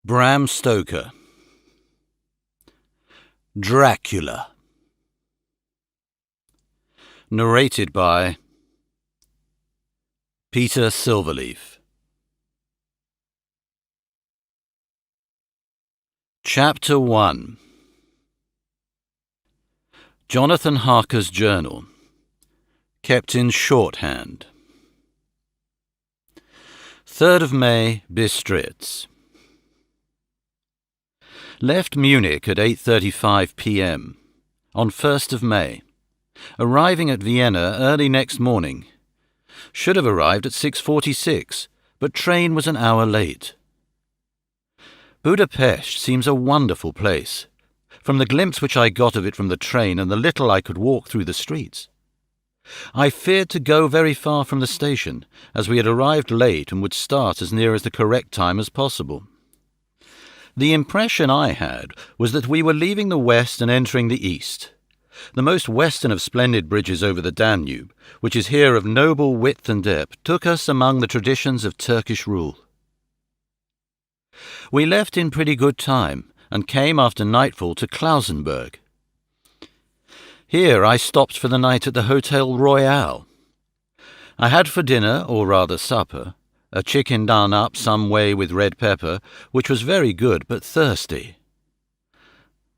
Bram Stoker. Dracula. Narrated by Peter Silverleaf. Chapter 1. Jonathan Harker's Journal, kept in shorthand. 3rd of May, Bistritz. Left Munich at 8:35 p.m. on 1st of May, arriving at Vienna early next morning. Should have arrived at 6:46, but train was an hour late. Budapest seems a wonderful place, from the glimpse which I got of it from the train and the little I could walk through the streets. I feared to go very far from the station, as we had arrived late and would start as near as the correct time as possible. The impression I had was that we were leaving the west and entering the east. The most western of splendid bridges over the Danube, which is here of noble width and depth, took us among the traditions of Turkish rule. We left in pretty good time, and came after nightfall to Klausenburg. Here I stopped for the night at the Hotel Royal. I had for dinner, or rather supper, a chicken done up some way with red pepper, which was very good but thirsty.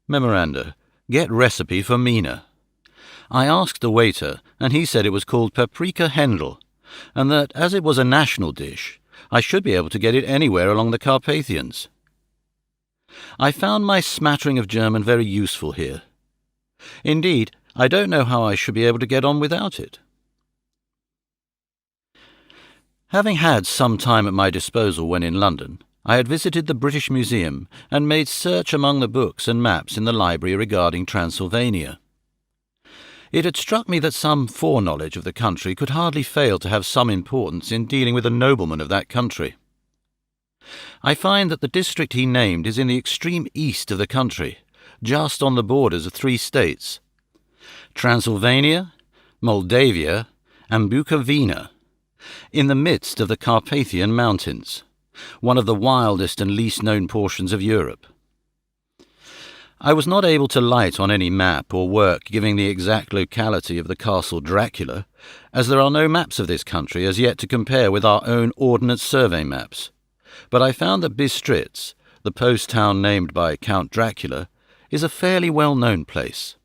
Memoranda: get recipe for Mina. I asked the waiter, and he said it was called paprika Händel, and that, as it was a national dish, I should be able to get it anywhere along the Carpathians. I found my smattering of German very useful here. Indeed, I don't know how I should be able to get on without it. Having had some time at my disposal when in London, I had visited the British Museum and made search among the books and maps in the library regarding Transylvania. It had struck me that some foreknowledge of the country could hardly fail to have some importance in dealing with a nobleman of that country. I find that the district he named is in the extreme east of the country, just on the borders of 3 states: Transylvania, Moldavia, and Bukovina, in the midst of the Carpathian Mountains, one of the wildest and least known portions of Europe. I was not able to light on any map or work giving the exact locality of the castle Dracula, as there are no maps of this country as yet to compare with our own Ordnance Survey maps, but I found that Bistritz, the post town named by Count Dracula, is a fairly well-known place.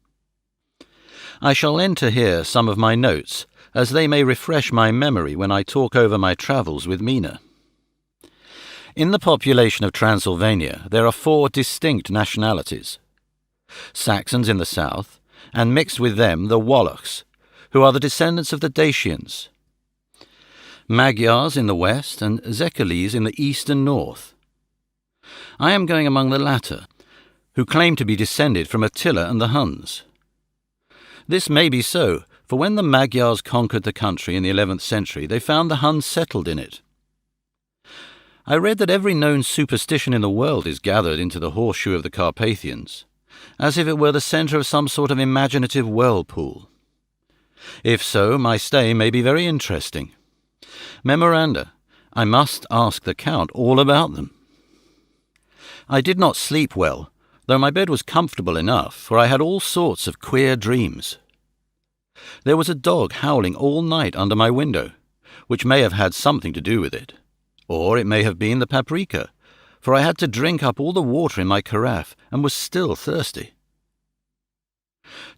I shall enter here some of my notes, as they may refresh my memory when I talk over my travels with Mina. In the population of Transylvania there are 4 distinct nationalities: Saxons in the south, and mixed with them the Wallachs, who are the descendants of the Dacians; Magyars in the west, and Zekalese in the east and north. I am going among the latter, who claim to be descended from Attila and the Huns. This may be so, for when the Magyars conquered the country in the 11th century, they found the Huns settled in it. I read that every known superstition in the world is gathered into the horseshoe of the Carpathians, as if it were the centre of some sort of imaginative whirlpool. If so, my stay may be very interesting. Memoranda: I must ask the Count all about them. I did not sleep well, though my bed was comfortable enough, for I had all sorts of queer dreams. There was a dog howling all night under my window, which may have had something to do with it, or it may have been the paprika, for I had to drink up all the water in my carafe and was still thirsty.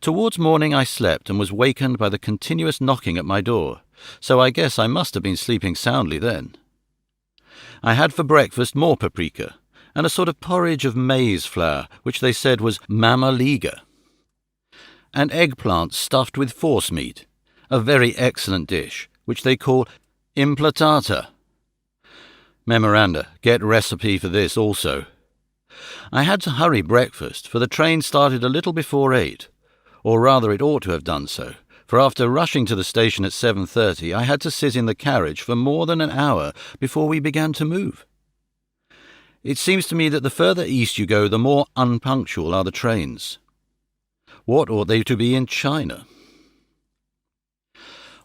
Towards morning I slept and was wakened by the continuous knocking at my door, so I guess I must have been sleeping soundly then. I had for breakfast more paprika, and a sort of porridge of maize flour, which they said was mamma liga, and eggplant stuffed with forcemeat, a very excellent dish, which they call implatata. Memoranda: get recipe for this also. I had to hurry breakfast, for the train started a little before 8, or rather it ought to have done so, for after rushing to the station at 7:30 I had to sit in the carriage for more than an hour before we began to move. It seems to me that the further east you go, the more unpunctual are the trains. What ought they to be in China?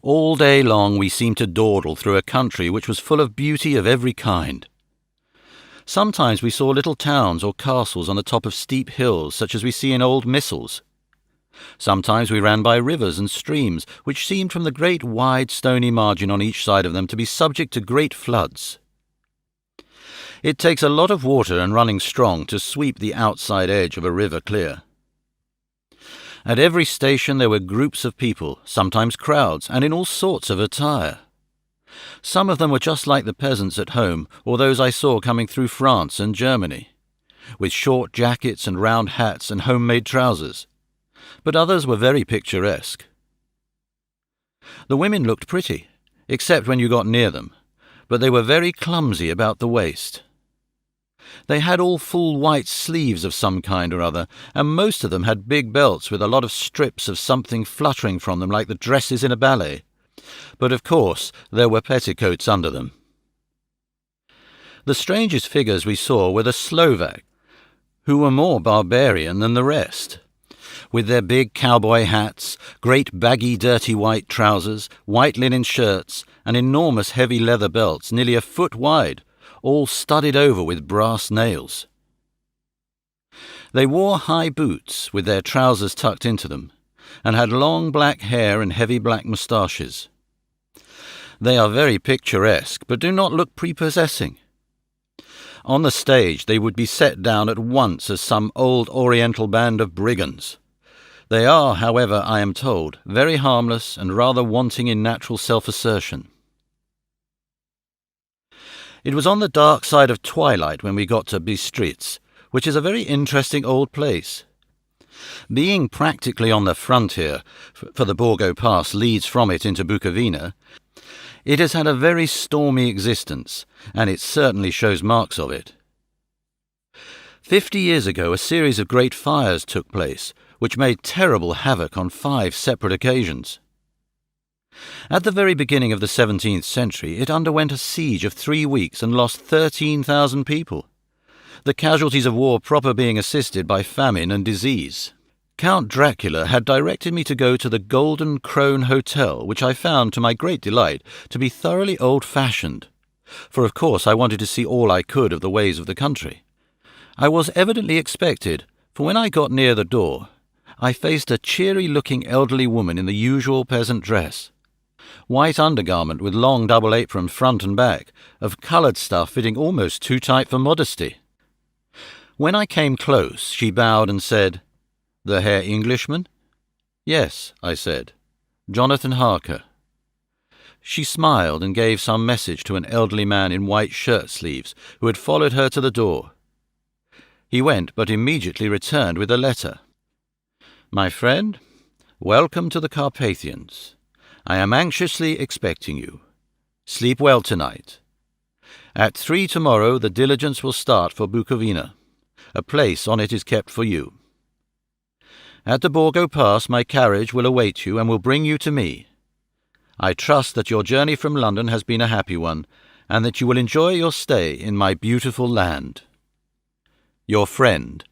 All day long we seemed to dawdle through a country which was full of beauty of every kind. Sometimes we saw little towns or castles on the top of steep hills, such as we see in old missals. Sometimes we ran by rivers and streams, which seemed from the great wide stony margin on each side of them to be subject to great floods. It takes a lot of water and running strong to sweep the outside edge of a river clear. At every station there were groups of people, sometimes crowds, and in all sorts of attire. Some of them were just like the peasants at home, or those I saw coming through France and Germany, with short jackets and round hats and homemade trousers. But others were very picturesque. The women looked pretty, except when you got near them, but they were very clumsy about the waist. They had all full white sleeves of some kind or other, and most of them had big belts with a lot of strips of something fluttering from them like the dresses in a ballet. But of course there were petticoats under them. The strangest figures we saw were the Slovak, who were more barbarian than the rest, with their big cowboy hats, great baggy dirty white trousers, white linen shirts, and enormous heavy leather belts nearly a foot wide, all studded over with brass nails. They wore high boots with their trousers tucked into them, and had long black hair and heavy black moustaches. They are very picturesque, but do not look prepossessing. On the stage they would be set down at once as some old oriental band of brigands. They are, however, I am told, very harmless and rather wanting in natural self-assertion. It was on the dark side of twilight when we got to Bistritz, which is a very interesting old place. Being practically on the frontier, for the Borgo Pass leads from it into Bukovina, it has had a very stormy existence, and it certainly shows marks of it. 50 years ago a series of great fires took place, which made terrible havoc on 5 separate occasions. At the very beginning of the 17th century it underwent a siege of 3 weeks and lost 13,000 people, the casualties of war proper being assisted by famine and disease. Count Dracula had directed me to go to the Golden Crone Hotel, which I found, to my great delight, to be thoroughly old-fashioned, for of course I wanted to see all I could of the ways of the country. I was evidently expected, for when I got near the door, I faced a cheery-looking elderly woman in the usual peasant dress, white undergarment with long double apron front and back, of coloured stuff fitting almost too tight for modesty. When I came close, she bowed and said, "The Herr Englishman?" "Yes," I said. "Jonathan Harker." She smiled and gave some message to an elderly man in white shirt-sleeves who had followed her to the door. He went, but immediately returned with a letter. "My friend, welcome to the Carpathians. I am anxiously expecting you. Sleep well tonight. At 3 tomorrow the diligence will start for Bukovina. A place on it is kept for you. At the Borgo Pass my carriage will await you and will bring you to me. I trust that your journey from London has been a happy one, and that you will enjoy your stay in my beautiful land. Your friend,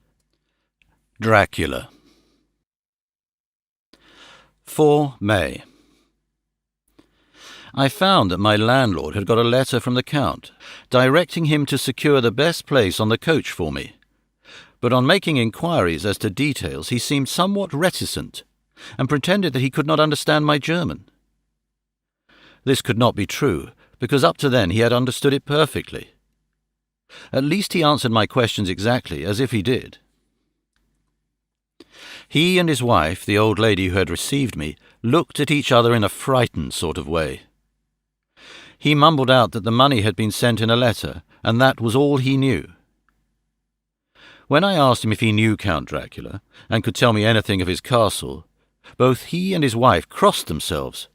Dracula." 4 May. I found that my landlord had got a letter from the Count, directing him to secure the best place on the coach for me. But on making inquiries as to details he seemed somewhat reticent, and pretended that he could not understand my German. This could not be true, because up to then he had understood it perfectly. At least he answered my questions exactly as if he did. He and his wife, the old lady who had received me, looked at each other in a frightened sort of way. He mumbled out that the money had been sent in a letter, and that was all he knew. When I asked him if he knew Count Dracula, and could tell me anything of his castle, both he and his wife crossed themselves,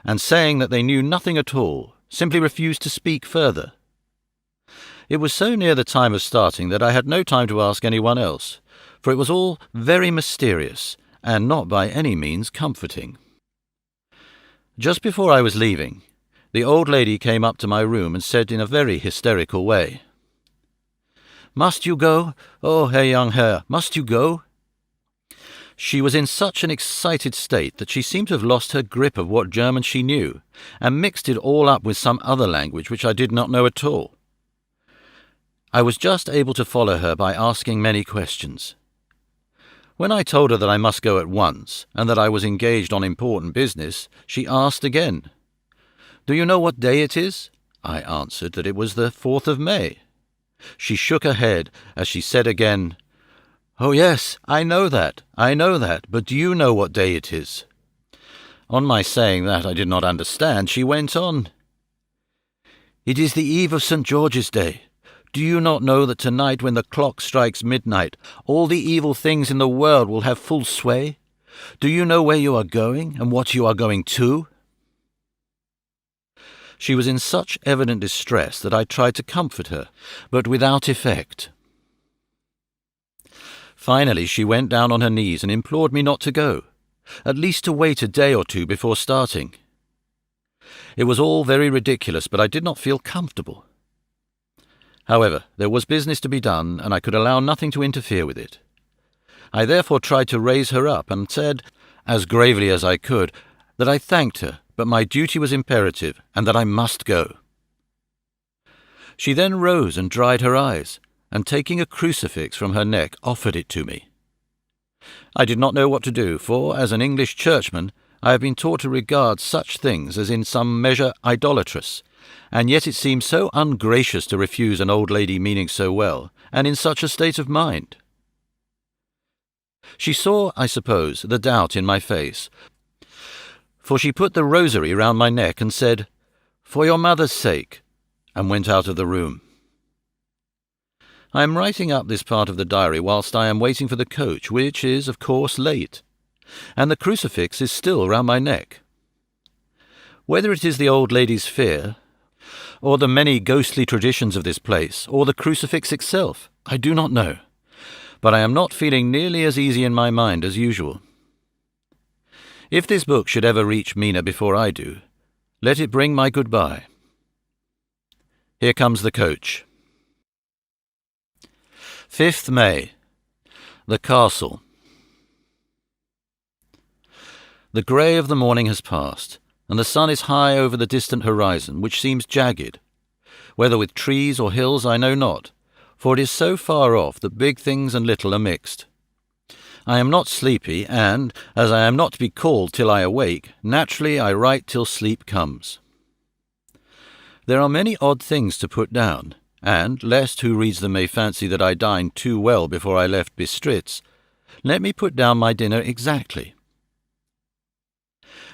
and saying that they knew nothing at all, simply refused to speak further. It was so near the time of starting that I had no time to ask anyone else, for it was all very mysterious, and not by any means comforting. Just before I was leaving, the old lady came up to my room and said in a very hysterical way, "Must you go? Oh, Herr young Herr, must you go?" She was in such an excited state that she seemed to have lost her grip of what German she knew, and mixed it all up with some other language which I did not know at all. I was just able to follow her by asking many questions. When I told her that I must go at once, and that I was engaged on important business, she asked again. "Do you know what day it is?" I answered that it was the 4th of May. She shook her head as she said again, "Oh yes, I know that, but do you know what day it is?" On my saying that I did not understand, she went on, "It is the eve of St. George's Day. Do you not know that tonight, when the clock strikes midnight, all the evil things in the world will have full sway? Do you know where you are going, and what you are going to?" She was in such evident distress that I tried to comfort her, but without effect. Finally she went down on her knees and implored me not to go, at least to wait a day or two before starting. It was all very ridiculous, but I did not feel comfortable. However, there was business to be done, and I could allow nothing to interfere with it. I therefore tried to raise her up, and said, as gravely as I could, that I thanked her, but my duty was imperative, and that I must go. She then rose and dried her eyes, and taking a crucifix from her neck, offered it to me. I did not know what to do, for, as an English churchman, I have been taught to regard such things as in some measure idolatrous, and yet it seemed so ungracious to refuse an old lady meaning so well, and in such a state of mind. She saw, I suppose, the doubt in my face, for she put the rosary round my neck and said, "For your mother's sake," and went out of the room. I am writing up this part of the diary whilst I am waiting for the coach, which is, of course, late, and the crucifix is still round my neck. Whether it is the old lady's fear, or the many ghostly traditions of this place, or the crucifix itself, I do not know, but I am not feeling nearly as easy in my mind as usual. If this book should ever reach Mina before I do, let it bring my goodbye. Here comes the coach. 5th May. The Castle. The grey of the morning has passed, and the sun is high over the distant horizon, which seems jagged. Whether with trees or hills I know not, for it is so far off that big things and little are mixed. I am not sleepy, and, as I am not to be called till I awake, naturally I write till sleep comes. There are many odd things to put down, and, lest who reads them may fancy that I dined too well before I left Bistritz, let me put down my dinner exactly.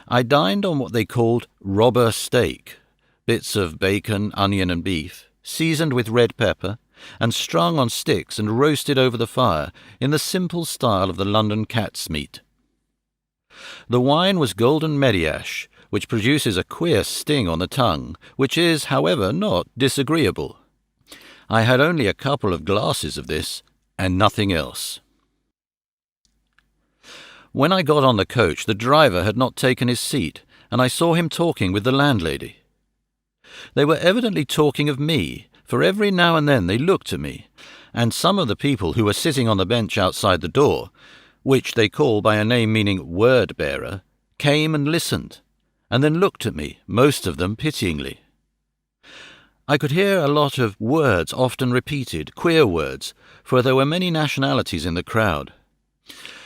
I dined on what they called robber steak, bits of bacon, onion and beef, seasoned with red pepper, and strung on sticks and roasted over the fire in the simple style of the London cat's meat. The wine was golden Mediash, which produces a queer sting on the tongue, which is, however, not disagreeable. I had only a couple of glasses of this, and nothing else. When I got on the coach, the driver had not taken his seat, and I saw him talking with the landlady. They were evidently talking of me, for every now and then they looked at me, and some of the people who were sitting on the bench outside the door, which they call by a name meaning word-bearer, came and listened, and then looked at me, most of them pityingly. I could hear a lot of words often repeated, queer words, for there were many nationalities in the crowd.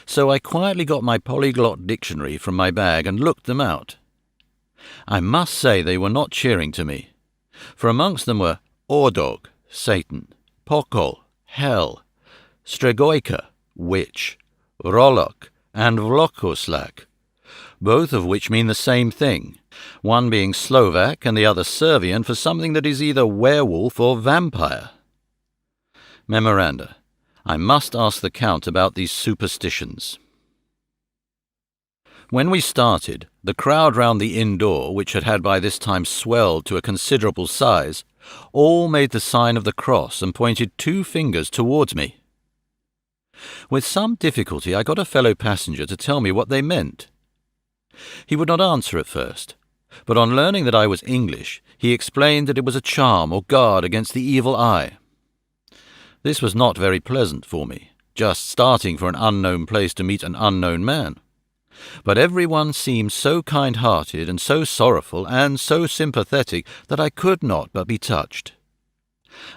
So I quietly got my polyglot dictionary from my bag and looked them out. I must say they were not cheering to me, for amongst them were Ordog, Satan, Pokol, Hell, Stregoika, Witch, Rolok, and Vlokoslak, both of which mean the same thing, one being Slovak and the other Servian for something that is either werewolf or vampire. Memoranda: I must ask the Count about these superstitions. When we started, the crowd round the inn door, which had by this time swelled to a considerable size, all made the sign of the cross and pointed 2 fingers towards me. With some difficulty I got a fellow passenger to tell me what they meant. He would not answer at first, but on learning that I was English, he explained that it was a charm or guard against the evil eye. This was not very pleasant for me, just starting for an unknown place to meet an unknown man. But everyone seemed so kind-hearted and so sorrowful and so sympathetic that I could not but be touched.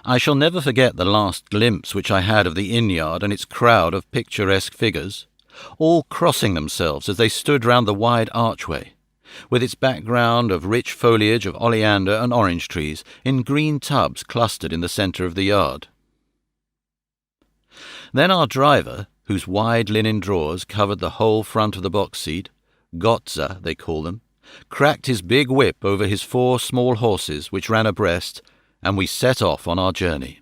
I shall never forget the last glimpse which I had of the inn-yard and its crowd of picturesque figures, all crossing themselves as they stood round the wide archway, with its background of rich foliage of oleander and orange trees in green tubs clustered in the centre of the yard. Then our driver, whose wide linen drawers covered the whole front of the box seat, Gotza they call them, cracked his big whip over his 4 small horses which ran abreast, and we set off on our journey.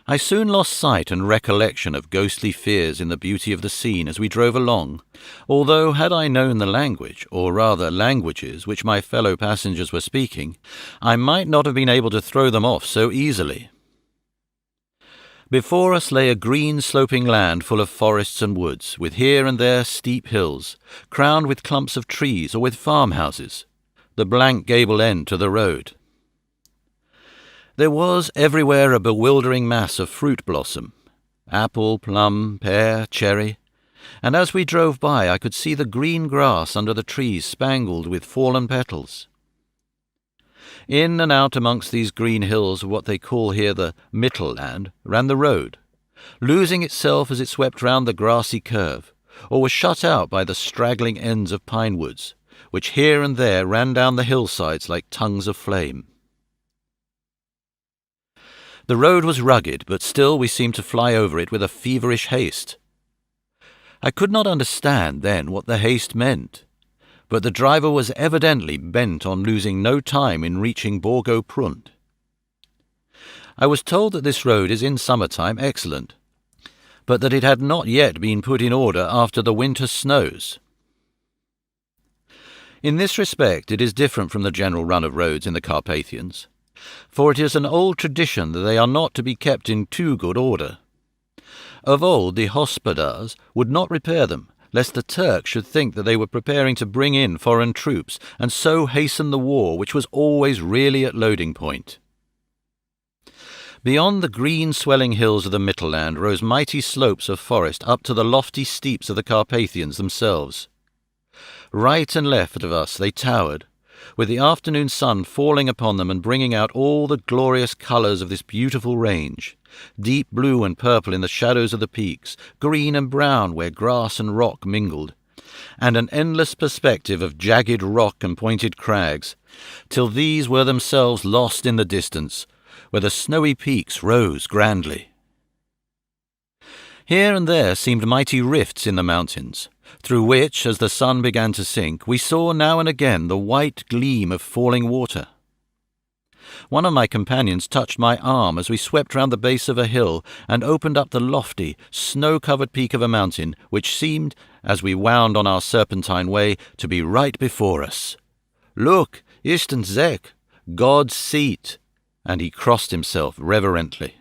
I soon lost sight and recollection of ghostly fears in the beauty of the scene as we drove along, although had I known the language, or rather languages, which my fellow passengers were speaking, I might not have been able to throw them off so easily. Before us lay a green sloping land full of forests and woods, with here and there steep hills, crowned with clumps of trees or with farmhouses, the blank gable end to the road. There was everywhere a bewildering mass of fruit blossom, apple, plum, pear, cherry, and as we drove by I could see the green grass under the trees spangled with fallen petals. In and out amongst these green hills of what they call here the Mittelland ran the road, losing itself as it swept round the grassy curve, or was shut out by the straggling ends of pine woods, which here and there ran down the hillsides like tongues of flame. The road was rugged, but still we seemed to fly over it with a feverish haste. I could not understand then what the haste meant, but the driver was evidently bent on losing no time in reaching Borgo Prund. I was told that this road is in summer-time excellent, but that it had not yet been put in order after the winter snows. In this respect it is different from the general run of roads in the Carpathians, for it is an old tradition that they are not to be kept in too good order. Of old the hospodars would not repair them, lest the Turks should think that they were preparing to bring in foreign troops, and so hasten the war which was always really at loading point. Beyond the green swelling hills of the Mittelland rose mighty slopes of forest up to the lofty steeps of the Carpathians themselves. Right and left of us they towered, with the afternoon sun falling upon them and bringing out all the glorious colours of this beautiful range, deep blue and purple in the shadows of the peaks, green and brown where grass and rock mingled, and an endless perspective of jagged rock and pointed crags, till these were themselves lost in the distance, where the snowy peaks rose grandly. Here and there seemed mighty rifts in the mountains, through which, as the sun began to sink, we saw now and again the white gleam of falling water. One of my companions touched my arm as we swept round the base of a hill and opened up the lofty, snow-covered peak of a mountain, which seemed, as we wound on our serpentine way, to be right before us. "Look, Istent Zek, God's seat," and he crossed himself reverently.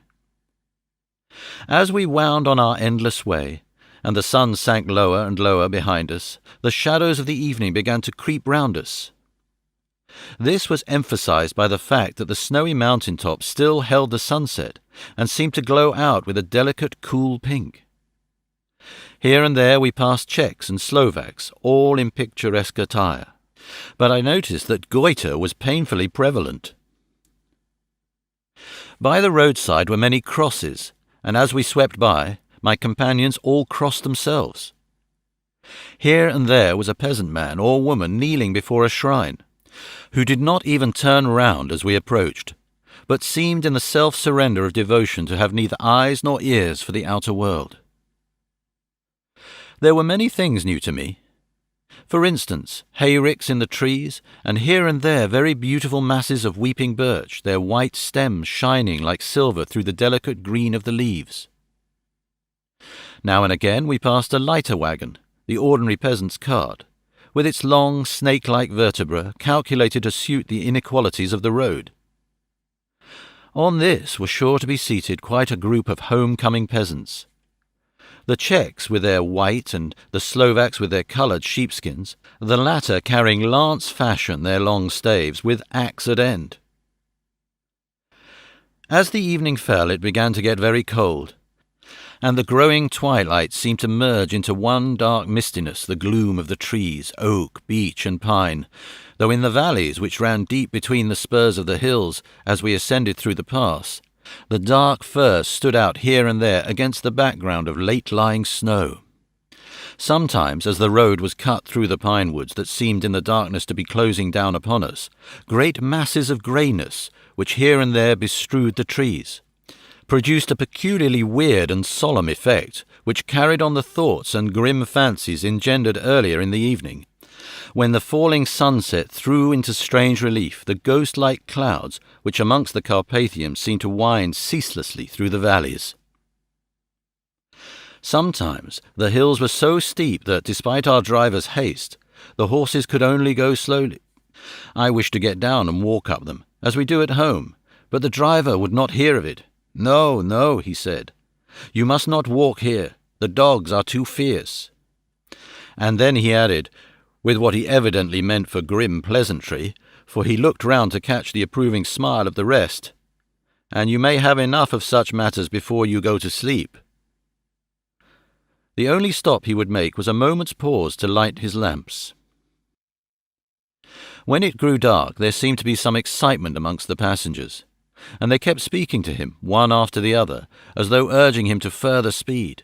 As we wound on our endless way, and the sun sank lower and lower behind us, the shadows of the evening began to creep round us. This was emphasized by the fact that the snowy mountain tops still held the sunset, and seemed to glow out with a delicate, cool pink. Here and there we passed Czechs and Slovaks, all in picturesque attire, but I noticed that goiter was painfully prevalent. By the roadside were many crosses, and as we swept by, my companions all crossed themselves. Here and there was a peasant man or woman kneeling before a shrine, who did not even turn round as we approached, but seemed in the self-surrender of devotion to have neither eyes nor ears for the outer world. There were many things new to me. For instance, hayricks in the trees, and here and there very beautiful masses of weeping birch, their white stems shining like silver through the delicate green of the leaves. Now and again we passed a lighter wagon, the ordinary peasant's cart, with its long, snake-like vertebra calculated to suit the inequalities of the road. On this were sure to be seated quite a group of home-coming peasants. The Czechs with their white and the Slovaks with their coloured sheepskins, the latter carrying lance-fashion their long staves with axe at end. As the evening fell, it began to get very cold, and the growing twilight seemed to merge into one dark mistiness the gloom of the trees, oak, beech, and pine, though in the valleys which ran deep between the spurs of the hills as we ascended through the pass, the dark firs stood out here and there against the background of late-lying snow. Sometimes, as the road was cut through the pine woods that seemed in the darkness to be closing down upon us, great masses of greyness, which here and there bestrewed the trees, produced a peculiarly weird and solemn effect, which carried on the thoughts and grim fancies engendered earlier in the evening, when the falling sunset threw into strange relief the ghost-like clouds which amongst the Carpathians seemed to wind ceaselessly through the valleys. Sometimes the hills were so steep that, despite our driver's haste, the horses could only go slowly. I wished to get down and walk up them, as we do at home, but the driver would not hear of it. "No, no," he said. "You must not walk here. The dogs are too fierce." And then he added, with what he evidently meant for grim pleasantry, for he looked round to catch the approving smile of the rest, "And you may have enough of such matters before you go to sleep." The only stop he would make was a moment's pause to light his lamps. When it grew dark, there seemed to be some excitement amongst the passengers, and they kept speaking to him, one after the other, as though urging him to further speed.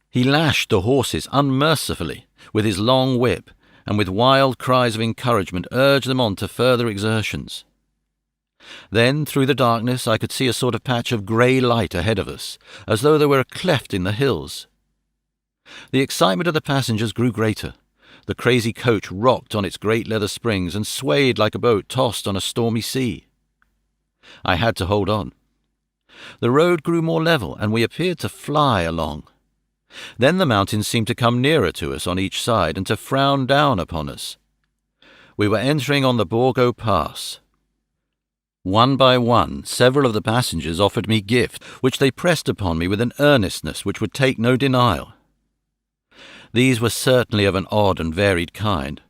He lashed the horses unmercifully with his long whip, and with wild cries of encouragement urged them on to further exertions. Then, through the darkness, I could see a sort of patch of grey light ahead of us, as though there were a cleft in the hills. The excitement of the passengers grew greater. The crazy coach rocked on its great leather springs and swayed like a boat tossed on a stormy sea. I had to hold on. The road grew more level, and we appeared to fly along. Then the mountains seemed to come nearer to us on each side and to frown down upon us. We were entering on the Borgo Pass. One by one, several of the passengers offered me gifts, which they pressed upon me with an earnestness which would take no denial. These were certainly of an odd and varied kind,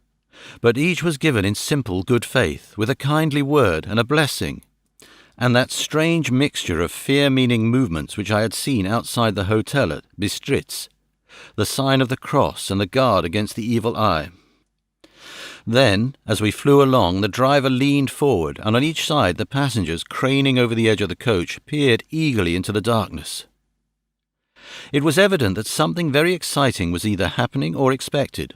but each was given in simple good faith, with a kindly word and a blessing, and that strange mixture of fear-meaning movements which I had seen outside the hotel at Bistritz, the sign of the cross and the guard against the evil eye. Then, as we flew along, the driver leaned forward, and on each side the passengers, craning over the edge of the coach, peered eagerly into the darkness. It was evident that something very exciting was either happening or expected,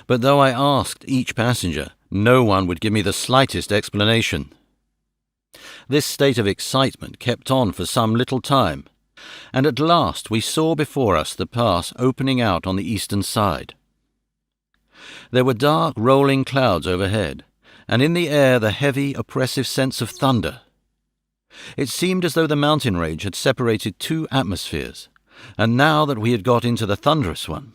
but though I asked each passenger, no one would give me the slightest explanation. This state of excitement kept on for some little time, and at last we saw before us the pass opening out on the eastern side. There were dark, rolling clouds overhead, and in the air the heavy, oppressive sense of thunder. It seemed as though the mountain range had separated two atmospheres, and now that we had got into the thunderous one.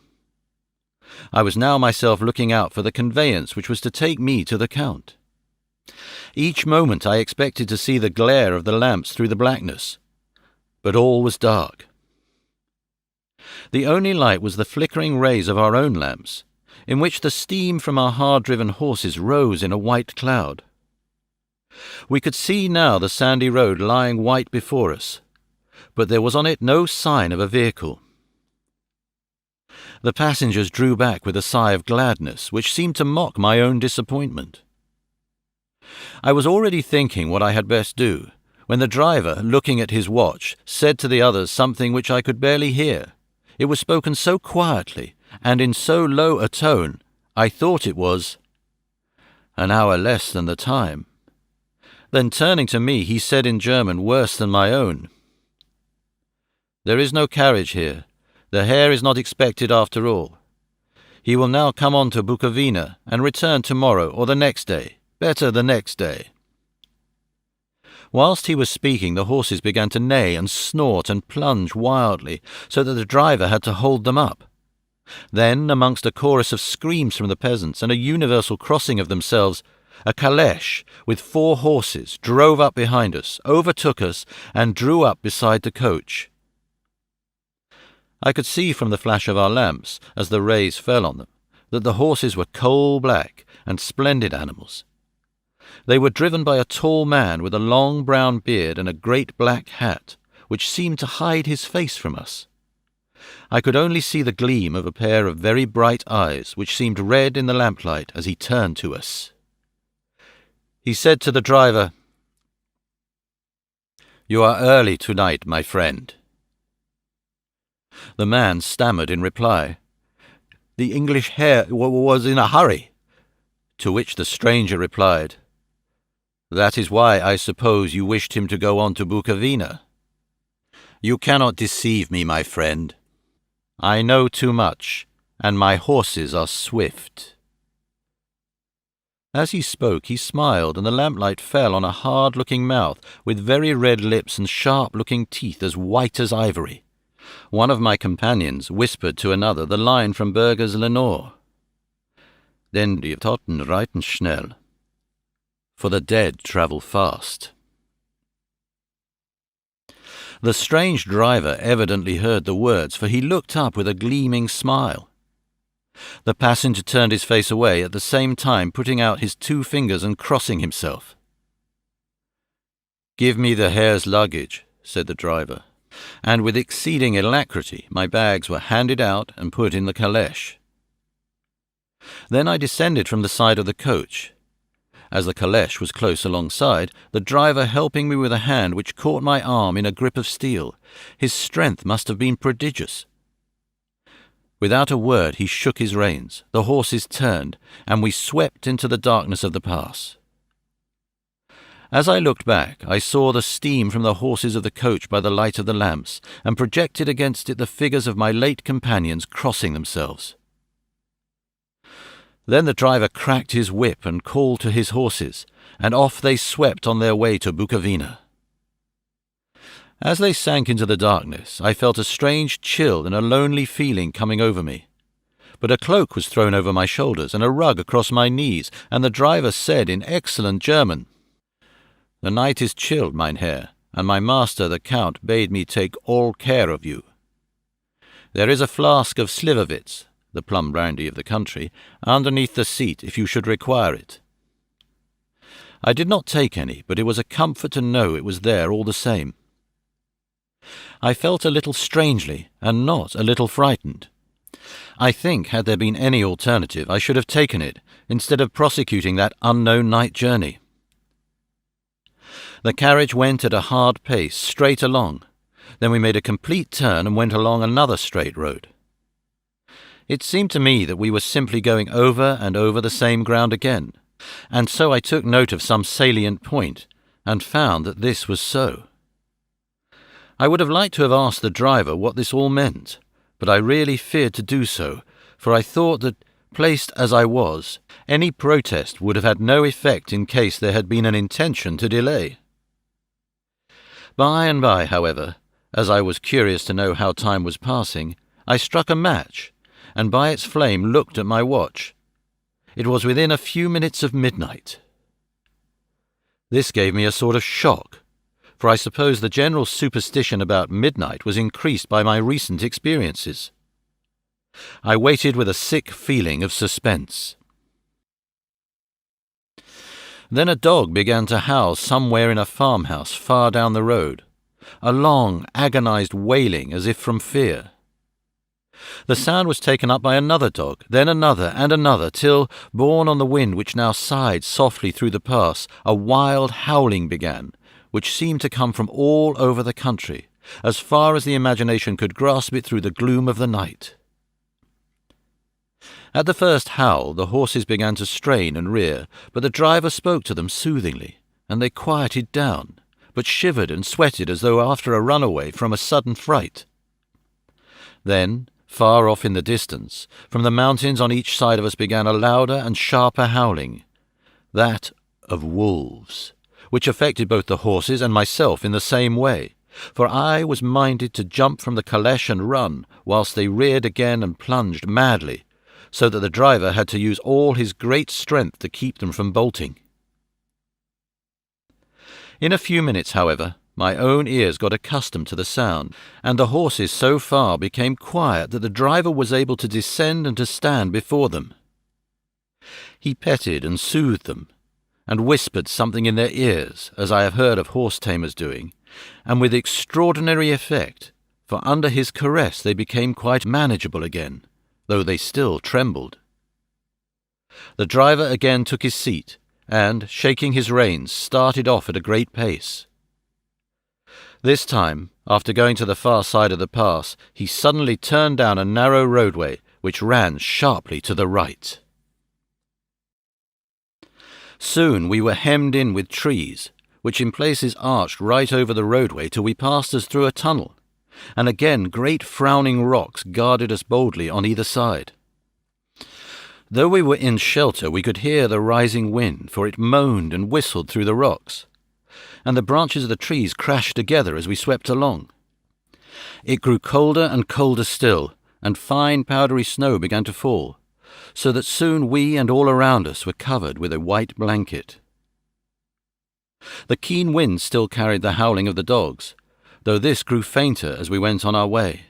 I was now myself looking out for the conveyance which was to take me to the Count. Each moment I expected to see the glare of the lamps through the blackness, but all was dark. The only light was the flickering rays of our own lamps, in which the steam from our hard-driven horses rose in a white cloud. We could see now the sandy road lying white before us, but there was on it no sign of a vehicle. The passengers drew back with a sigh of gladness, which seemed to mock my own disappointment. I was already thinking what I had best do, when the driver, looking at his watch, said to the others something which I could barely hear. It was spoken so quietly, and in so low a tone, I thought it was an hour less than the time. Then turning to me, he said in German worse than my own, "There is no carriage here. The Herr is not expected after all. He will now come on to Bukowina and return tomorrow or the next day, better the next day." Whilst he was speaking, the horses began to neigh and snort and plunge wildly, so that the driver had to hold them up. Then, amongst a chorus of screams from the peasants and a universal crossing of themselves, a calèche with 4 horses drove up behind us, overtook us, and drew up beside the coach. I could see from the flash of our lamps, as the rays fell on them, that the horses were coal-black and splendid animals. They were driven by a tall man with a long brown beard and a great black hat, which seemed to hide his face from us. I could only see the gleam of a pair of very bright eyes, which seemed red in the lamplight as he turned to us. He said to the driver, "You are early tonight, my friend." The man stammered in reply, "The English Herr was in a hurry." To which the stranger replied, "That is why I suppose you wished him to go on to Bukovina. You cannot deceive me, my friend. I know too much, and my horses are swift." As he spoke, he smiled, and the lamplight fell on a hard-looking mouth with very red lips and sharp-looking teeth as white as ivory. One of my companions whispered to another the line from Bürger's Lenore, "Denn die Toten reiten schnell," for the dead travel fast. The strange driver evidently heard the words, for he looked up with a gleaming smile. The passenger turned his face away, at the same time putting out his 2 fingers and crossing himself. "Give me the Herr's luggage," said the driver, and with exceeding alacrity my bags were handed out and put in the caleche. Then I descended from the side of the coach. As the caleche was close alongside, the driver helping me with a hand which caught my arm in a grip of steel. His strength must have been prodigious. Without a word he shook his reins, the horses turned, and we swept into the darkness of the pass. As I looked back, I saw the steam from the horses of the coach by the light of the lamps, and projected against it the figures of my late companions crossing themselves. Then the driver cracked his whip and called to his horses, and off they swept on their way to Bukovina. As they sank into the darkness, I felt a strange chill and a lonely feeling coming over me. But a cloak was thrown over my shoulders and a rug across my knees, and the driver said in excellent German, "The night is chilled, mein Herr, and my master the Count bade me take all care of you. There is a flask of Slivovitz, the plum brandy of the country, underneath the seat if you should require it." I did not take any, but it was a comfort to know it was there all the same. I felt a little strangely, and not a little frightened. I think, had there been any alternative, I should have taken it, instead of prosecuting that unknown night journey. The carriage went at a hard pace, straight along. Then we made a complete turn and went along another straight road. It seemed to me that we were simply going over and over the same ground again, and so I took note of some salient point, and found that this was so. I would have liked to have asked the driver what this all meant, but I really feared to do so, for I thought that, placed as I was, any protest would have had no effect in case there had been an intention to delay. By and by, however, as I was curious to know how time was passing, I struck a match, and by its flame looked at my watch. It was within a few minutes of midnight. This gave me a sort of shock, for I suppose the general superstition about midnight was increased by my recent experiences. I waited with a sick feeling of suspense. Then a dog began to howl somewhere in a farmhouse far down the road, a long, agonized wailing as if from fear. The sound was taken up by another dog, then another and another, till, borne on the wind which now sighed softly through the pass, a wild howling began, which seemed to come from all over the country, as far as the imagination could grasp it through the gloom of the night. At the first howl, the horses began to strain and rear, but the driver spoke to them soothingly, and they quieted down, but shivered and sweated as though after a runaway from a sudden fright. Then, far off in the distance, from the mountains on each side of us began a louder and sharper howling, that of wolves, which affected both the horses and myself in the same way, for I was minded to jump from the caleche and run, whilst they reared again and plunged madly, so that the driver had to use all his great strength to keep them from bolting. In a few minutes, however, my own ears got accustomed to the sound, and the horses so far became quiet that the driver was able to descend and to stand before them. He petted and soothed them, and whispered something in their ears, as I have heard of horse-tamers doing, and with extraordinary effect, for under his caress they became quite manageable again, though they still trembled. The driver again took his seat, and, shaking his reins, started off at a great pace. This time, after going to the far side of the pass, he suddenly turned down a narrow roadway which ran sharply to the right. Soon we were hemmed in with trees, which in places arched right over the roadway till we passed us through a tunnel, and again great frowning rocks guarded us boldly on either side. Though we were in shelter, we could hear the rising wind, for it moaned and whistled through the rocks, and the branches of the trees crashed together as we swept along. It grew colder and colder still, and fine powdery snow began to fall, so that soon we and all around us were covered with a white blanket. The keen wind still carried the howling of the dogs, though this grew fainter as we went on our way.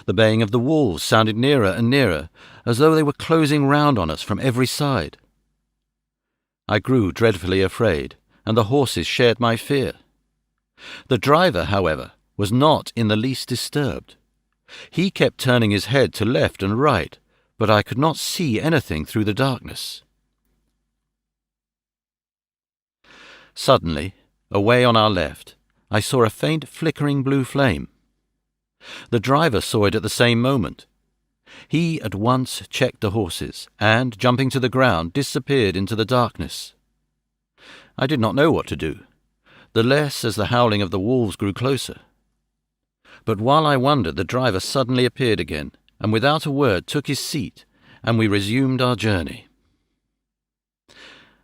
The baying of the wolves sounded nearer and nearer, as though they were closing round on us from every side. I grew dreadfully afraid, and the horses shared my fear. The driver, however, was not in the least disturbed. He kept turning his head to left and right, but I could not see anything through the darkness. Suddenly, away on our left, I saw a faint flickering blue flame. The driver saw it at the same moment. He at once checked the horses, and, jumping to the ground, disappeared into the darkness. I did not know what to do, the less as the howling of the wolves grew closer. But while I wondered, the driver suddenly appeared again, and without a word took his seat, and we resumed our journey.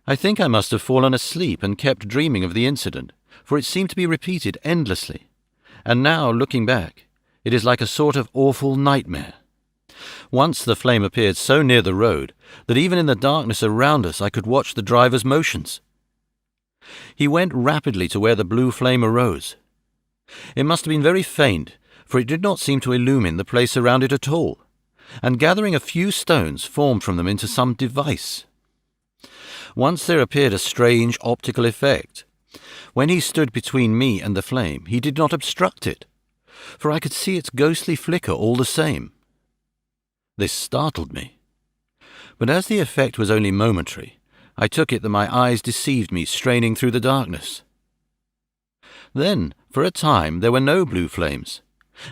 I think I must have fallen asleep and kept dreaming of the incident, for it seemed to be repeated endlessly, and now, looking back, it is like a sort of awful nightmare. Once the flame appeared so near the road that even in the darkness around us I could watch the driver's motions. He went rapidly to where the blue flame arose. It must have been very faint, for it did not seem to illumine the place around it at all, and gathering a few stones formed from them into some device. Once there appeared a strange optical effect. When he stood between me and the flame, he did not obstruct it, for I could see its ghostly flicker all the same. This startled me. But as the effect was only momentary, I took it that my eyes deceived me straining through the darkness. Then, for a time, there were no blue flames,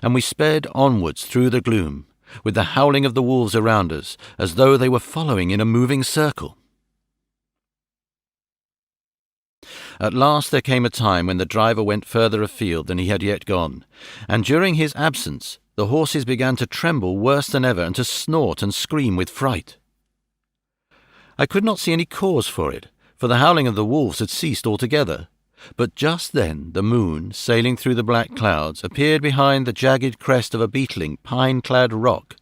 and we sped onwards through the gloom, with the howling of the wolves around us, as though they were following in a moving circle. At last there came a time when the driver went further afield than he had yet gone, and during his absence the horses began to tremble worse than ever and to snort and scream with fright. I could not see any cause for it, for the howling of the wolves had ceased altogether, but just then the moon, sailing through the black clouds, appeared behind the jagged crest of a beetling, pine-clad rock,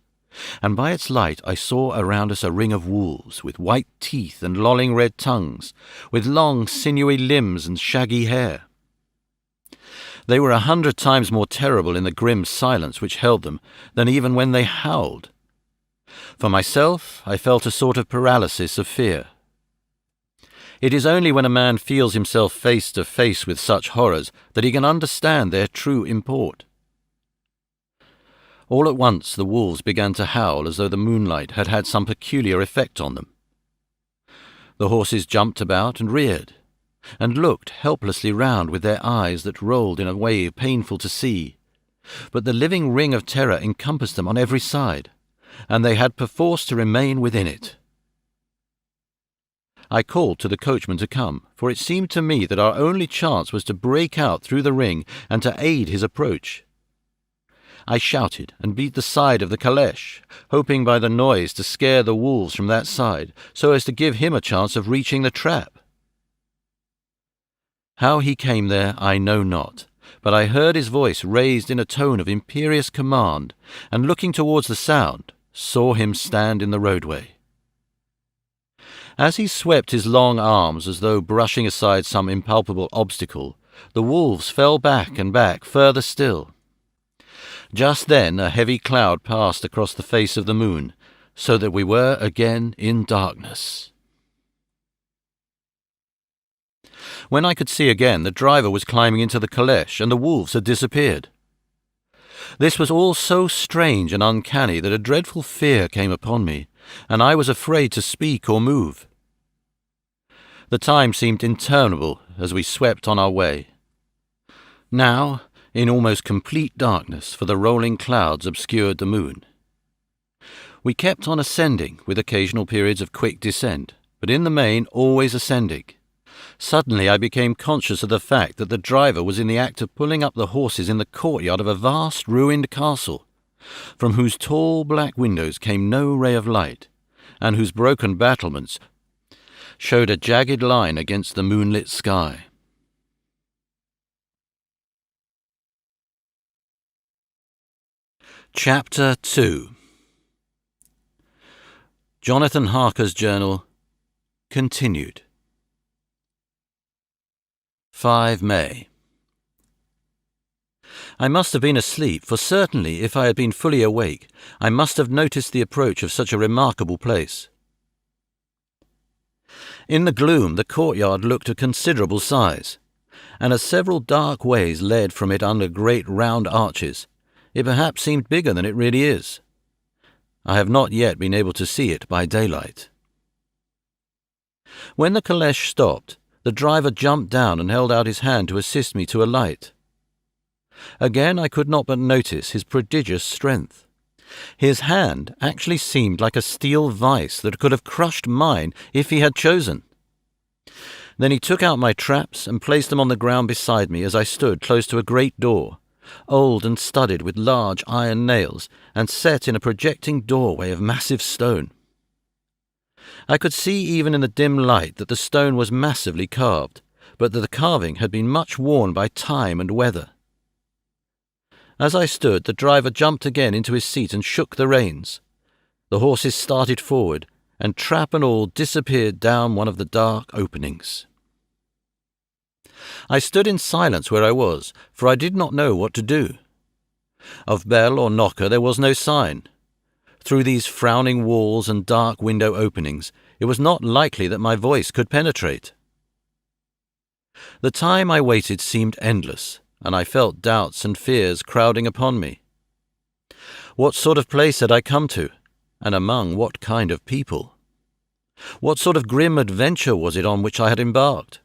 and by its light I saw around us a ring of wolves, with white teeth and lolling red tongues, with long sinewy limbs and shaggy hair. They were 100 times more terrible in the grim silence which held them than even when they howled. For myself, I felt a sort of paralysis of fear. It is only when a man feels himself face to face with such horrors that he can understand their true import. All at once the wolves began to howl as though the moonlight had had some peculiar effect on them. The horses jumped about and reared, and looked helplessly round with their eyes that rolled in a way painful to see, but the living ring of terror encompassed them on every side, and they had perforce to remain within it. I called to the coachman to come, for it seemed to me that our only chance was to break out through the ring and to aid his approach. I shouted and beat the side of the caleche, hoping by the noise to scare the wolves from that side, so as to give him a chance of reaching the trap. How he came there I know not, but I heard his voice raised in a tone of imperious command, and looking towards the sound, saw him stand in the roadway. As he swept his long arms as though brushing aside some impalpable obstacle, the wolves fell back and back further still. Just then a heavy cloud passed across the face of the moon, so that we were again in darkness. When I could see again, the driver was climbing into the caleche and the wolves had disappeared. This was all so strange and uncanny that a dreadful fear came upon me, and I was afraid to speak or move. The time seemed interminable as we swept on our way. Now, in almost complete darkness, for the rolling clouds obscured the moon. We kept on ascending, with occasional periods of quick descent, but in the main always ascending. Suddenly I became conscious of the fact that the driver was in the act of pulling up the horses in the courtyard of a vast ruined castle, from whose tall black windows came no ray of light, and whose broken battlements showed a jagged line against the moonlit sky. Chapter 2. Jonathan Harker's Journal, continued. 5 May. I must have been asleep, for certainly, if I had been fully awake, I must have noticed the approach of such a remarkable place. In the gloom, the courtyard looked of considerable size, and as several dark ways led from it under great round arches, it perhaps seemed bigger than it really is. I have not yet been able to see it by daylight. When the caleche stopped, the driver jumped down and held out his hand to assist me to alight. Again I could not but notice his prodigious strength. His hand actually seemed like a steel vice that could have crushed mine if he had chosen. Then he took out my traps and placed them on the ground beside me as I stood close to a great door, old and studded with large iron nails, and set in a projecting doorway of massive stone. I could see even in the dim light that the stone was massively carved, but that the carving had been much worn by time and weather. As I stood, the driver jumped again into his seat and shook the reins. The horses started forward, and trap and all disappeared down one of the dark openings. I stood in silence where I was, for I did not know what to do. Of bell or knocker there was no sign. Through these frowning walls and dark window openings, it was not likely that my voice could penetrate. The time I waited seemed endless, and I felt doubts and fears crowding upon me. What sort of place had I come to, and among what kind of people? What sort of grim adventure was it on which I had embarked?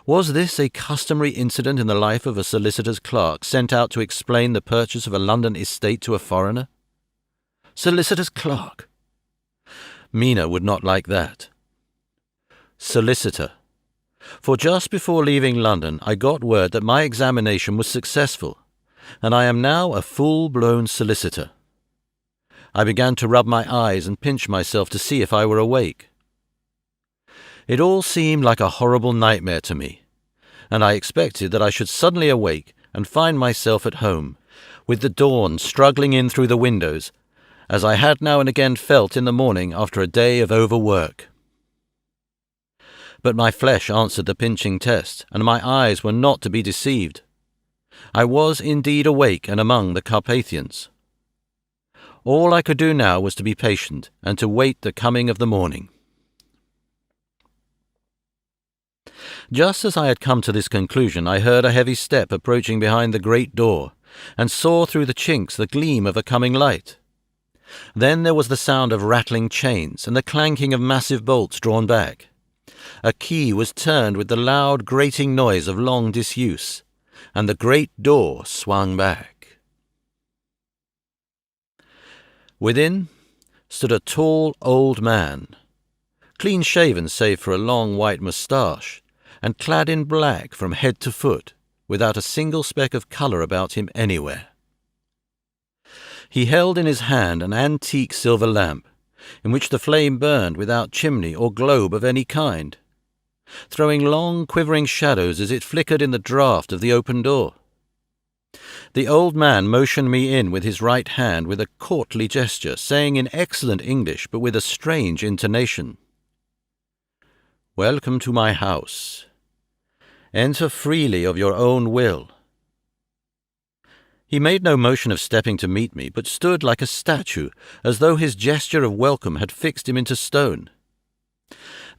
Was this a customary incident in the life of a solicitor's clerk sent out to explain the purchase of a London estate to a foreigner? Solicitor's clerk. Mina would not like that. Solicitor. For just before leaving London I got word that my examination was successful, and I am now a full-blown solicitor. I began to rub my eyes and pinch myself to see if I were awake. It all seemed like a horrible nightmare to me, and I expected that I should suddenly awake and find myself at home, with the dawn struggling in through the windows, as I had now and again felt in the morning after a day of overwork. But my flesh answered the pinching test, and my eyes were not to be deceived. I was indeed awake and among the Carpathians. All I could do now was to be patient and to wait the coming of the morning. Just as I had come to this conclusion, I heard a heavy step approaching behind the great door, and saw through the chinks the gleam of a coming light. Then there was the sound of rattling chains and the clanking of massive bolts drawn back. A key was turned with the loud grating noise of long disuse, and the great door swung back. Within stood a tall old man, clean-shaven save for a long white moustache, and clad in black from head to foot, without a single speck of colour about him anywhere. He held in his hand an antique silver lamp, in which the flame burned without chimney or globe of any kind, throwing long quivering shadows as it flickered in the draught of the open door. The old man motioned me in with his right hand with a courtly gesture, saying in excellent English but with a strange intonation, "Welcome to my house. Enter freely of your own will." He made no motion of stepping to meet me, but stood like a statue, as though his gesture of welcome had fixed him into stone.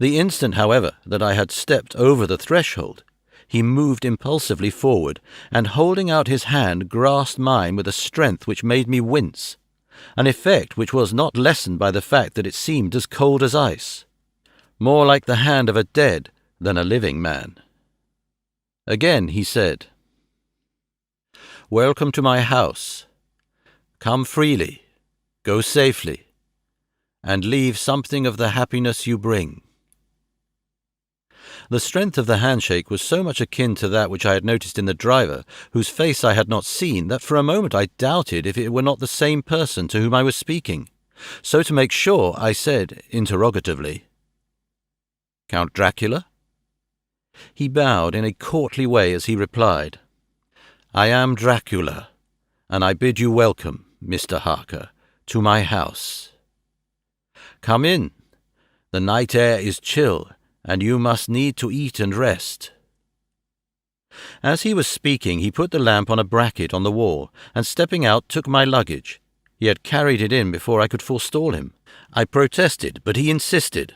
The instant, however, that I had stepped over the threshold, he moved impulsively forward, and holding out his hand grasped mine with a strength which made me wince, an effect which was not lessened by the fact that it seemed as cold as ice, more like the hand of a dead than a living man. Again he said, "Welcome to my house. Come freely, go safely, and leave something of the happiness you bring." The strength of the handshake was so much akin to that which I had noticed in the driver, whose face I had not seen, that for a moment I doubted if it were not the same person to whom I was speaking. So to make sure, I said, interrogatively, "Count Dracula?" He bowed in a courtly way as he replied, "I am Dracula, and I bid you welcome, Mr. Harker, to my house. Come in. The night air is chill, and you must need to eat and rest." As he was speaking, he put the lamp on a bracket on the wall, and stepping out took my luggage. He had carried it in before I could forestall him. I protested, but he insisted.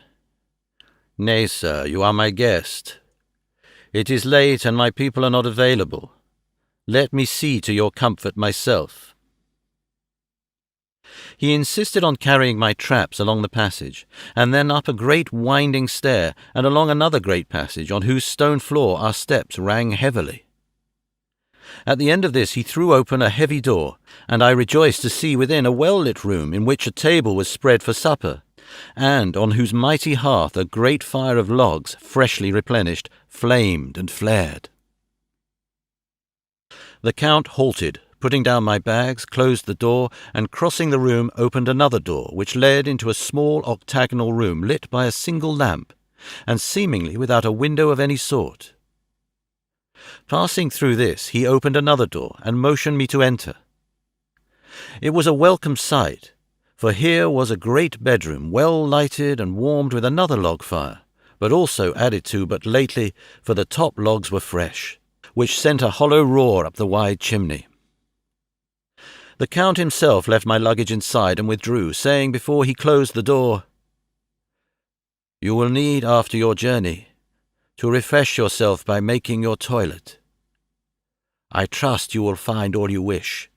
"Nay, sir, you are my guest. It is late, and my people are not available. Let me see to your comfort myself." He insisted on carrying my traps along the passage, and then up a great winding stair, and along another great passage, on whose stone floor our steps rang heavily. At the end of this he threw open a heavy door, and I rejoiced to see within a well-lit room in which a table was spread for supper, and on whose mighty hearth a great fire of logs, freshly replenished, flamed and flared. The Count halted, putting down my bags, closed the door, and crossing the room opened another door, which led into a small octagonal room lit by a single lamp, and seemingly without a window of any sort. Passing through this, he opened another door, and motioned me to enter. It was a welcome sight, for here was a great bedroom, well lighted and warmed with another log fire, but also added to but lately, for the top logs were fresh, which sent a hollow roar up the wide chimney. The Count himself left my luggage inside and withdrew, saying before he closed the door, "You will need, after your journey, to refresh yourself by making your toilet. I trust you will find all you wish.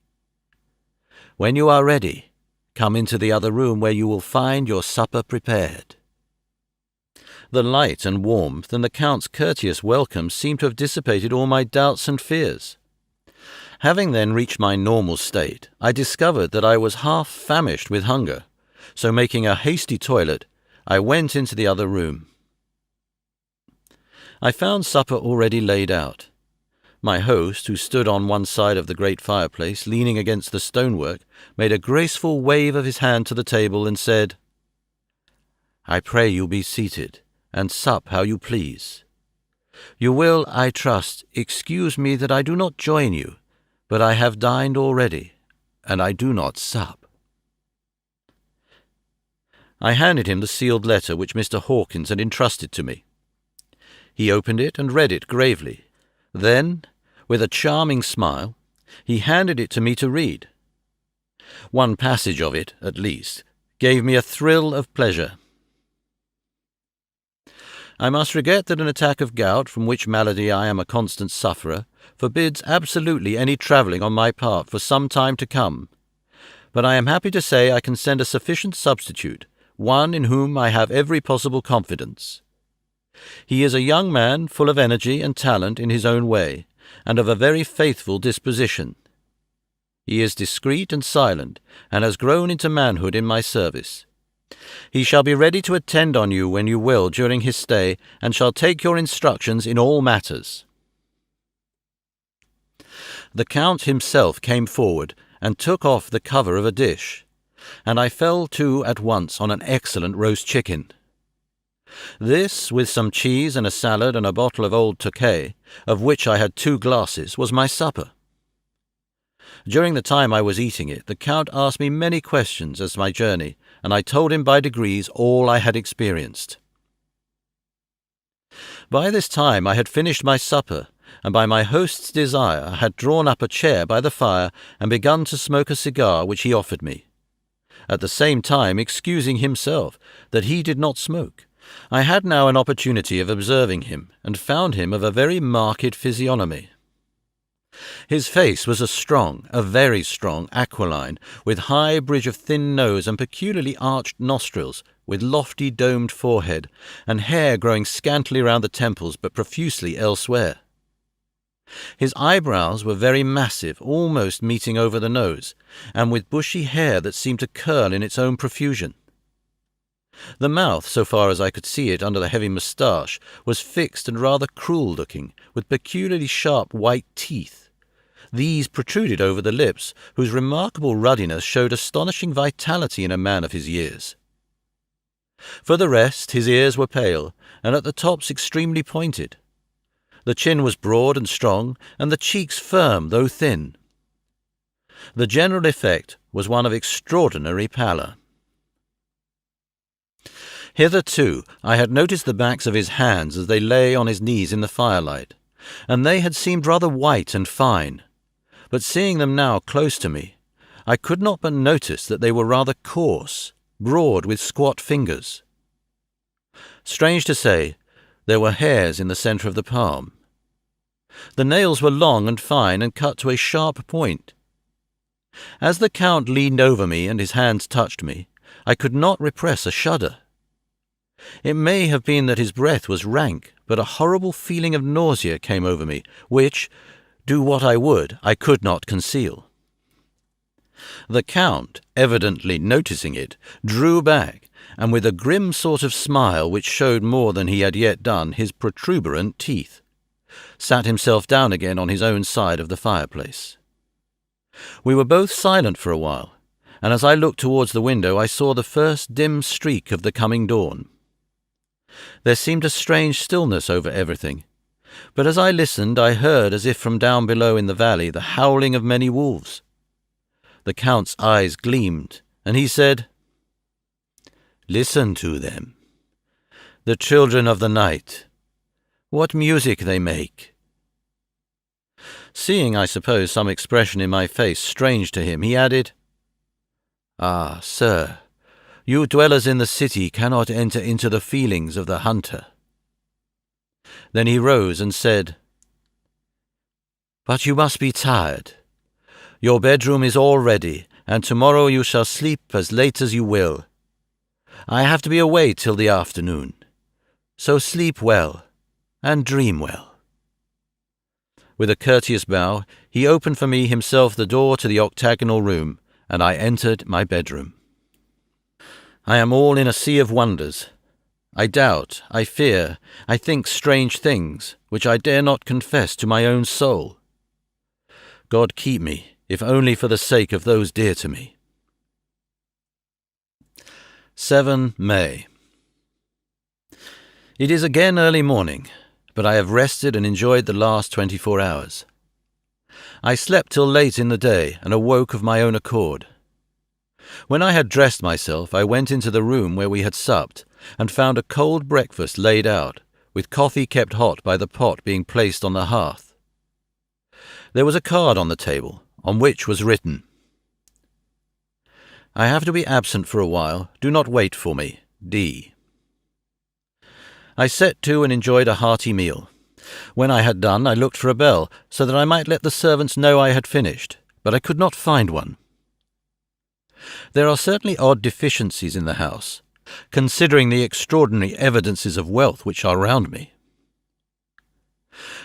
When you are ready, come into the other room where you will find your supper prepared." The light and warmth and the Count's courteous welcome seemed to have dissipated all my doubts and fears. Having then reached my normal state, I discovered that I was half famished with hunger, so making a hasty toilet, I went into the other room. I found supper already laid out. My host, who stood on one side of the great fireplace, leaning against the stonework, made a graceful wave of his hand to the table and said, "I pray you be seated, and sup how you please. You will, I trust, excuse me that I do not join you, but I have dined already, and I do not sup." I handed him the sealed letter which Mr. Hawkins had entrusted to me. He opened it and read it gravely. Then, with a charming smile, he handed it to me to read. One passage of it, at least, gave me a thrill of pleasure. "I must regret that an attack of gout, from which malady I am a constant sufferer, forbids absolutely any travelling on my part for some time to come. But I am happy to say I can send a sufficient substitute, one in whom I have every possible confidence. He is a young man full of energy and talent in his own way, and of a very faithful disposition. He is discreet and silent, and has grown into manhood in my service. He shall be ready to attend on you when you will during his stay, and shall take your instructions in all matters." The Count himself came forward and took off the cover of a dish, and I fell to at once on an excellent roast chicken. This, with some cheese and a salad and a bottle of old Tokay, of which I had 2 glasses, was my supper. During the time I was eating it, the Count asked me many questions as to my journey, and I told him by degrees all I had experienced. By this time I had finished my supper, and by my host's desire had drawn up a chair by the fire and begun to smoke a cigar which he offered me, at the same time excusing himself that he did not smoke, I had now an opportunity of observing him, and found him of a very marked physiognomy. His face was a very strong aquiline, with high bridge of thin nose and peculiarly arched nostrils, with lofty domed forehead, and hair growing scantily round the temples but profusely elsewhere. His eyebrows were very massive, almost meeting over the nose, and with bushy hair that seemed to curl in its own profusion. The mouth, so far as I could see it under the heavy moustache, was fixed and rather cruel-looking, with peculiarly sharp white teeth. These protruded over the lips, whose remarkable ruddiness showed astonishing vitality in a man of his years. For the rest, his ears were pale, and at the tops extremely pointed. The chin was broad and strong, and the cheeks firm, though thin. The general effect was one of extraordinary pallor. Hitherto I had noticed the backs of his hands as they lay on his knees in the firelight, and they had seemed rather white and fine, but seeing them now close to me, I could not but notice that they were rather coarse, broad with squat fingers. Strange to say, there were hairs in the centre of the palm. The nails were long and fine and cut to a sharp point. As the Count leaned over me and his hands touched me, I could not repress a shudder. It may have been that his breath was rank, but a horrible feeling of nausea came over me, which, do what I would, I could not conceal. The Count, evidently noticing it, drew back, and with a grim sort of smile which showed more than he had yet done his protuberant teeth, sat himself down again on his own side of the fireplace. We were both silent for a while, and as I looked towards the window I saw the first dim streak of the coming dawn. There seemed a strange stillness over everything, but as I listened I heard, as if from down below in the valley, the howling of many wolves. The Count's eyes gleamed, and he said, "Listen to them. The children of the night. What music they make." Seeing, I suppose, some expression in my face strange to him, he added, "Ah, sir, you dwellers in the city cannot enter into the feelings of the hunter." Then he rose and said, "But you must be tired. Your bedroom is all ready, and tomorrow you shall sleep as late as you will. I have to be away till the afternoon. So sleep well, and dream well." With a courteous bow, he opened for me himself the door to the octagonal room, and I entered my bedroom. I am all in a sea of wonders. I doubt, I fear, I think strange things, which I dare not confess to my own soul. God keep me, if only for the sake of those dear to me. 7 May. It is again early morning, but I have rested and enjoyed the last 24 hours. I slept till late in the day and awoke of my own accord. When I had dressed myself, I went into the room where we had supped, and found a cold breakfast laid out, with coffee kept hot by the pot being placed on the hearth. There was a card on the table, on which was written, "I have to be absent for a while. Do not wait for me. D." I set to and enjoyed a hearty meal. When I had done, I looked for a bell, so that I might let the servants know I had finished, but I could not find one. There are certainly odd deficiencies in the house, considering the extraordinary evidences of wealth which are round me.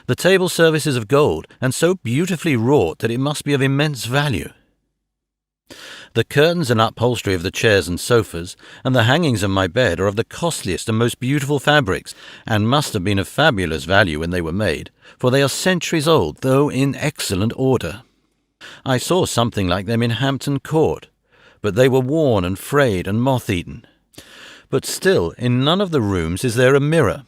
The table service is of gold, and so beautifully wrought that it must be of immense value. The curtains and upholstery of the chairs and sofas, and the hangings of my bed are of the costliest and most beautiful fabrics, and must have been of fabulous value when they were made, for they are centuries old, though in excellent order. I saw something like them in Hampton Court, but they were worn and frayed and moth-eaten. But still, in none of the rooms is there a mirror.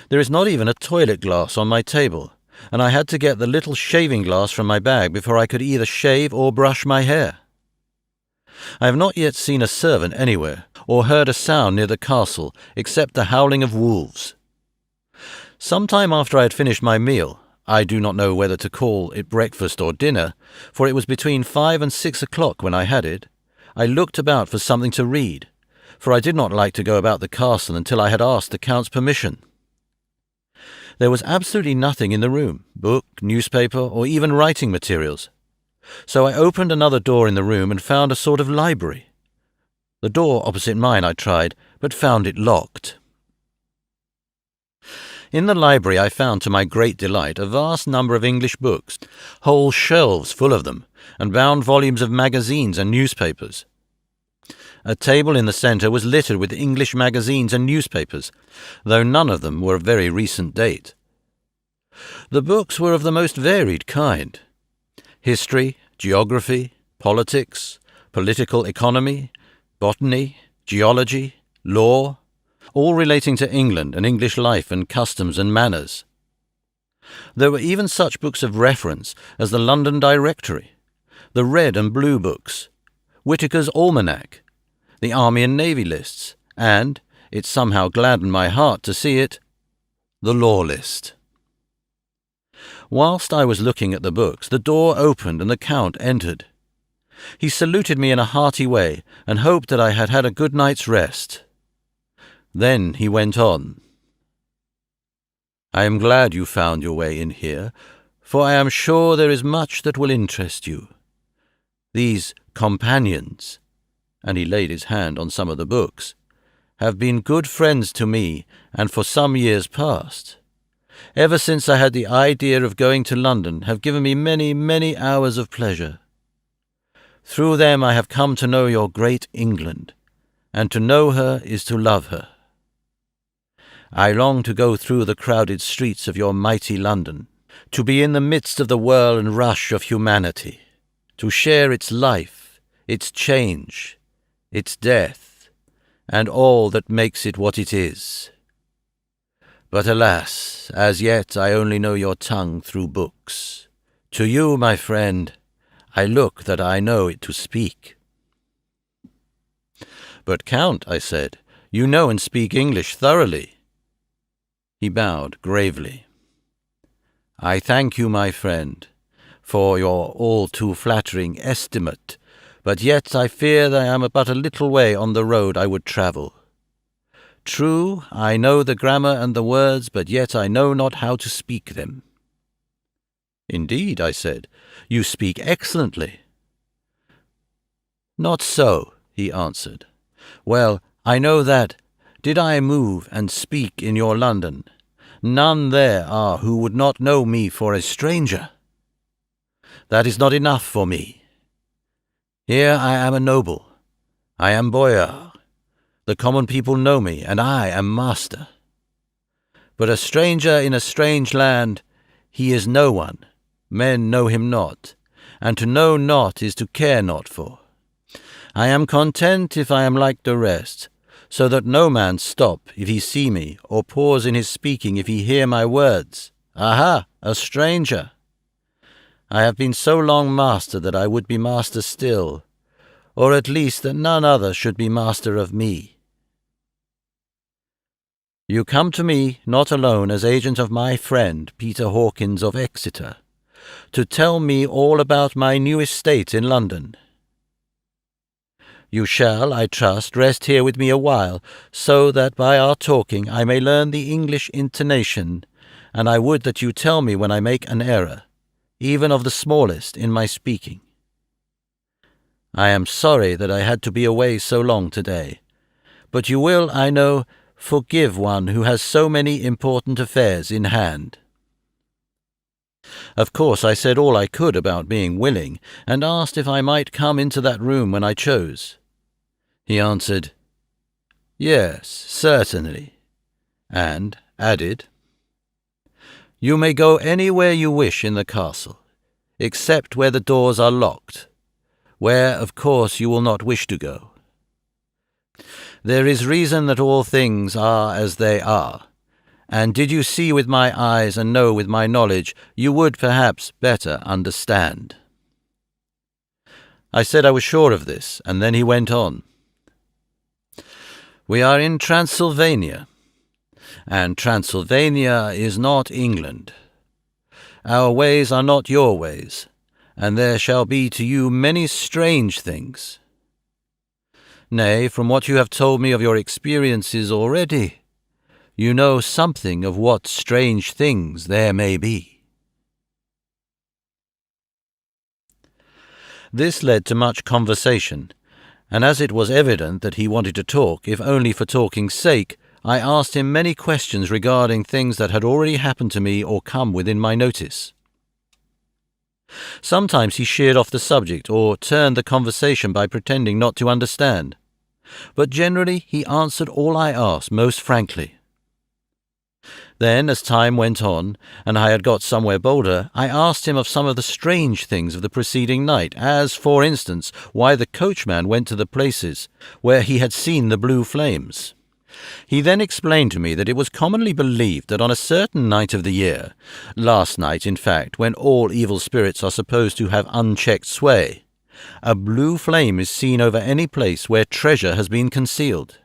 There is not even a toilet glass on my table, and I had to get the little shaving glass from my bag before I could either shave or brush my hair. I have not yet seen a servant anywhere, or heard a sound near the castle, except the howling of wolves. Some time after I had finished my meal, I do not know whether to call it breakfast or dinner, for it was between 5 and 6 o'clock when I had it, I looked about for something to read, for I did not like to go about the castle until I had asked the Count's permission. There was absolutely nothing in the room, book, newspaper, or even writing materials. So I opened another door in the room and found a sort of library. The door opposite mine I tried, but found it locked. In the library I found, to my great delight, a vast number of English books, whole shelves full of them, and bound volumes of magazines and newspapers. A table in the centre was littered with English magazines and newspapers, though none of them were of very recent date. The books were of the most varied kind: history, geography, politics, political economy, botany, geology, law, all relating to England and English life and customs and manners. There were even such books of reference as the London Directory, the Red and Blue books, Whitaker's Almanac, the Army and Navy lists, and, it somehow gladdened my heart to see it, the Law List. Whilst I was looking at the books, the door opened and the Count entered. He saluted me in a hearty way and hoped that I had had a good night's rest. Then he went on. "I am glad you found your way in here, for I am sure there is much that will interest you. These companions," and he laid his hand on some of the books, "have been good friends to me, and for some years past. Ever since I had the idea of going to London, have given me many, many hours of pleasure. Through them I have come to know your great England, and to know her is to love her. I long to go through the crowded streets of your mighty London, to be in the midst of the whirl and rush of humanity, to share its life, its change, its death, and all that makes it what it is. But alas, as yet I only know your tongue through books. To you, my friend, I look that I know it to speak." "But, Count," I said, "you know and speak English thoroughly." He bowed gravely. "I thank you, my friend, for your all too flattering estimate, but yet I fear that I am but a little way on the road I would travel. True, I know the grammar and the words, but yet I know not how to speak them." "Indeed," I said, "you speak excellently." "Not so," he answered. "Well, I know that, did I move and speak in your London, none there are who would not know me for a stranger. That is not enough for me. Here I am a noble, I am boyar, the common people know me, and I am master. But a stranger in a strange land, he is no one, men know him not, and to know not is to care not for. I am content if I am like the rest, so that no man stop if he see me, or pause in his speaking if he hear my words. Aha, a stranger! I have been so long master that I would be master still, or at least that none other should be master of me. You come to me not alone as agent of my friend Peter Hawkins of Exeter, to tell me all about my new estate in London. You shall, I trust, rest here with me a while, so that by our talking I may learn the English intonation, and I would that you tell me when I make an error, even of the smallest, in my speaking. I am sorry that I had to be away so long today, but you will, I know, forgive one who has so many important affairs in hand." Of course I said all I could about being willing, and asked if I might come into that room when I chose. He answered, "Yes, certainly," and added, "You may go anywhere you wish in the castle, except where the doors are locked, where, of course, you will not wish to go. There is reason that all things are as they are, and did you see with my eyes and know with my knowledge, you would perhaps better understand." I said I was sure of this, and then he went on. "We are in Transylvania, and Transylvania is not England. Our ways are not your ways, and there shall be to you many strange things. Nay, from what you have told me of your experiences already, you know something of what strange things there may be." This led to much conversation, and as it was evident that he wanted to talk, if only for talking's sake, I asked him many questions regarding things that had already happened to me or come within my notice. Sometimes he sheered off the subject or turned the conversation by pretending not to understand, but generally he answered all I asked most frankly. Then, as time went on, and I had got somewhere bolder, I asked him of some of the strange things of the preceding night, as, for instance, why the coachman went to the places where he had seen the blue flames. He then explained to me that it was commonly believed that on a certain night of the year, last night in fact, when all evil spirits are supposed to have unchecked sway, a blue flame is seen over any place where treasure has been concealed.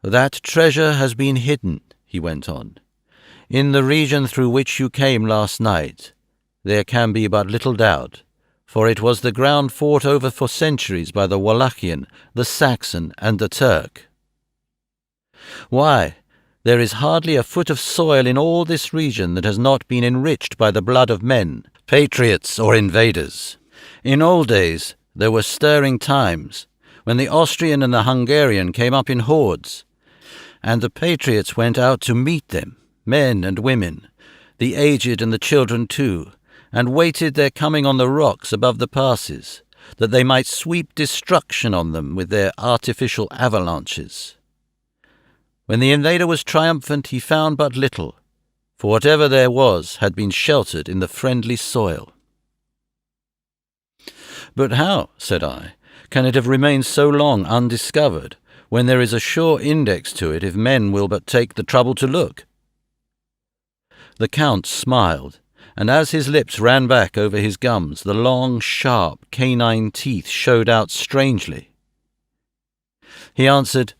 "That treasure has been hidden," he went on. "In the region through which you came last night, there can be but little doubt, for it was the ground fought over for centuries by the Wallachian, the Saxon, and the Turk. Why, there is hardly a foot of soil in all this region that has not been enriched by the blood of men, patriots or invaders. In old days there were stirring times, when the Austrian and the Hungarian came up in hordes, and the patriots went out to meet them, men and women, the aged and the children too, and waited their coming on the rocks above the passes, that they might sweep destruction on them with their artificial avalanches. When the invader was triumphant, he found but little, for whatever there was had been sheltered in the friendly soil." "But how," said I, "can it have remained so long undiscovered, when there is a sure index to it if men will but take the trouble to look?" The Count smiled, and as his lips ran back over his gums, the long, sharp, canine teeth showed out strangely. He answered,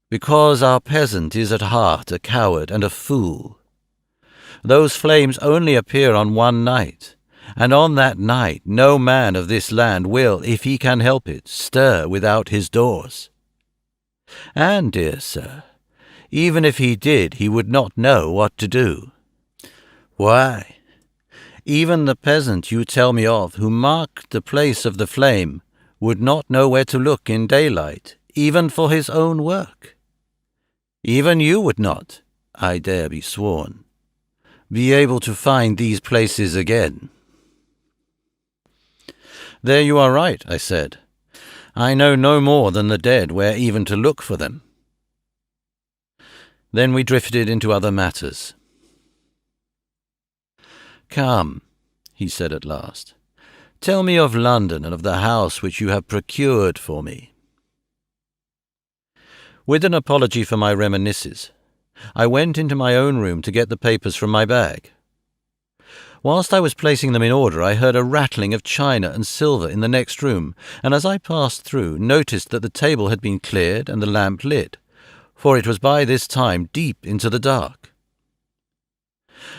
"Because our peasant is at heart a coward and a fool. Those flames only appear on one night, and on that night no man of this land will, if he can help it, stir without his doors. And, dear sir, even if he did, he would not know what to do. Why, even the peasant you tell me of, who marked the place of the flame, would not know where to look in daylight, even for his own work. Even you would not, I dare be sworn, be able to find these places again." "There you are right," I said. "I know no more than the dead where even to look for them." Then we drifted into other matters. "Come," he said at last, "tell me of London and of the house which you have procured for me." With an apology for my reminiscences, I went into my own room to get the papers from my bag. Whilst I was placing them in order, I heard a rattling of china and silver in the next room, and as I passed through, noticed that the table had been cleared and the lamp lit, for it was by this time deep into the dark.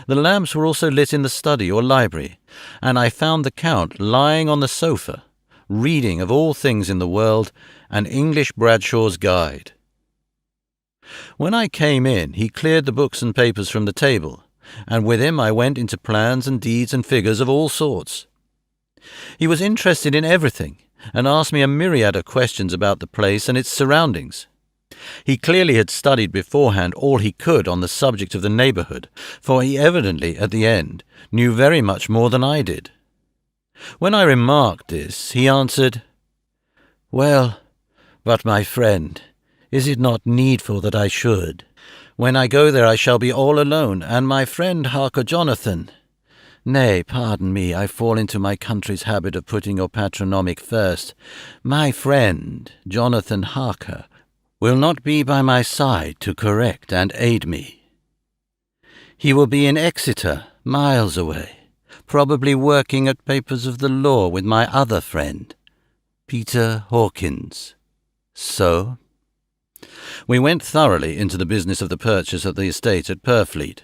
The lamps were also lit in the study or library, and I found the Count lying on the sofa, reading of all things in the world an English Bradshaw's Guide. When I came in, he cleared the books and papers from the table, and with him I went into plans and deeds and figures of all sorts. He was interested in everything, and asked me a myriad of questions about the place and its surroundings. He clearly had studied beforehand all he could on the subject of the neighbourhood, for he evidently, at the end, knew very much more than I did. When I remarked this, he answered, "Well, but my friend, is it not needful that I should? When I go there I shall be all alone, and my friend Harker Jonathan— nay, pardon me, I fall into my country's habit of putting your patronymic first— my friend, Jonathan Harker, will not be by my side to correct and aid me. He will be in Exeter, miles away, probably working at papers of the law with my other friend, Peter Hawkins. So?" We went thoroughly into the business of the purchase of the estate at Purfleet.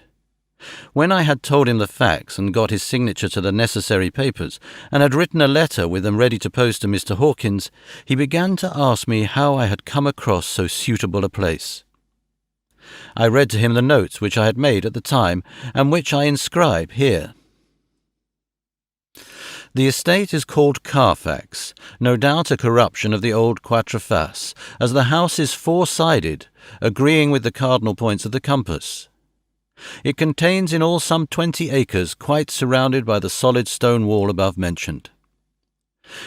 When I had told him the facts and got his signature to the necessary papers, and had written a letter with them ready to post to Mr. Hawkins, he began to ask me how I had come across so suitable a place. I read to him the notes which I had made at the time, and which I inscribe here. The estate is called Carfax, no doubt a corruption of the old Quatreface, as the house is four-sided, agreeing with the cardinal points of the compass. It contains in all some 20 acres, quite surrounded by the solid stone wall above mentioned.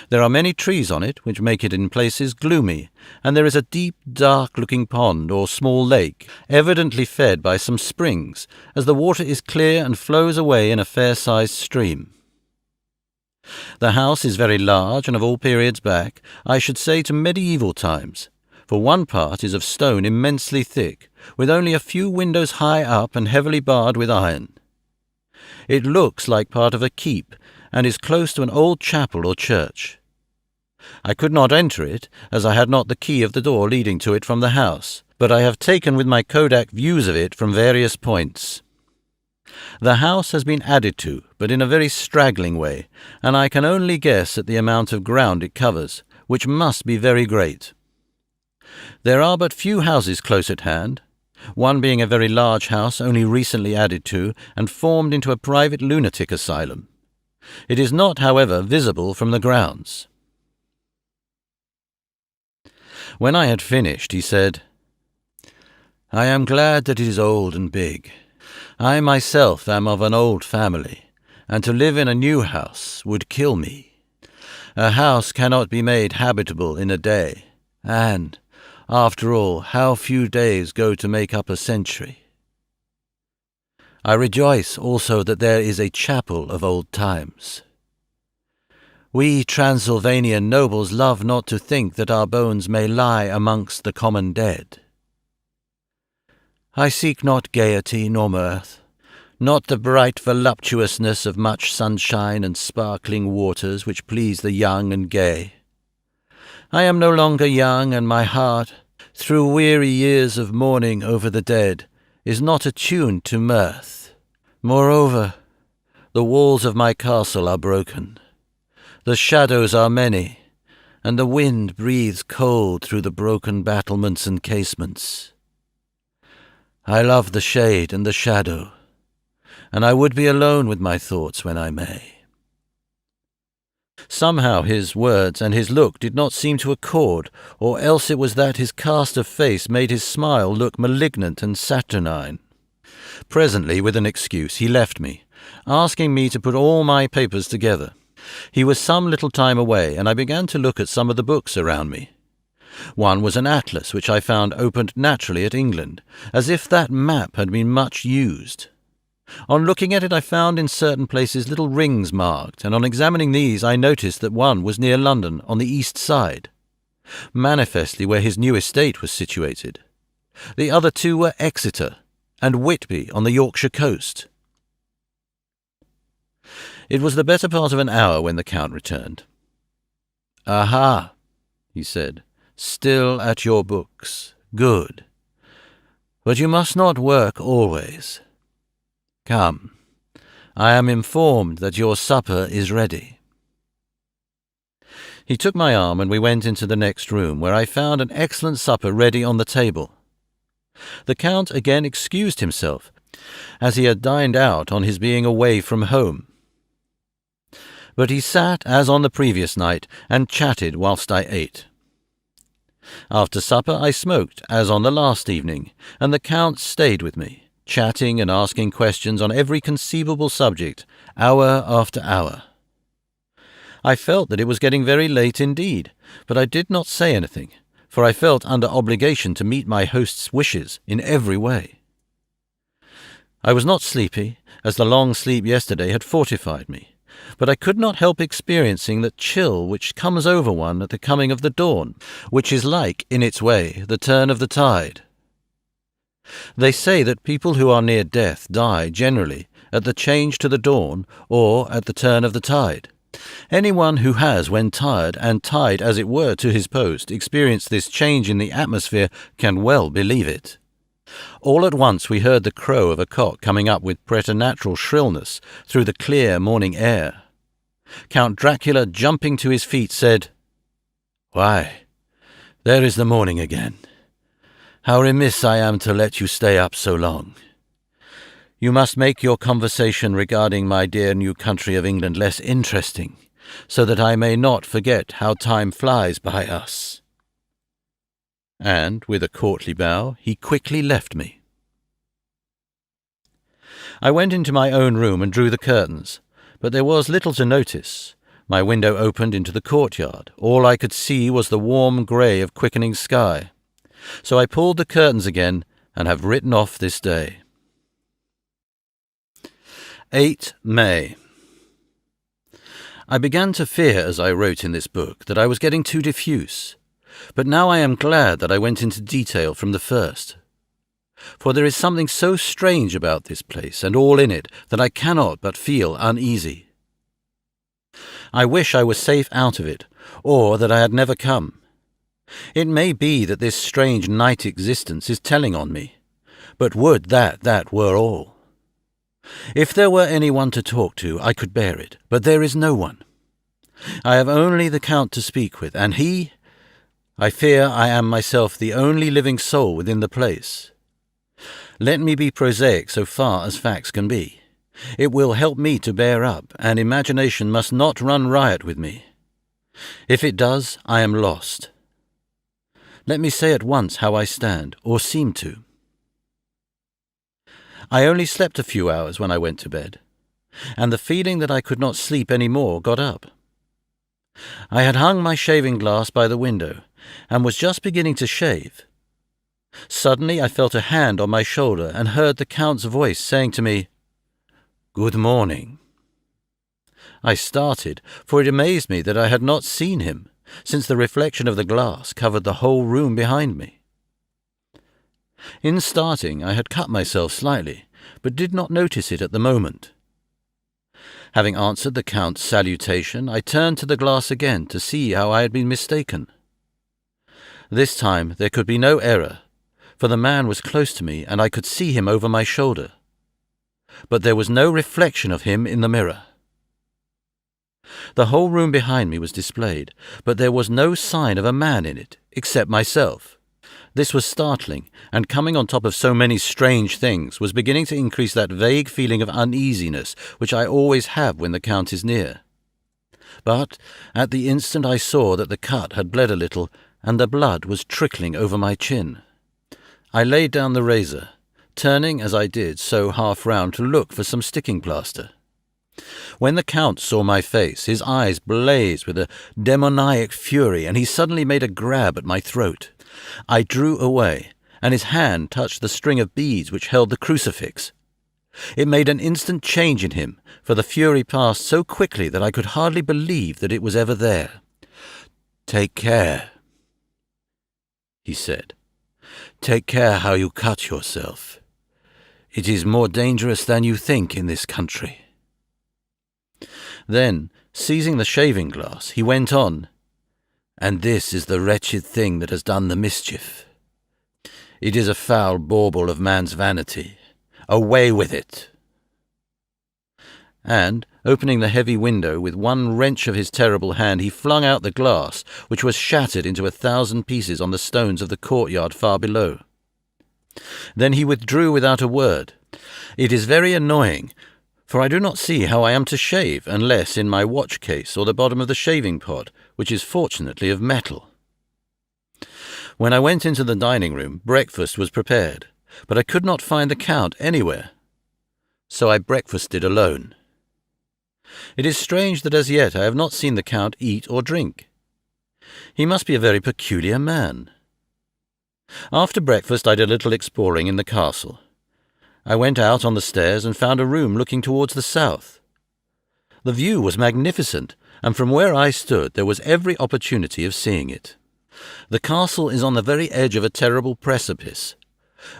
There are many trees on it, which make it in places gloomy, and there is a deep, dark-looking pond or small lake, evidently fed by some springs, as the water is clear and flows away in a fair-sized stream. The house is very large and of all periods back, I should say to medieval times, for one part is of stone immensely thick, with only a few windows high up and heavily barred with iron. It looks like part of a keep, and is close to an old chapel or church. I could not enter it, as I had not the key of the door leading to it from the house, but I have taken with my kodak views of it from various points. The house has been added to, but in a very straggling way, and I can only guess at the amount of ground it covers, which must be very great. There are but few houses close at hand, one being a very large house only recently added to and formed into a private lunatic asylum. It is not, however, visible from the grounds. When I had finished, he said, "I am glad that it is old and big. I myself am of an old family, and to live in a new house would kill me. A house cannot be made habitable in a day, and, after all, how few days go to make up a century. I rejoice also that there is a chapel of old times. We Transylvanian nobles love not to think that our bones may lie amongst the common dead. I seek not gaiety nor mirth, not the bright voluptuousness of much sunshine and sparkling waters which please the young and gay. I am no longer young, and my heart, through weary years of mourning over the dead, is not attuned to mirth. Moreover, the walls of my castle are broken. The shadows are many, and the wind breathes cold through the broken battlements and casements. I love the shade and the shadow, and I would be alone with my thoughts when I may." Somehow his words and his look did not seem to accord, or else it was that his cast of face made his smile look malignant and saturnine. Presently, with an excuse, he left me, asking me to put all my papers together. He was some little time away, and I began to look at some of the books around me. One was an atlas which I found opened naturally at England, as if that map had been much used. On looking at it I found in certain places little rings marked, and on examining these I noticed that one was near London on the east side, manifestly where his new estate was situated. The other two were Exeter and Whitby on the Yorkshire coast. It was the better part of an hour when the Count returned. "Aha," he said, "still at your books. Good. But you must not work always. Come, I am informed that your supper is ready." He took my arm and we went into the next room, where I found an excellent supper ready on the table. The Count again excused himself, as he had dined out on his being away from home. But he sat as on the previous night and chatted whilst I ate. After supper I smoked as on the last evening, and the Count stayed with me, chatting and asking questions on every conceivable subject, hour after hour. I felt that it was getting very late indeed, but I did not say anything, for I felt under obligation to meet my host's wishes in every way. I was not sleepy, as the long sleep yesterday had fortified me, but I could not help experiencing that chill which comes over one at the coming of the dawn, which is like, in its way, the turn of the tide. They say that people who are near death die, generally, at the change to the dawn or at the turn of the tide. Anyone who has, when tired, and tied as it were to his post, experienced this change in the atmosphere can well believe it. All at once we heard the crow of a cock coming up with preternatural shrillness through the clear morning air. Count Dracula, jumping to his feet, said, "Why, there is the morning again. How remiss I am to let you stay up so long. You must make your conversation regarding my dear new country of England less interesting, so that I may not forget how time flies by us." And, with a courtly bow, he quickly left me. I went into my own room and drew the curtains, but there was little to notice. My window opened into the courtyard. All I could see was the warm grey of quickening sky. So I pulled the curtains again and have written off this day. 8 May. I began to fear, as I wrote in this book, that I was getting too diffuse, but now I am glad that I went into detail from the first. For there is something so strange about this place and all in it that I cannot but feel uneasy. I wish I were safe out of it, or that I had never come. It may be that this strange night existence is telling on me, but would that were all. If there were anyone to talk to, I could bear it, but there is no one. I have only the Count to speak with, and I fear I am myself the only living soul within the place. Let me be prosaic so far as facts can be. It will help me to bear up, and imagination must not run riot with me. If it does, I am lost. Let me say at once how I stand, or seem to. I only slept a few hours when I went to bed, and the feeling that I could not sleep any more got up. I had hung my shaving glass by the window, and was just beginning to shave. Suddenly I felt a hand on my shoulder and heard the Count's voice saying to me, "Good morning." I started, for it amazed me that I had not seen him, since the reflection of the glass covered the whole room behind me. In starting, I had cut myself slightly, but did not notice it at the moment. Having answered the Count's salutation, I turned to the glass again to see how I had been mistaken. This time there could be no error, for the man was close to me and I could see him over my shoulder. But there was no reflection of him in the mirror. The whole room behind me was displayed, but there was no sign of a man in it, except myself. This was startling, and coming on top of so many strange things was beginning to increase that vague feeling of uneasiness which I always have when the Count is near. But at the instant I saw that the cut had bled a little, and the blood was trickling over my chin. I laid down the razor, turning as I did so half round to look for some sticking plaster. When the Count saw my face, his eyes blazed with a demoniac fury, and he suddenly made a grab at my throat. I drew away, and his hand touched the string of beads which held the crucifix. It made an instant change in him, for the fury passed so quickly that I could hardly believe that it was ever there. "Take care," he said. "Take care how you cut yourself. It is more dangerous than you think in this country." Then, seizing the shaving glass, he went on, "And this is the wretched thing that has done the mischief. It is a foul bauble of man's vanity. Away with it!" And, opening the heavy window with one wrench of his terrible hand, he flung out the glass, which was shattered into 1,000 pieces on the stones of the courtyard far below. Then he withdrew without a word. It is very annoying, for I do not see how I am to shave unless in my watch case or the bottom of the shaving pot, which is fortunately of metal. When I went into the dining room, breakfast was prepared, but I could not find the Count anywhere. So I breakfasted alone. It is strange that as yet I have not seen the Count eat or drink. He must be a very peculiar man. After breakfast I did a little exploring in the castle. I went out on the stairs and found a room looking towards the south. The view was magnificent, and from where I stood there was every opportunity of seeing it. The castle is on the very edge of a terrible precipice.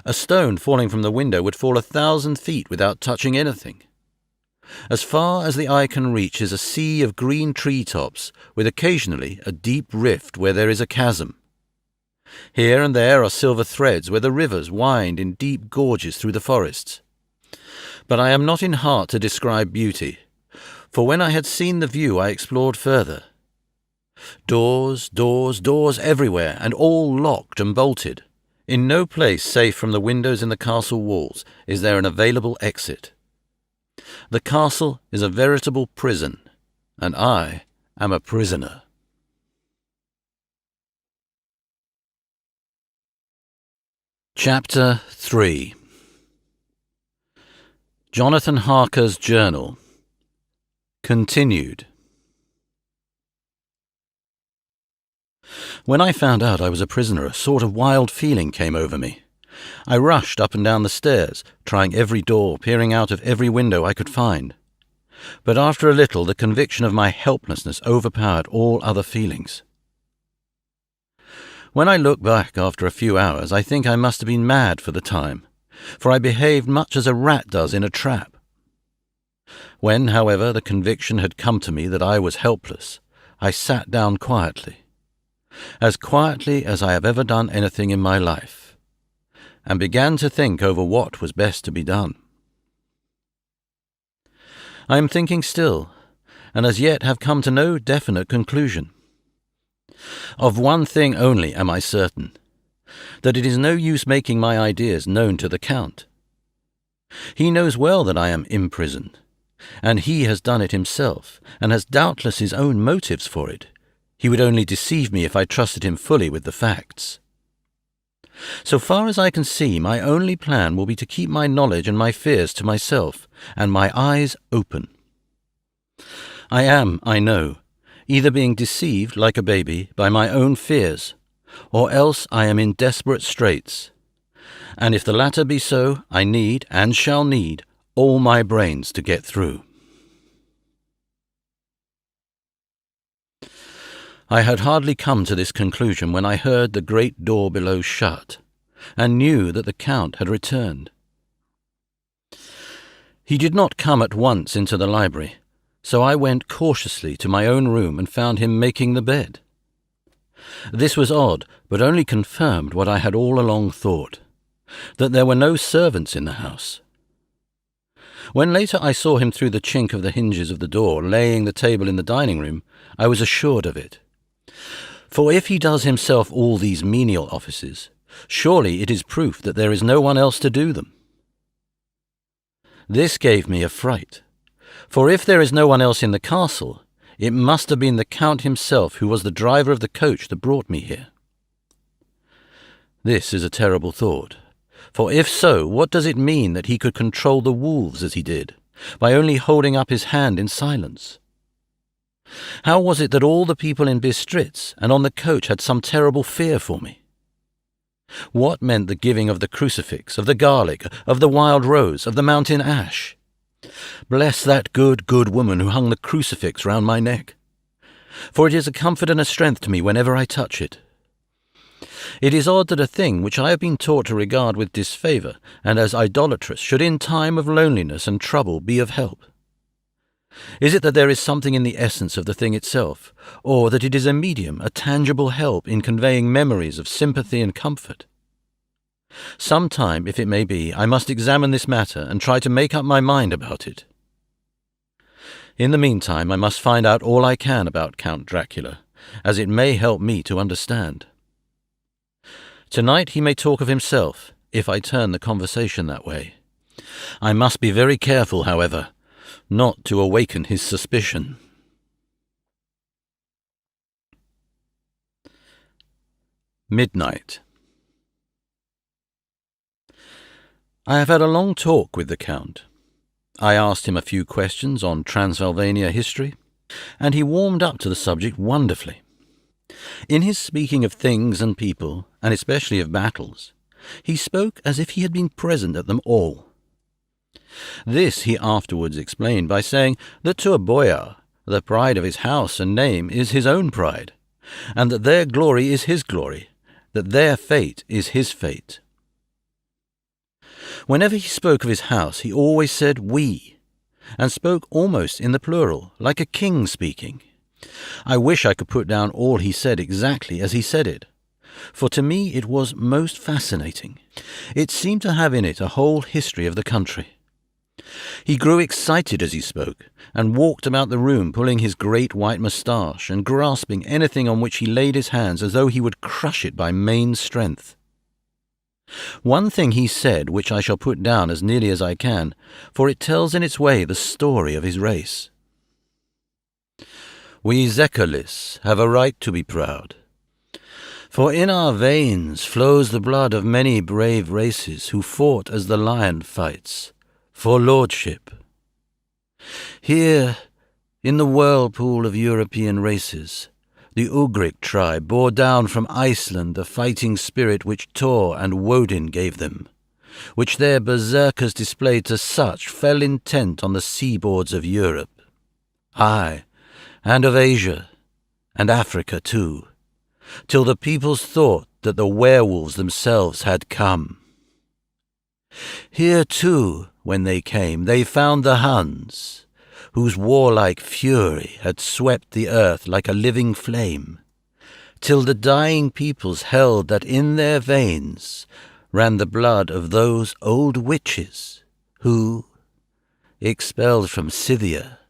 A stone falling from the window would fall 1,000 feet without touching anything. As far as the eye can reach is a sea of green tree-tops, with occasionally a deep rift where there is a chasm. Here and there are silver threads where the rivers wind in deep gorges through the forests. But I am not in heart to describe beauty, for when I had seen the view I explored further. Doors, doors, doors everywhere, and all locked and bolted. In no place safe from the windows in the castle walls is there an available exit. The castle is a veritable prison, and I am a prisoner. Chapter 3. Jonathan Harker's Journal. Continued. When I found out I was a prisoner, a sort of wild feeling came over me. I rushed up and down the stairs, trying every door, peering out of every window I could find. But after a little, the conviction of my helplessness overpowered all other feelings. When I look back after a few hours, I think I must have been mad for the time, for I behaved much as a rat does in a trap. When, however, the conviction had come to me that I was helpless, I sat down quietly as I have ever done anything in my life, and began to think over what was best to be done. I am thinking still, and as yet have come to no definite conclusion. Of one thing only am I certain, that it is no use making my ideas known to the Count. He knows well that I am imprisoned, and he has done it himself, and has doubtless his own motives for it. He would only deceive me if I trusted him fully with the facts. So far as I can see, my only plan will be to keep my knowledge and my fears to myself, and my eyes open. I am, I know, either being deceived like a baby by my own fears, or else I am in desperate straits, and if the latter be so, I need, and shall need, all my brains to get through. I had hardly come to this conclusion when I heard the great door below shut, and knew that the Count had returned. He did not come at once into the library, so I went cautiously to my own room and found him making the bed. This was odd, but only confirmed what I had all along thought, that there were no servants in the house. When later I saw him through the chink of the hinges of the door, laying the table in the dining room, I was assured of it. For if he does himself all these menial offices, surely it is proof that there is no one else to do them. This gave me a fright, for if there is no one else in the castle, it must have been the Count himself who was the driver of the coach that brought me here. This is a terrible thought, for if so, what does it mean that he could control the wolves as he did, by only holding up his hand in silence? How was it that all the people in Bistritz and on the coach had some terrible fear for me? What meant the giving of the crucifix, of the garlic, of the wild rose, of the mountain ash? Bless that good woman who hung the crucifix round my neck, for it is a comfort and a strength to me whenever I touch it. It is odd that a thing which I have been taught to regard with disfavour and as idolatrous should in time of loneliness and trouble be of help. Is it that there is something in the essence of the thing itself, or that it is a medium, a tangible help in conveying memories of sympathy and comfort? Some time, if it may be, I must examine this matter and try to make up my mind about it. In the meantime, I must find out all I can about Count Dracula, as it may help me to understand. Tonight he may talk of himself, if I turn the conversation that way. I must be very careful, however, not to awaken his suspicion. Midnight. I have had a long talk with the Count. I asked him a few questions on Transylvania history, and he warmed up to the subject wonderfully. In his speaking of things and people, and especially of battles, he spoke as if he had been present at them all. This he afterwards explained by saying that to a boyar the pride of his house and name is his own pride, and that their glory is his glory, that their fate is his fate. Whenever he spoke of his house, he always said we, and spoke almost in the plural, like a king speaking. I wish I could put down all he said exactly as he said it, for to me it was most fascinating. It seemed to have in it a whole history of the country. He grew excited as he spoke, and walked about the room pulling his great white moustache and grasping anything on which he laid his hands as though he would crush it by main strength. One thing he said which I shall put down as nearly as I can, for it tells in its way the story of his race. We Zekalis have a right to be proud, for in our veins flows the blood of many brave races who fought as the lion fights, for lordship. Here, in the whirlpool of European races, the Ugric tribe bore down from Iceland the fighting spirit which Thor and Woden gave them, which their berserkers displayed to such fell intent on the seaboards of Europe, aye, and of Asia, and Africa too, till the peoples thought that the werewolves themselves had come. Here too, when they came, they found the Huns, whose warlike fury had swept the earth like a living flame, till the dying peoples held that in their veins ran the blood of those old witches who, expelled from Scythia,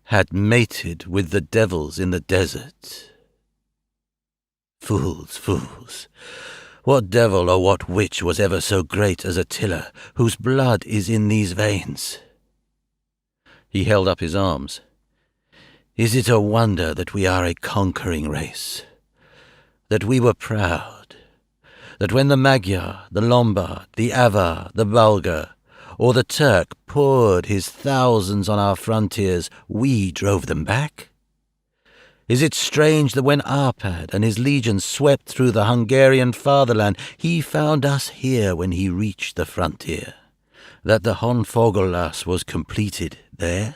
had mated with the devils in the desert. Fools, fools! What devil or what witch was ever so great as Attila, whose blood is in these veins? He held up his arms. Is it a wonder that we are a conquering race? That we were proud? That when the Magyar, the Lombard, the Avar, the Bulgar, or the Turk poured his thousands on our frontiers, we drove them back? Is it strange that when Arpad and his legions swept through the Hungarian fatherland, he found us here when he reached the frontier, that the Honfoglass was completed there?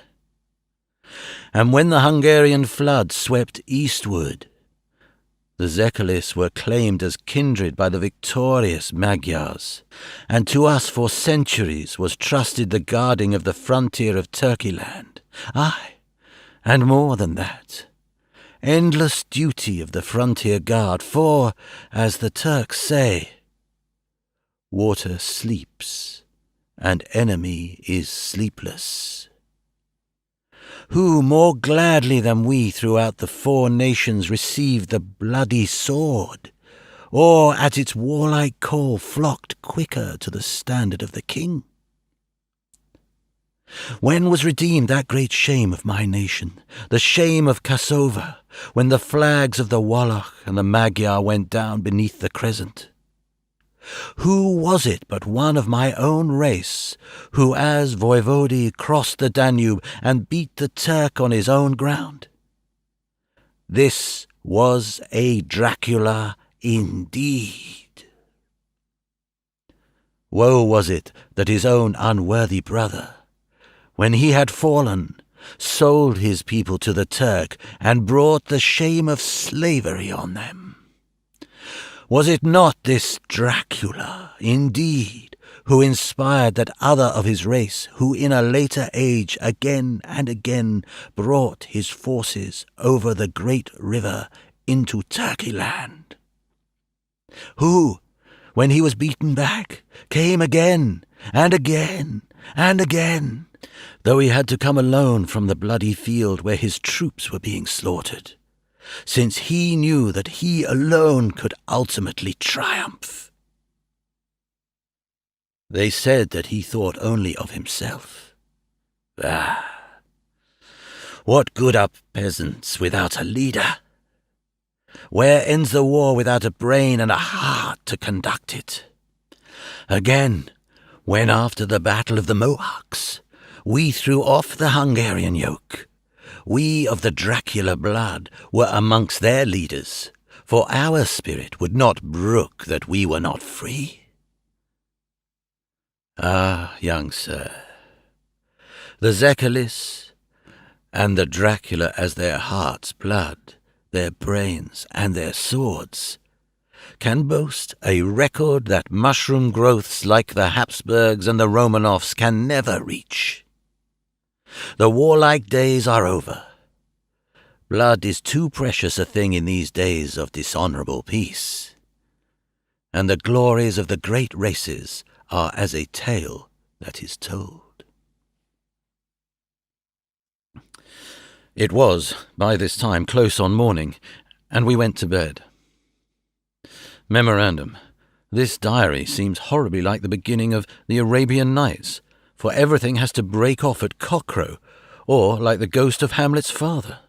And when the Hungarian flood swept eastward, the Zekalis were claimed as kindred by the victorious Magyars, and to us for centuries was trusted the guarding of the frontier of Turkeyland. Aye, and more than that, endless duty of the frontier guard, for, as the Turks say, water sleeps, and enemy is sleepless. Who more gladly than we throughout the 4 nations received the bloody sword, or at its warlike call flocked quicker to the standard of the king? When was redeemed that great shame of my nation, the shame of Kasova, when the flags of the Wallach and the Magyar went down beneath the crescent? Who was it but one of my own race, who as Voivode crossed the Danube and beat the Turk on his own ground? This was a Dracula indeed. Woe was it that his own unworthy brother, when he had fallen, sold his people to the Turk and brought the shame of slavery on them. Was it not this Dracula, indeed, who inspired that other of his race, who in a later age again and again brought his forces over the great river into Turkeyland? Who, when he was beaten back, came again and again and again, though he had to come alone from the bloody field where his troops were being slaughtered, since he knew that he alone could ultimately triumph. They said that he thought only of himself. Ah! What good are peasants without a leader? Where ends the war without a brain and a heart to conduct it? Again, when after the Battle of the Mohawks, we threw off the Hungarian yoke, we of the Dracula blood were amongst their leaders, for our spirit would not brook that we were not free. Ah, young sir, the Zekalis and the Dracula as their heart's blood, their brains and their swords, can boast a record that mushroom growths like the Habsburgs and the Romanovs can never reach. The warlike days are over. Blood is too precious a thing in these days of dishonorable peace. and the glories of the great races are as a tale that is told. It was, by this time, close on morning, and we went to bed. Memorandum: this diary seems horribly like the beginning of the Arabian Nights, for everything has to break off at cockcrow, or like the ghost of Hamlet's father.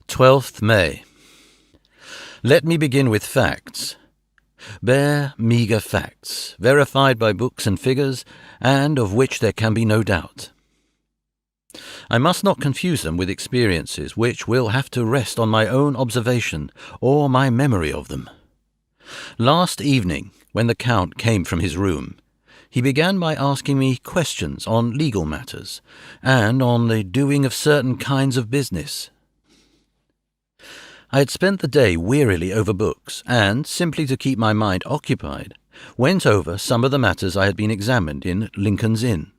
12th May. Let me begin with facts. Bare, meagre facts, verified by books and figures, and of which there can be no doubt. I must not confuse them with experiences which will have to rest on my own observation or my memory of them. Last evening, when the Count came from his room, he began by asking me questions on legal matters, and on the doing of certain kinds of business. I had spent the day wearily over books, and, simply to keep my mind occupied, went over some of the matters I had been examined in Lincoln's Inn.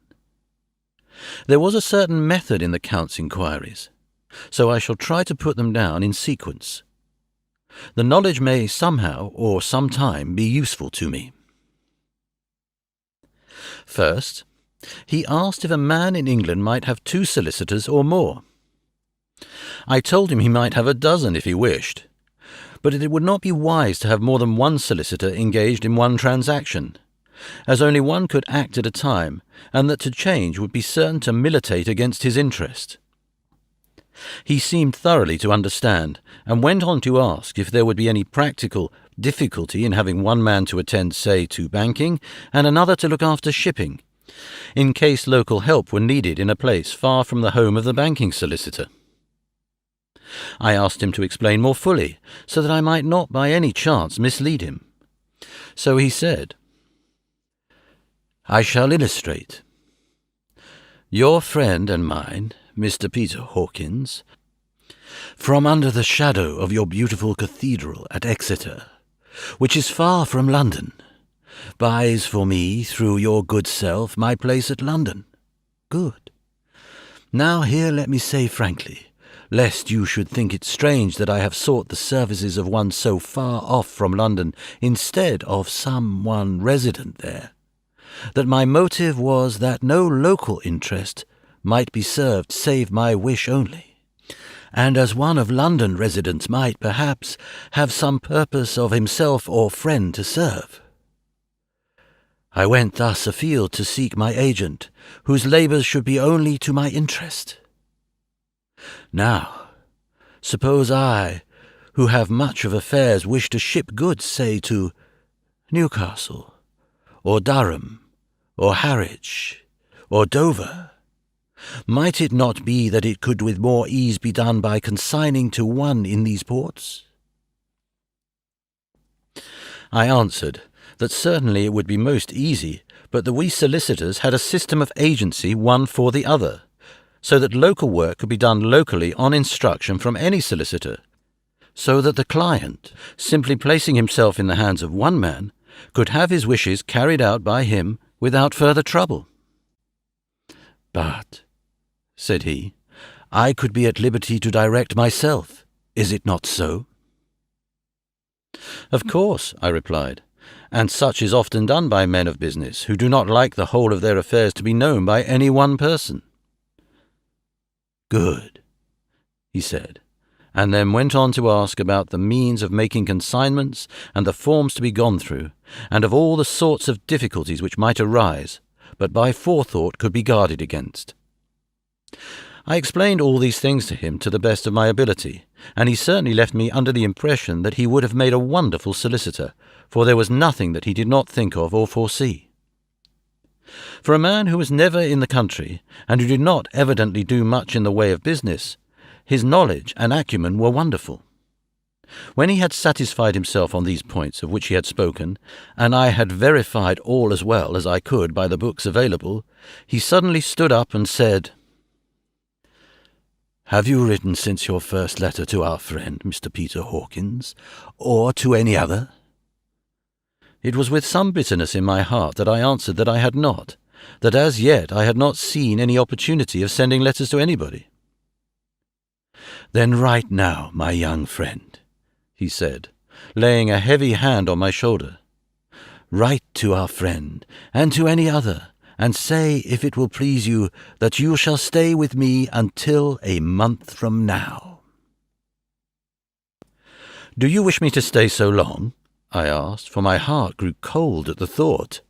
There was a certain method in the Count's inquiries, so I shall try to put them down in sequence. The knowledge may somehow or sometime be useful to me. First, he asked if a man in England might have 2 solicitors or more. I told him he might have a dozen if he wished, but it would not be wise to have more than one solicitor engaged in one transaction, as only one could act at a time, and that to change would be certain to militate against his interest. He seemed thoroughly to understand, and went on to ask if there would be any practical difficulty in having one man to attend, say, to banking, and another to look after shipping, in case local help were needed in a place far from the home of the banking solicitor. I asked him to explain more fully, so that I might not by any chance mislead him. So he said, "I shall illustrate. Your friend and mine, Mr. Peter Hawkins, from under the shadow of your beautiful cathedral at Exeter, which is far from London, buys for me, through your good self, my place at London. Good. Now here let me say frankly, lest you should think it strange that I have sought the services of one so far off from London instead of some one resident there, that my motive was that no local interest might be served save my wish only, and as one of London residents might, perhaps, have some purpose of himself or friend to serve. I went thus afield to seek my agent, whose labours should be only to my interest. Now, suppose I, who have much of affairs, wish to ship goods, say, to Newcastle, or Durham, or Harwich, or Dover. Might it not be that it could with more ease be done by consigning to one in these ports? I answered that certainly it would be most easy, but that we solicitors had a system of agency one for the other, so that local work could be done locally on instruction from any solicitor, so that the client, simply placing himself in the hands of one man, could have his wishes carried out by him without further trouble. But, said he, I could be at liberty to direct myself. Is it not so? Of course, I replied, and such is often done by men of business who do not like the whole of their affairs to be known by any one person. Good, he said, and then went on to ask about the means of making consignments and the forms to be gone through, and of all the sorts of difficulties which might arise, but by forethought could be guarded against. I explained all these things to him to the best of my ability, and he certainly left me under the impression that he would have made a wonderful solicitor, for there was nothing that he did not think of or foresee. For a man who was never in the country, and who did not evidently do much in the way of business, his knowledge and acumen were wonderful. When he had satisfied himself on these points of which he had spoken, and I had verified all as well as I could by the books available, he suddenly stood up and said, "Have you written since your first letter to our friend Mr. Peter Hawkins, or to any other?" It was with some bitterness in my heart that I answered that I had not, that as yet I had not seen any opportunity of sending letters to anybody. "Then write now, my young friend," he said, laying a heavy hand on my shoulder. "Write to our friend, and to any other, and say, if it will please you, that you shall stay with me until a month from now." "Do you wish me to stay so long?" I asked, for my heart grew cold at the thought.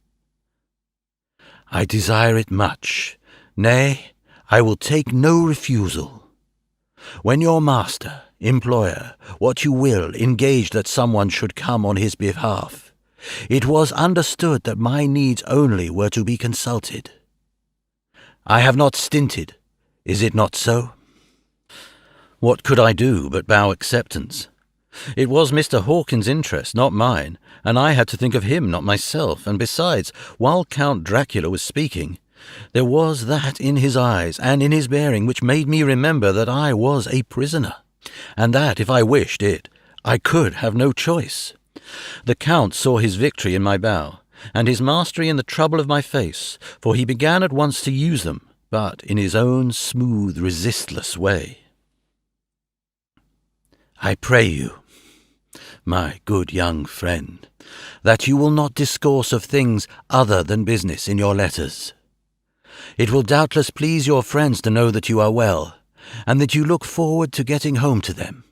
"I desire it much. Nay, I will take no refusal. When your master, employer, what you will, engaged that someone should come on his behalf, it was understood that my needs only were to be consulted. I have not stinted, is it not so?" What could I do but bow acceptance? It was Mr. Hawkins's interest, not mine, and I had to think of him, not myself, and besides, while Count Dracula was speaking, there was that in his eyes and in his bearing which made me remember that I was a prisoner, and that, if I wished it, I could have no choice. The Count saw his victory in my bow, and his mastery in the trouble of my face, for he began at once to use them, but in his own smooth, resistless way. "I pray you, my good young friend, that you will not discourse of things other than business in your letters. It will doubtless please your friends to know that you are well, and that you look forward to getting home to them.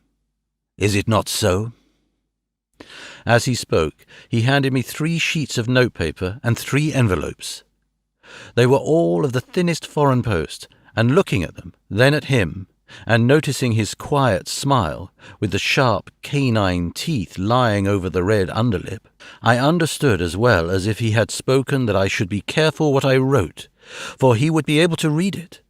Is it not so?" As he spoke, he handed me 3 sheets of notepaper and 3 envelopes. They were all of the thinnest foreign post, and looking at them, then at him, and noticing his quiet smile, with the sharp canine teeth lying over the red underlip, I understood as well as if he had spoken that I should be careful what I wrote, for he would be able to read it.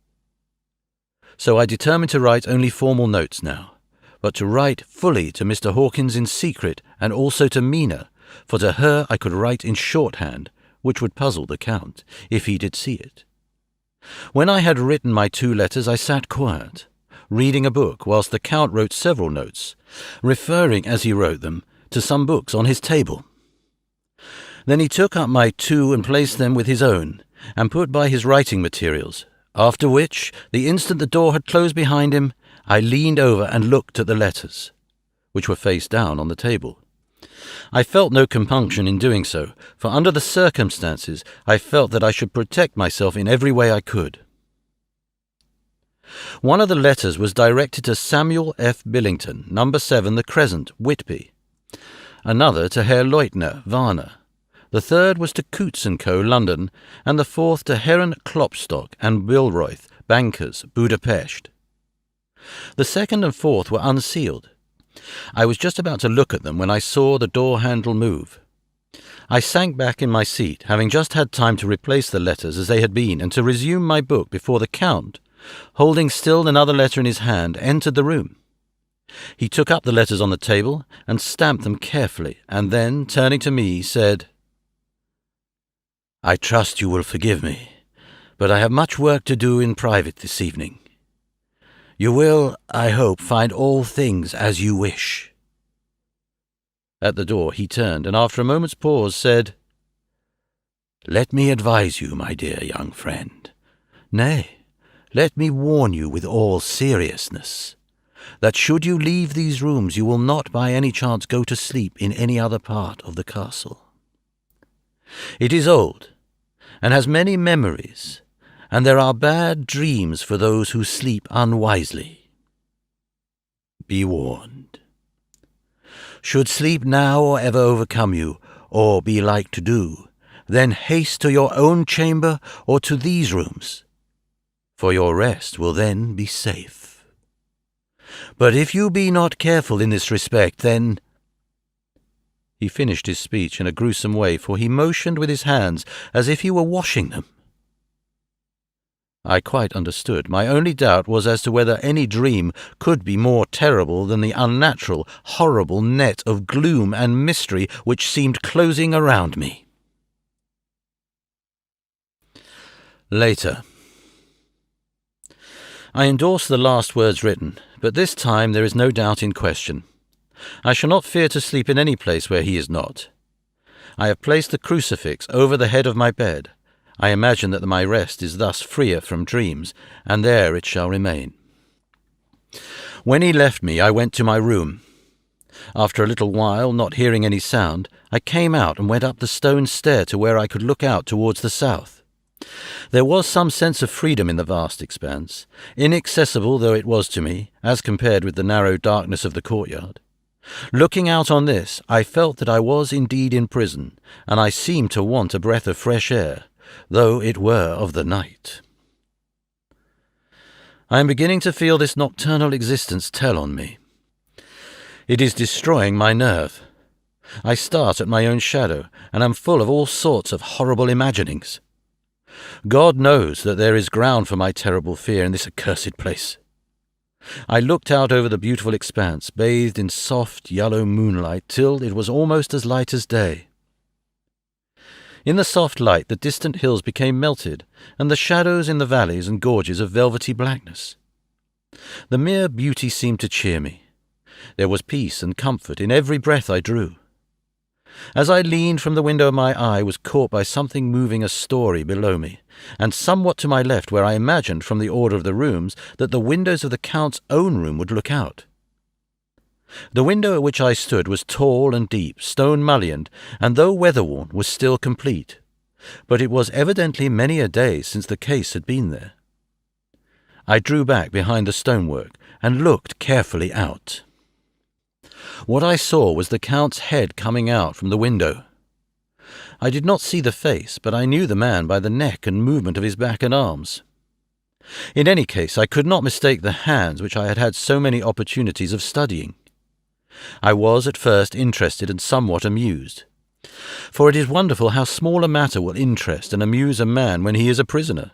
So I determined to write only formal notes now, but to write fully to Mr. Hawkins in secret, and also to Mina, for to her I could write in shorthand, which would puzzle the Count, if he did see it. When I had written my 2 letters, I sat quiet, reading a book, whilst the Count wrote several notes, referring, as he wrote them, to some books on his table. Then he took up my 2 and placed them with his own, and put by his writing materials, after which, the instant the door had closed behind him, I leaned over and looked at the letters, which were face down on the table. I felt no compunction in doing so, for under the circumstances I felt that I should protect myself in every way I could. One of the letters was directed to Samuel F. Billington, No. 7 The Crescent, Whitby. Another to Herr Leutner, Varna. The third was to Coutts & Co., London, and the fourth to Heron Klopstock and Bilroyth, bankers, Budapest. The second and fourth were unsealed. I was just about to look at them when I saw the door-handle move. I sank back in my seat, having just had time to replace the letters as they had been and to resume my book before the Count, holding still another letter in his hand, entered the room. He took up the letters on the table and stamped them carefully, and then, turning to me, said, "I trust you will forgive me, but I have much work to do in private this evening. You will, I hope, find all things as you wish." At the door he turned, and after a moment's pause said, "Let me advise you, my dear young friend, nay, let me warn you with all seriousness, that should you leave these rooms you will not by any chance go to sleep in any other part of the castle. It is old, and has many memories, and there are bad dreams for those who sleep unwisely. Be warned. Should sleep now or ever overcome you, or be like to do, then haste to your own chamber or to these rooms, for your rest will then be safe. But if you be not careful in this respect, then—" He finished his speech in a gruesome way, for he motioned with his hands as if he were washing them. I quite understood. My only doubt was as to whether any dream could be more terrible than the unnatural, horrible net of gloom and mystery which seemed closing around me. Later. I endorse the last words written, but this time there is no doubt in question. I shall not fear to sleep in any place where he is not. I have placed the crucifix over the head of my bed. I imagine that my rest is thus freer from dreams, and there it shall remain. When he left me, I went to my room. After a little while, not hearing any sound, I came out and went up the stone stair to where I could look out towards the south. There was some sense of freedom in the vast expanse, inaccessible though it was to me, as compared with the narrow darkness of the courtyard. Looking out on this, I felt that I was indeed in prison, and I seemed to want a breath of fresh air, though it were of the night. I am beginning to feel this nocturnal existence tell on me. It is destroying my nerve. I start at my own shadow, and am full of all sorts of horrible imaginings. God knows that there is ground for my terrible fear in this accursed place. I looked out over the beautiful expanse, bathed in soft yellow moonlight, till it was almost as light as day. In the soft light the distant hills became melted, and the shadows in the valleys and gorges of velvety blackness. The mere beauty seemed to cheer me. There was peace and comfort in every breath I drew. As I leaned from the window, my eye was caught by something moving a storey below me, and somewhat to my left, where I imagined from the order of the rooms that the windows of the Count's own room would look out. The window at which I stood was tall and deep, stone-mullioned, and though weather-worn, was still complete, but it was evidently many a day since the case had been there. I drew back behind the stonework and looked carefully out. What I saw was the Count's head coming out from the window. I did not see the face, but I knew the man by the neck and movement of his back and arms. In any case, I could not mistake the hands which I had had so many opportunities of studying. I was at first interested and somewhat amused, for it is wonderful how small a matter will interest and amuse a man when he is a prisoner.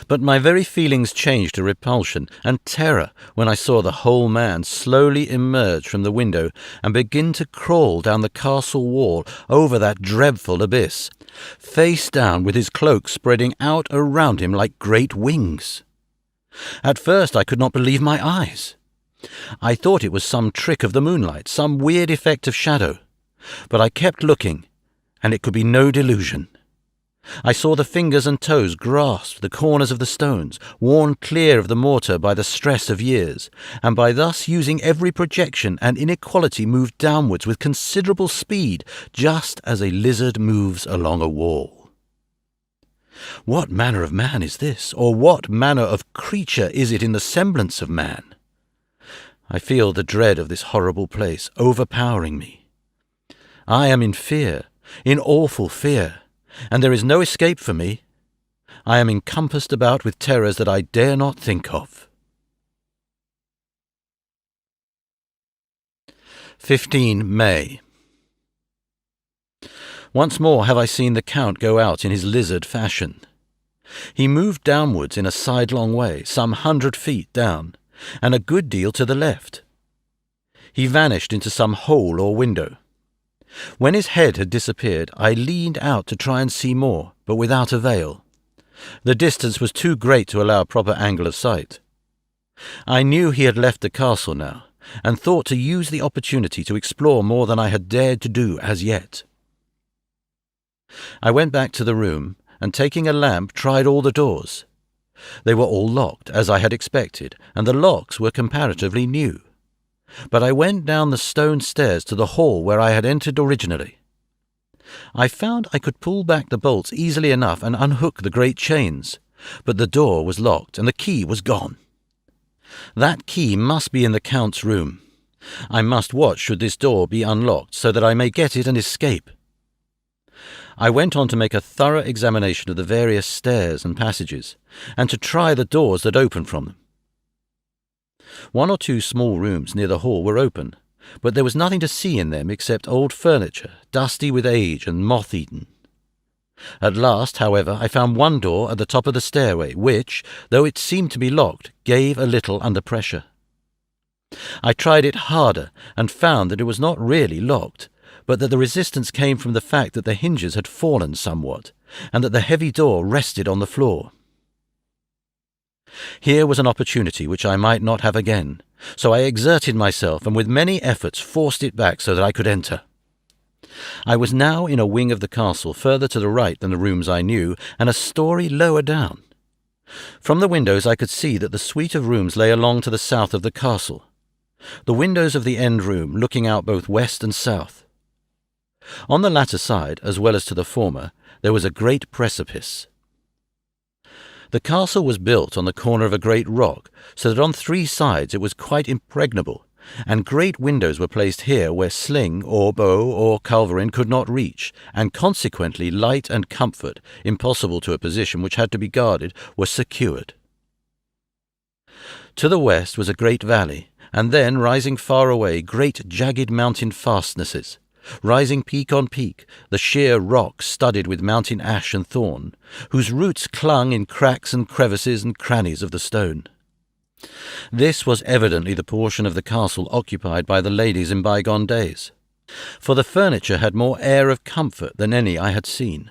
But my very feelings changed to repulsion and terror when I saw the whole man slowly emerge from the window and begin to crawl down the castle wall over that dreadful abyss, face down with his cloak spreading out around him like great wings. At first I could not believe my eyes. I thought it was some trick of the moonlight, some weird effect of shadow, but I kept looking, and it could be no delusion. I saw the fingers and toes grasp the corners of the stones, worn clear of the mortar by the stress of years, and by thus using every projection and inequality moved downwards with considerable speed, just as a lizard moves along a wall. What manner of man is this, or what manner of creature is it in the semblance of man? I feel the dread of this horrible place overpowering me. I am in fear, in awful fear, and there is no escape for me. I am encompassed about with terrors that I dare not think of. 15 May. Once more have I seen the Count go out in his lizard fashion. He moved downwards in a sidelong way, some 100 feet down, and a good deal to the left. He vanished into some hole or window. When his head had disappeared, I leaned out to try and see more, but without avail. The distance was too great to allow a proper angle of sight. I knew he had left the castle now, and thought to use the opportunity to explore more than I had dared to do as yet. I went back to the room, and taking a lamp, tried all the doors. They were all locked, as I had expected, and the locks were comparatively new. But I went down the stone stairs to the hall where I had entered originally. I found I could pull back the bolts easily enough and unhook the great chains, but the door was locked and the key was gone. That key must be in the Count's room. I must watch should this door be unlocked, so that I may get it and escape. I went on to make a thorough examination of the various stairs and passages, and to try the doors that opened from them. One or two small rooms near the hall were open, but there was nothing to see in them except old furniture, dusty with age and moth-eaten. At last, however, I found one door at the top of the stairway, which, though it seemed to be locked, gave a little under pressure. I tried it harder, and found that it was not really locked, but that the resistance came from the fact that the hinges had fallen somewhat, and that the heavy door rested on the floor. Here was an opportunity which I might not have again, so I exerted myself and with many efforts forced it back so that I could enter. I was now in a wing of the castle further to the right than the rooms I knew, and a story lower down. From the windows I could see that the suite of rooms lay along to the south of the castle, the windows of the end room looking out both west and south. On the latter side, as well as to the former, there was a great precipice. The castle was built on the corner of a great rock, so that on 3 sides it was quite impregnable, and great windows were placed here where sling or bow or culverin could not reach, and consequently light and comfort, impossible to a position which had to be guarded, were secured. To the west was a great valley, and then, rising far away, great jagged mountain fastnesses, rising peak on peak, the sheer rock studded with mountain ash and thorn, whose roots clung in cracks and crevices and crannies of the stone. This was evidently the portion of the castle occupied by the ladies in bygone days, for the furniture had more air of comfort than any I had seen.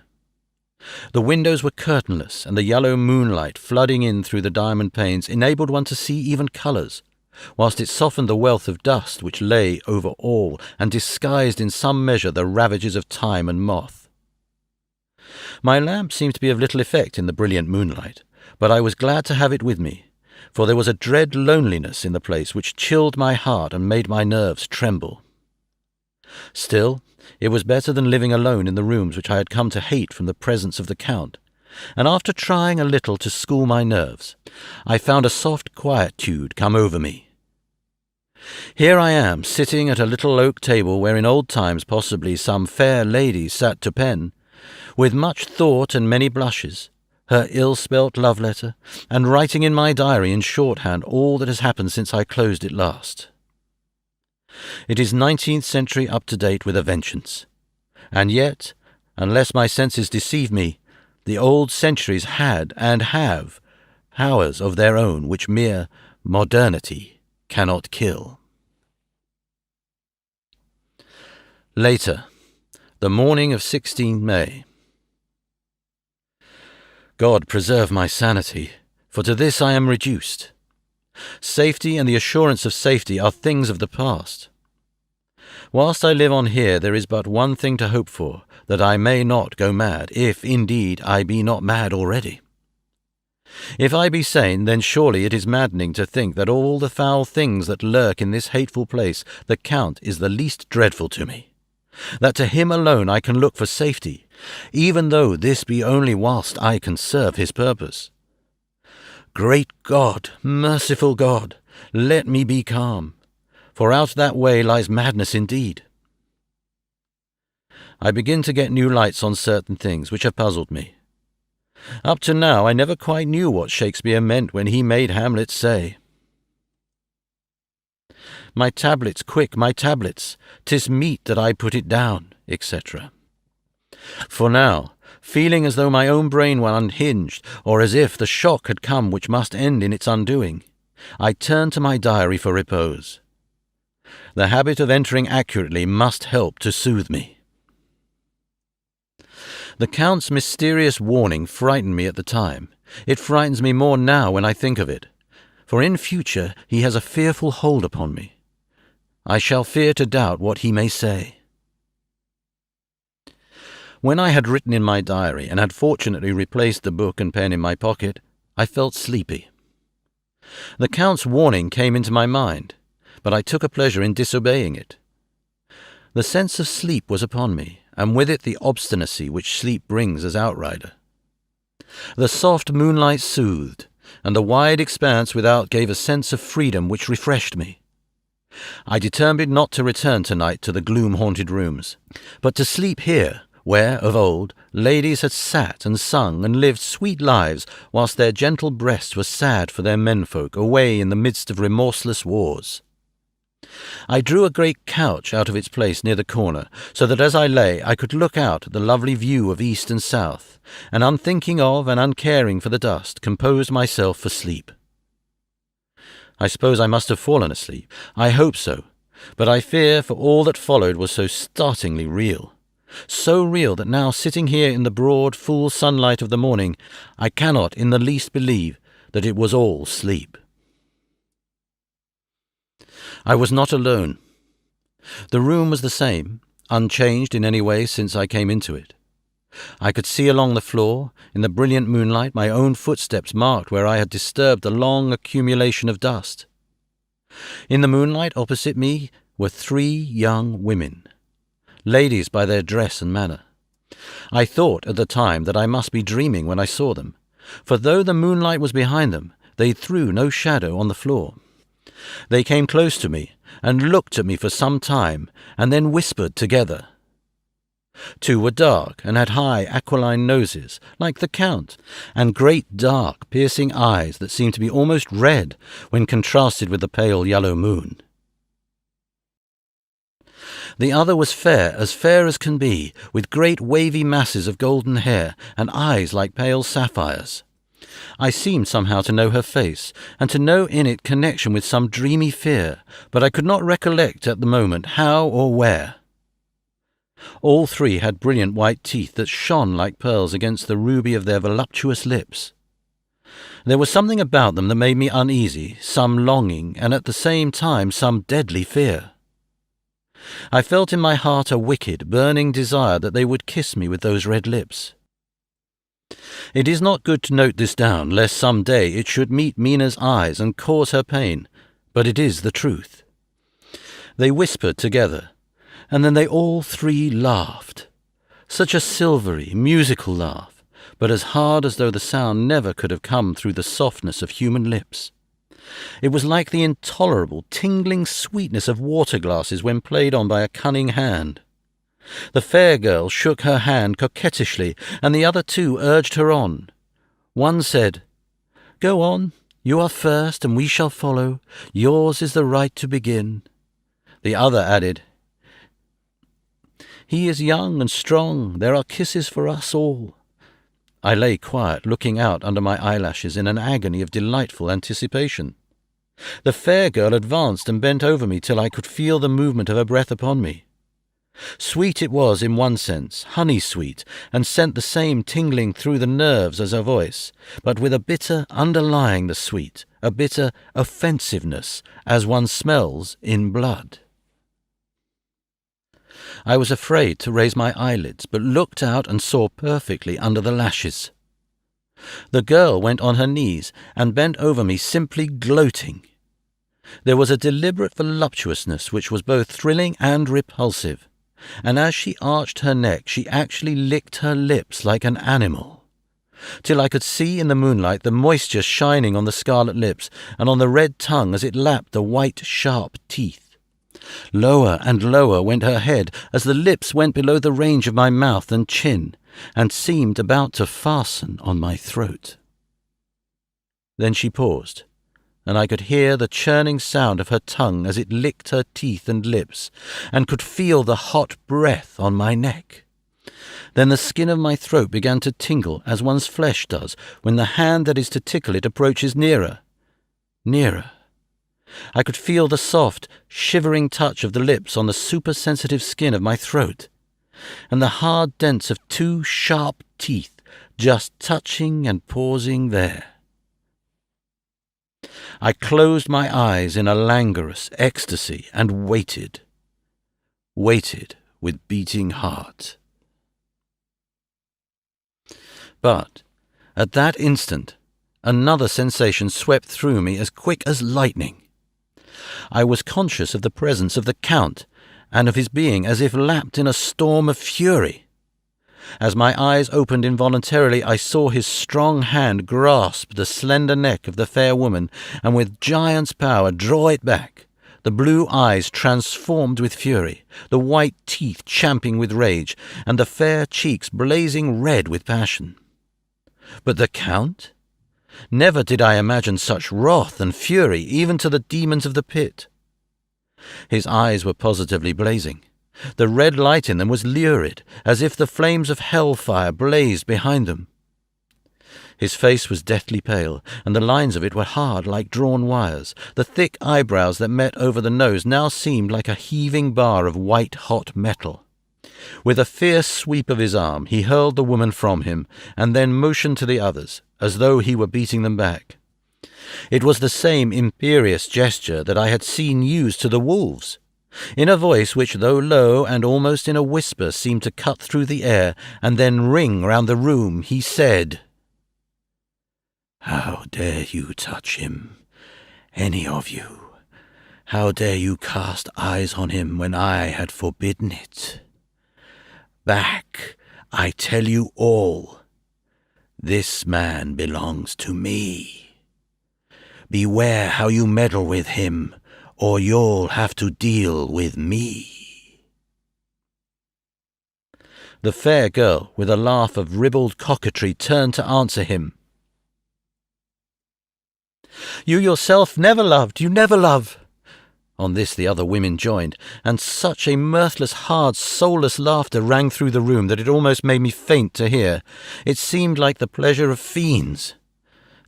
The windows were curtainless, and the yellow moonlight flooding in through the diamond panes enabled one to see even colours, whilst it softened the wealth of dust which lay over all and disguised in some measure the ravages of time and moth. My lamp seemed to be of little effect in the brilliant moonlight, but I was glad to have it with me, for there was a dread loneliness in the place which chilled my heart and made my nerves tremble. Still, it was better than living alone in the rooms which I had come to hate from the presence of the Count, and after trying a little to school my nerves, I found a soft quietude come over me. Here I am, sitting at a little oak table where in old times possibly some fair lady sat to pen, with much thought and many blushes, her ill-spelt love-letter, and writing in my diary in shorthand all that has happened since I closed it last. It is 19th century up to date with a vengeance, and yet, unless my senses deceive me, the old centuries had and have powers of their own which mere modernity cannot kill. Later, the morning of 16 May. God preserve my sanity, for to this I am reduced. Safety and the assurance of safety are things of the past. Whilst I live on here, there is but one thing to hope for, that I may not go mad, if, indeed, I be not mad already. If I be sane, then surely it is maddening to think that all the foul things that lurk in this hateful place, the Count is the least dreadful to me, that to him alone I can look for safety, even though this be only whilst I can serve his purpose. Great God, merciful God, let me be calm, for out that way lies madness indeed. I begin to get new lights on certain things which have puzzled me. Up to now I never quite knew what Shakespeare meant when he made Hamlet say, "My tablets, quick, my tablets, 'tis meet that I put it down," etc. For now, feeling as though my own brain were unhinged, or as if the shock had come which must end in its undoing, I turn to my diary for repose. The habit of entering accurately must help to soothe me. The Count's mysterious warning frightened me at the time. It frightens me more now when I think of it, for in future he has a fearful hold upon me. I shall fear to doubt what he may say. When I had written in my diary and had fortunately replaced the book and pen in my pocket, I felt sleepy. The Count's warning came into my mind, but I took a pleasure in disobeying it. The sense of sleep was upon me, and with it the obstinacy which sleep brings as outrider. The soft moonlight soothed, and the wide expanse without gave a sense of freedom which refreshed me. I determined not to return tonight to the gloom-haunted rooms, but to sleep here, where, of old, ladies had sat and sung and lived sweet lives, whilst their gentle breasts were sad for their menfolk away in the midst of remorseless wars. I drew a great couch out of its place near the corner, so that as I lay I could look out at the lovely view of east and south, and unthinking of and uncaring for the dust, composed myself for sleep. I suppose I must have fallen asleep. I hope so, but I fear for all that followed was so startlingly real. So real that now, sitting here in the broad, full sunlight of the morning, I cannot in the least believe that it was all sleep. I was not alone. The room was the same, unchanged in any way since I came into it. I could see along the floor, in the brilliant moonlight, my own footsteps marked where I had disturbed the long accumulation of dust. In the moonlight opposite me were 3 young women, ladies by their dress and manner. I thought at the time that I must be dreaming when I saw them, for though the moonlight was behind them, they threw no shadow on the floor. They came close to me and looked at me for some time, and then whispered together. 2 were dark and had high aquiline noses, like the Count, and great dark, piercing eyes that seemed to be almost red when contrasted with the pale yellow moon. The other was fair as can be, with great wavy masses of golden hair and eyes like pale sapphires. I seemed somehow to know her face, and to know in it connection with some dreamy fear, but I could not recollect at the moment how or where. All 3 had brilliant white teeth that shone like pearls against the ruby of their voluptuous lips. There was something about them that made me uneasy, some longing, and at the same time some deadly fear. I felt in my heart a wicked, burning desire that they would kiss me with those red lips. It is not good to note this down, lest some day it should meet Mina's eyes and cause her pain, but it is the truth. They whispered together, and then they all 3 laughed. Such a silvery, musical laugh, but as hard as though the sound never could have come through the softness of human lips. It was like the intolerable, tingling sweetness of water glasses when played on by a cunning hand. The fair girl shook her hand coquettishly, and the other 2 urged her on. One said, "Go on, you are first, and we shall follow. Yours is the right to begin." The other added, "He is young and strong. There are kisses for us all." I lay quiet, looking out under my eyelashes in an agony of delightful anticipation. The fair girl advanced and bent over me till I could feel the movement of her breath upon me. Sweet it was in one sense, honey-sweet, and sent the same tingling through the nerves as her voice, but with a bitter underlying the sweet, a bitter offensiveness, as one smells in blood. I was afraid to raise my eyelids, but looked out and saw perfectly under the lashes. The girl went on her knees and bent over me, simply gloating. There was a deliberate voluptuousness which was both thrilling and repulsive, and as she arched her neck she actually licked her lips like an animal, till I could see in the moonlight the moisture shining on the scarlet lips and on the red tongue as it lapped the white, sharp teeth. Lower and lower went her head as the lips went below the range of my mouth and chin, and seemed about to fasten on my throat. Then she paused, and I could hear the churning sound of her tongue as it licked her teeth and lips, and could feel the hot breath on my neck. Then the skin of my throat began to tingle as one's flesh does when the hand that is to tickle it approaches nearer. Nearer. I could feel the soft, shivering touch of the lips on the super-sensitive skin of my throat, and the hard dents of 2 sharp teeth just touching and pausing there. I closed my eyes in a languorous ecstasy and waited with beating heart. But at that instant another sensation swept through me as quick as lightning. I was conscious of the presence of the Count, and of his being as if lapped in a storm of fury. As my eyes opened involuntarily, I saw his strong hand grasp the slender neck of the fair woman, and with giant's power draw it back, the blue eyes transformed with fury, the white teeth champing with rage, and the fair cheeks blazing red with passion. But the Count? Never did I imagine such wrath and fury, even to the demons of the pit. His eyes were positively blazing. The red light in them was lurid, as if the flames of hell-fire blazed behind them. His face was deathly pale, and the lines of it were hard like drawn wires. The thick eyebrows that met over the nose now seemed like a heaving bar of white-hot metal. With a fierce sweep of his arm, he hurled the woman from him, and then motioned to the others, as though he were beating them back. It was the same imperious gesture that I had seen used to the wolves. In a voice which, though low and almost in a whisper, seemed to cut through the air and then ring round the room, he said, "How dare you touch him, any of you? How dare you cast eyes on him when I had forbidden it? Back, I tell you all. This man belongs to me. Beware how you meddle with him, or you'll have to deal with me." The fair girl, with a laugh of ribald coquetry, turned to answer him. "You yourself never loved, you never love." On this the other women joined, and such a mirthless, hard, soulless laughter rang through the room that it almost made me faint to hear. It seemed like the pleasure of fiends.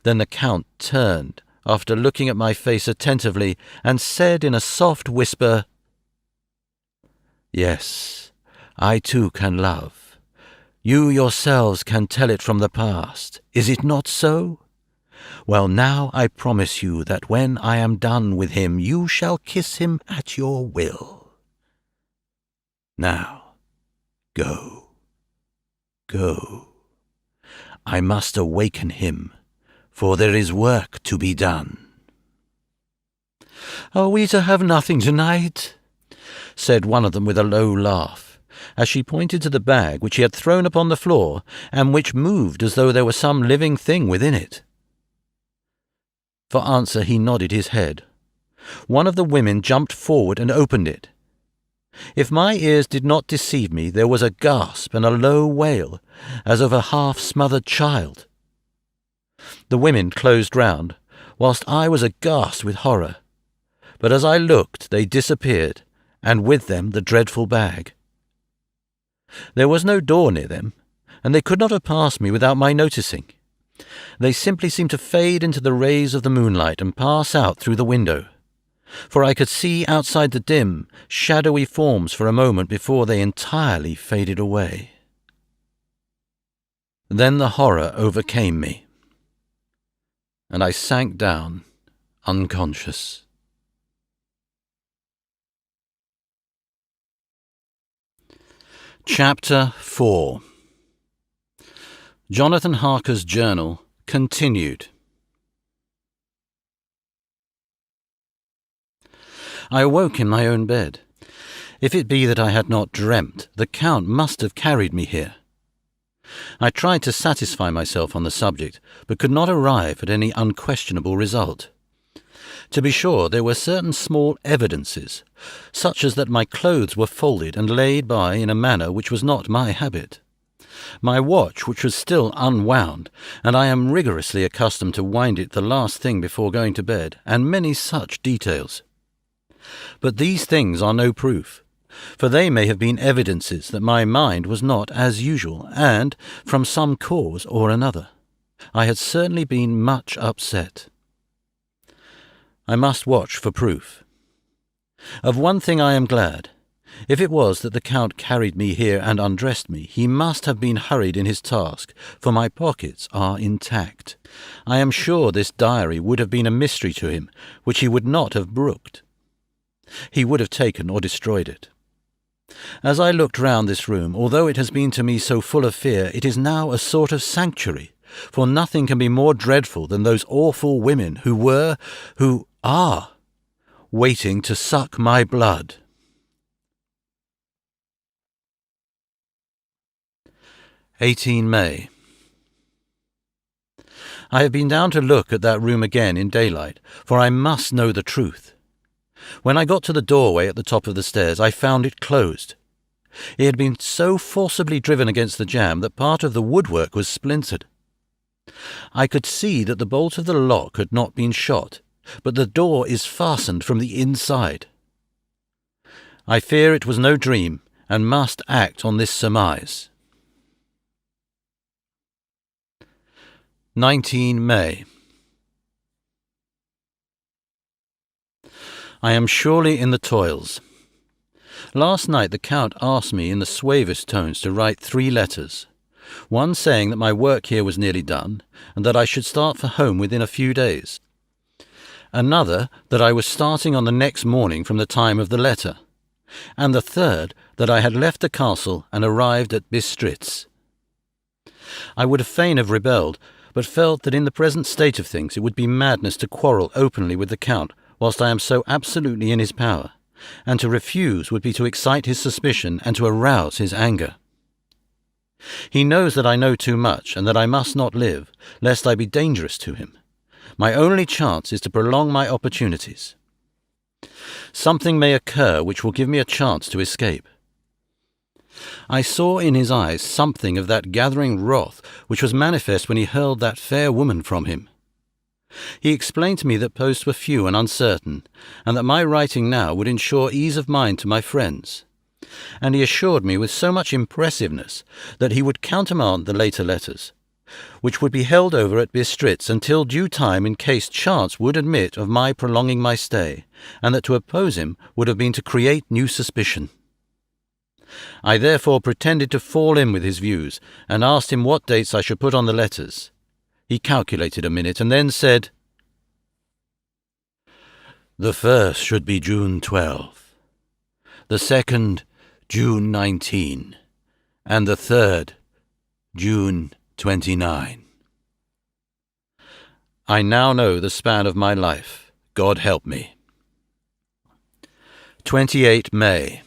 Then the Count turned, after looking at my face attentively, and said in a soft whisper, "Yes, I too can love. You yourselves can tell it from the past. Is it not so? Well, now I promise you that when I am done with him, you shall kiss him at your will. Now, go, go. I must awaken him, for there is work to be done." "Are we to have nothing tonight?" said one of them with a low laugh, as she pointed to the bag which he had thrown upon the floor, and which moved as though there were some living thing within it. For answer he nodded his head. One of the women jumped forward and opened it. If my ears did not deceive me, there was a gasp and a low wail, as of a half-smothered child. The women closed round, whilst I was aghast with horror. But as I looked, they disappeared, and with them the dreadful bag. There was no door near them, and they could not have passed me without my noticing. They simply seemed to fade into the rays of the moonlight and pass out through the window, for I could see outside the dim, shadowy forms for a moment before they entirely faded away. Then the horror overcame me, and I sank down, unconscious. Chapter 4. Jonathan Harker's Journal, continued. I awoke in my own bed. If it be that I had not dreamt, the Count must have carried me here. I tried to satisfy myself on the subject, but could not arrive at any unquestionable result. To be sure, there were certain small evidences, such as that my clothes were folded and laid by in a manner which was not my habit. My watch, which was still unwound, and I am rigorously accustomed to wind it the last thing before going to bed, and many such details. But these things are no proof, for they may have been evidences that my mind was not as usual, and, from some cause or another, I had certainly been much upset. I must watch for proof. Of one thing I am glad. If it was that the Count carried me here and undressed me, he must have been hurried in his task, for my pockets are intact. I am sure this diary would have been a mystery to him, which he would not have brooked. He would have taken or destroyed it. As I looked round this room, although it has been to me so full of fear, it is now a sort of sanctuary, for nothing can be more dreadful than those awful women who are, waiting to suck my blood. 18 May. I have been down to look at that room again in daylight, for I must know the truth. When I got to the doorway at the top of the stairs, I found it closed. It had been so forcibly driven against the jamb that part of the woodwork was splintered. I could see that the bolt of the lock had not been shot, but the door is fastened from the inside. I fear it was no dream, and must act on this surmise. 19 May. I am surely in the toils. Last night the Count asked me in the suavest tones to write 3 letters, one saying that my work here was nearly done, and that I should start for home within a few days. Another that I was starting on the next morning from the time of the letter, and the third that I had left the castle and arrived at Bistritz. I would fain have rebelled, but felt that in the present state of things it would be madness to quarrel openly with the Count whilst I am so absolutely in his power, and to refuse would be to excite his suspicion and to arouse his anger. He knows that I know too much, and that I must not live, lest I be dangerous to him. My only chance is to prolong my opportunities. Something may occur which will give me a chance to escape. I saw in his eyes something of that gathering wrath which was manifest when he hurled that fair woman from him. He explained to me that posts were few and uncertain, and that my writing now would ensure ease of mind to my friends. And he assured me with so much impressiveness that he would countermand the later letters, which would be held over at Bistritz until due time in case chance would admit of my prolonging my stay, and that to oppose him would have been to create new suspicion. I therefore pretended to fall in with his views, and asked him what dates I should put on the letters. He calculated a minute, and then said, "The first should be June 12, the second June 19, and the third June 29. I now know the span of my life. God help me. 28 May.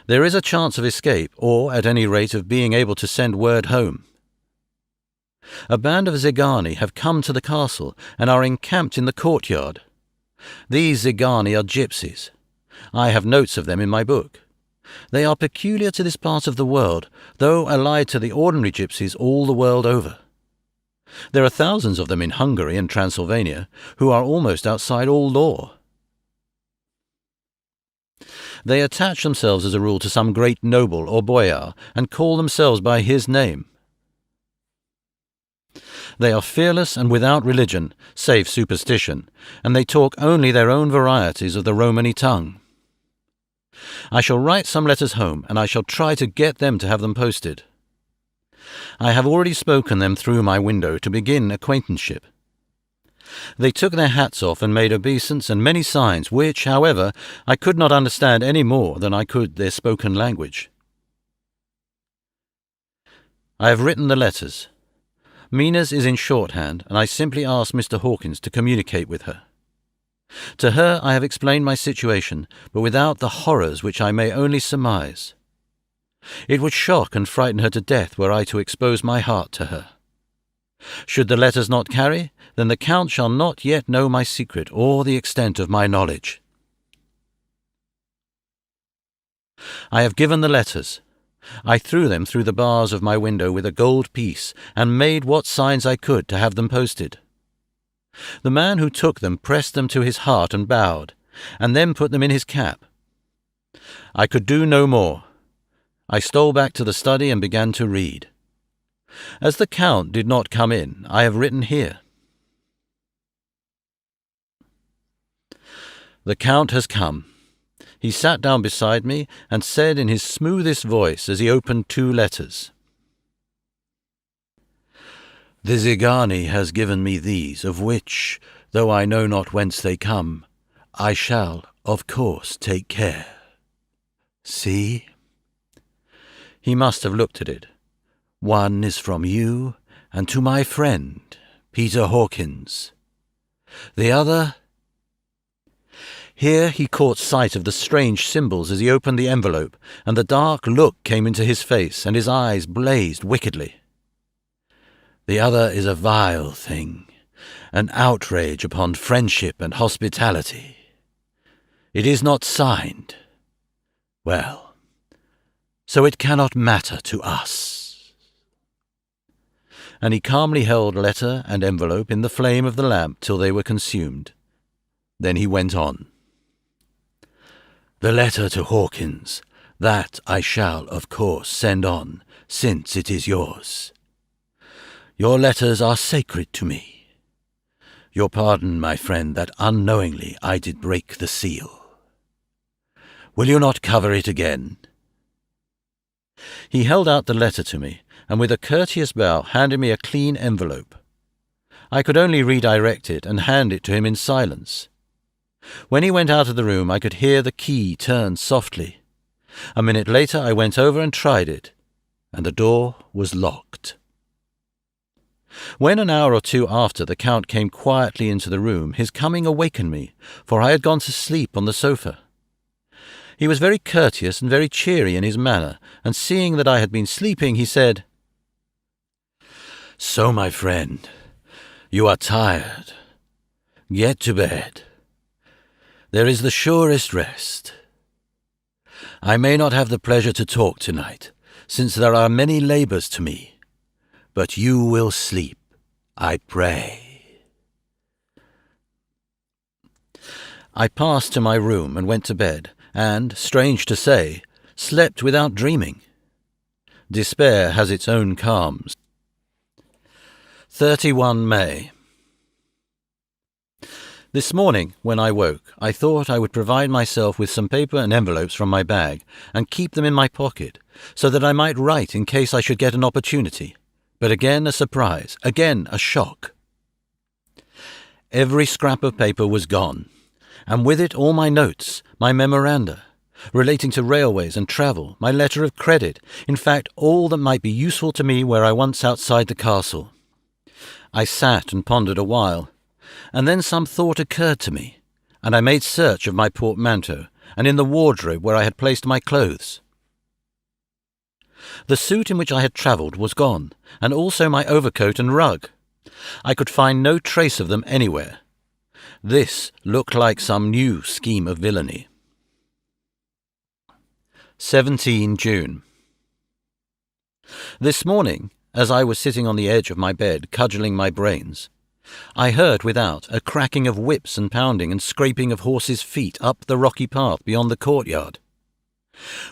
There is a chance of escape, or at any rate of being able to send word home. A band of Zigani have come to the castle and are encamped in the courtyard. These Zigani are gypsies. I have notes of them in my book. They are peculiar to this part of the world, though allied to the ordinary gypsies all the world over. There are thousands of them in Hungary and Transylvania, who are almost outside all law. They attach themselves as a rule to some great noble or boyar, and call themselves by his name. They are fearless and without religion, save superstition, and they talk only their own varieties of the Romany tongue. I shall write some letters home, and I shall try to get them to have them posted. I have already spoken them through my window to begin acquaintanceship. They took their hats off and made obeisance and many signs, which, however, I could not understand any more than I could their spoken language. I have written the letters. Mina's is in shorthand, and I simply ask Mr. Hawkins to communicate with her. To her I have explained my situation, but without the horrors which I may only surmise. It would shock and frighten her to death were I to expose my heart to her. Should the letters not carry, then the Count shall not yet know my secret or the extent of my knowledge. I have given the letters. I threw them through the bars of my window with a gold piece, and made what signs I could to have them posted. The man who took them pressed them to his heart and bowed, and then put them in his cap. I could do no more. I stole back to the study and began to read. As the Count did not come in, I have written here. The Count has come. He sat down beside me and said in his smoothest voice as he opened 2 letters, "The Zigani has given me these, of which, though I know not whence they come, I shall, of course, take care. See?" He must have looked at it. "One is from you, and to my friend, Peter Hawkins. The other—" Here he caught sight of the strange symbols as he opened the envelope, and the dark look came into his face, and his eyes blazed wickedly. "The other is a vile thing, an outrage upon friendship and hospitality. It is not signed. Well, so it cannot matter to us." And he calmly held letter and envelope in the flame of the lamp till they were consumed. Then he went on. "The letter to Hawkins, that I shall, of course, send on, since it is yours. Your letters are sacred to me. Your pardon, my friend, that unknowingly I did break the seal. Will you not cover it again?" He held out the letter to me, and with a courteous bow handed me a clean envelope. I could only redirect it and hand it to him in silence. When he went out of the room, I could hear the key turn softly. A minute later I went over and tried it, and the door was locked. When an hour or two after the Count came quietly into the room, his coming awakened me, for I had gone to sleep on the sofa. He was very courteous and very cheery in his manner, and seeing that I had been sleeping, he said, "So, my friend, you are tired. Get to bed. There is the surest rest. I may not have the pleasure to talk tonight, since there are many labours to me, but you will sleep, I pray." I passed to my room and went to bed, and, strange to say, slept without dreaming. Despair has its own calms. 31 May. This morning, when I woke, I thought I would provide myself with some paper and envelopes from my bag and keep them in my pocket, so that I might write in case I should get an opportunity. But again a surprise, again a shock. Every scrap of paper was gone, and with it all my notes, my memoranda, relating to railways and travel, my letter of credit, in fact all that might be useful to me were I once outside the castle. I sat and pondered a while, and then some thought occurred to me, and I made search of my portmanteau and in the wardrobe where I had placed my clothes. The suit in which I had travelled was gone, and also my overcoat and rug. I could find no trace of them anywhere. This looked like some new scheme of villainy. 17 June. This morning, as I was sitting on the edge of my bed, cudgelling my brains, I heard without a cracking of whips and pounding and scraping of horses' feet up the rocky path beyond the courtyard.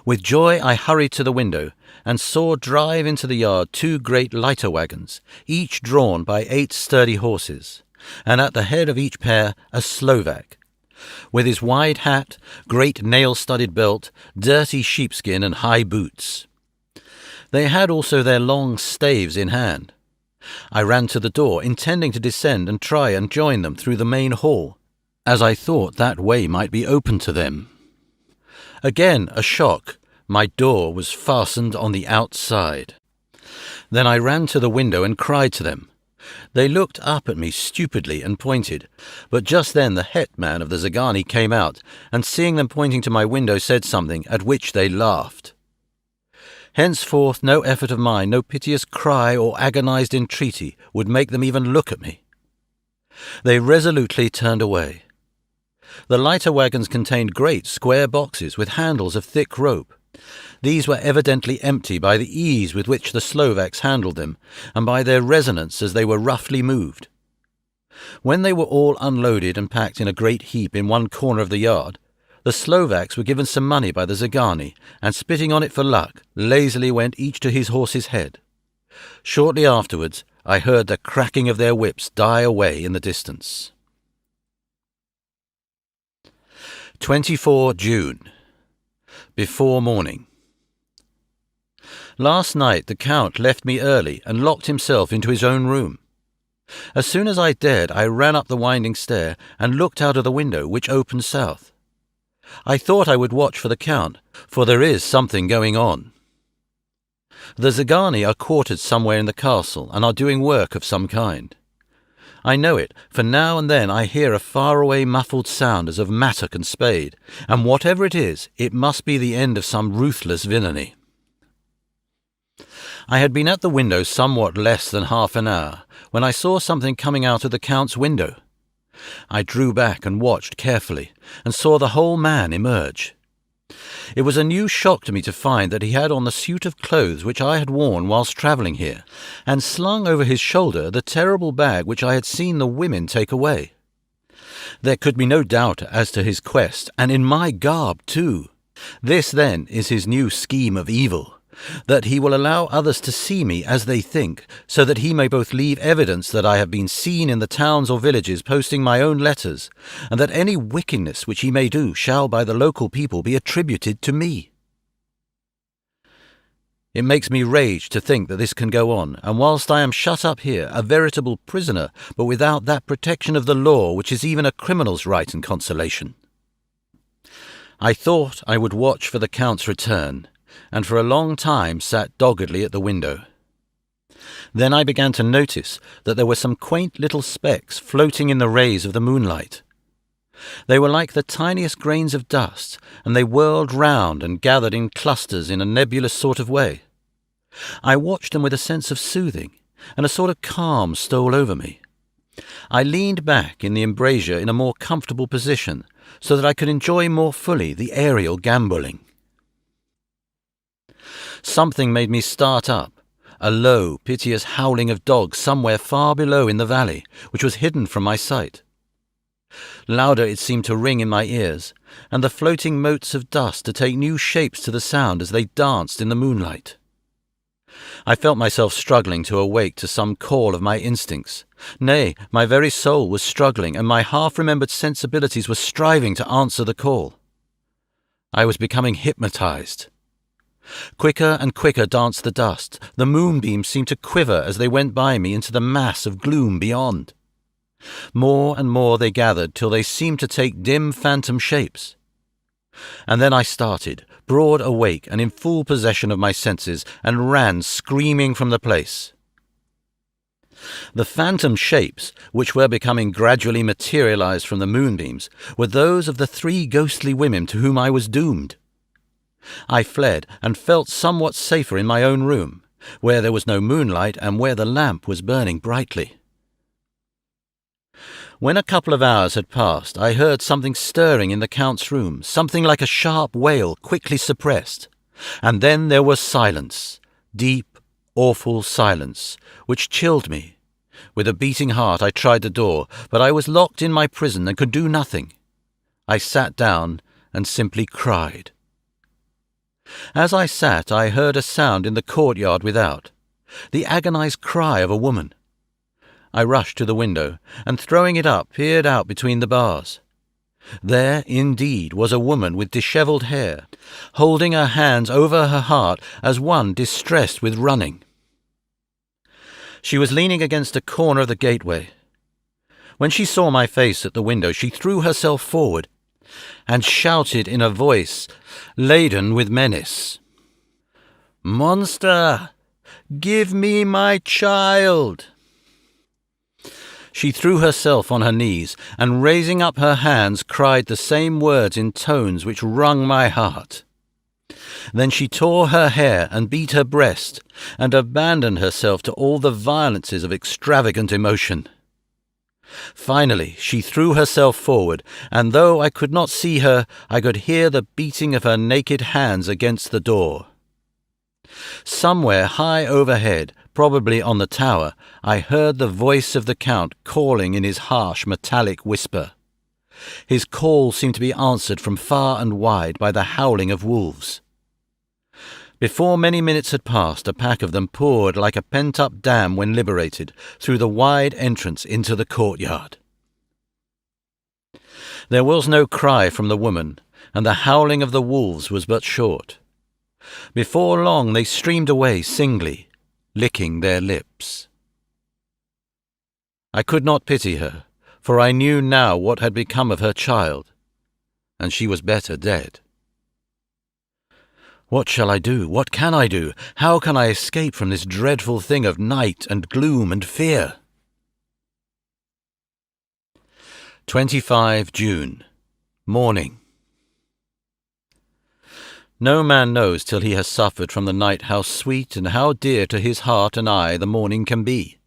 With joy I hurried to the window and saw drive into the yard 2 great lighter wagons, each drawn by 8 sturdy horses, and at the head of each pair a Slovak, with his wide hat, great nail-studded belt, dirty sheepskin and high boots. They had also their long staves in hand. I ran to the door, intending to descend and try and join them through the main hall, as I thought that way might be open to them. Again a shock. My door was fastened on the outside. Then I ran to the window and cried to them. They looked up at me stupidly and pointed, but just then the hetman of the Zagani came out, and seeing them pointing to my window said something, at which they laughed. Henceforth no effort of mine, no piteous cry or agonized entreaty would make them even look at me. They resolutely turned away. The lighter wagons contained great square boxes with handles of thick rope. These were evidently empty by the ease with which the Slovaks handled them, and by their resonance as they were roughly moved. When they were all unloaded and packed in a great heap in one corner of the yard, the Slovaks were given some money by the Zagani, and spitting on it for luck, lazily went each to his horse's head. Shortly afterwards, I heard the cracking of their whips die away in the distance. 24 June. Before morning. Last night the Count left me early and locked himself into his own room. As soon as I dared, I ran up the winding stair and looked out of the window, which opened south. I thought I would watch for the Count, for there is something going on. The Zagani are quartered somewhere in the castle and are doing work of some kind. I know it, for now and then I hear a far-away muffled sound as of mattock and spade, and whatever it is, it must be the end of some ruthless villainy. I had been at the window somewhat less than half an hour, when I saw something coming out of the Count's window. I drew back and watched carefully, and saw the whole man emerge. It was a new shock to me to find that he had on the suit of clothes which I had worn whilst travelling here, and slung over his shoulder the terrible bag which I had seen the women take away. There could be no doubt as to his quest, and in my garb too. This, then, is his new scheme of evil, that he will allow others to see me as they think, so that he may both leave evidence that I have been seen in the towns or villages posting my own letters, and that any wickedness which he may do shall by the local people be attributed to me. It makes me rage to think that this can go on, and whilst I am shut up here, a veritable prisoner, but without that protection of the law which is even a criminal's right and consolation. I thought I would watch for the Count's return, and for a long time sat doggedly at the window. Then I began to notice that there were some quaint little specks floating in the rays of the moonlight. They were like the tiniest grains of dust, and they whirled round and gathered in clusters in a nebulous sort of way. I watched them with a sense of soothing, and a sort of calm stole over me. I leaned back in the embrasure in a more comfortable position, so that I could enjoy more fully the aerial gambolling. Something made me start up, a low, piteous howling of dogs somewhere far below in the valley, which was hidden from my sight. Louder it seemed to ring in my ears, and the floating motes of dust to take new shapes to the sound as they danced in the moonlight. I felt myself struggling to awake to some call of my instincts. Nay, my very soul was struggling, and my half-remembered sensibilities were striving to answer the call. I was becoming hypnotized. Quicker and quicker danced the dust. The moonbeams seemed to quiver as they went by me into the mass of gloom beyond. More and more they gathered till they seemed to take dim phantom shapes. And then I started, broad awake and in full possession of my senses, and ran screaming from the place. The phantom shapes, which were becoming gradually materialized from the moonbeams, were those of the 3 ghostly women to whom I was doomed. I fled and felt somewhat safer in my own room, where there was no moonlight and where the lamp was burning brightly. When a couple of hours had passed, I heard something stirring in the Count's room, something like a sharp wail quickly suppressed, and then there was silence, deep, awful silence, which chilled me. With a beating heart I tried the door, but I was locked in my prison and could do nothing. I sat down and simply cried. As I sat, I heard a sound in the courtyard without, the agonized cry of a woman. I rushed to the window, and throwing it up, peered out between the bars. There, indeed, was a woman with dishevelled hair, holding her hands over her heart as one distressed with running. She was leaning against a corner of the gateway. When she saw my face at the window, she threw herself forward and shouted in a voice laden with menace, "Monster! Give me my child!" She threw herself on her knees, and raising up her hands cried the same words in tones which wrung my heart. Then she tore her hair and beat her breast, and abandoned herself to all the violences of extravagant emotion. Finally she threw herself forward, and though I could not see her, I could hear the beating of her naked hands against the door. Somewhere high overhead, probably on the tower, I heard the voice of the Count calling in his harsh metallic whisper. His call seemed to be answered from far and wide by the howling of wolves. Before many minutes had passed, a pack of them poured like a pent-up dam when liberated through the wide entrance into the courtyard. There was no cry from the woman, and the howling of the wolves was but short. Before long they streamed away singly, licking their lips. I could not pity her, for I knew now what had become of her child, and she was better dead. What shall I do? What can I do? How can I escape from this dreadful thing of night and gloom and fear? 25 June. Morning. No man knows till he has suffered from the night how sweet and how dear to his heart and eye the morning can be.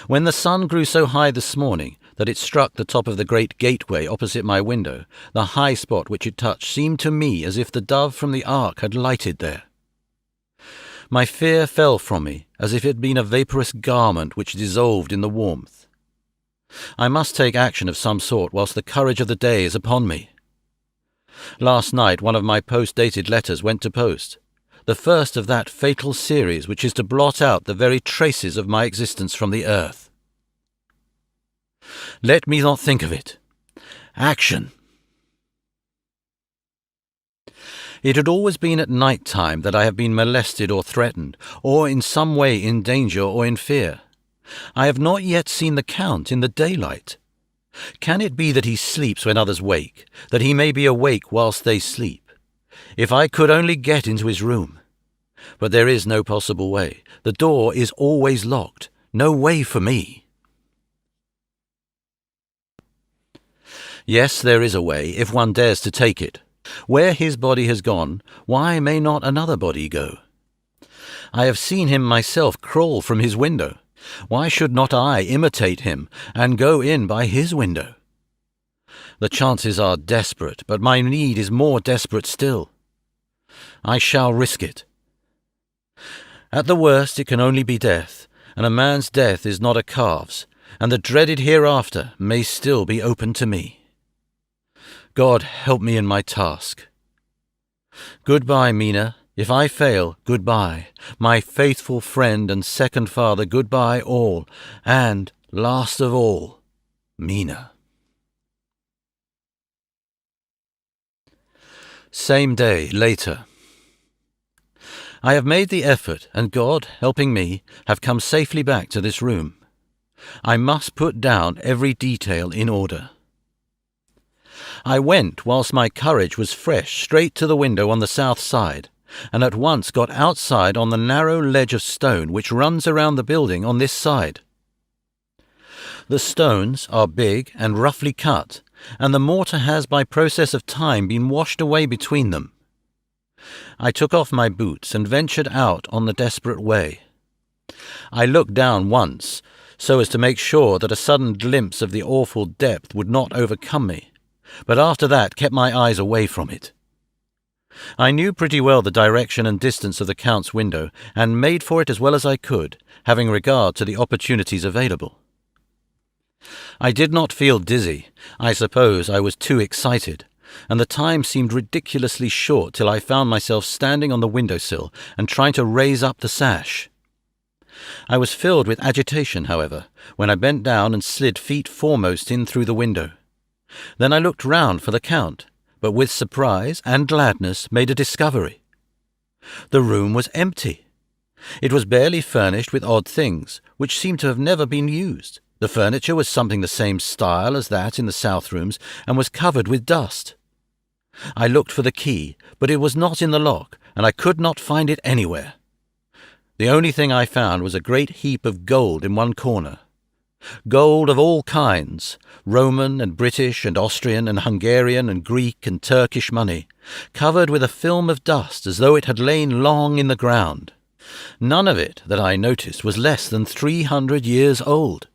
When the sun grew so high this morning that it struck the top of the great gateway opposite my window, the high spot which it touched seemed to me as if the dove from the ark had lighted there. My fear fell from me as if it had been a vaporous garment which dissolved in the warmth. I must take action of some sort whilst the courage of the day is upon me. Last night one of my post-dated letters went to post, the first of that fatal series which is to blot out the very traces of my existence from the earth. Let me not think of it. Action! It had always been at night time that I have been molested or threatened, or in some way in danger or in fear. I have not yet seen the Count in the daylight. Can it be that he sleeps when others wake, that he may be awake whilst they sleep? If I could only get into his room! But there is no possible way. The door is always locked. No way for me. Yes, there is a way, if one dares to take it. Where his body has gone, why may not another body go? I have seen him myself crawl from his window. Why should not I imitate him and go in by his window? The chances are desperate, but my need is more desperate still. I shall risk it. At the worst it can only be death, and a man's death is not a calf's, and the dreaded hereafter may still be open to me. God help me in my task. Goodbye, Mina. If I fail, goodbye. My faithful friend and second father, goodbye all. And, last of all, Mina. Same day, later. I have made the effort, and God, helping me, have come safely back to this room. I must put down every detail in order. I went, whilst my courage was fresh, straight to the window on the south side, and at once got outside on the narrow ledge of stone which runs around the building on this side. The stones are big and roughly cut, and the mortar has by process of time been washed away between them. I took off my boots and ventured out on the desperate way. I looked down once, so as to make sure that a sudden glimpse of the awful depth would not overcome me, but after that kept my eyes away from it. I knew pretty well the direction and distance of the Count's window, and made for it as well as I could, having regard to the opportunities available. I did not feel dizzy. I suppose I was too excited, and the time seemed ridiculously short till I found myself standing on the windowsill and trying to raise up the sash. I was filled with agitation, however, when I bent down and slid feet foremost in through the window. Then I looked round for the Count, but with surprise and gladness made a discovery. The room was empty. It was barely furnished with odd things, which seemed to have never been used. The furniture was something the same style as that in the south rooms, and was covered with dust. I looked for the key, but it was not in the lock, and I could not find it anywhere. The only thing I found was a great heap of gold in one corner. Gold of all kinds, Roman and British and Austrian and Hungarian and Greek and Turkish money, covered with a film of dust as though it had lain long in the ground. None of it, that I noticed, was less than 300 years old.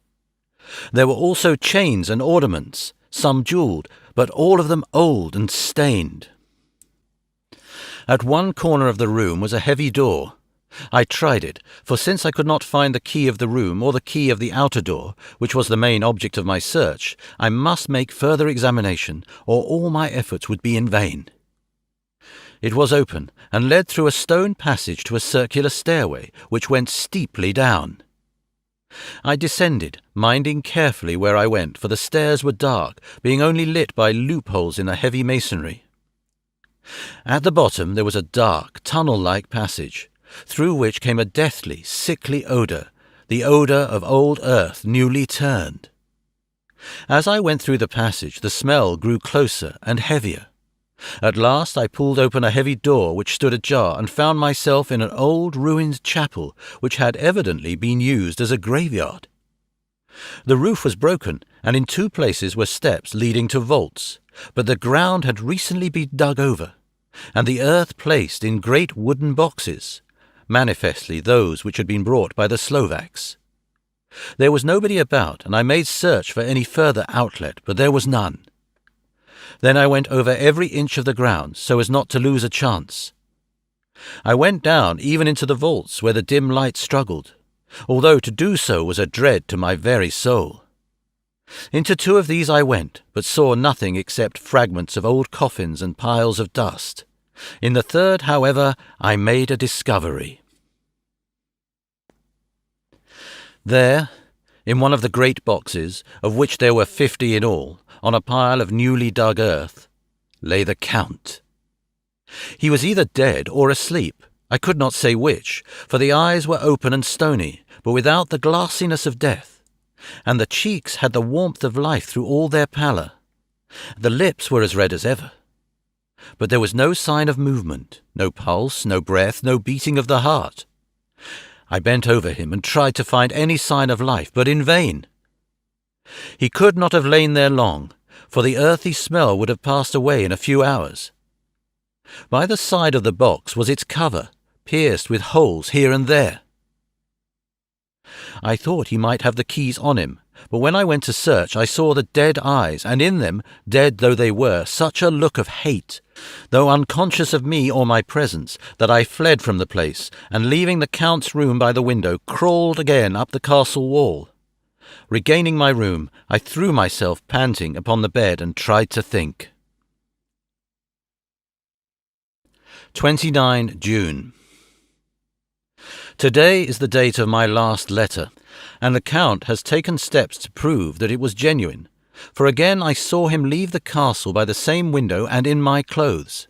There were also chains and ornaments, some jewelled, but all of them old and stained. At one corner of the room was a heavy door. I tried it, for since I could not find the key of the room or the key of the outer door, which was the main object of my search, I must make further examination, or all my efforts would be in vain. It was open, and led through a stone passage to a circular stairway, which went steeply down. I descended, minding carefully where I went, for the stairs were dark, being only lit by loopholes in the heavy masonry. At the bottom there was a dark, tunnel-like passage, through which came a deathly, sickly odour, the odour of old earth newly turned. As I went through the passage, the smell grew closer and heavier. At last I pulled open a heavy door which stood ajar, and found myself in an old ruined chapel which had evidently been used as a graveyard. The roof was broken, and in 2 places were steps leading to vaults, but the ground had recently been dug over, and the earth placed in great wooden boxes, manifestly those which had been brought by the Slovaks. There was nobody about, and I made search for any further outlet, but there was none. Then I went over every inch of the ground, so as not to lose a chance. I went down even into the vaults where the dim light struggled, although to do so was a dread to my very soul. Into 2 of these I went, but saw nothing except fragments of old coffins and piles of dust. In the 3rd, however, I made a discovery. There, in one of the great boxes, of which there were 50 in all, on a pile of newly dug earth, lay the Count. He was either dead or asleep. I could not say which, for the eyes were open and stony, but without the glassiness of death, and the cheeks had the warmth of life through all their pallor. The lips were as red as ever. But there was no sign of movement, no pulse, no breath, no beating of the heart. I bent over him and tried to find any sign of life, but in vain. He could not have lain there long, for the earthy smell would have passed away in a few hours. By the side of the box was its cover, pierced with holes here and there. I thought he might have the keys on him, but when I went to search I saw the dead eyes, and in them, dead though they were, such a look of hate, though unconscious of me or my presence, that I fled from the place, and leaving the Count's room by the window, crawled again up the castle wall. Regaining my room, I threw myself panting upon the bed and tried to think. 29 June. Today is the date of my last letter, and the Count has taken steps to prove that it was genuine, for again I saw him leave the castle by the same window and in my clothes.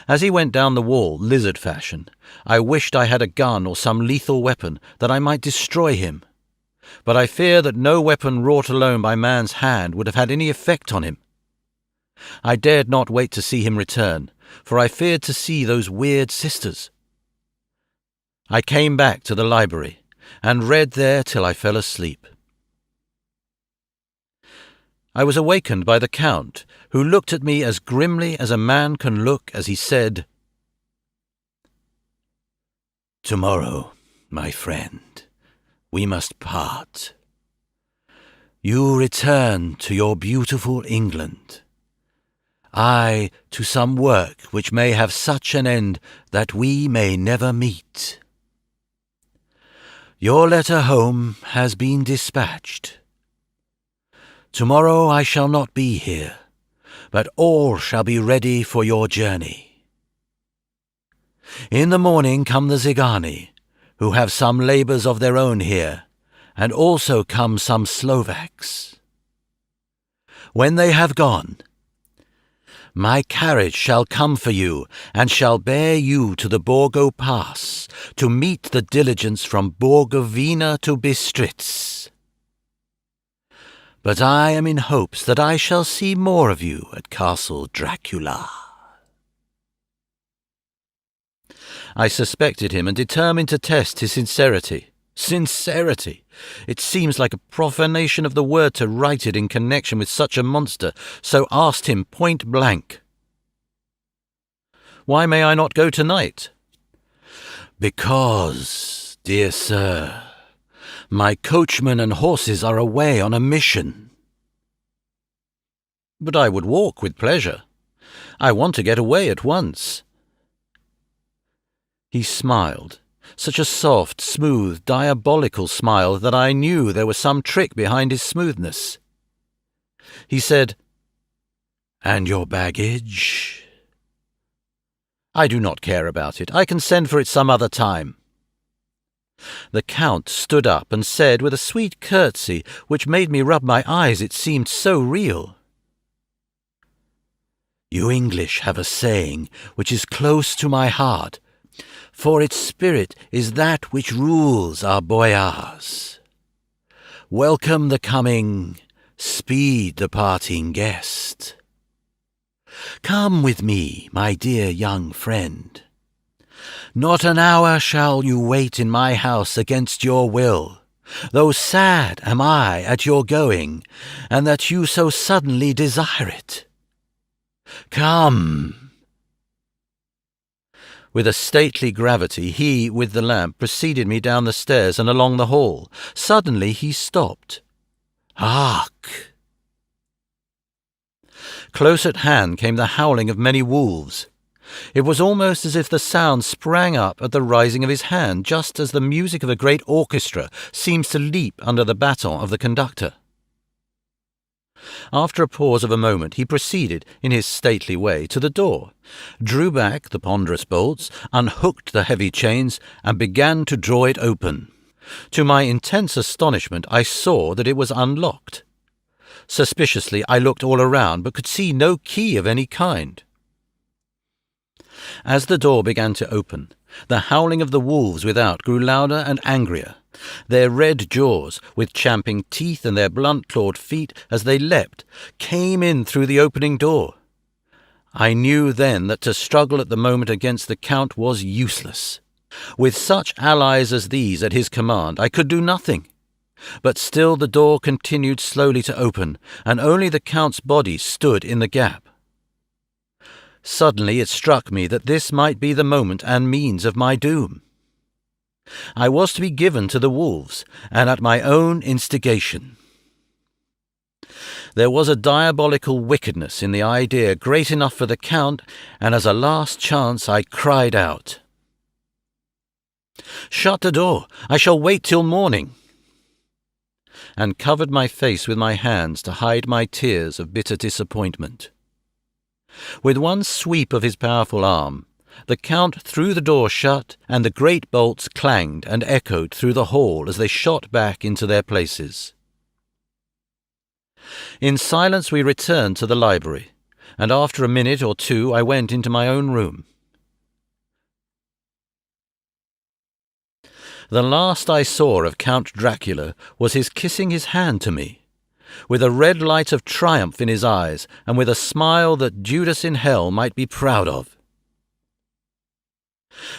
As he went down the wall, lizard fashion, I wished I had a gun or some lethal weapon that I might destroy him, but I fear that no weapon wrought alone by man's hand would have had any effect on him. I dared not wait to see him return, for I feared to see those weird sisters. I came back to the library, and read there till I fell asleep. I was awakened by the Count, who looked at me as grimly as a man can look as he said, "Tomorrow, my friend, we must part. You return to your beautiful England. I to some work which may have such an end that we may never meet. Your letter home has been dispatched. Tomorrow I shall not be here, but all shall be ready for your journey. In the morning come the Zigani, who have some labours of their own here, and also come some Slovaks. When they have gone, my carriage shall come for you, and shall bear you to the Borgo Pass, to meet the diligence from Borgovina to Bistritz. But I am in hopes that I shall see more of you at Castle Dracula." I suspected him and determined to test his sincerity. Sincerity! It seems like a profanation of the word to write it in connection with such a monster, so asked him point blank, "Why may I not go tonight?" "Because, dear sir, my coachman and horses are away on a mission." "But I would walk with pleasure. I want to get away at once." He smiled, such a soft, smooth, diabolical smile that I knew there was some trick behind his smoothness. He said, "And your baggage?" "I do not care about it. I can send for it some other time." The Count stood up and said with a sweet curtsy, which made me rub my eyes, it seemed so real, "You English have a saying which is close to my heart, for its spirit is that which rules our boyars. Welcome the coming, speed the parting guest. Come with me, my dear young friend. Not an hour shall you wait in my house against your will, though sad am I at your going, and that you so suddenly desire it. Come." With a stately gravity, he, with the lamp, preceded me down the stairs and along the hall. Suddenly he stopped. Hark! Close at hand came the howling of many wolves. It was almost as if the sound sprang up at the rising of his hand, just as the music of a great orchestra seems to leap under the baton of the conductor. After a pause of a moment, he proceeded, in his stately way, to the door, drew back the ponderous bolts, unhooked the heavy chains, and began to draw it open. To my intense astonishment, I saw that it was unlocked. Suspiciously, I looked all around, but could see no key of any kind. As the door began to open, the howling of the wolves without grew louder and angrier. Their red jaws, with champing teeth and their blunt-clawed feet as they leapt, came in through the opening door. I knew then that to struggle at the moment against the Count was useless. With such allies as these at his command, I could do nothing. But still the door continued slowly to open, and only the Count's body stood in the gap. Suddenly it struck me that this might be the moment and means of my doom. I was to be given to the wolves, and at my own instigation. There was a diabolical wickedness in the idea great enough for the Count, and as a last chance I cried out, "Shut the door! I shall wait till morning!" and covered my face with my hands to hide my tears of bitter disappointment. With one sweep of his powerful arm, the Count threw the door shut, and the great bolts clanged and echoed through the hall as they shot back into their places. In silence we returned to the library, and after a minute or two I went into my own room. The last I saw of Count Dracula was his kissing his hand to me, with a red light of triumph in his eyes, and with a smile that Judas in hell might be proud of.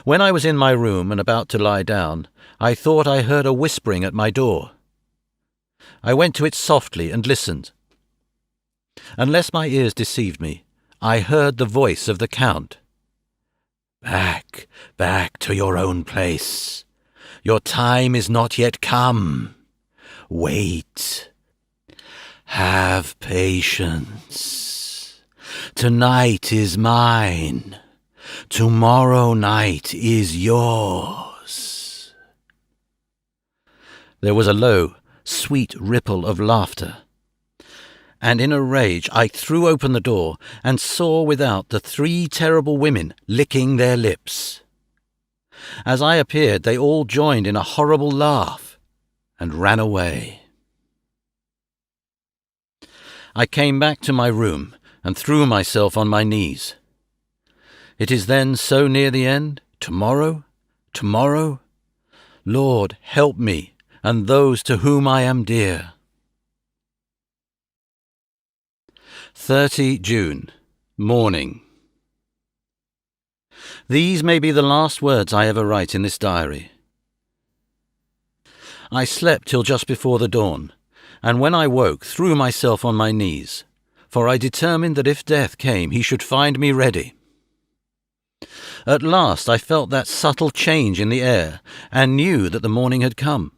When I was in my room and about to lie down, I thought I heard a whispering at my door. I went to it softly and listened. Unless my ears deceived me, I heard the voice of the Count. "Back, back to your own place. Your time is not yet come. Wait. Have patience. Tonight is mine. Tomorrow night is yours." There was a low, sweet ripple of laughter, and in a rage I threw open the door and saw without the 3 terrible women licking their lips. As I appeared, they all joined in a horrible laugh and ran away. I came back to my room and threw myself on my knees. It is then so near the end? Tomorrow? Tomorrow? Lord, help me and those to whom I am dear. 30 June, morning. These may be the last words I ever write in this diary. I slept till just before the dawn, and when I woke threw myself on my knees, for I determined that if death came he should find me ready. At last I felt that subtle change in the air, and knew that the morning had come.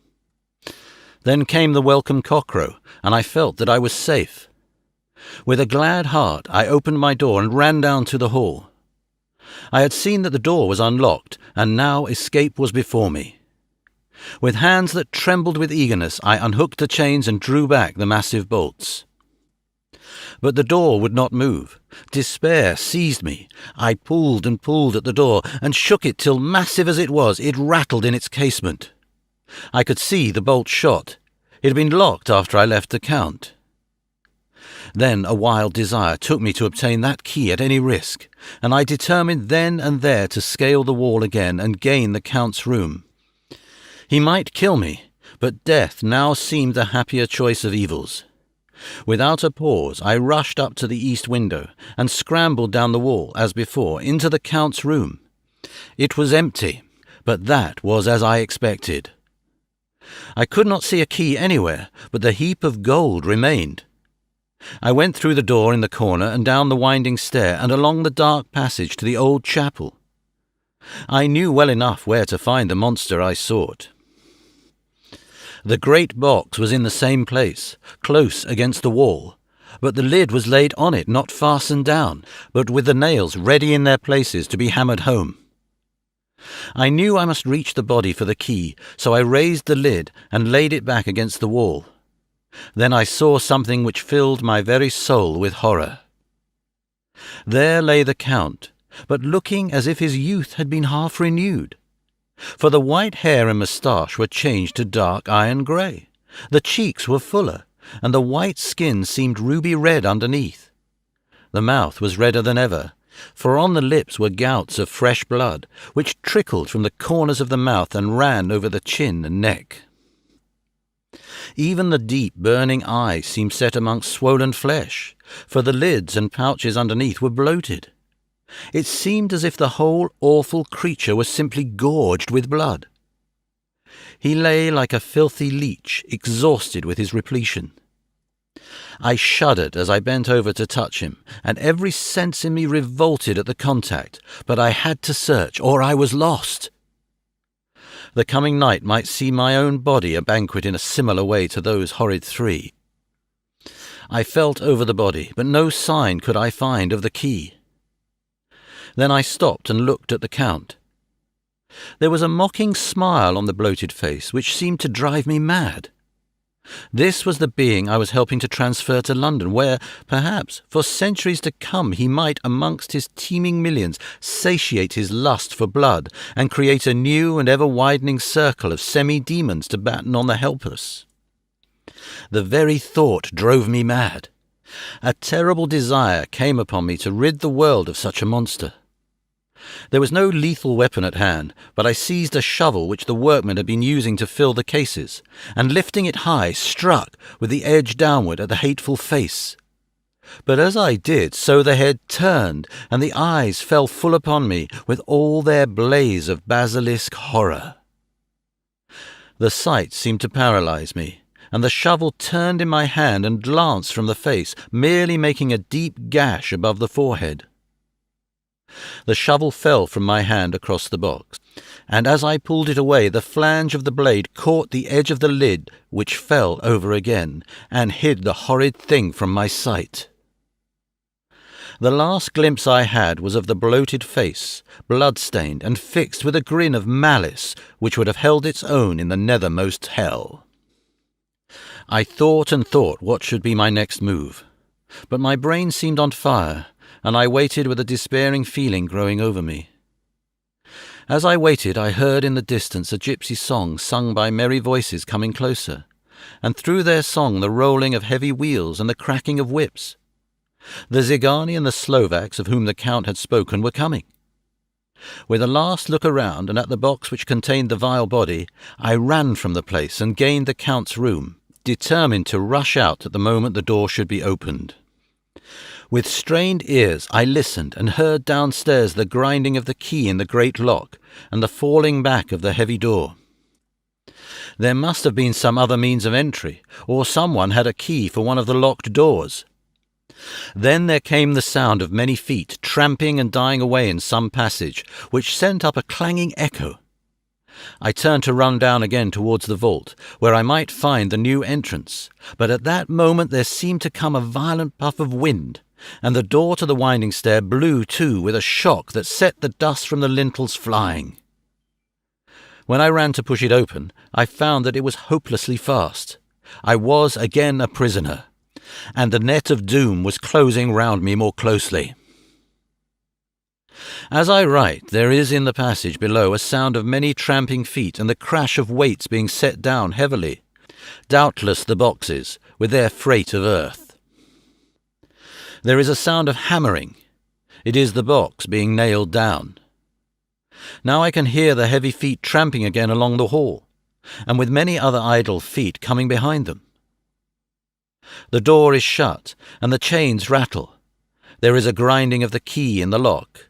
Then came the welcome cockcrow, and I felt that I was safe. With a glad heart I opened my door and ran down to the hall. I had seen that the door was unlocked, and now escape was before me. With hands that trembled with eagerness, I unhooked the chains and drew back the massive bolts. But the door would not move. Despair seized me. I pulled and pulled at the door, and shook it till, massive as it was, it rattled in its casement. I could see the bolt shot. It had been locked after I left the Count. Then a wild desire took me to obtain that key at any risk, and I determined then and there to scale the wall again and gain the Count's room. He might kill me, but death now seemed the happier choice of evils. Without a pause, I rushed up to the east window and scrambled down the wall, as before, into the Count's room. It was empty, but that was as I expected. I could not see a key anywhere, but the heap of gold remained. I went through the door in the corner and down the winding stair and along the dark passage to the old chapel. I knew well enough where to find the monster I sought. The great box was in the same place, close against the wall, but the lid was laid on it, not fastened down, but with the nails ready in their places to be hammered home. I knew I must reach the body for the key, so I raised the lid and laid it back against the wall. Then I saw something which filled my very soul with horror. There lay the Count, but looking as if his youth had been half renewed. For the white hair and moustache were changed to dark iron grey, the cheeks were fuller, and the white skin seemed ruby red underneath. The mouth was redder than ever, For on the lips were gouts of fresh blood, which trickled from the corners of the mouth and ran over the chin and neck. Even the deep, burning eye seemed set amongst swollen flesh, for the lids and pouches underneath were bloated. It seemed as if the whole awful creature was simply gorged with blood. He lay like a filthy leech, exhausted with his repletion. I shuddered as I bent over to touch him, and every sense in me revolted at the contact, but I had to search, or I was lost. The coming night might see my own body a banquet in a similar way to those horrid three. I felt over the body, but no sign could I find of the key. Then I stopped and looked at the Count. There was a mocking smile on the bloated face which seemed to drive me mad. This was the being I was helping to transfer to London, where, perhaps, for centuries to come he might, amongst his teeming millions, satiate his lust for blood and create a new and ever-widening circle of semi-demons to batten on the helpless. The very thought drove me mad. A terrible desire came upon me to rid the world of such a monster. There was no lethal weapon at hand, but I seized a shovel which the workmen had been using to fill the cases, and lifting it high, struck with the edge downward at the hateful face. But as I did so the head turned, and the eyes fell full upon me with all their blaze of basilisk horror. The sight seemed to paralyze me, and the shovel turned in my hand and glanced from the face, merely making a deep gash above the forehead. The shovel fell from my hand across the box, and as I pulled it away the flange of the blade caught the edge of the lid, which fell over again, and hid the horrid thing from my sight. The last glimpse I had was of the bloated face, blood-stained and fixed with a grin of malice which would have held its own in the nethermost hell. I thought and thought what should be my next move, but my brain seemed on fire, and I waited with a despairing feeling growing over me. As I waited, I heard in the distance a gypsy song sung by merry voices coming closer, and through their song the rolling of heavy wheels and the cracking of whips. The Zigani and the Slovaks of whom the Count had spoken were coming. With a last look around and at the box which contained the vile body, I ran from the place and gained the Count's room, determined to rush out at the moment the door should be opened. With strained ears I listened and heard downstairs the grinding of the key in the great lock and the falling back of the heavy door. There must have been some other means of entry, or someone had a key for one of the locked doors. Then there came the sound of many feet tramping and dying away in some passage, which sent up a clanging echo. I turned to run down again towards the vault, where I might find the new entrance, but at that moment there seemed to come a violent puff of wind, and the door to the winding stair blew to with a shock that set the dust from the lintels flying. When I ran to push it open, I found that it was hopelessly fast. I was again a prisoner, and the net of doom was closing round me more closely. As I write, there is in the passage below a sound of many tramping feet and the crash of weights being set down heavily, doubtless the boxes, with their freight of earth. There is a sound of hammering. It is the box being nailed down. Now I can hear the heavy feet tramping again along the hall, and with many other idle feet coming behind them. The door is shut, and the chains rattle. There is a grinding of the key in the lock.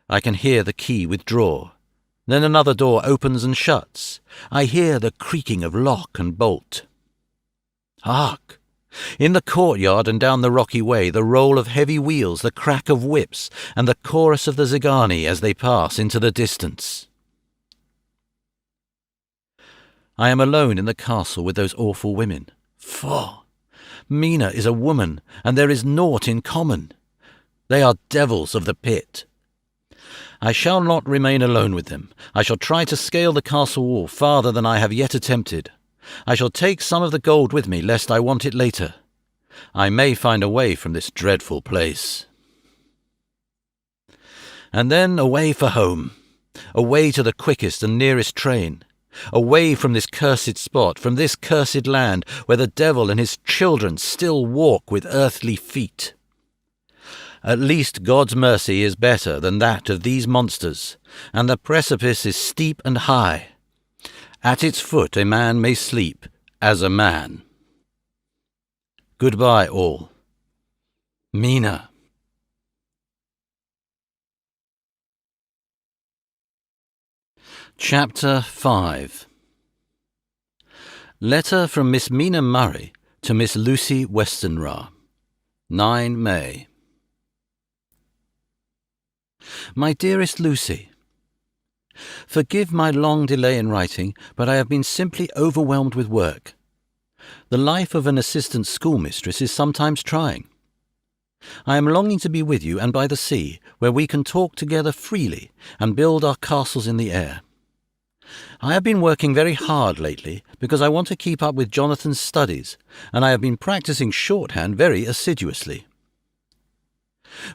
I can hear the key withdraw. Then another door opens and shuts. I hear the creaking of lock and bolt. Hark! In the courtyard and down the rocky way, the roll of heavy wheels, the crack of whips, and the chorus of the Zigani as they pass into the distance. I am alone in the castle with those awful women. Faugh! Mina is a woman, and there is naught in common. They are devils of the pit. I shall not remain alone with them. I shall try to scale the castle wall farther than I have yet attempted. I shall take some of the gold with me, lest I want it later. I may find a way from this dreadful place. And then away for home, away to the quickest and nearest train, away from this cursed spot, from this cursed land, where the devil and his children still walk with earthly feet. At least God's mercy is better than that of these monsters, and the precipice is steep and high. At its foot a man may sleep as a man. Goodbye, all. Mina. Chapter 5. Letter from Miss Mina Murray to Miss Lucy Westenra. 9 May. My dearest Lucy, forgive my long delay in writing, but I have been simply overwhelmed with work. The life of an assistant schoolmistress is sometimes trying. I am longing to be with you and by the sea, where we can talk together freely and build our castles in the air. I have been working very hard lately because I want to keep up with Jonathan's studies, and I have been practicing shorthand very assiduously.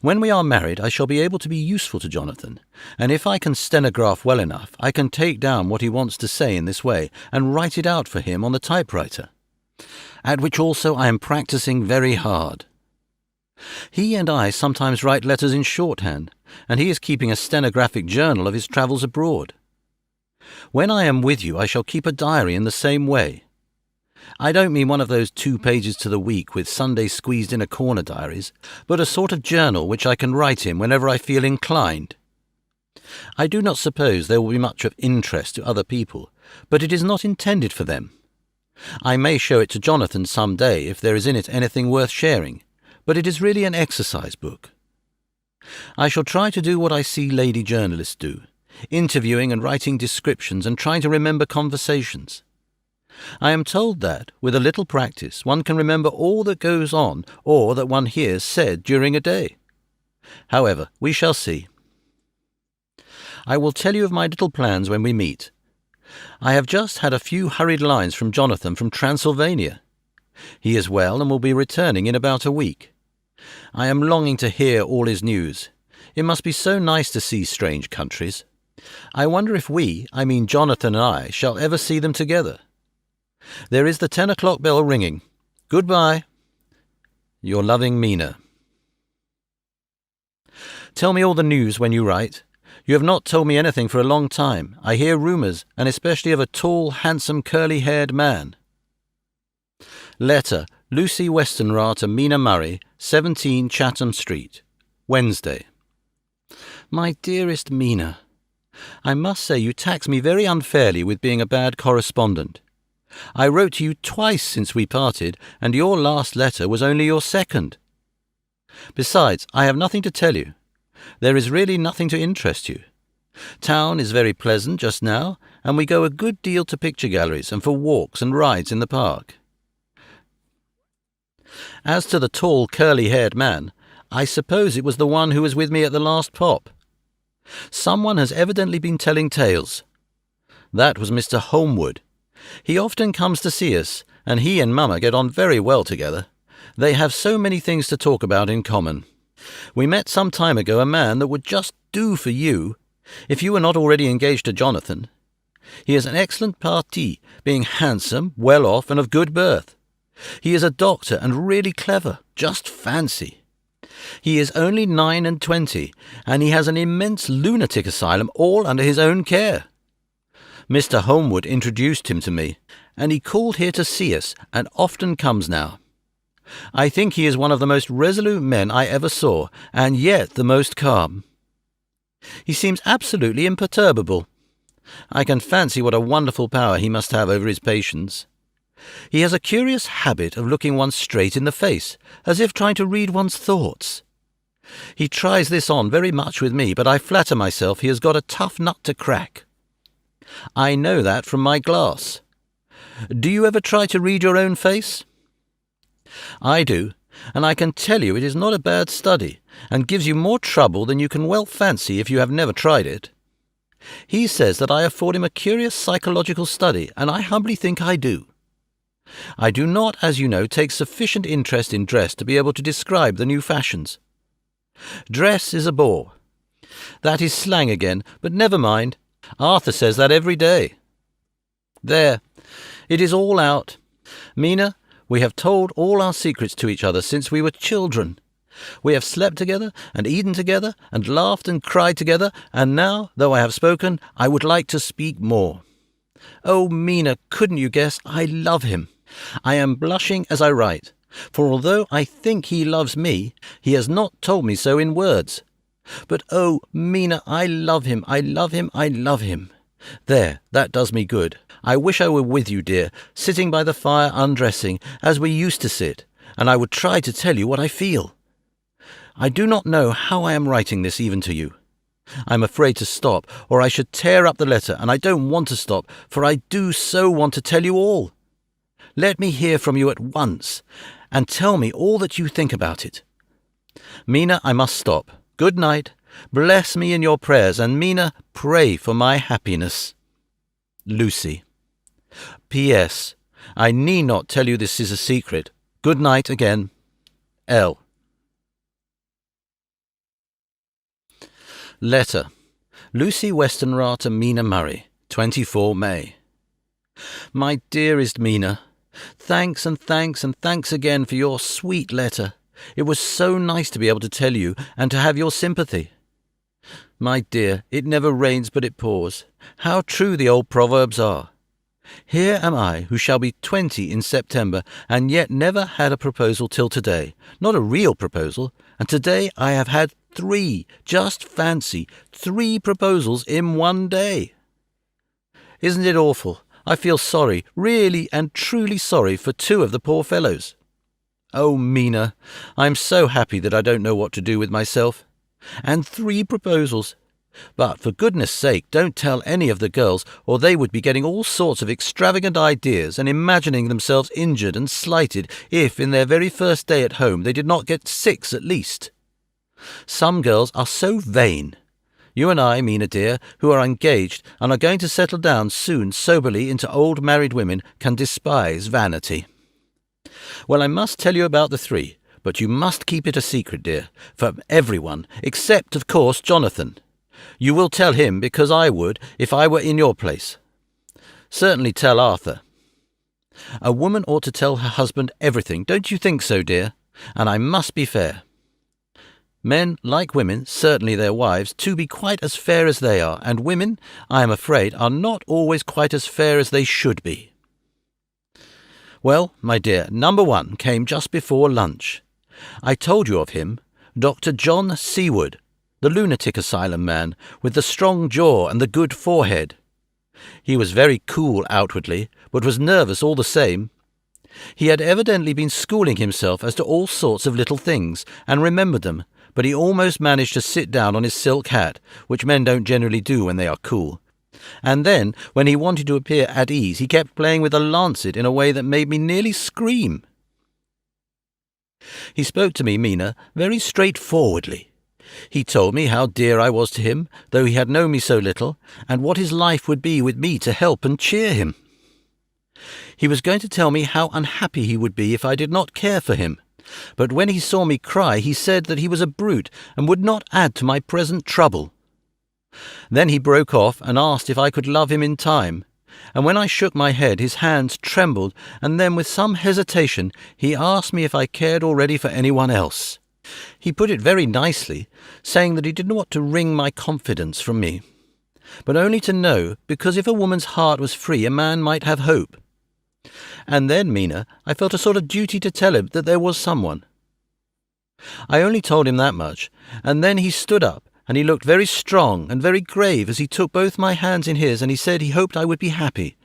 When we are married, I shall be able to be useful to Jonathan, and if I can stenograph well enough, I can take down what he wants to say in this way and write it out for him on the typewriter, at which also I am practicing very hard. He and I sometimes write letters in shorthand, and he is keeping a stenographic journal of his travels abroad. When I am with you, I shall keep a diary in the same way. I don't mean one of those 2 pages to the week with Sunday squeezed in a corner diaries, but a sort of journal which I can write in whenever I feel inclined. I do not suppose there will be much of interest to other people, but it is not intended for them. I may show it to Jonathan some day if there is in it anything worth sharing, but it is really an exercise book. I shall try to do what I see lady journalists do, interviewing and writing descriptions and trying to remember conversations. I am told that, with a little practice, one can remember all that goes on or that one hears said during a day. However, we shall see. I will tell you of my little plans when we meet. I have just had a few hurried lines from Jonathan from Transylvania. He is well and will be returning in about a week. I am longing to hear all his news. It must be so nice to see strange countries. I wonder if I mean Jonathan and I, shall ever see them together. There is the 10 o'clock bell ringing. Goodbye. Your loving Mina. Tell me all the news when you write. You have not told me anything for a long time. I hear rumours, and especially of a tall, handsome, curly-haired man. Letter, Lucy Westenra to Mina Murray, 17 Chatham Street, Wednesday. My dearest Mina, I must say you tax me very unfairly with being a bad correspondent. I wrote to you twice since we parted, and your last letter was only your second. Besides, I have nothing to tell you. There is really nothing to interest you. Town is very pleasant just now, and we go a good deal to picture galleries and for walks and rides in the park. As to the tall, curly-haired man, I suppose it was the one who was with me at the last pop. Someone has evidently been telling tales. That was Mr. Holmwood. He often comes to see us, and he and Mamma get on very well together. They have so many things to talk about in common. We met some time ago a man that would just do for you, if you were not already engaged to Jonathan. He is an excellent parti, being handsome, well off, and of good birth. He is a doctor and really clever, just fancy. He is only 29, and he has an immense lunatic asylum all under his own care. Mr. Holmwood introduced him to me, and he called here to see us, and often comes now. I think he is one of the most resolute men I ever saw, and yet the most calm. He seems absolutely imperturbable. I can fancy what a wonderful power he must have over his patients. He has a curious habit of looking one straight in the face, as if trying to read one's thoughts. He tries this on very much with me, but I flatter myself he has got a tough nut to crack. I know that from my glass. Do you ever try to read your own face? I do, and I can tell you it is not a bad study, and gives you more trouble than you can well fancy if you have never tried it. He says that I afford him a curious psychological study, and I humbly think I do. I do not, as you know, take sufficient interest in dress to be able to describe the new fashions. Dress is a bore. That is slang again, but never mind. Arthur says that every day. There, it is all out. Mina, we have told all our secrets to each other since we were children. We have slept together, and eaten together, and laughed and cried together, and now, though I have spoken, I would like to speak more. Oh, Mina, couldn't you guess? I love him. I am blushing as I write, for although I think he loves me, he has not told me so in words. But oh, Mina, I love him, I love him, I love him. There, that does me good. I wish I were with you, dear, sitting by the fire undressing, as we used to sit, and I would try to tell you what I feel. I do not know how I am writing this even to you. I am afraid to stop, or I should tear up the letter, and I don't want to stop, for I do so want to tell you all. Let me hear from you at once, and tell me all that you think about it. Mina, I must stop. Good night. Bless me in your prayers, and Mina, pray for my happiness. Lucy. P.S. I need not tell you this is a secret. Good night again. L. Letter. Lucy Westenra to Mina Murray, 24 May. My dearest Mina, thanks and thanks and thanks again for your sweet letter. It was so nice to be able to tell you and to have your sympathy. My dear, it never rains but it pours. How true the old proverbs are. Here am I, who shall be 20 in September, and yet never had a proposal till today. Not a real proposal, and today I have had 3, just fancy, 3 proposals in one day. Isn't it awful? I feel sorry, really and truly sorry for 2 of the poor fellows. Oh, Mina, I am so happy that I don't know what to do with myself. And 3 proposals. But for goodness sake, don't tell any of the girls, or they would be getting all sorts of extravagant ideas and imagining themselves injured and slighted if, in their very first day at home, they did not get 6 at least. Some girls are so vain. You and I, Mina dear, who are engaged and are going to settle down soon soberly into old married women, can despise vanity. Well, I must tell you about the 3, but you must keep it a secret, dear, from everyone, except, of course, Jonathan. You will tell him, because I would, if I were in your place. Certainly tell Arthur. A woman ought to tell her husband everything, don't you think so, dear? And I must be fair. Men, like women, certainly their wives, to be quite as fair as they are, and women, I am afraid, are not always quite as fair as they should be. Well, my dear, number 1 came just before lunch. I told you of him, Dr. John Seward, the lunatic asylum man, with the strong jaw and the good forehead. He was very cool outwardly, but was nervous all the same. He had evidently been schooling himself as to all sorts of little things, and remembered them, but he almost managed to sit down on his silk hat, which men don't generally do when they are cool. And then, when he wanted to appear at ease, he kept playing with a lancet in a way that made me nearly scream. He spoke to me, Mina, very straightforwardly. He told me how dear I was to him, though he had known me so little, and what his life would be with me to help and cheer him. He was going to tell me how unhappy he would be if I did not care for him, but when he saw me cry he said that he was a brute and would not add to my present trouble. Then he broke off and asked if I could love him in time, and when I shook my head his hands trembled, and then with some hesitation he asked me if I cared already for anyone else. He put it very nicely, saying that he didn't want to wring my confidence from me, but only to know, because if a woman's heart was free a man might have hope. And then, Mina, I felt a sort of duty to tell him that there was someone. I only told him that much, and then he stood up, and he looked very strong and very grave as he took both my hands in his, and he said he hoped I would be happy,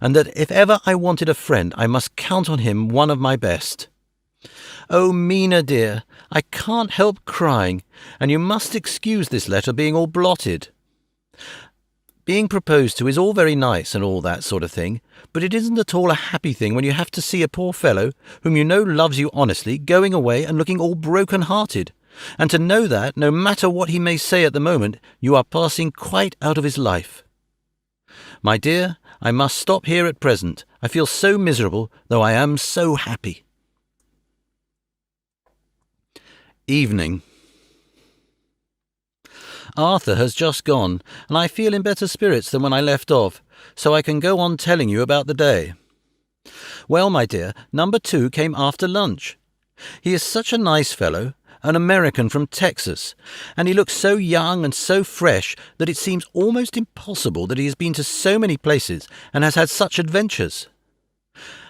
and that if ever I wanted a friend I must count on him, one of my best. Oh, Mina dear, I can't help crying, and you must excuse this letter being all blotted. Being proposed to is all very nice and all that sort of thing, but it isn't at all a happy thing when you have to see a poor fellow, whom you know loves you honestly, going away and looking all broken-hearted, and to know that, no matter what he may say at the moment, you are passing quite out of his life. My dear, I must stop here at present. I feel so miserable, though I am so happy. Evening. Arthur has just gone, and I feel in better spirits than when I left off, so I can go on telling you about the day. Well, my dear, number 2 came after lunch. He is such a nice fellow, an American from Texas, and he looks so young and so fresh that it seems almost impossible that he has been to so many places and has had such adventures.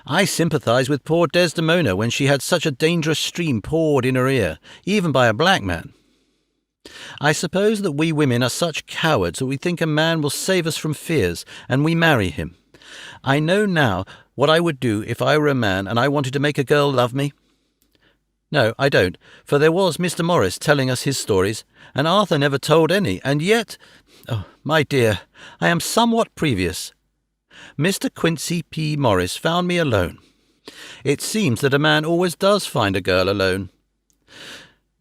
I sympathize with poor Desdemona when she had such a dangerous stream poured in her ear, even by a black man. I suppose that we women are such cowards that we think a man will save us from fears, and we marry him. I know now what I would do if I were a man and I wanted to make a girl love me. No, I don't, for there was Mr. Morris telling us his stories, and Arthur never told any, and yet— oh, my dear, I am somewhat previous. Mr. Quincy P. Morris found me alone. It seems that a man always does find a girl alone.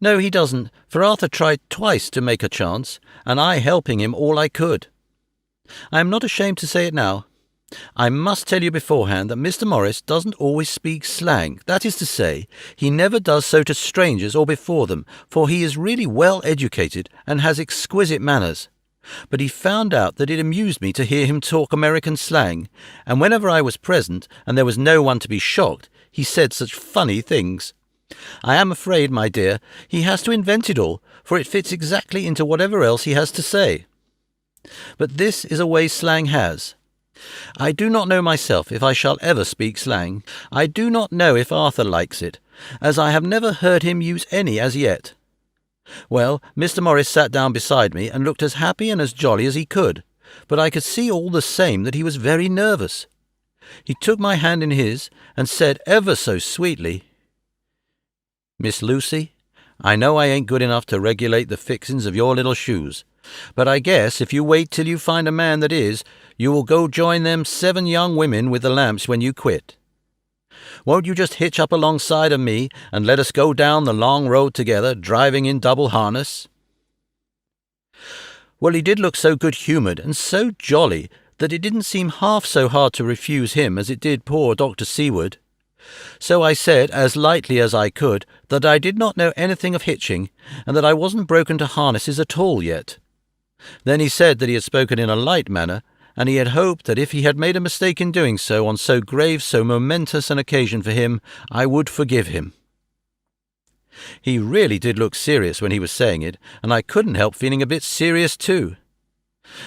No, he doesn't, for Arthur tried twice to make a chance, and I helping him all I could. I am not ashamed to say it now. I must tell you beforehand that Mr. Morris doesn't always speak slang. That is to say, he never does so to strangers or before them, for he is really well educated and has exquisite manners. But he found out that it amused me to hear him talk American slang, and whenever I was present and there was no one to be shocked, he said such funny things. I am afraid, my dear, he has to invent it all, for it fits exactly into whatever else he has to say. But this is a way slang has. I do not know myself if I shall ever speak slang. I do not know if Arthur likes it, as I have never heard him use any as yet. Well, Mr. Morris sat down beside me and looked as happy and as jolly as he could, but I could see all the same that he was very nervous. He took my hand in his and said ever so sweetly, "Miss Lucy, I know I ain't good enough to regulate the fixings of your little shoes, but I guess if you wait till you find a man that is, you will go join them 7 young women with the lamps when you quit. Won't you just hitch up alongside of me and let us go down the long road together, driving in double harness?" Well, he did look so good-humoured and so jolly that it didn't seem half so hard to refuse him as it did poor Dr. Seward. So I said, as lightly as I could, that I did not know anything of hitching, and that I wasn't broken to harnesses at all yet. Then he said that he had spoken in a light manner, and he had hoped that if he had made a mistake in doing so on so grave, so momentous an occasion for him, I would forgive him. He really did look serious when he was saying it, and I couldn't help feeling a bit serious too.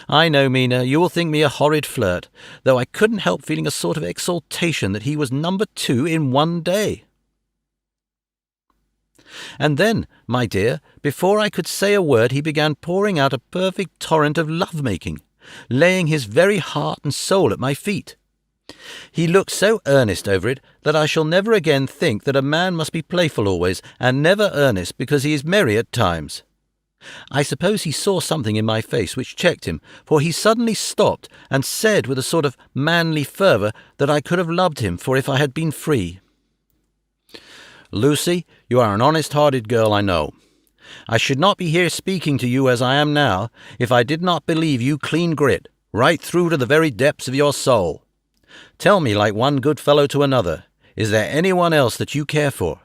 I know, Mina, you will think me a horrid flirt, though I couldn't help feeling a sort of exultation that he was number 2 in one day. And then, my dear, before I could say a word, he began pouring out a perfect torrent of love-making, laying his very heart and soul at my feet. He looked so earnest over it that I shall never again think that a man must be playful always, and never earnest because he is merry at times. I suppose he saw something in my face which checked him, for he suddenly stopped and said with a sort of manly fervour that I could have loved him for if I had been free. "Lucy, you are an honest-hearted girl, I know. I should not be here speaking to you as I am now if I did not believe you clean grit, right through to the very depths of your soul. Tell me, like one good fellow to another, is there anyone else that you care for?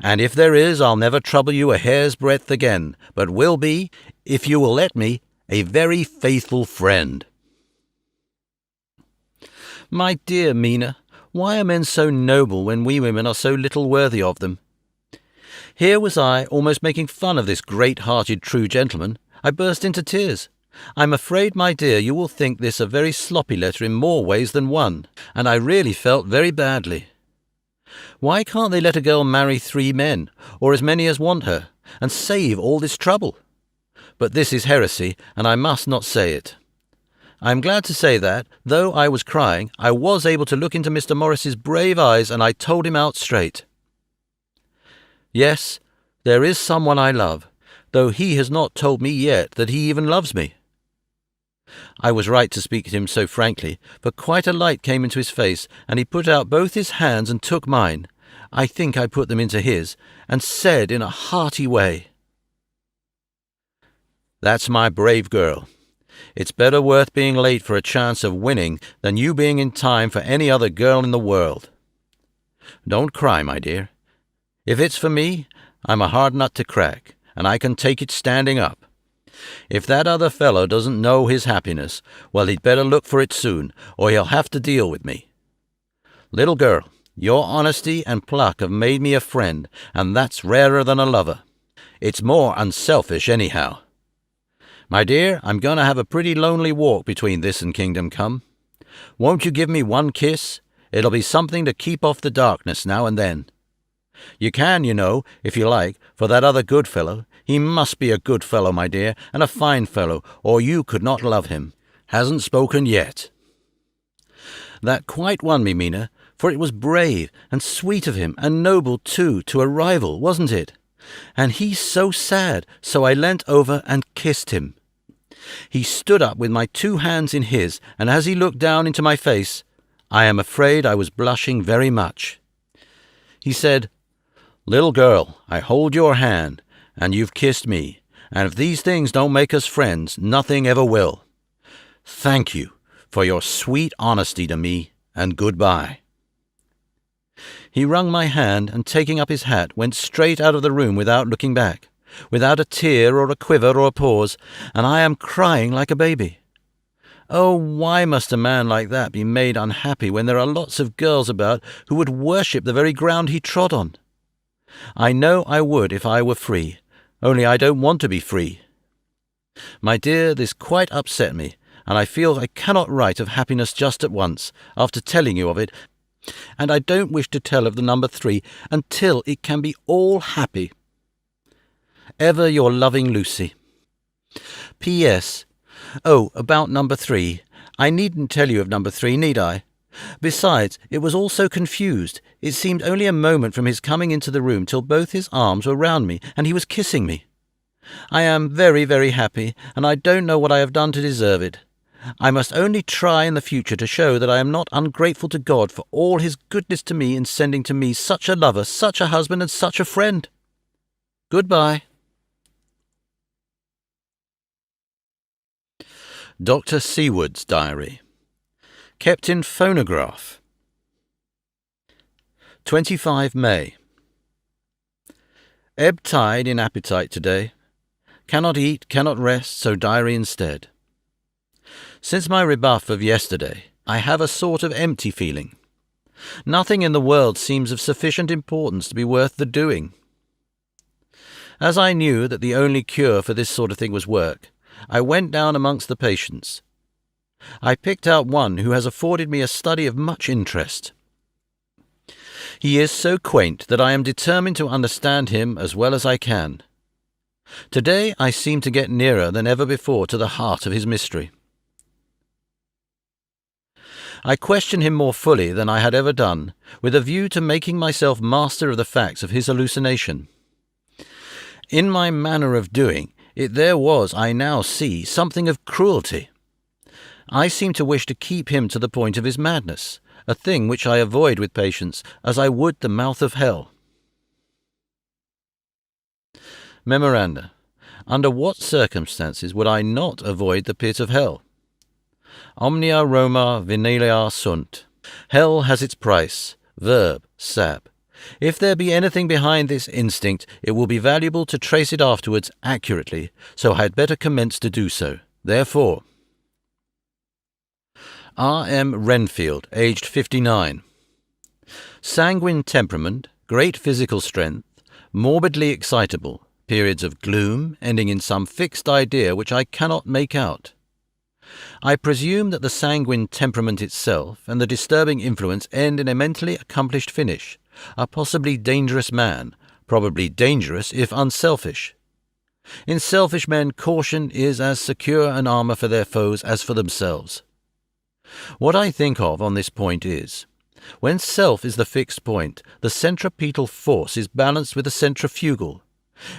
And if there is, I'll never trouble you a hair's breadth again, but will be, if you will let me, a very faithful friend." My dear Mina, why are men so noble when we women are so little worthy of them? Here was I, almost making fun of this great-hearted true gentleman. I burst into tears. I'm afraid, my dear, you will think this a very sloppy letter in more ways than one, and I really felt very badly. Why can't they let a girl marry 3 men, or as many as want her, and save all this trouble? But this is heresy, and I must not say it. I am glad to say that, though I was crying, I was able to look into Mr. Morris's brave eyes, and I told him out straight. Yes, there is someone I love, though he has not told me yet that he even loves me. I was right to speak to him so frankly, for quite a light came into his face, and he put out both his hands and took mine. I think I put them into his, and said in a hearty way, "That's my brave girl. It's better worth being late for a chance of winning than you being in time for any other girl in the world. Don't cry, my dear. If it's for me, I'm a hard nut to crack, and I can take it standing up. If that other fellow doesn't know his happiness, well, he'd better look for it soon, or he'll have to deal with me. Little girl, your honesty and pluck have made me a friend, and that's rarer than a lover. It's more unselfish anyhow. My dear, I'm going to have a pretty lonely walk between this and Kingdom Come. Won't you give me one kiss? It'll be something to keep off the darkness now and then. You can, you know, if you like, for that other good fellow. He must be a good fellow, my dear, and a fine fellow, or you could not love him. Hasn't spoken yet. That quite won me, Mina, for it was brave and sweet of him, and noble, too, to a rival, wasn't it? And he so sad, so I leant over and kissed him. He stood up with my 2 hands in his, and as he looked down into my face, I am afraid I was blushing very much. He said, "Little girl, I hold your hand, and you've kissed me, and if these things don't make us friends, nothing ever will. Thank you for your sweet honesty to me, and goodbye." He wrung my hand, and taking up his hat, went straight out of the room without looking back, without a tear or a quiver or a pause, and I am crying like a baby. Oh, why must a man like that be made unhappy when there are lots of girls about who would worship the very ground he trod on? I know I would if I were free, only I don't want to be free. My dear, this quite upset me, and I feel I cannot write of happiness just at once, after telling you of it, and I don't wish to tell of the number 3 until it can be all happy. Ever your loving Lucy. P.S. Oh, about number 3. I needn't tell you of number 3, need I? Besides, it was all so confused. It seemed only a moment from his coming into the room till both his arms were round me, and he was kissing me. I am very, very happy, and I don't know what I have done to deserve it. I must only try in the future to show that I am not ungrateful to God for all his goodness to me in sending to me such a lover, such a husband, and such a friend. Goodbye. Dr. Seward's Diary. Kept in phonograph. 25 May. Ebb tide in appetite today. Cannot eat, cannot rest, so diary instead. Since my rebuff of yesterday, I have a sort of empty feeling. Nothing in the world seems of sufficient importance to be worth the doing. As I knew that the only cure for this sort of thing was work, I went down amongst the patients. I picked out one who has afforded me a study of much interest. He is so quaint that I am determined to understand him as well as I can. Today I seem to get nearer than ever before to the heart of his mystery. I question him more fully than I had ever done, with a view to making myself master of the facts of his hallucination. In my manner of doing it there was, I now see, something of cruelty. I seem to wish to keep him to the point of his madness, a thing which I avoid with patience, as I would the mouth of hell. Memoranda. Under what circumstances would I not avoid the pit of hell? Omnia Roma venilia sunt. Hell has its price. Verb, sap. If there be anything behind this instinct, it will be valuable to trace it afterwards accurately, so I had better commence to do so. Therefore, R. M. Renfield, aged 59. Sanguine temperament, great physical strength, morbidly excitable, periods of gloom, ending in some fixed idea which I cannot make out. I presume that the sanguine temperament itself and the disturbing influence end in a mentally accomplished finish, a possibly dangerous man, probably dangerous if unselfish. In selfish men, caution is as secure an armour for their foes as for themselves. What I think of on this point is, when self is the fixed point, the centripetal force is balanced with the centrifugal.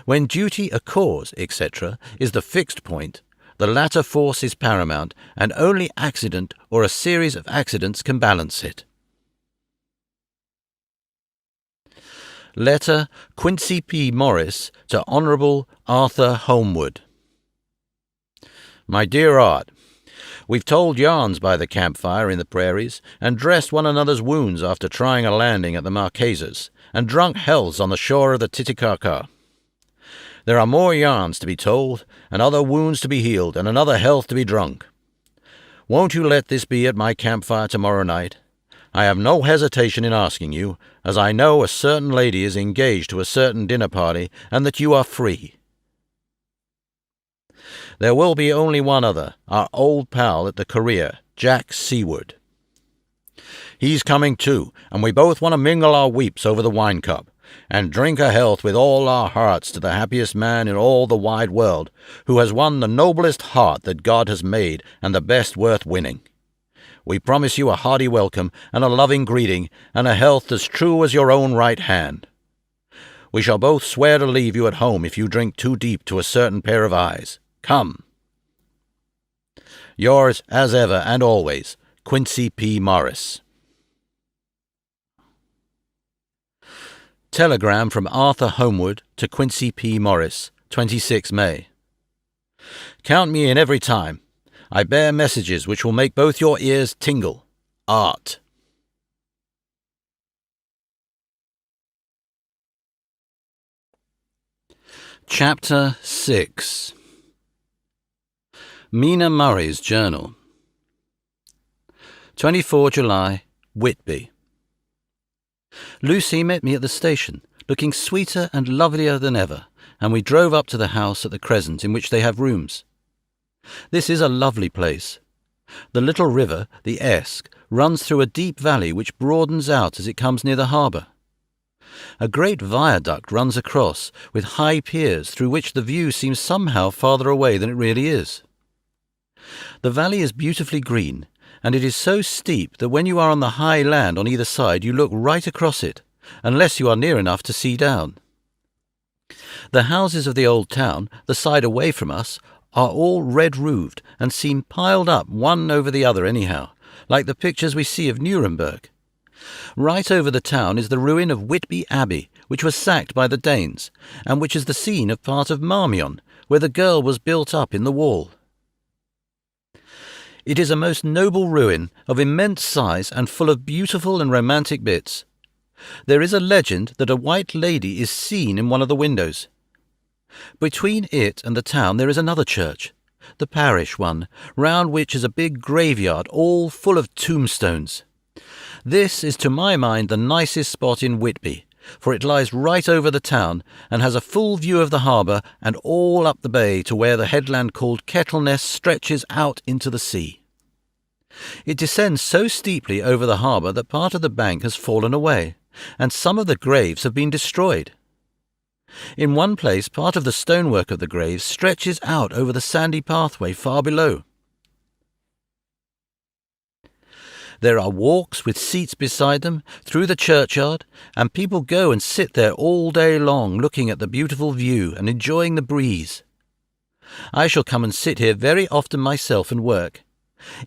When duty, a cause, etc., is the fixed point, the latter force is paramount, and only accident or a series of accidents can balance it. Letter Quincy P. Morris to Honourable Arthur Holmwood. My dear Art, we've told yarns by the campfire in the prairies, and dressed one another's wounds after trying a landing at the Marquesas, and drunk hells on the shore of the Titicaca. There are more yarns to be told, and other wounds to be healed, and another health to be drunk. Won't you let this be at my campfire tomorrow night? I have no hesitation in asking you, as I know a certain lady is engaged to a certain dinner party, and that you are free. There will be only one other, our old pal at the Korea, Jack Seaward. He's coming too, and we both want to mingle our weeps over the wine cup, and drink a health with all our hearts to the happiest man in all the wide world, who has won the noblest heart that God has made, and the best worth winning. We promise you a hearty welcome, and a loving greeting, and a health as true as your own right hand. We shall both swear to leave you at home if you drink too deep to a certain pair of eyes. Come. Yours, as ever and always, Quincy P. Morris. Telegram from Arthur Homewood to Quincy P. Morris, 26 May. Count me in every time. I bear messages which will make both your ears tingle. Art. Chapter 6. Mina Murray's Journal. 24 July, Whitby. Lucy met me at the station, looking sweeter and lovelier than ever, and we drove up to the house at the Crescent in which they have rooms. This is a lovely place. The little river, the Esk, runs through a deep valley which broadens out as it comes near the harbour. A great viaduct runs across, with high piers through which the view seems somehow farther away than it really is. The valley is beautifully green, and it is so steep that when you are on the high land on either side you look right across it, unless you are near enough to see down. The houses of the old town, the side away from us, are all red-roofed and seem piled up one over the other anyhow, like the pictures we see of Nuremberg. Right over the town is the ruin of Whitby Abbey, which was sacked by the Danes, and which is the scene of part of Marmion, where the girl was built up in the wall. It is a most noble ruin, of immense size and full of beautiful and romantic bits. There is a legend that a white lady is seen in one of the windows. Between it and the town there is another church, the parish one, round which is a big graveyard all full of tombstones. This is to my mind the nicest spot in Whitby, for it lies right over the town and has a full view of the harbour and all up the bay to where the headland called Kettleness stretches out into the sea. It descends so steeply over the harbour that part of the bank has fallen away, and some of the graves have been destroyed. In one place part of the stonework of the graves stretches out over the sandy pathway far below. There are walks with seats beside them through the churchyard, and people go and sit there all day long looking at the beautiful view and enjoying the breeze. I shall come and sit here very often myself and work.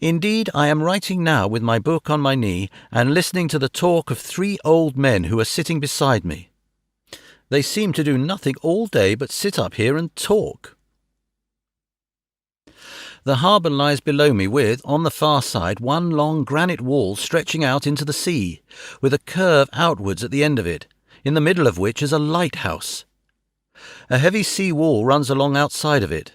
Indeed, I am writing now with my book on my knee and listening to the talk of 3 old men who are sitting beside me. They seem to do nothing all day but sit up here and talk. The harbour lies below me with, on the far side, one long granite wall stretching out into the sea, with a curve outwards at the end of it, in the middle of which is a lighthouse. A heavy sea wall runs along outside of it.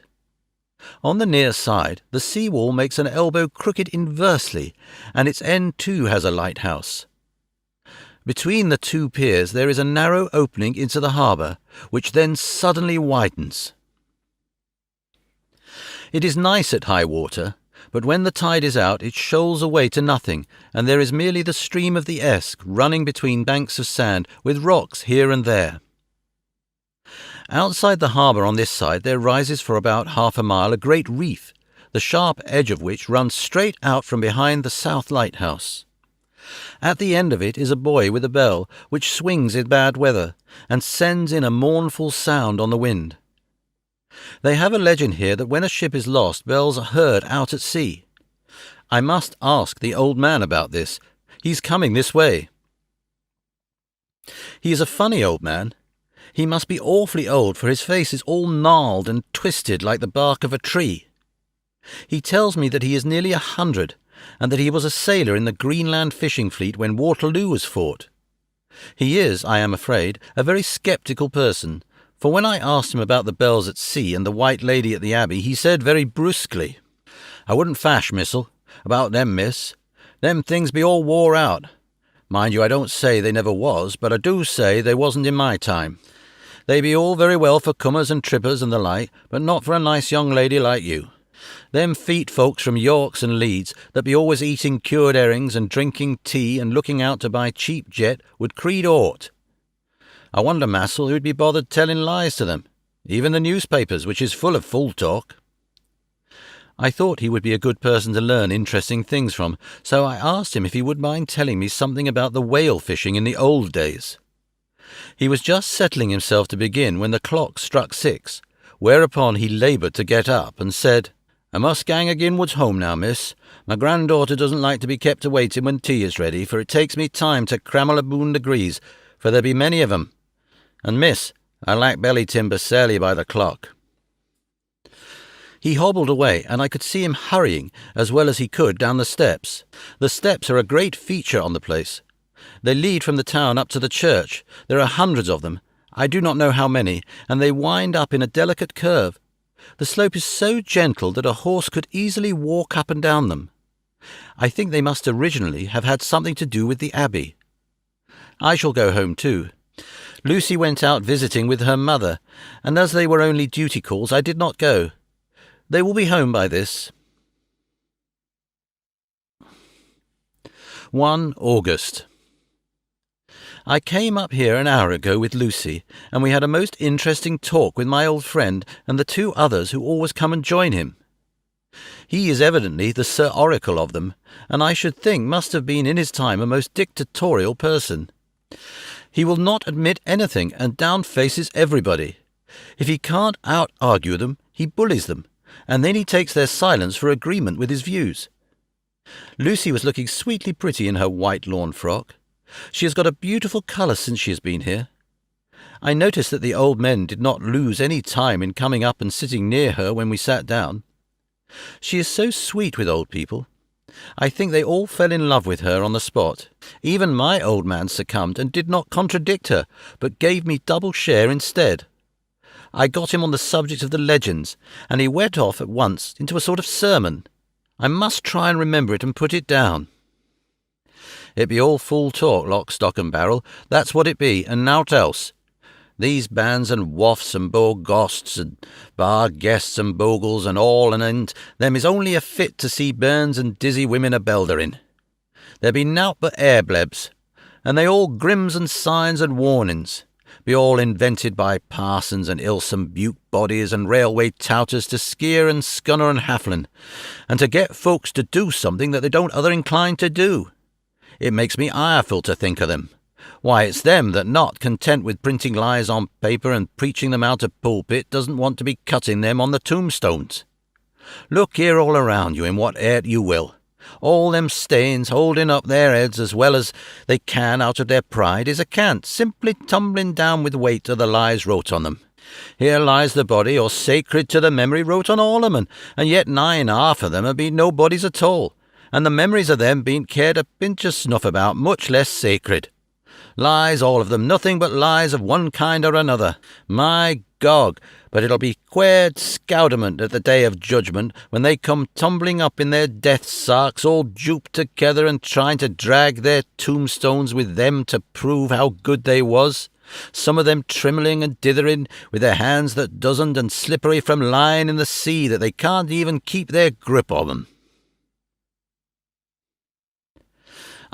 On the near side, the sea wall makes an elbow crooked inversely, and its end too has a lighthouse. Between the 2 piers there is a narrow opening into the harbour, which then suddenly widens. It is nice at high water, but when the tide is out it shoals away to nothing, and there is merely the stream of the Esk running between banks of sand, with rocks here and there. Outside the harbour on this side there rises for about half a mile a great reef, the sharp edge of which runs straight out from behind the south lighthouse. At the end of it is a buoy with a bell, which swings in bad weather, and sends in a mournful sound on the wind. They have a legend here that when a ship is lost, bells are heard out at sea. I must ask the old man about this. He's coming this way. He is a funny old man. He must be awfully old, for his face is all gnarled and twisted like the bark of a tree. He tells me that he is nearly 100, and that he was a sailor in the Greenland fishing fleet when Waterloo was fought. He is, I am afraid, a very sceptical person, for when I asked him about the bells at sea and the white lady at the Abbey, he said very brusquely, "I wouldn't fash, missel, about them, miss. Them things be all wore out. Mind you, I don't say they never was, but I do say they wasn't in my time. They be all very well for cummers and trippers and the like, but not for a nice young lady like you. Them feet folks from Yorks and Leeds that be always eating cured herrings and drinking tea and looking out to buy cheap jet would creed aught. I wonder, Massel, who'd be bothered telling lies to them, even the newspapers, which is full of fool talk. I thought he would be a good person to learn interesting things from, so I asked him if he would mind telling me something about the whale fishing in the old days. He was just settling himself to begin when the clock struck 6, whereupon he laboured to get up and said, "I must gang aginwards home now, miss. My granddaughter doesn't like to be kept a-waiting when tea is ready, for it takes me time to crammel aboon degrees, for there be many of 'em. And, miss, I lack belly timber sairly by the clock." He hobbled away, and I could see him hurrying as well as he could down the steps. The steps are a great feature on the place. They lead from the town up to the church. There are hundreds of them. I do not know how many, and they wind up in a delicate curve. The slope is so gentle that a horse could easily walk up and down them. I think they must originally have had something to do with the abbey. I shall go home too. Lucy went out visiting with her mother, and as they were only duty calls, I did not go. They will be home by this. 1 August. I came up here an hour ago with Lucy, and we had a most interesting talk with my old friend and the 2 others who always come and join him. He is evidently the Sir Oracle of them, and I should think must have been in his time a most dictatorial person. He will not admit anything and downfaces everybody. If he can't out-argue them, he bullies them, and then he takes their silence for agreement with his views. Lucy was looking sweetly pretty in her white lawn frock. She has got a beautiful colour since she has been here. I noticed that the old men did not lose any time in coming up and sitting near her when we sat down. She is so sweet with old people. I think they all fell in love with her on the spot. Even my old man succumbed and did not contradict her, but gave me double share instead. I got him on the subject of the legends, and he went off at once into a sort of sermon. I must try and remember it and put it down. It be all fool talk, lock, stock and barrel. That's what it be, and nowt else. These bands and wafts and bogosts and bar guests and bogles and all and them is only a fit to see burns and dizzy women a-beldering. There be nowt but air-blebs, and they all grims and signs and warnings. Be all invented by parsons and ilsome buke bodies and railway touters to skeer and scunner and hafflin, and to get folks to do something that they don't other inclined to do. It makes me ireful to think of them. Why, it's them that, not content with printing lies on paper and preaching them out of pulpit, doesn't want to be cutting them on the tombstones. Look here all around you in what airt you will. All them stains holding up their heads as well as they can out of their pride is a cant, simply tumbling down with weight of the lies wrote on them. Here lies the body, or sacred to the memory, wrote on all of 'em, and yet 9/2 of them have been nobodies at all, and the memories of them bean't cared a pinch of snuff about, much less sacred. Lies, all of them, nothing but lies of one kind or another. My Gog, but it'll be quared scowdament at the day of judgment, when they come tumbling up in their death sarks, all duped together and trying to drag their tombstones with them to prove how good they was. Some of them trimmeling and dithering, with their hands that doesn't, and slippery from lying in the sea that they can't even keep their grip of 'em.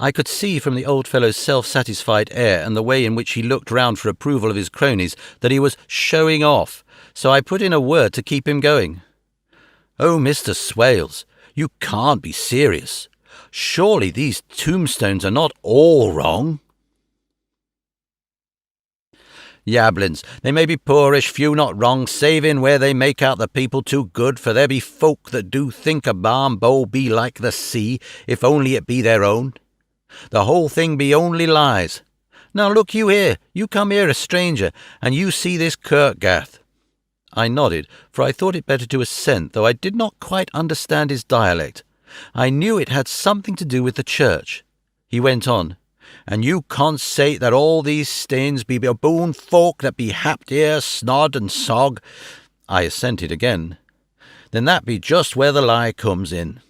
I could see from the old fellow's self-satisfied air and the way in which he looked round for approval of his cronies that he was showing off, so I put in a word to keep him going. "Oh, Mr. Swales, you can't be serious. Surely these tombstones are not all wrong?" "Yabblins, they may be poorish, few not wrong, saving where they make out the people too good, for there be folk that do think a barn-bow be like the sea, if only it be their own. The whole thing be only lies. Now look you here, you come here a stranger, and you see this kirkgarth." I nodded, for I thought it better to assent, though I did not quite understand his dialect. I knew it had something to do with the church. He went on, "And you can't say that all these stains be aboon folk that be happed here, snod and sog." I assented again. "Then that be just where the lie comes in.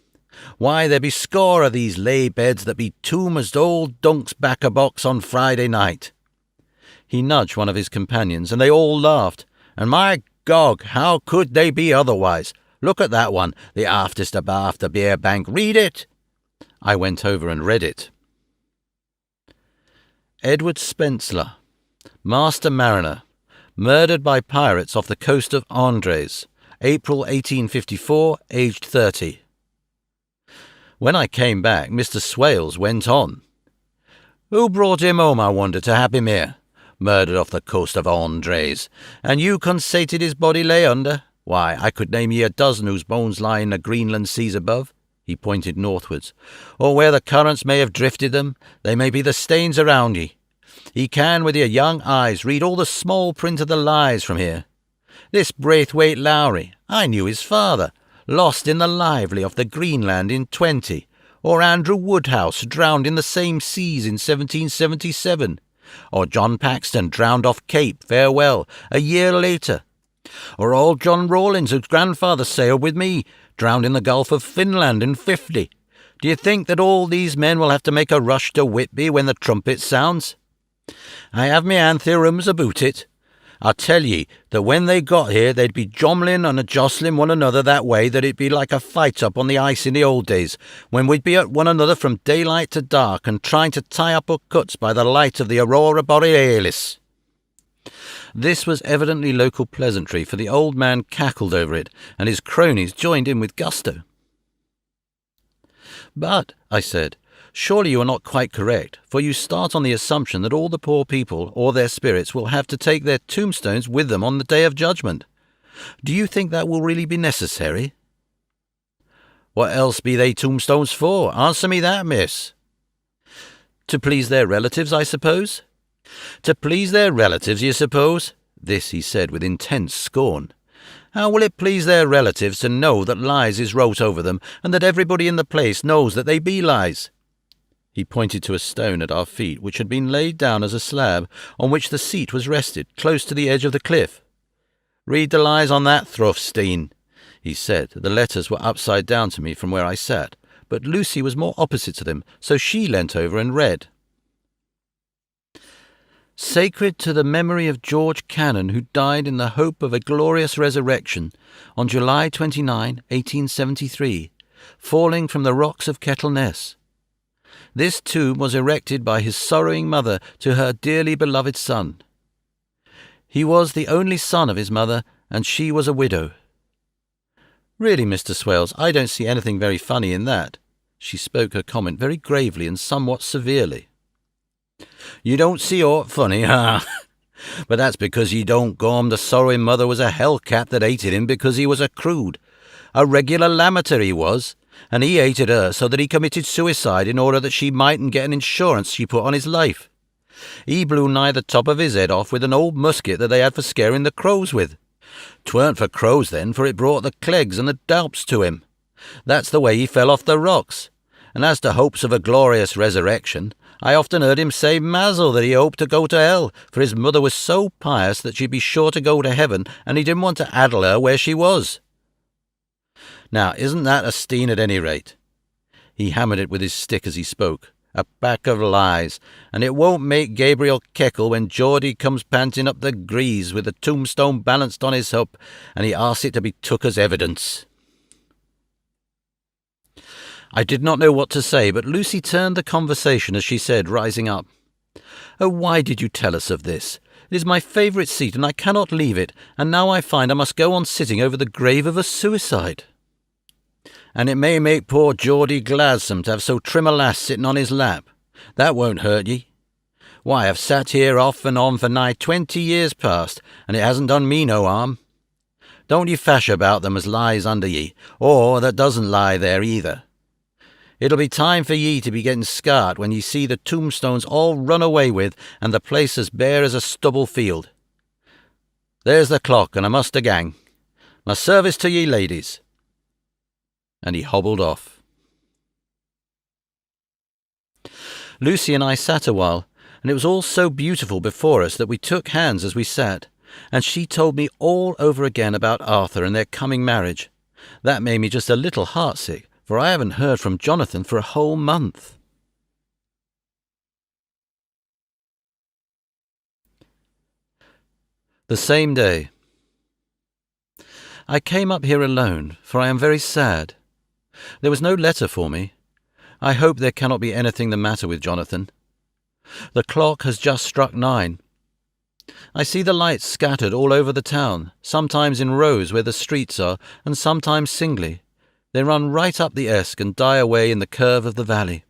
Why, there be score of these lay beds that be tomb as old Dunk's back-a-box on Friday night." He nudged one of his companions, and they all laughed. "And my gog, how could they be otherwise? Look at that one, the aftest abaft the beer bank. Read it." I went over and read it. Edward Spensler, Master Mariner, murdered by pirates off the coast of Andres, April 1854, aged 30. When I came back, Mr. Swales went on. "Who brought him home, I wonder, to have him here? Murdered off the coast of Andres, and you constated his body lay under? Why, I could name ye a dozen whose bones lie in the Greenland seas above." He pointed northwards. "Or where the currents may have drifted them, they may be the stains around ye. Ye can, with your young eyes, read all the small print of the lies from here. This Braithwaite Lowry, I knew his father, lost in the Lively off the Greenland in 20, or Andrew Woodhouse, drowned in the same seas in 1777, or John Paxton, drowned off Cape Farewell a year later, or old John Rawlins, whose grandfather sailed with me, drowned in the Gulf of Finland in 50. Do you think that all these men will have to make a rush to Whitby when the trumpet sounds? I have me antheorums about it. I tell ye that when they got here they'd be jommelling and a-jostling one another that way that it'd be like a fight up on the ice in the old days, when we'd be at one another from daylight to dark and trying to tie up our cuts by the light of the aurora borealis." This was evidently local pleasantry, for the old man cackled over it, and his cronies joined in with gusto. "But," I said, "surely you are not quite correct, for you start on the assumption that all the poor people or their spirits will have to take their tombstones with them on the Day of Judgment. Do you think that will really be necessary?" "What else be they tombstones for? Answer me that, miss." "To please their relatives, I suppose." "To please their relatives, you suppose?" This he said with intense scorn. "How will it please their relatives to know that lies is wrote over them, and that everybody in the place knows that they be lies?" He pointed to a stone at our feet, which had been laid down as a slab, on which the seat was rested, close to the edge of the cliff. "Read the lies on that, Thruffstein," he said. The letters were upside down to me from where I sat, but Lucy was more opposite to them, so she leant over and read. "Sacred to the memory of George Cannon, who died in the hope of a glorious resurrection on July 29, 1873, falling from the rocks of Kettleness. This tomb was erected by his sorrowing mother to her dearly beloved son. He was the only son of his mother, and she was a widow." "Really, Mr. Swales, I don't see anything very funny in that." She spoke her comment very gravely and somewhat severely. "You don't see aught funny, ha? But that's because ye don't gom the sorrowing mother was a hellcat that hated him because he was a crude. A regular lammeter he was, and he hated her so that he committed suicide in order that she mightn't get an insurance she put on his life. He blew nigh the top of his head off with an old musket that they had for scaring the crows with. 'Tweren't for crows then, for it brought the clegs and the dalps to him. That's the way he fell off the rocks. And as to hopes of a glorious resurrection, I often heard him say mazel that he hoped to go to hell, for his mother was so pious that she'd be sure to go to heaven, and he didn't want to addle her where she was. Now, isn't that a steen at any rate?" He hammered it with his stick as he spoke. "A pack of lies, and it won't make Gabriel keckle when Geordie comes panting up the grease with the tombstone balanced on his hup, and he asks it to be took as evidence." I did not know what to say, but Lucy turned the conversation as she said, rising up, "Oh, why did you tell us of this? It is my favourite seat, and I cannot leave it, and now I find I must go on sitting over the grave of a suicide. And it may make poor Geordie gladsome to have so trim a lass sitting on his lap. That won't hurt ye. Why, I've sat here off and on for nigh 20 years past, and it hasn't done me no harm. Don't ye fash about them as lies under ye, or that doesn't lie there either. It'll be time for ye to be getting scart when ye see the tombstones all run away with, and the place as bare as a stubble field. There's the clock, and I must a gang. My service to ye, ladies." And he hobbled off. Lucy and I sat a while, and it was all so beautiful before us that we took hands as we sat, and she told me all over again about Arthur and their coming marriage. That made me just a little heartsick, for I haven't heard from Jonathan for a whole month. The same day. I came up here alone, for I am very sad. There was no letter for me. I hope there cannot be anything the matter with Jonathan. The clock has just struck 9. I see the lights scattered all over the town, sometimes in rows where the streets are, and sometimes singly. They run right up the Esk and die away in the curve of the valley.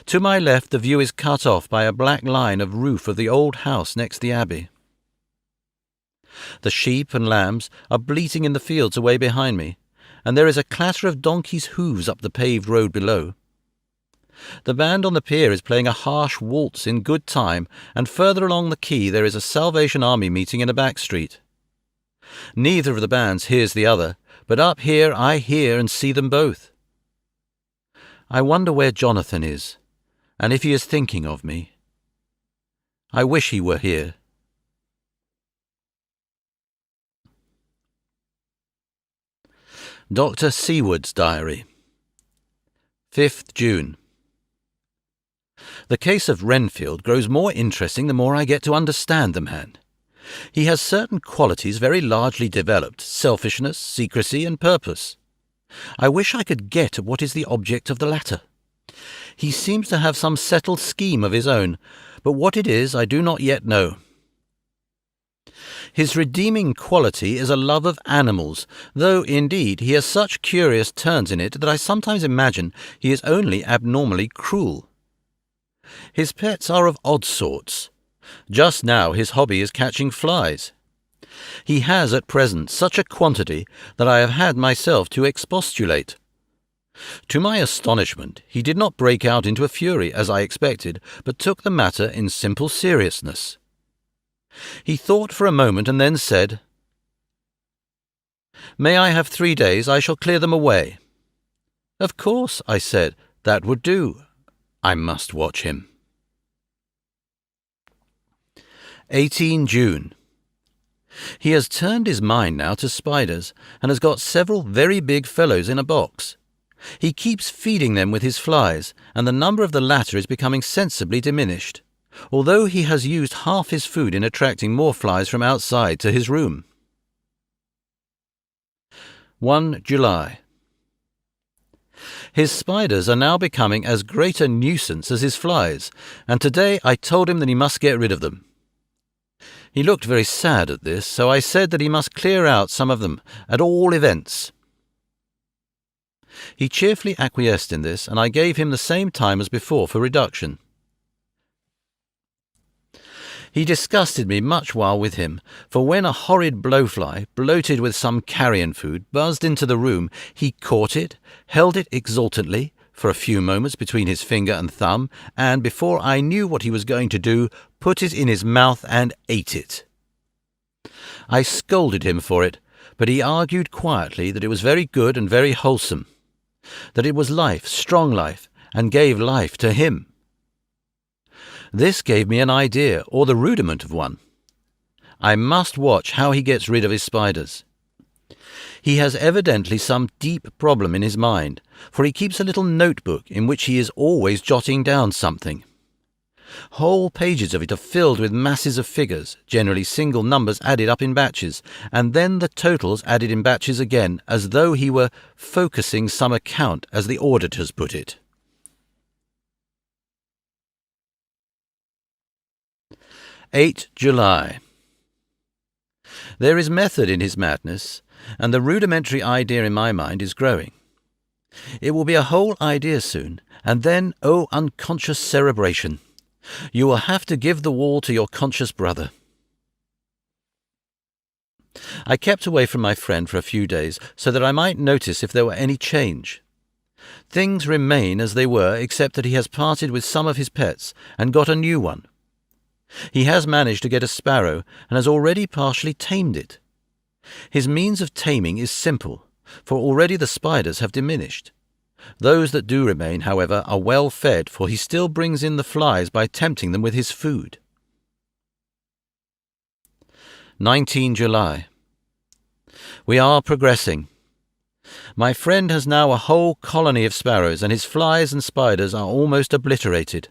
To my left the view is cut off by a black line of roof of the old house next the abbey. The sheep and lambs are bleating in the fields away behind me, and there is a clatter of donkeys' hooves up the paved road below. The band on the pier is playing a harsh waltz in good time, and further along the quay there is a Salvation Army meeting in a back street. Neither of the bands hears the other, but up here I hear and see them both. I wonder where Jonathan is, and if he is thinking of me. I wish he were here. Dr. Seward's Diary. 5th June. The case of Renfield grows more interesting the more I get to understand the man. He has certain qualities very largely developed: selfishness, secrecy, and purpose. I wish I could get at what is the object of the latter. He seems to have some settled scheme of his own, but what it is I do not yet know. His redeeming quality is a love of animals, though, indeed, he has such curious turns in it that I sometimes imagine he is only abnormally cruel. His pets are of odd sorts. Just now his hobby is catching flies. He has at present such a quantity that I have had myself to expostulate. To my astonishment, he did not break out into a fury, as I expected, but took the matter in simple seriousness. He thought for a moment and then said, "May I have 3 days? I shall clear them away." "Of course," I said, "that would do. I must watch him." 18 June. He has turned his mind now to spiders, and has got several very big fellows in a box. He keeps feeding them with his flies, and the number of the latter is becoming sensibly diminished, although he has used half his food in attracting more flies from outside to his room. 1 July. His spiders are now becoming as great a nuisance as his flies, and today I told him that he must get rid of them. He looked very sad at this, so I said that he must clear out some of them, at all events. He cheerfully acquiesced in this, and I gave him the same time as before for reduction. He disgusted me much while with him, for when a horrid blowfly, bloated with some carrion food, buzzed into the room, he caught it, held it exultantly for a few moments between his finger and thumb, and, before I knew what he was going to do, put it in his mouth and ate it. I scolded him for it, but he argued quietly that it was very good and very wholesome, that it was life, strong life, and gave life to him. This gave me an idea, or the rudiment of one. I must watch how he gets rid of his spiders. He has evidently some deep problem in his mind, for he keeps a little notebook in which he is always jotting down something. Whole pages of it are filled with masses of figures, generally single numbers added up in batches, and then the totals added in batches again, as though he were focusing some account, as the auditors put it. 8 July. There is method in his madness, and the rudimentary idea in my mind is growing. It will be a whole idea soon, and then, oh, unconscious cerebration! You will have to give the wall to your conscious brother. I kept away from my friend for a few days, so that I might notice if there were any change. Things remain as they were, except that he has parted with some of his pets, and got a new one. He has managed to get a sparrow, and has already partially tamed it. His means of taming is simple, for already the spiders have diminished. Those that do remain, however, are well fed, for he still brings in the flies by tempting them with his food. 19 July. We are progressing. My friend has now a whole colony of sparrows, and his flies and spiders are almost obliterated.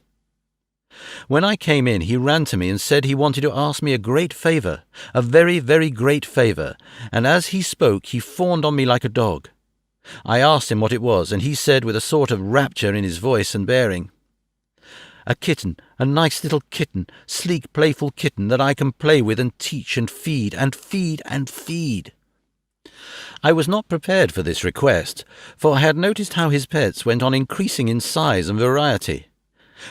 When I came in, he ran to me and said he wanted to ask me a great favour, a very, very great favour, and as he spoke he fawned on me like a dog. I asked him what it was, and he said with a sort of rapture in his voice and bearing, "A kitten, a nice little kitten, sleek, playful kitten that I can play with and teach and feed and feed and feed." I was not prepared for this request, for I had noticed how his pets went on increasing in size and variety.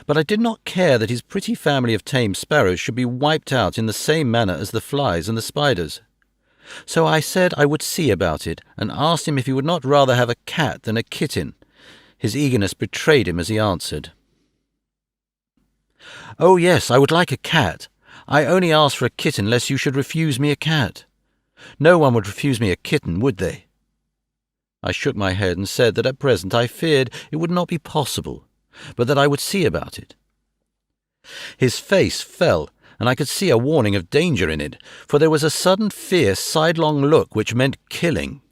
But I did not care that his pretty family of tame sparrows should be wiped out in the same manner as the flies and the spiders. So I said I would see about it, and asked him if he would not rather have a cat than a kitten. His eagerness betrayed him as he answered, "Oh yes, I would like a cat. I only ask for a kitten lest you should refuse me a cat. No one would refuse me a kitten, would they?" I shook my head and said that at present I feared it would not be possible, but that I would see about it. His face fell, and I could see a warning of danger in it, for there was a sudden fierce sidelong look which meant killing.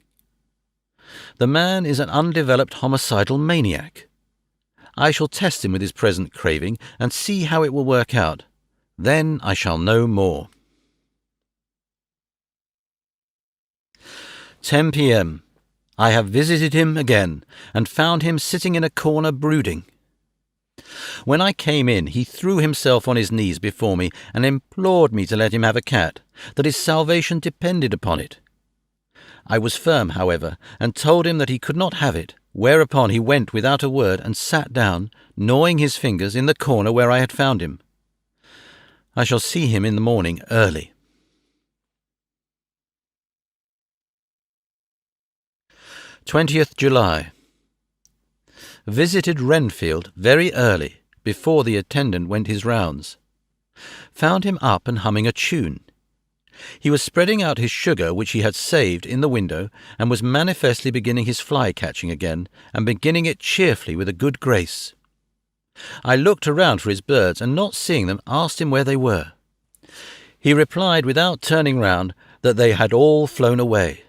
The man is an undeveloped homicidal maniac. I shall test him with his present craving and see how it will work out. Then I shall know more. 10 p.m. I have visited him again, and found him sitting in a corner brooding. When I came in, he threw himself on his knees before me and implored me to let him have a cat, that his salvation depended upon it. I was firm, however, and told him that he could not have it, whereupon he went without a word and sat down, gnawing his fingers in the corner where I had found him. I shall see him in the morning early. 20th July. Visited Renfield very early, before the attendant went his rounds. Found him up and humming a tune. He was spreading out his sugar which he had saved in the window, and was manifestly beginning his fly-catching again, and beginning it cheerfully with a good grace. I looked around for his birds, and not seeing them, asked him where they were. He replied without turning round that they had all flown away.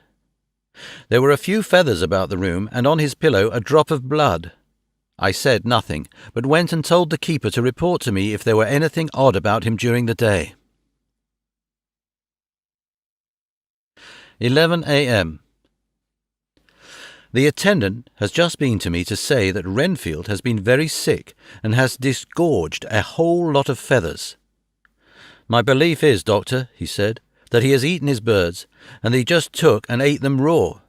There were a few feathers about the room, and on his pillow a drop of blood. I said nothing, but went and told the keeper to report to me if there were anything odd about him during the day. 11 a.m. The attendant has just been to me to say that Renfield has been very sick and has disgorged a whole lot of feathers. "My belief is, doctor," he said, "that he has eaten his birds, and he just took and ate them raw."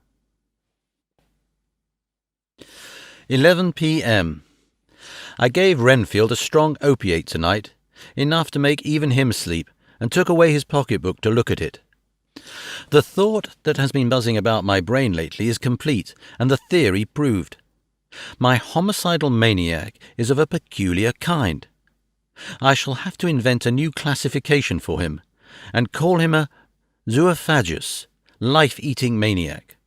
11 p.m. I gave Renfield a strong opiate tonight, enough to make even him sleep, and took away his pocket-book to look at it. The thought that has been buzzing about my brain lately is complete, and the theory proved. My homicidal maniac is of a peculiar kind. I shall have to invent a new classification for him, and call him a zoophagous, life-eating maniac.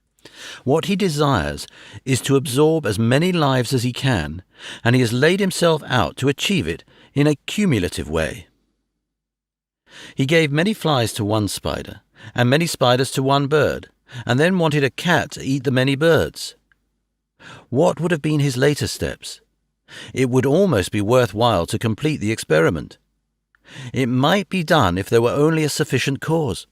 What he desires is to absorb as many lives as he can, and he has laid himself out to achieve it in a cumulative way. He gave many flies to one spider, and many spiders to one bird, and then wanted a cat to eat the many birds. What would have been his later steps? It would almost be worth while to complete the experiment. It might be done if there were only a sufficient cause.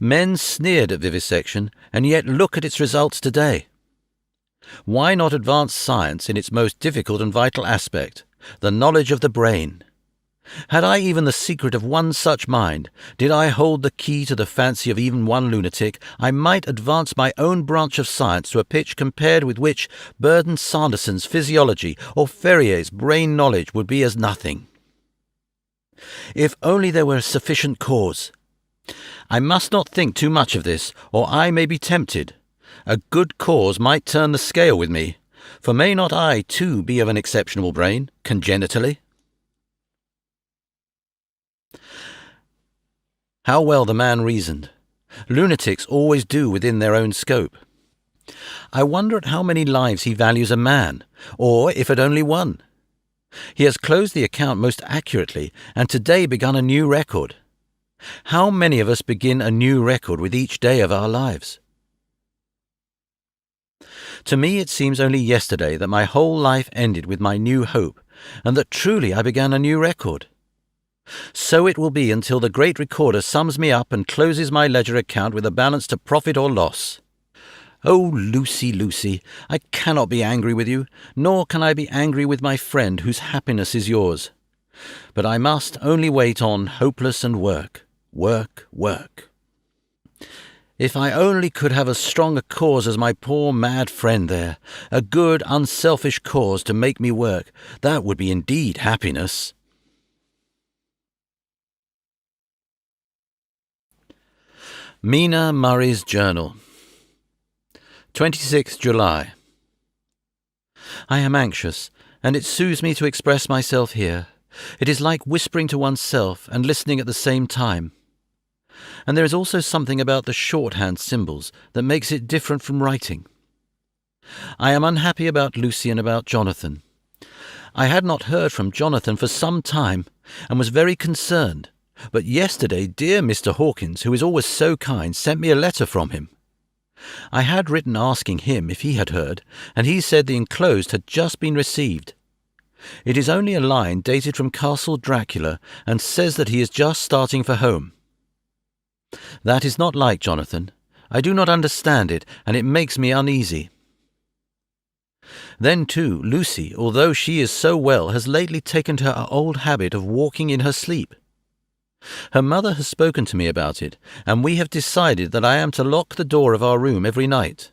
Men sneered at vivisection, and yet look at its results today. Why not advance science in its most difficult and vital aspect, the knowledge of the brain? Had I even the secret of one such mind, did I hold the key to the fancy of even one lunatic, I might advance my own branch of science to a pitch compared with which Burdon Sanderson's physiology or Ferrier's brain knowledge would be as nothing. If only there were a sufficient cause. I must not think too much of this, or I may be tempted. A good cause might turn the scale with me, for may not I, too, be of an exceptional brain, congenitally? How well the man reasoned. Lunatics always do within their own scope. I wonder at how many lives he values a man, or if at only one. He has closed the account most accurately, and today begun a new record. How many of us begin a new record with each day of our lives? To me it seems only yesterday that my whole life ended with my new hope, and that truly I began a new record. So it will be until the great recorder sums me up and closes my ledger account with a balance to profit or loss. Oh, Lucy, Lucy, I cannot be angry with you, nor can I be angry with my friend whose happiness is yours. But I must only wait on, hopeless, and work, work, work. If I only could have as strong a cause as my poor mad friend there, a good, unselfish cause to make me work, that would be indeed happiness. Mina Murray's Journal, 26th July. I am anxious, and it soothes me to express myself here. It is like whispering to oneself and listening at the same time. And there is also something about the shorthand symbols that makes it different from writing. I am unhappy about Lucy and about Jonathan. I had not heard from Jonathan for some time, and was very concerned. But yesterday dear Mr. Hawkins, who is always so kind, sent me a letter from him. I had written asking him if he had heard, and he said the enclosed had just been received. It is only a line dated from Castle Dracula, and says that he is just starting for home. That is not like Jonathan. I do not understand it, and it makes me uneasy. Then, too, Lucy, although she is so well, has lately taken to her old habit of walking in her sleep. Her mother has spoken to me about it, and we have decided that I am to lock the door of our room every night.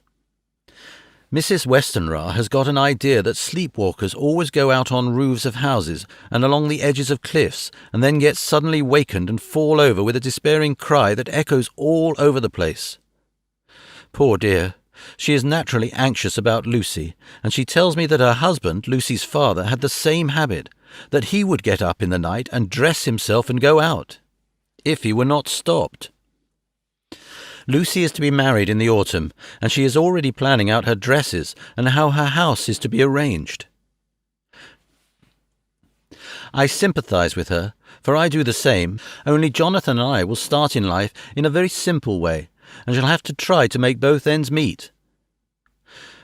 Mrs. Westenra has got an idea that sleepwalkers always go out on roofs of houses and along the edges of cliffs, and then get suddenly wakened and fall over with a despairing cry that echoes all over the place. Poor dear, she is naturally anxious about Lucy, and she tells me that her husband, Lucy's father, had the same habit, that he would get up in the night and dress himself and go out, if he were not stopped. Lucy is to be married in the autumn, and she is already planning out her dresses and how her house is to be arranged. I sympathize with her, for I do the same, only Jonathan and I will start in life in a very simple way, and shall have to try to make both ends meet.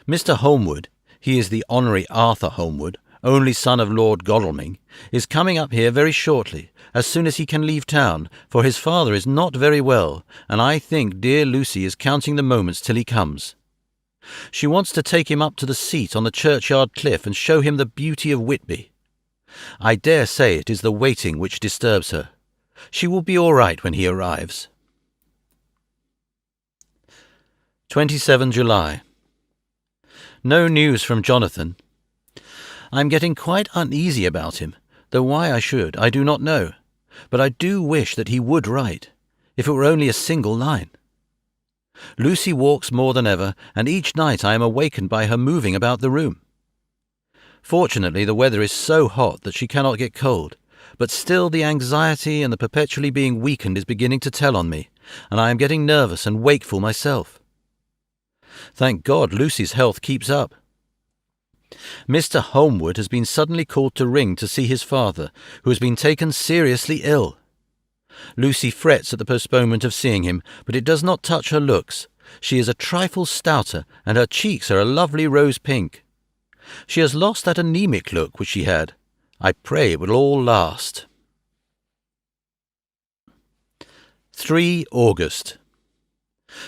Mr. Holmwood, he is the Honorary Arthur Holmwood, only son of Lord Godalming, is coming up here very shortly, as soon as he can leave town, for his father is not very well, and I think dear Lucy is counting the moments till he comes. She wants to take him up to the seat on the churchyard cliff and show him the beauty of Whitby. I dare say it is the waiting which disturbs her. She will be all right when he arrives. 27 July. No news from Jonathan. I am getting quite uneasy about him, though why I should, I do not know. But I do wish that he would write, if it were only a single line. Lucy walks more than ever, and each night I am awakened by her moving about the room. Fortunately, the weather is so hot that she cannot get cold, but still the anxiety and the perpetually being weakened is beginning to tell on me, and I am getting nervous and wakeful myself. Thank God Lucy's health keeps up. Mr. Holmwood has been suddenly called to Ring to see his father, who has been taken seriously ill. Lucy frets at the postponement of seeing him, but it does not touch her looks. She is a trifle stouter, and her cheeks are a lovely rose pink. She has lost that anemic look which she had. I pray it will all last. 3 August.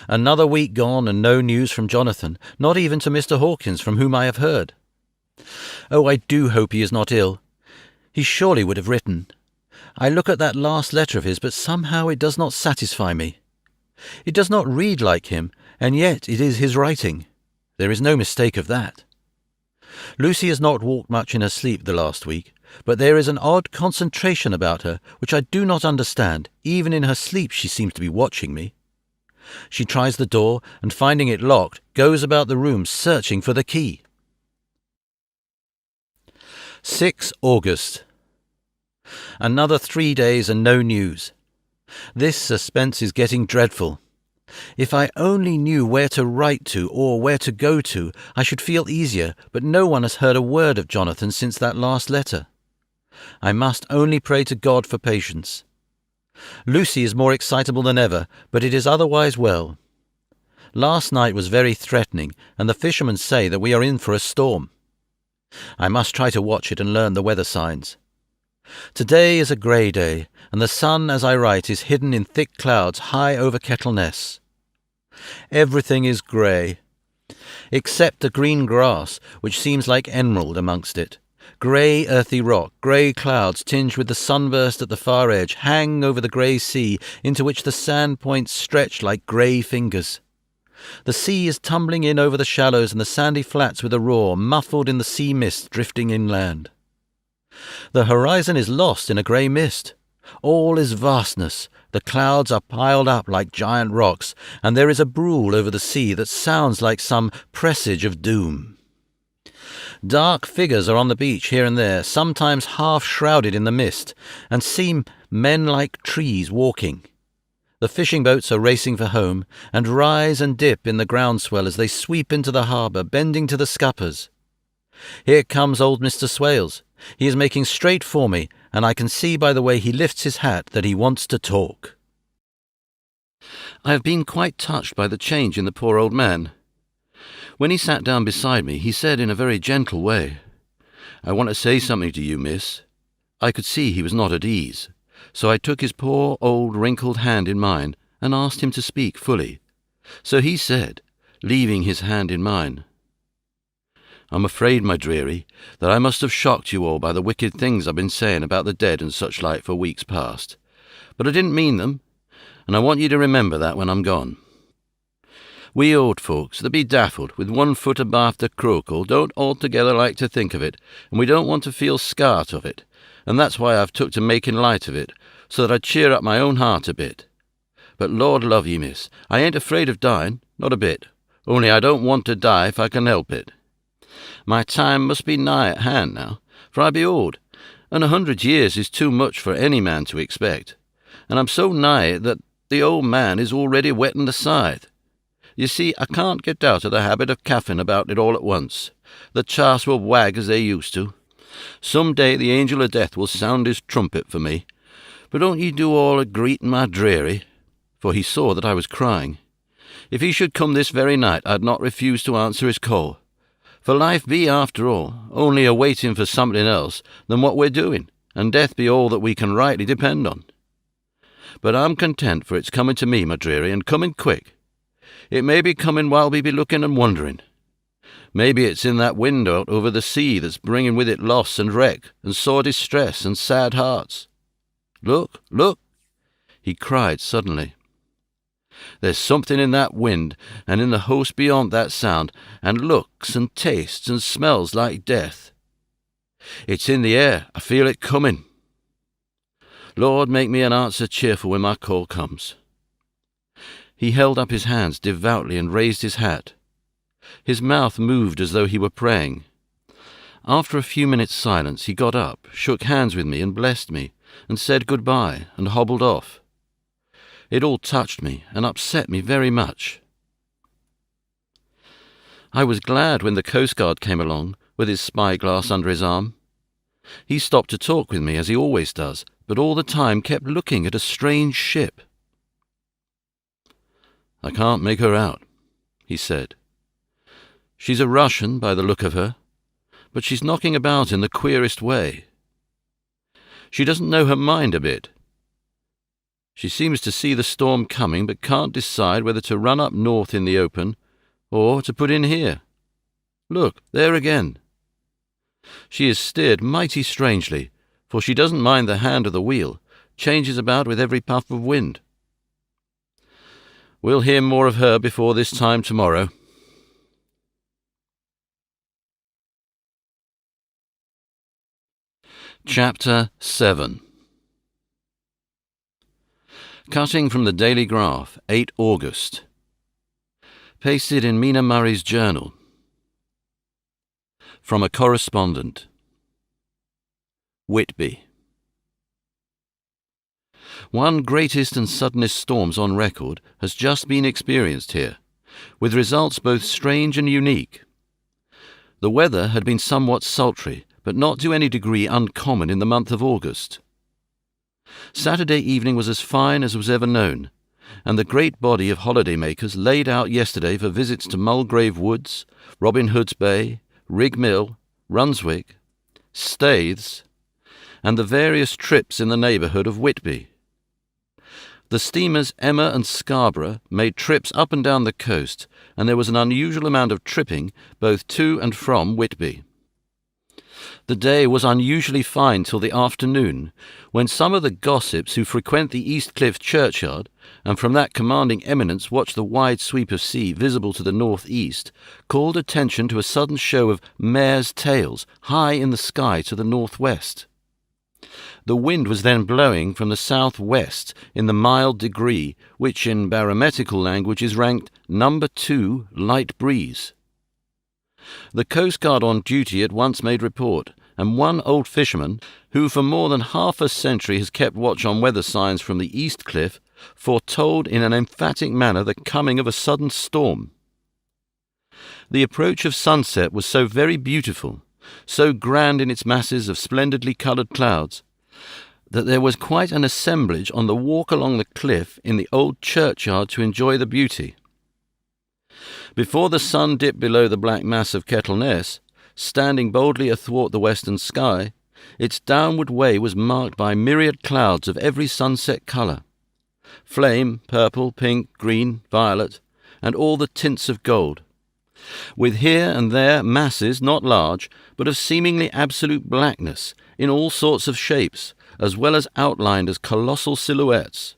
Another week gone, and no news from Jonathan, not even to Mr. Hawkins, from whom I have heard. Oh, I do hope he is not ill. He surely would have written. I look at that last letter of his, but somehow it does not satisfy me. It does not read like him, and yet it is his writing. There is no mistake of that. Lucy has not walked much in her sleep the last week, but there is an odd concentration about her which I do not understand. Even in her sleep she seems to be watching me. She tries the door, and finding it locked, goes about the room searching for the key. 6 August. Another 3 days and no news. This suspense is getting dreadful. If I only knew where to write to or where to go to, I should feel easier, but no one has heard a word of Jonathan since that last letter. I must only pray to God for patience. Lucy is more excitable than ever, but it is otherwise well. Last night was very threatening, and the fishermen say that we are in for a storm. I must try to watch it and learn the weather signs. Today is a grey day, and the sun, as I write, is hidden in thick clouds high over Kettleness. Everything is grey, except the green grass, which seems like emerald amongst it. Grey earthy rock, grey clouds tinged with the sunburst at the far edge, hang over the grey sea, into which the sand points stretch like grey fingers. The sea is tumbling in over the shallows and the sandy flats with a roar, muffled in the sea mist drifting inland. The horizon is lost in a grey mist. All is vastness. The clouds are piled up like giant rocks, and there is a brool over the sea that sounds like some presage of doom. Dark figures are on the beach here and there, sometimes half shrouded in the mist, and seem men like trees walking. The fishing boats are racing for home, and rise and dip in the groundswell as they sweep into the harbour, bending to the scuppers. Here comes old Mr. Swales. He is making straight for me, and I can see by the way he lifts his hat that he wants to talk. I have been quite touched by the change in the poor old man. When he sat down beside me, he said in a very gentle way, "I want to say something to you, miss." I could see he was not at ease, so I took his poor old wrinkled hand in mine and asked him to speak fully. So he said, leaving his hand in mine, "I'm afraid, my dearie, that I must have shocked you all by the wicked things I've been saying about the dead and such like for weeks past. But I didn't mean them, and I want you to remember that when I'm gone. We old folks that be daffled with one foot abaft the croakle don't altogether like to think of it, and we don't want to feel scart of it, and that's why I've took to making light of it, so that I cheer up my own heart a bit. But Lord love ye, miss, I ain't afraid of dying, not a bit, only I don't want to die if I can help it. My time must be nigh at hand now, for I be old, and 100 years is too much for any man to expect, and I'm so nigh it that the old man is already whetting the scythe. You see, I can't get out of the habit of caffing about it all at once. The chaffs will wag as they used to. Some day the angel of death will sound his trumpet for me, but don't ye do all a greeting my dreary," for he saw that I was crying. "If he should come this very night, I'd not refuse to answer his call. For life be, after all, only a waiting for something else than what we're doing, and death be all that we can rightly depend on. But I'm content, for it's coming to me, my dearie, and coming quick. It may be coming while we be looking and wondering. Maybe it's in that wind out over the sea that's bringing with it loss and wreck, and sore distress and sad hearts. Look, look!" he cried suddenly. "There's something in that wind, and in the host beyond that sound, and looks and tastes and smells like death. It's in the air, I feel it coming. Lord, make me an answer cheerful when my call comes." He held up his hands devoutly and raised his hat. His mouth moved as though he were praying. After a few minutes' silence, he got up, shook hands with me and blessed me, and said good-bye, and hobbled off. It all touched me and upset me very much. I was glad when the coastguard came along, with his spyglass under his arm. He stopped to talk with me, as he always does, but all the time kept looking at a strange ship. "I can't make her out," he said. "She's a Russian by the look of her, but she's knocking about in the queerest way. She doesn't know her mind a bit. She seems to see the storm coming, but can't decide whether to run up north in the open or to put in here. Look, there again. She is steered mighty strangely, for she doesn't mind the hand of the wheel, changes about with every puff of wind. We'll hear more of her before this time tomorrow." Chapter 7. Cutting from the Daily Graph, 8 August. Pasted in Mina Murray's journal. From a correspondent. Whitby. One greatest and suddenest storms on record has just been experienced here, with results both strange and unique. The weather had been somewhat sultry, but not to any degree uncommon in the month of August. Saturday evening was as fine as was ever known, and the great body of holiday-makers laid out yesterday for visits to Mulgrave Woods, Robin Hood's Bay, Rig Mill, Runswick, Staithes, and the various trips in the neighbourhood of Whitby. The steamers Emma and Scarborough made trips up and down the coast, and there was an unusual amount of tripping both to and from Whitby. The day was unusually fine till the afternoon, when some of the gossips who frequent the East Cliff churchyard, and from that commanding eminence watch the wide sweep of sea visible to the north-east, called attention to a sudden show of mares' tails high in the sky to the north-west. The wind was then blowing from the south-west in the mild degree, which in barometrical language is ranked number 2 light breeze. The Coast Guard on duty at once made report, and one old fisherman, who for more than half a century has kept watch on weather signs from the East Cliff, foretold in an emphatic manner the coming of a sudden storm. The approach of sunset was so very beautiful, so grand in its masses of splendidly coloured clouds, that there was quite an assemblage on the walk along the cliff in the old churchyard to enjoy the beauty. Before the sun dipped below the black mass of Kettleness, standing boldly athwart the western sky, its downward way was marked by myriad clouds of every sunset colour, flame, purple, pink, green, violet, and all the tints of gold, with here and there masses not large, but of seemingly absolute blackness, in all sorts of shapes, as well as outlined as colossal silhouettes.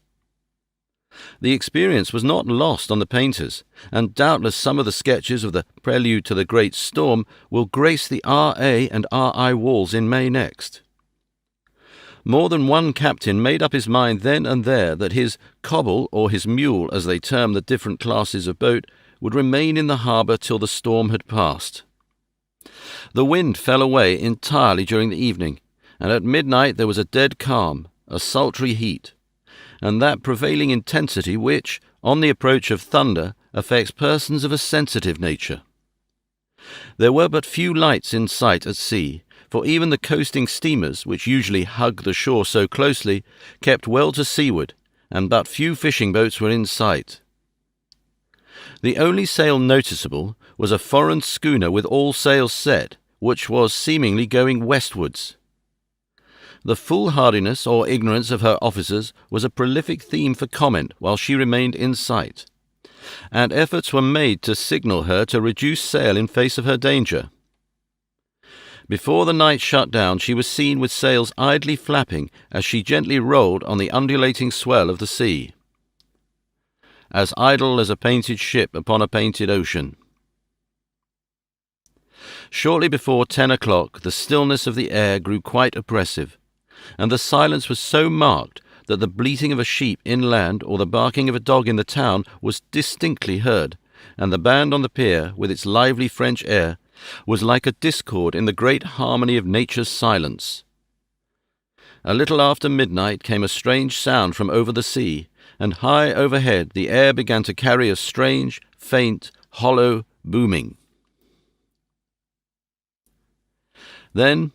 The experience was not lost on the painters, and doubtless some of the sketches of the Prelude to the Great Storm will grace the R.A. and R.I. walls in May next. More than one captain made up his mind then and there that his cobble, or his mule, as they term the different classes of boat, would remain in the harbour till the storm had passed. The wind fell away entirely during the evening, and at midnight there was a dead calm, a sultry heat, and that prevailing intensity which, on the approach of thunder, affects persons of a sensitive nature. There were but few lights in sight at sea, for even the coasting steamers, which usually hug the shore so closely, kept well to seaward, and but few fishing boats were in sight. The only sail noticeable was a foreign schooner with all sails set, which was seemingly going westwards. The foolhardiness or ignorance of her officers was a prolific theme for comment while she remained in sight, and efforts were made to signal her to reduce sail in face of her danger. Before the night shut down she was seen with sails idly flapping as she gently rolled on the undulating swell of the sea, as idle as a painted ship upon a painted ocean. Shortly before 10 o'clock the stillness of the air grew quite oppressive, and the silence was so marked that the bleating of a sheep inland or the barking of a dog in the town was distinctly heard, and the band on the pier, with its lively French air, was like a discord in the great harmony of nature's silence. A little after midnight came a strange sound from over the sea, and high overhead the air began to carry a strange, faint, hollow booming. Then,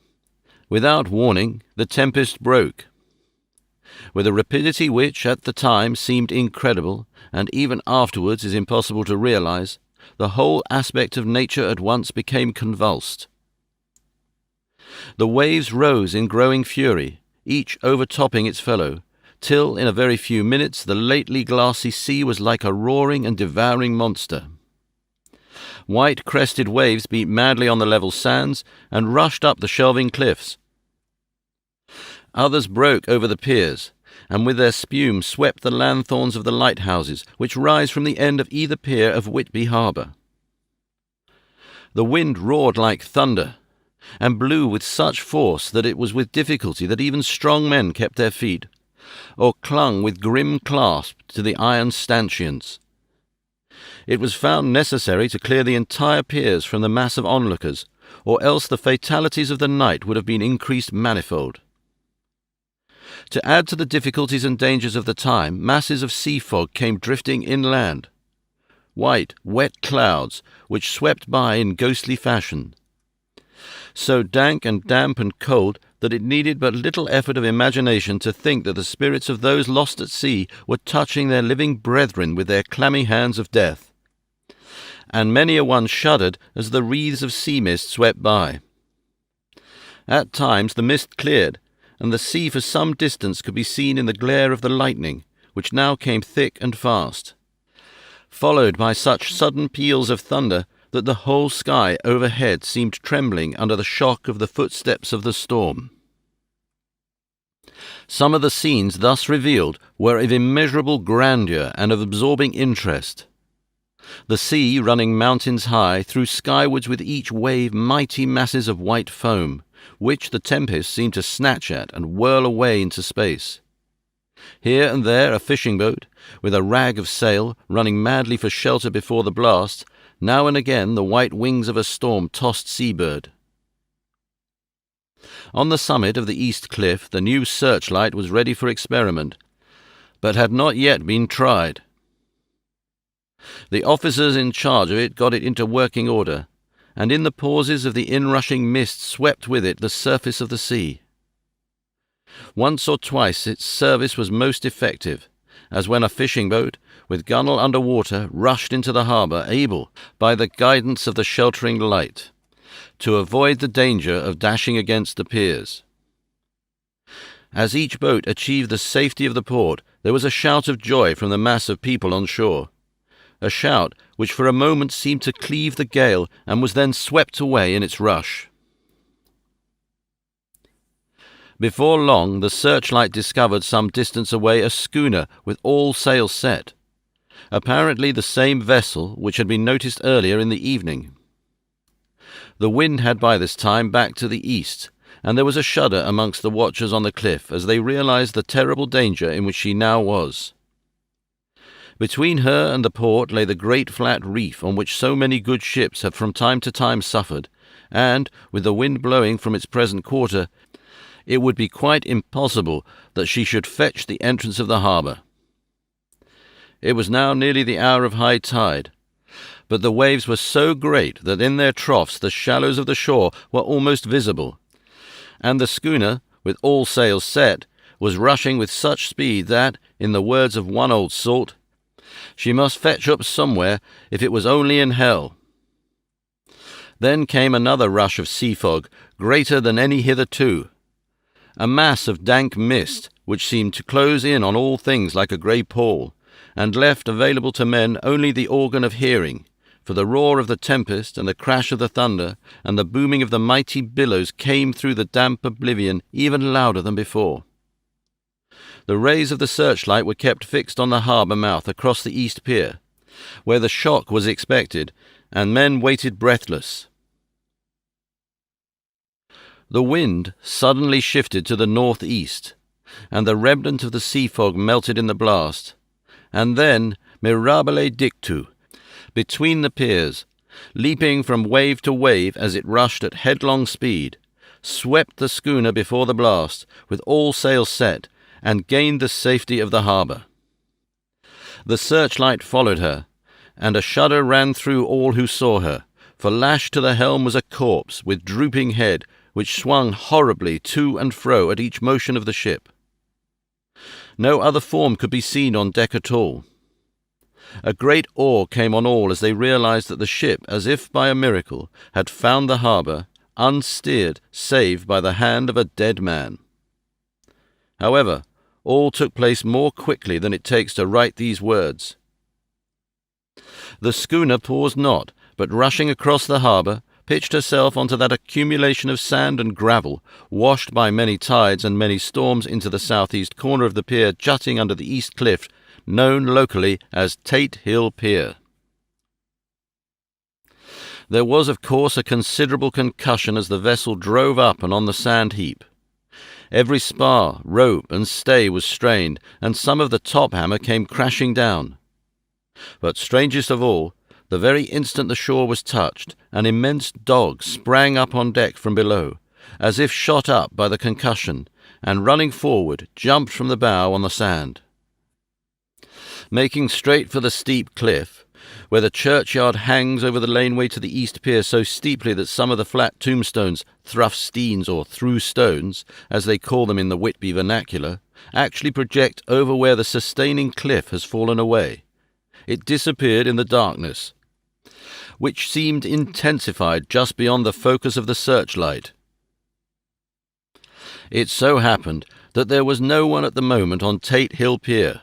without warning, the tempest broke. With a rapidity which, at the time, seemed incredible, and even afterwards is impossible to realize, the whole aspect of nature at once became convulsed. The waves rose in growing fury, each overtopping its fellow, till in a very few minutes the lately glassy sea was like a roaring and devouring monster. White-crested waves beat madly on the level sands and rushed up the shelving cliffs. Others broke over the piers, and with their spume swept the lanthorns of the lighthouses, which rise from the end of either pier of Whitby harbour. The wind roared like thunder, and blew with such force that it was with difficulty that even strong men kept their feet, or clung with grim clasp to the iron stanchions. It was found necessary to clear the entire piers from the mass of onlookers, or else the fatalities of the night would have been increased manifold. To add to the difficulties and dangers of the time, masses of sea fog came drifting inland, white, wet clouds which swept by in ghostly fashion. so dank and damp and cold that it needed but little effort of imagination to think that the spirits of those lost at sea were touching their living brethren with their clammy hands of death. And many a one shuddered as the wreaths of sea mist swept by. At times the mist cleared, and the sea for some distance could be seen in the glare of the lightning, which now came thick and fast, followed by such sudden peals of thunder that the whole sky overhead seemed trembling under the shock of the footsteps of the storm. Some of the scenes thus revealed were of immeasurable grandeur and of absorbing interest. The sea, running mountains high, threw skywards with each wave mighty masses of white foam, which the tempest seemed to snatch at and whirl away into space. Here and there a fishing boat, with a rag of sail, running madly for shelter before the blast, now and again the white wings of a storm-tossed seabird. On the summit of the east cliff the new searchlight was ready for experiment, but had not yet been tried. The officers in charge of it got it into working order, and in the pauses of the inrushing mist swept with it the surface of the sea. Once or twice its service was most effective, as when a fishing boat, with gunwale under water, rushed into the harbour, able, by the guidance of the sheltering light, to avoid the danger of dashing against the piers. As each boat achieved the safety of the port, there was a shout of joy from the mass of people on shore, a shout which for a moment seemed to cleave the gale and was then swept away in its rush. Before long the searchlight discovered some distance away a schooner with all sails set, apparently the same vessel which had been noticed earlier in the evening. The wind had by this time backed to the east, and there was a shudder amongst the watchers on the cliff as they realized the terrible danger in which she now was. Between her and the port lay the great flat reef on which so many good ships have from time to time suffered, and, with the wind blowing from its present quarter, it would be quite impossible that she should fetch the entrance of the harbour. It was now nearly the hour of high tide, but the waves were so great that in their troughs the shallows of the shore were almost visible, and the schooner, with all sails set, was rushing with such speed that, in the words of one old salt, she must fetch up somewhere if it was only in hell. Then came another rush of sea fog, greater than any hitherto, a mass of dank mist which seemed to close in on all things like a grey pall, and left available to men only the organ of hearing, for the roar of the tempest and the crash of the thunder and the booming of the mighty billows came through the damp oblivion even louder than before. The rays of the searchlight were kept fixed on the harbour mouth across the east pier, where the shock was expected, and men waited breathless. The wind suddenly shifted to the north-east, and the remnant of the sea fog melted in the blast, and then, mirabile dictu, between the piers, leaping from wave to wave as it rushed at headlong speed, swept the schooner before the blast, with all sails set, and gained the safety of the harbour. The searchlight followed her, and a shudder ran through all who saw her, for lashed to the helm was a corpse with drooping head, which swung horribly to and fro at each motion of the ship. No other form could be seen on deck at all. A great awe came on all as they realized that the ship, as if by a miracle, had found the harbour, unsteered save by the hand of a dead man. However, all took place more quickly than it takes to write these words. The schooner paused not, but rushing across the harbour, pitched herself onto that accumulation of sand and gravel, washed by many tides and many storms into the southeast corner of the pier jutting under the east cliff, known locally as Tate Hill Pier. There was, of course, a considerable concussion as the vessel drove up and on the sand heap. Every spar, rope, and stay was strained, and some of the top hammer came crashing down. But strangest of all, the very instant the shore was touched, an immense dog sprang up on deck from below, as if shot up by the concussion, and running forward, jumped from the bow on the sand. Making straight for the steep cliff, where the churchyard hangs over the laneway to the east pier so steeply that some of the flat tombstones, thruff-steens or through-stones, as they call them in the Whitby vernacular, actually project over where the sustaining cliff has fallen away. It disappeared in the darkness, which seemed intensified just beyond the focus of the searchlight. It so happened that there was no one at the moment on Tate Hill Pier,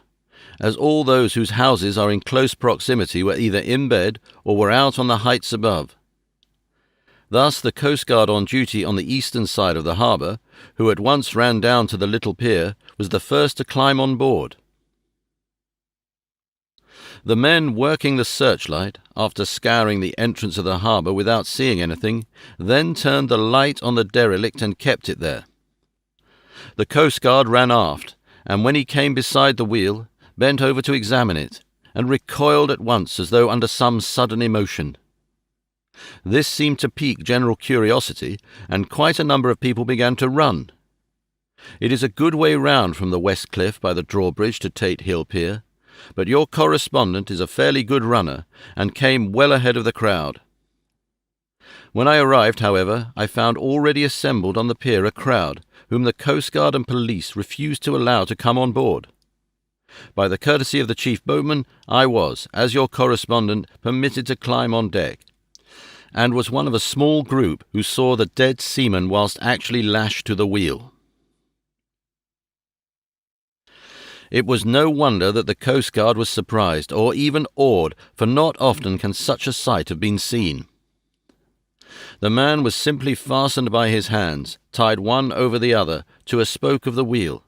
as all those whose houses are in close proximity were either in bed or were out on the heights above. Thus the coastguard on duty on the eastern side of the harbour, who at once ran down to the little pier, was the first to climb on board. The men working the searchlight, after scouring the entrance of the harbour without seeing anything, then turned the light on the derelict and kept it there. The coastguard ran aft, and when he came beside the wheel, bent over to examine it, and recoiled at once as though under some sudden emotion. This seemed to pique general curiosity, and quite a number of people began to run. It is a good way round from the West Cliff by the drawbridge to Tate Hill Pier, but your correspondent is a fairly good runner, and came well ahead of the crowd. When I arrived, however, I found already assembled on the pier a crowd, whom the coastguard and police refused to allow to come on board. By the courtesy of the chief boatman, I was, as your correspondent, permitted to climb on deck, and was one of a small group who saw the dead seaman whilst actually lashed to the wheel. It was no wonder that the coastguard was surprised, or even awed, for not often can such a sight have been seen. The man was simply fastened by his hands, tied one over the other, to a spoke of the wheel.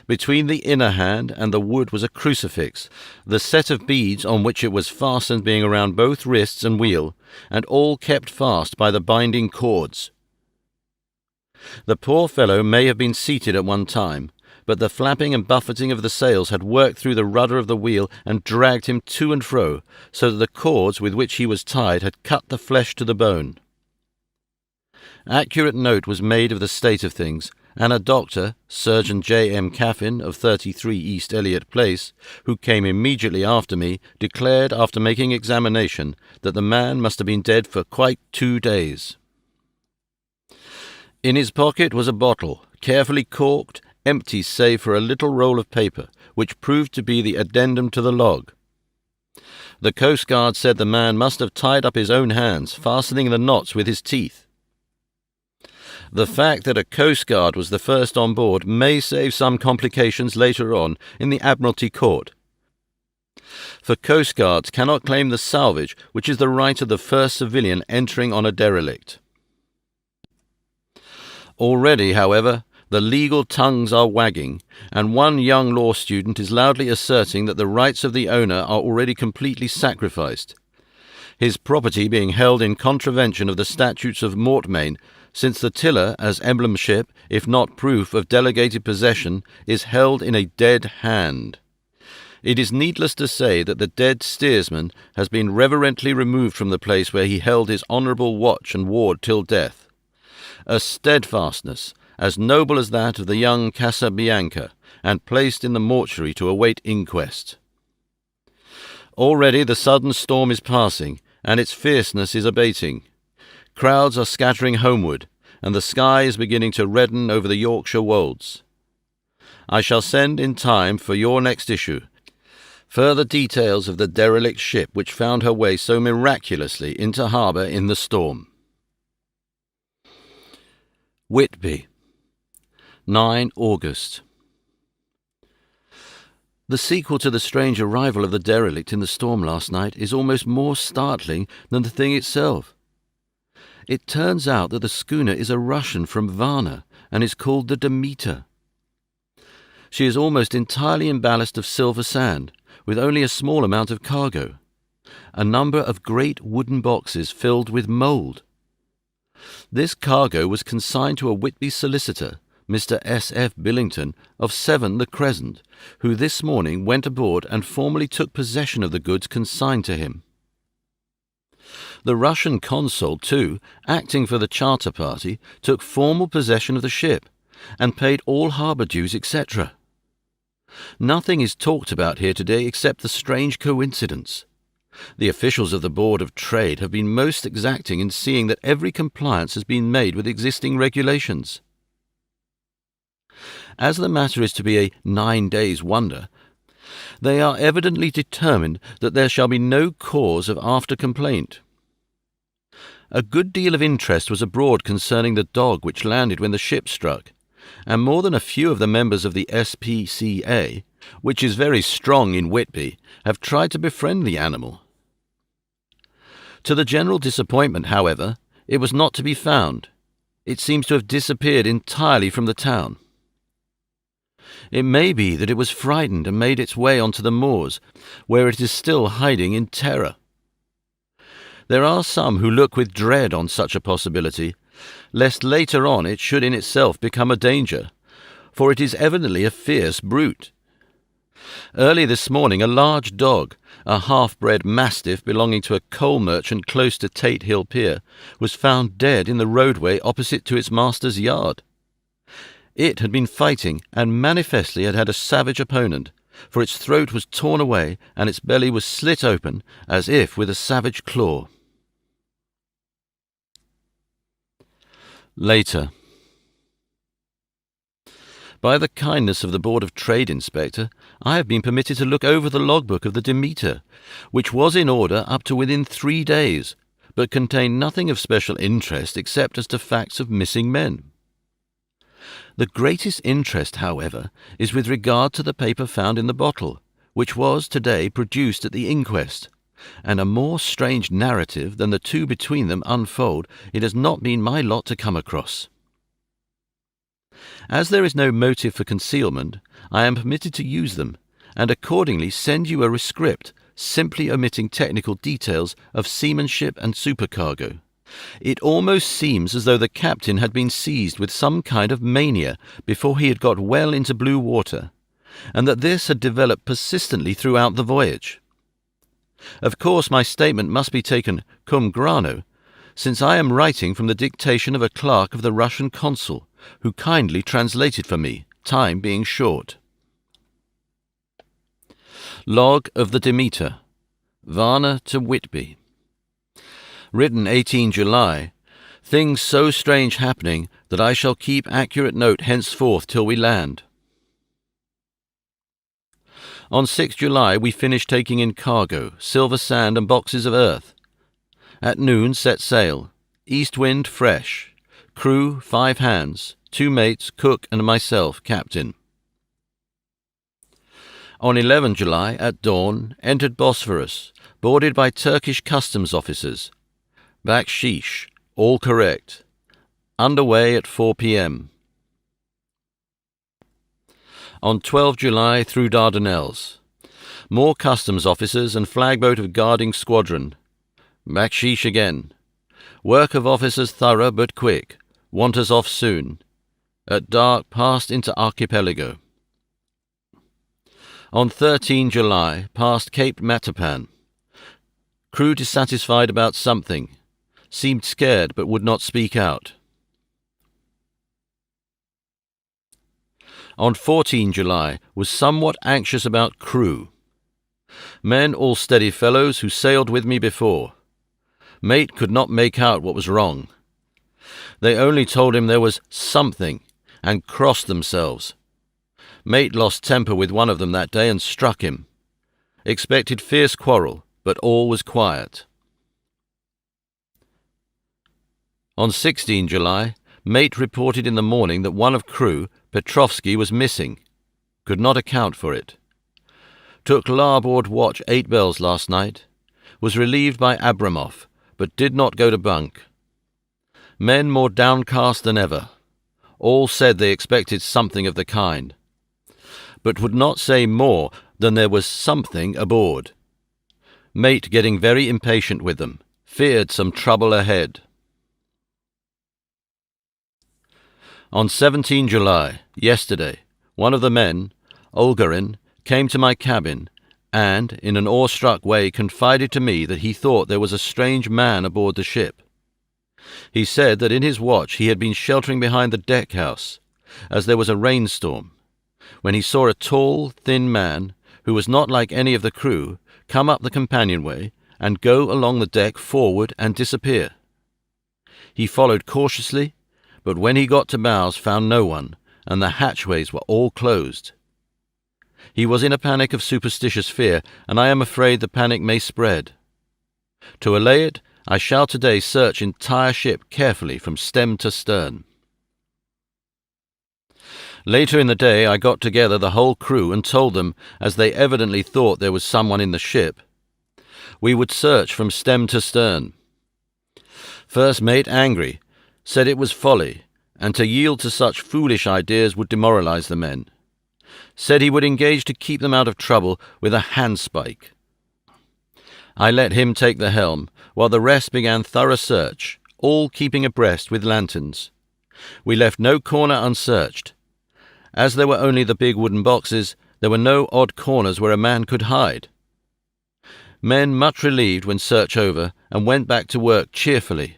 Between the inner hand and the wood was a crucifix, the set of beads on which it was fastened being around both wrists and wheel, and all kept fast by the binding cords. The poor fellow may have been seated at one time, but the flapping and buffeting of the sails had worked through the rudder of the wheel and dragged him to and fro, so that the cords with which he was tied had cut the flesh to the bone. Accurate note was made of the state of things, and a doctor, Surgeon J. M. Caffin, of 33 East Eliot Place, who came immediately after me, declared, after making examination, that the man must have been dead for quite 2 days. In his pocket was a bottle, carefully corked, empty save for a little roll of paper, which proved to be the addendum to the log. The coastguard said the man must have tied up his own hands, fastening the knots with his teeth. The fact that a coastguard was the first on board may save some complications later on in the Admiralty Court, for coastguards cannot claim the salvage, which is the right of the first civilian entering on a derelict. Already, however, the legal tongues are wagging, and one young law student is loudly asserting that the rights of the owner are already completely sacrificed, his property being held in contravention of the statutes of mortmain, since the tiller, as emblemship, if not proof of delegated possession, is held in a dead hand. It is needless to say that the dead steersman has been reverently removed from the place where he held his honourable watch and ward till death. A steadfastness, as noble as that of the young Casabianca, and placed in the mortuary to await inquest. Already the sudden storm is passing, and its fierceness is abating. Crowds are scattering homeward, and the sky is beginning to redden over the Yorkshire wolds. I shall send in time for your next issue further details of the derelict ship which found her way so miraculously into harbour in the storm. Whitby, 9 August. The sequel to the strange arrival of the derelict in the storm last night is almost more startling than the thing itself. It turns out that the schooner is a Russian from Varna and is called the Demeter. She is almost entirely in ballast of silver sand, with only a small amount of cargo, a number of great wooden boxes filled with mould. This cargo was consigned to a Whitby solicitor, Mr. S. F. Billington, of 7 the Crescent, who this morning went aboard and formally took possession of the goods consigned to him. The Russian consul, too, acting for the charter party, took formal possession of the ship, and paid all harbour dues, etc. Nothing is talked about here today except the strange coincidence. The officials of the Board of Trade have been most exacting in seeing that every compliance has been made with existing regulations. As the matter is to be a 9 days' wonder, they are evidently determined that there shall be no cause of after-complaint. A good deal of interest was abroad concerning the dog which landed when the ship struck, and more than a few of the members of the SPCA, which is very strong in Whitby, have tried to befriend the animal. To the general disappointment, however, it was not to be found. It seems to have disappeared entirely from the town. It may be that it was frightened and made its way onto the moors, where it is still hiding in terror. There are some who look with dread on such a possibility, lest later on it should in itself become a danger, for it is evidently a fierce brute. Early this morning a large dog, a half-bred mastiff belonging to a coal merchant close to Tate Hill Pier, was found dead in the roadway opposite to its master's yard. It had been fighting and manifestly had had a savage opponent, for its throat was torn away and its belly was slit open as if with a savage claw. Later. By the kindness of the Board of Trade Inspector, I have been permitted to look over the logbook of the Demeter, which was in order up to within 3 days, but contained nothing of special interest except as to facts of missing men. The greatest interest, however, is with regard to the paper found in the bottle, which was today produced at the inquest, and a more strange narrative than the two between them unfold it has not been my lot to come across. As there is no motive for concealment, I am permitted to use them, and accordingly send you a rescript, simply omitting technical details of seamanship and supercargo. It almost seems as though the captain had been seized with some kind of mania before he had got well into blue water, and that this had developed persistently throughout the voyage. Of course my statement must be taken cum grano, since I am writing from the dictation of a clerk of the Russian consul, who kindly translated for me, time being short. Log of the Demeter, Varna to Whitby. Written 18 July, things so strange happening that I shall keep accurate note henceforth till we land. On 6 July we finished taking in cargo, silver sand and boxes of earth. At noon set sail, east wind fresh, crew 5 hands, 2 mates, cook and myself, captain. On 11 July, at dawn, entered Bosphorus, boarded by Turkish customs officers. Bakshish, all correct. Underway at 4 p.m. On 12 July through Dardanelles. More customs officers and flagboat of guarding squadron. Bakshish again. Work of officers thorough but quick. Want us off soon. At dark passed into archipelago. On 13 July passed Cape Matapan. Crew dissatisfied about something. Seemed scared but would not speak out. On 14 July was somewhat anxious about crew. Men all steady fellows who sailed with me before. Mate could not make out what was wrong. They only told him there was something and crossed themselves. Mate lost temper with one of them that day and struck him. Expected fierce quarrel, but all was quiet. On 16 July, mate reported in the morning that one of crew, Petrovsky, was missing. Could not account for it. Took larboard watch 8 bells last night. Was relieved by Abramov, but did not go to bunk. Men more downcast than ever. All said they expected something of the kind, but would not say more than there was something aboard. Mate getting very impatient with them. Feared some trouble ahead. On 17 July, yesterday, one of the men, Olgarin, came to my cabin and, in an awestruck way, confided to me that he thought there was a strange man aboard the ship. He said that in his watch he had been sheltering behind the deck-house, as there was a rainstorm, when he saw a tall, thin man, who was not like any of the crew, come up the companionway and go along the deck forward and disappear. He followed cautiously, but when he got to bows found no one, and the hatchways were all closed. He was in a panic of superstitious fear, and I am afraid the panic may spread. To allay it, I shall today search entire ship carefully from stem to stern. Later in the day I got together the whole crew and told them, as they evidently thought there was someone in the ship, we would search from stem to stern. First mate, angry, said it was folly, and to yield to such foolish ideas would demoralize the men. Said he would engage to keep them out of trouble with a handspike. I let him take the helm, while the rest began thorough search, all keeping abreast with lanterns. We left no corner unsearched. As there were only the big wooden boxes, there were no odd corners where a man could hide. Men much relieved when search over, and went back to work cheerfully.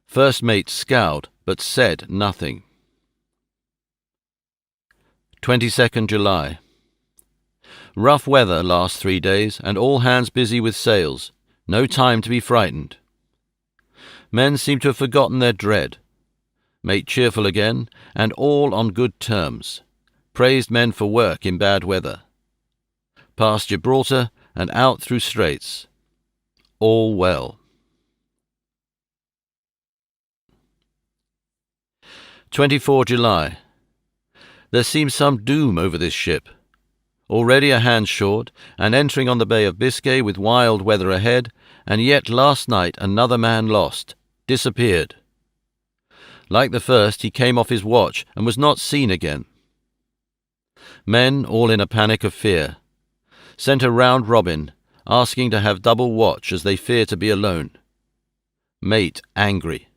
First mate scowled, but said nothing. 22nd July. Rough weather last 3 days, and all hands busy with sails. No time to be frightened. Men seem to have forgotten their dread. Mate cheerful again, and all on good terms. Praised men for work in bad weather. Past Gibraltar and out through straits. All well. 24 July. There seems some doom over this ship. Already a hand short, and entering on the Bay of Biscay with wild weather ahead, and yet last night another man lost, disappeared. Like the first, he came off his watch and was not seen again. Men all in a panic of fear. Sent a round robin, asking to have double watch as they fear to be alone. Mate angry.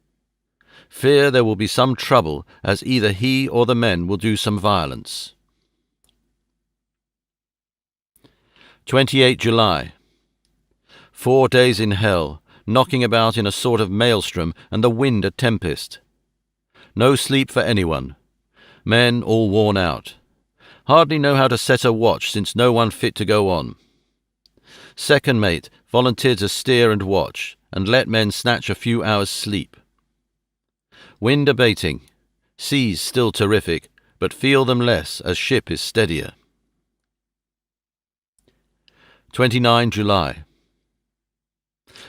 Fear there will be some trouble, as either he or the men will do some violence. 28 July. 4 days in hell, knocking about in a sort of maelstrom, and the wind a tempest. No sleep for anyone. Men all worn out. Hardly know how to set a watch, since no one fit to go on. Second mate volunteered to steer and watch, and let men snatch a few hours' sleep. Wind abating. Seas still terrific, but feel them less as ship is steadier. 29 July.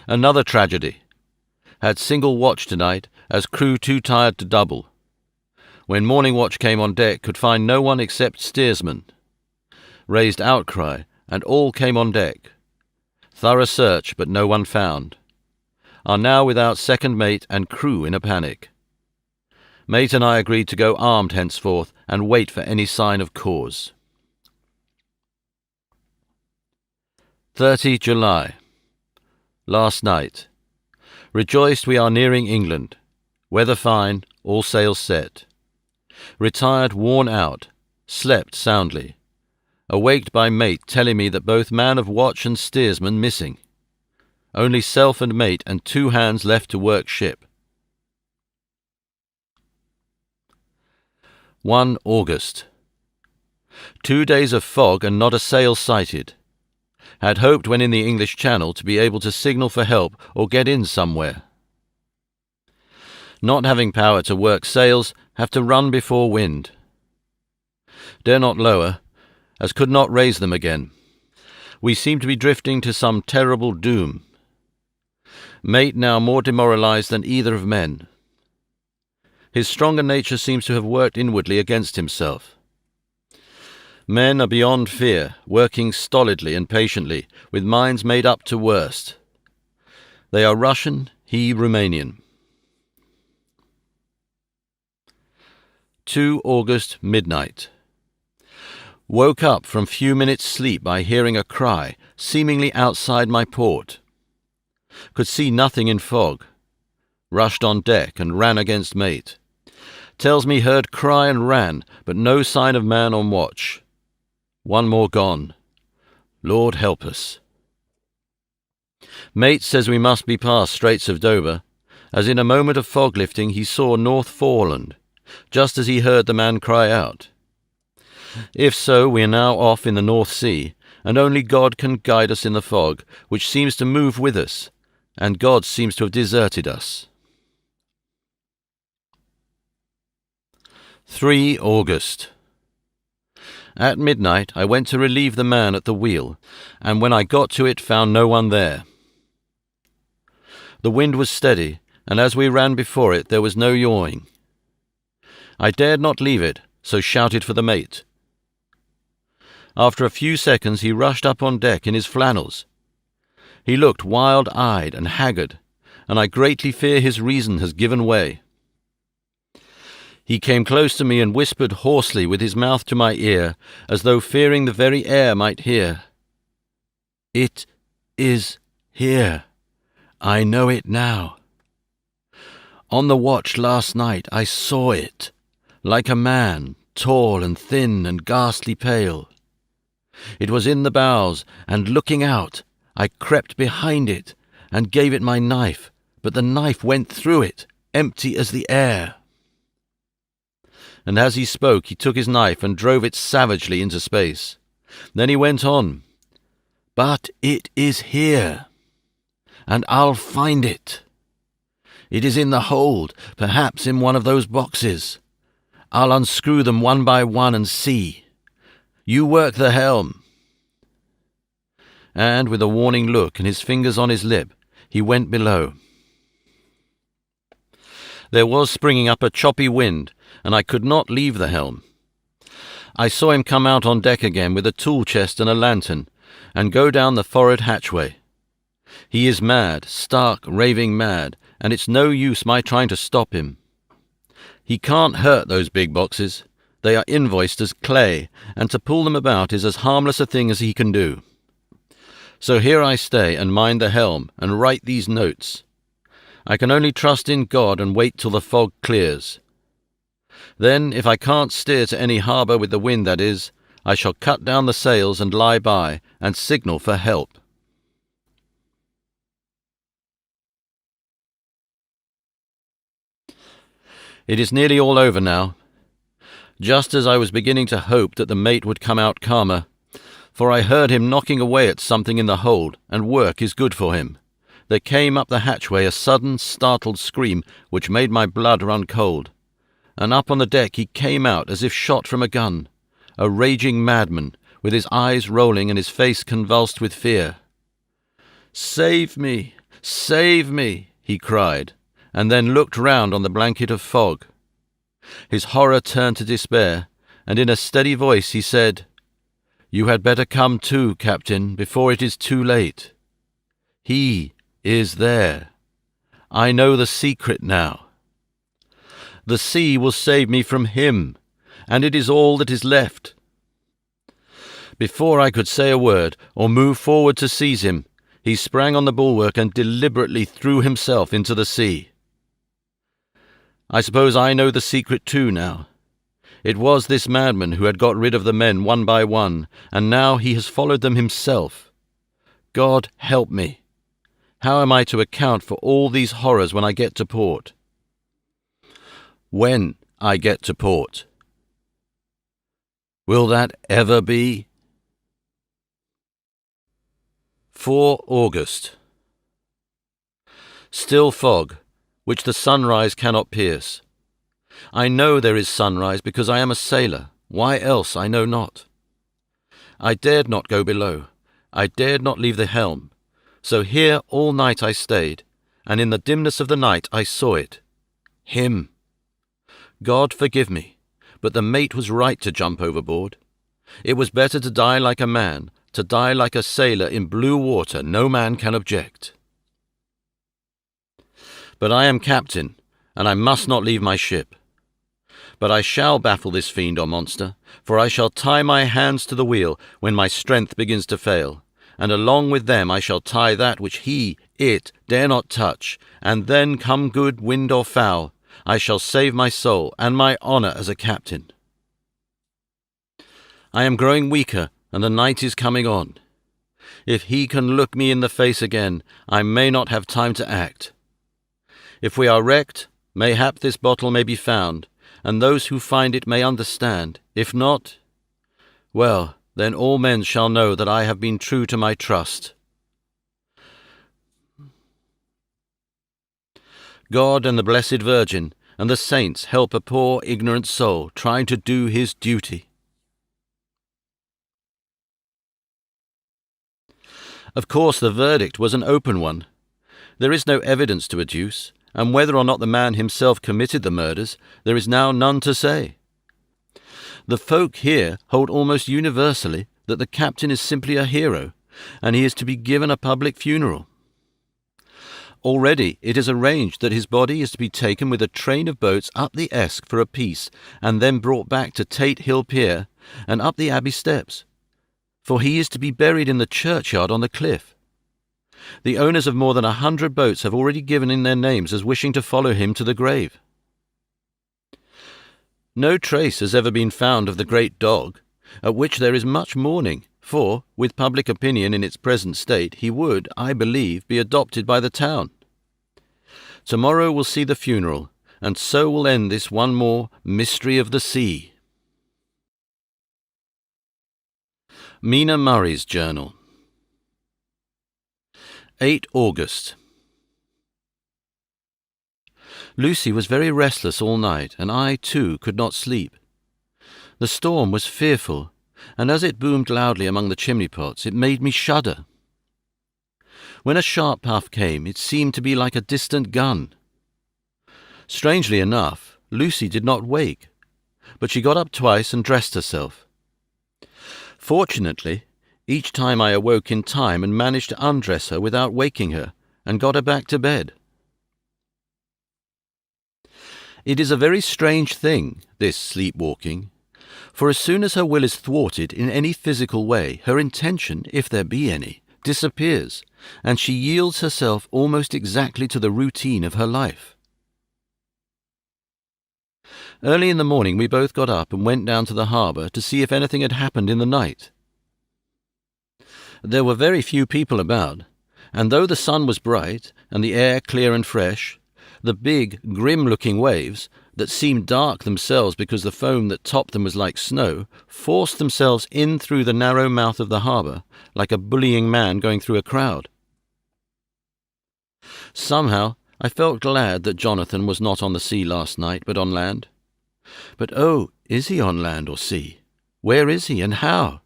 Another tragedy. Had single watch tonight, as crew too tired to double. When morning watch came on deck, could find no one except steersman. Raised outcry, and all came on deck. Thorough search, but no one found. Are now without second mate and crew in a panic. Mate and I agreed to go armed henceforth, and wait for any sign of cause. 30 July. Last night. Rejoiced we are nearing England. Weather fine, all sails set. Retired worn out, slept soundly. Awaked by mate telling me that both man of watch and steersman missing. Only self and mate and 2 hands left to work ship. 1 August. 2 days of fog and not a sail sighted. Had hoped when in the English Channel to be able to signal for help or get in somewhere. Not having power to work sails, have to run before wind. Dare not lower, as could not raise them again. We seem to be drifting to some terrible doom. Mate now more demoralized than either of men. His stronger nature seems to have worked inwardly against himself. Men are beyond fear, working stolidly and patiently, with minds made up to worst. They are Russian, he Romanian. 2 August, midnight. Woke up from few minutes' sleep by hearing a cry, seemingly outside my port. Could see nothing in fog. Rushed on deck and ran against mate. Tells me heard cry and ran, but no sign of man on watch. 1 more gone. Lord help us. Mate says we must be past Straits of Dover, as in a moment of fog lifting he saw North Foreland, just as he heard the man cry out. If so, we are now off in the North Sea, and only God can guide us in the fog, which seems to move with us, and God seems to have deserted us. 3 August. At midnight I went to relieve the man at the wheel, and when I got to it found no one there. The wind was steady, and as we ran before it there was no yawing. I dared not leave it, so shouted for the mate. After a few seconds he rushed up on deck in his flannels. He looked wild-eyed and haggard, and I greatly fear his reason has given way. He came close to me and whispered hoarsely with his mouth to my ear, as though fearing the very air might hear. "It is here. I know it now. On the watch last night I saw it, like a man, tall and thin and ghastly pale. It was in the bows, and looking out, I crept behind it and gave it my knife, but the knife went through it, empty as the air." And as he spoke he took his knife and drove it savagely into space. Then he went on, "But it is here, and I'll find it. It is in the hold, perhaps in one of those boxes. I'll unscrew them one by one and see. You work the helm." And with a warning look and his fingers on his lip, he went below. There was springing up a choppy wind, and I could not leave the helm. I saw him come out on deck again with a tool chest and a lantern, and go down the forward hatchway. He is mad, stark, raving mad, and it's no use my trying to stop him. He can't hurt those big boxes. They are invoiced as clay, and to pull them about is as harmless a thing as he can do. So here I stay and mind the helm and write these notes. I can only trust in God and wait till the fog clears. Then, if I can't steer to any harbour with the wind, that is, I shall cut down the sails and lie by, and signal for help. It is nearly all over now. Just as I was beginning to hope that the mate would come out calmer, for I heard him knocking away at something in the hold, and work is good for him, there came up the hatchway a sudden, startled scream which made my blood run cold, and up on the deck he came out as if shot from a gun, a raging madman, with his eyes rolling and his face convulsed with fear. "Save me! Save me!" he cried, and then looked round on the blanket of fog. His horror turned to despair, and in a steady voice he said, "You had better come too, Captain, before it is too late. He is there. I know the secret now. The sea will save me from him, and it is all that is left." Before I could say a word or move forward to seize him, he sprang on the bulwark and deliberately threw himself into the sea. I suppose I know the secret too now. It was this madman who had got rid of the men one by one, and now he has followed them himself. God help me! How am I to account for all these horrors when I get to port? When I get to port. Will that ever be? 4 August. Still fog, which the sunrise cannot pierce. I know there is sunrise because I am a sailor. Why else I know not. I dared not go below. I dared not leave the helm. So here all night I stayed, and in the dimness of the night I saw it. Him. God forgive me, but the mate was right to jump overboard. It was better to die like a man, to die like a sailor in blue water. No man can object. But I am captain, and I must not leave my ship. But I shall baffle this fiend or monster, for I shall tie my hands to the wheel when my strength begins to fail, and along with them I shall tie that which it dare not touch, and then, come good wind or foul, I shall save my soul and my honour as a captain. I am growing weaker, and the night is coming on. If he can look me in the face again, I may not have time to act. If we are wrecked, mayhap this bottle may be found, and those who find it may understand. If not, well, Then all men shall know that I have been true to my trust. God and the Blessed Virgin and the saints help a poor ignorant soul trying to do his duty. Of course, the verdict was an open one. There is no evidence to adduce, and whether or not the man himself committed the murders, there is now none to say. The folk here hold almost universally that the captain is simply a hero, and he is to be given a public funeral. Already it is arranged that his body is to be taken with a train of boats up the Esk for a piece, and then brought back to Tate Hill Pier and up the Abbey steps, for he is to be buried in the churchyard on the cliff. The owners of more than 100 boats have already given in their names as wishing to follow him to the grave. No trace has ever been found of the great dog, at which there is much mourning, for, with public opinion in its present state, he would, I believe, be adopted by the town. Tomorrow will see the funeral, and so will end this one more mystery of the sea. Mina Murray's Journal. 8 August. Lucy was very restless all night, and I, too, could not sleep. The storm was fearful, and as it boomed loudly among the chimney-pots, it made me shudder. When a sharp puff came, it seemed to be like a distant gun. Strangely enough, Lucy did not wake, but she got up twice and dressed herself. Fortunately, each time I awoke in time and managed to undress her without waking her, and got her back to bed. It is a very strange thing, this sleepwalking, for as soon as her will is thwarted in any physical way, her intention, if there be any, disappears, and she yields herself almost exactly to the routine of her life. Early in the morning we both got up and went down to the harbour to see if anything had happened in the night. There were very few people about, and though the sun was bright and the air clear and fresh, the big, grim-looking waves, that seemed dark themselves because the foam that topped them was like snow, forced themselves in through the narrow mouth of the harbour, like a bullying man going through a crowd. Somehow I felt glad that Jonathan was not on the sea last night, but on land. But oh, is he on land or sea? Where is he, and how?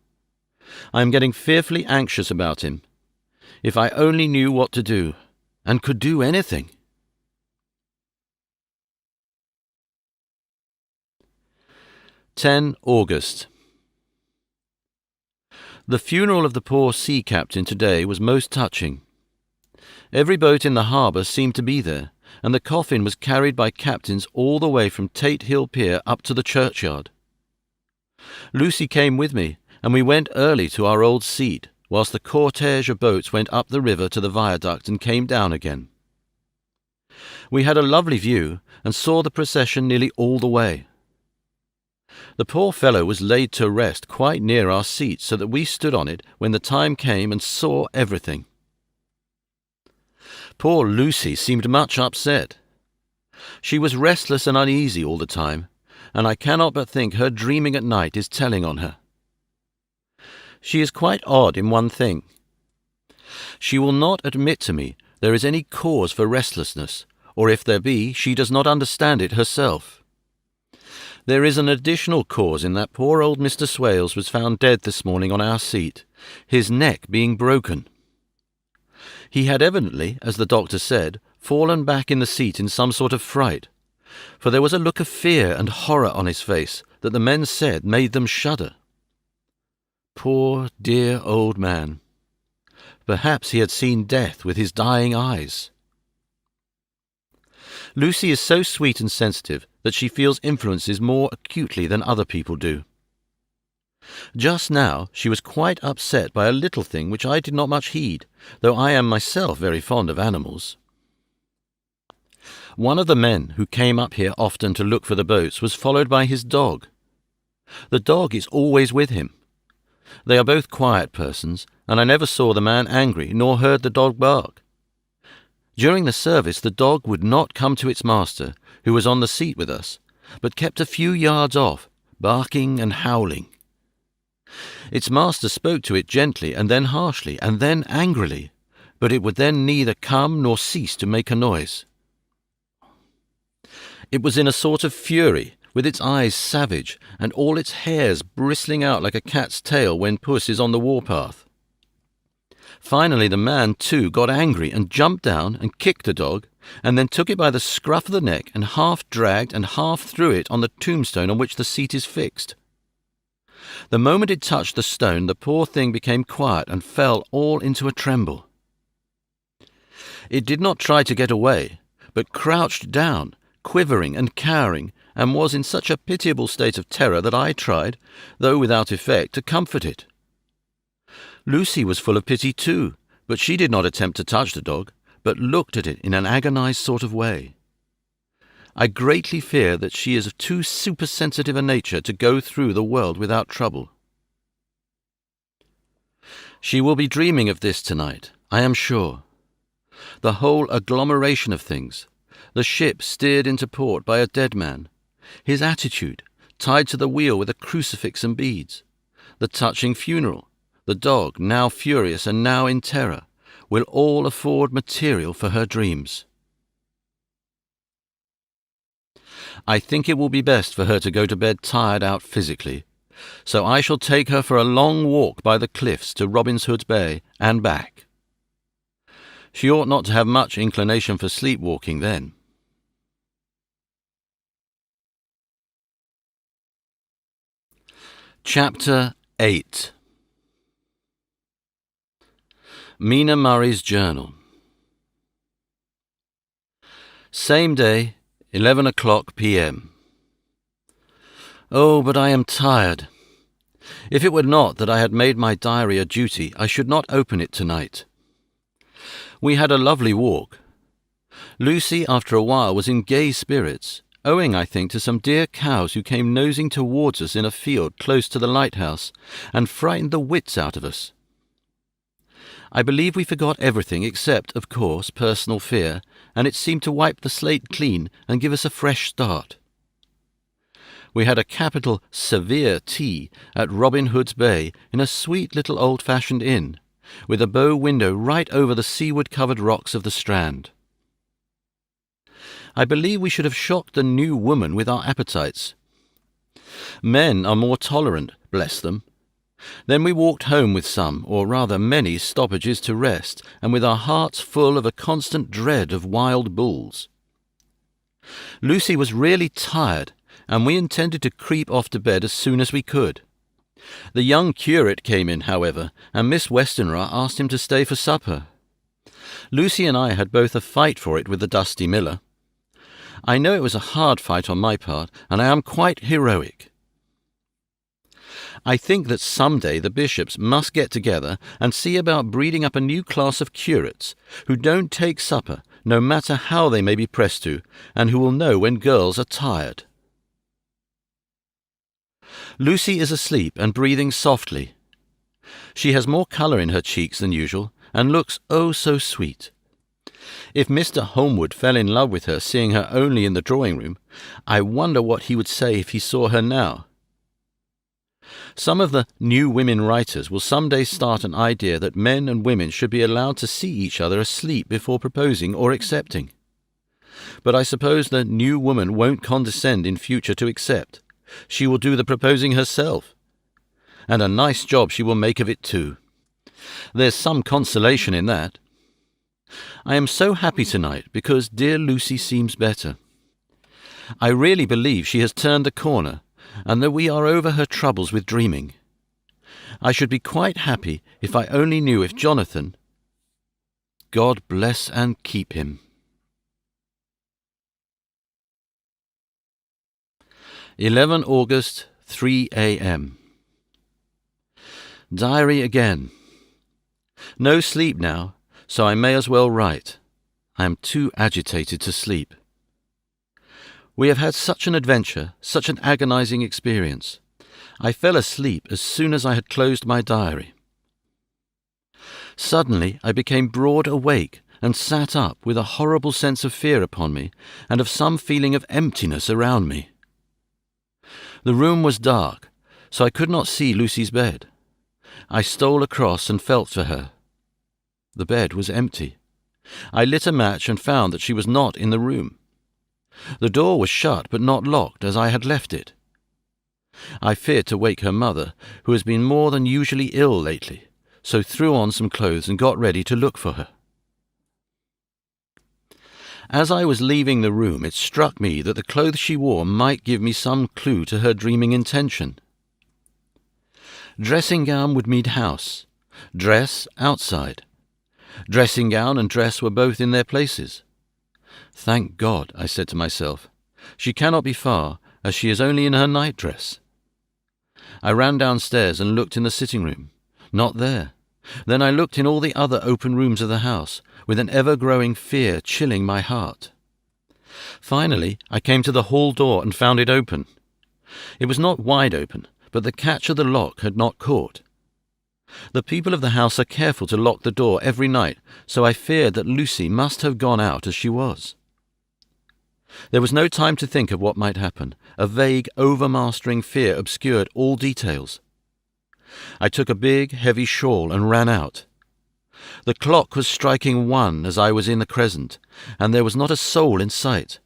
I am getting fearfully anxious about him. If I only knew what to do, and could do anything. August. The funeral of the poor sea captain today was most touching. Every boat in the harbour seemed to be there, and the coffin was carried by captains all the way from Tate Hill Pier up to the churchyard. Lucy came with me, and we went early to our old seat, whilst the cortege of boats went up the river to the viaduct and came down again. We had a lovely view, and saw the procession nearly all the way. The poor fellow was laid to rest quite near our seat, so that we stood on it when the time came and saw everything. Poor Lucy seemed much upset. She was restless and uneasy all the time, and I cannot but think her dreaming at night is telling on her. She is quite odd in one thing. She will not admit to me there is any cause for restlessness, or if there be, she does not understand it herself. There is an additional cause in that poor old Mr. Swales was found dead this morning on our seat, his neck being broken. He had evidently, as the doctor said, fallen back in the seat in some sort of fright, for there was a look of fear and horror on his face that the men said made them shudder. Poor, dear old man. Perhaps he had seen death with his dying eyes. Lucy is so sweet and sensitive that she feels influences more acutely than other people do. Just now she was quite upset by a little thing which I did not much heed, though I am myself very fond of animals. One of the men who came up here often to look for the boats was followed by his dog. The dog is always with him. They are both quiet persons, and I never saw the man angry nor heard the dog bark. During the service the dog would not come to its master, who was on the seat with us, but kept a few yards off, barking and howling. Its master spoke to it gently, and then harshly, and then angrily, but it would then neither come nor cease to make a noise. It was in a sort of fury, with its eyes savage, and all its hairs bristling out like a cat's tail when puss is on the warpath. Finally the man, too, got angry and jumped down and kicked the dog, and then took it by the scruff of the neck and half dragged and half threw it on the tombstone on which the seat is fixed. The moment it touched the stone, the poor thing became quiet and fell all into a tremble. It did not try to get away, but crouched down, quivering and cowering, and was in such a pitiable state of terror that I tried, though without effect, to comfort it. Lucy was full of pity too, but she did not attempt to touch the dog, but looked at it in an agonized sort of way. I greatly fear that she is of too supersensitive a nature to go through the world without trouble. She will be dreaming of this tonight, I am sure. The whole agglomeration of things, the ship steered into port by a dead man, his attitude, tied to the wheel with a crucifix and beads, the touching funeral, the dog, now furious and now in terror, will all afford material for her dreams. I think it will be best for her to go to bed tired out physically, so I shall take her for a long walk by the cliffs to Robin Hood's Bay and back. She ought not to have much inclination for sleepwalking then. Chapter 8. Mina Murray's Journal. Same day, 11 o'clock p.m. Oh, but I am tired. If it were not that I had made my diary a duty, I should not open it tonight. We had a lovely walk. Lucy, after a while, was in gay spirits, owing, I think, to some dear cows who came nosing towards us in a field close to the lighthouse, and frightened the wits out of us. I believe we forgot everything except, of course, personal fear, and it seemed to wipe the slate clean and give us a fresh start. We had a capital severe tea at Robin Hood's Bay in a sweet little old-fashioned inn, with a bow window right over the seaward-covered rocks of the Strand. I believe we should have shocked the new woman with our appetites. Men are more tolerant, bless them. Then we walked home with some, or rather many, stoppages to rest, and with our hearts full of a constant dread of wild bulls. Lucy was really tired, and we intended to creep off to bed as soon as we could. The young curate came in, however, and Miss Westenra asked him to stay for supper. Lucy and I had both a fight for it with the dusty miller. I know it was a hard fight on my part, and I am quite heroic. I think that some day the bishops must get together and see about breeding up a new class of curates who don't take supper, no matter how they may be pressed to, and who will know when girls are tired. Lucy is asleep and breathing softly. She has more colour in her cheeks than usual, and looks oh so sweet. If Mr. Holmwood fell in love with her seeing her only in the drawing-room, I wonder what he would say if he saw her now. Some of the new women writers will some day start an idea that men and women should be allowed to see each other asleep before proposing or accepting. But I suppose the new woman won't condescend in future to accept. She will do the proposing herself. And a nice job she will make of it too. There's some consolation in that. I am so happy tonight because dear Lucy seems better. I really believe she has turned the corner, and that we are over her troubles with dreaming. I should be quite happy if I only knew if Jonathan— God bless and keep him. 11 August, 3 a.m. Diary again. No sleep now, so I may as well write. I am too agitated to sleep. We have had such an adventure, such an agonizing experience. I fell asleep as soon as I had closed my diary. Suddenly I became broad awake and sat up with a horrible sense of fear upon me and of some feeling of emptiness around me. The room was dark, so I could not see Lucy's bed. I stole across and felt for her. The bed was empty. I lit a match and found that she was not in the room. The door was shut but not locked as I had left it. I feared to wake her mother, who has been more than usually ill lately, so threw on some clothes and got ready to look for her. As I was leaving the room, it struck me that the clothes she wore might give me some clue to her dreaming intention. Dressing gown would mean house, dress outside. Dressing gown and dress were both in their places. Thank God, I said to myself. She cannot be far, as she is only in her nightdress. I ran downstairs and looked in the sitting room. Not there. Then I looked in all the other open rooms of the house, with an ever-growing fear chilling my heart. Finally, I came to the hall door and found it open. It was not wide open, but the catch of the lock had not caught. The people of the house are careful to lock the door every night, so I feared that Lucy must have gone out as she was. There was no time to think of what might happen. A vague, overmastering fear obscured all details. I took a big, heavy shawl and ran out. The clock was striking 1 as I was in the crescent, and there was not a soul in sight.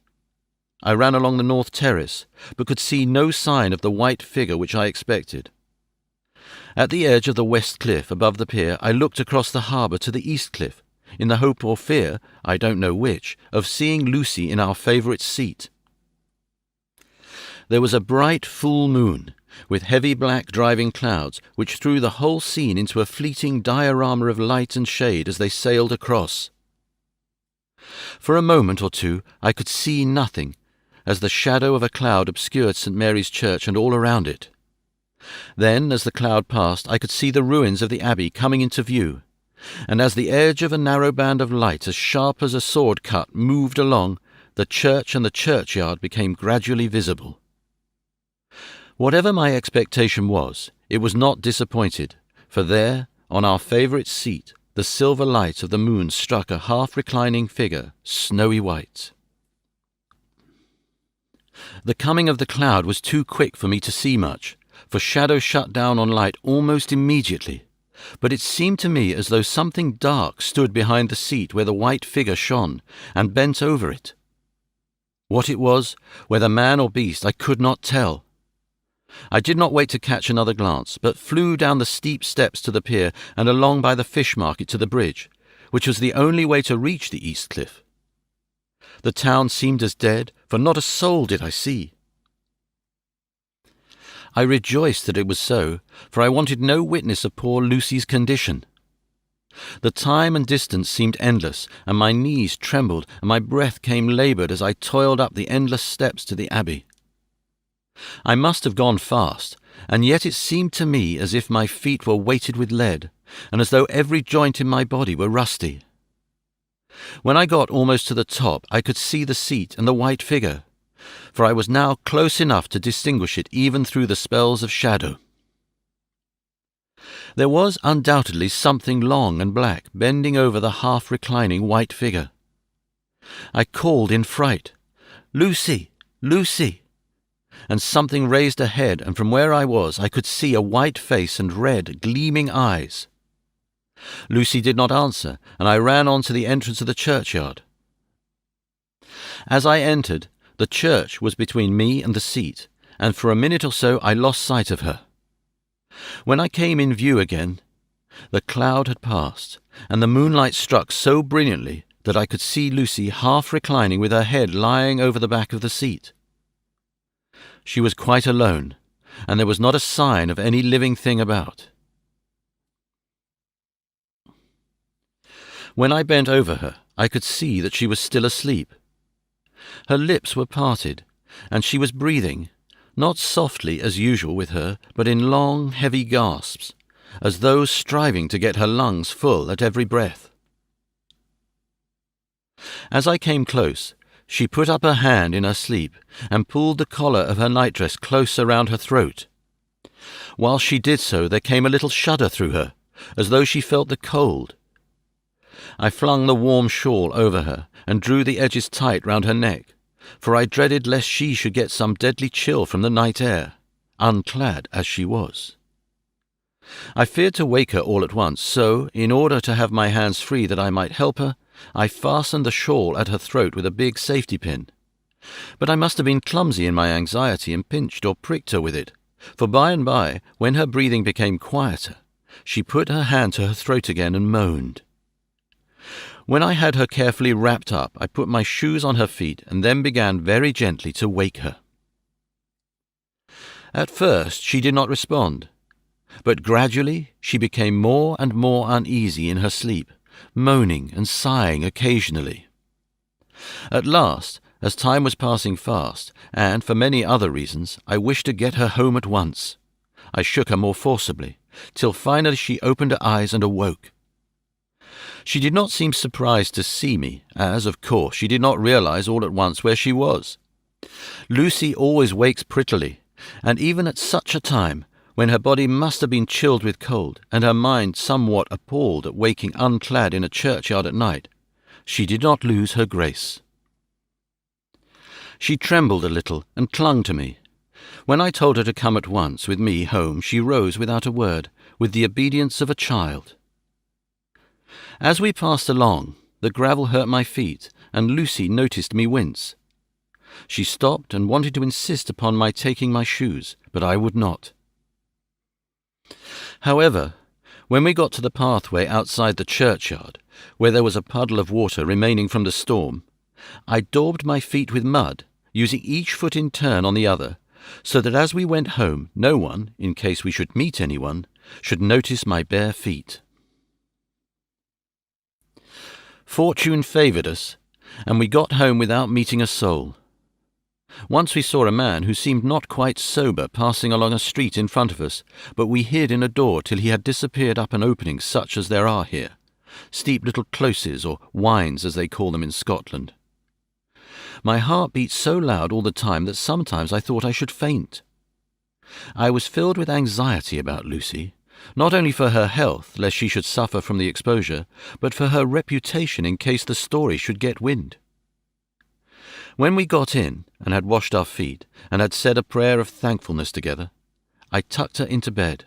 I ran along the north terrace, but could see no sign of the white figure which I expected. At the edge of the west cliff above the pier, I looked across the harbour to the east cliff, in the hope or fear, I don't know which, of seeing Lucy in our favourite seat. There was a bright full moon, with heavy black driving clouds, which threw the whole scene into a fleeting diorama of light and shade as they sailed across. For a moment or two I could see nothing, as the shadow of a cloud obscured St. Mary's Church and all around it. Then, as the cloud passed, I could see the ruins of the abbey coming into view, and as the edge of a narrow band of light as sharp as a sword cut moved along, the church and the churchyard became gradually visible. Whatever my expectation was, it was not disappointed, for there, on our favourite seat, the silver light of the moon struck a half-reclining figure, snowy white. The coming of the cloud was too quick for me to see much, for shadow shut down on light almost immediately, but it seemed to me as though something dark stood behind the seat where the white figure shone, and bent over it. What it was, whether man or beast, I could not tell. I did not wait to catch another glance, but flew down the steep steps to the pier and along by the fish market to the bridge, which was the only way to reach the east cliff. The town seemed as dead, for not a soul did I see. I rejoiced that it was so, for I wanted no witness of poor Lucy's condition. The time and distance seemed endless, and my knees trembled, and my breath came laboured as I toiled up the endless steps to the abbey. I must have gone fast, and yet it seemed to me as if my feet were weighted with lead, and as though every joint in my body were rusty. When I got almost to the top, I could see the seat and the white figure, for I was now close enough to distinguish it even through the spells of shadow. There was undoubtedly something long and black bending over the half-reclining white figure. I called in fright, "Lucy! Lucy!" and something raised a head, and from where I was I could see a white face and red, gleaming eyes. Lucy did not answer, and I ran on to the entrance of the churchyard. As I entered, the church was between me and the seat, and for a minute or so I lost sight of her. When I came in view again, the cloud had passed, and the moonlight struck so brilliantly that I could see Lucy half reclining with her head lying over the back of the seat. She was quite alone, and there was not a sign of any living thing about. When I bent over her, I could see that she was still asleep. Her lips were parted, and she was breathing, not softly as usual with her, but in long, heavy gasps, as though striving to get her lungs full at every breath. As I came close, she put up her hand in her sleep and pulled the collar of her nightdress close around her throat. While she did so, there came a little shudder through her, as though she felt the cold. I flung the warm shawl over her and drew the edges tight round her neck, for I dreaded lest she should get some deadly chill from the night air, unclad as she was. I feared to wake her all at once, so, in order to have my hands free that I might help her, I fastened the shawl at her throat with a big safety pin. But I must have been clumsy in my anxiety and pinched or pricked her with it, for by and by, when her breathing became quieter, she put her hand to her throat again and moaned. When I had her carefully wrapped up, I put my shoes on her feet and then began very gently to wake her. At first she did not respond, but gradually she became more and more uneasy in her sleep, moaning and sighing occasionally. At last, as time was passing fast, and for many other reasons, I wished to get her home at once. I shook her more forcibly, till finally she opened her eyes and awoke. She did not seem surprised to see me, as, of course, she did not realize all at once where she was. Lucy always wakes prettily, and even at such a time, when her body must have been chilled with cold, and her mind somewhat appalled at waking unclad in a churchyard at night, she did not lose her grace. She trembled a little and clung to me. When I told her to come at once with me home, she rose without a word, with the obedience of a child. As we passed along, the gravel hurt my feet, and Lucy noticed me wince. She stopped and wanted to insist upon my taking my shoes, but I would not. However, when we got to the pathway outside the churchyard, where there was a puddle of water remaining from the storm, I daubed my feet with mud, using each foot in turn on the other, so that as we went home no one, in case we should meet anyone, should notice my bare feet. Fortune favoured us, and we got home without meeting a soul. Once we saw a man who seemed not quite sober passing along a street in front of us, but we hid in a door till he had disappeared up an opening such as there are here, steep little closes or wynds as they call them in Scotland. My heart beat so loud all the time that sometimes I thought I should faint. I was filled with anxiety about Lucy, not only for her health, lest she should suffer from the exposure, but for her reputation in case the story should get wind. When we got in, and had washed our feet, and had said a prayer of thankfulness together, I tucked her into bed.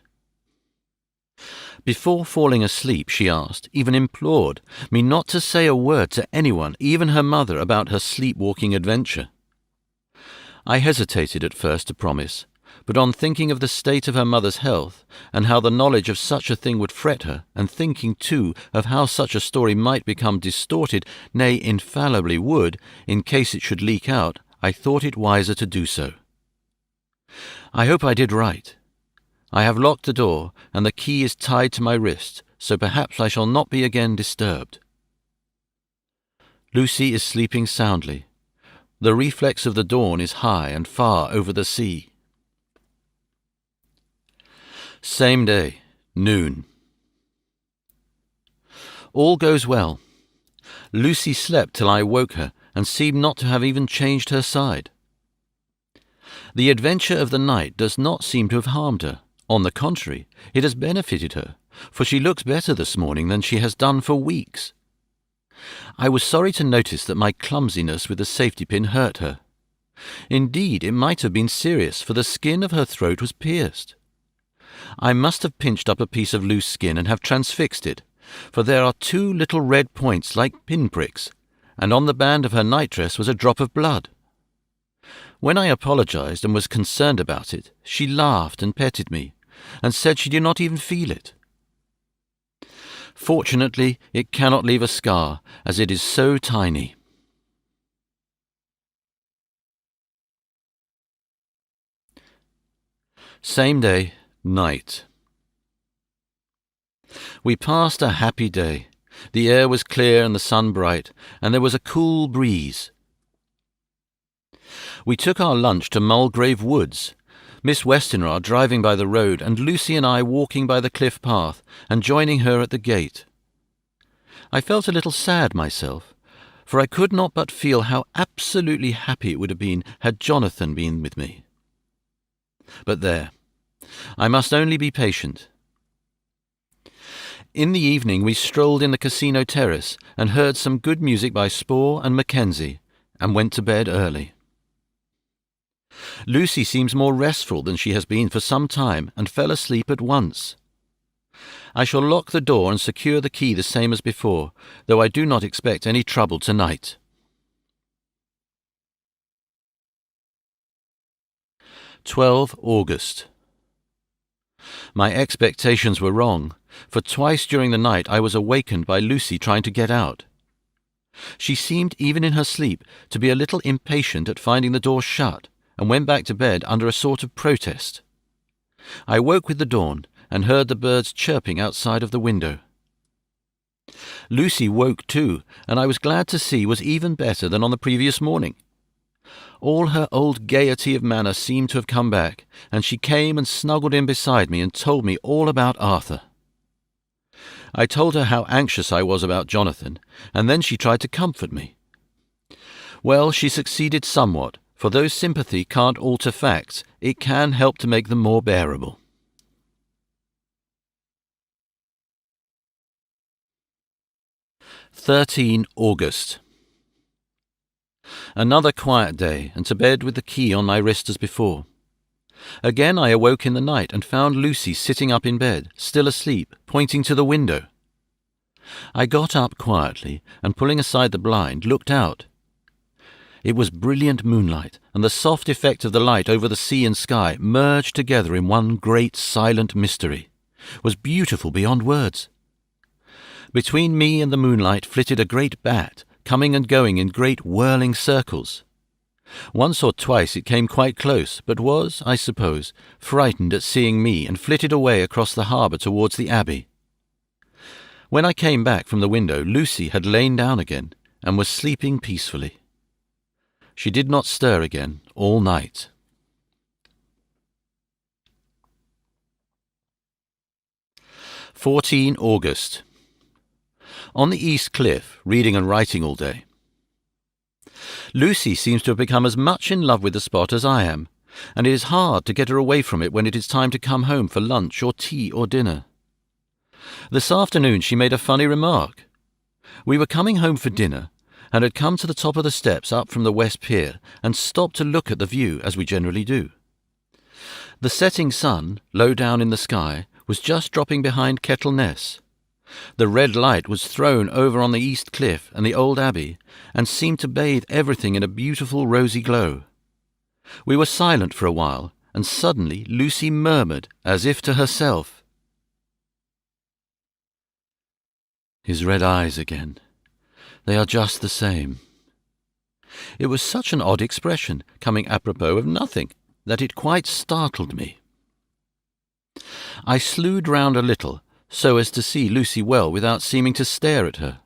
Before falling asleep, she asked, even implored, me not to say a word to anyone, even her mother, about her sleepwalking adventure. I hesitated at first to promise, but on thinking of the state of her mother's health, and how the knowledge of such a thing would fret her, and thinking, too, of how such a story might become distorted, nay, infallibly would, in case it should leak out, I thought it wiser to do so. I hope I did right. I have locked the door, and the key is tied to my wrist, so perhaps I shall not be again disturbed. Lucy is sleeping soundly. The reflex of the dawn is high and far over the sea. Same day, noon. All goes well. Lucy slept till I woke her, and seemed not to have even changed her side. The adventure of the night does not seem to have harmed her. On the contrary, it has benefited her, for she looks better this morning than she has done for weeks. I was sorry to notice that my clumsiness with the safety pin hurt her. Indeed, it might have been serious, for the skin of her throat was pierced. I must have pinched up a piece of loose skin and have transfixed it, for there are 2 little red points like pinpricks, and on the band of her nightdress was a drop of blood. When I apologized and was concerned about it, she laughed and petted me, and said she did not even feel it. Fortunately, it cannot leave a scar, as it is so tiny. Same day, night. We passed a happy day. The air was clear and the sun bright, and there was a cool breeze. We took our lunch to Mulgrave Woods, Miss Westenra driving by the road, and Lucy and I walking by the cliff path, and joining her at the gate. I felt a little sad myself, for I could not but feel how absolutely happy it would have been had Jonathan been with me. But there, I must only be patient. In the evening we strolled in the casino terrace and heard some good music by Spohr and Mackenzie, and went to bed early. Lucy seems more restful than she has been for some time, and fell asleep at once. I shall lock the door and secure the key the same as before, though I do not expect any trouble tonight. 12 August. My expectations were wrong, for twice during the night I was awakened by Lucy trying to get out. She seemed, even in her sleep, to be a little impatient at finding the door shut, and went back to bed under a sort of protest. I woke with the dawn, and heard the birds chirping outside of the window. Lucy woke too, and I was glad to see was even better than on the previous morning. All her old gaiety of manner seemed to have come back, and she came and snuggled in beside me and told me all about Arthur. I told her how anxious I was about Jonathan, and then she tried to comfort me. Well, she succeeded somewhat, for though sympathy can't alter facts, it can help to make them more bearable. 13 August. Another quiet day, and to bed with the key on my wrist as before. Again I awoke in the night and found Lucy sitting up in bed, still asleep, pointing to the window. I got up quietly, and pulling aside the blind, looked out. It was brilliant moonlight, and the soft effect of the light over the sea and sky, merged together in one great silent mystery, was beautiful beyond words. Between me and the moonlight flitted a great bat, coming and going in great whirling circles. Once or twice it came quite close, but was, I suppose, frightened at seeing me, and flitted away across the harbour towards the Abbey. When I came back from the window, Lucy had lain down again, and was sleeping peacefully. She did not stir again all night. 14 August. On the East Cliff, reading and writing all day. Lucy seems to have become as much in love with the spot as I am, and it is hard to get her away from it when it is time to come home for lunch or tea or dinner. This afternoon she made a funny remark. We were coming home for dinner, and had come to the top of the steps up from the West Pier, and stopped to look at the view, as we generally do. The setting sun, low down in the sky, was just dropping behind Kettle Ness. The red light was thrown over on the East Cliff and the old Abbey, and seemed to bathe everything in a beautiful rosy glow. We were silent for a while, and suddenly Lucy murmured, as if to herself, "His red eyes again. They are just the same." It was such an odd expression, coming apropos of nothing, that it quite startled me. I slewed round a little, so as to see Lucy well without seeming to stare at her,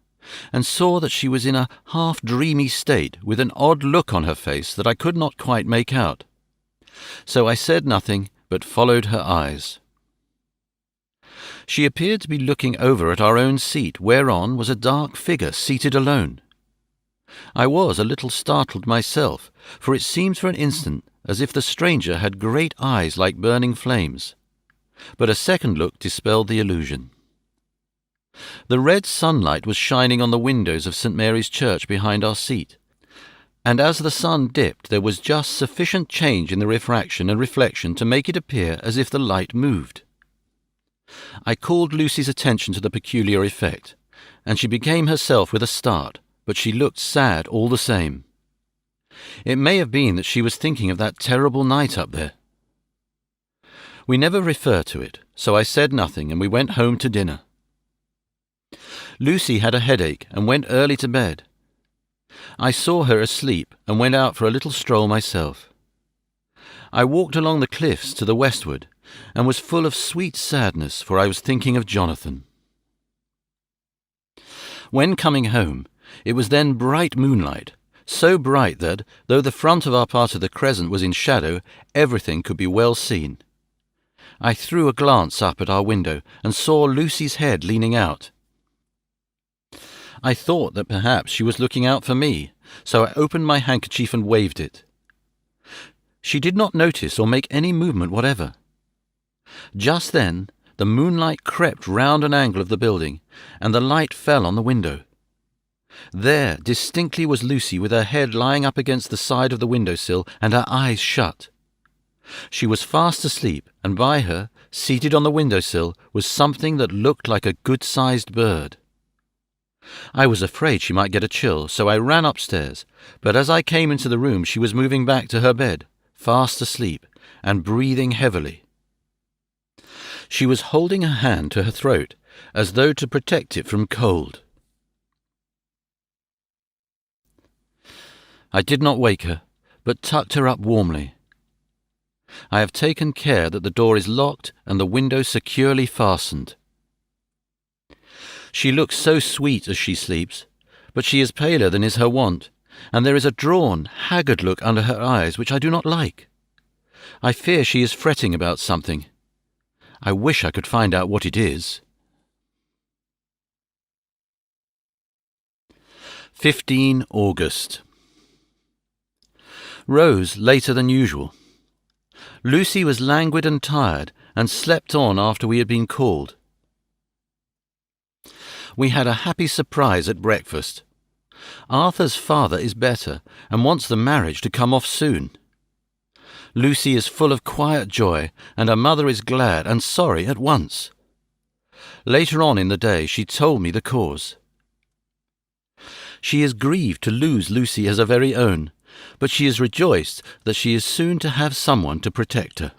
and saw that she was in a half-dreamy state, with an odd look on her face that I could not quite make out. So I said nothing, but followed her eyes. She appeared to be looking over at our own seat, whereon was a dark figure seated alone. I was a little startled myself, for it seemed for an instant as if the stranger had great eyes like burning flames. But a second look dispelled the illusion. The red sunlight was shining on the windows of St. Mary's Church behind our seat, and as the sun dipped there was just sufficient change in the refraction and reflection to make it appear as if the light moved. I called Lucy's attention to the peculiar effect, and she became herself with a start, but she looked sad all the same. It may have been that she was thinking of that terrible night up there. We never refer to it, so I said nothing, and we went home to dinner. Lucy had a headache and went early to bed. I saw her asleep and went out for a little stroll myself. I walked along the cliffs to the westward, and was full of sweet sadness, for I was thinking of Jonathan. When coming home, it was then bright moonlight, so bright that, though the front of our part of the crescent was in shadow, everything could be well seen. I threw a glance up at our window, and saw Lucy's head leaning out. I thought that perhaps she was looking out for me, so I opened my handkerchief and waved it. She did not notice or make any movement whatever. Just then the moonlight crept round an angle of the building, and the light fell on the window. There distinctly was Lucy with her head lying up against the side of the window-sill and her eyes shut. She was fast asleep, and by her, seated on the window-sill, was something that looked like a good-sized bird. I was afraid she might get a chill, so I ran upstairs, but as I came into the room she was moving back to her bed, fast asleep, and breathing heavily. She was holding her hand to her throat, as though to protect it from cold. I did not wake her, but tucked her up warmly. I have taken care that the door is locked and the window securely fastened. She looks so sweet as she sleeps, but she is paler than is her wont, and there is a drawn, haggard look under her eyes which I do not like. I fear she is fretting about something. I wish I could find out what it is. 15 August. Rose later than usual. Lucy was languid and tired, and slept on after we had been called. We had a happy surprise at breakfast. Arthur's father is better, and wants the marriage to come off soon. Lucy is full of quiet joy, and her mother is glad and sorry at once. Later on in the day she told me the cause. She is grieved to lose Lucy as her very own, but she is rejoiced that she is soon to have someone to protect her.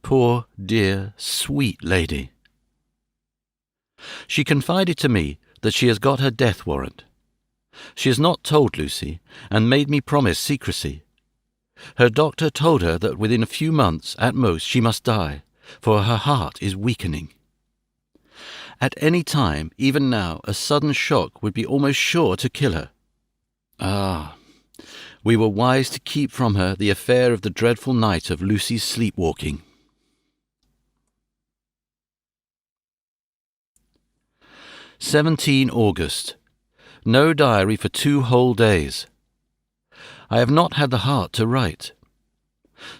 Poor, dear, sweet lady. She confided to me that she has got her death warrant. She has not told Lucy, and made me promise secrecy. Her doctor told her that within a few months, at most, she must die, for her heart is weakening. At any time, even now, a sudden shock would be almost sure to kill her. Ah, we were wise to keep from her the affair of the dreadful night of Lucy's sleepwalking. 17 August. No diary for 2 whole days. I have not had the heart to write.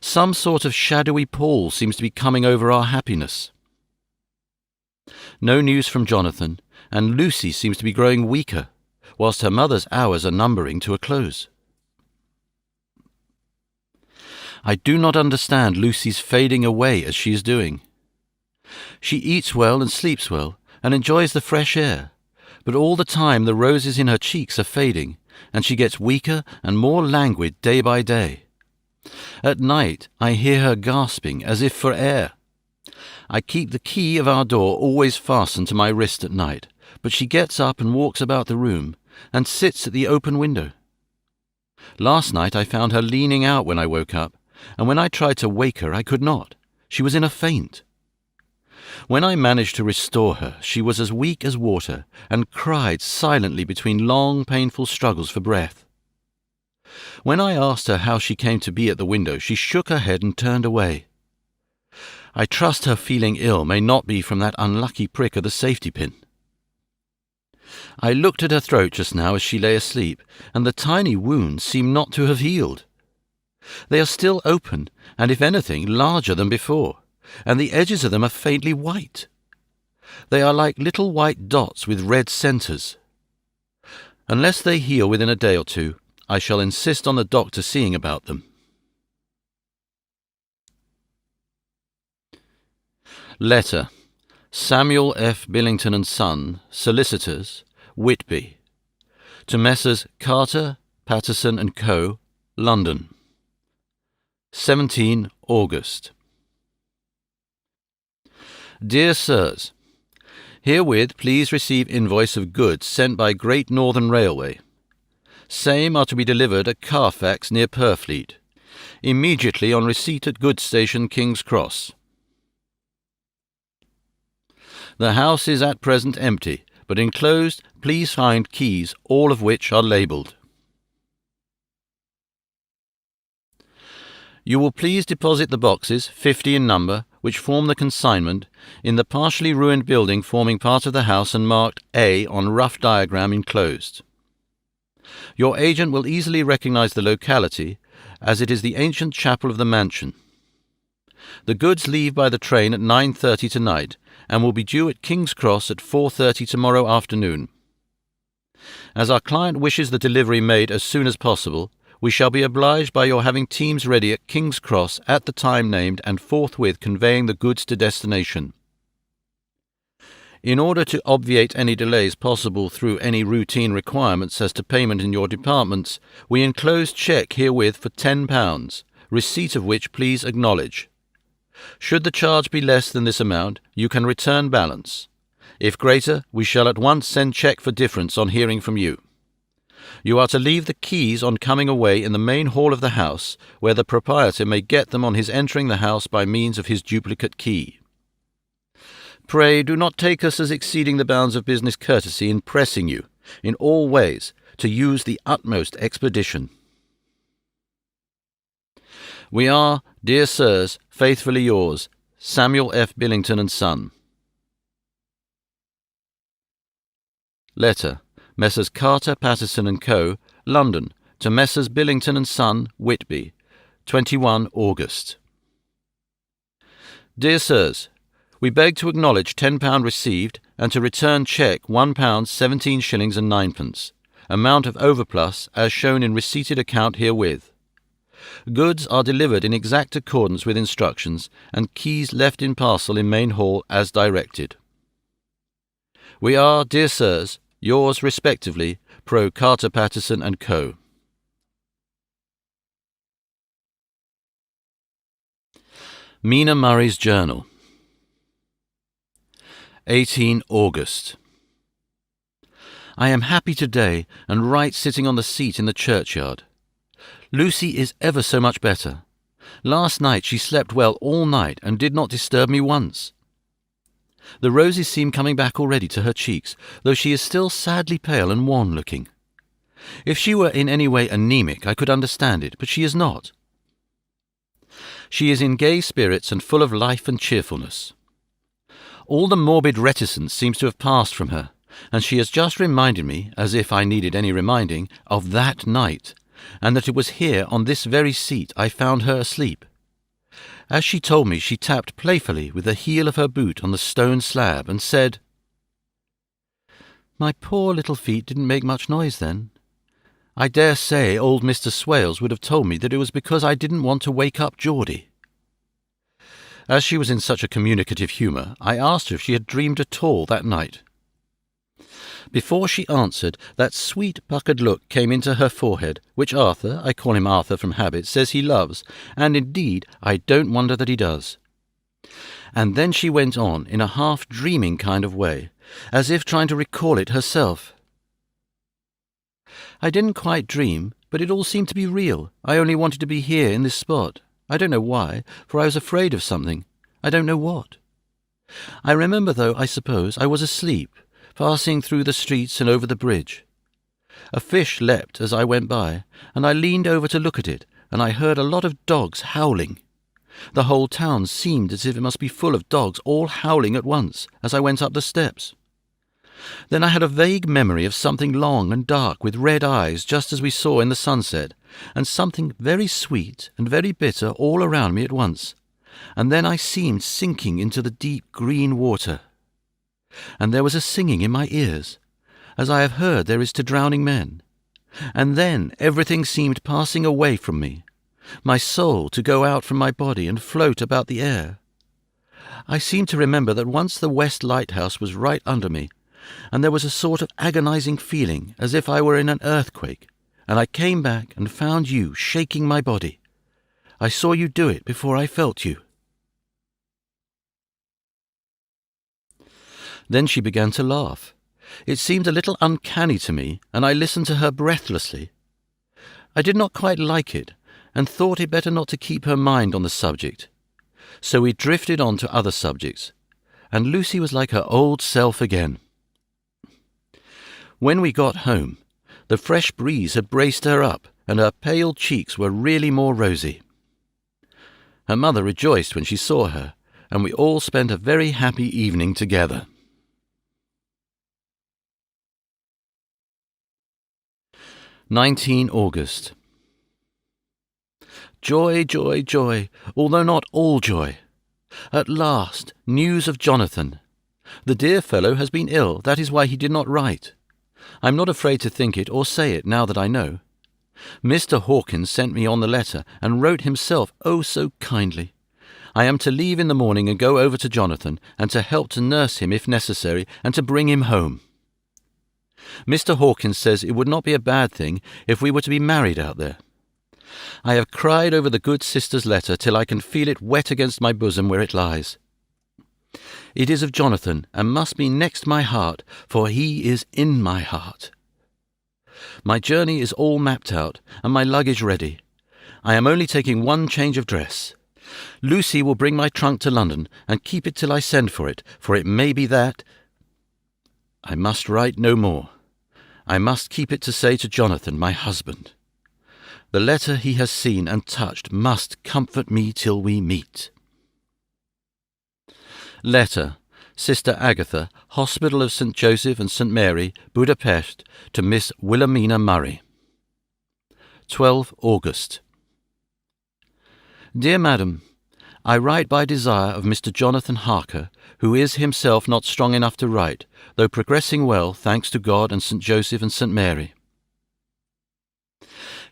Some sort of shadowy pall seems to be coming over our happiness. No news from Jonathan, and Lucy seems to be growing weaker, whilst her mother's hours are numbering to a close. I do not understand Lucy's fading away as she is doing. She eats well and sleeps well, and enjoys the fresh air, but all the time the roses in her cheeks are fading, and she gets weaker and more languid day by day. At night I hear her gasping as if for air. I keep the key of our door always fastened to my wrist at night, but she gets up and walks about the room, and sits at the open window. Last night I found her leaning out when I woke up, and when I tried to wake her I could not. She was in a faint. When I managed to restore her, she was as weak as water, and cried silently between long, painful struggles for breath. When I asked her how she came to be at the window, she shook her head and turned away. I trust her feeling ill may not be from that unlucky prick of the safety pin. I looked at her throat just now as she lay asleep, and the tiny wounds seem not to have healed. They are still open, and if anything, larger than before, and the edges of them are faintly white. They are like little white dots with red centres. Unless they heal within a day or two, I shall insist on the doctor seeing about them. Letter. Samuel F. Billington and Son, Solicitors, Whitby. To Messrs. Carter, Patterson and Co., London. 17 August. Dear Sirs, herewith please receive invoice of goods sent by Great Northern Railway. Same are to be delivered at Carfax near Purfleet, immediately on receipt at goods station King's Cross. The house is at present empty, but enclosed please find keys, all of which are labelled. You will please deposit the boxes, 50 in number, which form the consignment, in the partially ruined building forming part of the house and marked A on rough diagram enclosed. Your agent will easily recognize the locality, as it is the ancient chapel of the mansion. The goods leave by the train at 9:30 tonight, and will be due at King's Cross at 4:30 tomorrow afternoon. As our client wishes the delivery made as soon as possible, we shall be obliged by your having teams ready at King's Cross at the time named and forthwith conveying the goods to destination. In order to obviate any delays possible through any routine requirements as to payment in your departments, we enclose cheque herewith for £10, receipt of which please acknowledge. Should the charge be less than this amount, you can return balance. If greater, we shall at once send cheque for difference on hearing from you. You are to leave the keys on coming away in the main hall of the house, where the proprietor may get them on his entering the house by means of his duplicate key. Pray do not take us as exceeding the bounds of business courtesy in pressing you, in all ways, to use the utmost expedition. We are, dear sirs, faithfully yours, Samuel F. Billington and Son. Letter, Messrs. Carter, Patterson and Co., London, to Messrs. Billington and Son, Whitby, 21 August. Dear Sirs, we beg to acknowledge £10 received and to return cheque £1 17 shillings and 9pence, amount of overplus as shown in receipted account herewith. Goods are delivered in exact accordance with instructions and keys left in parcel in main hall as directed. We are, dear sirs, yours respectively, Pro Carter Patterson and Co. Mina Murray's Journal. 18 August. I am happy today and right sitting on the seat in the churchyard. Lucy is ever so much better. Last night she slept well all night and did not disturb me once. The roses seem coming back already to her cheeks, though she is still sadly pale and worn-looking. If she were in any way anemic, I could understand it, but she is not. She is in gay spirits and full of life and cheerfulness. All the morbid reticence seems to have passed from her, and she has just reminded me, as if I needed any reminding, of that night, and that it was here on this very seat I found her asleep. As she told me, she tapped playfully with the heel of her boot on the stone slab and said, "My poor little feet didn't make much noise then. I dare say old Mr. Swales would have told me that it was because I didn't want to wake up Geordie." As she was in such a communicative humour, I asked her if she had dreamed at all that night. Before she answered, that sweet puckered look came into her forehead, which Arthur, I call him Arthur from habit, says he loves, and indeed I don't wonder that he does. And then she went on in a half-dreaming kind of way, as if trying to recall it herself. "I didn't quite dream, but it all seemed to be real. I only wanted to be here in this spot. I don't know why, for I was afraid of something. I don't know what. I remember, though, I suppose, I was asleep, passing through the streets and over the bridge. A fish leapt as I went by, and I leaned over to look at it, and I heard a lot of dogs howling. The whole town seemed as if it must be full of dogs all howling at once as I went up the steps. Then I had a vague memory of something long and dark with red eyes, just as we saw in the sunset, and something very sweet and very bitter all around me at once, and then I seemed sinking into the deep green water. And there was a singing in my ears, as I have heard there is to drowning men, and then everything seemed passing away from me, my soul to go out from my body and float about the air. I seem to remember that once the West Lighthouse was right under me, and there was a sort of agonizing feeling as if I were in an earthquake, and I came back and found you shaking my body. I saw you do it before I felt you." Then she began to laugh. It seemed a little uncanny to me, and I listened to her breathlessly. I did not quite like it, and thought it better not to keep her mind on the subject. So we drifted on to other subjects, and Lucy was like her old self again. When we got home, the fresh breeze had braced her up, and her pale cheeks were really more rosy. Her mother rejoiced when she saw her, and we all spent a very happy evening together. 19 August. Joy, joy, joy, although not all joy. At last, news of Jonathan. The dear fellow has been ill, that is why he did not write. I'm not afraid to think it or say it now that I know. Mr. Hawkins sent me on the letter and wrote himself, oh so kindly. I am to leave in the morning and go over to Jonathan, and to help to nurse him if necessary, and to bring him home. Mr. Hawkins says it would not be a bad thing if we were to be married out there. I have cried over the good sister's letter till I can feel it wet against my bosom where it lies. It is of Jonathan, and must be next my heart, for he is in my heart. My journey is all mapped out, and my luggage ready. I am only taking one change of dress. Lucy will bring my trunk to London, and keep it till I send for it may be that... I must write no more. I must keep it to say to Jonathan, my husband. The letter he has seen and touched must comfort me till we meet. Letter, Sister Agatha, Hospital of St. Joseph and St. Mary, Budapest, to Miss Wilhelmina Murray. 12 August. Dear Madam, I write by desire of Mr. Jonathan Harker, who is himself not strong enough to write, though progressing well, thanks to God and St. Joseph and St. Mary.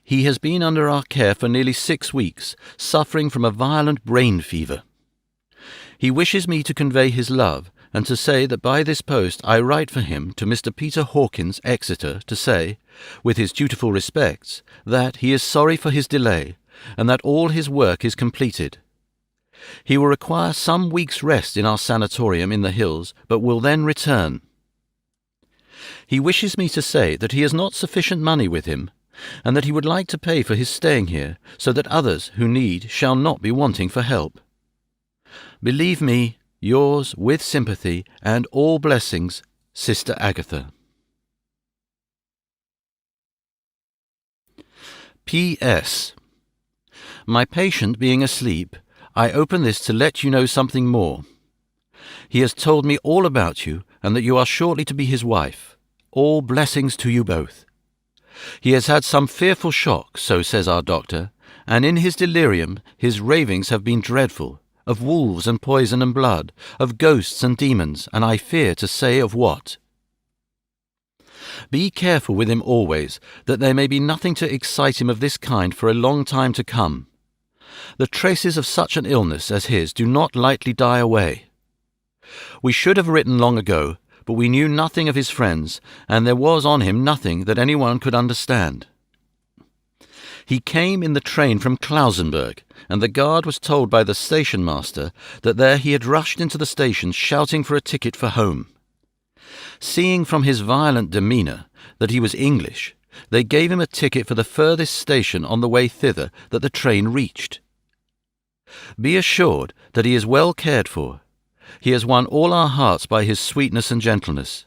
He has been under our care for nearly 6 weeks, suffering from a violent brain fever. He wishes me to convey his love, and to say that by this post I write for him to Mr. Peter Hawkins, Exeter, to say, with his dutiful respects, that he is sorry for his delay, and that all his work is completed. He will require some weeks' rest in our sanatorium in the hills, but will then return. He wishes me to say that he has not sufficient money with him, and that he would like to pay for his staying here, so that others who need shall not be wanting for help. Believe me, yours, with sympathy and all blessings, Sister Agatha. P.S. My patient being asleep, I open this to let you know something more. He has told me all about you, and that you are shortly to be his wife. All blessings to you both. He has had some fearful shock, so says our doctor, and in his delirium his ravings have been dreadful, of wolves and poison and blood, of ghosts and demons, and I fear to say of what. Be careful with him always, that there may be nothing to excite him of this kind for a long time to come. The traces of such an illness as his do not lightly die away. We should have written long ago, but we knew nothing of his friends, and there was on him nothing that anyone could understand. He came in the train from Klausenburg, and the guard was told by the station-master that there he had rushed into the station shouting for a ticket for home. Seeing from his violent demeanour that he was English, they gave him a ticket for the furthest station on the way thither that the train reached. Be assured that he is well cared for. He has won all our hearts by his sweetness and gentleness.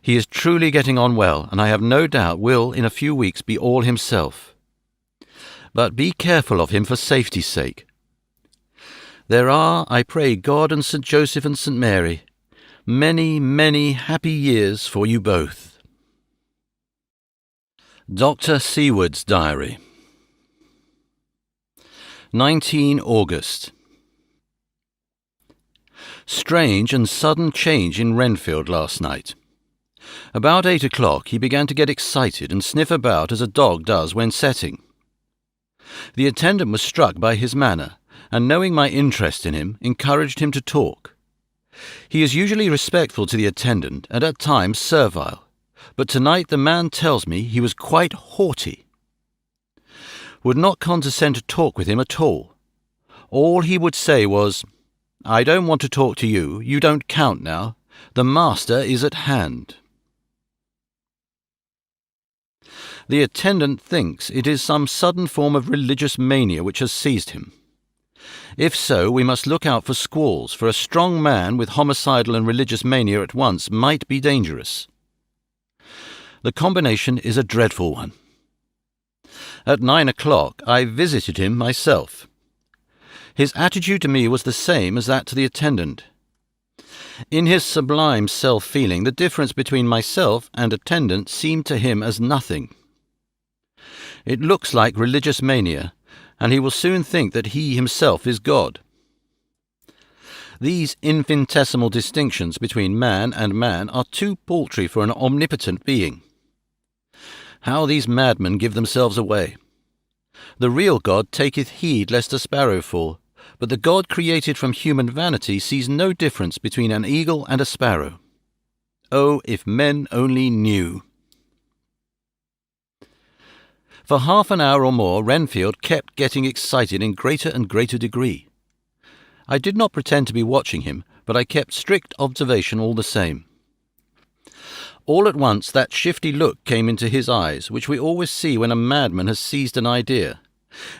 He is truly getting on well, and I have no doubt will in a few weeks be all himself. But be careful of him for safety's sake. There are, I pray God and St. Joseph and St. Mary, many, many happy years for you both. Dr. Seward's Diary. 19 August. Strange and sudden change in Renfield last night. About 8 o'clock he began to get excited and sniff about as a dog does when setting. The attendant was struck by his manner, and knowing my interest in him, encouraged him to talk. He is usually respectful to the attendant, and at times servile, but tonight the man tells me he was quite haughty. Would not condescend to talk with him at all. All he would say was, "I don't want to talk to you, you don't count now. The master is at hand." The attendant thinks it is some sudden form of religious mania which has seized him. If so, we must look out for squalls, for a strong man with homicidal and religious mania at once might be dangerous. The combination is a dreadful one. At 9 o'clock I visited him myself. His attitude to me was the same as that to the attendant. In his sublime self-feeling, the difference between myself and attendant seemed to him as nothing. It looks like religious mania, and he will soon think that he himself is God. These infinitesimal distinctions between man and man are too paltry for an omnipotent being. How these madmen give themselves away! The real God taketh heed lest a sparrow fall, but the God created from human vanity sees no difference between an eagle and a sparrow. Oh, if men only knew! For half an hour or more Renfield kept getting excited in greater and greater degree. I did not pretend to be watching him, but I kept strict observation all the same. All at once that shifty look came into his eyes, which we always see when a madman has seized an idea,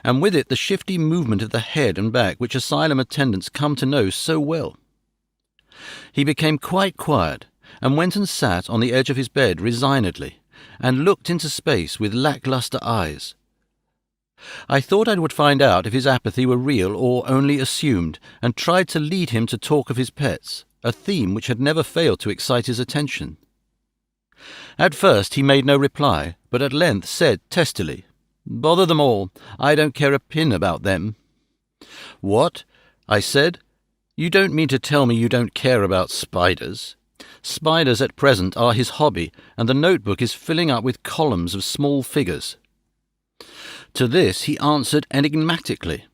and with it the shifty movement of the head and back which asylum attendants come to know so well. He became quite quiet, and went and sat on the edge of his bed resignedly, and looked into space with lacklustre eyes. I thought I would find out if his apathy were real or only assumed, and tried to lead him to talk of his pets, a theme which had never failed to excite his attention. At first he made no reply, but at length said testily, "Bother them all, I don't care a pin about them." "What?" I said. "You don't mean to tell me you don't care about spiders?" Spiders at present are his hobby, and the notebook is filling up with columns of small figures. To this he answered enigmatically,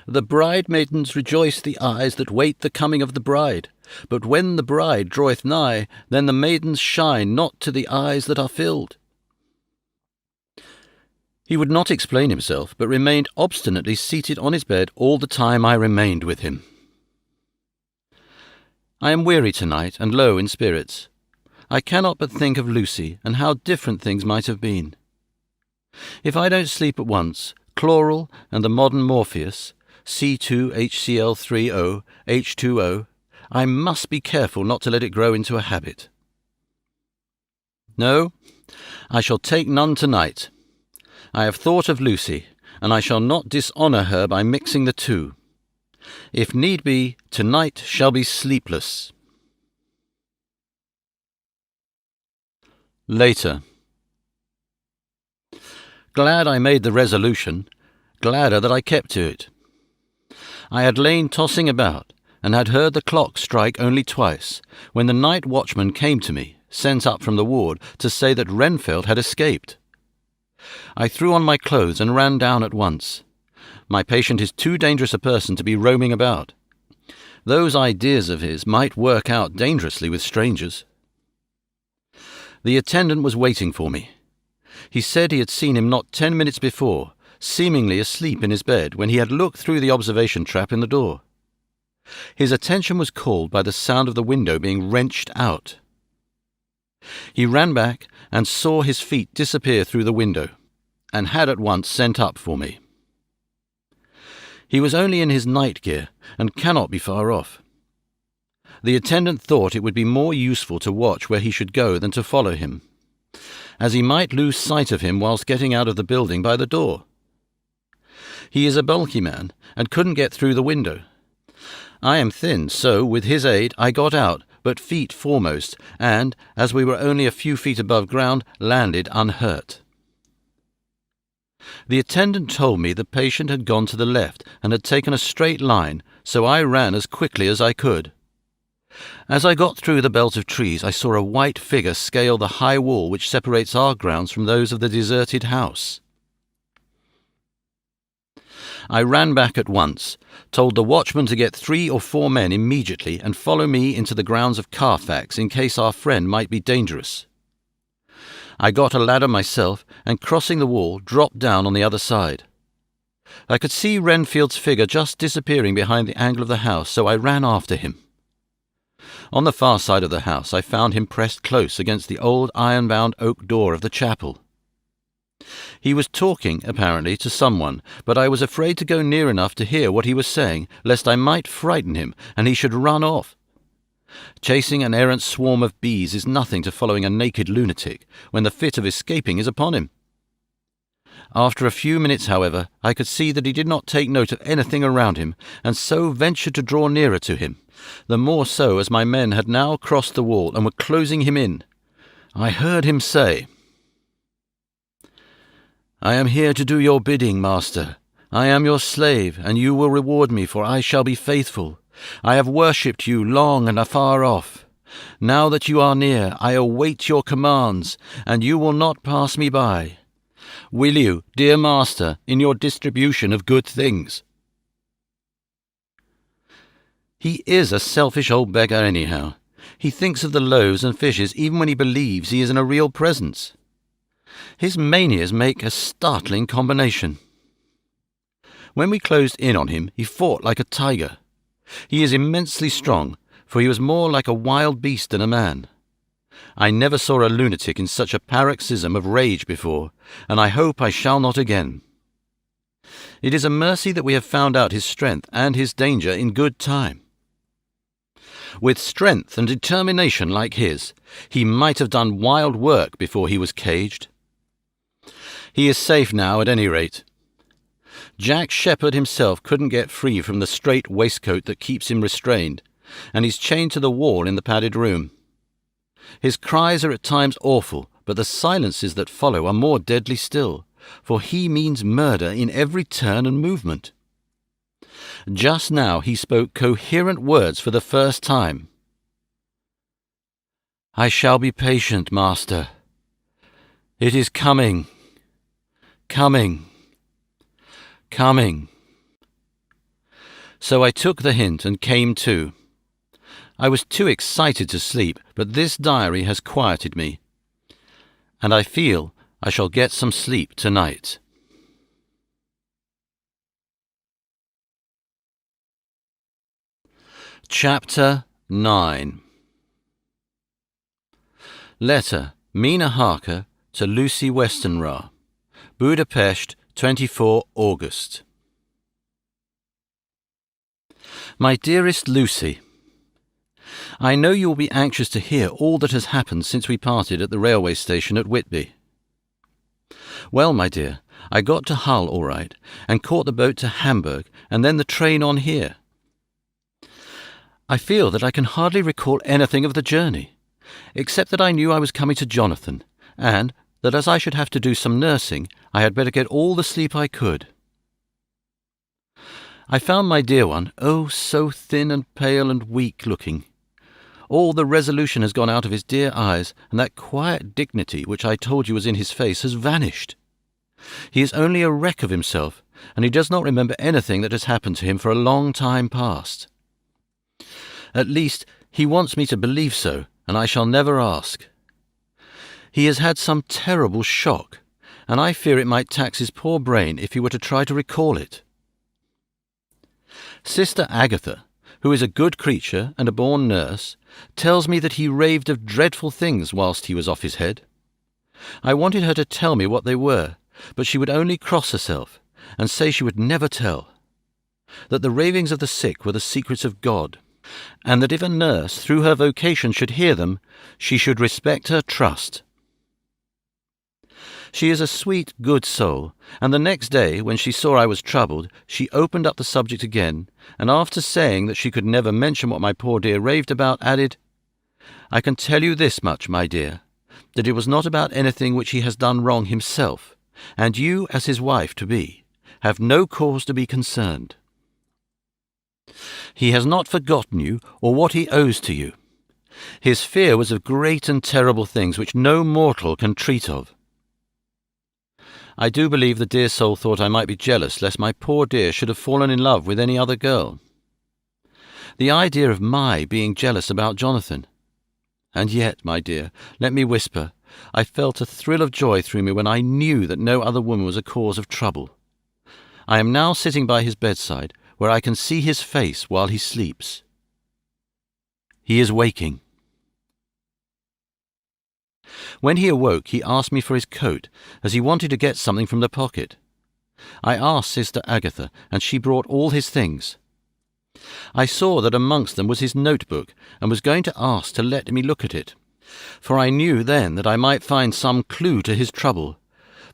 "The bride-maidens rejoice the eyes that wait the coming of the bride, but when the bride draweth nigh, then the maidens shine not to the eyes that are filled." He would not explain himself, but remained obstinately seated on his bed all the time I remained with him. I am weary tonight and low in spirits. I cannot but think of Lucy and how different things might have been. If I don't sleep at once, chloral and the modern Morpheus, C2HCl3O, H2O, I must be careful not to let it grow into a habit. No, I shall take none tonight. I have thought of Lucy, and I shall not dishonour her by mixing the two. If need be, tonight shall be sleepless. Later. Glad I made the resolution, gladder that I kept to it. I had lain tossing about, and had heard the clock strike only twice, when the night watchman came to me, sent up from the ward, to say that Renfield had escaped. I threw on my clothes and ran down at once. My patient is too dangerous a person to be roaming about. Those ideas of his might work out dangerously with strangers. The attendant was waiting for me. He said he had seen him not 10 minutes before, seemingly asleep in his bed, when he had looked through the observation trap in the door. His attention was called by the sound of the window being wrenched out. He ran back and saw his feet disappear through the window, and had at once sent up for me. He was only in his night gear, and cannot be far off. The attendant thought it would be more useful to watch where he should go than to follow him, as he might lose sight of him whilst getting out of the building by the door. He is a bulky man, and couldn't get through the window. I am thin, so, with his aid, I got out, but feet foremost, and, as we were only a few feet above ground, landed unhurt. The attendant told me the patient had gone to the left and had taken a straight line, so I ran as quickly as I could. As I got through the belt of trees, I saw a white figure scale the high wall which separates our grounds from those of the deserted house. I ran back at once, told the watchman to get 3 or 4 men immediately and follow me into the grounds of Carfax in case our friend might be dangerous. I got a ladder myself, and crossing the wall, dropped down on the other side. I could see Renfield's figure just disappearing behind the angle of the house, so I ran after him. On the far side of the house I found him pressed close against the old iron-bound oak door of the chapel. He was talking, apparently, to someone, but I was afraid to go near enough to hear what he was saying, lest I might frighten him, and he should run off. Chasing an errant swarm of bees is nothing to following a naked lunatic, when the fit of escaping is upon him. After a few minutes, however, I could see that he did not take note of anything around him, and so ventured to draw nearer to him, the more so as my men had now crossed the wall and were closing him in. I heard him say, "I am here to do your bidding, master, I am your slave, and you will reward me, for I shall be faithful. I have worshipped you long and afar off. Now that you are near, I await your commands, and you will not pass me by. Will you, dear master, in your distribution of good things? He is a selfish old beggar anyhow. He thinks of the loaves and fishes even when he believes he is in a real presence. His manias make a startling combination. When we closed in on him, he fought like a tiger. He is immensely strong, for he was more like a wild beast than a man. I never saw a lunatic in such a paroxysm of rage before, and I hope I shall not again. It is a mercy that we have found out his strength and his danger in good time. With strength and determination like his, he might have done wild work before he was caged. He is safe now at any rate. Jack Shepherd himself couldn't get free from the strait waistcoat that keeps him restrained, and he's chained to the wall in the padded room. His cries are at times awful, but the silences that follow are more deadly still, for he means murder in every turn and movement. Just now he spoke coherent words for the first time. "I shall be patient, master. It is coming, coming, coming." So I took the hint and came to. I was too excited to sleep, but this diary has quieted me, and I feel I shall get some sleep tonight. Chapter 9. Letter, Mina Harker to Lucy Westenra, Budapest, 24 August. My dearest Lucy, I know you will be anxious to hear all that has happened since we parted at the railway station at Whitby. Well, my dear, I got to Hull all right, and caught the boat to Hamburg, and then the train on here. I feel that I can hardly recall anything of the journey, except that I knew I was coming to Jonathan, and that as I should have to do some nursing, I had better get all the sleep I could. I found my dear one, oh, so thin and pale and weak-looking. All the resolution has gone out of his dear eyes, and that quiet dignity which I told you was in his face has vanished. He is only a wreck of himself, and he does not remember anything that has happened to him for a long time past. At least, he wants me to believe so, and I shall never ask. He has had some terrible shock, and I fear it might tax his poor brain if he were to try to recall it. Sister Agatha, who is a good creature and a born nurse, tells me that he raved of dreadful things whilst he was off his head. I wanted her to tell me what they were, but she would only cross herself, and say she would never tell. That the ravings of the sick were the secrets of God, and that if a nurse through her vocation should hear them, she should respect her trust. She is a sweet, good soul, and the next day, when she saw I was troubled, she opened up the subject again, and after saying that she could never mention what my poor dear raved about, added, "I can tell you this much, my dear, that it was not about anything which he has done wrong himself, and you, as his wife-to-be, have no cause to be concerned. He has not forgotten you or what he owes to you. His fear was of great and terrible things which no mortal can treat of. I do believe the dear soul thought I might be jealous lest my poor dear should have fallen in love with any other girl. The idea of my being jealous about Jonathan! And yet, my dear, let me whisper, I felt a thrill of joy through me when I knew that no other woman was a cause of trouble. I am now sitting by his bedside, where I can see his face while he sleeps. He is waking. When he awoke, he asked me for his coat, as he wanted to get something from the pocket. I asked Sister Agatha, and she brought all his things. I saw that amongst them was his notebook, and was going to ask to let me look at it, for I knew then that I might find some clue to his trouble.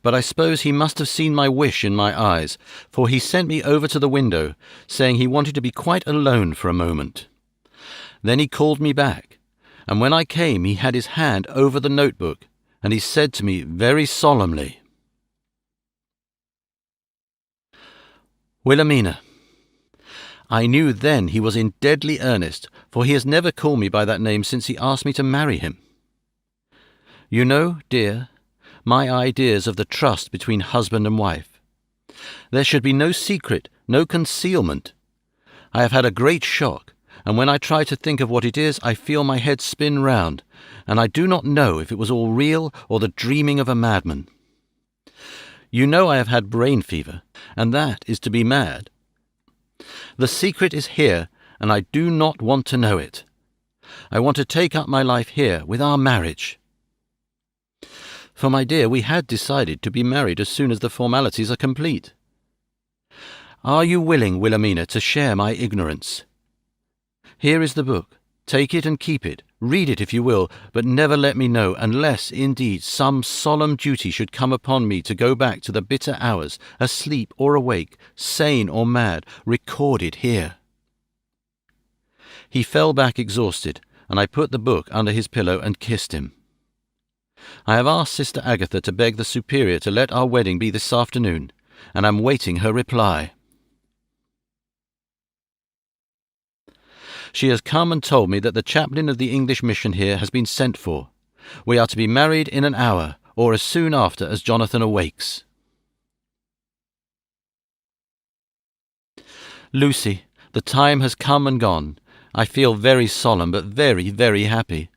But I suppose he must have seen my wish in my eyes, for he sent me over to the window, saying he wanted to be quite alone for a moment. Then he called me back, and when I came he had his hand over the notebook, and he said to me very solemnly, Wilhelmina. I knew then he was in deadly earnest, for he has never called me by that name since he asked me to marry him. You know, dear, my ideas of the trust between husband and wife. There should be no secret, no concealment. I have had a great shock, and when I try to think of what it is, I feel my head spin round, and I do not know if it was all real or the dreaming of a madman. You know I have had brain fever, and that is to be mad. The secret is here, and I do not want to know it. I want to take up my life here with our marriage. For, my dear, we had decided to be married as soon as the formalities are complete. Are you willing, Wilhelmina, to share my ignorance? Here is the book. Take it and keep it. Read it if you will, but never let me know, unless, indeed, some solemn duty should come upon me to go back to the bitter hours, asleep or awake, sane or mad, recorded here. He fell back exhausted, and I put the book under his pillow and kissed him. I have asked Sister Agatha to beg the Superior to let our wedding be this afternoon, and am waiting her reply. She has come and told me that the chaplain of the English mission here has been sent for. We are to be married in an hour, or as soon after as Jonathan awakes. Lucy, the time has come and gone. I feel very solemn, but very, very happy.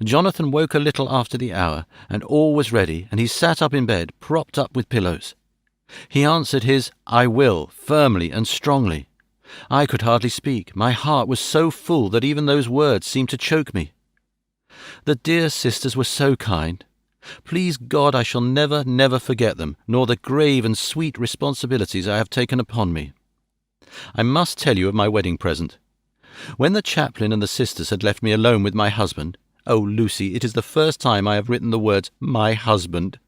Jonathan woke a little after the hour, and all was ready, and he sat up in bed, propped up with pillows. He answered his "I will" firmly and strongly. I could hardly speak. My heart was so full that even those words seemed to choke me. The dear sisters were so kind. Please God, I shall never, never forget them, nor the grave and sweet responsibilities I have taken upon me. I must tell you of my wedding present. When the chaplain and the sisters had left me alone with my husband, oh, Lucy, it is the first time I have written the words "my husband,"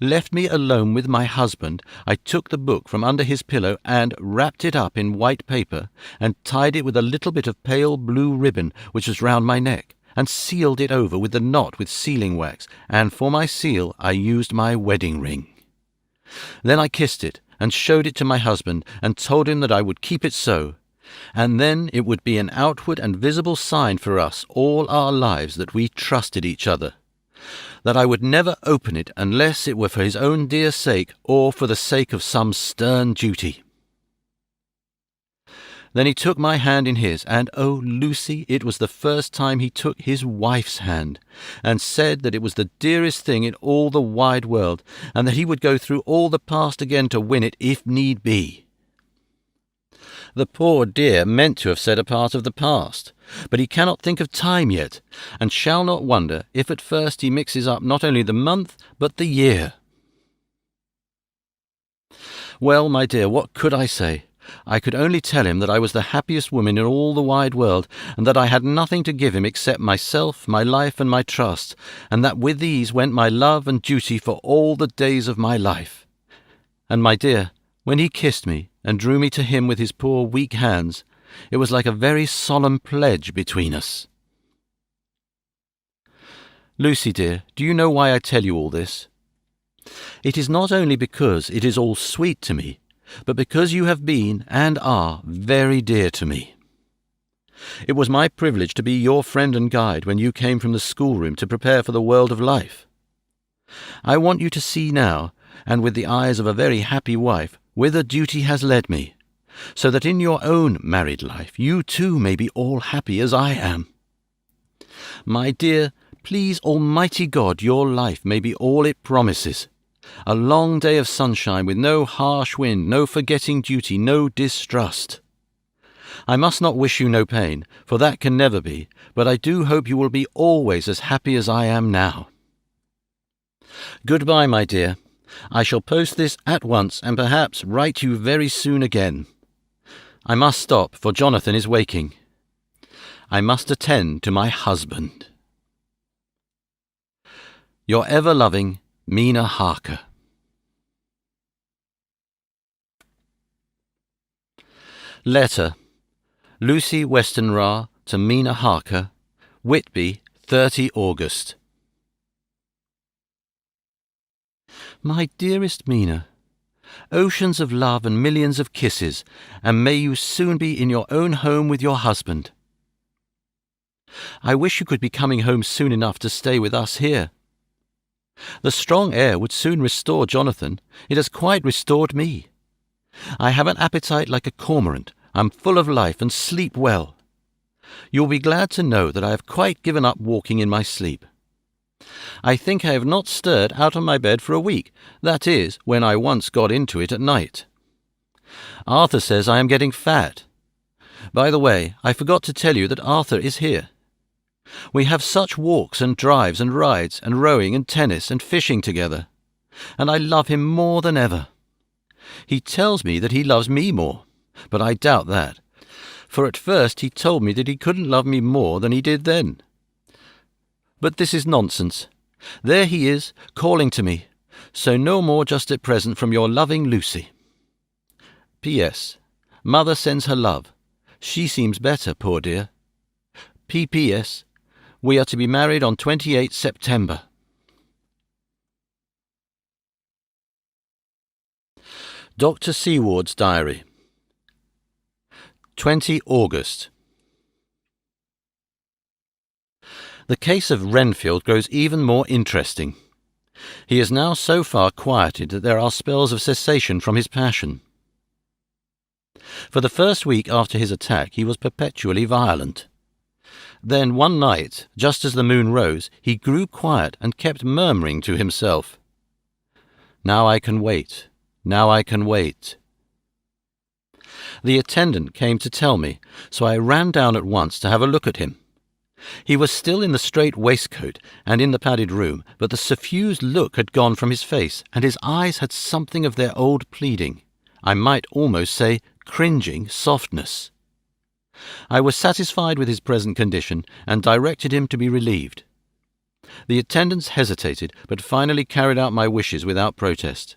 left me alone with my husband, I took the book from under his pillow and wrapped it up in white paper and tied it with a little bit of pale blue ribbon which was round my neck, and sealed it over with the knot with sealing wax, and for my seal I used my wedding ring. Then I kissed it and showed it to my husband and told him that I would keep it so, and then it would be an outward and visible sign for us all our lives that we trusted each other, that I would never open it unless it were for his own dear sake or for the sake of some stern duty. Then he took my hand in his, and, oh, Lucy, it was the first time he took his wife's hand, and said that it was the dearest thing in all the wide world, and that he would go through all the past again to win it if need be. The poor dear meant to have said a part of the past, but he cannot think of time yet, and shall not wonder if at first he mixes up not only the month, but the year. Well, my dear, what could I say? I could only tell him that I was the happiest woman in all the wide world, and that I had nothing to give him except myself, my life, and my trust, and that with these went my love and duty for all the days of my life. And, my dear, when he kissed me and drew me to him with his poor weak hands, it was like a very solemn pledge between us. Lucy, dear, do you know why I tell you all this? It is not only because it is all sweet to me, but because you have been, and are, very dear to me. It was my privilege to be your friend and guide when you came from the schoolroom to prepare for the world of life. I want you to see now, and with the eyes of a very happy wife, whither duty has led me, so that in your own married life you too may be all happy as I am. My dear, please Almighty God your life may be all it promises. A long day of sunshine with no harsh wind, no forgetting duty, no distrust. I must not wish you no pain, for that can never be, but I do hope you will be always as happy as I am now. Goodbye, my dear. I shall post this at once and perhaps write you very soon again. I must stop, for Jonathan is waking. I must attend to my husband. Your ever-loving Mina Harker. Letter. Lucy Westenra to Mina Harker, Whitby, 30 August. My dearest Mina, Oceans of love and millions of kisses, and may you soon be in your own home with your husband. I wish you could be coming home soon enough to stay with us here. The strong air would soon restore Jonathan. It has quite restored me. I have an appetite like a cormorant. I'm full of life and sleep well. You'll be glad to know that I have quite given up walking in my sleep. I think I have not stirred out of my bed for a week, that is, when I once got into it at night. Arthur says I am getting fat. By the way, I forgot to tell you that Arthur is here. We have such walks and drives and rides and rowing and tennis and fishing together, and I love him more than ever. He tells me that he loves me more, but I doubt that, for at first he told me that he couldn't love me more than he did then. But this is nonsense. There he is, calling to me, so no more just at present from your loving Lucy. P.S. Mother sends her love. She seems better, poor dear. P.P.S. We are to be married on 28 September. Dr. Seward's Diary. 20 August. The case of Renfield grows even more interesting. He is now so far quieted that there are spells of cessation from his passion. For the first week after his attack he was perpetually violent. Then one night, just as the moon rose, he grew quiet and kept murmuring to himself, "Now I can wait, now I can wait." The attendant came to tell me, so I ran down at once to have a look at him. He was still in the strait waistcoat and in the padded room, but the suffused look had gone from his face, and his eyes had something of their old pleading, I might almost say cringing, softness. I was satisfied with his present condition, and directed him to be relieved. The attendants hesitated, but finally carried out my wishes without protest.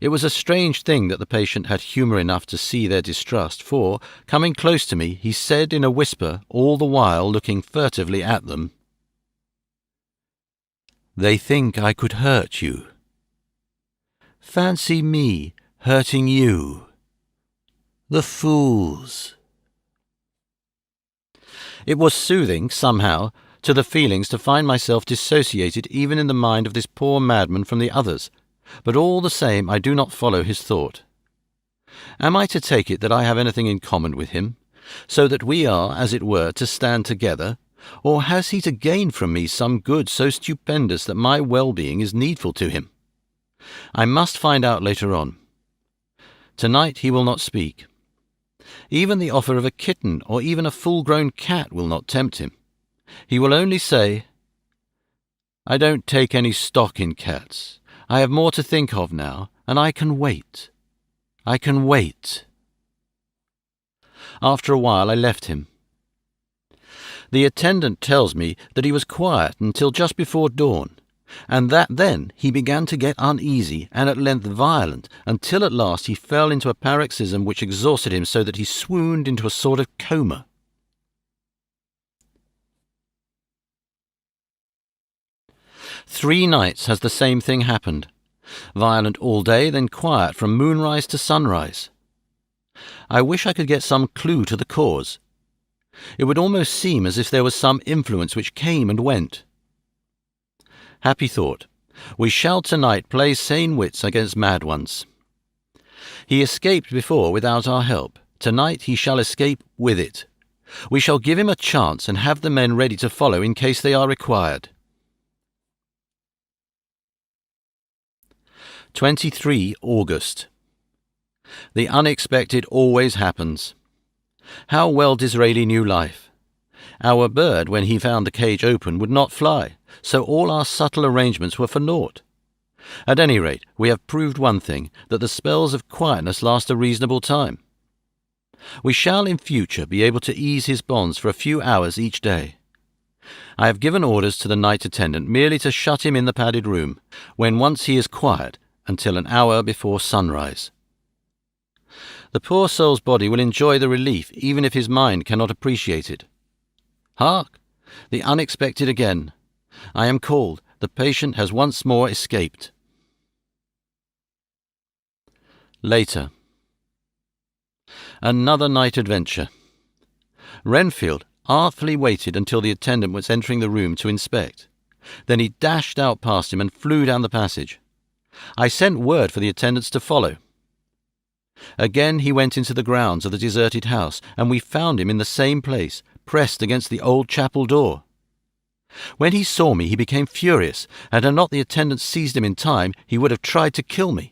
It was a strange thing that the patient had humour enough to see their distrust, for, coming close to me, he said in a whisper, all the while looking furtively at them, "They think I could hurt you. Fancy me hurting you. The fools!" It was soothing, somehow, to the feelings to find myself dissociated even in the mind of this poor madman from the others, but all the same I do not follow his thought. Am I to take it that I have anything in common with him, so that we are, as it were, to stand together, or has he to gain from me some good so stupendous that my well-being is needful to him? I must find out later on. Tonight he will not speak. Even the offer of a kitten or even a full-grown cat will not tempt him. He will only say, "I don't take any stock in cats. I have more to think of now, and I can wait. I can wait." After a while I left him. The attendant tells me that he was quiet until just before dawn, and that then he began to get uneasy and at length violent, until at last he fell into a paroxysm which exhausted him so that he swooned into a sort of coma. Three nights has the same thing happened. Violent all day, then quiet from moonrise to sunrise. I wish I could get some clue to the cause. It would almost seem as if there was some influence which came and went. Happy thought. We shall tonight play sane wits against mad ones. He escaped before without our help. Tonight he shall escape with it. We shall give him a chance and have the men ready to follow in case they are required. 23 August. The unexpected always happens. How well Disraeli knew life. Our bird, when he found the cage open, would not fly, so all our subtle arrangements were for naught. At any rate, we have proved one thing, that the spells of quietness last a reasonable time. We shall in future be able to ease his bonds for a few hours each day. I have given orders to the night attendant merely to shut him in the padded room, when once he is quiet, until an hour before sunrise. The poor soul's body will enjoy the relief even if his mind cannot appreciate it. Hark! The unexpected again. I am called. The patient has once more escaped. Later. Another night adventure. Renfield artfully waited until the attendant was entering the room to inspect. Then he dashed out past him and flew down the passage. I sent word for the attendants to follow. Again he went into the grounds of the deserted house, and we found him in the same place, pressed against the old chapel door. When he saw me, he became furious, and had not the attendants seized him in time, he would have tried to kill me.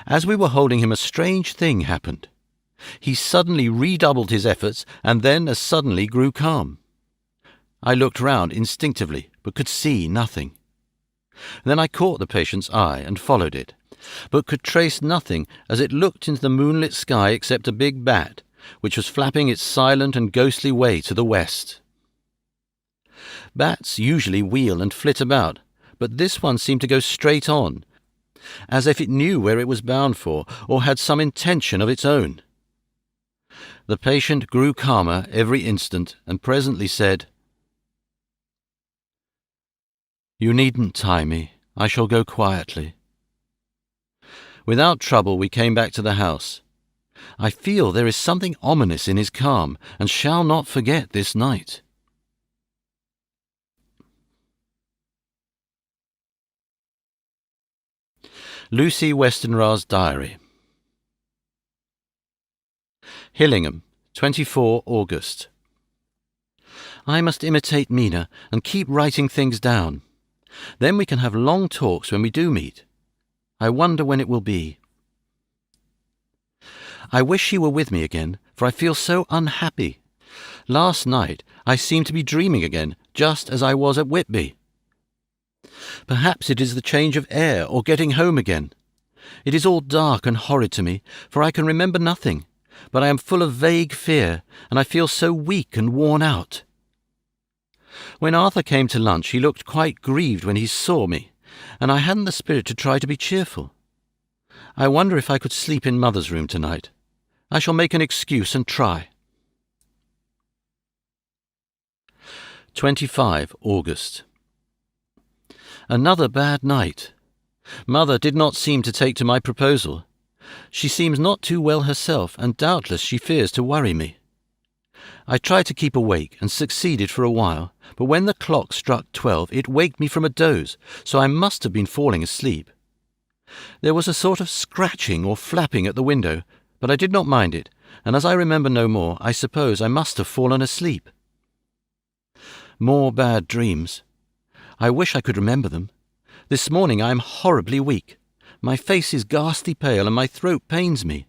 As we were holding him, a strange thing happened. He suddenly redoubled his efforts, and then as suddenly grew calm. I looked round instinctively, but could see nothing. Then I caught the patient's eye and followed it, but could trace nothing as it looked into the moonlit sky except a big bat, which was flapping its silent and ghostly way to the west. Bats usually wheel and flit about, but this one seemed to go straight on, as if it knew where it was bound for, or had some intention of its own. The patient grew calmer every instant, and presently said, "You needn't tie me. I shall go quietly." Without trouble we came back to the house. I feel there is something ominous in his calm, and shall not forget this night. Lucy Westenra's Diary. Hillingham, 24 August. I must imitate Mina and keep writing things down. Then we can have long talks when we do meet. I wonder when it will be. I wish she were with me again, for I feel so unhappy. Last night I seemed to be dreaming again, just as I was at Whitby. Perhaps it is the change of air or getting home again. It is all dark and horrid to me, for I can remember nothing, but I am full of vague fear, and I feel so weak and worn out. When Arthur came to lunch, he looked quite grieved when he saw me, and I hadn't the spirit to try to be cheerful. I wonder if I could sleep in Mother's room tonight. I shall make an excuse and try. 25 August. Another bad night. Mother did not seem to take to my proposal. She seems not too well herself, and doubtless she fears to worry me. I tried to keep awake, and succeeded for a while, but when the clock struck 12, it waked me from a doze, so I must have been falling asleep. There was a sort of scratching or flapping at the window, but I did not mind it, and as I remember no more, I suppose I must have fallen asleep. More bad dreams. I wish I could remember them. This morning I am horribly weak. My face is ghastly pale, and my throat pains me.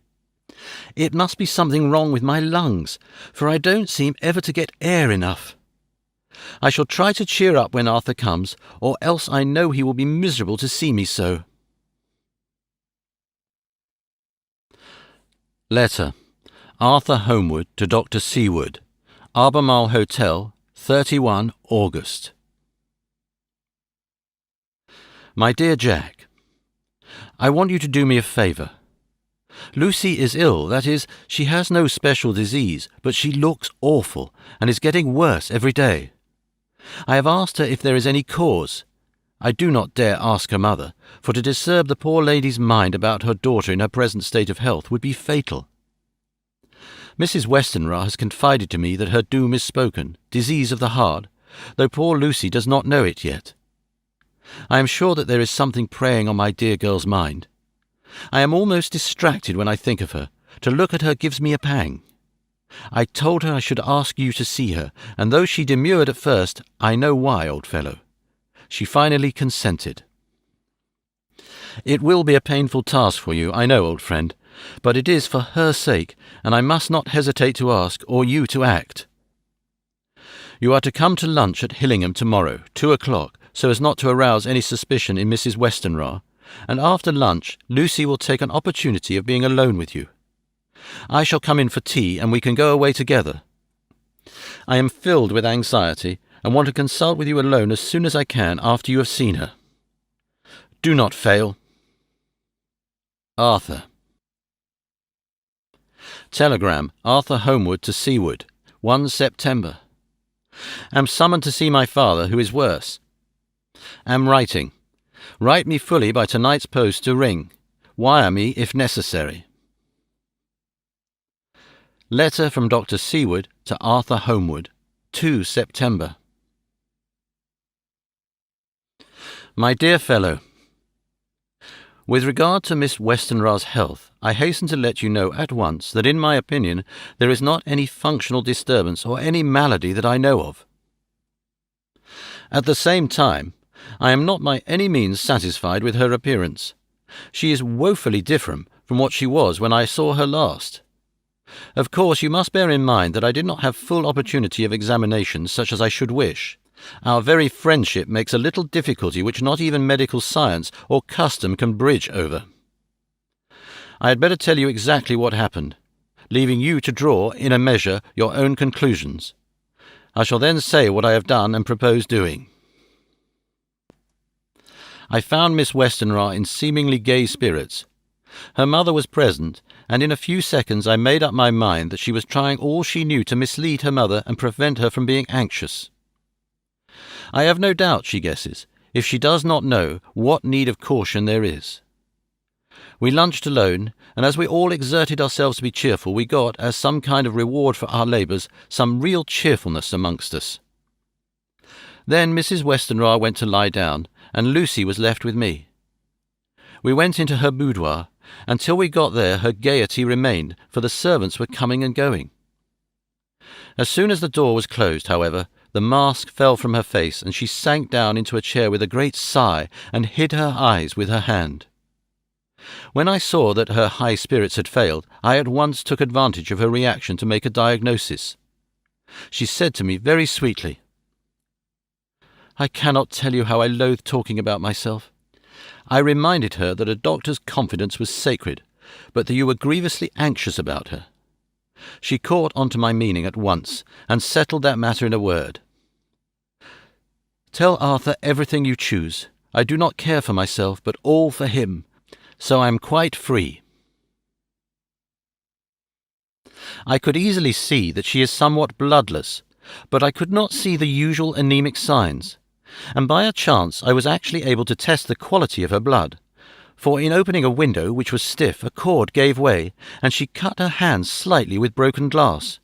It must be something wrong with my lungs, for I don't seem ever to get air enough. I shall try to cheer up when Arthur comes, or else I know he will be miserable to see me so. Letter. Arthur Homewood to Dr. Seward, Albemarle Hotel, 31 August. My dear Jack, I want you to do me a favour. Lucy is ill, that is, she has no special disease, but she looks awful, and is getting worse every day. I have asked her if there is any cause. I do not dare ask her mother, for to disturb the poor lady's mind about her daughter in her present state of health would be fatal. Mrs. Westenra has confided to me that her doom is spoken, disease of the heart, though poor Lucy does not know it yet. I am sure that there is something preying on my dear girl's mind. I am almost distracted when I think of her. To look at her gives me a pang. I told her I should ask you to see her, and though she demurred at first, I know why, old fellow. She finally consented. It will be a painful task for you, I know, old friend, but it is for her sake, and I must not hesitate to ask, or you to act. You are to come to lunch at Hillingham tomorrow, 2 o'clock, so as not to arouse any suspicion in Mrs. Westenra, and after lunch Lucy will take an opportunity of being alone with you. I shall come in for tea, and we can go away together. I am filled with anxiety, and want to consult with you alone as soon as I can after you have seen her. Do not fail. Arthur. Telegram, Arthur Homewood to Seward, 1 September. Am summoned to see my father, who is worse. Am writing. Write me fully by tonight's post to ring. Wire me if necessary. Letter from Dr. Seward to Arthur Homewood, 2 September. My dear fellow, with regard to Miss Westenra's health, I hasten to let you know at once that in my opinion there is not any functional disturbance or any malady that I know of. At the same time, I am not by any means satisfied with her appearance. She is woefully different from what she was when I saw her last. Of course, you must bear in mind that I did not have full opportunity of examination such as I should wish. Our very friendship makes a little difficulty which not even medical science or custom can bridge over. I had better tell you exactly what happened, leaving you to draw, in a measure, your own conclusions. I shall then say what I have done and propose doing. I found Miss Westenra in seemingly gay spirits. Her mother was present, and in a few seconds I made up my mind that she was trying all she knew to mislead her mother and prevent her from being anxious. I have no doubt she guesses, if she does not know, what need of caution there is. We lunched alone, and as we all exerted ourselves to be cheerful, we got, as some kind of reward for our labours, some real cheerfulness amongst us. Then Mrs. Westenra went to lie down, and Lucy was left with me. We went into her boudoir. Until we got there her gaiety remained, for the servants were coming and going. As soon as the door was closed, however, the mask fell from her face, and she sank down into a chair with a great sigh, and hid her eyes with her hand. When I saw that her high spirits had failed, I at once took advantage of her reaction to make a diagnosis. She said to me very sweetly, "I cannot tell you how I loathe talking about myself." I reminded her that a doctor's confidence was sacred, but that you were grievously anxious about her. She caught on to my meaning at once, and settled that matter in a word. "Tell Arthur everything you choose. I do not care for myself, but all for him, so I am quite free." I could easily see that she is somewhat bloodless, but I could not see the usual anemic signs, and by a chance I was actually able to test the quality of her blood, for in opening a window which was stiff a cord gave way, and she cut her hand slightly with broken glass.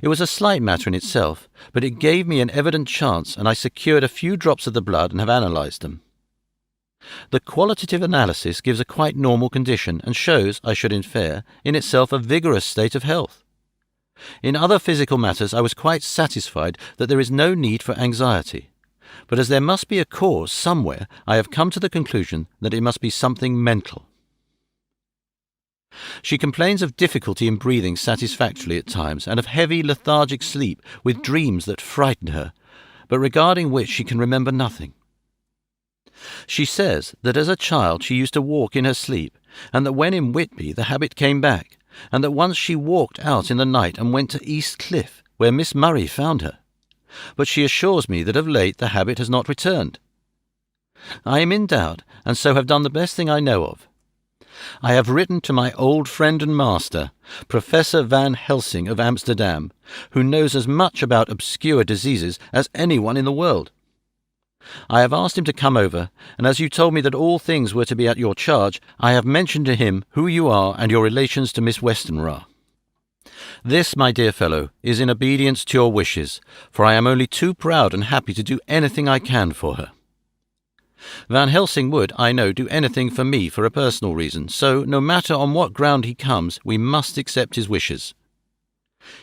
It was a slight matter in itself, but it gave me an evident chance, and I secured a few drops of the blood and have analysed them. The qualitative analysis gives a quite normal condition, and shows, I should infer, in itself a vigorous state of health. In other physical matters I was quite satisfied that there is no need for anxiety. But as there must be a cause somewhere, I have come to the conclusion that it must be something mental. She complains of difficulty in breathing satisfactorily at times, and of heavy lethargic sleep with dreams that frighten her, but regarding which she can remember nothing. She says that as a child she used to walk in her sleep, and that when in Whitby the habit came back, and that once she walked out in the night and went to East Cliff, where Miss Murray found her. But she assures me that of late the habit has not returned. I am in doubt, and so have done the best thing I know of. I have written to my old friend and master, Professor Van Helsing of Amsterdam, who knows as much about obscure diseases as anyone in the world. I have asked him to come over, and as you told me that all things were to be at your charge, I have mentioned to him who you are and your relations to Miss Westenra. This, my dear fellow, is in obedience to your wishes, for I am only too proud and happy to do anything I can for her. Van Helsing would, I know, do anything for me for a personal reason, so, no matter on what ground he comes, we must accept his wishes.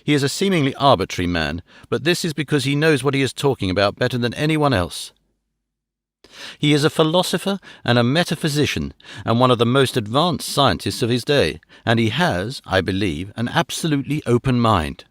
He is a seemingly arbitrary man, but this is because he knows what he is talking about better than anyone else. He is a philosopher and a metaphysician, and one of the most advanced scientists of his day, and he has, I believe, an absolutely open mind.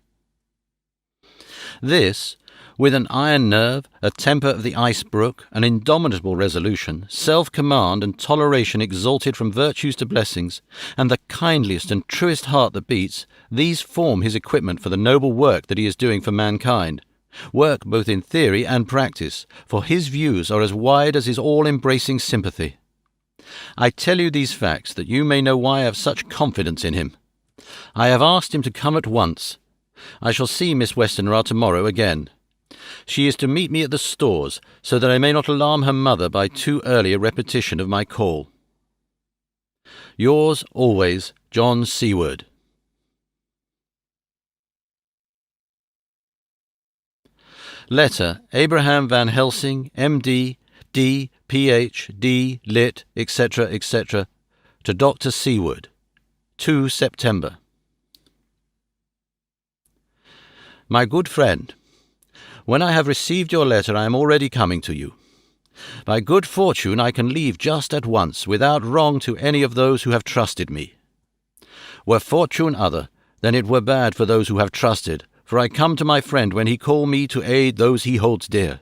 This, with an iron nerve, a temper of the ice brook, an indomitable resolution, self-command and toleration exalted from virtues to blessings, and the kindliest and truest heart that beats, these form his equipment for the noble work that he is doing for mankind. Work both in theory and practice, for his views are as wide as his all-embracing sympathy. I tell you these facts that you may know why I have such confidence in him. I have asked him to come at once. I shall see Miss Westenra tomorrow again. She is to meet me at the stores, so that I may not alarm her mother by too early a repetition of my call. Yours always, John Seward. Letter Abraham Van Helsing, M.D., D, Ph.D., Lit., etc., etc., to Dr. Seward. 2 September. My good friend, when I have received your letter I am already coming to you. By good fortune I can leave just at once, without wrong to any of those who have trusted me. Were fortune other, then it were bad for those who have trusted, for I come to my friend when he call me to aid those he holds dear.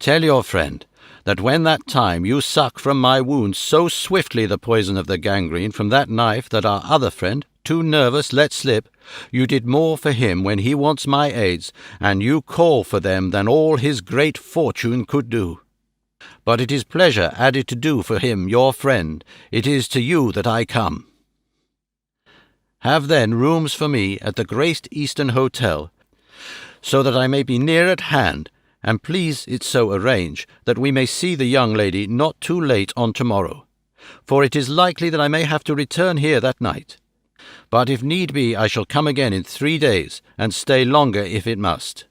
Tell your friend that when that time you suck from my wound so swiftly the poison of the gangrene from that knife that our other friend, too nervous, let slip, you did more for him when he wants my aids, and you call for them than all his great fortune could do. But it is pleasure added to do for him, your friend, it is to you that I come. Have then rooms for me at the Great Eastern Hotel, so that I may be near at hand, and please it so arrange that we may see the young lady not too late on tomorrow, for it is likely that I may have to return here that night. But if need be I shall come again in 3 days, and stay longer if it must.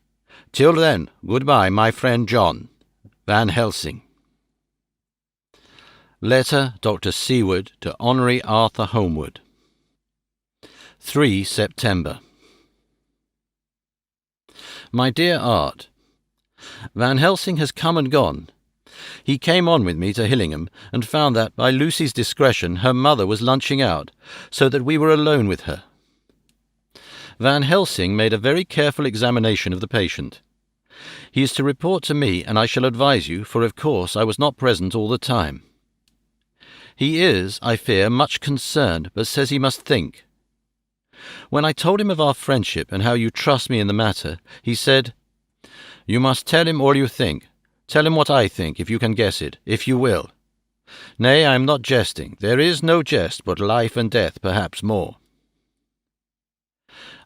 Till then, goodbye, my friend John. Van Helsing. Letter Dr. Seward to Honorary Arthur Holmwood. 3 September. My dear Art, Van Helsing has come and gone. He came on with me to Hillingham, and found that, by Lucy's discretion, her mother was lunching out, so that we were alone with her. Van Helsing made a very careful examination of the patient. He is to report to me, and I shall advise you, for of course I was not present all the time. He is, I fear, much concerned, but says he must think. When I told him of our friendship and how you trust me in the matter, he said, "You must tell him all you think. Tell him what I think, if you can guess it, if you will. Nay, I am not jesting. There is no jest but life and death, perhaps more."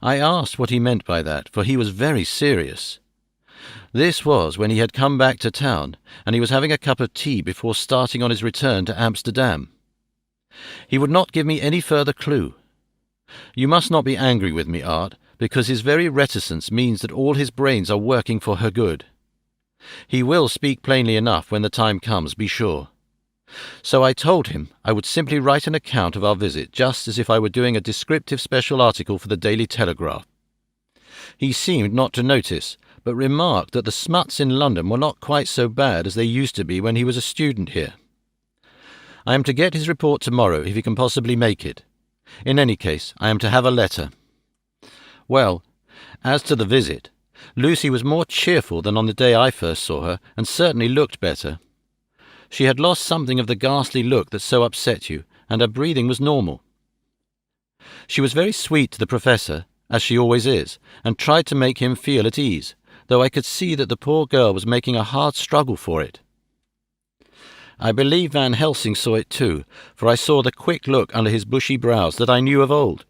I asked what he meant by that, for he was very serious. This was when he had come back to town, and he was having a cup of tea before starting on his return to Amsterdam. He would not give me any further clue. You must not be angry with me, Art, because his very reticence means that all his brains are working for her good. He will speak plainly enough when the time comes, be sure. So I told him I would simply write an account of our visit, just as if I were doing a descriptive special article for the Daily Telegraph. He seemed not to notice, but remarked that the smuts in London were not quite so bad as they used to be when he was a student here. I am to get his report tomorrow, if he can possibly make it. In any case, I am to have a letter. Well, as to the visit, Lucy was more cheerful than on the day I first saw her, and certainly looked better. She had lost something of the ghastly look that so upset you, and her breathing was normal. She was very sweet to the Professor, as she always is, and tried to make him feel at ease, though I could see that the poor girl was making a hard struggle for it. I believe Van Helsing saw it too, for I saw the quick look under his bushy brows that I knew of old.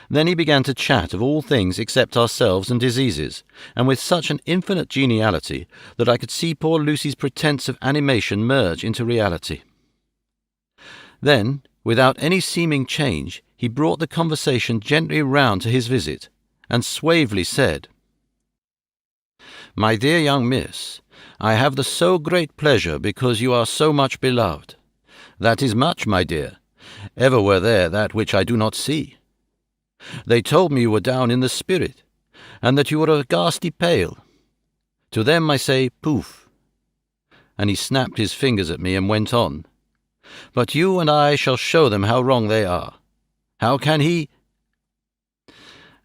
Then he began to chat of all things except ourselves and diseases, and with such an infinite geniality that I could see poor Lucy's pretence of animation merge into reality. Then, without any seeming change, he brought the conversation gently round to his visit, and suavely said, "My dear young miss, I have the so great pleasure because you are so much beloved. That is much, my dear. Ever were there that which I do not see. They told me you were down in the spirit, and that you were a ghastly pale. To them I say, poof." And he snapped his fingers at me and went on. "But you and I shall show them how wrong they are. How can he—"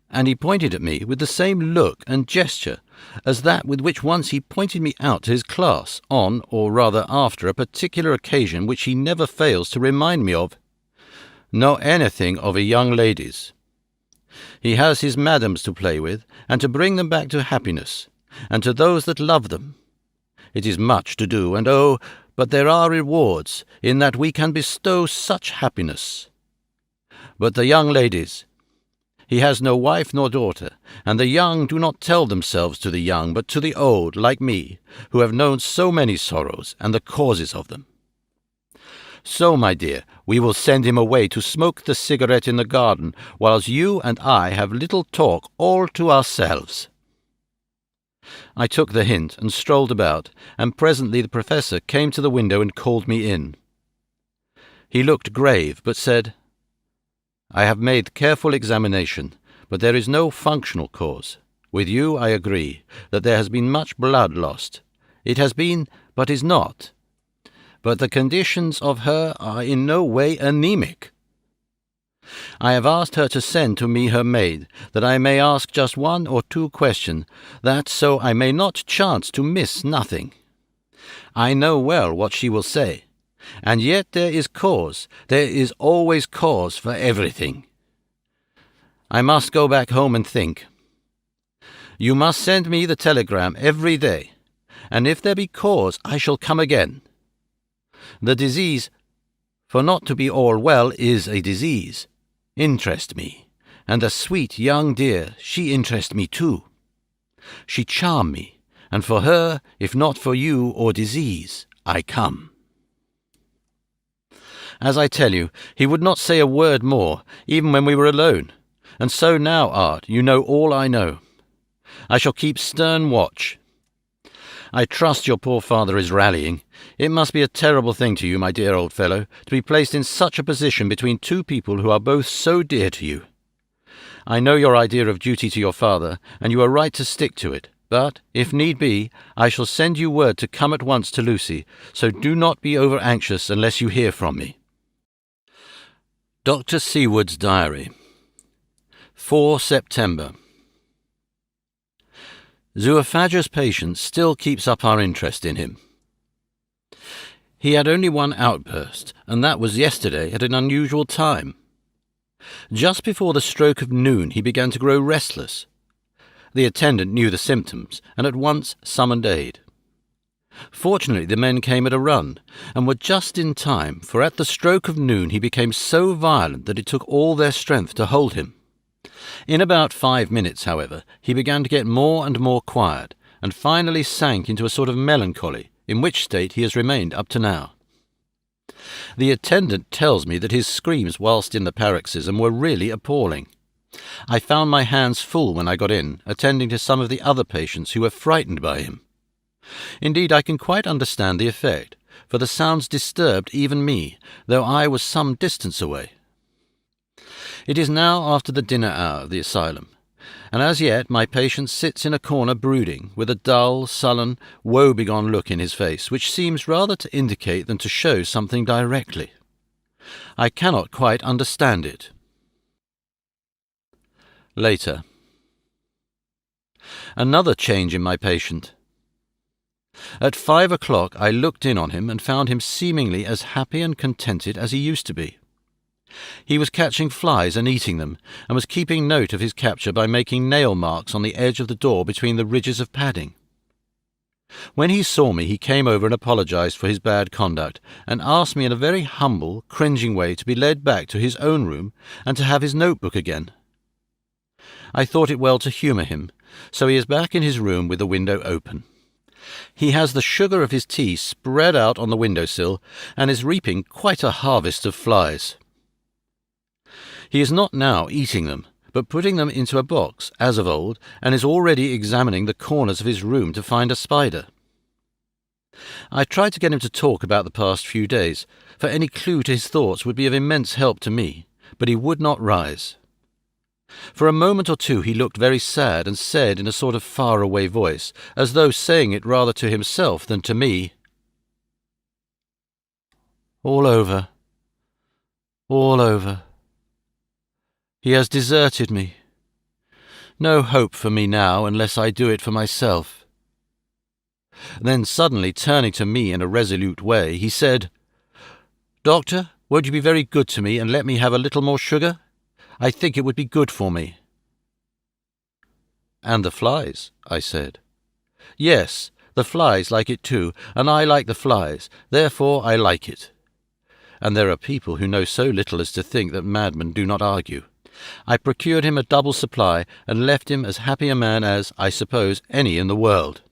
And he pointed at me with the same look and gesture as that with which once he pointed me out to his class on, or rather after, a particular occasion which he never fails to remind me of. Know anything of a young lady's. He has his madams to play with, and to bring them back to happiness, and to those that love them. It is much to do, and oh, but there are rewards, in that we can bestow such happiness. But the young ladies, he has no wife nor daughter, and the young do not tell themselves to the young, but to the old, like me, who have known so many sorrows, and the causes of them. So, my dear, We will send him away to smoke the cigarette in the garden, whilst you and I have little talk all to ourselves." I took the hint and strolled about, and presently the professor came to the window and called me in. He looked grave, but said, "I have made careful examination, but there is no functional cause. With you I agree that there has been much blood lost. It has been, but is not. But the conditions of her are in no way anemic. I have asked her to send to me her maid, that I may ask just 1 or 2 questions, that so I may not chance to miss nothing. I know well what she will say, and yet there is always cause for everything. I must go back home and think. You must send me the telegram every day, and if there be cause I shall come again. The disease, for not to be all well is a disease, interest me, and the sweet young dear, she interest me too. She charm me, and for her, if not for you or disease, I come." As I tell you, he would not say a word more, even when we were alone, and so now, Art, you know all I know. I shall keep stern watch. I trust your poor father is rallying. It must be a terrible thing to you, my dear old fellow, to be placed in such a position between 2 people who are both so dear to you. I know your idea of duty to your father, and you are right to stick to it, but, if need be, I shall send you word to come at once to Lucy, so do not be over-anxious unless you hear from me. Dr. Seward's Diary. 4 September. Zoophagous patience still keeps up our interest in him. He had only one outburst, and that was yesterday at an unusual time. Just before the stroke of noon he began to grow restless. The attendant knew the symptoms, and at once summoned aid. Fortunately the men came at a run, and were just in time, for at the stroke of noon he became so violent that it took all their strength to hold him. In about 5 minutes, however, he began to get more and more quiet, and finally sank into a sort of melancholy, in which state he has remained up to now. The attendant tells me that his screams whilst in the paroxysm were really appalling. I found my hands full when I got in, attending to some of the other patients who were frightened by him. Indeed, I can quite understand the effect, for the sounds disturbed even me, though I was some distance away. It is now after the dinner hour of the asylum, and as yet my patient sits in a corner brooding, with a dull, sullen, woe-begone look in his face, which seems rather to indicate than to show something directly. I cannot quite understand it. Later. Another change in my patient. At 5 o'clock I looked in on him and found him seemingly as happy and contented as he used to be. He was catching flies and eating them, and was keeping note of his capture by making nail marks on the edge of the door between the ridges of padding. When he saw me, he came over and apologized for his bad conduct, and asked me in a very humble, cringing way to be led back to his own room and to have his notebook again. I thought it well to humour him, so he is back in his room with the window open. He has the sugar of his tea spread out on the window-sill, and is reaping quite a harvest of flies. He is not now eating them, but putting them into a box, as of old, and is already examining the corners of his room to find a spider. I tried to get him to talk about the past few days, for any clue to his thoughts would be of immense help to me, but he would not rise. For a moment or two he looked very sad, and said in a sort of far-away voice, as though saying it rather to himself than to me, "All over. All over. He has deserted me. No hope for me now unless I do it for myself." Then suddenly turning to me in a resolute way, he said, "Doctor, won't you be very good to me and let me have a little more sugar? I think it would be good for me." "And the flies," I said. "Yes, the flies like it too, and I like the flies, therefore I like it." And there are people who know so little as to think that madmen do not argue. I procured him a double supply, and left him as happy a man as, I suppose, any in the world.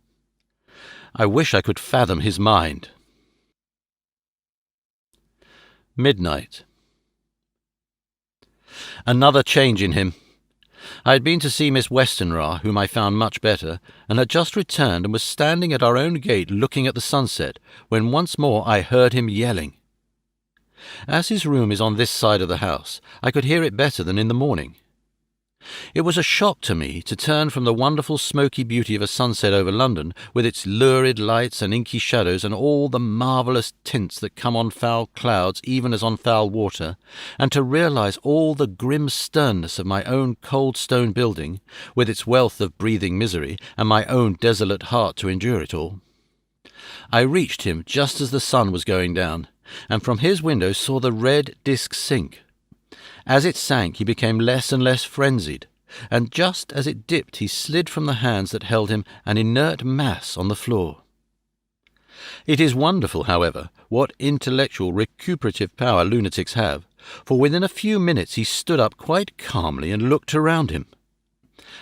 I wish I could fathom his mind. Midnight. Another change in him. I had been to see Miss Westenra, whom I found much better, and had just returned and was standing at our own gate looking at the sunset, when once more I heard him yelling. As his room is on this side of the house, I could hear it better than in the morning. It was a shock to me to turn from the wonderful smoky beauty of a sunset over London, with its lurid lights and inky shadows and all the marvellous tints that come on foul clouds even as on foul water, and to realise all the grim sternness of my own cold stone building, with its wealth of breathing misery, and my own desolate heart to endure it all. I reached him just as the sun was going down, and from his window saw the red disk sink. As it sank, he became less and less frenzied, and just as it dipped, he slid from the hands that held him, an inert mass on the floor. It is wonderful, however, what intellectual recuperative power lunatics have, for within a few minutes he stood up quite calmly and looked around him.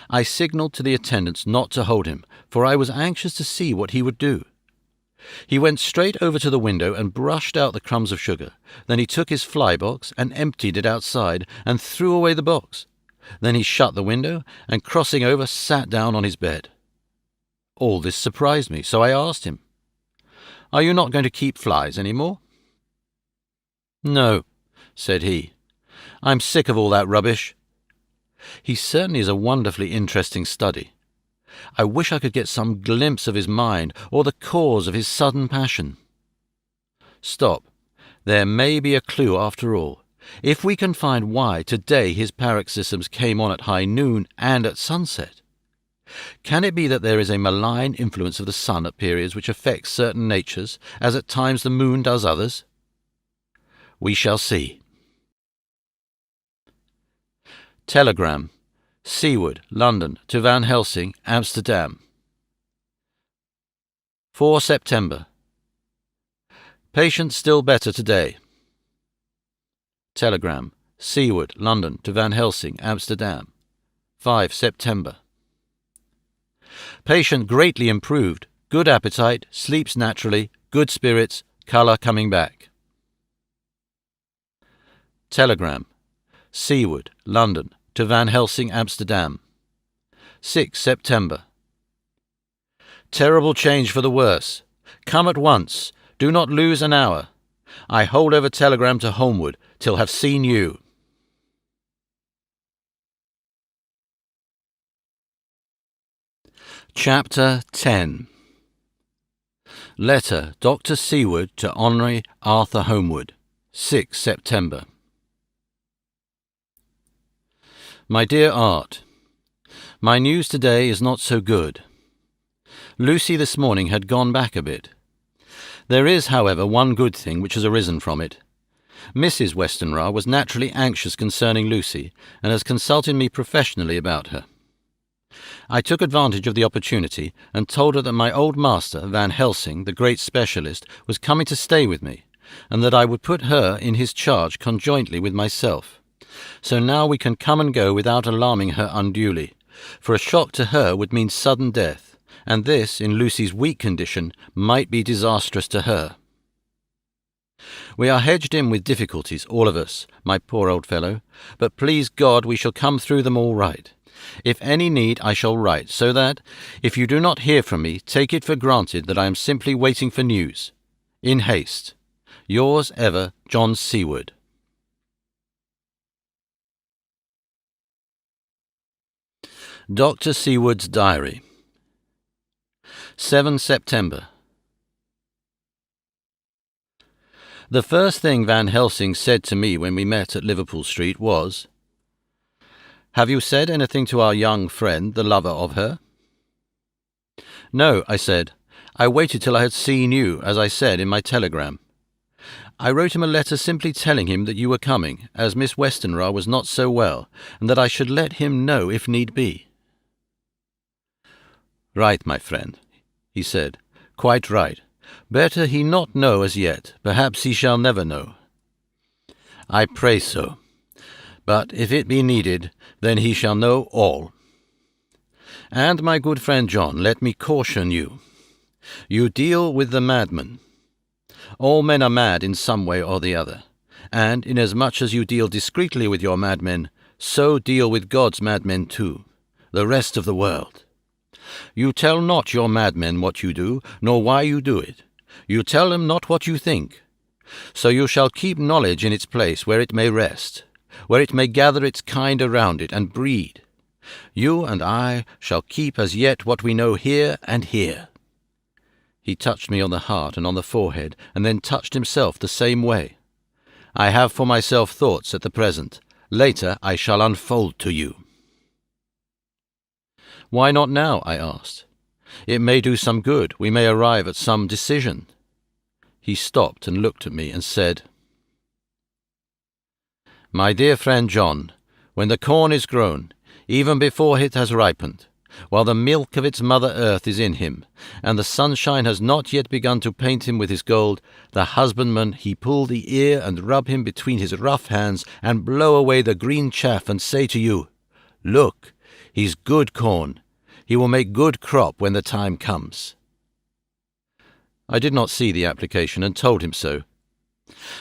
I signalled to the attendants not to hold him, for I was anxious to see what he would do. He went straight over to the window and brushed out the crumbs of sugar. Then he took his fly-box and emptied it outside and threw away the box. Then he shut the window and, crossing over, sat down on his bed. All this surprised me, so I asked him, "Are you not going to keep flies any more?" "No," said he. "I'm sick of all that rubbish." He certainly is a wonderfully interesting study. I wish I could get some glimpse of his mind, or the cause of his sudden passion. Stop. There may be a clue after all. If we can find why today his paroxysms came on at high noon and at sunset. Can it be that there is a malign influence of the sun at periods which affects certain natures, as at times the moon does others? We shall see. Telegram. Seaward, London, to Van Helsing, Amsterdam. 4 September. Patient still better today. Telegram. Seaward, London, to Van Helsing, Amsterdam. 5 September. Patient greatly improved, good appetite, sleeps naturally, good spirits, colour coming back. Telegram. Seaward, London, to Van Helsing, Amsterdam. 6 September. Terrible change for the worse. Come at once. Do not lose an hour. I hold over telegram to Holmwood till have seen you. Chapter 10. Letter Dr. Seward to Henry Arthur Holmwood. 6 September. My dear Art, my news today is not so good. Lucy this morning had gone back a bit. There is, however, one good thing which has arisen from it. Mrs. Westenra was naturally anxious concerning Lucy, and has consulted me professionally about her. I took advantage of the opportunity, and told her that my old master, Van Helsing, the great specialist, was coming to stay with me, and that I would put her in his charge conjointly with myself. So now we can come and go without alarming her unduly, for a shock to her would mean sudden death, and this, in Lucy's weak condition, might be disastrous to her. We are hedged in with difficulties, all of us, my poor old fellow, but please God we shall come through them all right. If any need, I shall write, so that, if you do not hear from me, take it for granted that I am simply waiting for news. In haste. Yours ever, John Seward. Dr. Seward's Diary. 7 September. The first thing Van Helsing said to me when we met at Liverpool Street was, "Have you said anything to our young friend, the lover of her?" "No," I said. "I waited till I had seen you, as I said in my telegram. I wrote him a letter simply telling him that you were coming, as Miss Westenra was not so well, and that I should let him know if need be." "Right, my friend," he said. "Quite right. Better he not know as yet. Perhaps he shall never know. I pray so. But if it be needed, then he shall know all. And, my good friend John, let me caution you. You deal with the madman. All men are mad in some way or the other, And inasmuch as you deal discreetly with your madmen, so deal with God's madmen too, the rest of the world. You tell not your madmen what you do, nor why you do it. You tell them not what you think. So you shall keep knowledge in its place where it may rest, where it may gather its kind around it and breed. You and I shall keep as yet what we know here and here. He touched me on the heart and on the forehead, and then touched himself the same way. I have for myself thoughts at the present. Later I shall unfold to you. Why not now? I asked. It may do some good. We may arrive at some decision. He stopped and looked at me and said, My dear friend John, when the corn is grown, even before it has ripened, while the milk of its mother earth is in him, and the sunshine has not yet begun to paint him with his gold, the husbandman he pull the ear and rub him between his rough hands, and blow away the green chaff, and say to you, Look, he's good corn. He will make good crop when the time comes. I did not see the application and told him so.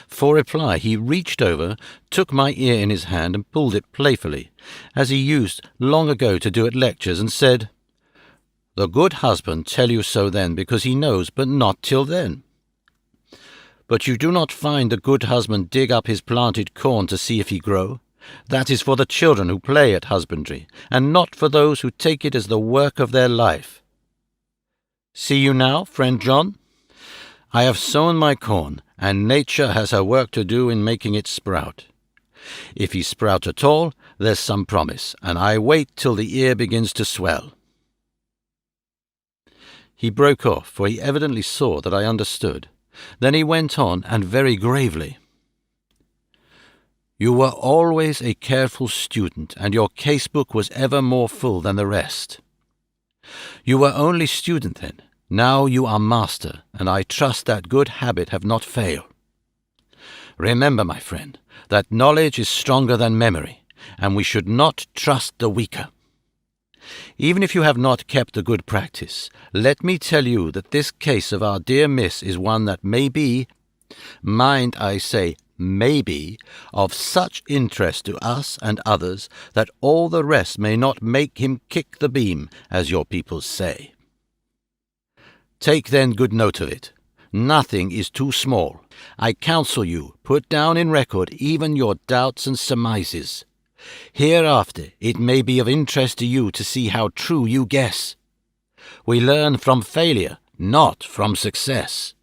For reply he reached over, took my ear in his hand and pulled it playfully, as he used long ago to do at lectures, and said, The good husband tell you so then because he knows, but not till then. But you do not find the good husband dig up his planted corn to see if he grow. That is for the children who play at husbandry, and not for those who take it as the work of their life. See you now, friend John? I have sown my corn, and nature has her work to do in making it sprout. If he sprout at all, there's some promise, and I wait till the ear begins to swell. He broke off, for he evidently saw that I understood. Then he went on, and very gravely, You were always a careful student, and your case-book was ever more full than the rest. You were only student then. Now you are master, and I trust that good habit have not failed. Remember, my friend, that knowledge is stronger than memory, and we should not trust the weaker. Even if you have not kept the good practice, let me tell you that this case of our dear Miss is one that may be, mind I say, may be, of such interest to us and others that all the rest may not make him kick the beam, as your people say. Take then good note of it. Nothing is too small. I counsel you, put down in record even your doubts and surmises. Hereafter it may be of interest to you to see how true you guess. We learn from failure, not from success.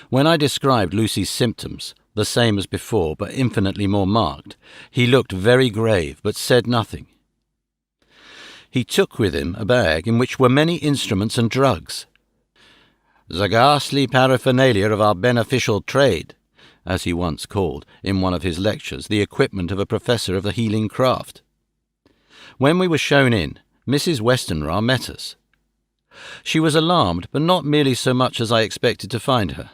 When I described Lucy's symptoms, the same as before, but infinitely more marked, he looked very grave, but said nothing. He took with him a bag in which were many instruments and drugs. The ghastly paraphernalia of our beneficial trade, as he once called, in one of his lectures, the equipment of a professor of the healing craft. When we were shown in, Mrs. Westenra met us. She was alarmed, but not merely so much as I expected to find her.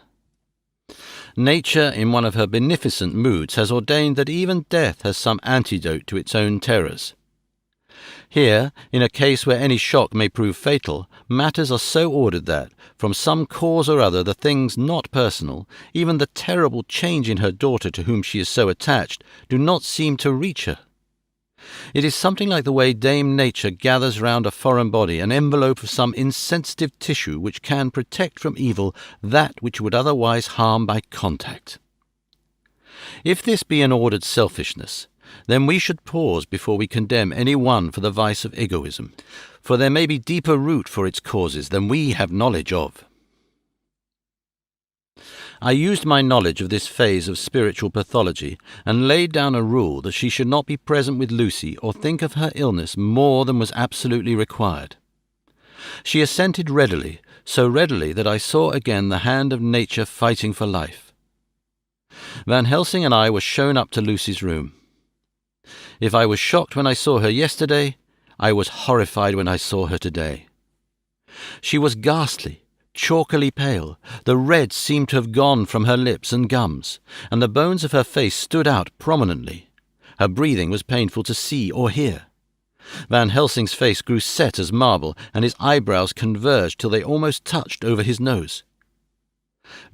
Nature, in one of her beneficent moods, has ordained that even death has some antidote to its own terrors. Here, in a case where any shock may prove fatal, matters are so ordered that, from some cause or other, the things not personal, even the terrible change in her daughter to whom she is so attached, do not seem to reach her. It is something like the way Dame Nature gathers round a foreign body an envelope of some insensitive tissue which can protect from evil that which would otherwise harm by contact. If this be an ordered selfishness, then we should pause before we condemn any one for the vice of egoism, for there may be deeper root for its causes than we have knowledge of. I used my knowledge of this phase of spiritual pathology and laid down a rule that she should not be present with Lucy or think of her illness more than was absolutely required. She assented readily, so readily that I saw again the hand of nature fighting for life. Van Helsing and I were shown up to Lucy's room. If I was shocked when I saw her yesterday, I was horrified when I saw her today. She was ghastly, chalkily pale. The red seemed to have gone from her lips and gums, and the bones of her face stood out prominently. Her breathing was painful to see or hear. Van Helsing's face grew set as marble, and his eyebrows converged till they almost touched over his nose.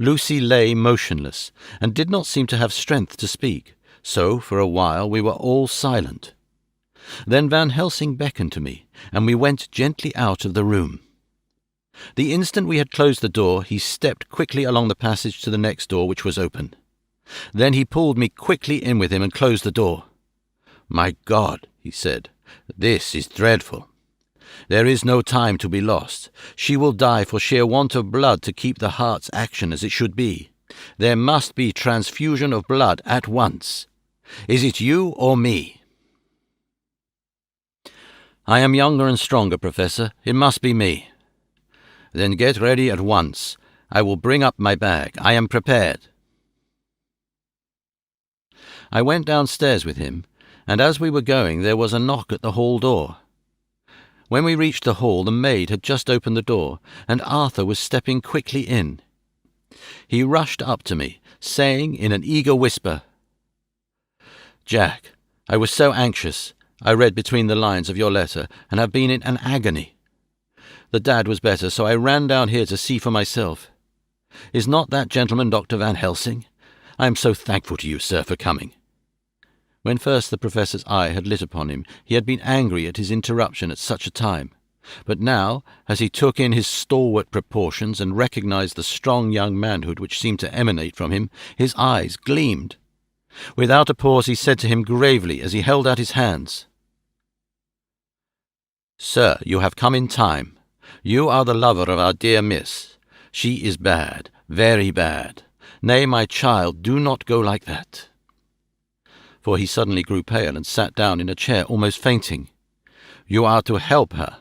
Lucy lay motionless, and did not seem to have strength to speak, so for a while we were all silent. Then Van Helsing beckoned to me, and we went gently out of the room. The instant we had closed the door, he stepped quickly along the passage to the next door, which was open. Then he pulled me quickly in with him and closed the door. "My God," he said, "this is dreadful. There is no time to be lost. She will die for sheer want of blood to keep the heart's action as it should be. There must be transfusion of blood at once. Is it you or me?" "I am younger and stronger, Professor. It must be me." "Then get ready at once. I will bring up my bag. I am prepared." I went downstairs with him, and as we were going there was a knock at the hall door. When we reached the hall, the maid had just opened the door, and Arthur was stepping quickly in. He rushed up to me, saying in an eager whisper, "Jack, I was so anxious. I read between the lines of your letter, and have been in an agony. The dad was better, so I ran down here to see for myself. Is not that gentleman Dr. Van Helsing? I am so thankful to you, sir, for coming." When first the Professor's eye had lit upon him, he had been angry at his interruption at such a time. But now, as he took in his stalwart proportions and recognized the strong young manhood which seemed to emanate from him, his eyes gleamed. Without a pause he said to him gravely as he held out his hands, "Sir, you have come in time. You are the lover of our dear miss. She is bad, very bad. Nay, my child, do not go like that." For he suddenly grew pale and sat down in a chair, almost fainting. "You are to help her.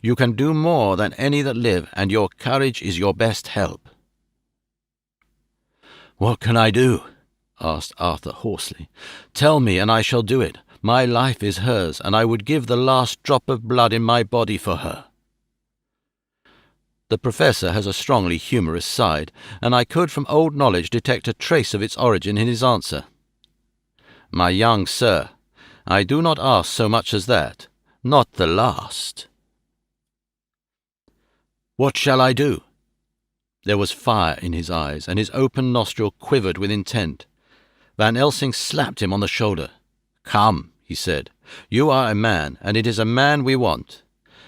You can do more than any that live, and your courage is your best help." "What can I do?" asked Arthur hoarsely. "Tell me, and I shall do it. My life is hers, and I would give the last drop of blood in my body for her." The Professor has a strongly humorous side, and I could from old knowledge detect a trace of its origin in his answer. "My young sir, I do not ask so much as that, not the last." "What shall I do?" There was fire in his eyes, and his open nostril quivered with intent. Van Helsing slapped him on the shoulder. "Come," he said, "you are a man, and it is a man we want.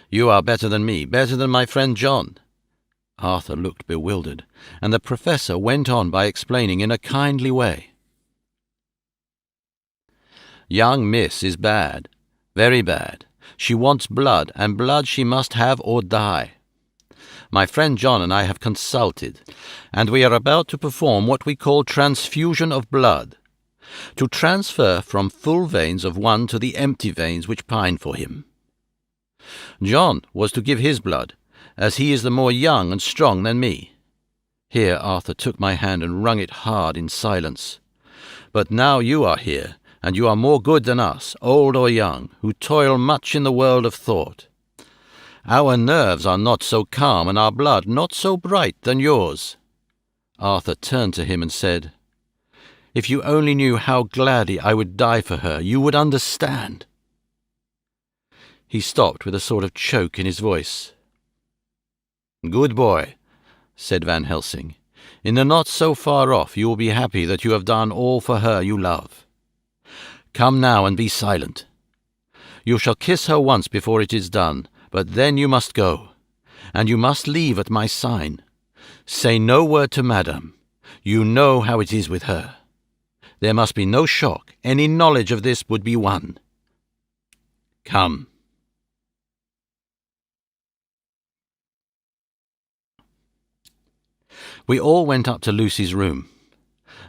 You are better than me, better than my friend John." Arthur looked bewildered, and the Professor went on by explaining in a kindly way. "Young Miss is bad, very bad. She wants blood, and blood she must have or die. My friend John and I have consulted, and we are about to perform what we call transfusion of blood, to transfer from full veins of one to the empty veins which pine for him. John was to give his blood, as he is the more young and strong than me." Here Arthur took my hand and wrung it hard in silence. "But now you are here, and you are more good than us, old or young, who toil much in the world of thought. Our nerves are not so calm, and our blood not so bright than yours." Arthur turned to him and said, "If you only knew how gladly I would die for her, you would understand." He stopped with a sort of choke in his voice. "Good boy," said Van Helsing. "In the not so far off you will be happy that you have done all for her you love. Come now and be silent. You shall kiss her once before it is done, but then you must go, and you must leave at my sign. Say no word to Madame. You know how it is with her. There must be no shock. Any knowledge of this would be won. Come." We all went up to Lucy's room.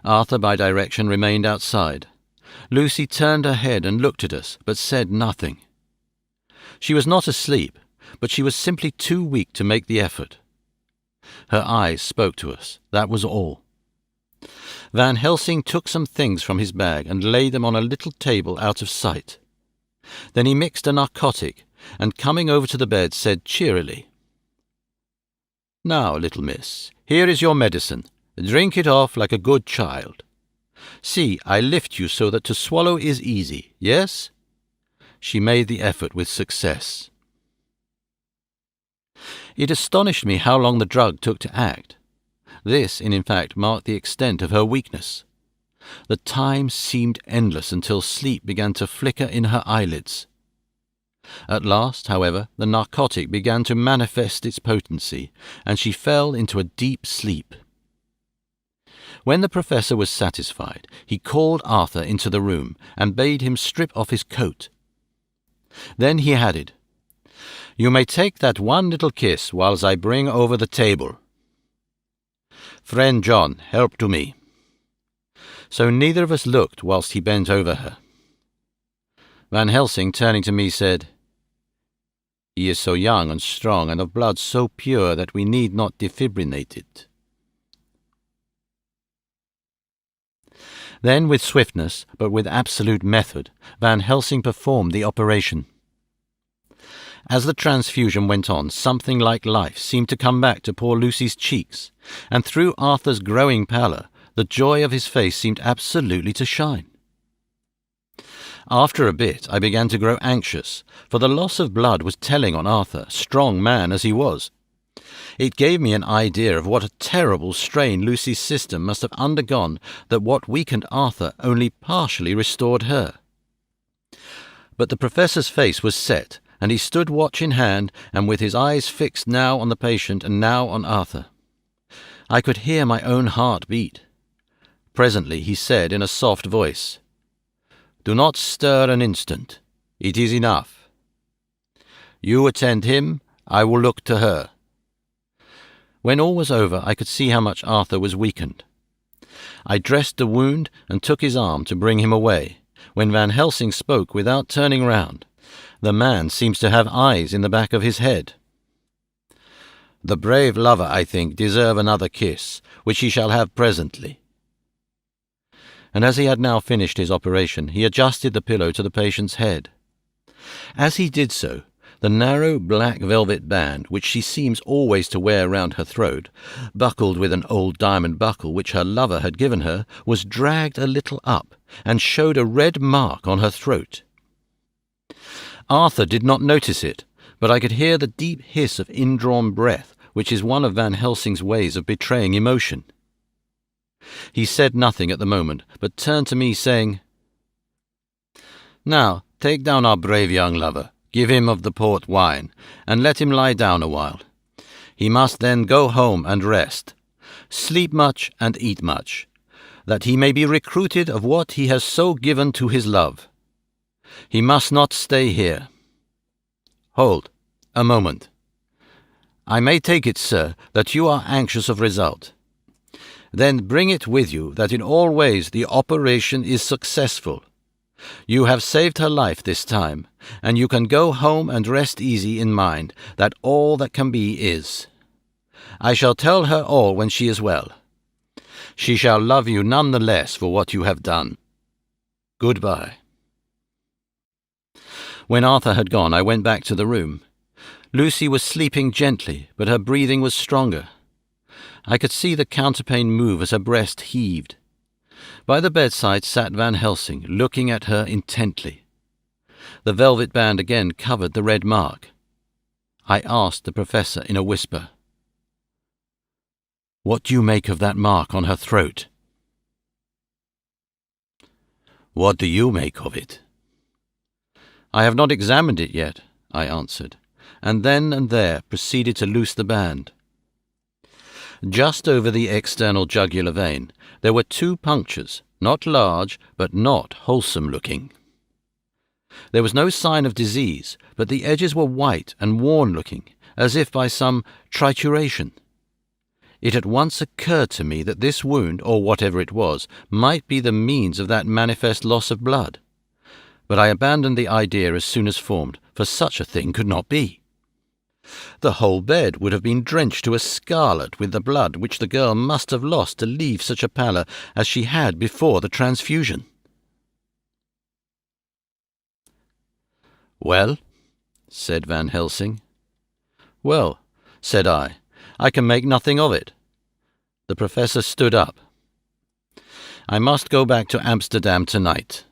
Arthur, by direction, remained outside. Lucy turned her head and looked at us, but said nothing. She was not asleep, but she was simply too weak to make the effort. Her eyes spoke to us, that was all. Van Helsing took some things from his bag and laid them on a little table out of sight. Then he mixed a narcotic, and coming over to the bed said cheerily, "Now, little miss, here is your medicine. Drink it off like a good child. See, I lift you so that to swallow is easy, yes?" She made the effort with success. It astonished me how long the drug took to act. This, in fact, marked the extent of her weakness. The time seemed endless until sleep began to flicker in her eyelids. At last, however, the narcotic began to manifest its potency, and she fell into a deep sleep. When the professor was satisfied, he called Arthur into the room and bade him strip off his coat. Then he added, "You may take that one little kiss whiles I bring over the table. Friend John, help to me." So neither of us looked whilst he bent over her. Van Helsing, turning to me, said, "He is so young and strong, and of blood so pure that we need not defibrillate it." Then, with swiftness, but with absolute method, Van Helsing performed the operation. As the transfusion went on, something like life seemed to come back to poor Lucy's cheeks, and through Arthur's growing pallor, the joy of his face seemed absolutely to shine. After a bit, I began to grow anxious, for the loss of blood was telling on Arthur, strong man as he was. It gave me an idea of what a terrible strain Lucy's system must have undergone, that what weakened Arthur only partially restored her. But the professor's face was set, and he stood watch in hand, and with his eyes fixed now on the patient and now on Arthur. I could hear my own heart beat. Presently he said in a soft voice, "Do not stir an instant. It is enough. You attend him, I will look to her." When all was over, I could see how much Arthur was weakened. I dressed the wound and took his arm to bring him away, when Van Helsing spoke without turning round. The man seems to have eyes in the back of his head. "The brave lover, I think, deserve another kiss, which he shall have presently." And as he had now finished his operation, he adjusted the pillow to the patient's head. As he did so, the narrow black velvet band, which she seems always to wear round her throat, buckled with an old diamond buckle which her lover had given her, was dragged a little up, and showed a red mark on her throat. Arthur did not notice it, but I could hear the deep hiss of indrawn breath, which is one of Van Helsing's ways of betraying emotion. He said nothing at the moment, but turned to me, saying, "Now, take down our brave young lover, give him of the port wine, and let him lie down a while. He must then go home and rest, sleep much and eat much, that he may be recruited of what he has so given to his love. He must not stay here. Hold, a moment. I may take it, sir, that you are anxious of result. Then bring it with you that in all ways the operation is successful. You have saved her life this time, and you can go home and rest easy in mind that all that can be is. I shall tell her all when she is well. She shall love you none the less for what you have done. Goodbye." When Arthur had gone, I went back to the room. Lucy was sleeping gently, but her breathing was stronger. I could see the counterpane move as her breast heaved. By the bedside sat Van Helsing, looking at her intently. The velvet band again covered the red mark. I asked the professor in a whisper, "What do you make of that mark on her throat?" "What do you make of it?" "I have not examined it yet," I answered, and then and there proceeded to loose the band. Just over the external jugular vein there were 2 punctures, not large, but not wholesome-looking. There was no sign of disease, but the edges were white and worn-looking, as if by some trituration. It at once occurred to me that this wound, or whatever it was, might be the means of that manifest loss of blood. But I abandoned the idea as soon as formed, for such a thing could not be. The whole bed would have been drenched to a scarlet with the blood which the girl must have lost to leave such a pallor as she had before the transfusion. "Well?" said Van Helsing. "Well," said I can make nothing of it." The professor stood up. "I must go back to Amsterdam tonight,"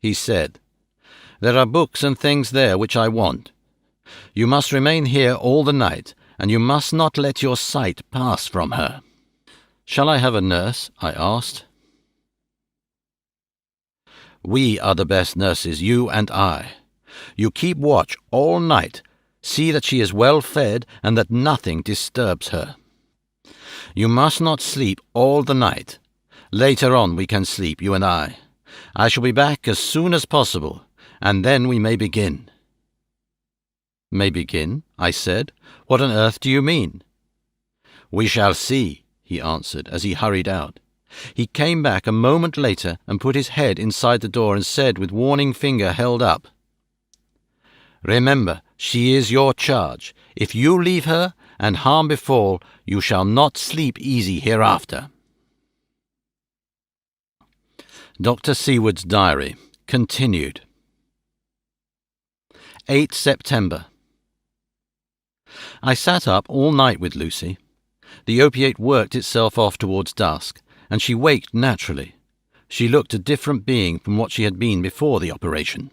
he said. "There are books and things there which I want. You must remain here all the night, and you must not let your sight pass from her." "Shall I have a nurse?" I asked. "We are the best nurses, you and I. You keep watch all night, see that she is well fed and that nothing disturbs her. You must not sleep all the night. Later on we can sleep, you and I. I shall be back as soon as possible, and then we may begin." "May begin?" I said. "What on earth do you mean?" "We shall see," he answered as he hurried out. He came back a moment later and put his head inside the door and said with warning finger held up, "Remember, she is your charge. If you leave her, and harm befall, you shall not sleep easy hereafter." Dr. Seward's Diary, continued. 8 September. I sat up all night with Lucy. The opiate worked itself off towards dusk, and she waked naturally. She looked a different being from what she had been before the operation.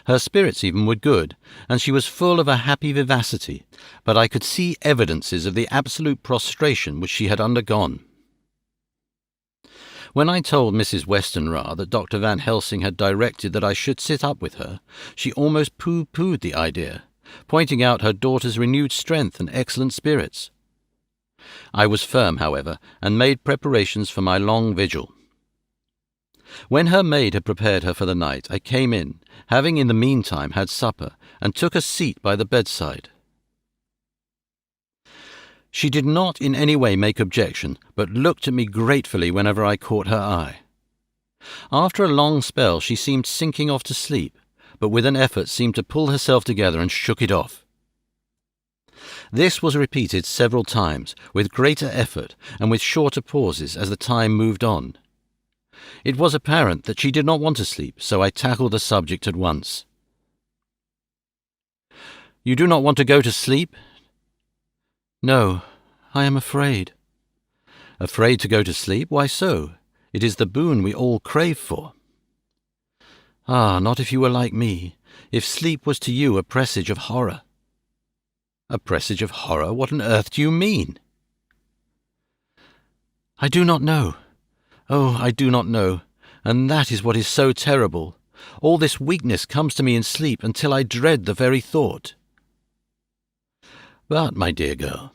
Her spirits even were good, and she was full of a happy vivacity, but I could see evidences of the absolute prostration which she had undergone. When I told Mrs. Westenra that Dr. Van Helsing had directed that I should sit up with her, she almost pooh-poohed the idea, pointing out her daughter's renewed strength and excellent spirits. I was firm, however, and made preparations for my long vigil. When her maid had prepared her for the night, I came in, having in the meantime had supper, and took a seat by the bedside. She did not in any way make objection, but looked at me gratefully whenever I caught her eye. After a long spell she seemed sinking off to sleep, but with an effort seemed to pull herself together and shook it off. This was repeated several times, with greater effort and with shorter pauses as the time moved on. It was apparent that she did not want to sleep, so I tackled the subject at once. "You do not want to go to sleep?" "No, I am afraid." "Afraid to go to sleep? Why so? It is the boon we all crave for." "Ah, not if you were like me, if sleep was to you a presage of horror." "A presage of horror? What on earth do you mean?" "I do not know. Oh, I do not know, and that is what is so terrible. All this weakness comes to me in sleep until I dread the very thought." "But, my dear girl,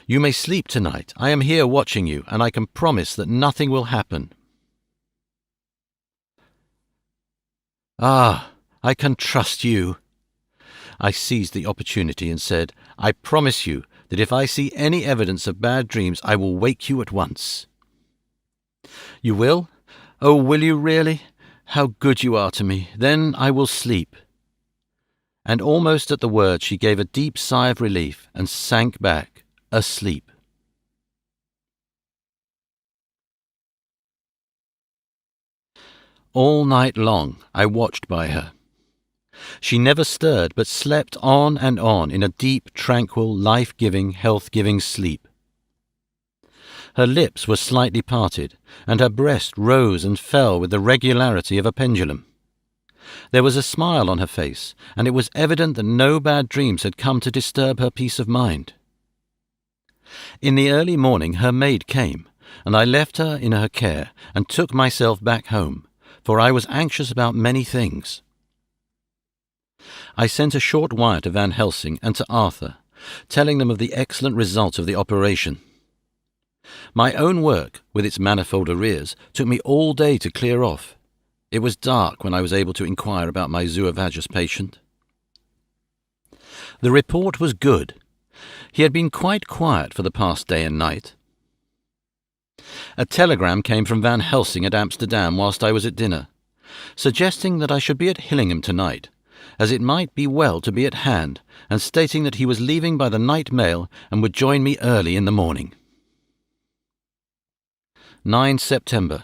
you may sleep tonight. I am here watching you, and I can promise that nothing will happen." "Ah, I can trust you." I seized the opportunity and said, "I promise you that if I see any evidence of bad dreams, I will wake you at once." "You will? Oh, will you really? How good you are to me. Then I will sleep." And almost at the word she gave a deep sigh of relief and sank back, asleep. All night long I watched by her. She never stirred, but slept on and on in a deep, tranquil, life-giving, health-giving sleep. Her lips were slightly parted, and her breast rose and fell with the regularity of a pendulum. There was a smile on her face, and it was evident that no bad dreams had come to disturb her peace of mind. In the early morning her maid came, and I left her in her care and took myself back home, for I was anxious about many things. I sent a short wire to Van Helsing and to Arthur, telling them of the excellent result of the operation. My own work, with its manifold arrears, took me all day to clear off. It was dark when I was able to inquire about my zoovagus patient. The report was good. He had been quite quiet for the past day and night. A telegram came from Van Helsing at Amsterdam whilst I was at dinner, suggesting that I should be at Hillingham tonight, as it might be well to be at hand, and stating that he was leaving by the night mail and would join me early in the morning. 9 September.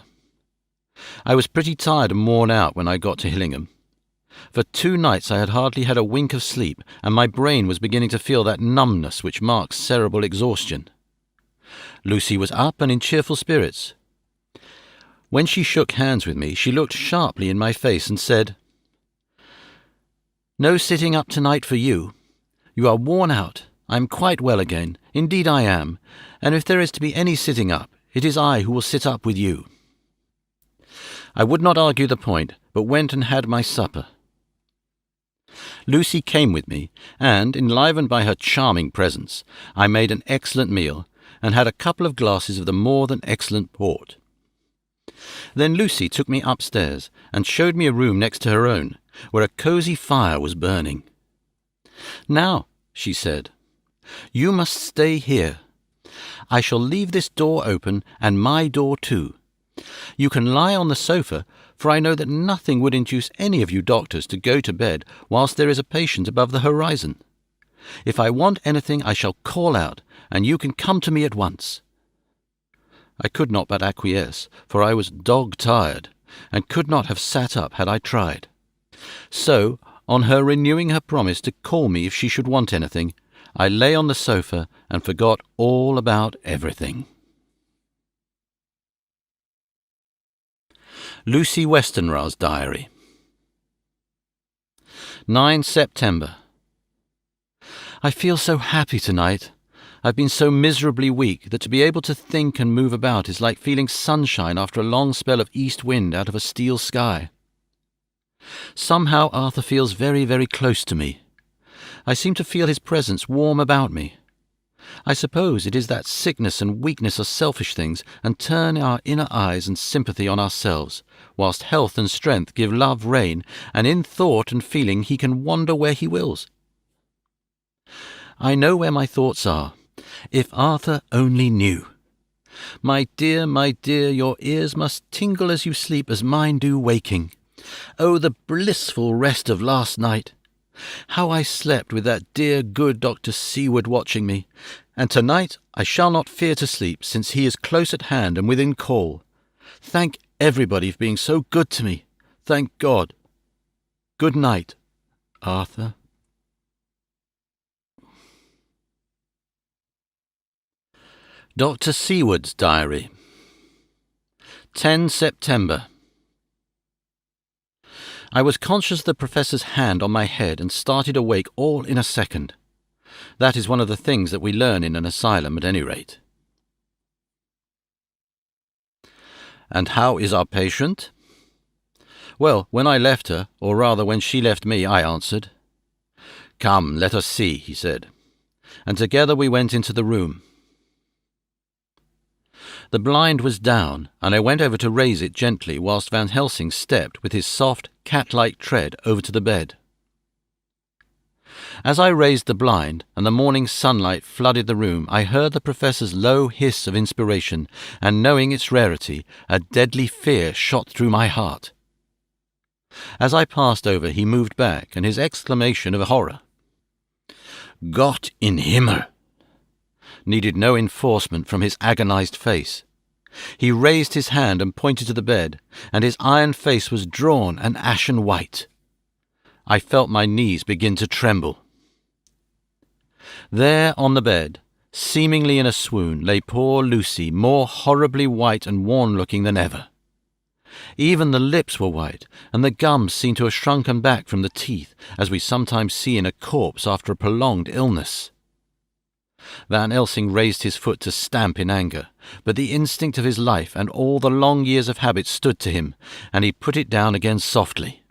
I was pretty tired and worn out when I got to Hillingham. For 2 nights I had hardly had a wink of sleep, and my brain was beginning to feel that numbness which marks cerebral exhaustion. Lucy was up and in cheerful spirits. When she shook hands with me, she looked sharply in my face and said, "No sitting up tonight for you. You are worn out. I'm quite well again, indeed I am, and if there is to be any sitting up, it is I who will sit up with you." I would not argue the point, but went and had my supper. Lucy came with me, and, enlivened by her charming presence, I made an excellent meal, and had a couple of glasses of the more than excellent port. Then Lucy took me upstairs, and showed me a room next to her own, where a cosy fire was burning. "Now," she said, "you must stay here. I shall leave this door open, and my door too. You can lie on the sofa, for I know that nothing would induce any of you doctors to go to bed whilst there is a patient above the horizon. If I want anything, I shall call out, and you can come to me at once." I could not but acquiesce, for I was dog-tired, and could not have sat up had I tried. So, on her renewing her promise to call me if she should want anything, I lay on the sofa and forgot all about everything. Lucy Westenra's Diary. 9 September. I feel so happy tonight. I've been so miserably weak that to be able to think and move about is like feeling sunshine after a long spell of east wind out of a steel sky. Somehow Arthur feels very, very close to me. I seem to feel his presence warm about me. I suppose it is that sickness and weakness are selfish things and turn our inner eyes and sympathy on ourselves, whilst health and strength give love rein, and in thought and feeling he can wander where he wills. I know where my thoughts are. If Arthur only knew. My dear, your ears must tingle as you sleep as mine do waking. Oh, the blissful rest of last night! How I slept with that dear good Dr. Seward watching me, and tonight I shall not fear to sleep, since he is close at hand and within call. Thank everybody for being so good to me. Thank God. Good night, Arthur. Dr. Seward's Diary. 10 September. I was conscious of the Professor's hand on my head and started awake all in a second. That is one of the things that we learn in an asylum at any rate. "And how is our patient?" "Well, when I left her, or rather when she left me, I answered. 'Come, let us see,' he said, and together we went into the room. The blind was down, and I went over to raise it gently whilst Van Helsing stepped with his soft, cat-like tread over to the bed. As I raised the blind, and the morning sunlight flooded the room, I heard the Professor's low hiss of inspiration, and knowing its rarity, a deadly fear shot through my heart. As I passed over, he moved back, and his exclamation of horror, "Gott in Himmel!" needed no enforcement from his agonized face. He raised his hand and pointed to the bed, and his iron face was drawn and ashen white. I felt my knees begin to tremble. There on the bed, seemingly in a swoon, lay poor Lucy, more horribly white and worn-looking than ever. Even the lips were white, and the gums seemed to have shrunken back from the teeth, as we sometimes see in a corpse after a prolonged illness. Van Helsing raised his foot to stamp in anger, but the instinct of his life and all the long years of habit stood to him, and he put it down again softly.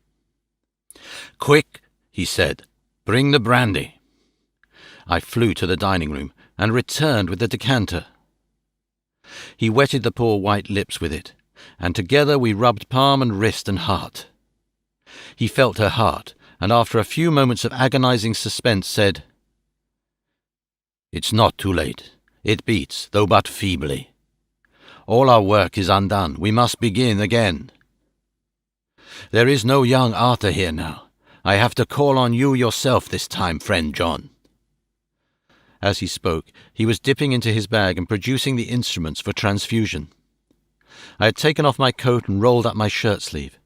"Quick," he said, "bring the brandy." I flew to the dining-room, and returned with the decanter. He wetted the poor white lips with it, and together we rubbed palm and wrist and heart. He felt her heart, and after a few moments of agonizing suspense said, "It's not too late. It beats, though but feebly. All our work is undone. We must begin again. There is no young Arthur here now. I have to call on you yourself this time, friend John." As he spoke, he was dipping into his bag and producing the instruments for transfusion. I had taken off my coat and rolled up my shirt-sleeve.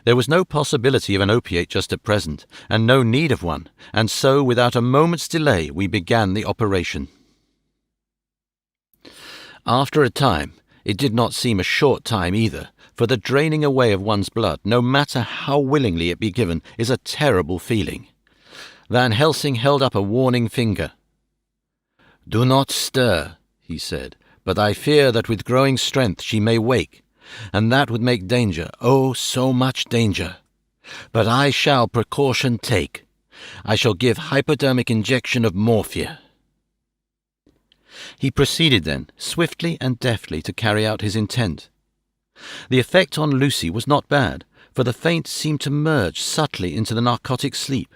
There was no possibility of an opiate just at present, and no need of one, and so, without a moment's delay, we began the operation. After a time, it did not seem a short time either, for the draining away of one's blood, no matter how willingly it be given, is a terrible feeling. Van Helsing held up a warning finger, "Do not stir," he said, "but I fear that with growing strength she may wake, and that would make danger, oh, so much danger. But I shall precaution take. I shall give hypodermic injection of morphia." He proceeded then, swiftly and deftly, to carry out his intent. The effect on Lucy was not bad, for the faint seemed to merge subtly into the narcotic sleep.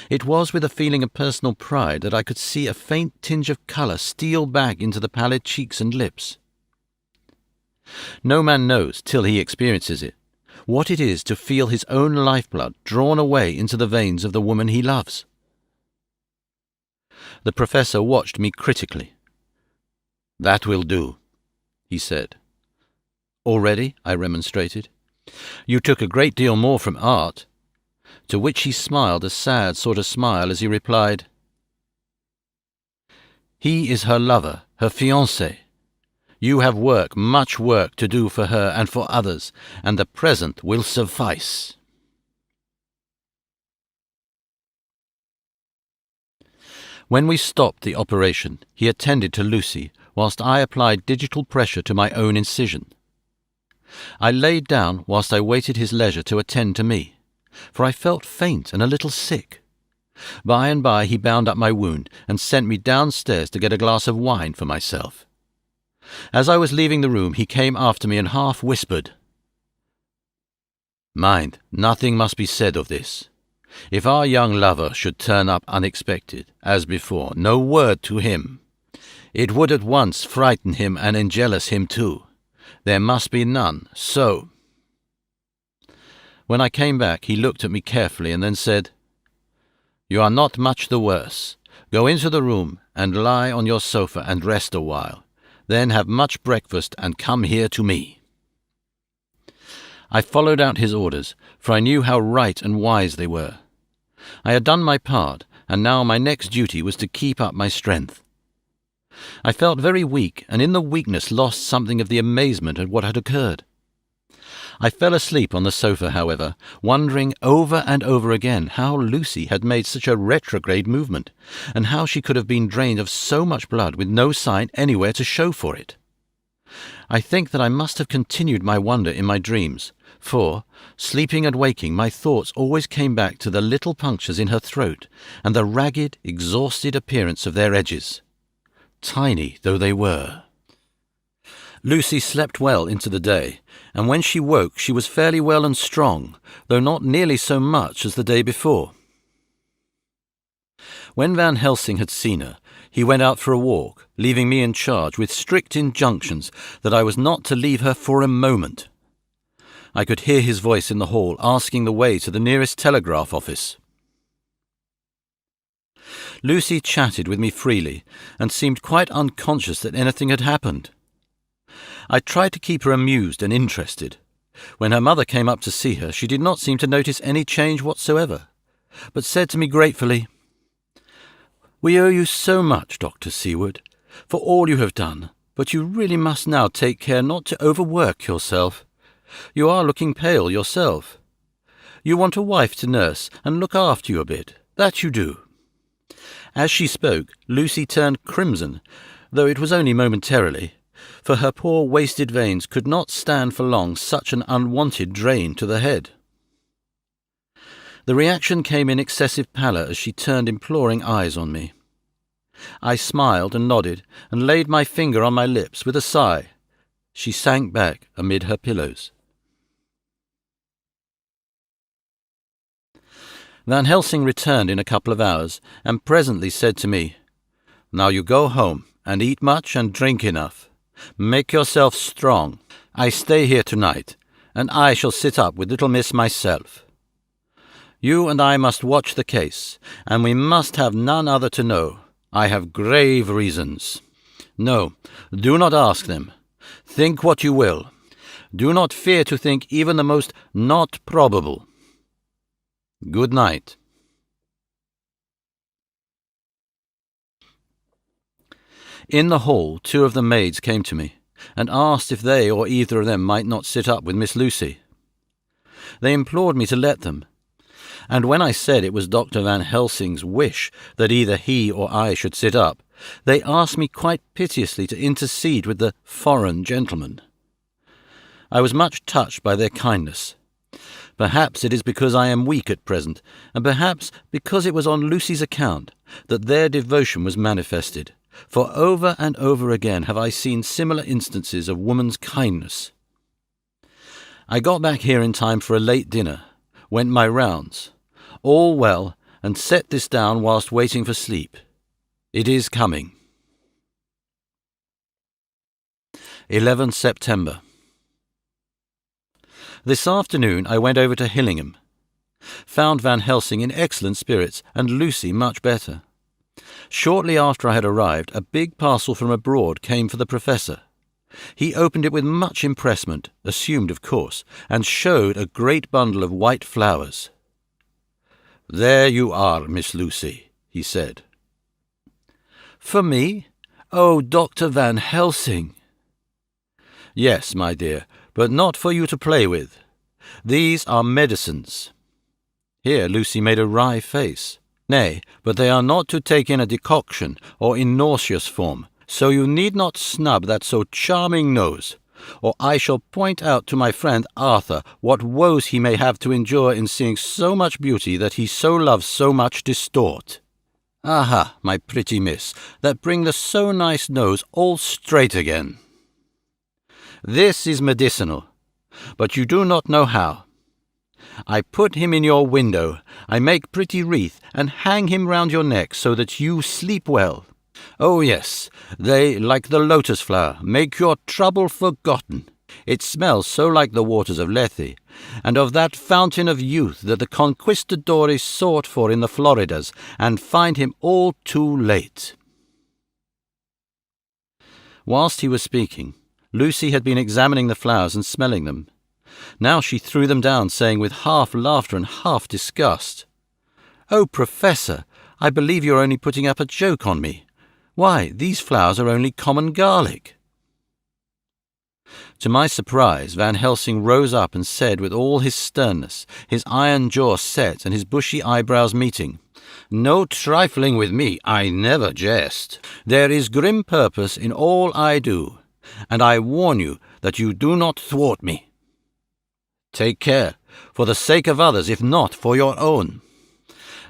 It was with a feeling of personal pride that I could see a faint tinge of colour steal back into the pallid cheeks and lips. No man knows, till he experiences it, what it is to feel his own lifeblood drawn away into the veins of the woman he loves. The professor watched me critically. "That will do," he said. "Already?" I remonstrated. "You took a great deal more from art." To which he smiled a sad sort of smile as he replied, "He is her lover, her fiancé. You have work, much work to do for her and for others, and the present will suffice." When we stopped the operation, he attended to Lucy, whilst I applied digital pressure to my own incision. I laid down whilst I waited his leisure to attend to me, for I felt faint and a little sick. By and by he bound up my wound and sent me downstairs to get a glass of wine for myself. As I was leaving the room, he came after me and half whispered, "Mind, nothing must be said of this. If our young lover should turn up unexpected, as before, no word to him. It would at once frighten him and enjealous him too. There must be none, so—" When I came back, he looked at me carefully and then said, "You are not much the worse. Go into the room and lie on your sofa and rest a while. Then have much breakfast and come here to me." I followed out his orders, for I knew how right and wise they were. I had done my part, and now my next duty was to keep up my strength. I felt very weak, and in the weakness lost something of the amazement at what had occurred. I fell asleep on the sofa, however, wondering over and over again how Lucy had made such a retrograde movement, and how she could have been drained of so much blood with no sign anywhere to show for it. I think that I must have continued my wonder in my dreams, for, sleeping and waking, my thoughts always came back to the little punctures in her throat and the ragged, exhausted appearance of their edges, tiny though they were. Lucy slept well into the day, and when she woke she was fairly well and strong, though not nearly so much as the day before. When Van Helsing had seen her, he went out for a walk, leaving me in charge with strict injunctions that I was not to leave her for a moment. I could hear his voice in the hall asking the way to the nearest telegraph office. Lucy chatted with me freely and seemed quite unconscious that anything had happened. I tried to keep her amused and interested. When her mother came up to see her, she did not seem to notice any change whatsoever, but said to me gratefully, "We owe you so much, Dr. Seward, for all you have done, but you really must now take care not to overwork yourself. You are looking pale yourself. You want a wife to nurse and look after you a bit, that you do." As she spoke, Lucy turned crimson, though it was only momentarily, for her poor wasted veins could not stand for long such an unwanted drain to the head. The reaction came in excessive pallor as she turned imploring eyes on me. I smiled and nodded, and laid my finger on my lips with a sigh. She sank back amid her pillows. Van Helsing returned in a couple of hours, and presently said to me, "Now you go home, and eat much and drink enough. Make yourself strong. I stay here tonight, and I shall sit up with little miss myself. You and I must watch the case, and we must have none other to know. I have grave reasons. No, do not ask them. Think what you will. Do not fear to think even the most not probable. Good night." In the hall, 2 of the maids came to me, and asked if they or either of them might not sit up with Miss Lucy. They implored me to let them, and when I said it was Dr. Van Helsing's wish that either he or I should sit up, They asked me quite piteously to intercede with the foreign gentleman. I was much touched by their kindness. Perhaps it is because I am weak at present, and perhaps because it was on Lucy's account, that their devotion was manifested, for over and over again have I seen similar instances of woman's kindness. I got back here in time for a late dinner, went my rounds, all well, and set this down whilst waiting for sleep. It is coming. 11 September. This afternoon I went over to Hillingham. Found Van Helsing in excellent spirits and Lucy much better. Shortly after I had arrived, a big parcel from abroad came for the Professor. He opened it with much impressment, assumed of course, and showed a great bundle of white flowers. "There you are, Miss Lucy," he said. "For me? Oh, Dr. Van Helsing!" "Yes, my dear, but not for you to play with. These are medicines." Here Lucy made a wry face. "Nay, but they are not to take in a decoction or in nauseous form, so you need not snub that so charming nose, or I shall point out to my friend Arthur what woes he may have to endure in seeing so much beauty that he so loves so much distort. Aha, my pretty miss, that bring the so nice nose all straight again. This is medicinal, but you do not know how. I put him in your window, I make pretty wreath, and hang him round your neck so that you sleep well. Oh yes, they, like the lotus flower, make your trouble forgotten. It smells so like the waters of Lethe, and of that fountain of youth that the conquistadores sought for in the Floridas, and find him all too late." Whilst he was speaking, Lucy had been examining the flowers and smelling them. Now she threw them down, saying with half laughter and half disgust, "Oh, Professor, I believe you are only putting up a joke on me. Why, these flowers are only common garlic." To my surprise, Van Helsing rose up and said with all his sternness, his iron jaw set and his bushy eyebrows meeting, "No trifling with me, I never jest. There is grim purpose in all I do, and I warn you that you do not thwart me. Take care, for the sake of others, if not for your own."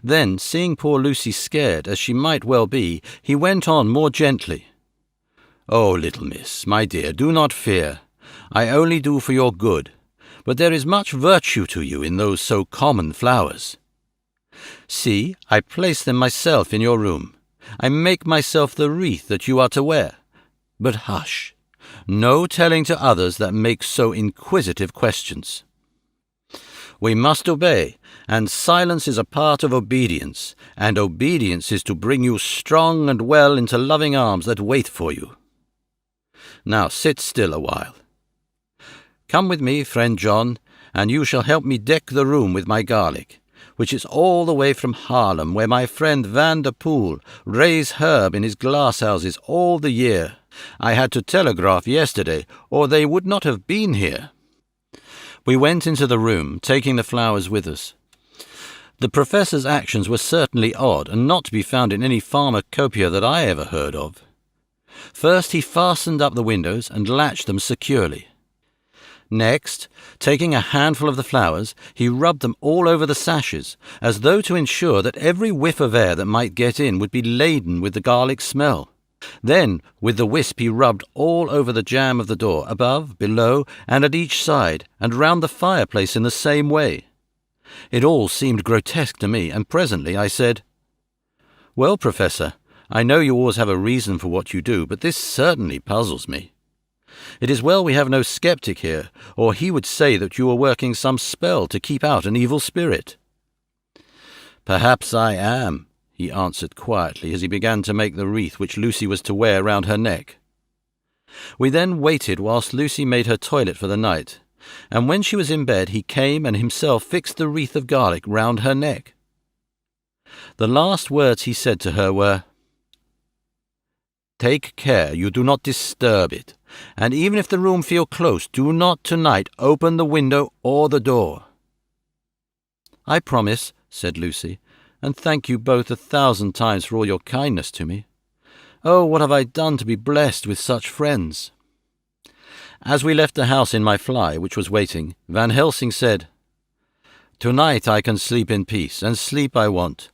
Then, seeing poor Lucy scared, as she might well be, he went on more gently. "Oh, little miss, my dear, do not fear. I only do for your good, but there is much virtue to you in those so common flowers. See, I place them myself in your room. I make myself the wreath that you are to wear. But hush, no telling to others that make so inquisitive questions. We must obey, and silence is a part of obedience, and obedience is to bring you strong and well into loving arms that wait for you. Now sit still a while. Come with me, friend John, and you shall help me deck the room with my garlic, which is all the way from Haarlem, where my friend Van der Poel raised herb in his glasshouses all the year. I had to telegraph yesterday, or they would not have been here." We went into the room, taking the flowers with us. The Professor's actions were certainly odd, and not to be found in any pharmacopoeia that I ever heard of. First he fastened up the windows and latched them securely. Next, taking a handful of the flowers, he rubbed them all over the sashes, as though to ensure that every whiff of air that might get in would be laden with the garlic smell. Then, with the wisp he rubbed all over the jamb of the door, above, below, and at each side, and round the fireplace in the same way. It all seemed grotesque to me, and presently I said, "Well, Professor, I know you always have a reason for what you do, but this certainly puzzles me. It is well we have no skeptic here, or he would say that you were working some spell to keep out an evil spirit." "Perhaps I am," he answered quietly as he began to make the wreath which Lucy was to wear round her neck. We then waited whilst Lucy made her toilet for the night, and when she was in bed he came and himself fixed the wreath of garlic round her neck. The last words he said to her were, "Take care you do not disturb it, and even if the room feel close, do not tonight open the window or the door." "I promise," said Lucy, "and thank you both 1,000 times for all your kindness to me. Oh, what have I done to be blessed with such friends? As we left the house in my fly, which was waiting, Van Helsing said, "Tonight I can sleep in peace, and sleep I want.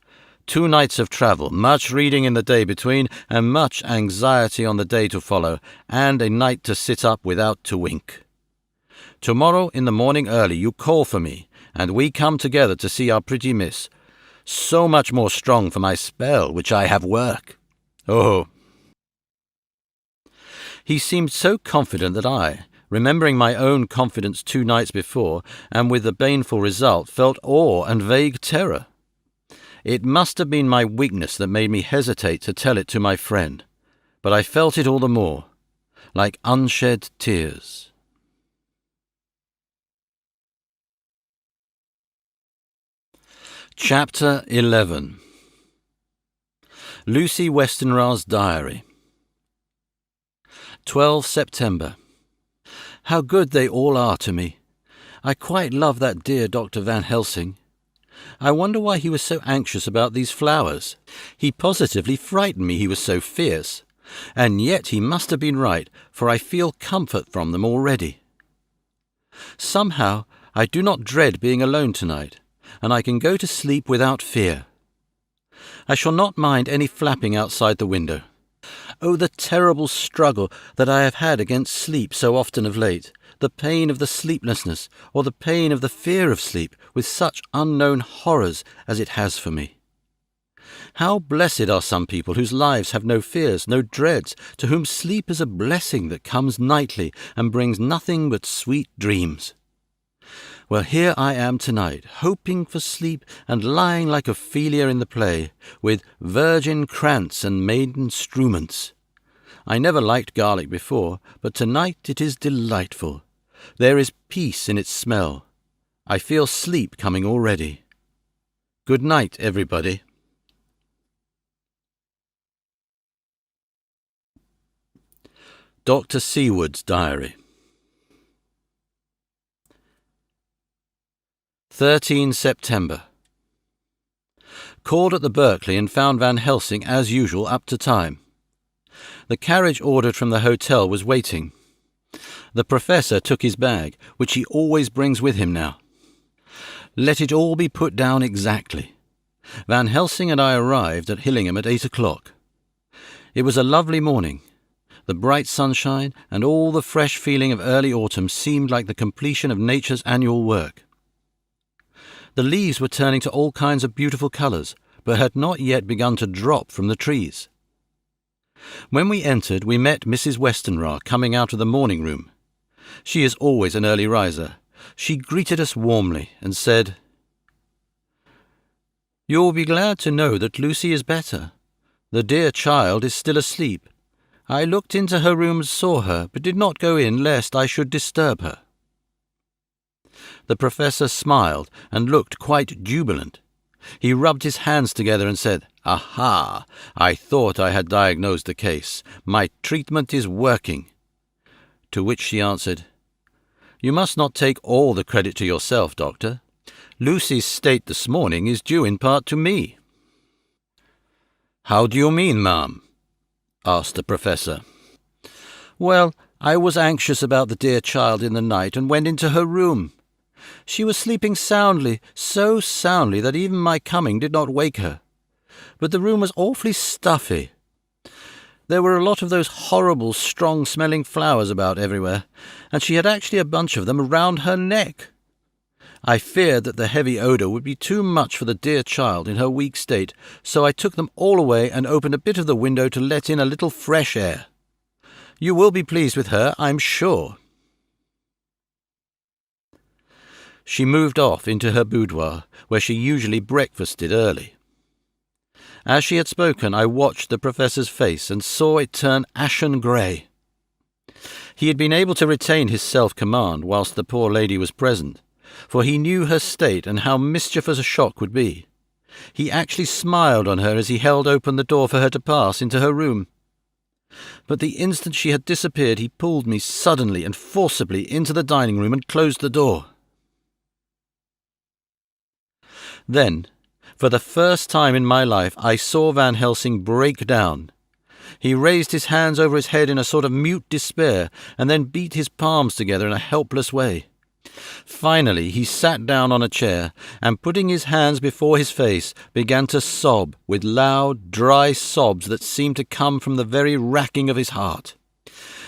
2 nights of travel, much reading in the day between, and much anxiety on the day to follow, and a night to sit up without to wink. Tomorrow in the morning early you call for me, and we come together to see our pretty miss. So much more strong for my spell, which I have work. Oh." He seemed so confident that I, remembering my own confidence 2 nights before, and with the baneful result, felt awe and vague terror. It must have been my weakness that made me hesitate to tell it to my friend, but I felt it all the more, like unshed tears. Chapter 11. Lucy Westenra's Diary. 12 September. How good they all are to me. I quite love that dear Dr. Van Helsing. I wonder why he was so anxious about these flowers. He positively frightened me, he was so fierce. And yet he must have been right, for I feel comfort from them already. Somehow I do not dread being alone tonight, and I can go to sleep without fear. I shall not mind any flapping outside the window. Oh, the terrible struggle that I have had against sleep so often of late, the pain of the sleeplessness, or the pain of the fear of sleep, with such unknown horrors as it has for me. How blessed are some people whose lives have no fears, no dreads, to whom sleep is a blessing that comes nightly and brings nothing but sweet dreams. Well, here I am tonight, hoping for sleep and lying like Ophelia in the play, with virgin krantz and maiden struments. I never liked garlic before, but tonight it is delightful. There is peace in its smell. I feel sleep coming already. Good night, everybody. Dr. Seward's Diary. 13 September. Called at the Berkeley and found Van Helsing as usual up to time. The carriage ordered from the hotel was waiting. The professor took his bag, which he always brings with him now. Let it all be put down exactly. Van Helsing and I arrived at Hillingham at 8 o'clock. It was a lovely morning. The bright sunshine and all the fresh feeling of early autumn seemed like the completion of nature's annual work. The leaves were turning to all kinds of beautiful colours, but had not yet begun to drop from the trees. When we entered, we met Mrs. Westenra coming out of the morning room. She is always an early riser. She greeted us warmly and said, "You will be glad to know that Lucy is better. The dear child is still asleep. I looked into her room and saw her, but did not go in lest I should disturb her." The professor smiled and looked quite jubilant. He rubbed his hands together and said, "Aha! I thought I had diagnosed the case. My treatment is working." To which she answered, "You must not take all the credit to yourself, Doctor. Lucy's state this morning is due in part to me." "How do you mean, ma'am?" asked the professor. "Well, I was anxious about the dear child in the night and went into her room. She was sleeping soundly, so soundly that even my coming did not wake her. But the room was awfully stuffy. There were a lot of those horrible, strong-smelling flowers about everywhere, and she had actually a bunch of them round her neck. I feared that the heavy odour would be too much for the dear child in her weak state, so I took them all away and opened a bit of the window to let in a little fresh air. You will be pleased with her, I'm sure." She moved off into her boudoir, where she usually breakfasted early. As she had spoken, I watched the professor's face and saw it turn ashen grey. He had been able to retain his self-command whilst the poor lady was present, for he knew her state and how mischievous a shock would be. He actually smiled on her as he held open the door for her to pass into her room. But the instant she had disappeared, he pulled me suddenly and forcibly into the dining room and closed the door. Then, for the first time in my life, I saw Van Helsing break down. He raised his hands over his head in a sort of mute despair, and then beat his palms together in a helpless way. Finally he sat down on a chair, and putting his hands before his face, began to sob with loud, dry sobs that seemed to come from the very racking of his heart.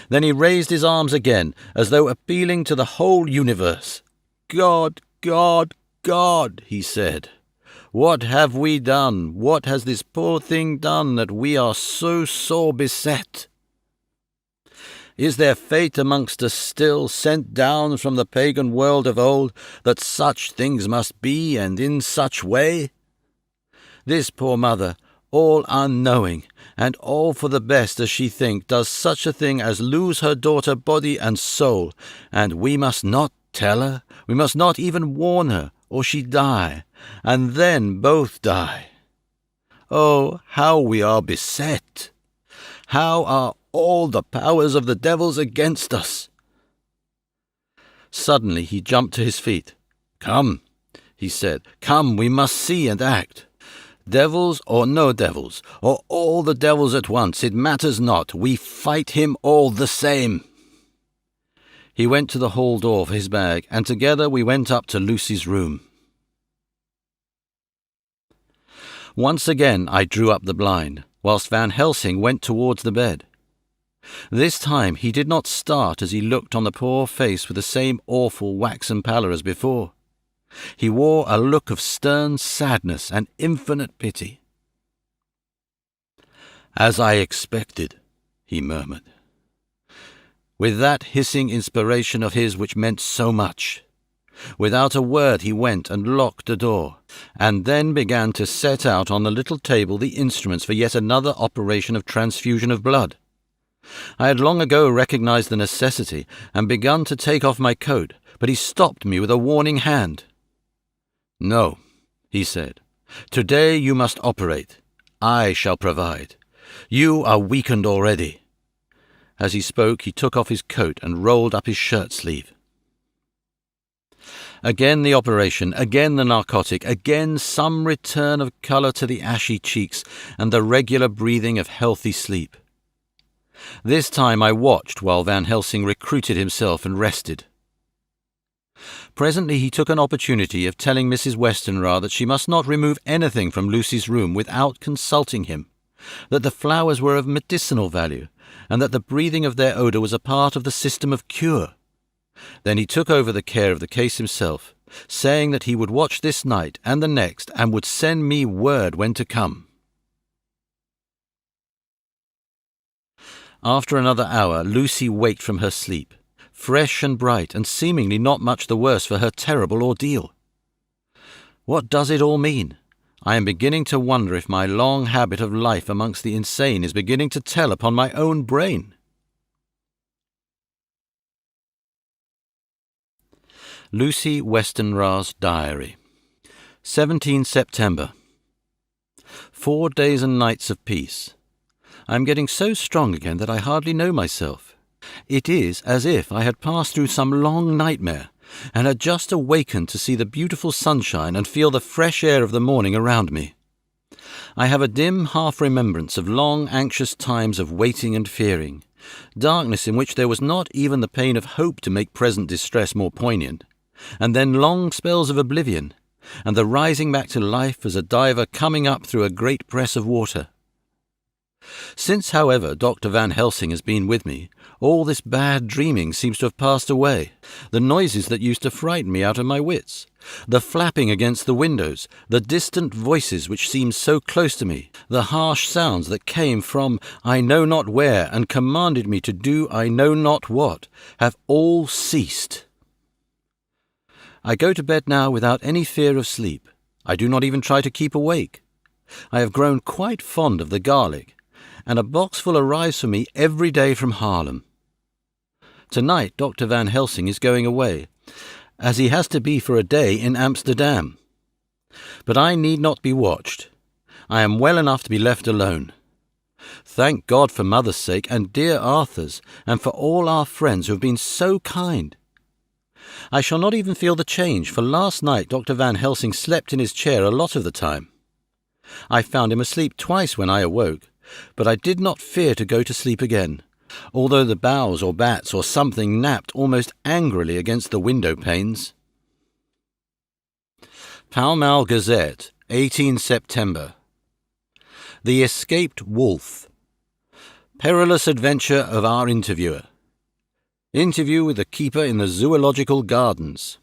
Then he raised his arms again, as though appealing to the whole universe. "God, God, God," he said, "what have we done? What has this poor thing done that we are so sore beset? Is there fate amongst us still, sent down from the pagan world of old, that such things must be, and in such way? This poor mother, all unknowing, and all for the best as she think, does such a thing as lose her daughter body and soul, and we must not tell her, we must not even warn her, or she die, and then both die. Oh, how we are beset! How are all the powers of the devils against us?" Suddenly he jumped to his feet. "Come," he said, "come, we must see and act. Devils or no devils, or all the devils at once, it matters not, we fight him all the same." He went to the hall door for his bag, and together we went up to Lucy's room. Once again I drew up the blind, whilst Van Helsing went towards the bed. This time he did not start as he looked on the poor face with the same awful waxen pallor as before. He wore a look of stern sadness and infinite pity. "As I expected," he murmured, with that hissing inspiration of his which meant so much. Without a word he went and locked the door, and then began to set out on the little table the instruments for yet another operation of transfusion of blood. I had long ago recognized the necessity, and begun to take off my coat, but he stopped me with a warning hand. "No," he said, "today you must operate. I shall provide. You are weakened already." As he spoke, he took off his coat and rolled up his shirt-sleeve. Again the operation, again the narcotic, again some return of colour to the ashy cheeks, and the regular breathing of healthy sleep. This time I watched while Van Helsing recruited himself and rested. Presently he took an opportunity of telling Mrs. Westenra that she must not remove anything from Lucy's room without consulting him, that the flowers were of medicinal value, and that the breathing of their odour was a part of the system of cure. Then he took over the care of the case himself, saying that he would watch this night and the next, and would send me word when to come. After another hour, Lucy waked from her sleep, fresh and bright, and seemingly not much the worse for her terrible ordeal. What does it all mean? I am beginning to wonder if my long habit of life amongst the insane is beginning to tell upon my own brain. Lucy Westenra's Diary. 17 September. 4 days and nights of peace. I am getting so strong again that I hardly know myself. It is as if I had passed through some long nightmare, and had just awakened to see the beautiful sunshine and feel the fresh air of the morning around me. I have a dim half-remembrance of long anxious times of waiting and fearing, darkness in which there was not even the pain of hope to make present distress more poignant, and then long spells of oblivion, and the rising back to life as a diver coming up through a great press of water. Since, however, Dr. Van Helsing has been with me, all this bad dreaming seems to have passed away. The noises that used to frighten me out of my wits, the flapping against the windows, the distant voices which seemed so close to me, the harsh sounds that came from I know not where and commanded me to do I know not what, have all ceased. I go to bed now without any fear of sleep. I do not even try to keep awake. I have grown quite fond of the garlic, and a boxful arrives for me every day from Haarlem. Tonight Dr. Van Helsing is going away, as he has to be for a day in Amsterdam. But I need not be watched. I am well enough to be left alone. Thank God for Mother's sake, and dear Arthur's, and for all our friends who have been so kind. I shall not even feel the change, for last night Dr. Van Helsing slept in his chair a lot of the time. I found him asleep twice when I awoke, but I did not fear to go to sleep again, although the boughs or bats or something napped almost angrily against the window panes. Pall Mall Gazette, 18 September. The Escaped Wolf. Perilous adventure of our interviewer. Interview with the keeper in the Zoological Gardens.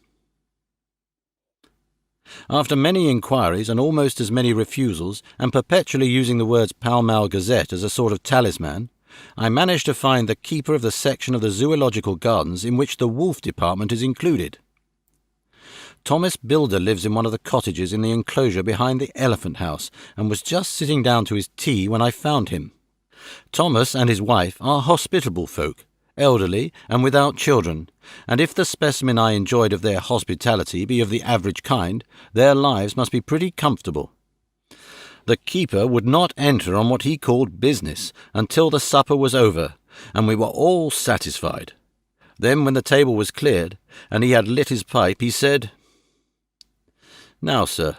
After many inquiries and almost as many refusals, and perpetually using the words Pall Mall Gazette as a sort of talisman, I managed to find the keeper of the section of the Zoological Gardens in which the wolf department is included. Thomas Builder lives in one of the cottages in the enclosure behind the Elephant House, and was just sitting down to his tea when I found him. Thomas and his wife are hospitable folk, elderly and without children, and if the specimen I enjoyed of their hospitality be of the average kind, their lives must be pretty comfortable. The keeper would not enter on what he called business until the supper was over, and we were all satisfied. Then, when the table was cleared, and he had lit his pipe, he said, "Now, sir,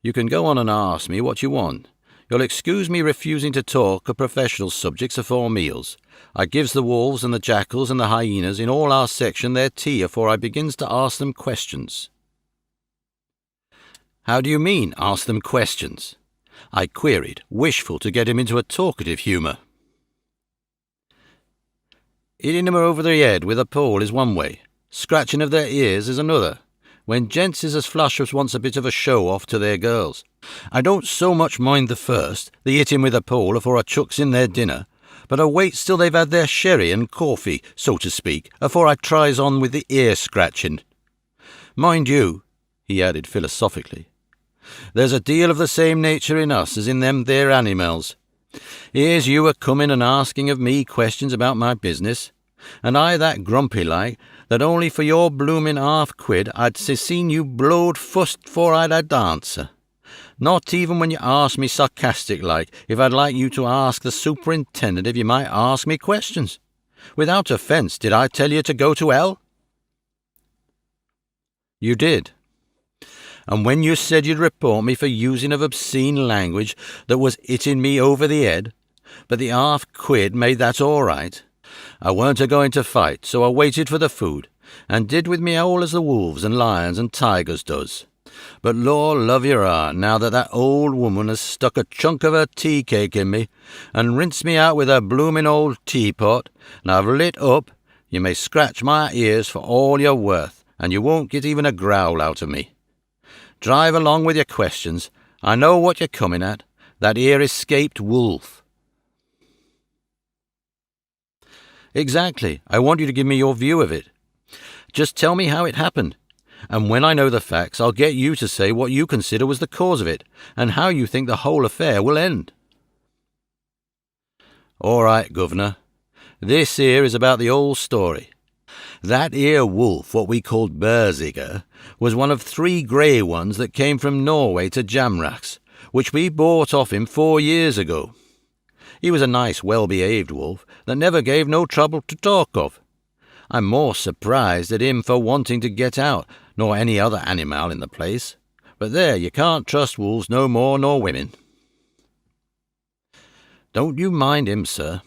you can go on and ask me what you want. You'll excuse me refusing to talk of professional subjects afore meals. I gives the wolves and the jackals and the hyenas in all our section their tea afore I begins to ask them questions." "How do you mean, ask them questions?" I queried, wishful to get him into a talkative humour. "Hitting them over the head with a pole is one way, scratching of their ears is another, when gents is as flush as wants a bit of a show-off to their girls. I don't so much mind the first, the hitting with a pole afore I chucks in their dinner, but I waits till they've had their sherry and coffee, so to speak, afore I tries on with the ear-scratching. Mind you," he added philosophically, "there's a deal of the same nature in us as in them there animals. Here's you a-coming and asking of me questions about my business, and I that grumpy like, that only for your bloomin' half-quid I'd seen you blowed fust 'fore I'd had answer. Not even when you asked me sarcastic-like if I'd like you to ask the superintendent if you might ask me questions. Without offence, did I tell you to go to hell?" "You did. And when you said you'd report me for using of obscene language that was hitting me over the head, but the half-quid made that all right. I weren't a-going to fight, so I waited for the food, and did with me all as the wolves and lions and tigers does. But Lord love your heart, now that old woman has stuck a chunk of her tea-cake in me, and rinsed me out with her bloomin' old teapot, and I've lit up, you may scratch my ears for all you're worth, and you won't get even a growl out of me. Drive along with your questions. I know what you're coming at, that here escaped wolf." "Exactly. I want you to give me your view of it. Just tell me how it happened, and when I know the facts, I'll get you to say what you consider was the cause of it, and how you think the whole affair will end." "All right, Governor. This here is about the old story. That here wolf, what we called Berziger, was one of 3 grey ones that came from Norway to Jamrach's, which we bought off him 4 years ago. He was a nice, well-behaved wolf that never gave no trouble to talk of. I'm more surprised at him for wanting to get out nor any other animal in the place. But there, you can't trust wolves no more nor women." "Don't you mind him, sir,"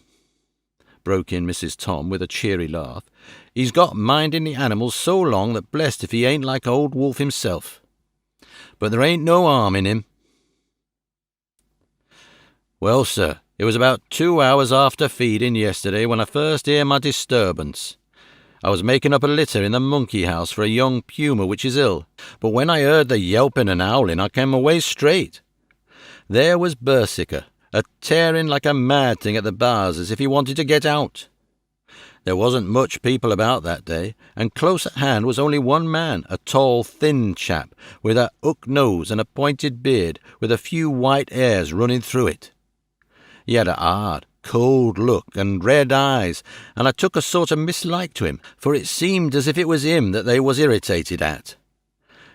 broke in Mrs. Tom with a cheery laugh. "He's got minding the animals so long that blessed if he ain't like old wolf himself. But there ain't no harm in him." "Well, sir, it was about 2 hours after feeding yesterday when I first hear my disturbance. I was making up a litter in the monkey house for a young puma which is ill, but when I heard the yelping and howling I came away straight. There was Bersica, a-tearing like a mad thing at the bars as if he wanted to get out. There wasn't much people about that day, and close at hand was only one man, a tall, thin chap, with a hook nose and a pointed beard, with a few white hairs running through it. He had a hard, cold look and red eyes, and I took a sort of mislike to him, for it seemed as if it was him that they was irritated at.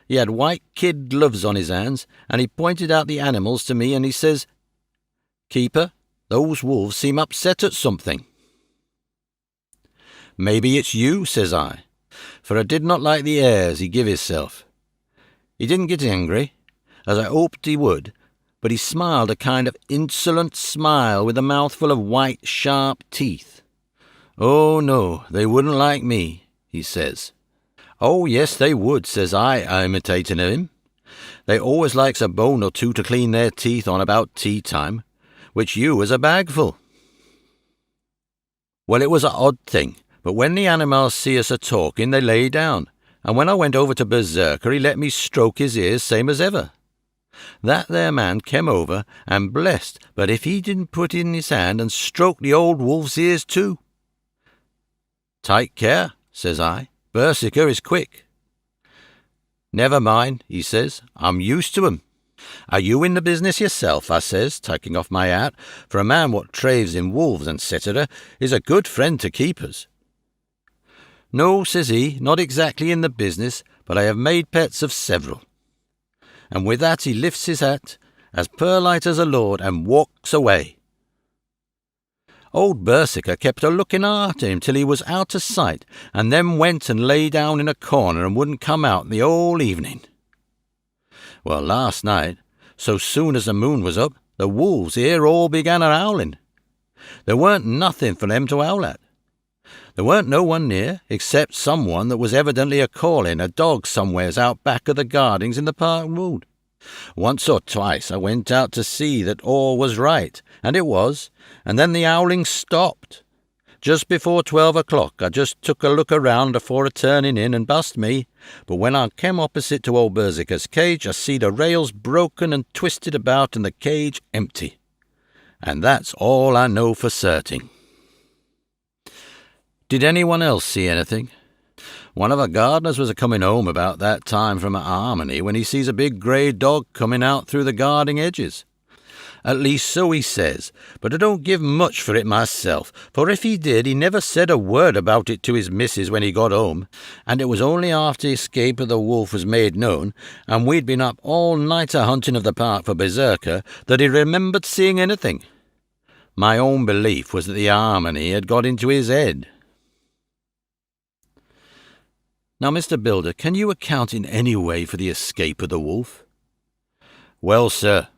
He had white kid gloves on his hands, and he pointed out the animals to me, and he says, 'Keeper, those wolves seem upset at something.' 'Maybe it's you,' says I, for I did not like the airs he give hisself. He didn't get angry, as I hoped he would, but he smiled a kind of insolent smile with a mouthful of white, sharp teeth. "Oh, no, they wouldn't like me," he says. "Oh, yes, they would," says I, imitating him. "They always likes a bone or two to clean their teeth on about tea time, which you was a bagful." Well, it was a odd thing, but when the animals see us a-talking, they lay down, and when I went over to Berserker, he let me stroke his ears same as ever. That there man came over, and blessed, but if he didn't put in his hand and stroke the old wolf's ears too. "Take care," says I. "Berserker is quick." "Never mind," he says. "I'm used to 'em." "Are you in the business yourself?" I says, taking off my hat, for a man what traves in wolves, etc., is a good friend to keepers. "No," says he, "not exactly in the business, but I have made pets of several." And with that he lifts his hat, as polite as a lord, and walks away. Old Berserker kept a-looking after him till he was out of sight, and then went and lay down in a corner and wouldn't come out the whole evening. Well, last night, so soon as the moon was up, the wolves here all began a-howling. There weren't nothing for them to howl at. There weren't no one near, except someone that was evidently a-calling a dog somewheres out back of the gardings in the park wood. Once or twice I went out to see that all was right, and it was, and then the howling stopped. Just before 12 o'clock I just took a look around afore a-turning in, and bust me, but when I came opposite to old Berserker's cage, I see the rails broken and twisted about and the cage empty. And that's all I know for certain. Did anyone else see anything? One of our gardeners was a-coming home about that time from a harmony when he sees a big grey dog coming out through the garden edges. At least so he says, but I don't give much for it myself, for if he did, he never said a word about it to his missus when he got home, and it was only after the escape of the wolf was made known, and we'd been up all night a-hunting of the park for Berserker, that he remembered seeing anything. My own belief was that the harmony had got into his head. Now, Mr. Builder, can you account in any way for the escape of the wolf? "Well, sir,"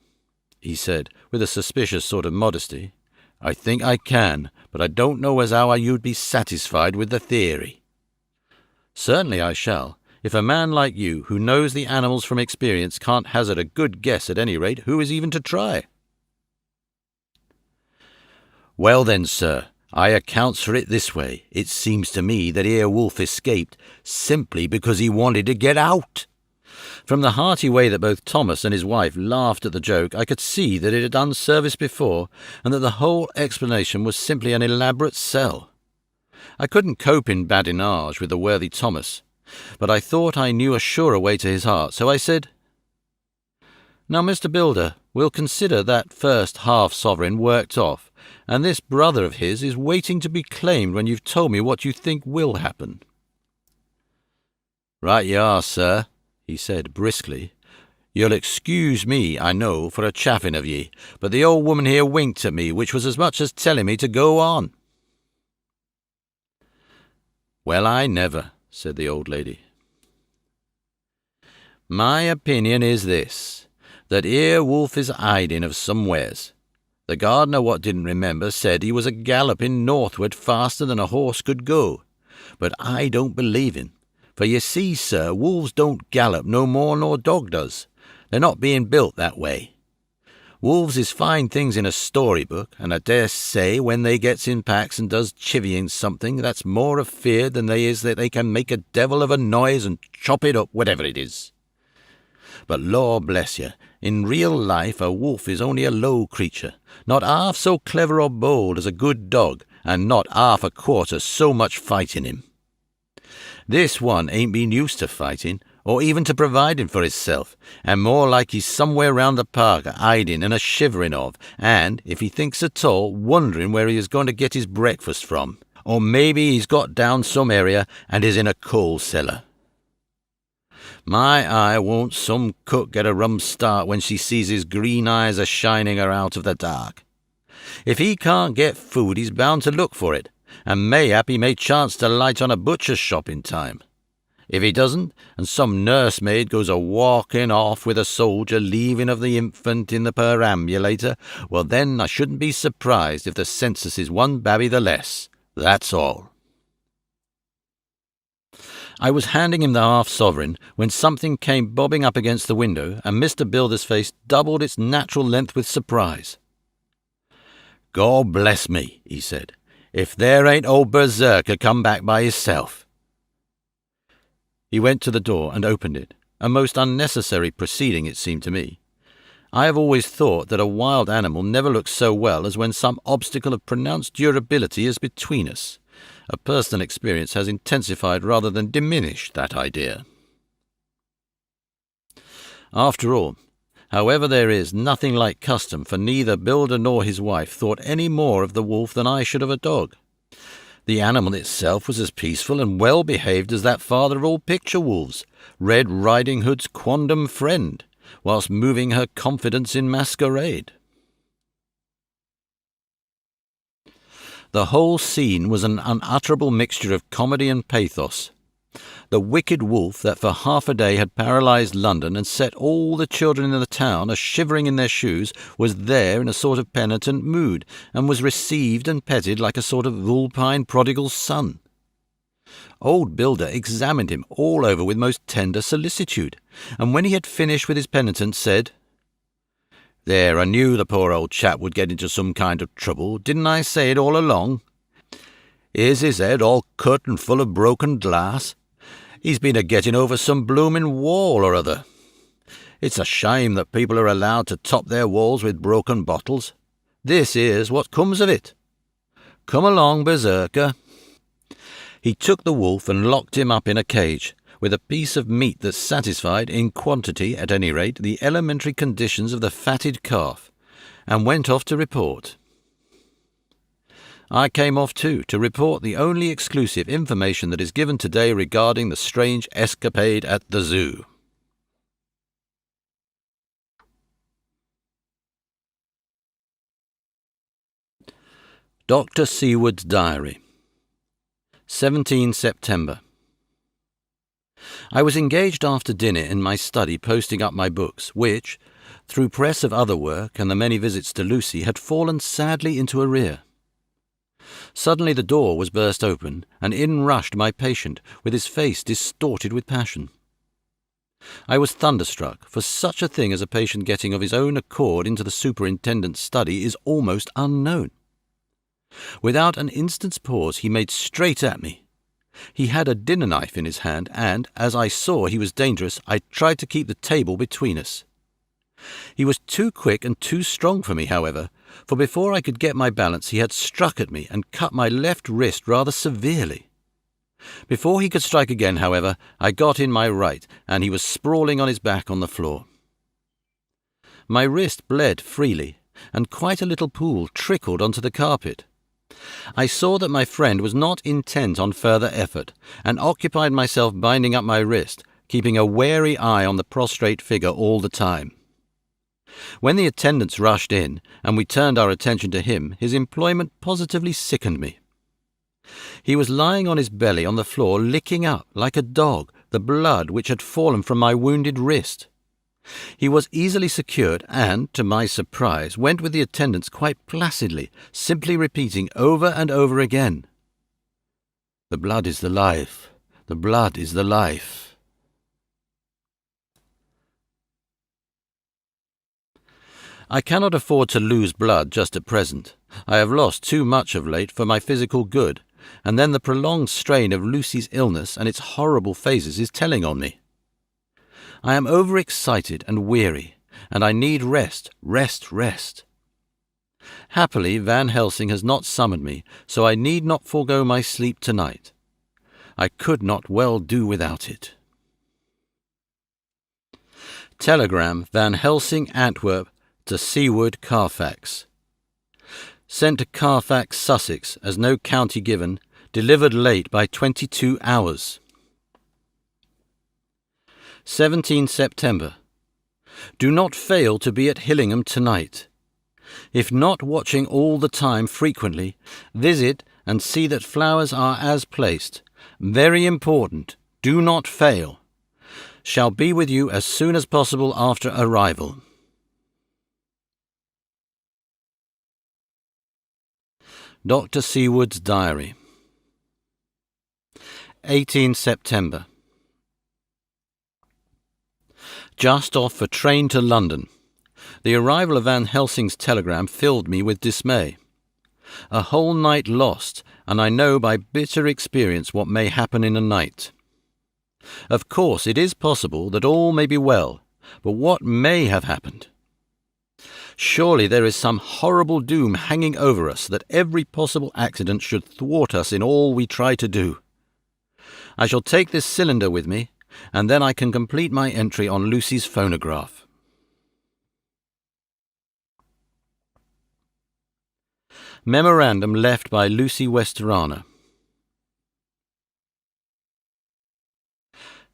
he said, with a suspicious sort of modesty, "I think I can, but I don't know as how you'd be satisfied with the theory." "Certainly I shall. If a man like you, who knows the animals from experience, can't hazard a good guess at any rate, who is even to try?" "Well then, sir, I accounts for it this way. It seems to me that here wolf escaped simply because he wanted to get out." From the hearty way that both Thomas and his wife laughed at the joke, I could see that it had done service before, and that the whole explanation was simply an elaborate sell. I couldn't cope in badinage with the worthy Thomas, but I thought I knew a surer way to his heart, so I said, "Now, Mr. Builder, we'll consider that first half-sovereign worked off, and this brother of his is waiting to be claimed when you've told me what you think will happen." "Right you are, sir," he said briskly. "You'll excuse me, I know, for a chaffing of ye, but the old woman here winked at me, which was as much as telling me to go on." "Well, I never," said the old lady. "My opinion is this, that here wolf is hiding of somewheres. The gardener what didn't remember said he was a-galloping northward faster than a horse could go, but I don't believe him. For you see, sir, wolves don't gallop no more nor dog does. They're not being built that way. Wolves is fine things in a storybook, and I dare say when they gets in packs and does chivying something, that's more afeard than they is that they can make a devil of a noise and chop it up, whatever it is. But law bless you, in real life a wolf is only a low creature, not half so clever or bold as a good dog, and not half a quarter so much fight in him. This one ain't been used to fighting, or even to providing for hisself, and more like he's somewhere round the park a-hiding and a-shivering of, and, if he thinks at all, wondering where he is going to get his breakfast from. Or maybe he's got down some area and is in a coal cellar. My eye, won't some cook get a rum start when she sees his green eyes a-shining her out of the dark. If he can't get food, he's bound to look for it, and mayhap he may chance to light on a butcher's shop in time. If he doesn't, and some nursemaid goes a-walking off with a soldier leaving of the infant in the perambulator, well then I shouldn't be surprised if the census is one babby the less. That's all." I was handing him the half-sovereign when something came bobbing up against the window, and Mr. Bilder's face doubled its natural length with surprise. "God bless me," he said, "if there ain't old Berserker come back by hisself." He went to the door and opened it, a most unnecessary proceeding it seemed to me. I have always thought that a wild animal never looks so well as when some obstacle of pronounced durability is between us. A personal experience has intensified rather than diminished that idea. After all, however, there is nothing like custom, for neither Builder nor his wife thought any more of the wolf than I should of a dog. The animal itself was as peaceful and well behaved as that father of all picture wolves, Red Riding Hood's quondam friend, whilst moving her confidence in masquerade. The whole scene was an unutterable mixture of comedy and pathos. The wicked wolf that for half a day had paralysed London and set all the children in the town a-shivering in their shoes was there in a sort of penitent mood, and was received and petted like a sort of vulpine prodigal son. Old Builder examined him all over with most tender solicitude, and when he had finished with his penitence said, "There, I knew the poor old chap would get into some kind of trouble. Didn't I say it all along? Here's his head all cut and full of broken glass. He's been a-getting over some bloomin' wall or other. It's a shame that people are allowed to top their walls with broken bottles. This is what comes of it. Come along, Berserker." He took the wolf and locked him up in a cage, with a piece of meat that satisfied, in quantity at any rate, the elementary conditions of the fatted calf, and went off to report. I came off too, to report the only exclusive information that is given today regarding the strange escapade at the zoo. Dr. Seward's Diary. 17 September. I was engaged after dinner in my study posting up my books, which, through press of other work and the many visits to Lucy, had fallen sadly into arrear. Suddenly the door was burst open, and in rushed my patient, with his face distorted with passion. I was thunderstruck, for such a thing as a patient getting of his own accord into the superintendent's study is almost unknown. Without an instant's pause he made straight at me. He had a dinner knife in his hand, and, as I saw he was dangerous, I tried to keep the table between us. He was too quick and too strong for me, however, for before I could get my balance he had struck at me and cut my left wrist rather severely. Before he could strike again, however, I got in my right, and he was sprawling on his back on the floor. My wrist bled freely, and quite a little pool trickled onto the carpet. I saw that my friend was not intent on further effort, and occupied myself binding up my wrist, keeping a wary eye on the prostrate figure all the time. When the attendants rushed in, and we turned our attention to him, his employment positively sickened me. He was lying on his belly on the floor, licking up, like a dog, the blood which had fallen from my wounded wrist. He was easily secured, and, to my surprise, went with the attendants quite placidly, simply repeating over and over again, "The blood is the life, the blood is the life." I cannot afford to lose blood just at present. I have lost too much of late for my physical good, and then the prolonged strain of Lucy's illness and its horrible phases is telling on me. I am overexcited and weary, and I need rest, rest. Happily, Van Helsing has not summoned me, so I need not forego my sleep tonight. I could not well do without it. Telegram, Van Helsing, Antwerp, to Seward, Carfax. Sent to Carfax, Sussex, as no county given, delivered late by 22 hours. 17 September. Do not fail to be at Hillingham tonight. If not watching all the time frequently, visit and see that flowers are as placed. Very important. Do not fail. Shall be with you as soon as possible after arrival. Dr. Seward's Diary. 18 September. Just off for train to London. The arrival of Van Helsing's telegram filled me with dismay. A whole night lost, and I know by bitter experience what may happen in a night. Of course, it is possible that all may be well, but what may have happened? Surely there is some horrible doom hanging over us that every possible accident should thwart us in all we try to do. I shall take this cylinder with me, and then I can complete my entry on Lucy's phonograph. Memorandum left by Lucy Westerana.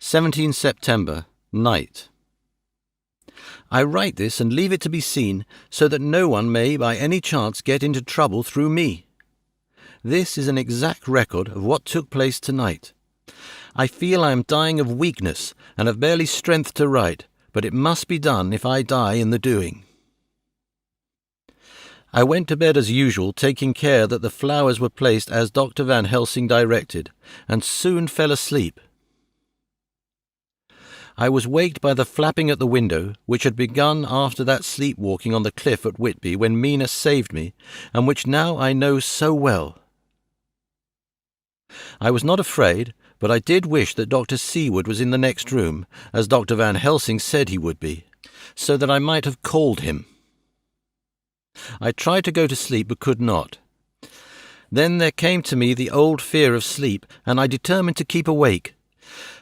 17 September, night. I write this and leave it to be seen so that no one may by any chance get into trouble through me. This is an exact record of what took place tonight. I feel I am dying of weakness and have barely strength to write, but it must be done if I die in the doing. I went to bed as usual, taking care that the flowers were placed as Dr. Van Helsing directed, and soon fell asleep. I was waked by the flapping at the window, which had begun after that sleepwalking on the cliff at Whitby when Mina saved me, and which now I know so well. I was not afraid, but I did wish that Dr. Seward was in the next room, as Dr. Van Helsing said he would be, so that I might have called him. I tried to go to sleep but could not. Then there came to me the old fear of sleep, and I determined to keep awake.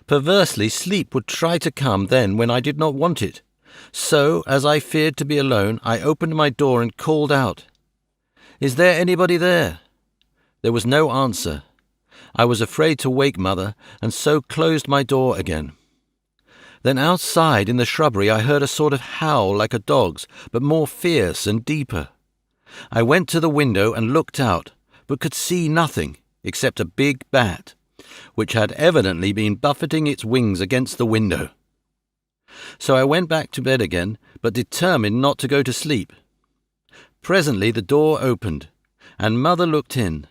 Perversely, sleep would try to come then when I did not want it. So, as I feared to be alone, I opened my door and called out, "Is there anybody there?" There was no answer. I was afraid to wake Mother, and so closed my door again. Then outside in the shrubbery I heard a sort of howl like a dog's, but more fierce and deeper. I went to the window and looked out, but could see nothing except a big bat, which had evidently been buffeting its wings against the window. So I went back to bed again, but determined not to go to sleep. Presently the door opened, and Mother looked in.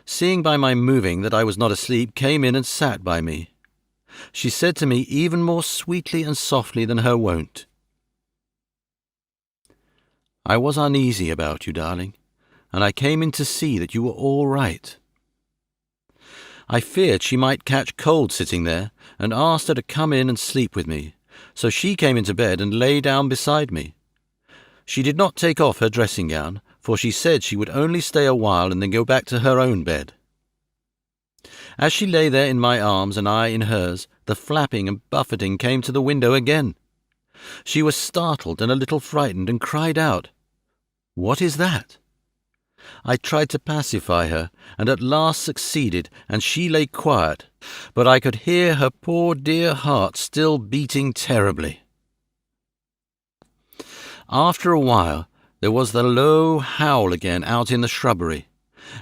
Seeing by my moving that I was not asleep, came in and sat by me. She said to me even more sweetly and softly than her wont, "I was uneasy about you, darling, and I came in to see that you were all right." I feared she might catch cold sitting there, and asked her to come in and sleep with me, so she came into bed and lay down beside me. She did not take off her dressing-gown, for she said she would only stay a while and then go back to her own bed. As she lay there in my arms and I in hers, the flapping and buffeting came to the window again. She was startled and a little frightened and cried out, "What is that?" I tried to pacify her, and at last succeeded, and she lay quiet, but I could hear her poor dear heart still beating terribly. After a while there was the low howl again out in the shrubbery,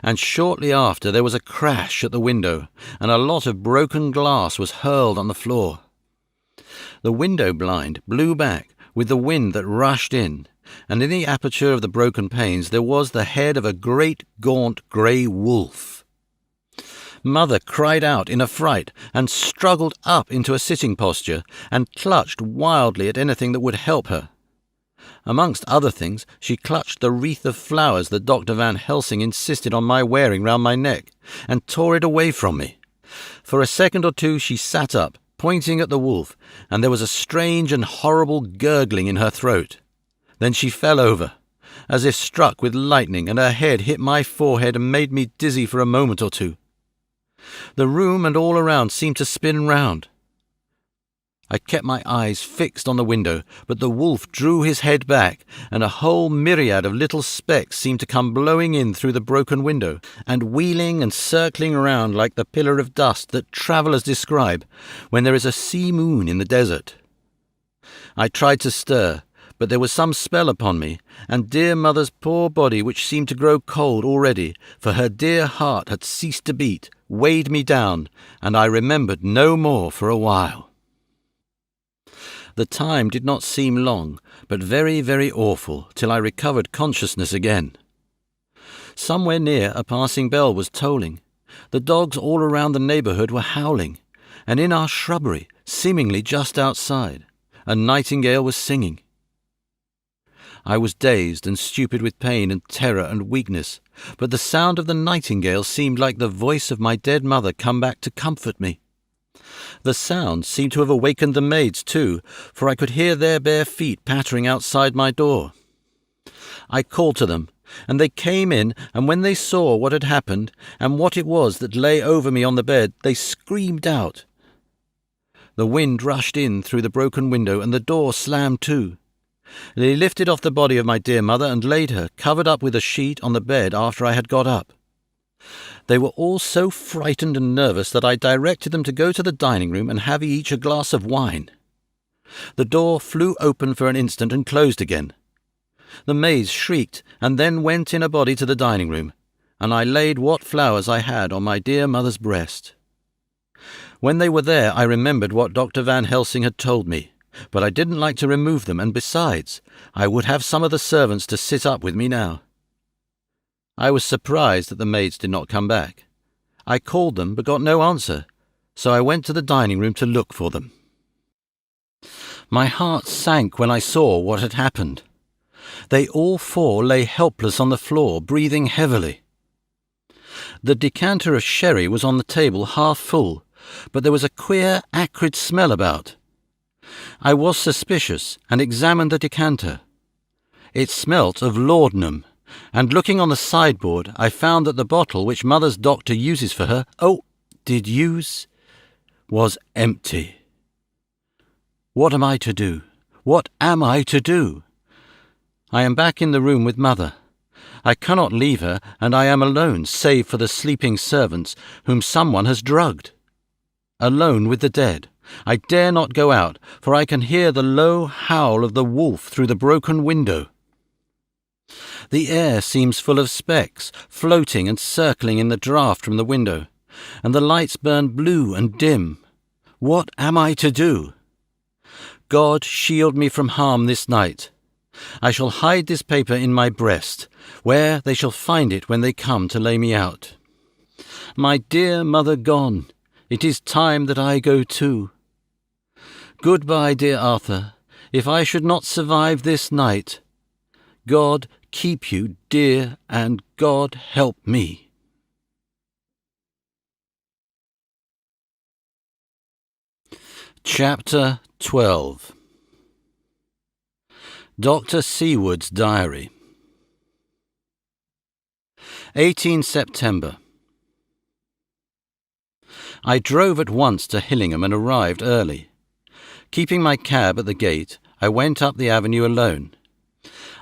and shortly after there was a crash at the window, and a lot of broken glass was hurled on the floor. The window blind blew back with the wind that rushed in, and in the aperture of the broken panes there was the head of a great gaunt grey wolf. Mother cried out in a fright, and struggled up into a sitting posture, and clutched wildly at anything that would help her. Amongst other things, she clutched the wreath of flowers that Dr. Van Helsing insisted on my wearing round my neck, and tore it away from me. For a second or two she sat up, pointing at the wolf, and there was a strange and horrible gurgling in her throat. Then she fell over, as if struck with lightning, and her head hit my forehead and made me dizzy for a moment or two. The room and all around seemed to spin round. I kept my eyes fixed on the window, but the wolf drew his head back, and a whole myriad of little specks seemed to come blowing in through the broken window, and wheeling and circling round like the pillar of dust that travellers describe when there is a sea moon in the desert. I tried to stir, but there was some spell upon me, and dear mother's poor body, which seemed to grow cold already, for her dear heart had ceased to beat, weighed me down, and I remembered no more for a while. The time did not seem long, but very, very awful, till I recovered consciousness again. Somewhere near a passing bell was tolling. The dogs all around the neighbourhood were howling, and in our shrubbery, seemingly just outside, a nightingale was singing. I was dazed and stupid with pain and terror and weakness, but the sound of the nightingale seemed like the voice of my dead mother come back to comfort me. The sound seemed to have awakened the maids too, for I could hear their bare feet pattering outside my door. I called to them, and they came in, and when they saw what had happened, and what it was that lay over me on the bed, they screamed out. The wind rushed in through the broken window, and the door slammed to. They lifted off the body of my dear mother and laid her, covered up with a sheet, on the bed after I had got up. They were all so frightened and nervous that I directed them to go to the dining room and have each a glass of wine. The door flew open for an instant and closed again. The maids shrieked and then went in a body to the dining room, and I laid what flowers I had on my dear mother's breast. When they were there, I remembered what Dr. Van Helsing had told me, but I didn't like to remove them, and besides, I would have some of the servants to sit up with me now. I was surprised that the maids did not come back. I called them, but got no answer, so I went to the dining room to look for them. My heart sank when I saw what had happened. They all four lay helpless on the floor, breathing heavily. The decanter of sherry was on the table half full, but there was a queer, acrid smell about. I was suspicious and examined the decanter. It smelt of laudanum, and looking on the sideboard, I found that the bottle which mother's doctor uses for her, was empty. What am I to do? What am I to do? I am back in the room with mother. I cannot leave her, and I am alone, save for the sleeping servants, whom someone has drugged. Alone with the dead. I dare not go out, for I can hear the low howl of the wolf through the broken window. The air seems full of specks, floating and circling in the draught from the window, and the lights burn blue and dim. What am I to do? God shield me from harm this night. I shall hide this paper in my breast, where they shall find it when they come to lay me out. My dear mother gone, it is time that I go too. Goodbye, dear Arthur, if I should not survive this night. God keep you, dear, and God help me. Chapter 12. Dr. Seward's Diary. 18 September. I drove at once to Hillingham and arrived early. Keeping my cab at the gate, I went up the avenue alone.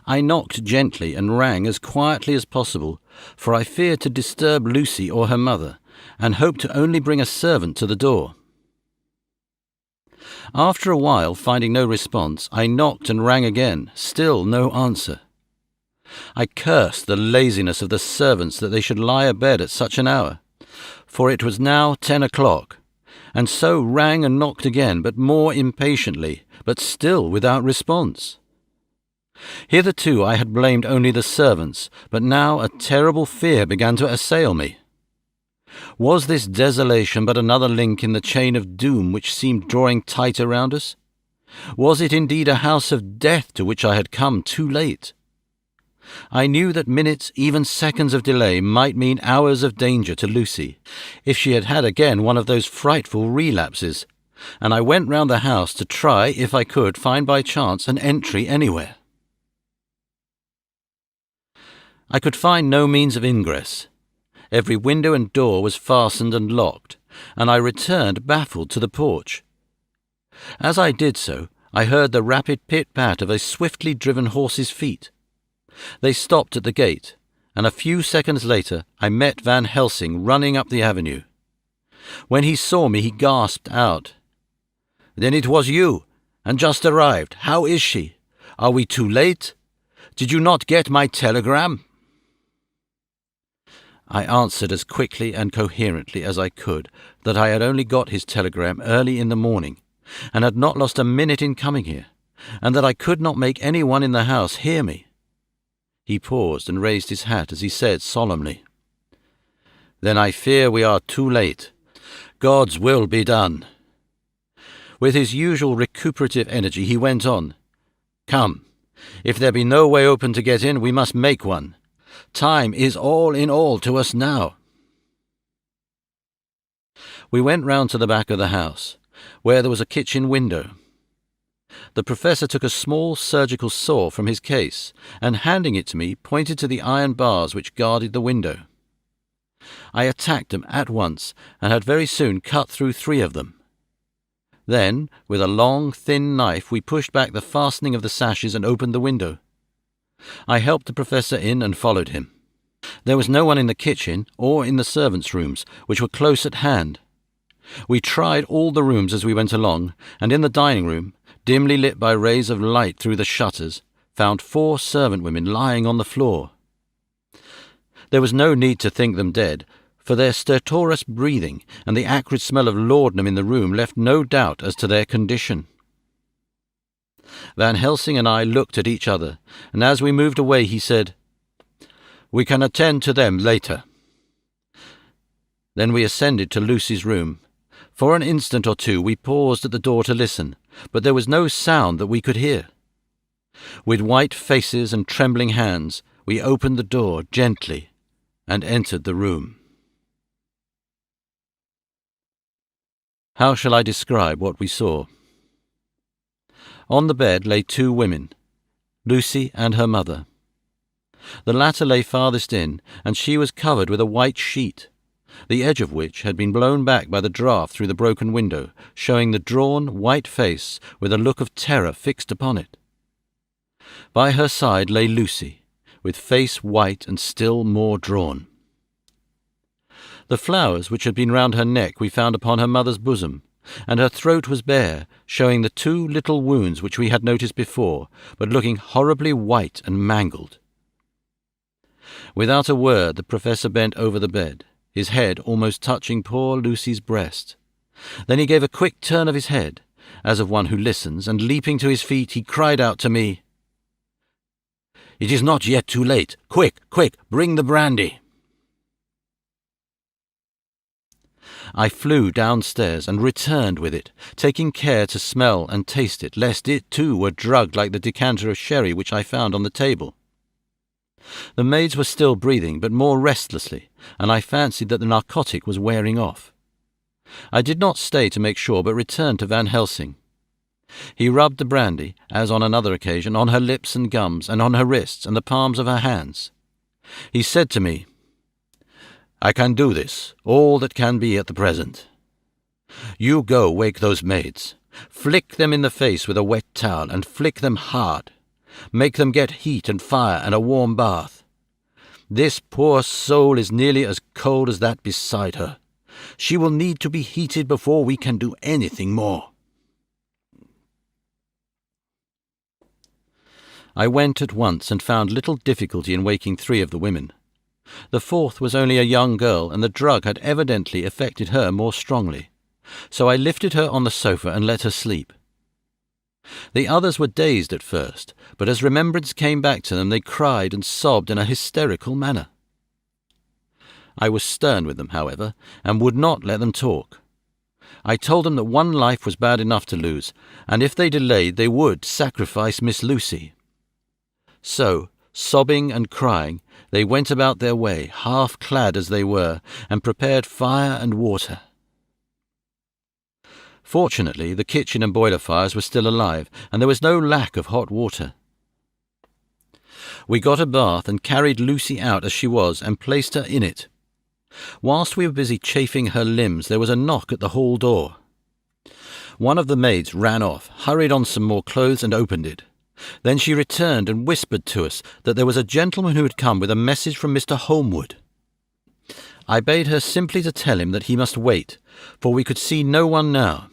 I knocked gently and rang as quietly as possible, for I feared to disturb Lucy or her mother, and hoped to only bring a servant to the door. After a while, finding no response, I knocked and rang again, still no answer. I cursed the laziness of the servants that they should lie abed at such an hour, for it was now 10 o'clock, and so rang and knocked again, but more impatiently, but still without response. Hitherto I had blamed only the servants, but now a terrible fear began to assail me. Was this desolation but another link in the chain of doom which seemed drawing tight around us? Was it indeed a house of death to which I had come too late? I knew that minutes, even seconds of delay might mean hours of danger to Lucy, if she had had again one of those frightful relapses, and I went round the house to try, if I could, find by chance an entry anywhere. I could find no means of ingress. Every window and door was fastened and locked, and I returned baffled to the porch. As I did so, I heard the rapid pit-pat of a swiftly driven horse's feet. They stopped at the gate, and a few seconds later I met Van Helsing running up the avenue. When he saw me, he gasped out, "Then it was you, and just arrived. How is she? Are we too late? Did you not get my telegram?" I answered as quickly and coherently as I could that I had only got his telegram early in the morning, and had not lost a minute in coming here, and that I could not make any one in the house hear me. He paused and raised his hat as he said solemnly, "Then I fear we are too late. God's will be done." With his usual recuperative energy he went on, "Come, if there be no way open to get in, we must make one. Time is all in all to us now." We went round to the back of the house, where there was a kitchen window. The professor took a small surgical saw from his case, and handing it to me, pointed to the iron bars which guarded the window. I attacked them at once, and had very soon cut through 3 of them. Then, with a long, thin knife, we pushed back the fastening of the sashes and opened the window. I helped the professor in and followed him. There was no one in the kitchen or in the servants' rooms, which were close at hand. We tried all the rooms as we went along, and in the dining room, dimly lit by rays of light through the shutters, found 4 servant women lying on the floor. There was no need to think them dead, for their stertorous breathing and the acrid smell of laudanum in the room left no doubt as to their condition. Van Helsing and I looked at each other, and as we moved away he said, "We can attend to them later." Then we ascended to Lucy's room. For an instant or two we paused at the door to listen, but there was no sound that we could hear. With white faces and trembling hands, we opened the door gently and entered the room. How shall I describe what we saw? On the bed lay 2 women, Lucy and her mother. The latter lay farthest in, and she was covered with a white sheet, the edge of which had been blown back by the draught through the broken window, showing the drawn, white face with a look of terror fixed upon it. By her side lay Lucy, with face white and still more drawn. The flowers which had been round her neck we found upon her mother's bosom, and her throat was bare, showing the 2 little wounds which we had noticed before, but looking horribly white and mangled. Without a word the professor bent over the bed, his head almost touching poor Lucy's breast. Then he gave a quick turn of his head, as of one who listens, and leaping to his feet he cried out to me, "It is not yet too late. Quick, quick, bring the brandy." I flew downstairs and returned with it, taking care to smell and taste it, lest it too were drugged like the decanter of sherry which I found on the table. The maids were still breathing, but more restlessly, and I fancied that the narcotic was wearing off. I did not stay to make sure, but returned to Van Helsing. He rubbed the brandy, as on another occasion, on her lips and gums, and on her wrists and the palms of her hands. He said to me, "I can do this, all that can be at the present. You go wake those maids. Flick them in the face with a wet towel, and flick them hard. Make them get heat and fire and a warm bath. This poor soul is nearly as cold as that beside her. She will need to be heated before we can do anything more." I went at once and found little difficulty in waking 3 of the women. The 4th was only a young girl, and the drug had evidently affected her more strongly, so I lifted her on the sofa and let her sleep. The others were dazed at first, but as remembrance came back to them they cried and sobbed in a hysterical manner. I was stern with them, however, and would not let them talk. I told them that one life was bad enough to lose, and if they delayed they would sacrifice Miss Lucy. So, sobbing and crying, they went about their way, half-clad as they were, and prepared fire and water. Fortunately, the kitchen and boiler fires were still alive, and there was no lack of hot water. We got a bath and carried Lucy out as she was, and placed her in it. Whilst we were busy chafing her limbs, there was a knock at the hall door. One of the maids ran off, hurried on some more clothes, and opened it. Then she returned and whispered to us that there was a gentleman who had come with a message from Mr. Holmwood. I bade her simply to tell him that he must wait, for we could see no one now.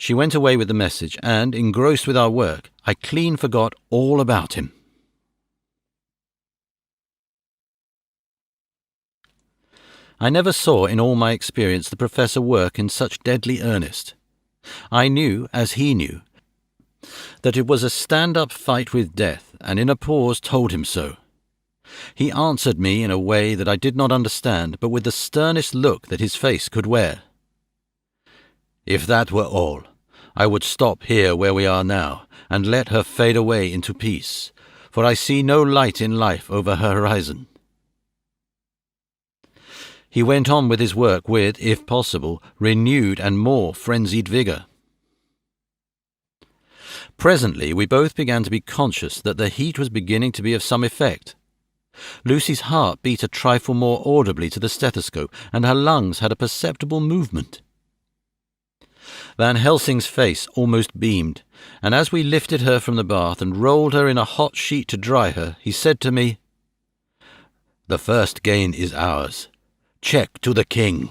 She went away with the message, and, engrossed with our work, I clean forgot all about him. I never saw in all my experience the Professor work in such deadly earnest. I knew, as he knew, that it was a stand-up fight with death, and in a pause told him so. He answered me in a way that I did not understand, but with the sternest look that his face could wear. If that were all, I would stop here where we are now, and let her fade away into peace, for I see no light in life over her horizon. He went on with his work with, if possible, renewed and more frenzied vigour. Presently we both began to be conscious that the heat was beginning to be of some effect. Lucy's heart beat a trifle more audibly to the stethoscope, and her lungs had a perceptible movement. Van Helsing's face almost beamed, and as we lifted her from the bath and rolled her in a hot sheet to dry her, he said to me, "The first gain is ours. Check to the king."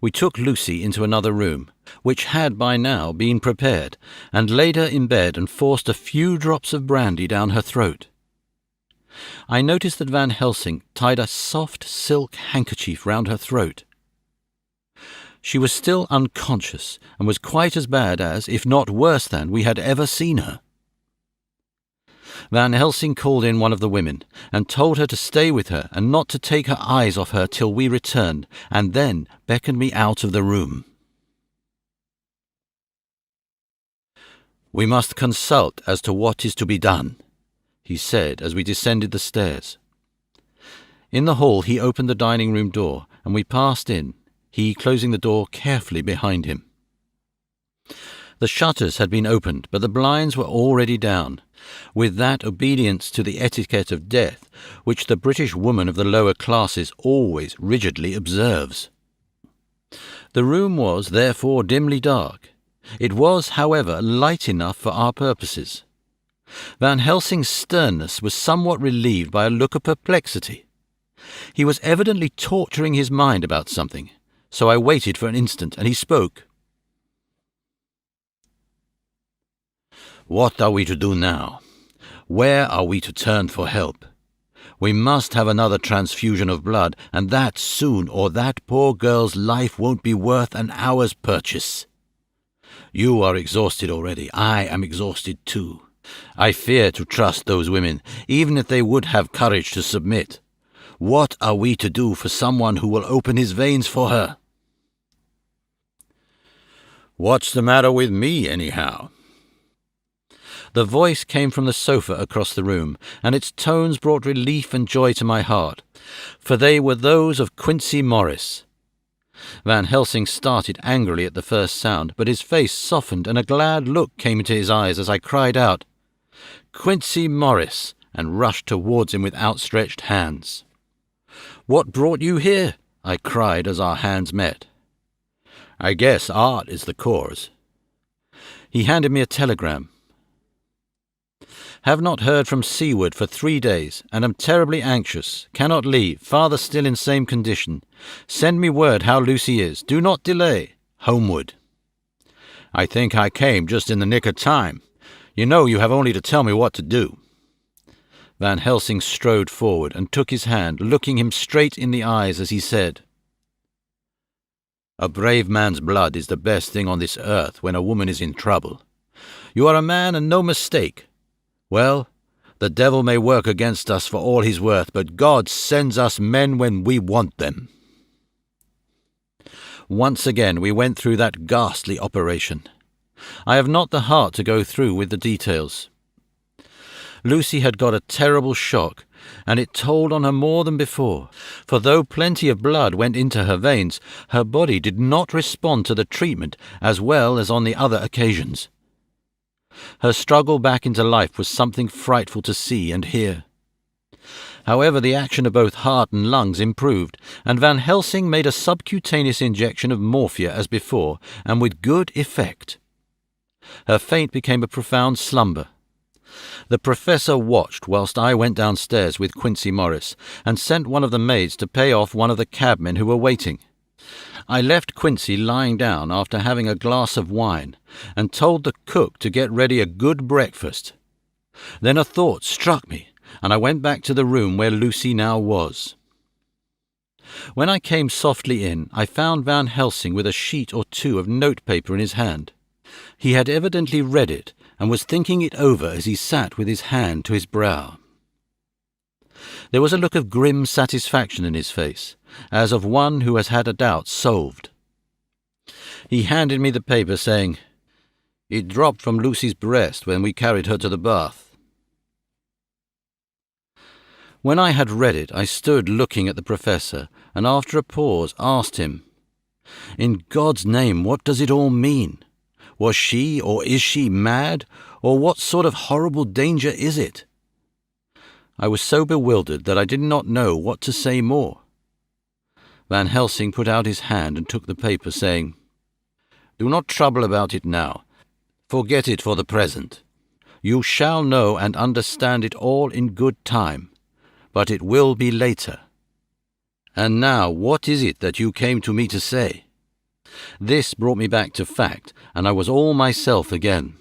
We took Lucy into another room, which had by now been prepared, and laid her in bed and forced a few drops of brandy down her throat. I noticed that Van Helsing tied a soft silk handkerchief round her throat. She was still unconscious, and was quite as bad as, if not worse than, we had ever seen her. Van Helsing called in one of the women, and told her to stay with her and not to take her eyes off her till we returned, and then beckoned me out of the room. "We must consult as to what is to be done," he said as we descended the stairs. In the hall he opened the dining-room door, and we passed in, he closing the door carefully behind him. The shutters had been opened, but the blinds were already down, with that obedience to the etiquette of death which the British woman of the lower classes always rigidly observes. The room was, therefore, dimly dark. It was, however, light enough for our purposes. Van Helsing's sternness was somewhat relieved by a look of perplexity. He was evidently torturing his mind about something, so I waited for an instant, and he spoke. "What are we to do now? Where are we to turn for help? We must have another transfusion of blood, and that soon, or that poor girl's life won't be worth an hour's purchase. You are exhausted already. I am exhausted too. I fear to trust those women, even if they would have courage to submit. What are we to do for someone who will open his veins for her?" "What's the matter with me, anyhow?" The voice came from the sofa across the room, and its tones brought relief and joy to my heart, for they were those of Quincy Morris. Van Helsing started angrily at the first sound, but his face softened and a glad look came into his eyes as I cried out, "Quincy Morris," and rushed towards him with outstretched hands. "What brought you here?" I cried as our hands met. "I guess art is the cause." He handed me a telegram. "Have not heard from Seaward for 3 days, and am terribly anxious. Cannot leave. Father still in same condition. Send me word how Lucy is. Do not delay. Homeward." "I think I came just in the nick of time. You know you have only to tell me what to do." Van Helsing strode forward and took his hand, looking him straight in the eyes as he said, "A brave man's blood is the best thing on this earth when a woman is in trouble. You are a man and no mistake. Well, the devil may work against us for all he's worth, but God sends us men when we want them." Once again we went through that ghastly operation. I have not the heart to go through with the details. Lucy had got a terrible shock, and it told on her more than before, for though plenty of blood went into her veins, her body did not respond to the treatment as well as on the other occasions. Her struggle back into life was something frightful to see and hear. However, the action of both heart and lungs improved, and Van Helsing made a subcutaneous injection of morphia as before, and with good effect. Her faint became a profound slumber. The Professor watched whilst I went downstairs with Quincy Morris, and sent one of the maids to pay off one of the cabmen who were waiting. I left Quincy lying down after having a glass of wine and told the cook to get ready a good breakfast. Then a thought struck me, and I went back to the room where Lucy now was. When I came softly in, I found Van Helsing with a sheet or two of notepaper in his hand. He had evidently read it and was thinking it over as he sat with his hand to his brow. There was a look of grim satisfaction in his face, as of one who has had a doubt solved. He handed me the paper, saying, "It dropped from Lucy's breast when we carried her to the bath." When I had read it, I stood looking at the professor, and after a pause asked him, "In God's name, what does it all mean? Was she, or is she, mad, or what sort of horrible danger is it?" I was so bewildered that I did not know what to say more. Van Helsing put out his hand and took the paper, saying, "Do not trouble about it now. Forget it for the present. You shall know and understand it all in good time, but it will be later. And now, what is it that you came to me to say?" This brought me back to fact, and I was all myself again.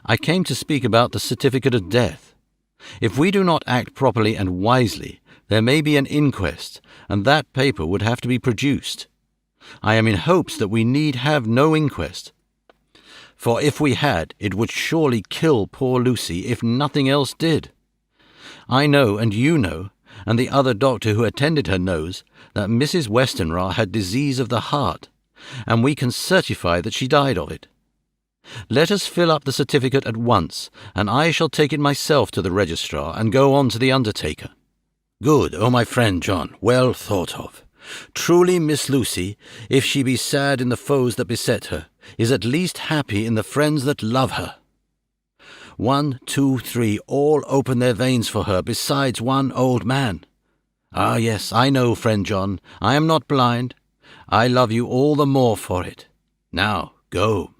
"I came to speak about the certificate of death. If we do not act properly and wisely, there may be an inquest, and that paper would have to be produced. I am in hopes that we need have no inquest, for if we had, it would surely kill poor Lucy if nothing else did. I know, and you know, and the other doctor who attended her knows, that Mrs. Westenra had disease of the heart, and we can certify that she died of it. Let us fill up the certificate at once, and I shall take it myself to the registrar and go on to the undertaker." "Good, oh my friend John, well thought of. Truly Miss Lucy, if she be sad in the foes that beset her, is at least happy in the friends that love her. 1, 2, 3, all open their veins for her, besides one old man. Ah, yes, I know, friend John, I am not blind. I love you all the more for it. Now, go."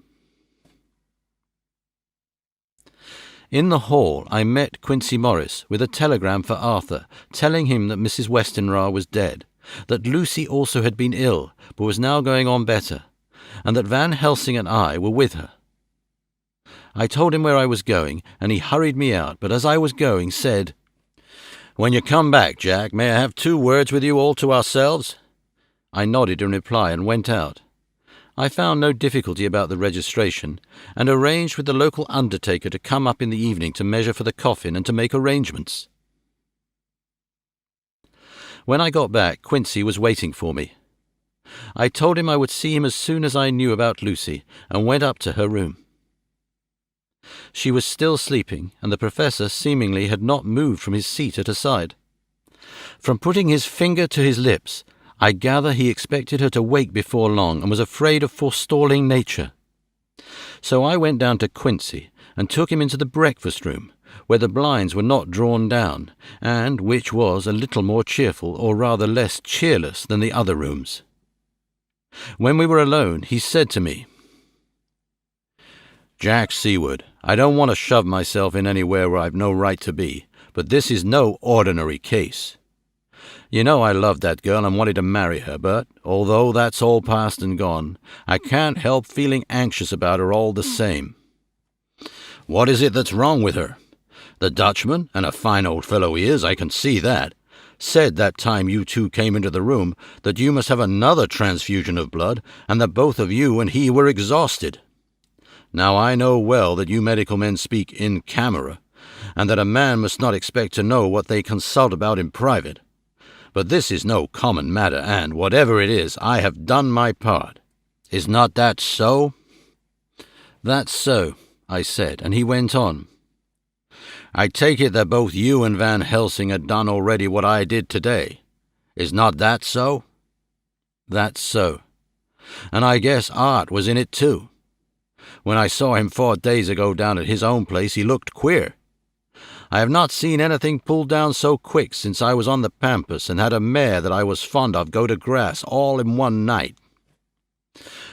In the hall I met Quincy Morris with a telegram for Arthur, telling him that Mrs. Westenra was dead, that Lucy also had been ill, but was now going on better, and that Van Helsing and I were with her. I told him where I was going, and he hurried me out, but as I was going said, "When you come back, Jack, may I have 2 words with you all to ourselves?" I nodded in reply and went out. I found no difficulty about the registration, and arranged with the local undertaker to come up in the evening to measure for the coffin and to make arrangements. When I got back, Quincy was waiting for me. I told him I would see him as soon as I knew about Lucy, and went up to her room. She was still sleeping, and the professor seemingly had not moved from his seat at her side. From putting his finger to his lips, I gather he expected her to wake before long and was afraid of forestalling nature. So I went down to Quincy and took him into the breakfast room, where the blinds were not drawn down, and which was a little more cheerful, or rather less cheerless, than the other rooms. When we were alone, he said to me, "Jack Seward, I don't want to shove myself in anywhere where I've no right to be, but this is no ordinary case. You know I loved that girl and wanted to marry her, but, although that's all past and gone, I can't help feeling anxious about her all the same. What is it that's wrong with her? The Dutchman, and a fine old fellow he is, I can see that, said that time you 2 came into the room that you must have another transfusion of blood, and that both of you and he were exhausted. Now I know well that you medical men speak in camera, and that a man must not expect to know what they consult about in private. But this is no common matter, and, whatever it is, I have done my part. Is not that so?" "That's so," I said, and he went on. "I take it that both you and Van Helsing had done already what I did today. Is not that so?" "That's so. And I guess Art was in it too. When I saw him 4 days ago down at his own place, he looked queer. I have not seen anything pulled down so quick since I was on the pampas and had a mare that I was fond of go to grass all in one night.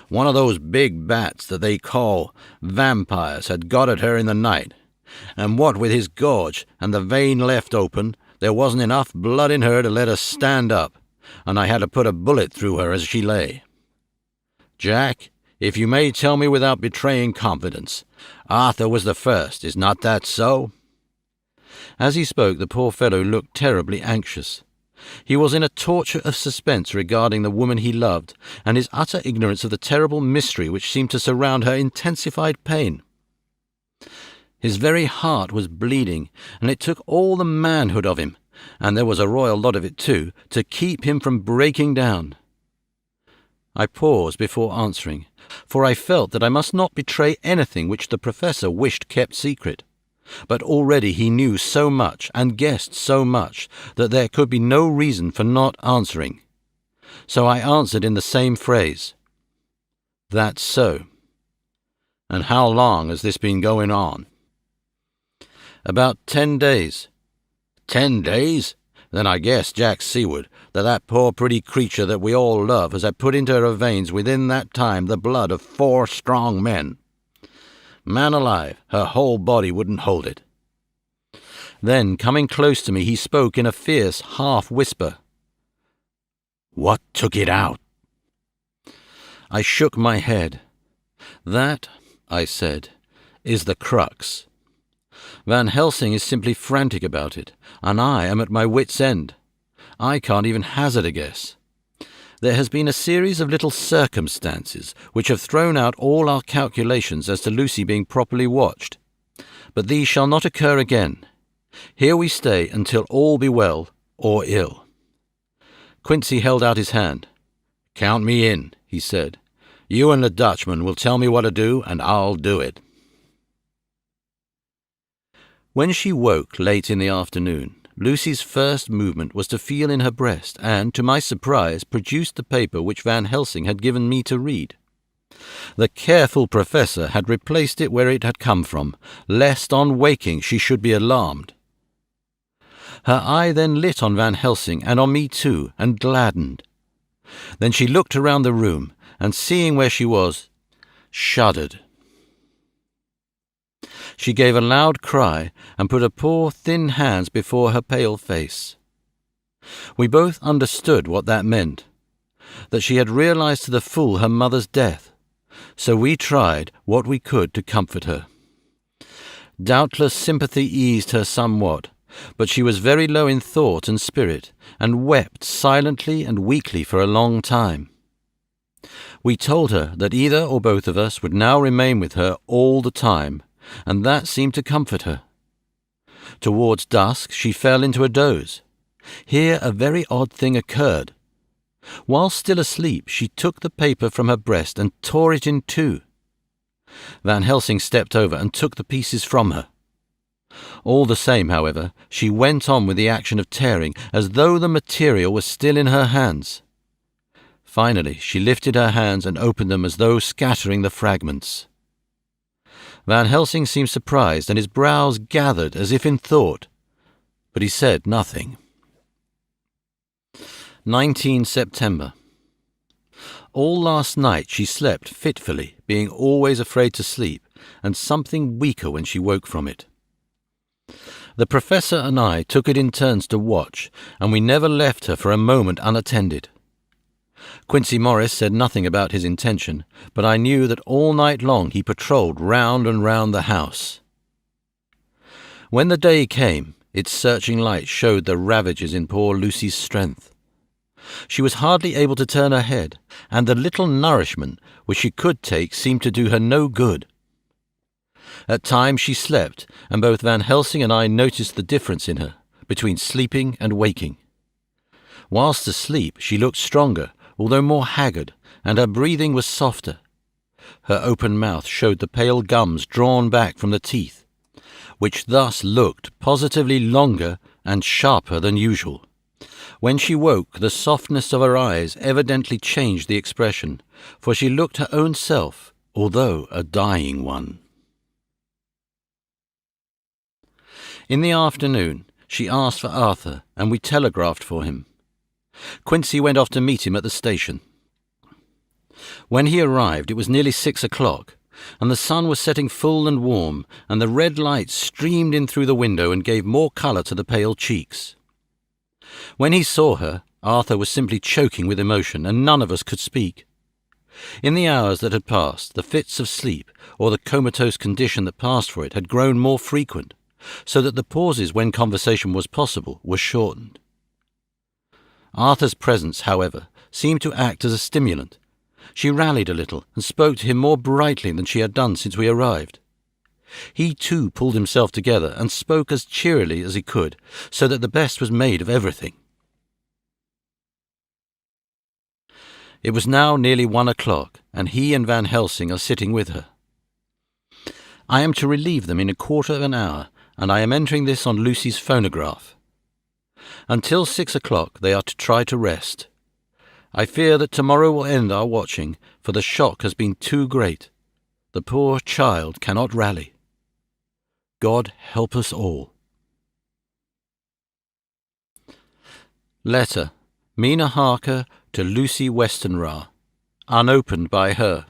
One of those big bats that they call vampires had got at her in the night, and what with his gorge and the vein left open, there wasn't enough blood in her to let her stand up, and I had to put a bullet through her as she lay. Jack, if you may tell me without betraying confidence, Arthur was the first, is not that so?" As he spoke, the poor fellow looked terribly anxious. He was in a torture of suspense regarding the woman he loved, and his utter ignorance of the terrible mystery which seemed to surround her intensified pain. His very heart was bleeding, and it took all the manhood of him, and there was a royal lot of it too, to keep him from breaking down. I paused before answering, for I felt that I must not betray anything which the Professor wished kept secret. But already he knew so much and guessed so much that there could be no reason for not answering. So I answered in the same phrase. "That's so." "And how long has this been going on?" "About 10 days. 10 days? Then I guess, Jack Seward, that poor pretty creature that we all love has had put into her veins within that time the blood of 4 strong men. Man alive, her whole body wouldn't hold it." Then, coming close to me, he spoke in a fierce half-whisper. "What took it out?" I shook my head. "That," I said, "is the crux. Van Helsing is simply frantic about it, and I am at my wits' end. I can't even hazard a guess. There has been a series of little circumstances which have thrown out all our calculations as to Lucy being properly watched. But these shall not occur again. Here we stay until all be well or ill." Quincy held out his hand. "Count me in," he said. "You and the Dutchman will tell me what to do, and I'll do it." When she woke late in the afternoon, Lucy's first movement was to feel in her breast and, to my surprise, produced the paper which Van Helsing had given me to read. The careful Professor had replaced it where it had come from, lest on waking she should be alarmed. Her eye then lit on Van Helsing and on me too, and gladdened. Then she looked around the room, and seeing where she was, shuddered. She gave a loud cry and put her poor thin hands before her pale face. We both understood what that meant, that she had realized to the full her mother's death, so we tried what we could to comfort her. Doubtless sympathy eased her somewhat, but she was very low in thought and spirit, and wept silently and weakly for a long time. We told her that either or both of us would now remain with her all the time, and that seemed to comfort her. Towards dusk she fell into a doze. Here a very odd thing occurred. While still asleep, she took the paper from her breast and tore it in two. Van Helsing stepped over and took the pieces from her. All the same, however, she went on with the action of tearing, as though the material was still in her hands. Finally, she lifted her hands and opened them as though scattering the fragments. Van Helsing seemed surprised, and his brows gathered as if in thought, but he said nothing. 19 September. All last night she slept fitfully, being always afraid to sleep, and something weaker when she woke from it. The Professor and I took it in turns to watch, and we never left her for a moment unattended. Quincy Morris said nothing about his intention, but I knew that all night long he patrolled round and round the house. When the day came, its searching light showed the ravages in poor Lucy's strength. She was hardly able to turn her head, and the little nourishment which she could take seemed to do her no good. At times she slept, and both Van Helsing and I noticed the difference in her, between sleeping and waking. Whilst asleep she looked stronger, although more haggard, and her breathing was softer. Her open mouth showed the pale gums drawn back from the teeth, which thus looked positively longer and sharper than usual. When she woke, the softness of her eyes evidently changed the expression, for she looked her own self, although a dying one. In the afternoon, she asked for Arthur, and we telegraphed for him. Quincy went off to meet him at the station. When he arrived, it was nearly 6 o'clock, and the sun was setting full and warm, and the red light streamed in through the window and gave more colour to the pale cheeks. When he saw her, Arthur was simply choking with emotion, and none of us could speak. In the hours that had passed, the fits of sleep, or the comatose condition that passed for it, had grown more frequent, so that the pauses when conversation was possible were shortened. Arthur's presence, however, seemed to act as a stimulant. She rallied a little and spoke to him more brightly than she had done since we arrived. He too pulled himself together and spoke as cheerily as he could, so that the best was made of everything. It was now nearly 1 o'clock, and he and Van Helsing are sitting with her. I am to relieve them in a quarter of an hour, and I am entering this on Lucy's phonograph. Until 6 o'clock they are to try to rest. I fear that tomorrow will end our watching, for the shock has been too great. The poor child cannot rally. God help us all. Letter, Mina Harker to Lucy Westenra, unopened by her.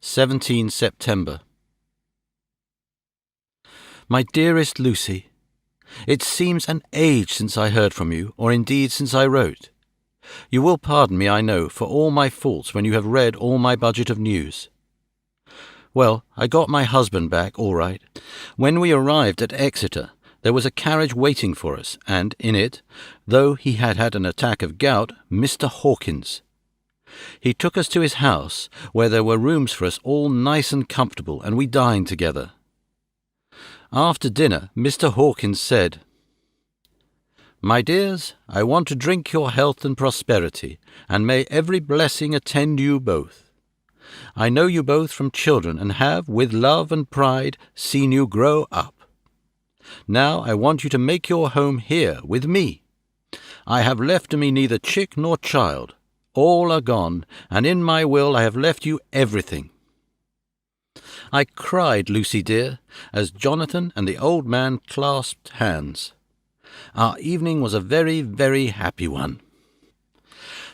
17 September. My dearest Lucy, it seems an age since I heard from you, or indeed since I wrote. You will pardon me, I know, for all my faults when you have read all my budget of news. Well, I got my husband back all right. When we arrived at Exeter, there was a carriage waiting for us, and in it, though he had had an attack of gout, Mr. Hawkins. He took us to his house, where there were rooms for us all nice and comfortable, and we dined together. After dinner, Mr. Hawkins said, My dears, I want to drink your health and prosperity, and may every blessing attend you both. I know you both from children, and have, with love and pride, seen you grow up. Now I want you to make your home here with me. I have left to me neither chick nor child. All are gone, and in my will I have left you everything. I cried, Lucy dear, as Jonathan and the old man clasped hands. Our evening was a very, very happy one.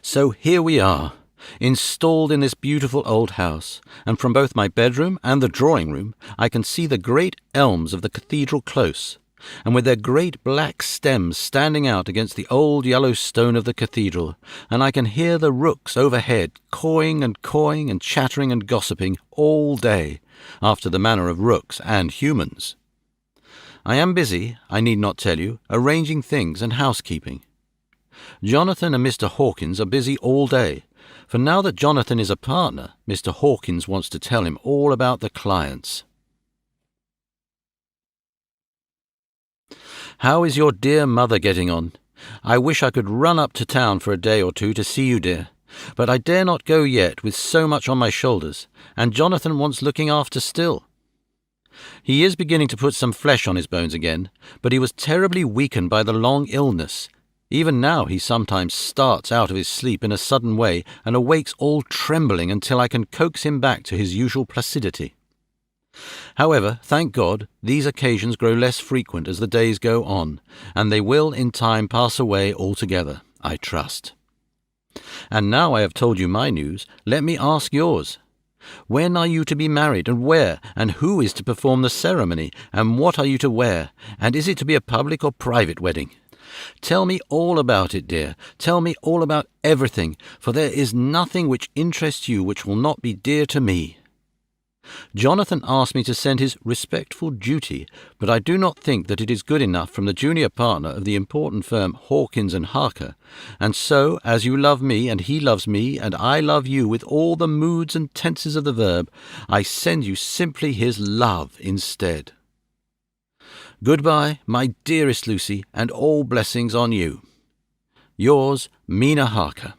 So here we are, installed in this beautiful old house, and from both my bedroom and the drawing-room I can see the great elms of the cathedral close, and with their great black stems standing out against the old yellow stone of the cathedral, and I can hear the rooks overhead cawing and chattering and gossiping all day, after the manner of rooks and humans. I am busy, I need not tell you, arranging things and housekeeping. Jonathan and Mr. Hawkins are busy all day, for now that Jonathan is a partner, Mr. Hawkins wants to tell him all about the clients. How is your dear mother getting on? I wish I could run up to town for a day or two to see you, dear, but I dare not go yet with so much on my shoulders, and Jonathan wants looking after still. He is beginning to put some flesh on his bones again, but he was terribly weakened by the long illness. Even now he sometimes starts out of his sleep in a sudden way and awakes all trembling until I can coax him back to his usual placidity. However, thank God, these occasions grow less frequent as the days go on, and they will in time pass away altogether, I trust. And now I have told you my news, let me ask yours. When are you to be married, and where, and who is to perform the ceremony, and what are you to wear, and is it to be a public or private wedding? Tell me all about it, dear. Tell me all about everything, for there is nothing which interests you which will not be dear to me. Jonathan asked me to send his respectful duty, but I do not think that it is good enough from the junior partner of the important firm Hawkins and Harker, and so, as you love me, and he loves me, and I love you with all the moods and tenses of the verb, I send you simply his love instead. Goodbye, my dearest Lucy, and all blessings on you. Yours, Mina Harker.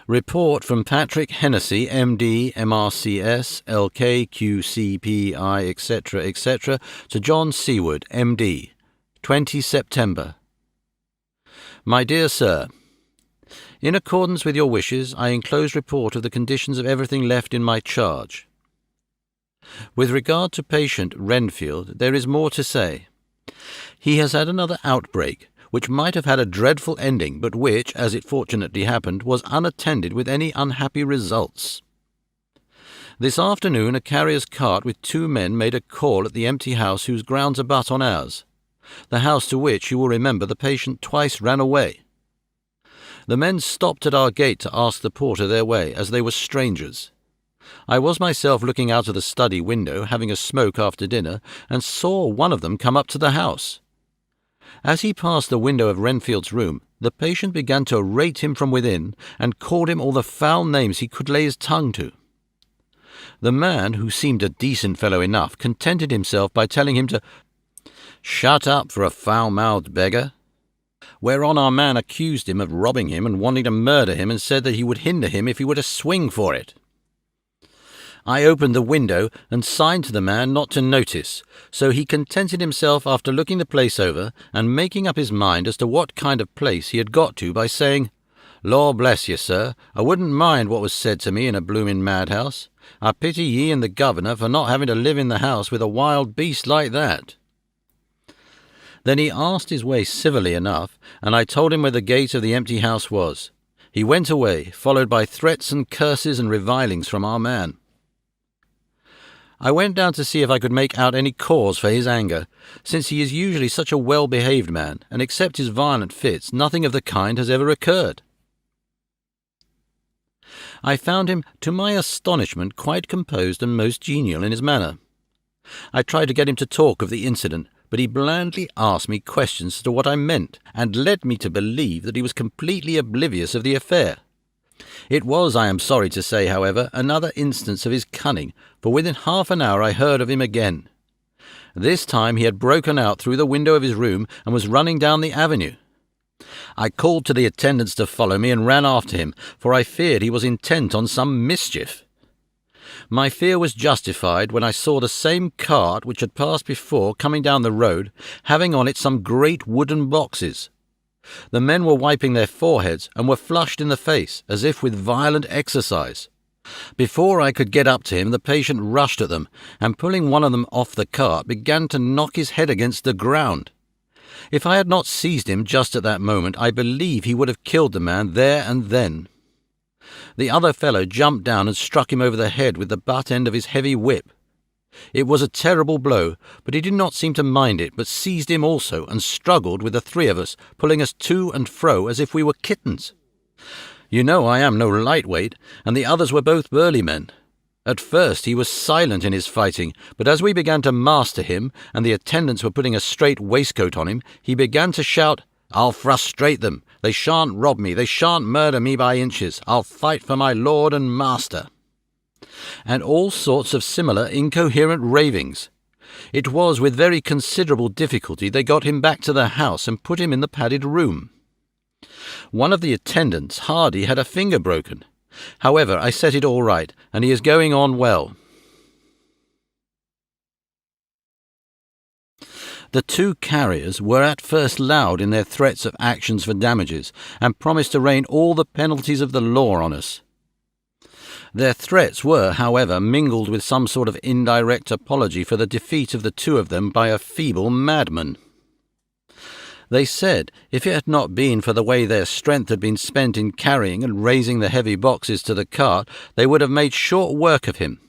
Report from Patrick Hennessy, MD, MRCS, LK, QCPI, etc., etc., to John Seward, MD, 20 September. My dear Sir, in accordance with your wishes, I enclose report of the conditions of everything left in my charge. With regard to patient Renfield, there is more to say. He has had another outbreak, which might have had a dreadful ending, but which, as it fortunately happened, was unattended with any unhappy results. This afternoon a carrier's cart with 2 men made a call at the empty house whose grounds abut on ours. the house to which, you will remember, the patient twice ran away. The men stopped at our gate to ask the porter their way, as they were strangers. I was myself looking out of the study window, having a smoke after dinner, and saw one of them come up to the house. As he passed the window of Renfield's room, the patient began to rate him from within, and called him all the foul names he could lay his tongue to. The man, who seemed a decent fellow enough, contented himself by telling him to shut up for a foul-mouthed beggar, whereon our man accused him of robbing him and wanting to murder him, and said that he would hinder him if he were to swing for it. I opened the window and signed to the man not to notice, so he contented himself, after looking the place over and making up his mind as to what kind of place he had got to, by saying, "Law bless you, sir, I wouldn't mind what was said to me in a bloomin' madhouse. I pity ye and the governor for not having to live in the house with a wild beast like that." Then he asked his way civilly enough, and I told him where the gate of the empty house was. He went away, followed by threats and curses and revilings from our man. I went down to see if I could make out any cause for his anger, since he is usually such a well-behaved man, and except his violent fits, nothing of the kind has ever occurred. I found him, to my astonishment, quite composed and most genial in his manner. I tried to get him to talk of the incident, but he blandly asked me questions as to what I meant, and led me to believe that he was completely oblivious of the affair. It was, I am sorry to say, however, another instance of his cunning, for within half an hour I heard of him again. This time he had broken out through the window of his room and was running down the avenue. I called to the attendants to follow me and ran after him, for I feared he was intent on some mischief. My fear was justified when I saw the same cart which had passed before coming down the road, having on it some great wooden boxes. The men were wiping their foreheads and were flushed in the face, as if with violent exercise. Before I could get up to him, the patient rushed at them, and pulling one of them off the cart, began to knock his head against the ground. If I had not seized him just at that moment, I believe he would have killed the man there and then. The other fellow jumped down and struck him over the head with the butt end of his heavy whip. It was a terrible blow, but he did not seem to mind it, but seized him also, and struggled with the three of us, pulling us to and fro as if we were kittens. You know I am no lightweight, and the others were both burly men. At first he was silent in his fighting, but as we began to master him, and the attendants were putting a straight waistcoat on him, he began to shout, "I'll frustrate them. They shan't rob me. They shan't murder me by inches. I'll fight for my lord and master," and all sorts of similar incoherent ravings. It was with very considerable difficulty they got him back to the house and put him in the padded room. One of the attendants, Hardy, had a finger broken. However, I set it all right, and he is going on well. The two carriers were at first loud in their threats of actions for damages, and promised to rain all the penalties of the law on us. Their threats were, however, mingled with some sort of indirect apology for the defeat of the two of them by a feeble madman. They said if it had not been for the way their strength had been spent in carrying and raising the heavy boxes to the cart, they would have made short work of him.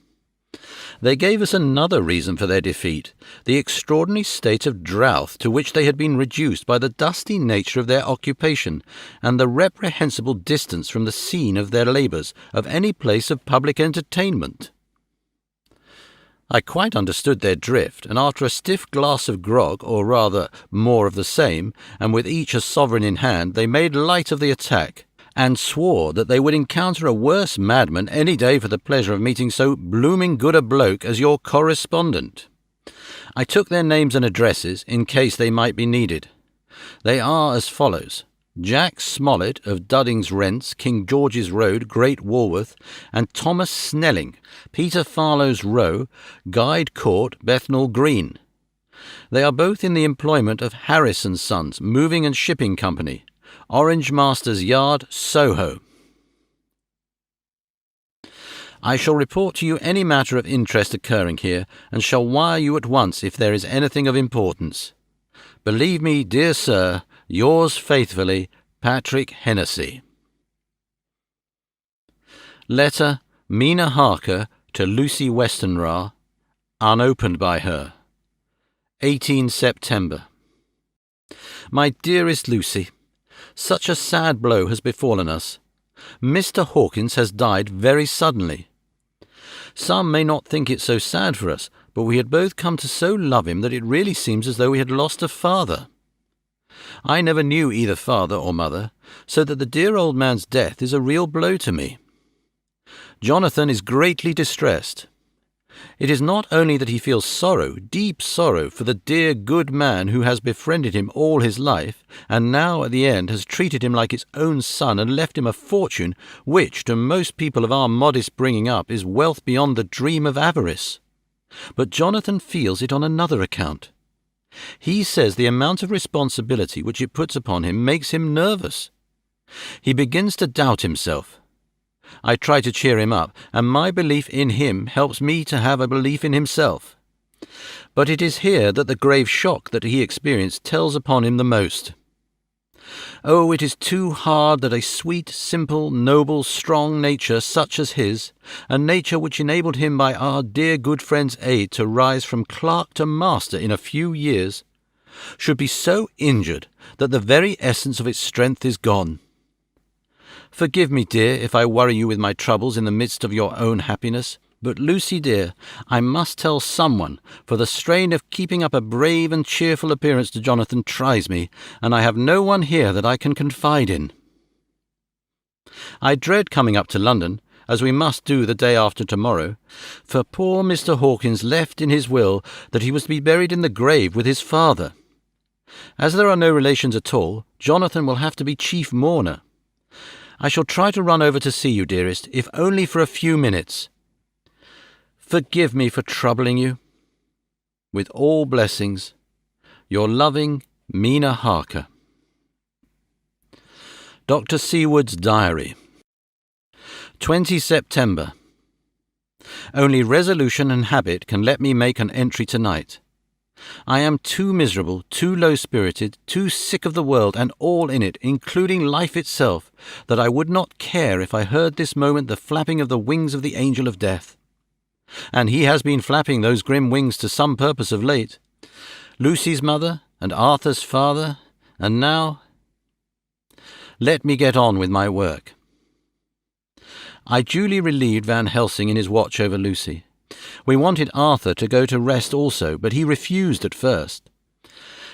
They gave us another reason for their defeat, the extraordinary state of drouth to which they had been reduced by the dusty nature of their occupation, and the reprehensible distance from the scene of their labours of any place of public entertainment. I quite understood their drift, and after a stiff glass of grog, or rather more of the same, and with each a sovereign in hand, they made light of the attack, and swore that they would encounter a worse madman any day for the pleasure of meeting so blooming good a bloke as your correspondent. I took their names and addresses, in case they might be needed. They are as follows: Jack Smollett of Dudding's Rents, King George's Road, Great Walworth, and Thomas Snelling, Peter Farlow's Row, Guide Court, Bethnal Green. They are both in the employment of Harris and Sons, Moving and Shipping Company, Orange Masters Yard, Soho. I shall report to you any matter of interest occurring here, and shall wire you at once if there is anything of importance. Believe me, dear sir, yours faithfully, Patrick Hennessy. Letter Mina Harker to Lucy Westenra, unopened by her. 18 September. My dearest Lucy, such a sad blow has befallen us. Mr. Hawkins has died very suddenly. Some may not think it so sad for us, but we had both come to so love him that it really seems as though we had lost a father. I never knew either father or mother, so that the dear old man's death is a real blow to me. Jonathan is greatly distressed. It is not only that he feels sorrow, deep sorrow, for the dear good man who has befriended him all his life, and now at the end has treated him like his own son and left him a fortune which, to most people of our modest bringing up, is wealth beyond the dream of avarice. But Jonathan feels it on another account. He says the amount of responsibility which it puts upon him makes him nervous. He begins to doubt himself. I try to cheer him up, and my belief in him helps me to have a belief in himself. But it is here that the grave shock that he experienced tells upon him the most. Oh, it is too hard that a sweet, simple, noble, strong nature such as his, a nature which enabled him by our dear good friend's aid to rise from clerk to master in a few years, should be so injured that the very essence of its strength is gone. Forgive me, dear, if I worry you with my troubles in the midst of your own happiness, but, Lucy, dear, I must tell someone, for the strain of keeping up a brave and cheerful appearance to Jonathan tries me, and I have no one here that I can confide in. I dread coming up to London, as we must do the day after tomorrow, for poor Mr. Hawkins left in his will that he was to be buried in the grave with his father. As there are no relations at all, Jonathan will have to be chief mourner. I shall try to run over to see you, dearest, if only for a few minutes. Forgive me for troubling you. With all blessings, your loving Mina Harker. Dr. Seward's Diary. 20 September. Only resolution and habit can let me make an entry tonight. I am too miserable, too low-spirited, too sick of the world and all in it, including life itself, that I would not care if I heard this moment the flapping of the wings of the angel of death. And he has been flapping those grim wings to some purpose of late. Lucy's mother, and Arthur's father, and now— Let me get on with my work. I duly relieved Van Helsing in his watch over Lucy. We wanted Arthur to go to rest also, but he refused at first.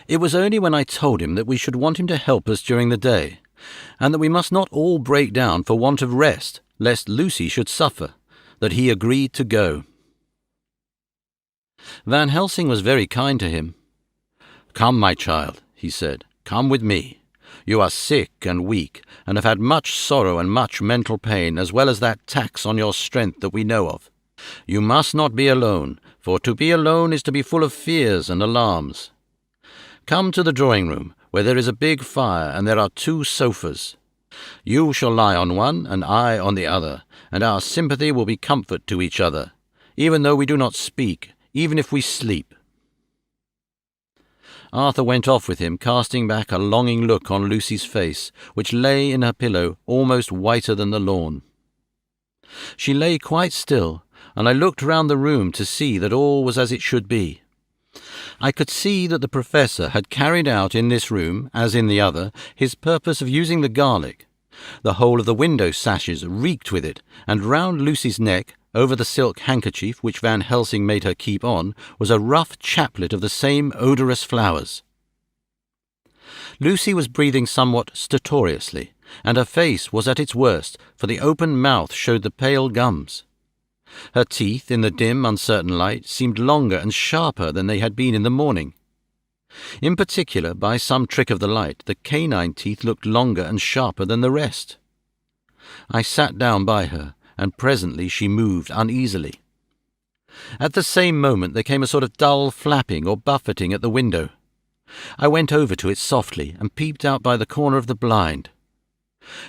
It was only when I told him that we should want him to help us during the day, and that we must not all break down for want of rest, lest Lucy should suffer, that he agreed to go. Van Helsing was very kind to him. "Come, my child," he said, "come with me. You are sick and weak, and have had much sorrow and much mental pain, as well as that tax on your strength that we know of. You must not be alone, for to be alone is to be full of fears and alarms. Come to the drawing-room, where there is a big fire, and there are 2 sofas. You shall lie on one, and I on the other, and our sympathy will be comfort to each other, even though we do not speak, even if we sleep." Arthur went off with him, casting back a longing look on Lucy's face, which lay in her pillow almost whiter than the lawn. She lay quite still, and I looked round the room to see that all was as it should be. I could see that the Professor had carried out in this room, as in the other, his purpose of using the garlic. The whole of the window sashes reeked with it, and round Lucy's neck, over the silk handkerchief which Van Helsing made her keep on, was a rough chaplet of the same odorous flowers. Lucy was breathing somewhat stertorously, and her face was at its worst, for the open mouth showed the pale gums. Her teeth, in the dim, uncertain light, seemed longer and sharper than they had been in the morning. In particular, by some trick of the light, the canine teeth looked longer and sharper than the rest. I sat down by her, and presently she moved uneasily. At the same moment there came a sort of dull flapping or buffeting at the window. I went over to it softly and peeped out by the corner of the blind.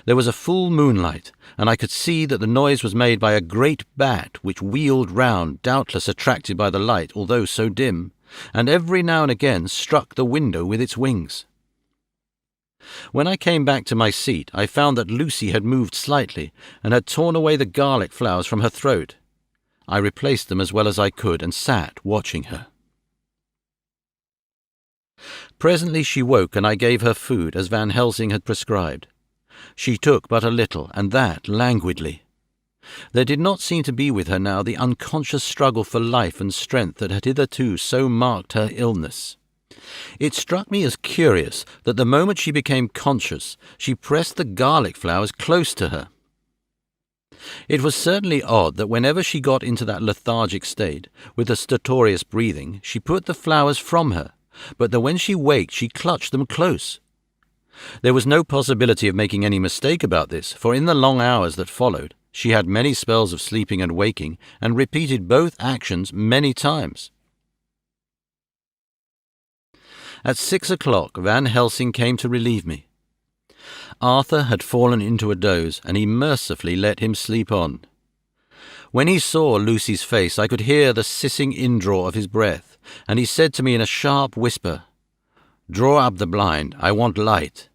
There was a full moonlight, and I could see that the noise was made by a great bat which wheeled round, doubtless attracted by the light, although so dim, and every now and again struck the window with its wings. When I came back to my seat, I found that Lucy had moved slightly, and had torn away the garlic flowers from her throat. I replaced them as well as I could, and sat watching her. Presently she woke, and I gave her food, as Van Helsing had prescribed. She took but a little, and that languidly. There did not seem to be with her now the unconscious struggle for life and strength that had hitherto so marked her illness. It struck me as curious that the moment she became conscious, she pressed the garlic flowers close to her. It was certainly odd that whenever she got into that lethargic state, with the stertorous breathing, she put the flowers from her, but that when she waked she clutched them close. There was no possibility of making any mistake about this, for in the long hours that followed, she had many spells of sleeping and waking, and repeated both actions many times. At 6 o'clock Van Helsing came to relieve me. Arthur had fallen into a doze, and he mercifully let him sleep on. When he saw Lucy's face, I could hear the hissing indraw of his breath, and he said to me in a sharp whisper, "Draw up the blind, I want light."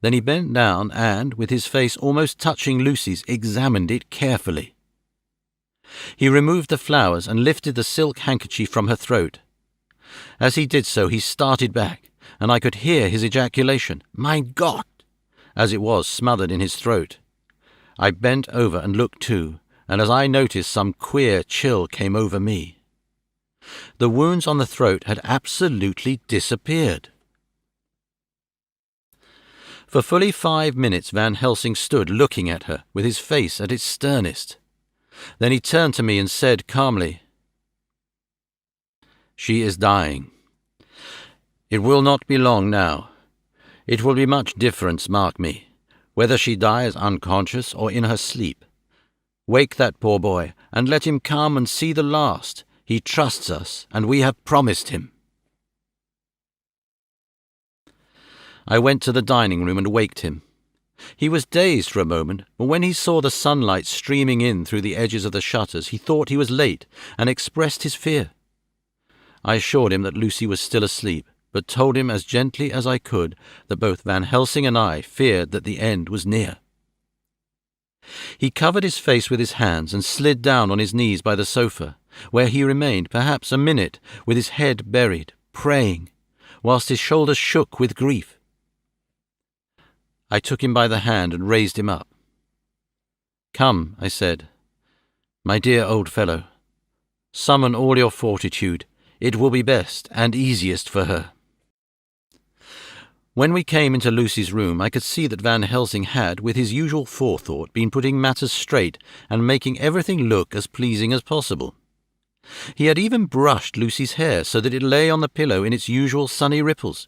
Then he bent down and, with his face almost touching Lucy's, examined it carefully. He removed the flowers and lifted the silk handkerchief from her throat. As he did so, he started back, and I could hear his ejaculation, "Mein Gott!" as it was smothered in his throat. I bent over and looked too, and as I noticed, some queer chill came over me. The wounds on the throat had absolutely disappeared. For fully 5 minutes Van Helsing stood looking at her, with his face at its sternest. Then he turned to me and said calmly, "She is dying. It will not be long now. It will be much difference, mark me, whether she dies unconscious or in her sleep. Wake that poor boy, and let him come and see the last. He trusts us, and we have promised him." I went to the dining room and waked him. He was dazed for a moment, but when he saw the sunlight streaming in through the edges of the shutters, he thought he was late, and expressed his fear. I assured him that Lucy was still asleep, but told him as gently as I could that both Van Helsing and I feared that the end was near. He covered his face with his hands and slid down on his knees by the sofa, where he remained perhaps a minute with his head buried, praying, whilst his shoulders shook with grief. I took him by the hand and raised him up. "Come," I said, "my dear old fellow, summon all your fortitude. It will be best and easiest for her." When we came into Lucy's room, I could see that Van Helsing had, with his usual forethought, been putting matters straight and making everything look as pleasing as possible. He had even brushed Lucy's hair so that it lay on the pillow in its usual sunny ripples.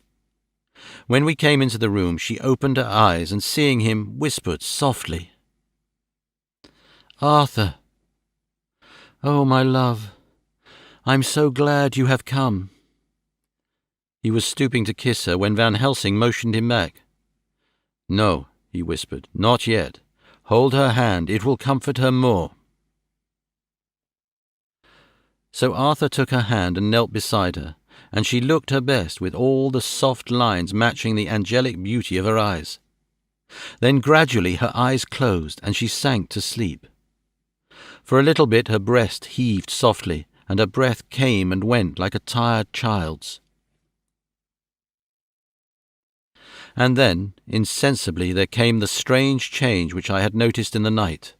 When we came into the room, she opened her eyes and, seeing him, whispered softly, "Arthur! Oh, my love! I'm so glad you have come." He was stooping to kiss her when Van Helsing motioned him back. "No," he whispered, "not yet. Hold her hand, it will comfort her more." So Arthur took her hand and knelt beside her, and she looked her best with all the soft lines matching the angelic beauty of her eyes. Then gradually her eyes closed and she sank to sleep. For a little bit her breast heaved softly, and her breath came and went like a tired child's. And then, insensibly, there came the strange change which I had noticed in the night.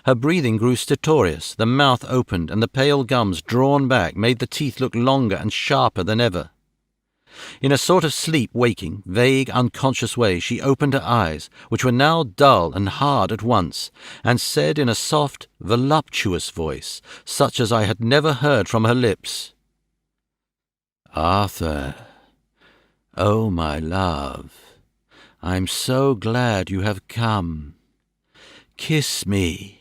Her breathing grew stertorous, the mouth opened, and the pale gums drawn back made the teeth look longer and sharper than ever. In a sort of sleep-waking, vague, unconscious way, she opened her eyes, which were now dull and hard at once, and said in a soft, voluptuous voice, such as I had never heard from her lips, "Arthur, oh, my love, I'm so glad you have come. Kiss me."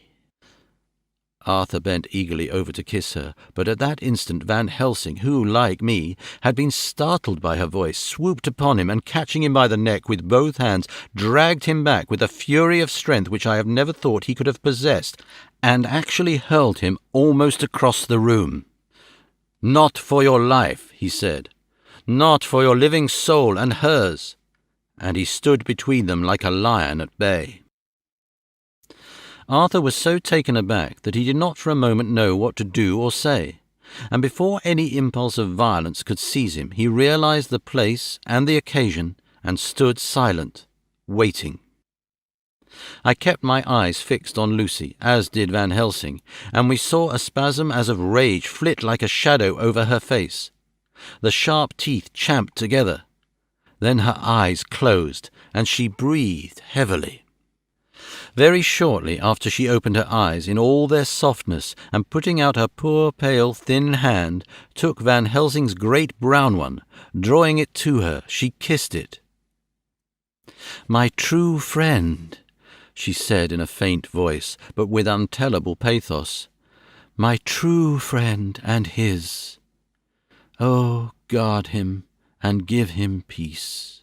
Arthur bent eagerly over to kiss her, but at that instant Van Helsing, who, like me, had been startled by her voice, swooped upon him and, catching him by the neck with both hands, dragged him back with a fury of strength which I have never thought he could have possessed, and actually hurled him almost across the room. "Not for your life," he said. "Not for your living soul and hers." And he stood between them like a lion at bay. Arthur was so taken aback that he did not for a moment know what to do or say, and before any impulse of violence could seize him, he realized the place and the occasion and stood silent, waiting. I kept my eyes fixed on Lucy, as did Van Helsing, and we saw a spasm as of rage flit like a shadow over her face. The sharp teeth champed together. Then her eyes closed, and she breathed heavily. Very shortly after she opened her eyes in all their softness, and putting out her poor, pale, thin hand, took Van Helsing's great brown one. Drawing it to her, she kissed it. "My true friend," she said in a faint voice, but with untellable pathos. "My true friend and his. Oh, guard him and give him peace."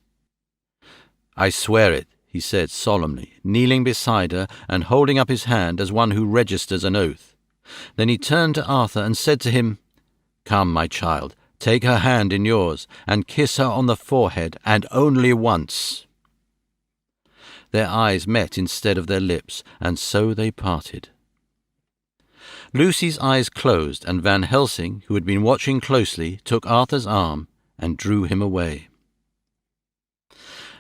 "I swear it," he said solemnly, kneeling beside her and holding up his hand as one who registers an oath. Then he turned to Arthur and said to him, "Come, my child, take her hand in yours and kiss her on the forehead, and only once." Their eyes met instead of their lips, and so they parted. Lucy's eyes closed, and Van Helsing, who had been watching closely, took Arthur's arm and drew him away.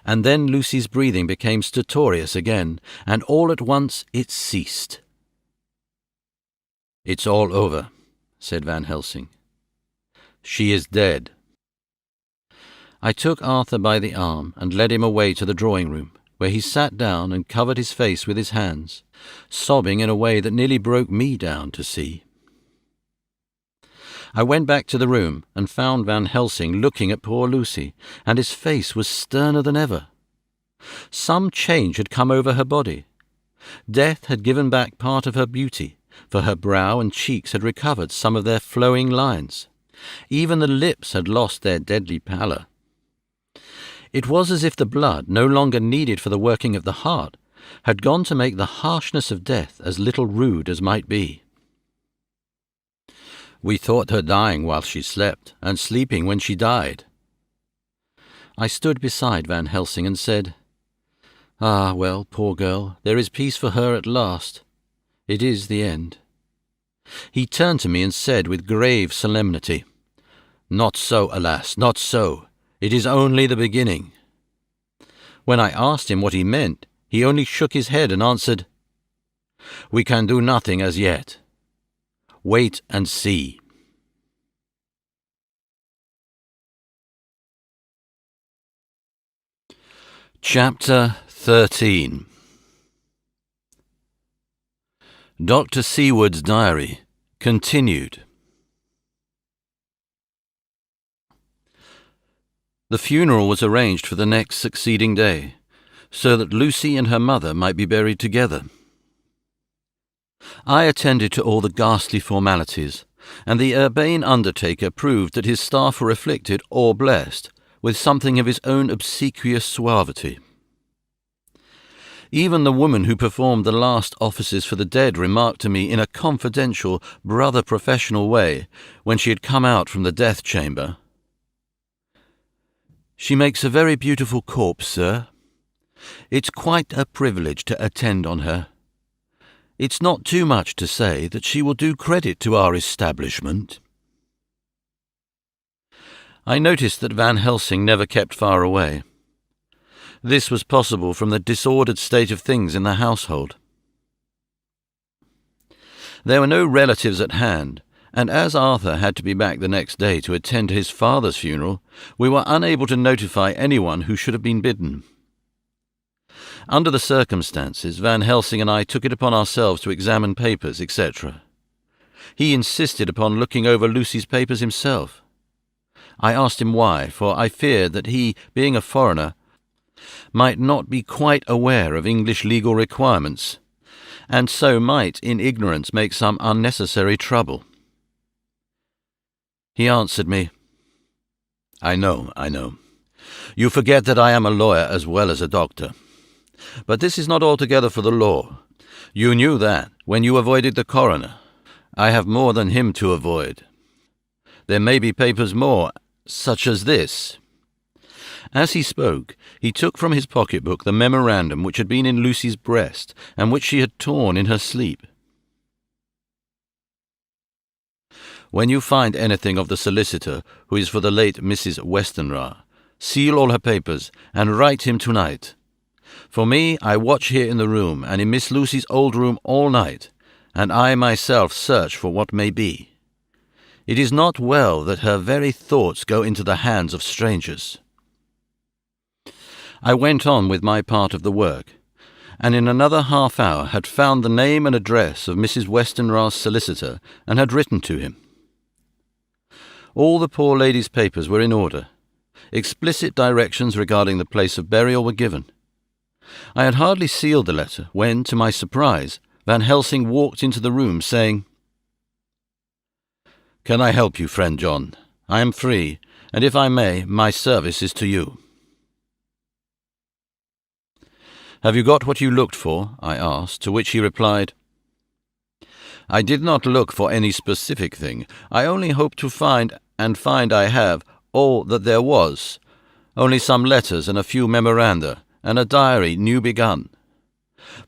And then Lucy's breathing became stertorous again, and all at once it ceased. "It's all over," said Van Helsing. "She is dead." I took Arthur by the arm and led him away to the drawing-room, where he sat down and covered his face with his hands, sobbing in a way that nearly broke me down to see. I went back to the room and found Van Helsing looking at poor Lucy, and his face was sterner than ever. Some change had come over her body. Death had given back part of her beauty, for her brow and cheeks had recovered some of their flowing lines. Even the lips had lost their deadly pallor. It was as if the blood, no longer needed for the working of the heart, had gone to make the harshness of death as little rude as might be. "We thought her dying while she slept, and sleeping when she died." I stood beside Van Helsing and said, "Ah, well, poor girl, there is peace for her at last. It is the end." He turned to me and said with grave solemnity, "Not so, alas, not so. It is only the beginning." When I asked him what he meant, he only shook his head and answered, "We can do nothing as yet. Wait and see." Chapter 13. Dr. Seward's Diary, continued. The funeral was arranged for the next succeeding day, so that Lucy and her mother might be buried together. I attended to all the ghastly formalities, and the urbane undertaker proved that his staff were afflicted or blessed with something of his own obsequious suavity. Even the woman who performed the last offices for the dead remarked to me in a confidential, brother-professional way, when she had come out from the death chamber, "She makes a very beautiful corpse, sir. It's quite a privilege to attend on her. It's not too much to say that she will do credit to our establishment." I noticed that Van Helsing never kept far away. This was possible from the disordered state of things in the household. There were no relatives at hand, and as Arthur had to be back the next day to attend to his father's funeral, we were unable to notify anyone who should have been bidden. Under the circumstances, Van Helsing and I took it upon ourselves to examine papers, etc. He insisted upon looking over Lucy's papers himself. I asked him why, for I feared that he, being a foreigner, might not be quite aware of English legal requirements, and so might, in ignorance, make some unnecessary trouble. He answered me, I know. You forget that I am a lawyer as well as a doctor. But this is not altogether for the law. You knew that when you avoided the coroner. I have more than him to avoid. There may be papers more, such as this." As he spoke, he took from his pocketbook the memorandum which had been in Lucy's breast, and which she had torn in her sleep. When you find anything of the solicitor who is for the late Mrs. Westenra, seal all her papers and write him tonight. For me, I watch here in the room and in Miss Lucy's old room all night, and I myself search for what may be. It is not well that her very thoughts go into the hands of strangers. I went on with my part of the work, and in another half-hour had found the name and address of Mrs. Westenra's solicitor and had written to him. All the poor lady's papers were in order. Explicit directions regarding the place of burial were given. I had hardly sealed the letter when, to my surprise, Van Helsing walked into the room, saying, "Can I help you, friend John? I am free, and if I may, my service is to you." "Have you got what you looked for?" I asked, to which he replied, "I did not look for any specific thing. I only hoped to find I have all that there was, only some letters and a few memoranda, and a diary new begun.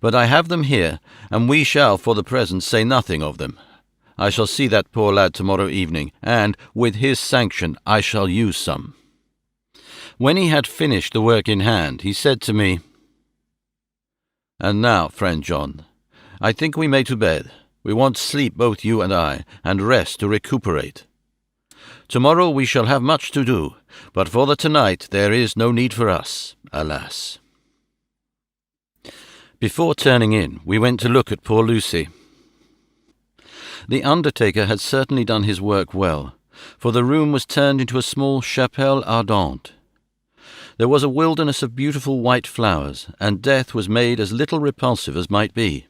But I have them here, and we shall for the present say nothing of them. I shall see that poor lad tomorrow evening, and, with his sanction, I shall use some." When he had finished the work in hand, he said to me, "And now, friend John, I think we may to bed. We want sleep, both you and I, and rest to recuperate. Tomorrow we shall have much to do, but for the tonight there is no need for us, alas." Before turning in, we went to look at poor Lucy. The undertaker had certainly done his work well, for the room was turned into a small chapelle ardente. There was a wilderness of beautiful white flowers, and death was made as little repulsive as might be.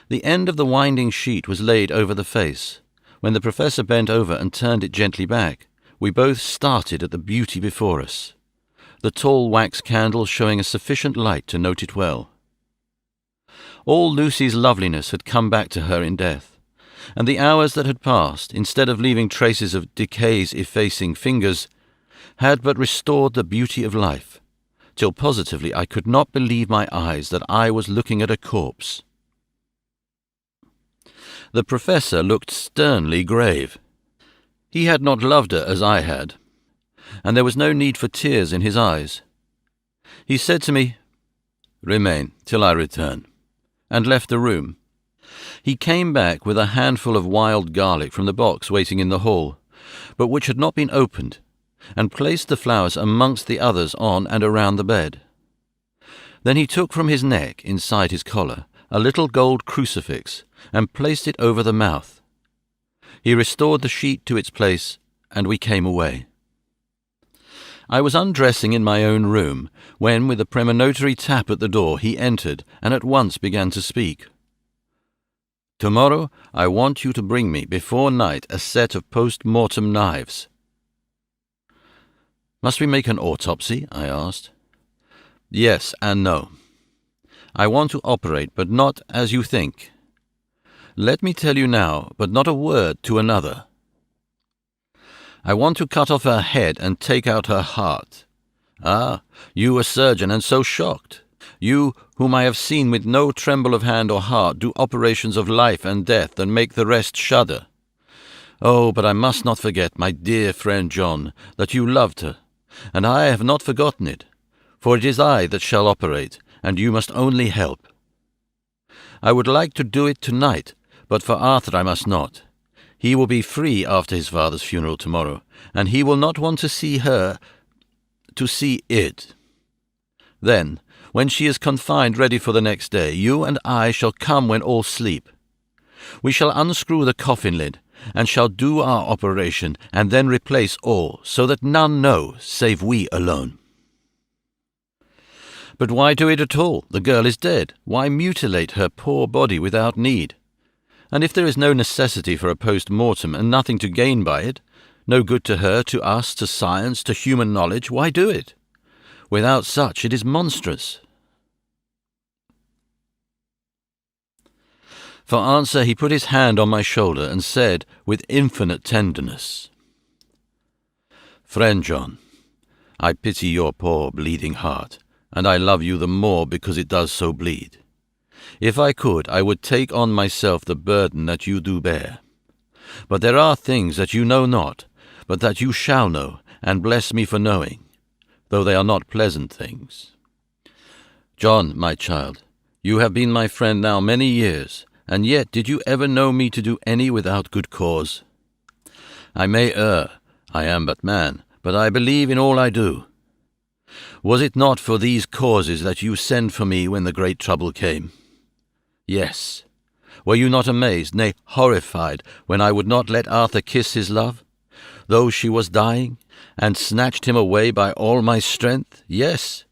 The end of the winding sheet was laid over the face. When the professor bent over and turned it gently back, we both started at the beauty before us, the tall wax candle showing a sufficient light to note it well. All Lucy's loveliness had come back to her in death, and the hours that had passed, instead of leaving traces of decay's effacing fingers, had but restored the beauty of life, till positively I could not believe my eyes that I was looking at a corpse. The professor looked sternly grave. He had not loved her as I had, and there was no need for tears in his eyes. He said to me, "Remain till I return," and left the room. He came back with a handful of wild garlic from the box waiting in the hall, but which had not been opened, and placed the flowers amongst the others on and around the bed. Then he took from his neck, inside his collar, a little gold crucifix, and placed it over the mouth. He restored the sheet to its place, and we came away. I was undressing in my own room, when, with a premonitory tap at the door, he entered, and at once began to speak. "Tomorrow I want you to bring me, before night, a set of post-mortem knives." "Must we make an autopsy?" I asked. "Yes and no. I want to operate, but not as you think. Let me tell you now, but not a word to another. I want to cut off her head and take out her heart. Ah, you a surgeon, and so shocked. You, whom I have seen with no tremble of hand or heart do operations of life and death and make the rest shudder. Oh, but I must not forget, my dear friend John, that you loved her, and I have not forgotten it, for it is I that shall operate, and you must only help. I would like to do it tonight, but for Arthur I must not. He will be free after his father's funeral tomorrow, and he will not want to see it. Then, when she is confined ready for the next day, you and I shall come when all sleep. We shall unscrew the coffin lid, and shall do our operation, and then replace all, so that none know, save we alone." "But why do it at all? The girl is dead. Why mutilate her poor body without need? And if there is no necessity for a post-mortem, and nothing to gain by it, no good to her, to us, to science, to human knowledge, why do it? Without such it is monstrous." For answer he put his hand on my shoulder and said, with infinite tenderness, "Friend John, I pity your poor bleeding heart, and I love you the more because it does so bleed. If I could, I would take on myself the burden that you do bear. But there are things that you know not, but that you shall know, and bless me for knowing, though they are not pleasant things. John, my child, you have been my friend now many years, and yet did you ever know me to do any without good cause? I may err, I am but man, but I believe in all I do. Was it not for these causes that you sent for me when the great trouble came? Yes. Were you not amazed, nay, horrified, when I would not let Arthur kiss his love, though she was dying, and snatched him away by all my strength? Yes.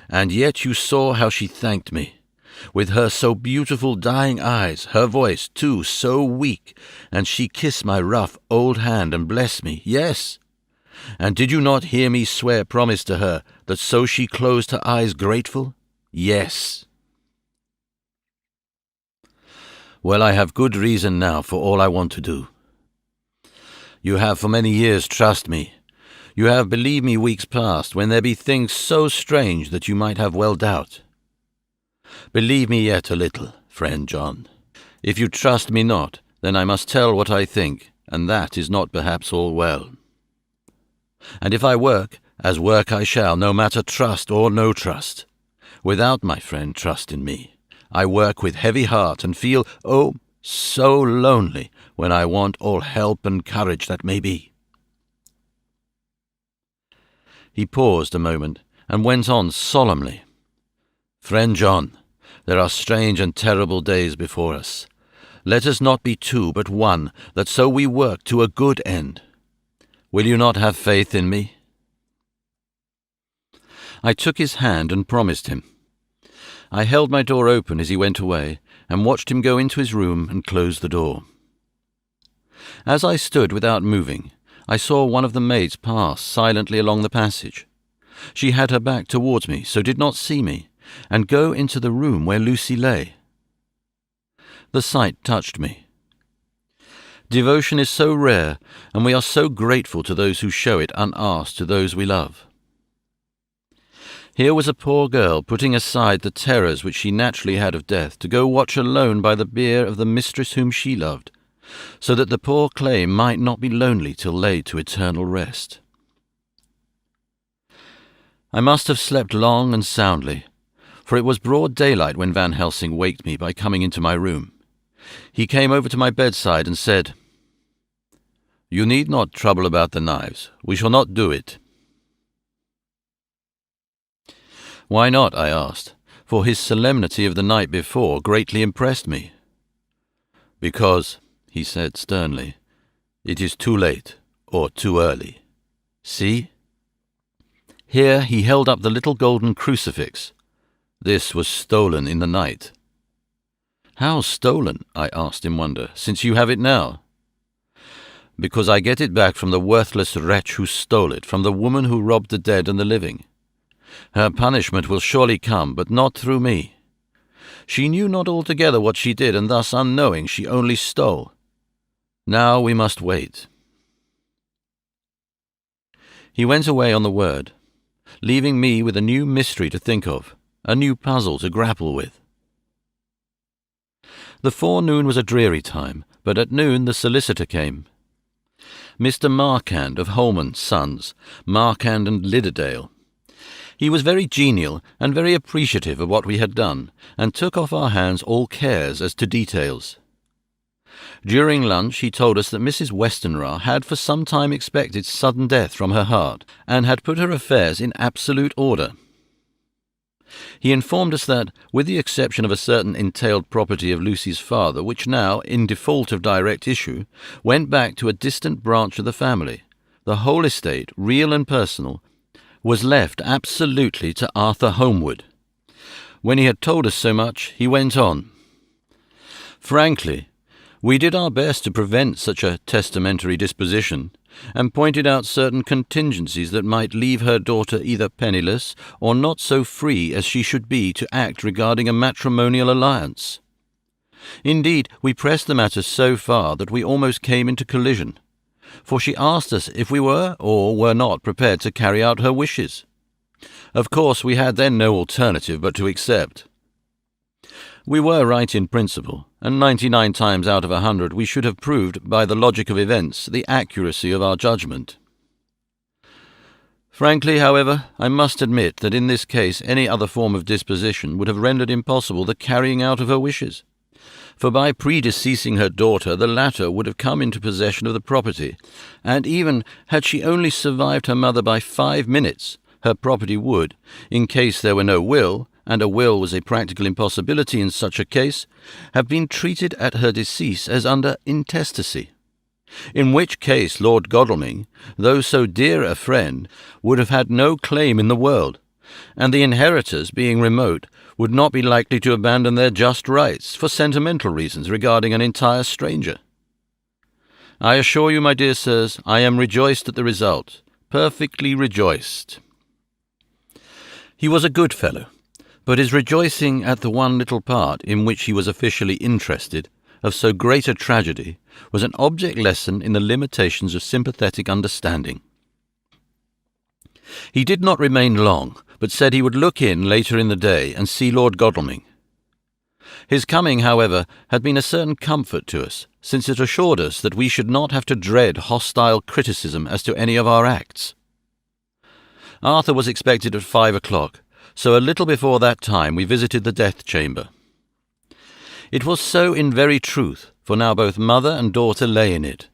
And yet you saw how she thanked me, with her so beautiful dying eyes, her voice, too, so weak, and she kissed my rough old hand and blessed me, yes. And did you not hear me swear promise to her, that so she closed her eyes grateful? Yes. Well, I have good reason now for all I want to do. You have for many years trust me. You have believed me weeks past, when there be things so strange that you might have well doubt. Believe me yet a little, friend John. If you trust me not, then I must tell what I think, and that is not perhaps all well. And if I work, as work I shall, no matter trust or no trust, without my friend trust in me, I work with heavy heart and feel, oh, so lonely when I want all help and courage that may be. He paused a moment and went on solemnly. Friend John, there are strange and terrible days before us. Let us not be two but one, that so we work to a good end. Will you not have faith in me? I took his hand and promised him. I held my door open as he went away, and watched him go into his room and close the door. As I stood without moving, I saw one of the maids pass silently along the passage. She had her back towards me, so did not see me, and go into the room where Lucy lay. The sight touched me. Devotion is so rare, and we are so grateful to those who show it unasked to those we love. Here was a poor girl putting aside the terrors which she naturally had of death to go watch alone by the bier of the mistress whom she loved, so that the poor clay might not be lonely till laid to eternal rest. I must have slept long and soundly, for it was broad daylight when Van Helsing waked me by coming into my room. He came over to my bedside and said, "You need not trouble about the knives. We shall not do it." Why not? I asked, for his solemnity of the night before greatly impressed me. Because, he said sternly, it is too late, or too early. See? Here he held up the little golden crucifix. This was stolen in the night. How stolen? I asked in wonder, since you have it now. Because I get it back from the worthless wretch who stole it, from the woman who robbed the dead and the living. Her punishment will surely come, but not through me. She knew not altogether what she did, and thus unknowing she only stole. Now we must wait. He went away on the word, leaving me with a new mystery to think of, a new puzzle to grapple with. The forenoon was a dreary time, but at noon the solicitor came. Mr. Markand of Holman Sons, Markand and Lidderdale. He was very genial and very appreciative of what we had done, and took off our hands all cares as to details. During lunch he told us that Mrs. Westenra had for some time expected sudden death from her heart, and had put her affairs in absolute order. He informed us that, with the exception of a certain entailed property of Lucy's father, which now, in default of direct issue, went back to a distant branch of the family, the whole estate, real and personal, was left absolutely to Arthur Holmwood. When he had told us so much, he went on. Frankly, we did our best to prevent such a testamentary disposition, and pointed out certain contingencies that might leave her daughter either penniless or not so free as she should be to act regarding a matrimonial alliance. Indeed, we pressed the matter so far that we almost came into collision, for she asked us if we were or were not prepared to carry out her wishes. Of course, we had then no alternative but to accept. We were right in principle, and 99 times out of 100 we should have proved, by the logic of events, the accuracy of our judgment. Frankly, however, I must admit that in this case any other form of disposition would have rendered impossible the carrying out of her wishes. For by predeceasing her daughter, the latter would have come into possession of the property, and even had she only survived her mother by 5 minutes, her property would, in case there were no will, and a will was a practical impossibility in such a case, have been treated at her decease as under intestacy. In which case Lord Godalming, though so dear a friend, would have had no claim in the world, and the inheritors, being remote, would not be likely to abandon their just rights for sentimental reasons regarding an entire stranger. I assure you, my dear sirs, I am rejoiced at the result, perfectly rejoiced. He was a good fellow, but his rejoicing at the one little part in which he was officially interested of so great a tragedy was an object lesson in the limitations of sympathetic understanding. He did not remain long, but said he would look in later in the day and see Lord Godalming. His coming, however, had been a certain comfort to us, since it assured us that we should not have to dread hostile criticism as to any of our acts. Arthur was expected at 5 o'clock, so a little before that time we visited the death chamber. It was so in very truth, for now both mother and daughter lay in it.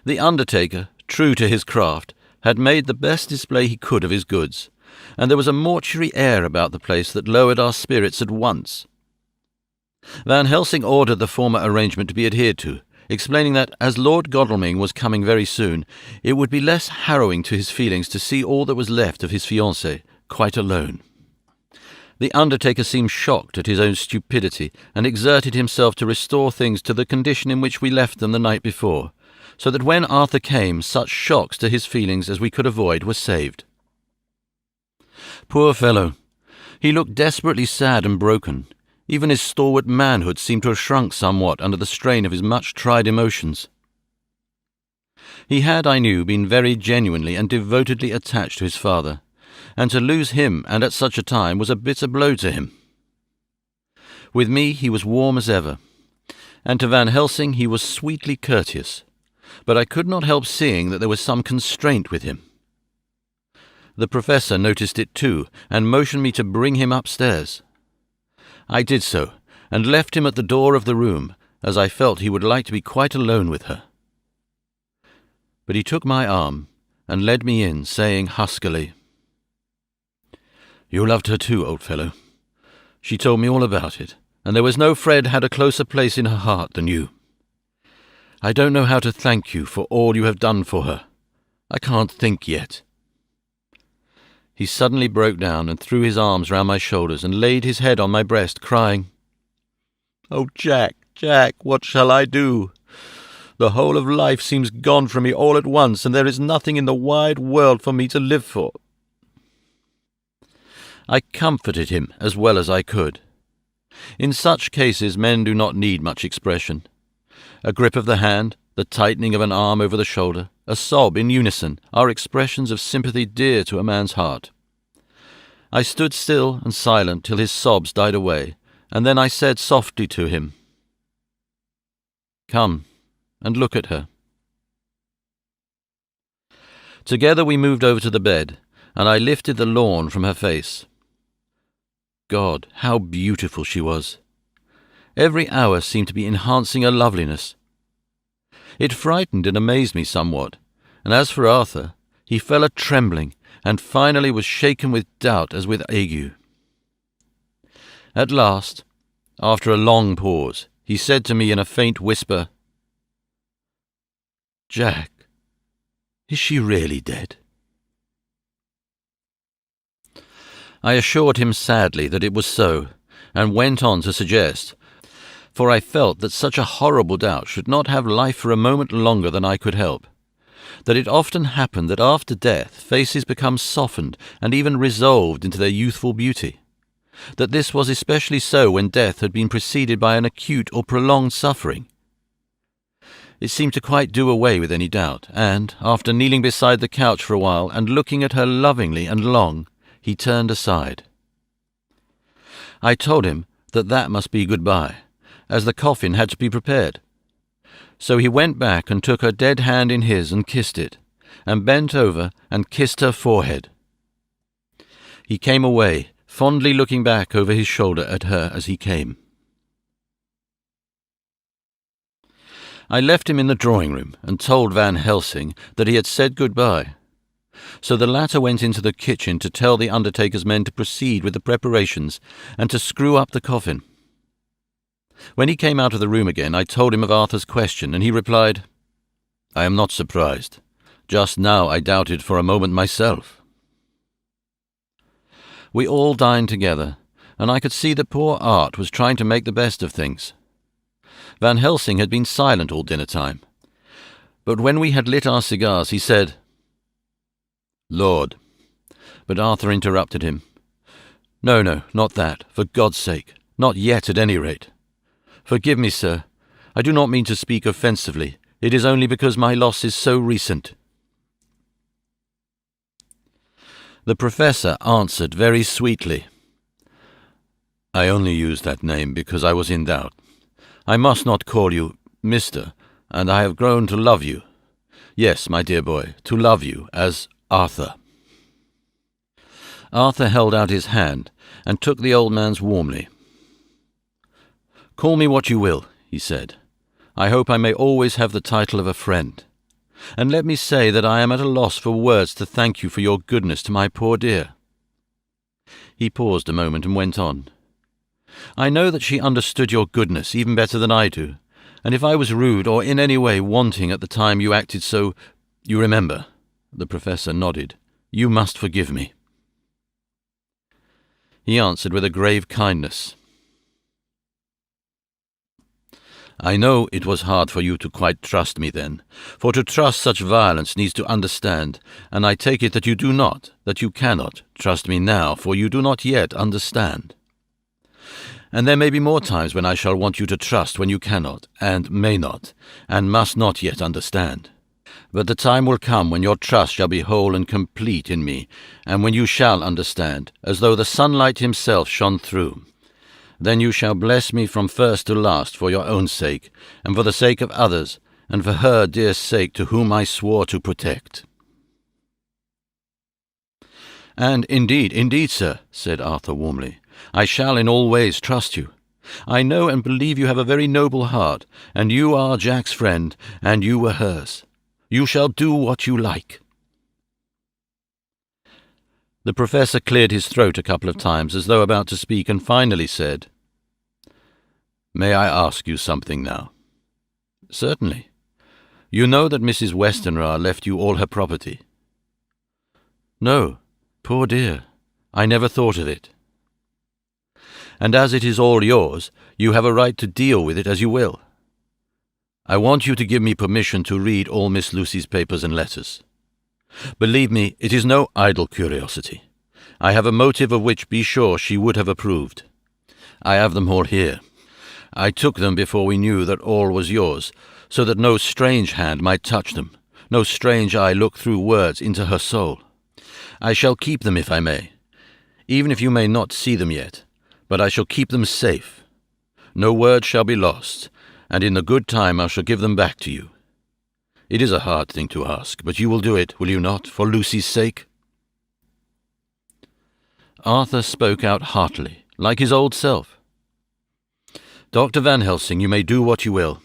The undertaker, true to his craft, had made the best display he could of his goods, and there was a mortuary air about the place that lowered our spirits at once. Van Helsing ordered the former arrangement to be adhered to, explaining that, as Lord Godalming was coming very soon, it would be less harrowing to his feelings to see all that was left of his fiancée quite alone. The undertaker seemed shocked at his own stupidity, and exerted himself to restore things to the condition in which we left them the night before, so that when Arthur came, such shocks to his feelings as we could avoid were saved. Poor fellow! He looked desperately sad and broken. Even his stalwart manhood seemed to have shrunk somewhat under the strain of his much-tried emotions. He had, I knew, been very genuinely and devotedly attached to his father, and to lose him, and at such a time, was a bitter blow to him. With me he was warm as ever, and to Van Helsing he was sweetly courteous, but I could not help seeing that there was some constraint with him. The professor noticed it too, and motioned me to bring him upstairs. I did so, and left him at the door of the room, as I felt he would like to be quite alone with her. But he took my arm, and led me in, saying huskily, "You loved her too, old fellow. She told me all about it, and there was no Fred had a closer place in her heart than you. I don't know how to thank you for all you have done for her. I can't think yet." He suddenly broke down and threw his arms round my shoulders and laid his head on my breast, crying, "Oh, Jack, Jack, what shall I do? The whole of life seems gone from me all at once, and there is nothing in the wide world for me to live for." I comforted him as well as I could. In such cases men do not need much expression. A grip of the hand, the tightening of an arm over the shoulder, a sob in unison, are expressions of sympathy dear to a man's heart. I stood still and silent till his sobs died away, and then I said softly to him, "Come and look at her." Together we moved over to the bed, and I lifted the lawn from her face. God, how beautiful she was! Every hour seemed to be enhancing her loveliness. It frightened and amazed me somewhat, and as for Arthur, he fell a-trembling, and finally was shaken with doubt as with ague. At last, after a long pause, he said to me in a faint whisper, "Jack, is she really dead?" I assured him sadly that it was so, and went on to suggest, for I felt that such a horrible doubt should not have life for a moment longer than I could help, that it often happened that after death faces become softened and even resolved into their youthful beauty, that this was especially so when death had been preceded by an acute or prolonged suffering. It seemed to quite do away with any doubt, and, after kneeling beside the couch for a while and looking at her lovingly and long, he turned aside. I told him that that must be goodbye, as the coffin had to be prepared. So he went back and took her dead hand in his and kissed it, and bent over and kissed her forehead. He came away, fondly looking back over his shoulder at her as he came. I left him in the drawing-room and told Van Helsing that he had said goodbye. So the latter went into the kitchen to tell the undertaker's men to proceed with the preparations and to screw up the coffin. When he came out of the room again, I told him of Arthur's question, and he replied, "I am not surprised. Just now I doubted for a moment myself." We all dined together, and I could see that poor Art was trying to make the best of things. Van Helsing had been silent all dinner time, but when we had lit our cigars, he said, "Lord," but Arthur interrupted him. No, not that, for God's sake, not yet at any rate. Forgive me, sir. I do not mean to speak offensively. It is only because my loss is so recent." The professor answered very sweetly, "I only used that name because I was in doubt. I must not call you Mr., and I have grown to love you. Yes, my dear boy, to love you as Arthur." Arthur held out his hand and took the old man's warmly. "Call me what you will," he said. "I hope I may always have the title of a friend. And let me say that I am at a loss for words to thank you for your goodness to my poor dear." He paused a moment and went on. "I know that she understood your goodness even better than I do, and if I was rude or in any way wanting at the time you acted so, you remember," the professor nodded, "you must forgive me." He answered with a grave kindness, "I know it was hard for you to quite trust me then, for to trust such violence needs to understand, and I take it that you do not, that you cannot, trust me now, for you do not yet understand. And there may be more times when I shall want you to trust when you cannot, and may not, and must not yet understand. But the time will come when your trust shall be whole and complete in me, and when you shall understand, as though the sunlight himself shone through. Then you shall bless me from first to last for your own sake, and for the sake of others, and for her dear sake to whom I swore to protect." "And indeed, sir," said Arthur warmly, "I shall in all ways trust you. I know and believe you have a very noble heart, and you are Jack's friend, and you were hers. You shall do what you like." The professor cleared his throat a couple of times as though about to speak, and finally said, "May I ask you something now?" "Certainly. You know that Mrs. Westenra left you all her property?" "No, poor dear, I never thought of it." "And as it is all yours, you have a right to deal with it as you will. I want you to give me permission to read all Miss Lucy's papers and letters. Believe me, it is no idle curiosity. I have a motive of which be sure she would have approved. I have them all here. I took them before we knew that all was yours, so that no strange hand might touch them, no strange eye look through words into her soul. I shall keep them if I may, even if you may not see them yet, but I shall keep them safe. No word shall be lost, and in the good time I shall give them back to you. It is a hard thing to ask, but you will do it, will you not, for Lucy's sake?" Arthur spoke out heartily, like his old self. "Dr. Van Helsing, you may do what you will.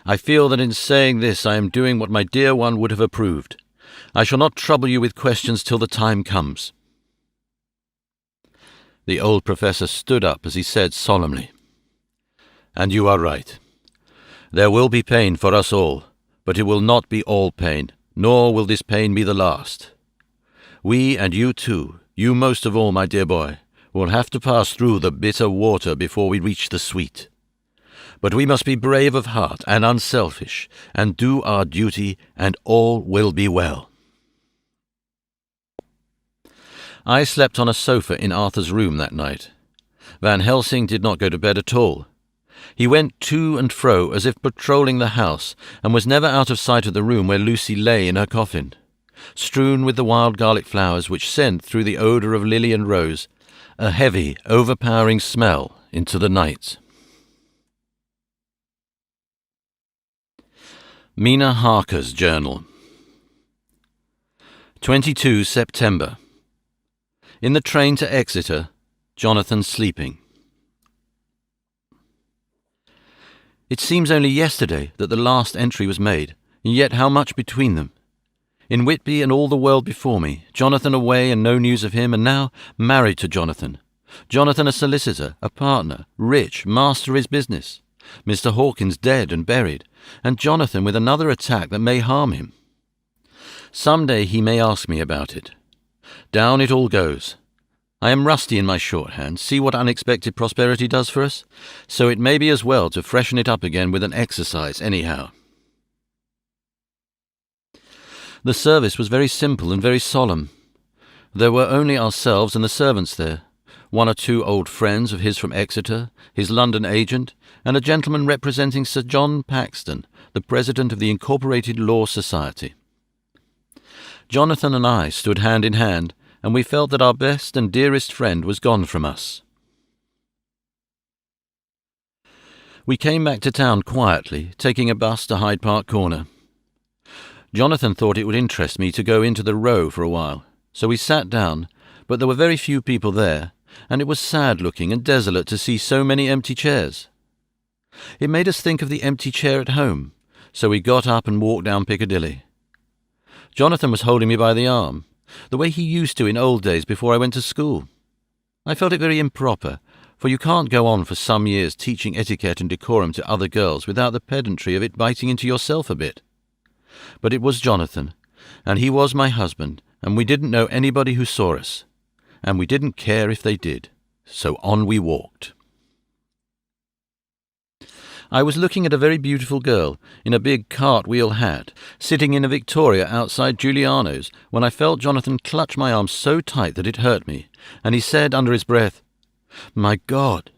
I feel that in saying this I am doing what my dear one would have approved. I shall not trouble you with questions till the time comes." The old professor stood up as he said solemnly, "And you are right. There will be pain for us all, but it will not be all pain, nor will this pain be the last. We, and you too, you most of all, my dear boy, will have to pass through the bitter water before we reach the sweet. But we must be brave of heart and unselfish, and do our duty, and all will be well." I slept on a sofa in Arthur's room that night. Van Helsing did not go to bed at all. He went to and fro as if patrolling the house, and was never out of sight of the room where Lucy lay in her coffin, strewn with the wild garlic flowers which sent, through the odour of lily and rose, A heavy, overpowering smell into the night. Mina Harker's journal. 22 September. In the train to Exeter, Jonathan sleeping. It seems only yesterday that the last entry was made, and yet how much between them. In Whitby and all the world before me, Jonathan away and no news of him, and now married to Jonathan. Jonathan a solicitor, a partner, rich, master of his business. Mr. Hawkins dead and buried, and Jonathan with another attack that may harm him. Some day he may ask me about it. Down it all goes. I am rusty in my shorthand, see what unexpected prosperity does for us, so it may be as well to freshen it up again with an exercise anyhow. The service was very simple and very solemn. There were only ourselves and the servants there, one or two old friends of his from Exeter, his London agent, and a gentleman representing Sir John Paxton, the president of the Incorporated Law Society. Jonathan and I stood hand in hand, and we felt that our best and dearest friend was gone from us. We came back to town quietly, taking a bus to Hyde Park Corner. Jonathan thought it would interest me to go into the Row for a while, so we sat down, but there were very few people there, and it was sad-looking and desolate to see so many empty chairs. It made us think of the empty chair at home, so we got up and walked down Piccadilly. Jonathan was holding me by the arm, the way he used to in old days before I went to school. I felt it very improper, for you can't go on for some years teaching etiquette and decorum to other girls without the pedantry of it biting into yourself a bit. But it was Jonathan, and he was my husband, and we didn't know anybody who saw us, and we didn't care if they did, so on we walked. I was looking at a very beautiful girl in a big cartwheel hat, sitting in a Victoria outside Giuliano's, when I felt Jonathan clutch my arm so tight that it hurt me, and he said under his breath, "My God!"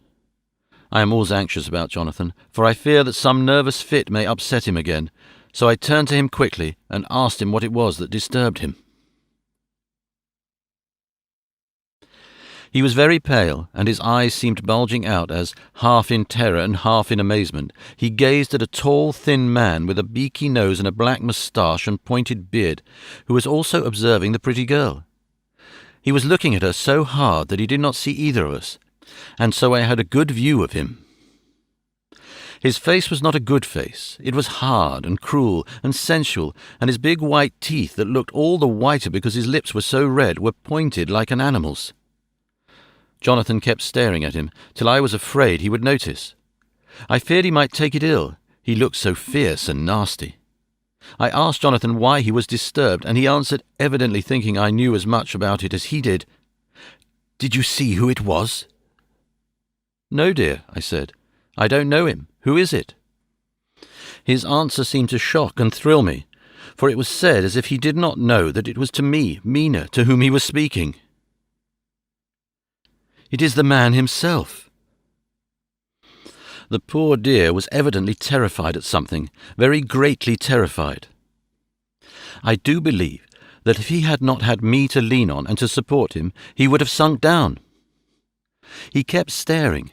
I am always anxious about Jonathan, for I fear that some nervous fit may upset him again, so I turned to him quickly and asked him what it was that disturbed him. He was very pale, and his eyes seemed bulging out as, half in terror and half in amazement, he gazed at a tall, thin man with a beaky nose and a black moustache and pointed beard, who was also observing the pretty girl. He was looking at her so hard that he did not see either of us, and so I had a good view of him. His face was not a good face. It was hard and cruel and sensual, and his big white teeth, that looked all the whiter because his lips were so red, were pointed like an animal's. Jonathan kept staring at him, till I was afraid he would notice. I feared he might take it ill. He looked so fierce and nasty. I asked Jonathan why he was disturbed, and he answered, evidently thinking I knew as much about it as he did, "Did you see who it was?" "No, dear," I said. "I don't know him. Who is it?" His answer seemed to shock and thrill me, for it was said as if he did not know that it was to me, Mina, to whom he was speaking. "It is the man himself." The poor dear was evidently terrified at something, very greatly terrified. I do believe that if he had not had me to lean on and to support him, he would have sunk down. He kept staring.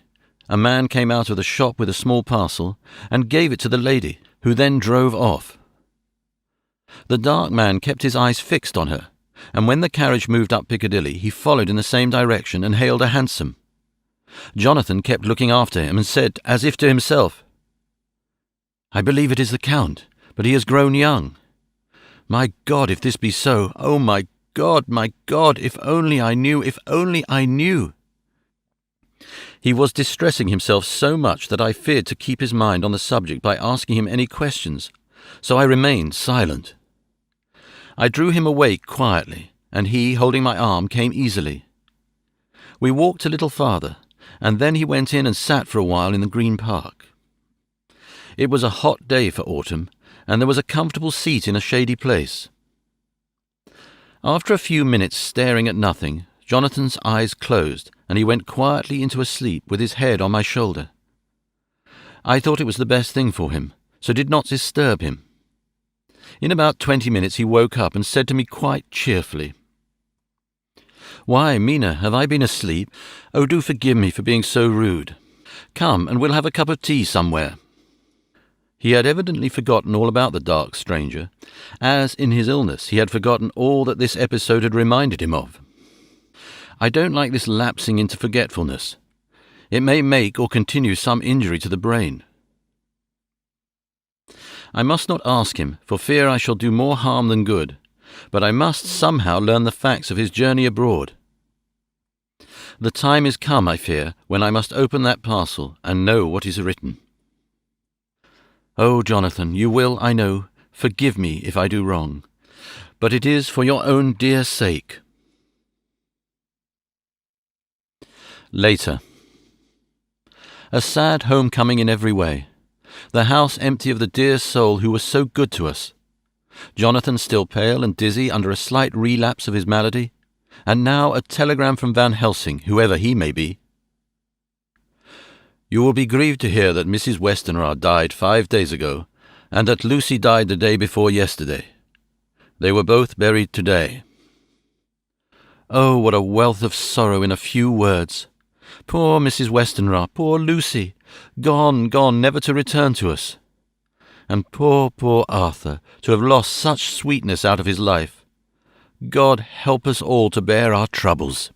A man came out of the shop with a small parcel and gave it to the lady, who then drove off. The dark man kept his eyes fixed on her, and when the carriage moved up Piccadilly, he followed in the same direction and hailed a hansom. Jonathan kept looking after him and said, as if to himself, "I believe it is the Count, but he has grown young. My God, if this be so, oh my God, if only I knew, if only I knew." He was distressing himself so much that I feared to keep his mind on the subject by asking him any questions, so I remained silent. I drew him away quietly, and he, holding my arm, came easily. We walked a little farther, and then he went in and sat for a while in the Green Park. It was a hot day for autumn, and there was a comfortable seat in a shady place. After a few minutes staring at nothing, Jonathan's eyes closed, and he went quietly into a sleep with his head on my shoulder. I thought it was the best thing for him, so did not disturb him. In about 20 minutes he woke up and said to me quite cheerfully, Why, Mina, have I been asleep? Oh, do forgive me for being so rude. Come, and we'll have a cup of tea somewhere." He had evidently forgotten all about the dark stranger, as in his illness he had forgotten all that this episode had reminded him of. I don't like this lapsing into forgetfulness. It may make or continue some injury to the brain. I must not ask him, for fear I shall do more harm than good, but I must somehow learn the facts of his journey abroad. The time is come, I fear, when I must open that parcel and know what is written. Oh, Jonathan, you will, I know, forgive me if I do wrong, but it is for your own dear sake. Later. A sad homecoming in every way. The house empty of the dear soul who was so good to us. Jonathan still pale and dizzy under a slight relapse of his malady, and now a telegram from Van Helsing, whoever he may be. "You will be grieved to hear that Mrs. Westenra died 5 days ago, and that Lucy died the day before yesterday. They were both buried today." Oh, what a wealth of sorrow in a few words! Poor Mrs. Westenra, poor Lucy, gone, never to return to us. And poor Arthur, to have lost such sweetness out of his life. God help us all to bear our troubles.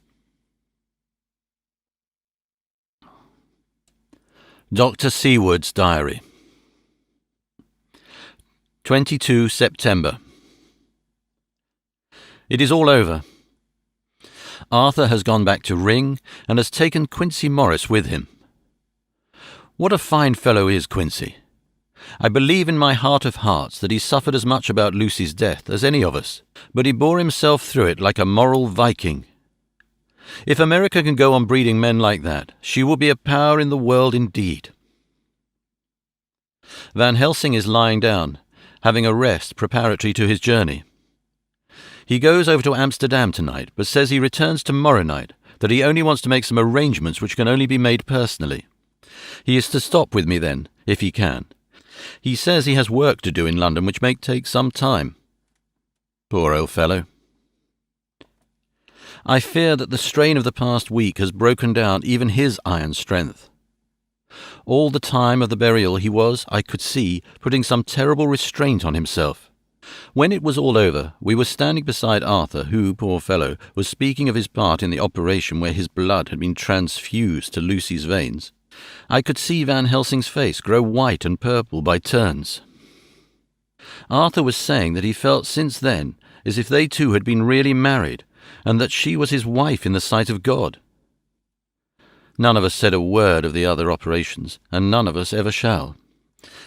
Dr. Seward's Diary. 22 September. It is all over. Arthur has gone back to Ring and has taken Quincy Morris with him. What a fine fellow is Quincy! I believe in my heart of hearts that he suffered as much about Lucy's death as any of us, but he bore himself through it like a moral Viking. If America can go on breeding men like that, she will be a power in the world indeed. Van Helsing is lying down, having a rest preparatory to his journey. He goes over to Amsterdam tonight, but says he returns tomorrow night, that he only wants to make some arrangements which can only be made personally. He is to stop with me then, if he can. He says he has work to do in London which may take some time. Poor old fellow. I fear that the strain of the past week has broken down even his iron strength. All the time of the burial he was, I could see, putting some terrible restraint on himself. When it was all over, we were standing beside Arthur, who, poor fellow, was speaking of his part in the operation where his blood had been transfused to Lucy's veins. I could see Van Helsing's face grow white and purple by turns. Arthur was saying that he felt since then as if they two had been really married, and that she was his wife in the sight of God. None of us said a word of the other operations, and none of us ever shall.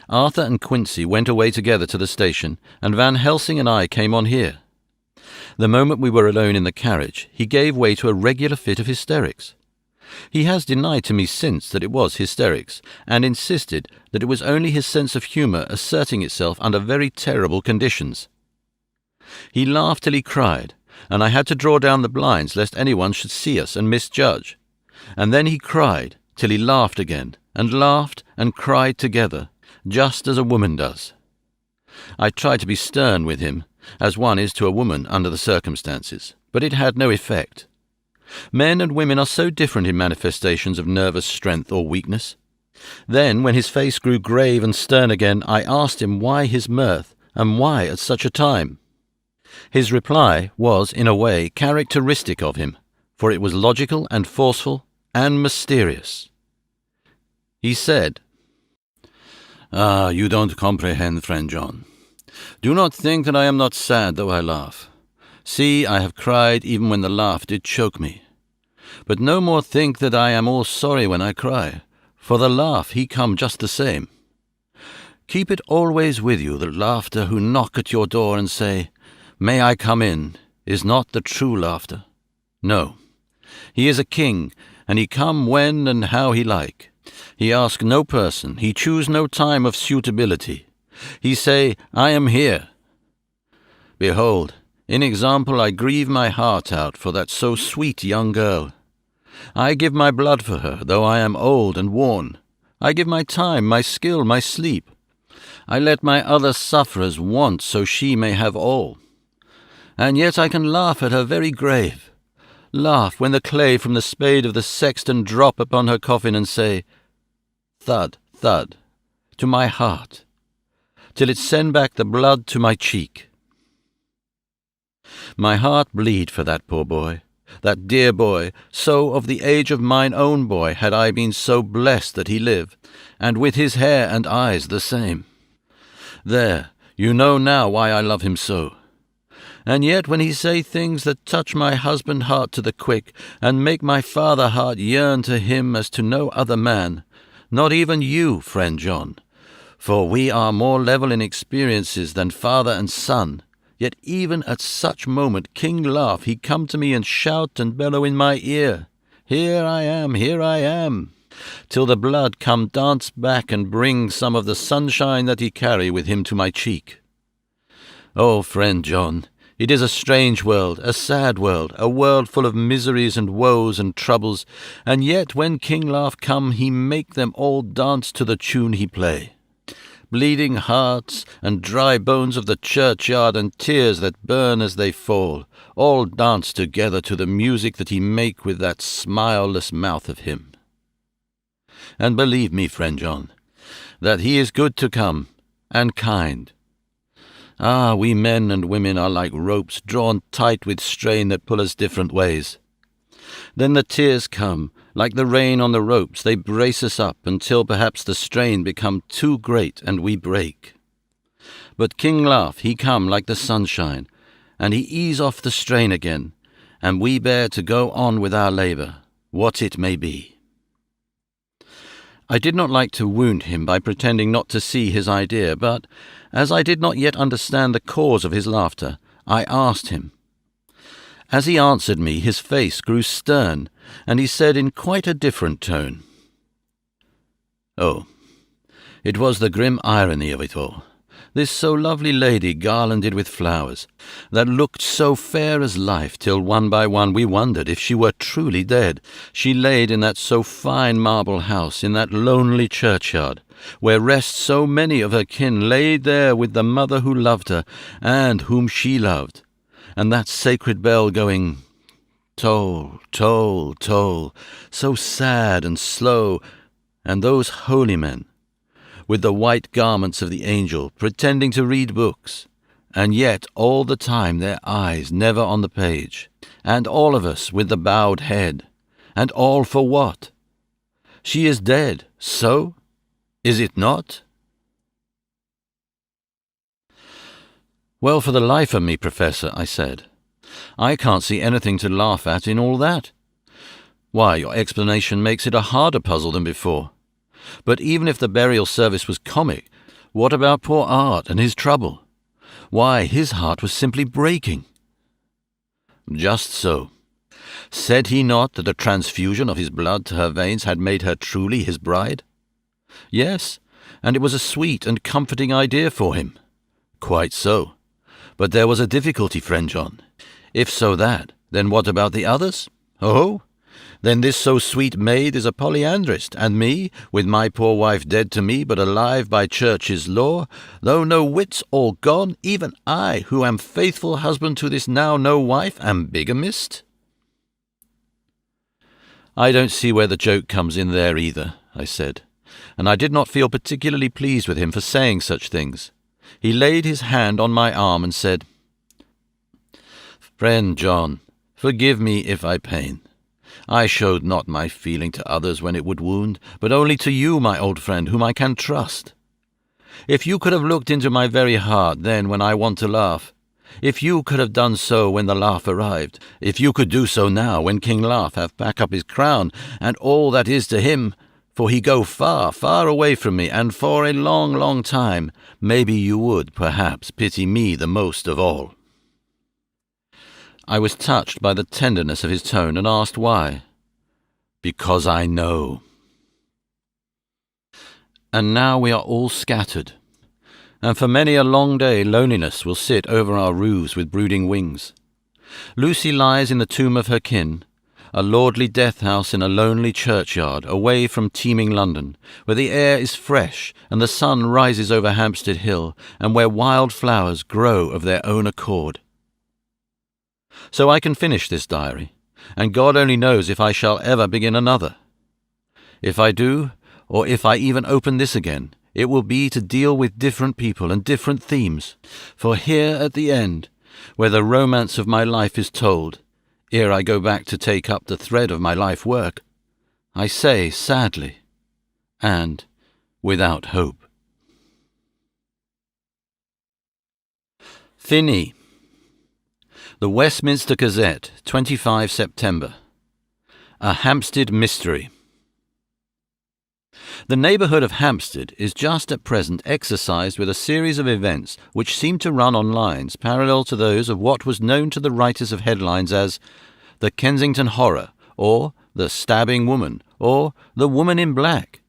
Arthur and Quincy went away together to the station, and Van Helsing and I came on here. The moment we were alone in the carriage, he gave way to a regular fit of hysterics. He has denied to me since that it was hysterics, and insisted that it was only his sense of humour asserting itself under very terrible conditions. He laughed till he cried, and I had to draw down the blinds lest anyone should see us and misjudge. And then he cried till he laughed again, and laughed and cried together, just as a woman does. I tried to be stern with him, as one is to a woman under the circumstances, but it had no effect. Men and women are so different in manifestations of nervous strength or weakness. Then, when his face grew grave and stern again, I asked him why his mirth, and why at such a time. His reply was, in a way, characteristic of him, for it was logical and forceful and mysterious. He said, "Ah, you don't comprehend, friend John. Do not think that I am not sad though I laugh. See, I have cried even when the laugh did choke me. But no more think that I am all sorry when I cry, for the laugh he come just the same. Keep it always with you that laughter who knock at your door and say, 'May I come in?' is not the true laughter. No, he is a king, and he come when and how he like. He ask no person, he choose no time of suitability. He say, 'I am here.' Behold, in example I grieve my heart out for that so sweet young girl. I give my blood for her, though I am old and worn. I give my time, my skill, my sleep. I let my other sufferers want so she may have all. And yet I can laugh at her very grave. laugh when the clay from the spade of the sexton drop upon her coffin and say, thud, thud, to my heart, till it send back the blood to my cheek. My heart bleed for that poor boy, that dear boy, so of the age of mine own boy had I been so blessed that he live, and with his hair and eyes the same. There, you know now why I love him so. And yet when he say things that touch my husband heart to the quick, and make my father heart yearn to him as to no other man, not even you, friend John, for we are more level in experiences than father and son, yet even at such moment King Laugh he come to me and shout and bellow in my ear, here I am, till the blood come dance back and bring some of the sunshine that he carry with him to my cheek. Oh, friend John, it is a strange world, a sad world, a world full of miseries and woes and troubles, and yet when King Laugh come he make them all dance to the tune he play. Bleeding hearts and dry bones of the churchyard and tears that burn as they fall, all dance together to the music that he make with that smileless mouth of him. And believe me, friend John, that he is good to come, and kind. Ah, we men and women are like ropes drawn tight with strain that pull us different ways. Then the tears come, like the rain on the ropes, they brace us up until perhaps the strain become too great and we break. But King Laugh, he come like the sunshine, and he ease off the strain again, and we bear to go on with our labour, what it may be. I did not like to wound him by pretending not to see his idea, but, as I did not yet understand the cause of his laughter, I asked him. As he answered me, his face grew stern, and he said in quite a different tone, "Oh, it was the grim irony of it all. This so lovely lady garlanded with flowers, that looked so fair as life, till one by one we wondered if she were truly dead. She laid in that so fine marble house, in that lonely churchyard, where rest so many of her kin, laid there with the mother who loved her, and whom she loved, and that sacred bell going toll, toll, toll, so sad and slow, and those holy men, with the white garments of the angel, pretending to read books, and yet all the time their eyes never on the page, and all of us with the bowed head, and all for what? She is dead, so? Is it not?" "Well, for the life of me, Professor," I said, "I can't see anything to laugh at in all that. Why, your explanation makes it a harder puzzle than before. But even if the burial service was comic, what about poor Art and his trouble? Why, his heart was simply breaking." "Just so. Said he not that the transfusion of his blood to her veins had made her truly his bride?" "Yes, and it was a sweet and comforting idea for him." "Quite so. But there was a difficulty, friend John. If so that, then what about the others? Oh, then this so sweet maid is a polyandrist, and me, with my poor wife dead to me, but alive by church's law, though no wits all gone, even I, who am faithful husband to this now no wife, am bigamist?" "I don't see where the joke comes in there either," I said, and I did not feel particularly pleased with him for saying such things. He laid his hand on my arm and said, "Friend John, forgive me if I pain. I showed not my feeling to others when it would wound, but only to you, my old friend, whom I can trust. If you could have looked into my very heart then when I want to laugh, if you could have done so when the laugh arrived, if you could do so now when King Laugh hath back up his crown, and all that is to him, for he go far, far away from me, and for a long, long time, maybe you would, perhaps, pity me the most of all." I was touched by the tenderness of his tone and asked why. "Because I know." And now we are all scattered, and for many a long day loneliness will sit over our roofs with brooding wings. Lucy lies in the tomb of her kin, a lordly death-house in a lonely churchyard away from teeming London, where the air is fresh and the sun rises over Hampstead Hill, and where wild flowers grow of their own accord. So I can finish this diary, and God only knows if I shall ever begin another. If I do, or if I even open this again, it will be to deal with different people and different themes. For here at the end, where the romance of my life is told, ere I go back to take up the thread of my life work, I say sadly, and without hope. Finis. The Westminster Gazette, 25 September. A Hampstead Mystery. The neighbourhood of Hampstead is just at present exercised with a series of events which seem to run on lines parallel to those of what was known to the writers of headlines as the Kensington Horror, or the Stabbing Woman, or the Woman in Black.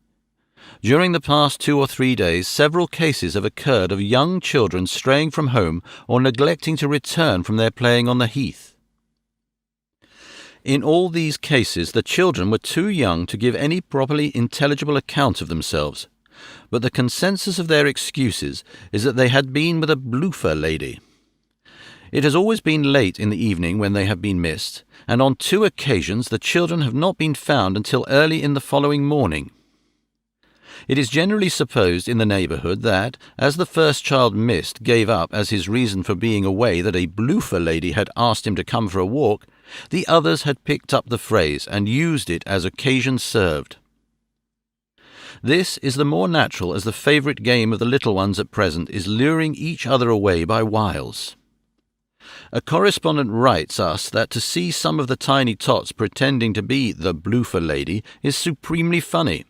During the past 2 or 3 days, several cases have occurred of young children straying from home or neglecting to return from their playing on the heath. In all these cases, the children were too young to give any properly intelligible account of themselves, but the consensus of their excuses is that they had been with a bloofer lady. It has always been late in the evening when they have been missed, and on 2 occasions the children have not been found until early in the following morning. It is generally supposed in the neighbourhood that, as the first child missed gave up as his reason for being away that a bloofer lady had asked him to come for a walk, the others had picked up the phrase and used it as occasion served. This is the more natural as the favourite game of the little ones at present is luring each other away by wiles. A correspondent writes us that to see some of the tiny tots pretending to be the bloofer lady is supremely funny.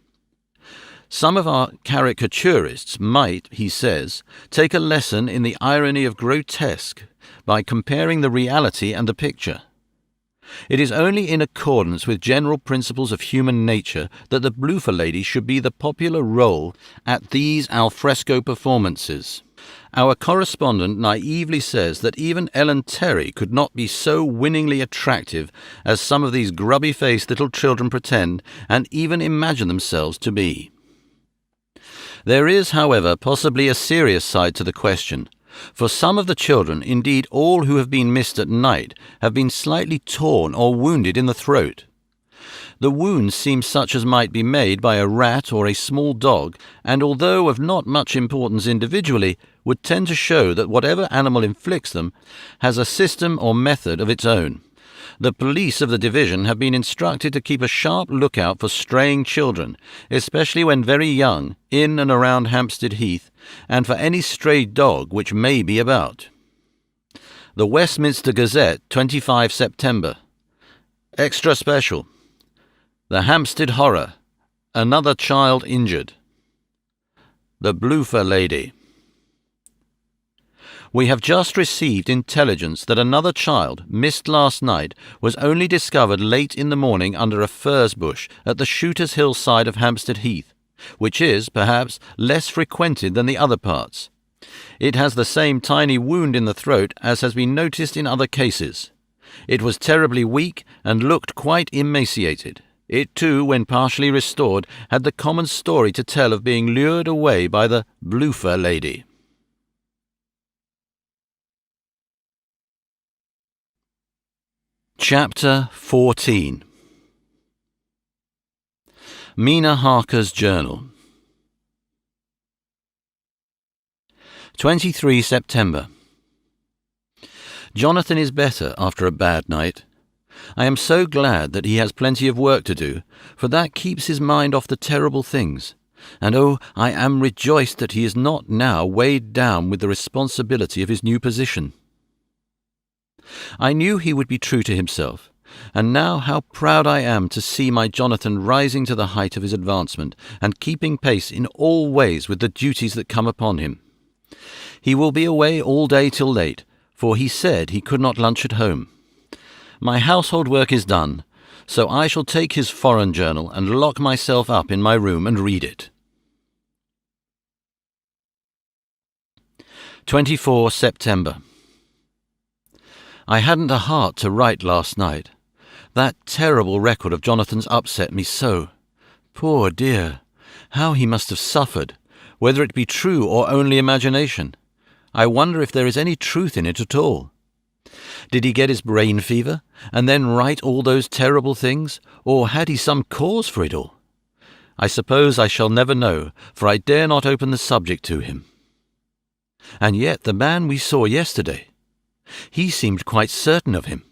Some of our caricaturists might, he says, take a lesson in the irony of grotesque by comparing the reality and the picture. It is only in accordance with general principles of human nature that the bloofer lady should be the popular role at these alfresco performances. Our correspondent naively says that even Ellen Terry could not be so winningly attractive as some of these grubby-faced little children pretend and even imagine themselves to be. There is, however, possibly a serious side to the question, for some of the children, indeed all who have been missed at night, have been slightly torn or wounded in the throat. The wounds seem such as might be made by a rat or a small dog, and although of not much importance individually, would tend to show that whatever animal inflicts them has a system or method of its own. The police of the division have been instructed to keep a sharp lookout for straying children, especially when very young, in and around Hampstead Heath, and for any stray dog which may be about. The Westminster Gazette, 25 September. Extra Special. The Hampstead Horror. Another child injured. The bloofer lady. We have just received intelligence that another child, missed last night, was only discovered late in the morning under a furze bush at the Shooter's Hill side of Hampstead Heath, which is, perhaps, less frequented than the other parts. It has the same tiny wound in the throat as has been noticed in other cases. It was terribly weak and looked quite emaciated. It too, when partially restored, had the common story to tell of being lured away by the bloofer lady. Chapter 14. Mina Harker's Journal. 23 September. Jonathan is better after a bad night. I am so glad that he has plenty of work to do, for that keeps his mind off the terrible things. And oh, I am rejoiced that he is not now weighed down with the responsibility of his new position. I knew he would be true to himself, and now how proud I am to see my Jonathan rising to the height of his advancement and keeping pace in all ways with the duties that come upon him. He will be away all day till late, for he said he could not lunch at home. My household work is done, so I shall take his foreign journal and lock myself up in my room and read it. 24 September. I hadn't a heart to write last night. That terrible record of Jonathan's upset me so. Poor dear, how he must have suffered, whether it be true or only imagination. I wonder if there is any truth in it at all. Did he get his brain fever, and then write all those terrible things, or had he some cause for it all? I suppose I shall never know, for I dare not open the subject to him. And yet the man we saw yesterday, he seemed quite certain of him.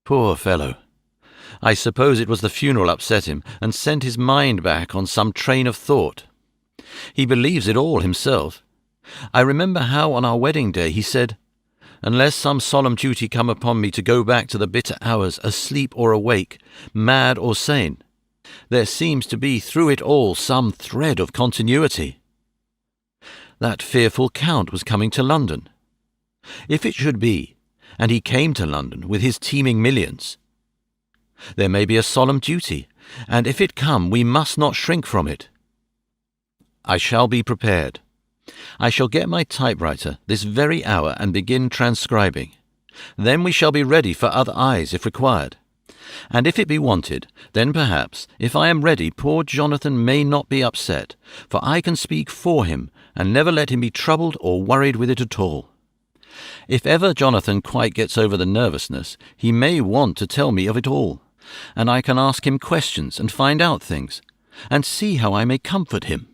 Poor fellow! I suppose it was the funeral upset him and sent his mind back on some train of thought. He believes it all himself. I remember how on our wedding day he said, "Unless some solemn duty come upon me to go back to the bitter hours, asleep or awake, mad or sane, there seems to be through it all some thread of continuity." That fearful Count was coming to London. If it should be, and he came to London with his teeming millions, there may be a solemn duty, and if it come, we must not shrink from it. I shall be prepared. I shall get my typewriter this very hour and begin transcribing. Then we shall be ready for other eyes if required. And if it be wanted, then perhaps, if I am ready, poor Jonathan may not be upset, for I can speak for him and never let him be troubled or worried with it at all. If ever Jonathan quite gets over the nervousness, he may want to tell me of it all, and I can ask him questions and find out things, and see how I may comfort him.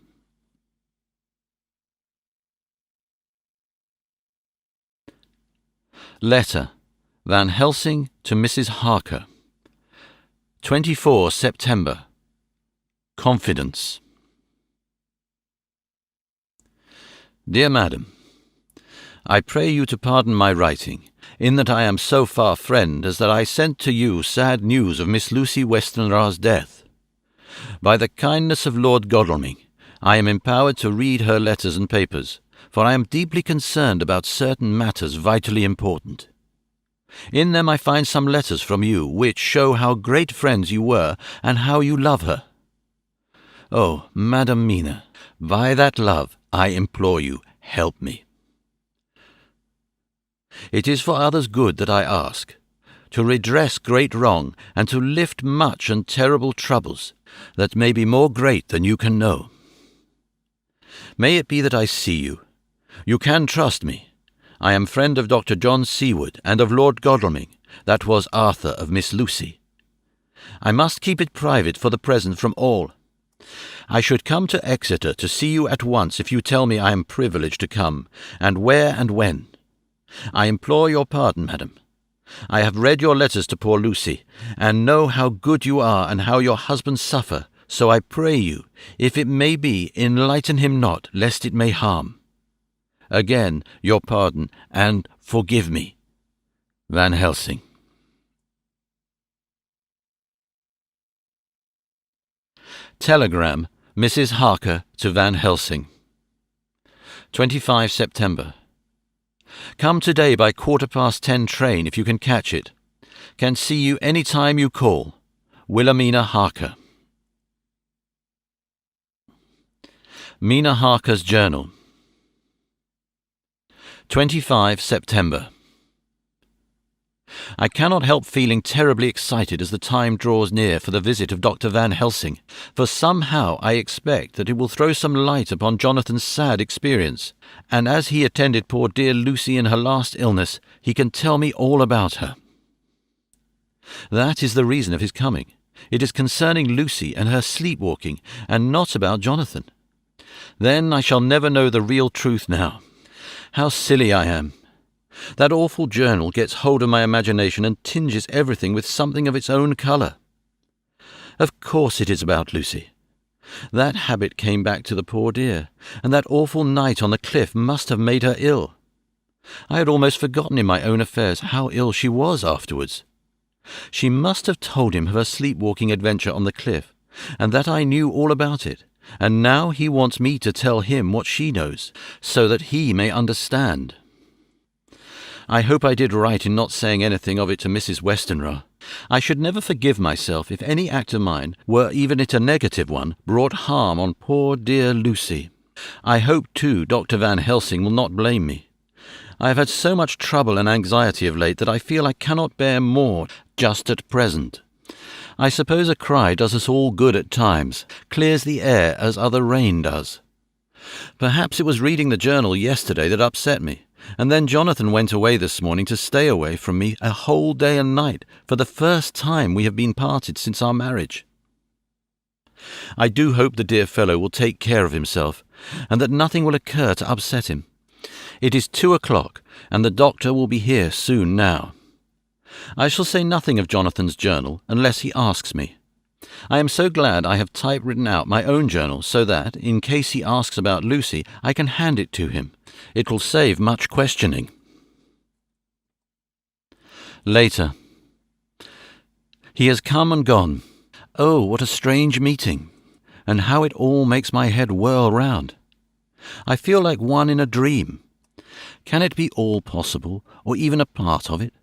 Letter, Van Helsing to Mrs. Harker. 24 September. Confidence. Dear Madam, I pray you to pardon my writing, in that I am so far friend as that I sent to you sad news of Miss Lucy Westenra's death. By the kindness of Lord Godalming, I am empowered to read her letters and papers, for I am deeply concerned about certain matters vitally important. In them I find some letters from you, which show how great friends you were, and how you love her. Oh, Madam Mina, by that love, I implore you, help me. It is for others' good that I ask, to redress great wrong, and to lift much and terrible troubles, that may be more great than you can know. May it be that I see you. You can trust me. I am friend of Dr. John Seward and of Lord Godalming, that was Arthur of Miss Lucy. I must keep it private for the present from all. I should come to Exeter to see you at once if you tell me I am privileged to come, and where and when. I implore your pardon, madam. I have read your letters to poor Lucy, and know how good you are and how your husband suffer, so I pray you, if it may be, enlighten him not, lest it may harm. Again, your pardon, and forgive me. Van Helsing. Telegram, Mrs. Harker to Van Helsing. 25 September. Come today by 10:15 train if you can catch it. Can see you any time you call. Wilhelmina Harker. Mina Harker's Journal. 25 September. I cannot help feeling terribly excited as the time draws near for the visit of Dr. Van Helsing, for somehow I expect that it will throw some light upon Jonathan's sad experience, and as he attended poor dear Lucy in her last illness, he can tell me all about her. That is the reason of his coming. It is concerning Lucy and her sleepwalking, and not about Jonathan. Then I shall never know the real truth now. How silly I am! That awful journal gets hold of my imagination and tinges everything with something of its own colour. Of course it is about Lucy. That habit came back to the poor dear, and that awful night on the cliff must have made her ill. I had almost forgotten in my own affairs how ill she was afterwards. She must have told him of her sleepwalking adventure on the cliff, and that I knew all about it, and now he wants me to tell him what she knows, so that he may understand. I hope I did right in not saying anything of it to Mrs. Westenra. I should never forgive myself if any act of mine, were even it a negative one, brought harm on poor dear Lucy. I hope, too, Dr. Van Helsing will not blame me. I have had so much trouble and anxiety of late that I feel I cannot bear more just at present. I suppose a cry does us all good at times, clears the air as other rain does. Perhaps it was reading the journal yesterday that upset me, And then Jonathan went away this morning to stay away from me a whole day and night, for the first time we have been parted since our marriage. I do hope the dear fellow will take care of himself, and that nothing will occur to upset him. It is 2:00, and the doctor will be here soon now. I shall say nothing of Jonathan's journal unless he asks me. I am so glad I have typewritten out my own journal so that, in case he asks about Lucy, I can hand it to him. It will save much questioning. Later. He has come and gone. Oh, what a strange meeting, and how it all makes my head whirl round. I feel like one in a dream. Can it be all possible, or even a part of it?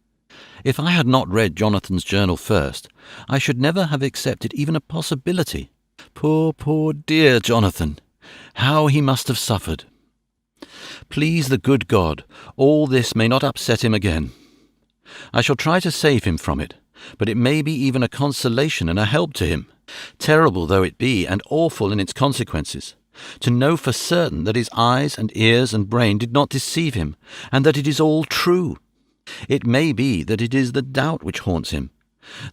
If I had not read Jonathan's journal first, I should never have accepted even a possibility. Poor, poor dear Jonathan! How he must have suffered! Please the good God, all this may not upset him again. I shall try to save him from it, but it may be even a consolation and a help to him, terrible though it be and awful in its consequences, to know for certain that his eyes and ears and brain did not deceive him, and that it is all true. It may be that it is the doubt which haunts him,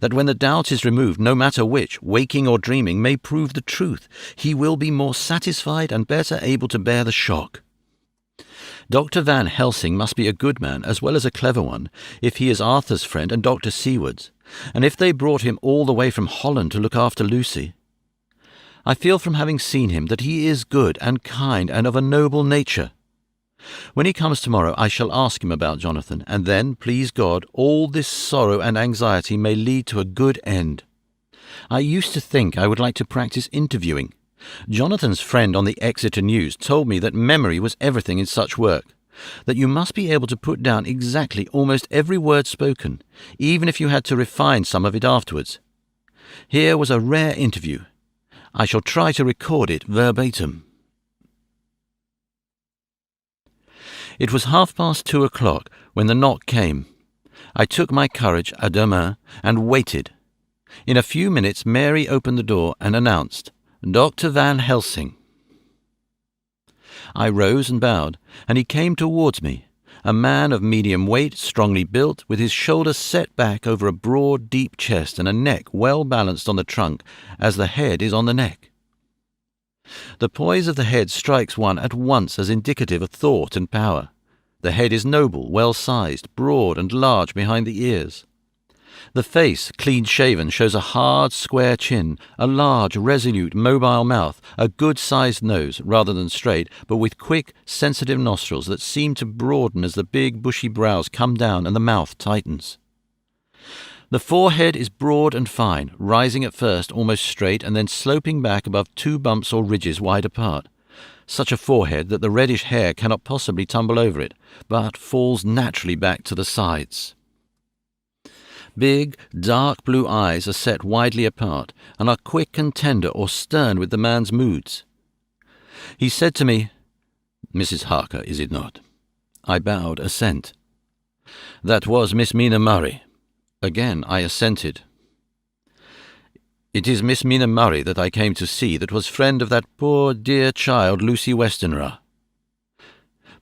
that when the doubt is removed, no matter which, waking or dreaming, may prove the truth, he will be more satisfied and better able to bear the shock. Dr. Van Helsing must be a good man as well as a clever one, if he is Arthur's friend and Dr. Seward's, and if they brought him all the way from Holland to look after Lucy. I feel from having seen him that he is good and kind and of a noble nature. When he comes tomorrow, I shall ask him about Jonathan, and then, please God, all this sorrow and anxiety may lead to a good end. I used to think I would like to practice interviewing. Jonathan's friend on the Exeter News told me that memory was everything in such work, that you must be able to put down exactly almost every word spoken, even if you had to refine some of it afterwards. Here was a rare interview. I shall try to record it verbatim. It was 2:30 when the knock came. I took my courage à deux mains and waited. In a few minutes Mary opened the door and announced, "Dr. Van Helsing." I rose and bowed, and he came towards me, a man of medium weight, strongly built, with his shoulders set back over a broad, deep chest and a neck well balanced on the trunk as the head is on the neck. The poise of the head strikes one at once as indicative of thought and power. The head is noble, well-sized, broad and large behind the ears. The face, clean-shaven, shows a hard, square chin, a large, resolute, mobile mouth, a good-sized nose, rather than straight, but with quick, sensitive nostrils that seem to broaden as the big, bushy brows come down and the mouth tightens. The forehead is broad and fine, rising at first almost straight and then sloping back above two bumps or ridges wide apart. Such a forehead that the reddish hair cannot possibly tumble over it, but falls naturally back to the sides. Big, dark blue eyes are set widely apart, and are quick and tender or stern with the man's moods. He said to me, "Mrs. Harker, is it not?" I bowed assent. "That was Miss Mina Murray." Again I assented. "It is Miss Mina Murray that I came to see, that was friend of that poor dear child Lucy Westenra."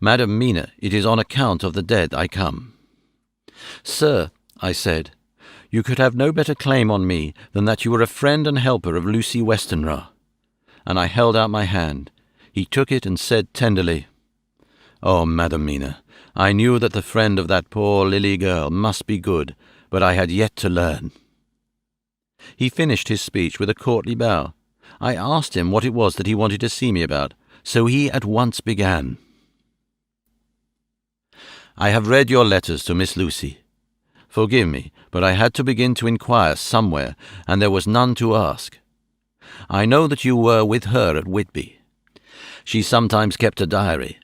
"Madam Mina, it is on account of the dead I come." "Sir," I said, "you could have no better claim on me than that you were a friend and helper of Lucy Westenra." And I held out my hand. He took it and said tenderly, "Oh, Madam Mina, I knew that the friend of that poor Lily girl must be good, but I had yet to learn." He finished his speech with a courtly bow. I asked him what it was that he wanted to see me about, so he at once began. "I have read your letters to Miss Lucy. Forgive me, but I had to begin to inquire somewhere, and there was none to ask. I know that you were with her at Whitby. She sometimes kept a diary.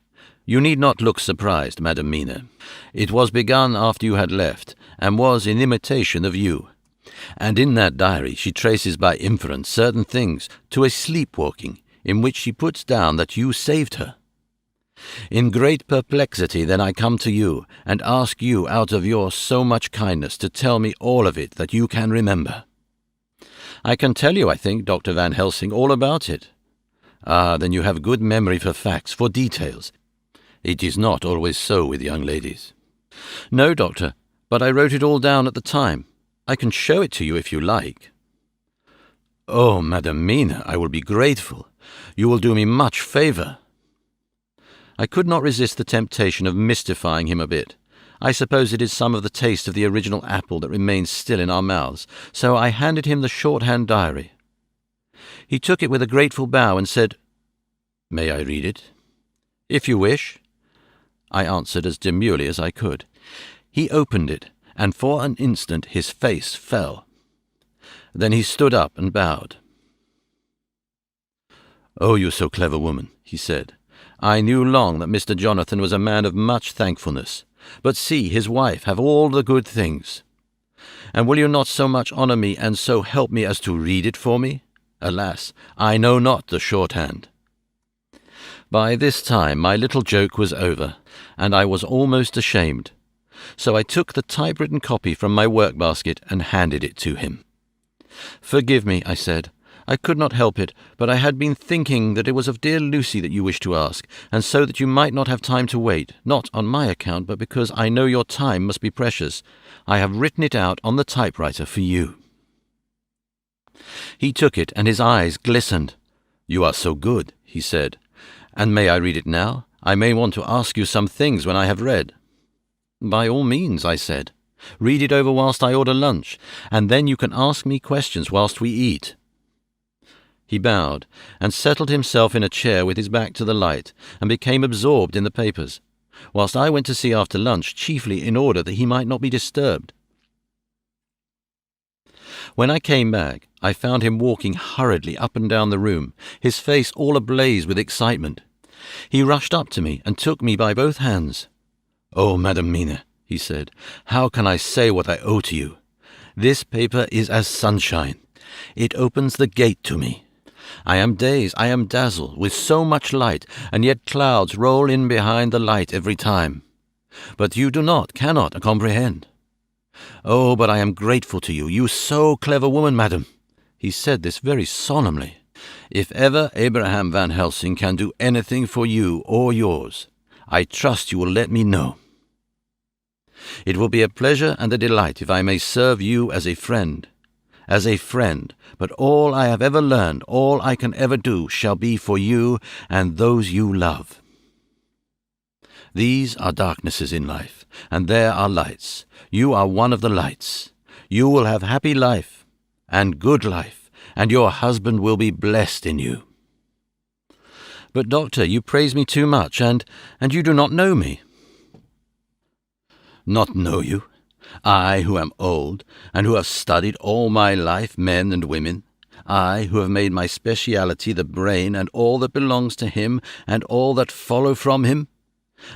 You need not look surprised, Madam Mina. It was begun after you had left, and was in imitation of you. And in that diary she traces by inference certain things to a sleepwalking, in which she puts down that you saved her. In great perplexity then I come to you, and ask you out of your so much kindness to tell me all of it that you can remember. I can tell you, I think, Dr. Van Helsing, all about it. Ah, then you have good memory for facts, for details. It is not always so with young ladies. No, Doctor, but I wrote it all down at the time. I can show it to you if you like. Oh, Madam Mina, I will be grateful. You will do me much favour. I could not resist the temptation of mystifying him a bit. I suppose it is some of the taste of the original apple that remains still in our mouths, so I handed him the shorthand diary. He took it with a grateful bow and said, "May I read it?" "If you wish," I answered as demurely as I could. He opened it, and for an instant his face fell. Then he stood up and bowed. "Oh, you so clever woman," he said. "I knew long that Mr. Jonathan was a man of much thankfulness. But see, his wife have all the good things. And will you not so much honour me and so help me as to read it for me? Alas, I know not the shorthand." By this time my little joke was over, and I was almost ashamed. So I took the typewritten copy from my work-basket and handed it to him. "Forgive me," I said. "I could not help it, but I had been thinking that it was of dear Lucy that you wished to ask, and so that you might not have time to wait, not on my account, but because I know your time must be precious. I have written it out on the typewriter for you." He took it, and his eyes glistened. "You are so good," he said. "And may I read it now? I may want to ask you some things when I have read." "By all means," I said. "Read it over whilst I order lunch, and then you can ask me questions whilst we eat." He bowed, and settled himself in a chair with his back to the light, and became absorbed in the papers, whilst I went to see after lunch, chiefly in order that he might not be disturbed. When I came back, I found him walking hurriedly up and down the room, his face all ablaze with excitement. He rushed up to me and took me by both hands. "Oh, Madam Mina," he said, "how can I say what I owe to you? This paper is as sunshine. It opens the gate to me. I am dazed, I am dazzled with so much light, and yet clouds roll in behind the light every time. But you cannot comprehend. Oh, but I am grateful to you, you so clever woman, madam." He said this very solemnly. "If ever Abraham Van Helsing can do anything for you or yours, I trust you will let me know. It will be a pleasure and a delight if I may serve you as a friend. But all I have ever learned, all I can ever do, shall be for you and those you love. These are darknesses in life, and there are lights. You are one of the lights. You will have happy life, and good life, and your husband will be blessed in you." "But, Doctor, you praise me too much, and you do not know me." "Not know you? I, who am old, and who have studied all my life men and women, I, who have made my speciality the brain and all that belongs to him and all that follow from him?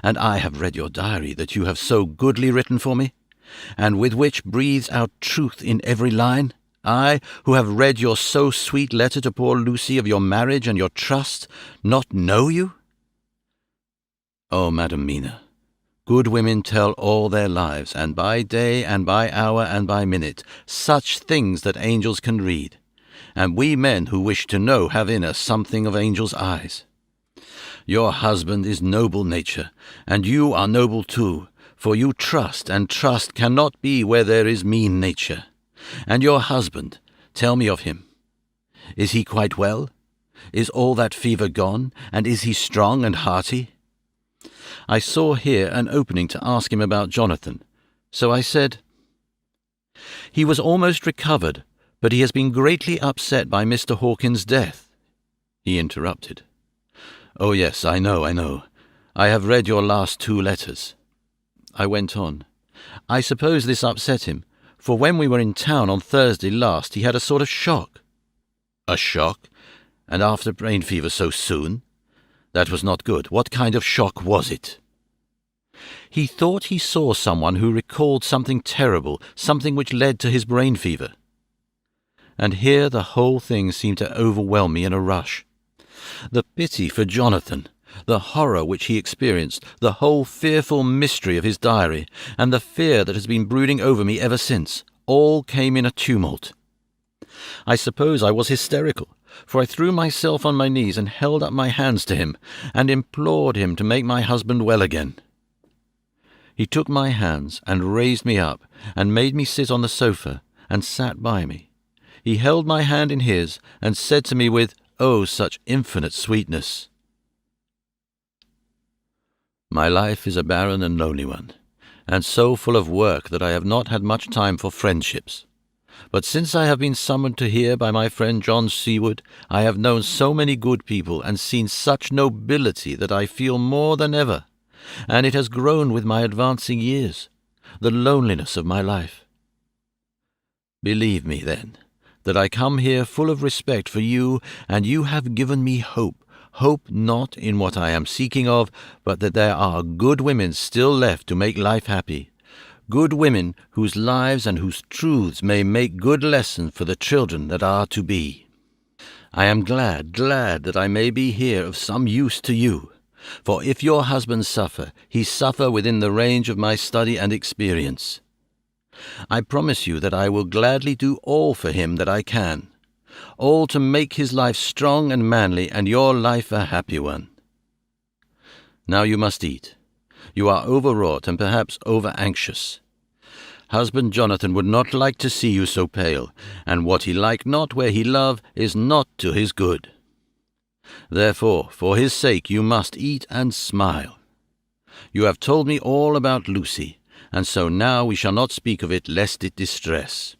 And I have read your diary that you have so goodly written for me, and with which breathes out truth in every line? I, who have read your so sweet letter to poor Lucy of your marriage and your trust, not know you? Oh, Madam Mina, good women tell all their lives, and by day and by hour and by minute, such things that angels can read, and we men who wish to know have in us something of angels' eyes. Your husband is noble nature, and you are noble too, for you trust, and trust cannot be where there is mean nature. And your husband, tell me of him. Is he quite well? Is all that fever gone, and is he strong and hearty?" I saw here an opening to ask him about Jonathan, so I said, "He was almost recovered, but he has been greatly upset by Mr. Hawkins's death." He interrupted. "Oh, yes, I know. I have read your last 2 letters. I went on. "I suppose this upset him, for when we were in town on Thursday last he had a sort of shock." "A shock? And after brain fever so soon? That was not good. What kind of shock was it?" "He thought he saw someone who recalled something terrible, something which led to his brain fever." And here the whole thing seemed to overwhelm me in a rush. The pity for Jonathan, the horror which he experienced, the whole fearful mystery of his diary, and the fear that has been brooding over me ever since, all came in a tumult. I suppose I was hysterical, for I threw myself on my knees and held up my hands to him, and implored him to make my husband well again. He took my hands and raised me up, and made me sit on the sofa, and sat by me. He held my hand in his, and said to me with, oh, such infinite sweetness, my life is a barren and lonely one, and so full of work that I have not had much time for friendships. But since I have been summoned to here by my friend John Seward, I have known so many good people and seen such nobility that I feel more than ever, and it has grown with my advancing years, the loneliness of my life. Believe me, then, that I come here full of respect for you, and you have given me hope not in what I am seeking of, but that there are good women still left to make life happy, good women whose lives and whose truths may make good lessons for the children that are to be. I am glad that I may be here of some use to you, for if your husband suffer, he suffer within the range of my study and experience. I promise you that I will gladly do all for him that I can, all to make his life strong and manly, and your life a happy one. Now you must eat. You are overwrought and perhaps over-anxious. Husband Jonathan would not like to see you so pale, and what he like not where he love is not to his good. Therefore, for his sake you must eat and smile. You have told me all about Lucy, and so now we shall not speak of it lest it distress.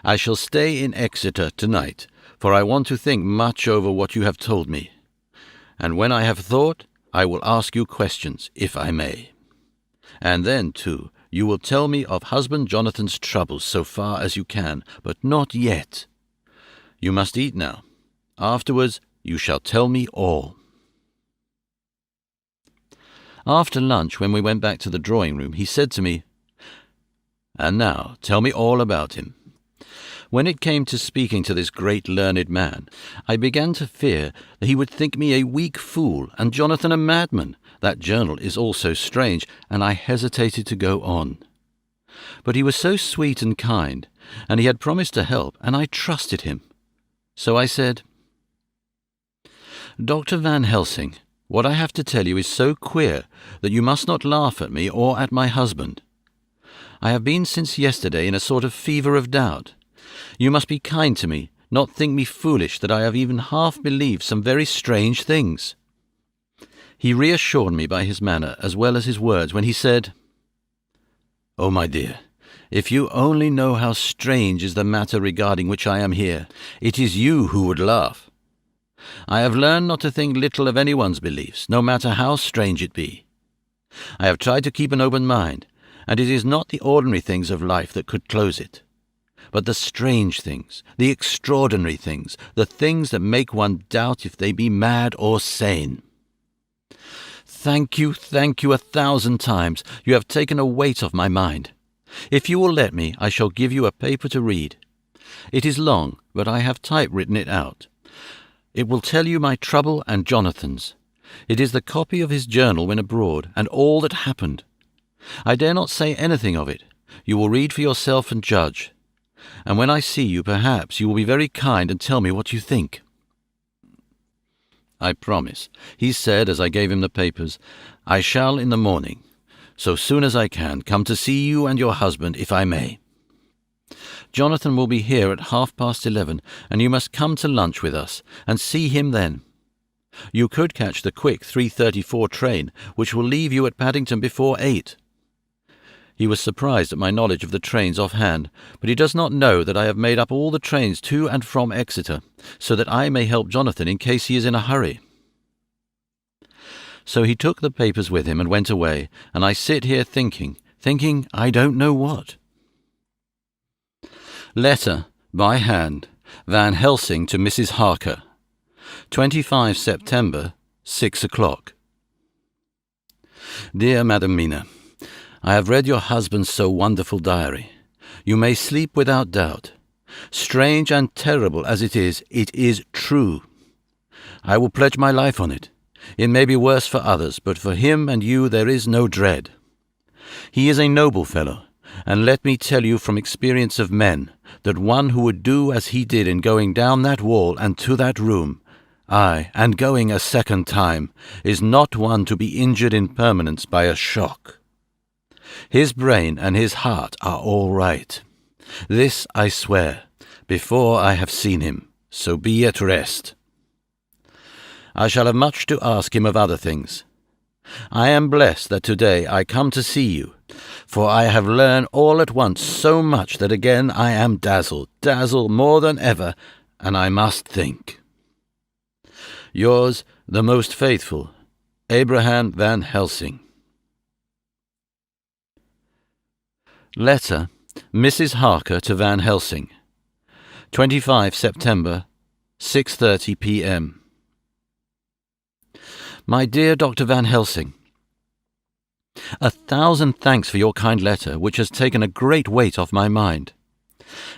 I shall stay in Exeter tonight, for I want to think much over what you have told me, and when I have thought, I will ask you questions, if I may. And then, too, you will tell me of husband Jonathan's troubles so far as you can, but not yet. You must eat now. Afterwards you shall tell me all. After lunch, when we went back to the drawing-room, he said to me, and now tell me all about him. When it came to speaking to this great learned man, I began to fear that he would think me a weak fool and Jonathan a madman. That journal is all so strange, and I hesitated to go on. But he was so sweet and kind, and he had promised to help, and I trusted him. So I said, Dr. Van Helsing, what I have to tell you is so queer that you must not laugh at me or at my husband. I have been since yesterday in a sort of fever of doubt. You must be kind to me, not think me foolish that I have even half believed some very strange things. He reassured me by his manner as well as his words when he said, Oh, my dear, if you only know how strange is the matter regarding which I am here, it is you who would laugh. I have learned not to think little of anyone's beliefs, no matter how strange it be. I have tried to keep an open mind, and it is not the ordinary things of life that could close it, but the strange things, the extraordinary things, the things that make one doubt if they be mad or sane. Thank you 1,000 times. You have taken a weight off my mind. If you will let me, I shall give you a paper to read. It is long, but I have typewritten it out. It will tell you my trouble and Jonathan's. It is the copy of his journal when abroad, and all that happened. I dare not say anything of it. You will read for yourself and judge. And when I see you, perhaps you will be very kind and tell me what you think. I promise, he said as I gave him the papers. I shall in the morning, so soon as I can, come to see you and your husband, if I may. Jonathan will be here at 11:30, and you must come to lunch with us, and see him then. You could catch the quick 3:34 train, which will leave you at Paddington before 8. He was surprised at my knowledge of the trains offhand, but he does not know that I have made up all the trains to and from Exeter, so that I may help Jonathan in case he is in a hurry. So he took the papers with him and went away, and I sit here thinking I don't know what. Letter, by hand, Van Helsing to Mrs. Harker. 25 September, 6 o'clock. Dear Madam Mina, I have read your husband's so wonderful diary. You may sleep without doubt. Strange and terrible as it is true. I will pledge my life on it. It may be worse for others, but for him and you there is no dread. He is a noble fellow, and let me tell you from experience of men, that one who would do as he did in going down that wall and to that room, ay, and going a second time, is not one to be injured in permanence by a shock. His brain and his heart are all right. This I swear, before I have seen him, so be at rest. I shall have much to ask him of other things. I am blessed that today I come to see you, for I have learned all at once so much that again I am dazzled more than ever, and I must think. Yours, the most faithful, Abraham Van Helsing. Letter, Mrs. Harker to Van Helsing, 25 September, 6:30 p.m. My dear Dr. Van Helsing, 1,000 thanks for your kind letter, which has taken a great weight off my mind.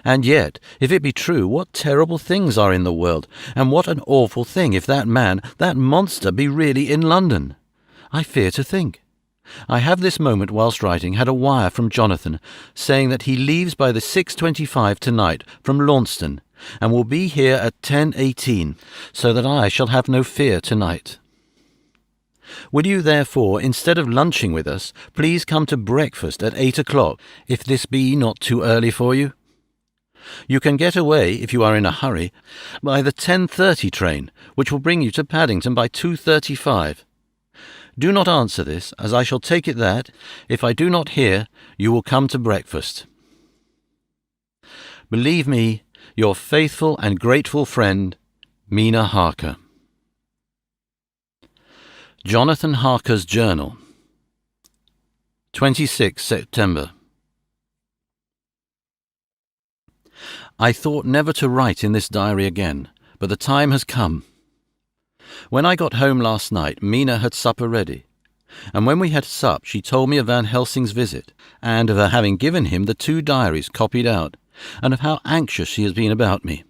And yet, if it be true, what terrible things are in the world, and what an awful thing if that man, that monster, be really in London. I fear to think. I have this moment, whilst writing, had a wire from Jonathan, saying that he leaves by the 6:25 tonight from Launceston, and will be here at 10:18, so that I shall have no fear tonight. Will you, therefore, instead of lunching with us, please come to breakfast at 8 o'clock, if this be not too early for you? You can get away, if you are in a hurry, by the 10:30 train, which will bring you to Paddington by 2:35. Do not answer this, as I shall take it that, if I do not hear, you will come to breakfast. Believe me, your faithful and grateful friend, Mina Harker. Jonathan Harker's Journal, 26 September. I thought never to write in this diary again, but the time has come. When I got home last night, Mina had supper ready, and when we had supped she told me of Van Helsing's visit, and of her having given him the 2 diaries copied out, and of how anxious she has been about me.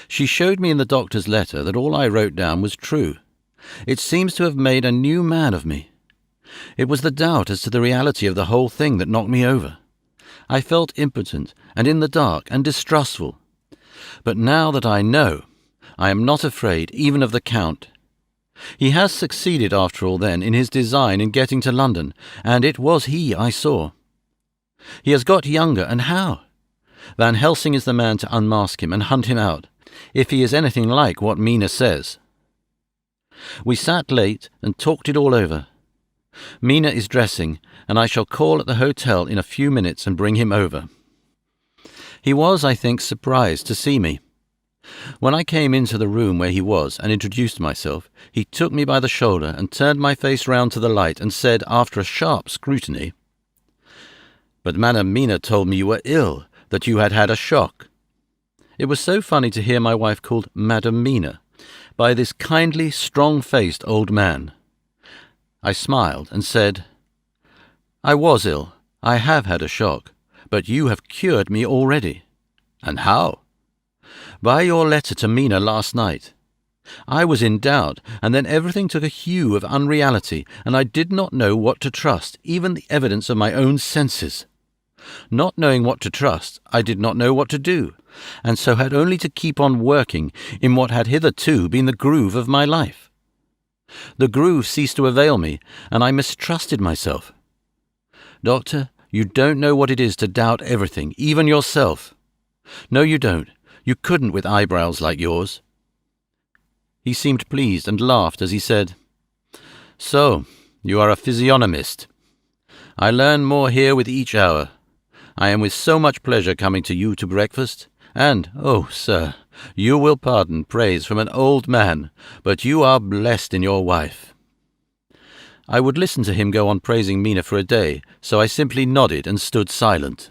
She showed me in the doctor's letter that all I wrote down was true. It seems to have made a new man of me. It was the doubt as to the reality of the whole thing that knocked me over. I felt impotent and in the dark and distrustful. But now that I know, I am not afraid even of the Count. He has succeeded, after all, then, in his design in getting to London, and it was he I saw. He has got younger, and how? Van Helsing is the man to unmask him and hunt him out, if he is anything like what Mina says. We sat late and talked it all over. Mina is dressing, and I shall call at the hotel in a few minutes and bring him over. He was, I think, surprised to see me. When I came into the room where he was and introduced myself, he took me by the shoulder and turned my face round to the light and said, after a sharp scrutiny, "But Madam Mina told me you were ill, that you had had a shock." It was so funny to hear my wife called Madam Mina by this kindly, strong-faced old man. I smiled and said, "I was ill. I have had a shock, but you have cured me already." "And how?" "By your letter to Mina last night. I was in doubt, and then everything took a hue of unreality, and I did not know what to trust, even the evidence of my own senses. Not knowing what to trust, I did not know what to do, and so had only to keep on working in what had hitherto been the groove of my life. The groove ceased to avail me, and I mistrusted myself. Doctor, you don't know what it is to doubt everything, even yourself. No, you don't. You couldn't with eyebrows like yours." He seemed pleased and laughed as he said, "So, you are a physiognomist. I learn more here with each hour. I am with so much pleasure coming to you to breakfast, and, oh, sir, you will pardon praise from an old man, but you are blessed in your wife." I would listen to him go on praising Mina for a day, so I simply nodded and stood silent.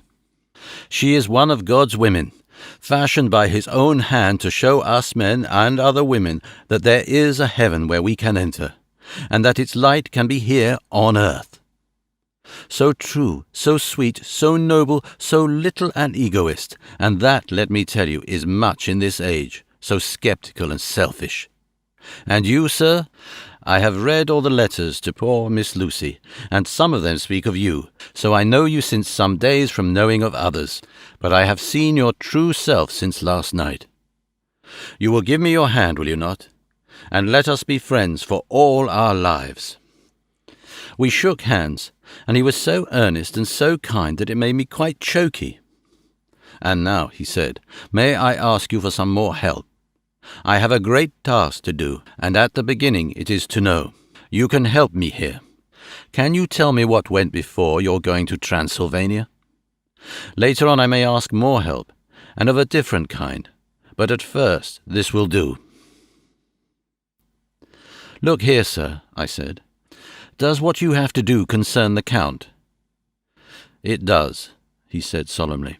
"She is one of God's women, fashioned by his own hand to show us men and other women that there is a heaven where we can enter, and that its light can be here on earth. So true, so sweet, so noble, so little an egoist, and that, let me tell you, is much in this age, so sceptical and selfish. And you, sir, I have read all the letters to poor Miss Lucy, and some of them speak of you, so I know you since some days from knowing of others, but I have seen your true self since last night. You will give me your hand, will you not? And let us be friends for all our lives." We shook hands, and he was so earnest and so kind that it made me quite choky. "And now," he said, "may I ask you for some more help? I have a great task to do, and at the beginning it is to know. You can help me here. Can you tell me what went before your going to Transylvania? Later on I may ask more help, and of a different kind, but at first this will do." "Look here, sir," I said. "Does what you have to do concern the Count?" "It does," he said solemnly.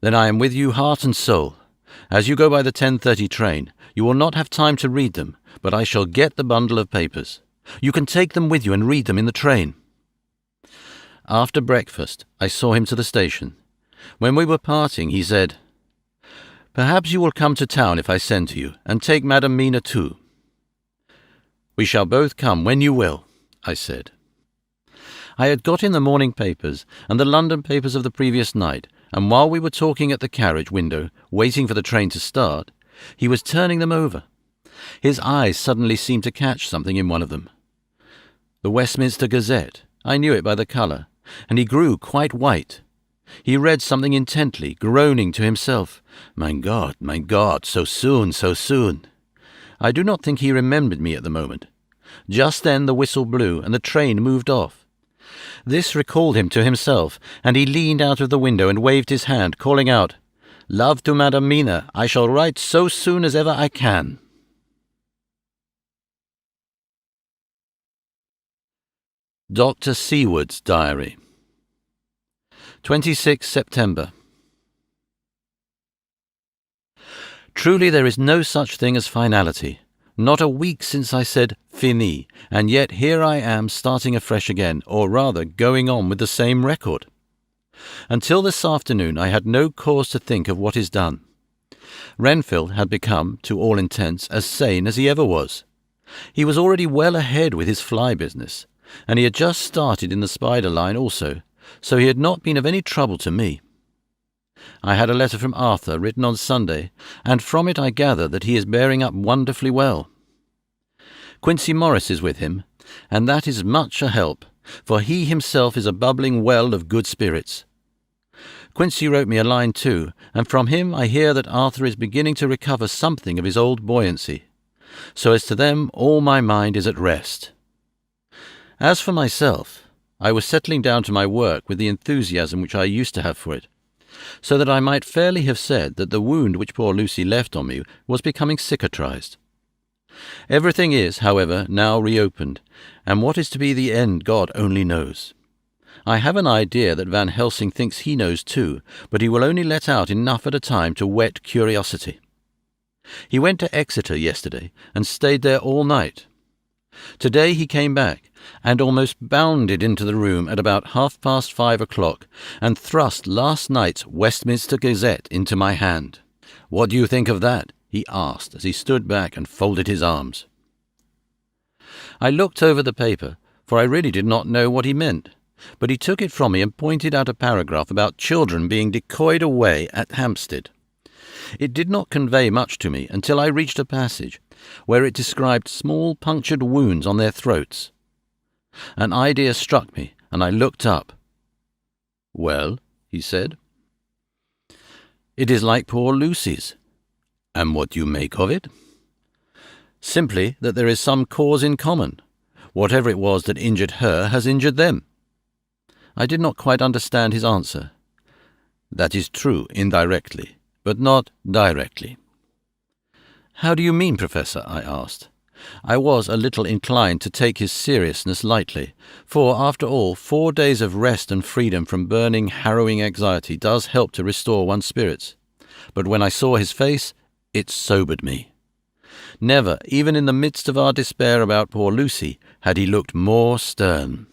"Then I am with you heart and soul. As you go by the 10:30 train, you will not have time to read them, but I shall get the bundle of papers. You can take them with you and read them in the train." After breakfast, I saw him to the station. When we were parting, he said, "Perhaps you will come to town if I send to you, and take Madam Mina too." "We shall both come when you will," I said. I had got in the morning papers and the London papers of the previous night, and while we were talking at the carriage window, waiting for the train to start, he was turning them over. His eyes suddenly seemed to catch something in one of them. The Westminster Gazette. I knew it by the colour, and he grew quite white. He read something intently, groaning to himself, my God, so soon, so soon." I do not think he remembered me at the moment. Just then the whistle blew, and the train moved off. This recalled him to himself, and he leaned out of the window and waved his hand, calling out, "Love to Madam Mina, I shall write so soon as ever I can." Dr. Seward's Diary. 26 September. Truly there is no such thing as finality. Not a week since I said "fini," and yet here I am starting afresh again, or rather going on with the same record. Until this afternoon I had no cause to think of what is done. Renfield had become, to all intents, as sane as he ever was. He was already well ahead with his fly business, and he had just started in the spider line also, so he had not been of any trouble to me. I had a letter from Arthur written on Sunday, and from it I gather that he is bearing up wonderfully well. Quincy Morris is with him, and that is much a help, for he himself is a bubbling well of good spirits. Quincy wrote me a line too, and from him I hear that Arthur is beginning to recover something of his old buoyancy. So as to them all my mind is at rest. As for myself, I was settling down to my work with the enthusiasm which I used to have for it, so that I might fairly have said that the wound which poor Lucy left on me was becoming cicatrized. Everything is, however, now reopened, and what is to be the end God only knows. I have an idea that Van Helsing thinks he knows too, but he will only let out enough at a time to whet curiosity. He went to Exeter yesterday, and stayed there all night. Today he came back, and almost bounded into the room at about 5:30, and thrust last night's Westminster Gazette into my hand. "What do you think of that?" he asked, as he stood back and folded his arms. I looked over the paper, for I really did not know what he meant, but he took it from me and pointed out a paragraph about children being decoyed away at Hampstead. It did not convey much to me until I reached a passage where it described small punctured wounds on their throats. An idea struck me, and I looked up. "Well," he said. "It is like poor Lucy's." "And what do you make of it?" "Simply that there is some cause in common. Whatever it was that injured her has injured them." I did not quite understand his answer. "That is true indirectly, but not directly." "How do you mean, Professor?" I asked. I was a little inclined to take his seriousness lightly, for, after all, 4 days of rest and freedom from burning, harrowing anxiety does help to restore one's spirits. But when I saw his face, it sobered me. Never, even in the midst of our despair about poor Lucy, had he looked more stern.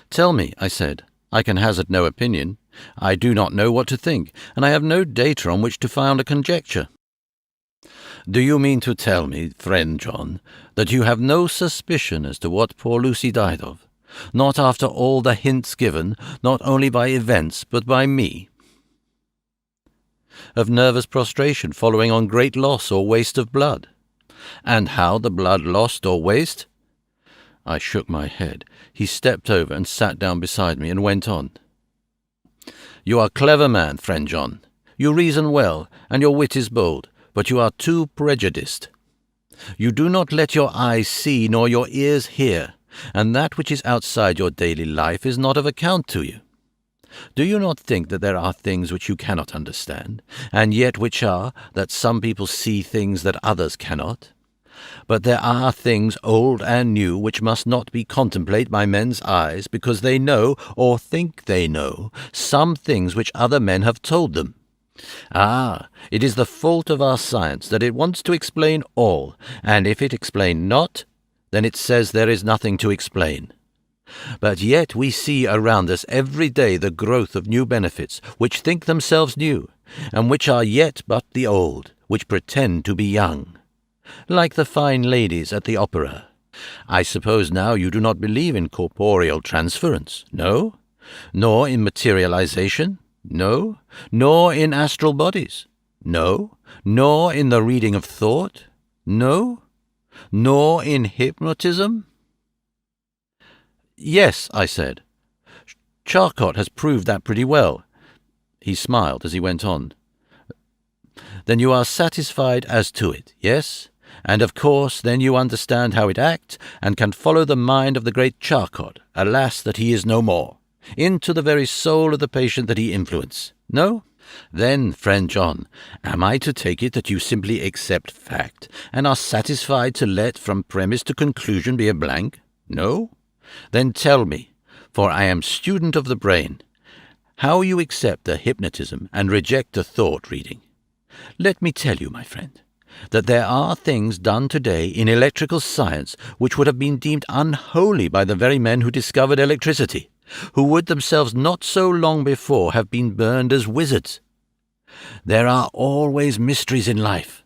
"Tell me," I said. "I can hazard no opinion. I do not know what to think, and I have no data on which to found a conjecture." Do you mean to tell me, friend John, that you have no suspicion as to what poor Lucy died of? Not after all the hints given, not only by events, but by me? Of nervous prostration following on great loss or waste of blood. And how the blood lost or waste? I shook my head. He stepped over and sat down beside me and went on. You are a clever man, friend John. You reason well, and your wit is bold, but you are too prejudiced. You do not let your eyes see nor your ears hear, and that which is outside your daily life is not of account to you. Do you not think that there are things which you cannot understand, and yet which are, that some people see things that others cannot? But there are things old and new which must not be contemplated by men's eyes, because they know, or think they know, some things which other men have told them. Ah, it is the fault of our science that it wants to explain all, and if it explain not, then it says there is nothing to explain. But yet we see around us every day the growth of new benefits, which think themselves new, and which are yet but the old, which pretend to be young. Like the fine ladies at the opera. I suppose now you do not believe in corporeal transference, no? Nor in materialization, no? Nor in astral bodies, no? Nor in the reading of thought, no? Nor in hypnotism? Yes, I said. Charcot has proved that pretty well. He smiled as he went on. Then you are satisfied as to it, yes? And of course then you understand how it acts, and can follow the mind of the great Charcot, alas that he is no more, into the very soul of the patient that he influenced. No? Then, friend John, am I to take it that you simply accept fact, and are satisfied to let from premise to conclusion be a blank? No? Then tell me, for I am student of the brain, how you accept the hypnotism and reject the thought-reading. Let me tell you, my friend, that there are things done today in electrical science which would have been deemed unholy by the very men who discovered electricity, who would themselves not so long before have been burned as wizards. There are always mysteries in life.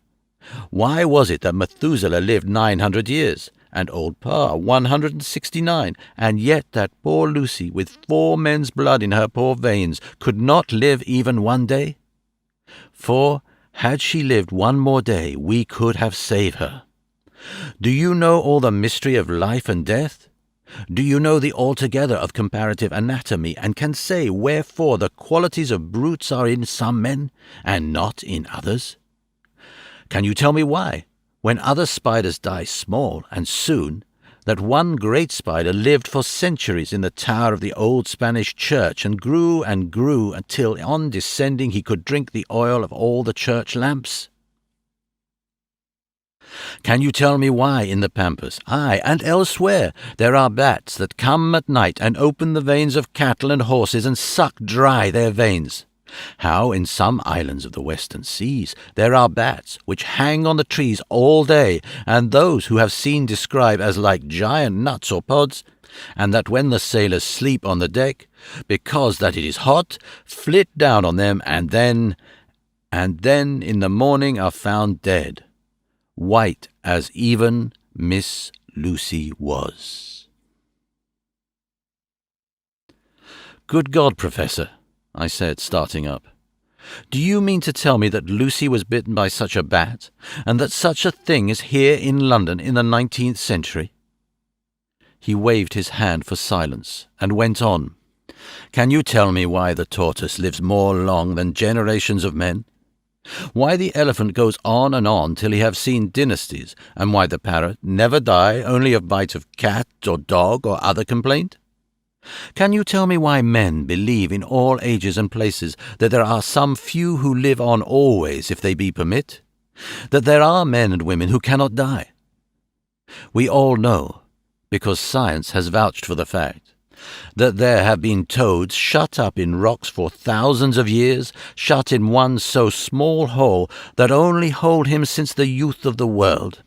Why was it that Methuselah lived 900 years, and old Pa 169, and yet that poor Lucy, with 4 men's blood in her poor veins, could not live even one day? For, had she lived one more day, we could have saved her. Do you know all the mystery of life and death? Do you know the altogether of comparative anatomy, and can say wherefore the qualities of brutes are in some men, and not in others? Can you tell me why, when other spiders die small and soon, that one great spider lived for centuries in the tower of the old Spanish church, and grew until on descending he could drink the oil of all the church lamps? Can you tell me why in the pampas, aye, and elsewhere, there are bats that come at night and open the veins of cattle and horses and suck dry their veins? How in some islands of the western seas there are bats which hang on the trees all day, and those who have seen describe as like giant nuts or pods, and that when the sailors sleep on the deck, because that it is hot, flit down on them, and then in the morning are found dead, white as even Miss Lucy was. Good God, Professor, I said, starting up. Do you mean to tell me that Lucy was bitten by such a bat, and that such a thing is here in London in the 19th century? He waved his hand for silence, and went on. Can you tell me why the tortoise lives more long than generations of men? Why the elephant goes on till he have seen dynasties, and why the parrot never die only of bite of cat or dog or other complaint? Can you tell me why men believe in all ages and places that there are some few who live on always if they be permit? That there are men and women who cannot die? We all know, because science has vouched for the fact, that there have been toads shut up in rocks for thousands of years, shut in one so small hole that only hold him since the youth of the world.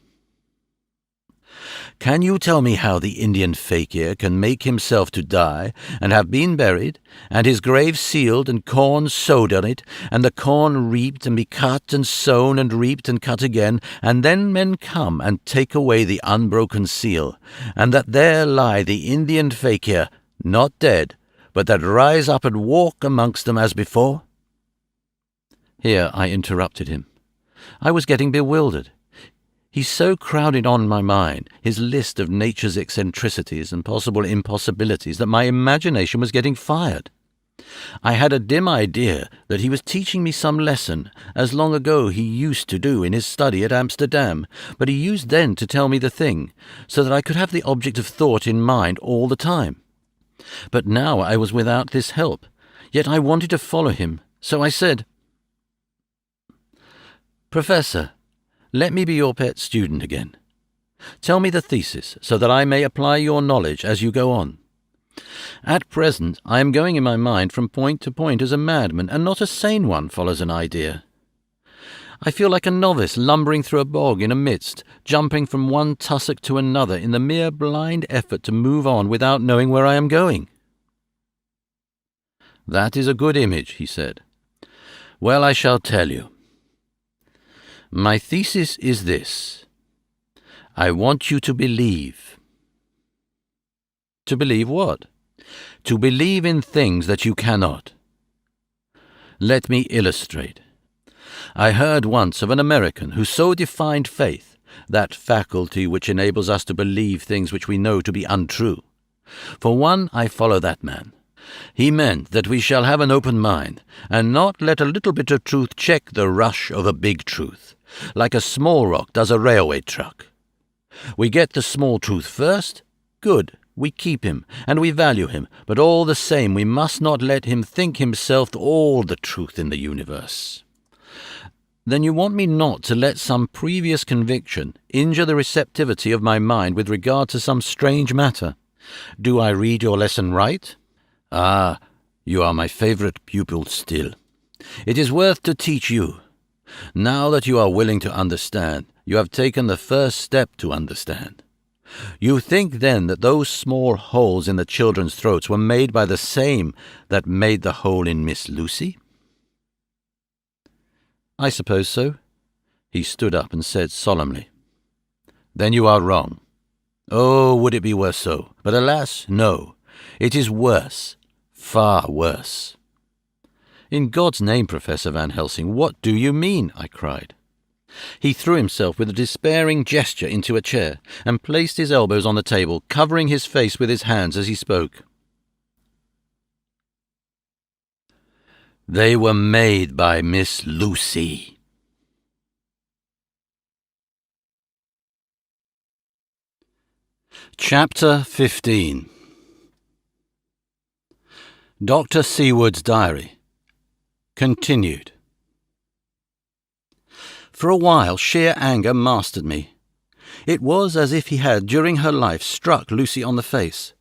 Can you tell me how the Indian fakir can make himself to die, and have been buried, and his grave sealed, and corn sowed on it, and the corn reaped, and be cut and sown, and reaped and cut again, and then men come and take away the unbroken seal, and that there lie the Indian fakir, not dead, but that rise up and walk amongst them as before?" Here I interrupted him. I was getting bewildered. He so crowded on my mind his list of nature's eccentricities and possible impossibilities that my imagination was getting fired. I had a dim idea that he was teaching me some lesson, as long ago he used to do in his study at Amsterdam, but he used then to tell me the thing, so that I could have the object of thought in mind all the time. But now I was without this help, yet I wanted to follow him, so I said, "Professor, let me be your pet student again. Tell me the thesis, so that I may apply your knowledge as you go on. At present I am going in my mind from point to point as a madman, and not a sane one follows an idea. I feel like a novice lumbering through a bog in a mist, jumping from one tussock to another in the mere blind effort to move on without knowing where I am going." "That is a good image," he said. "Well, I shall tell you. My thesis is this. I want you to believe." "To believe what?" "To believe in things that you cannot. Let me illustrate. I heard once of an American who so defined faith, that faculty which enables us to believe things which we know to be untrue. For one, I follow that man. He meant that we shall have an open mind, and not let a little bit of truth check the rush of a big truth, like a small rock does a railway truck. We get the small truth first, good, we keep him, and we value him, but all the same we must not let him think himself all the truth in the universe." "Then you want me not to let some previous conviction injure the receptivity of my mind with regard to some strange matter. Do I read your lesson right?" "Ah, you are my favorite pupil still. It is worth to teach you. Now that you are willing to understand, you have taken the first step to understand. You think then that those small holes in the children's throats were made by the same that made the hole in Miss Lucy?" "I suppose so." He stood up and said solemnly, "Then you are wrong. Oh, would it be worse so? But alas, no. It is worse, far worse." "In God's name, Professor Van Helsing, what do you mean?" I cried. He threw himself with a despairing gesture into a chair, and placed his elbows on the table, covering his face with his hands as he spoke. "They were made by Miss Lucy." Chapter 15. Dr. Seward's Diary. Continued. For a while sheer anger mastered me. It was as if he had, during her life, struck Lucy on the face.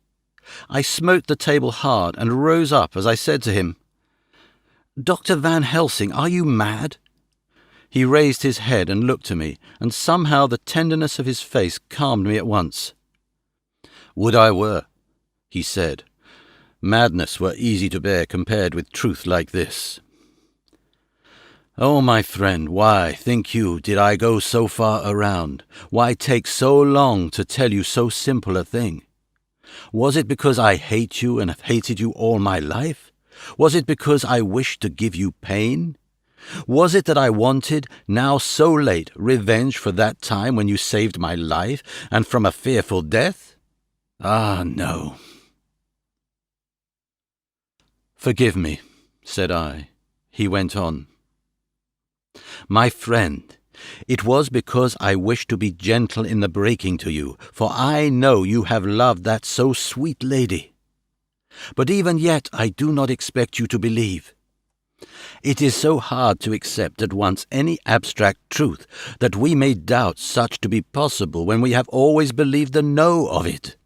I smote the table hard and rose up as I said to him, "Dr. Van Helsing, are you mad?" He raised his head and looked at me, and somehow the tenderness of his face calmed me at once. "Would I were," he said. "Madness were easy to bear compared with truth like this. Oh, my friend, why, think you, did I go so far around? Why take so long to tell you so simple a thing? Was it because I hate you and have hated you all my life? Was it because I wished to give you pain? Was it that I wanted, now so late, revenge for that time when you saved my life, and from a fearful death? Ah, no." "Forgive me," said I. He went on. "My friend, it was because I wished to be gentle in the breaking to you, for I know you have loved that so sweet lady. But even yet I do not expect you to believe. It is so hard to accept at once any abstract truth that we may doubt such to be possible when we have always believed the no of it.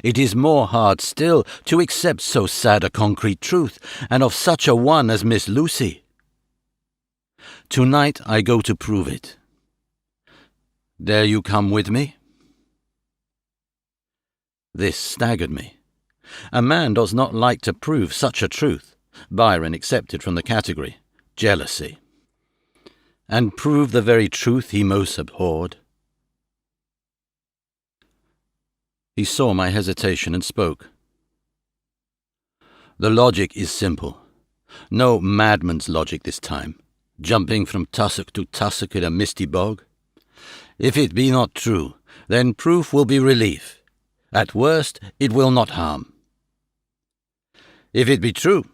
It is more hard still to accept so sad a concrete truth, and of such a one as Miss Lucy. Tonight I go to prove it. Dare you come with me?" This staggered me. A man does not like to prove such a truth, Byron excepted from the category, jealousy, and prove the very truth he most abhorred. He saw my hesitation and spoke. The logic is simple. No madman's logic this time, jumping from tussock to tussock in a misty bog. If it be not true, then proof will be relief. At worst, it will not harm. If it be true,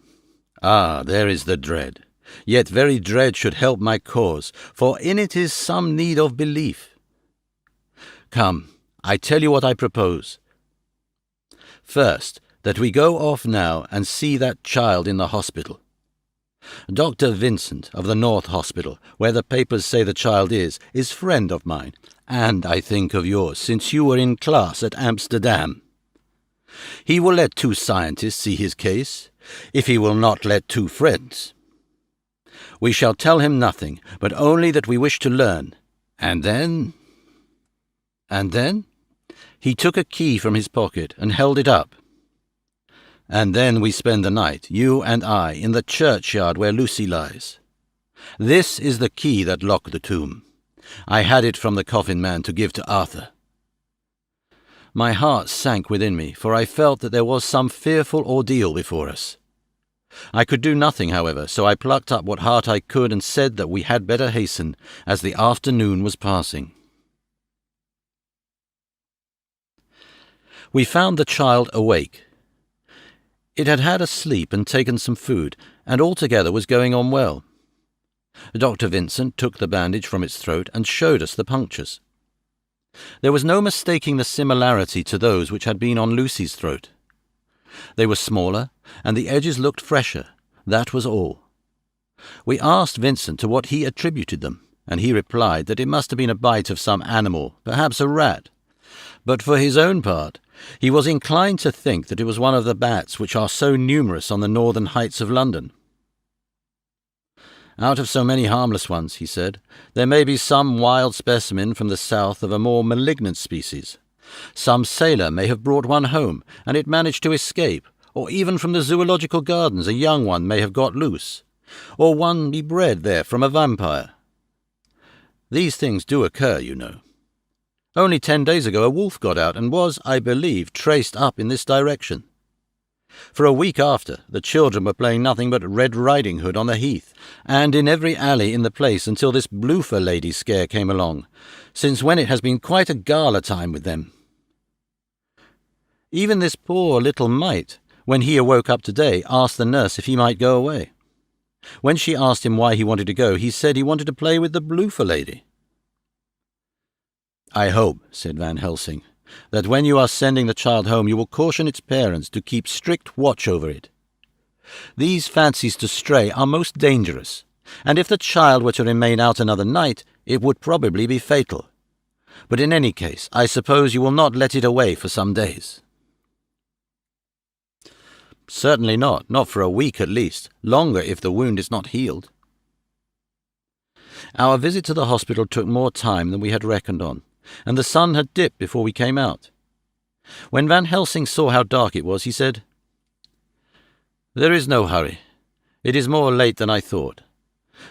there is the dread. Yet very dread should help my cause, for in it is some need of belief. Come, I tell you what I propose. First, that we go off now and see that child in the hospital. Dr. Vincent of the North Hospital, where the papers say the child is friend of mine, and I think of yours, since you were in class at Amsterdam. He will let 2 scientists see his case, if he will not let 2 friends. We shall tell him nothing, but only that we wish to learn. And then... He took a key from his pocket and held it up. And then we spend the night, you and I, in the churchyard where Lucy lies. This is the key that locked the tomb. I had it from the coffin man to give to Arthur. My heart sank within me, for I felt that there was some fearful ordeal before us. I could do nothing, however, so I plucked up what heart I could and said that we had better hasten, as the afternoon was passing. We found the child awake. It had had a sleep and taken some food, and altogether was going on well. Dr. Vincent took the bandage from its throat and showed us the punctures. There was no mistaking the similarity to those which had been on Lucy's throat. They were smaller, and the edges looked fresher. That was all. We asked Vincent to what he attributed them, and he replied that it must have been a bite of some animal, perhaps a rat. But for his own part, he was inclined to think that it was one of the bats which are so numerous on the northern heights of London. Out of so many harmless ones, he said, there may be some wild specimen from the south of a more malignant species. Some sailor may have brought one home, and it managed to escape, or even from the zoological gardens a young one may have got loose, or one be bred there from a vampire. These things do occur, you know. Only 10 days ago a wolf got out and was, I believe, traced up in this direction. For a week after, the children were playing nothing but Red Riding Hood on the heath, and in every alley in the place until this Bloofer lady scare came along, since when it has been quite a gala time with them. Even this poor little mite, when he awoke up today, asked the nurse if he might go away. When she asked him why he wanted to go, he said he wanted to play with the Bloofer lady. I hope, said Van Helsing, that when you are sending the child home you will caution its parents to keep strict watch over it. These fancies to stray are most dangerous, and if the child were to remain out another night, it would probably be fatal. But in any case, I suppose you will not let it away for some days. Certainly not for a week at least, longer if the wound is not healed. Our visit to the hospital took more time than we had reckoned on, and the sun had dipped before we came out. When Van Helsing saw how dark it was, he said, "There is no hurry. It is more late than I thought.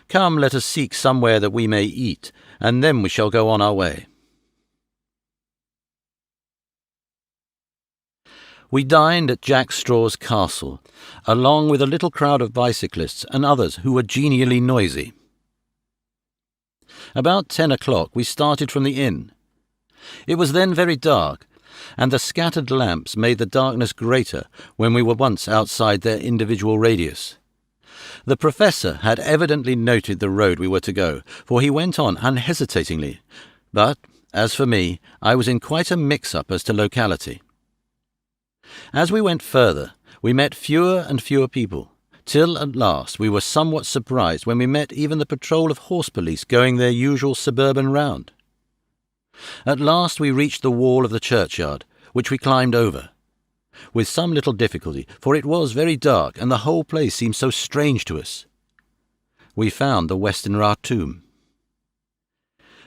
Come, let us seek somewhere that we may eat, and then we shall go on our way." We dined at Jack Straw's castle, along with a little crowd of bicyclists and others who were genially noisy. About 10 o'clock we started from the inn. It was then very dark, and the scattered lamps made the darkness greater when we were once outside their individual radius. The professor had evidently noted the road we were to go, for he went on unhesitatingly, but, as for me, I was in quite a mix-up as to locality. As we went further, we met fewer and fewer people, till at last we were somewhat surprised when we met even the patrol of horse police going their usual suburban round. At last we reached the wall of the churchyard, which we climbed over, with some little difficulty, for it was very dark and the whole place seemed so strange to us. We found the Westenra tomb.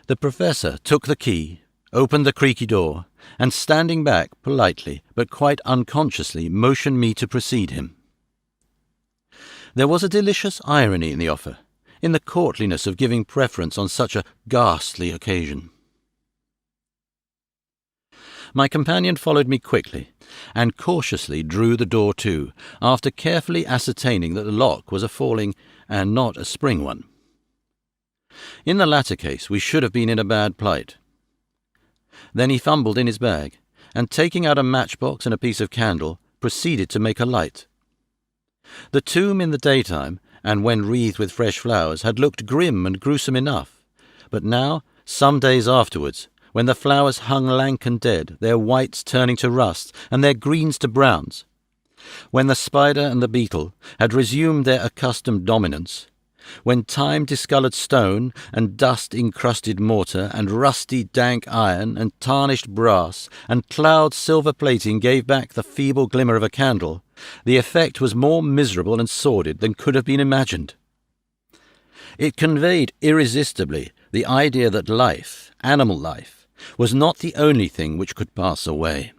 The professor took the key, opened the creaky door, and standing back politely but quite unconsciously motioned me to precede him. There was a delicious irony in the offer, in the courtliness of giving preference on such a ghastly occasion. My companion followed me quickly, and cautiously drew the door to, after carefully ascertaining that the lock was a falling and not a spring one. In the latter case we should have been in a bad plight. Then he fumbled in his bag, and taking out a matchbox and a piece of candle, proceeded to make a light. The tomb in the daytime, and when wreathed with fresh flowers, had looked grim and gruesome enough, but now, some days afterwards, when the flowers hung lank and dead, their whites turning to rust and their greens to browns, when the spider and the beetle had resumed their accustomed dominance, when time-discoloured stone and dust-encrusted mortar and rusty dank iron and tarnished brass and cloud silver plating gave back the feeble glimmer of a candle, the effect was more miserable and sordid than could have been imagined. It conveyed irresistibly the idea that life, animal life, was not the only thing which could pass away.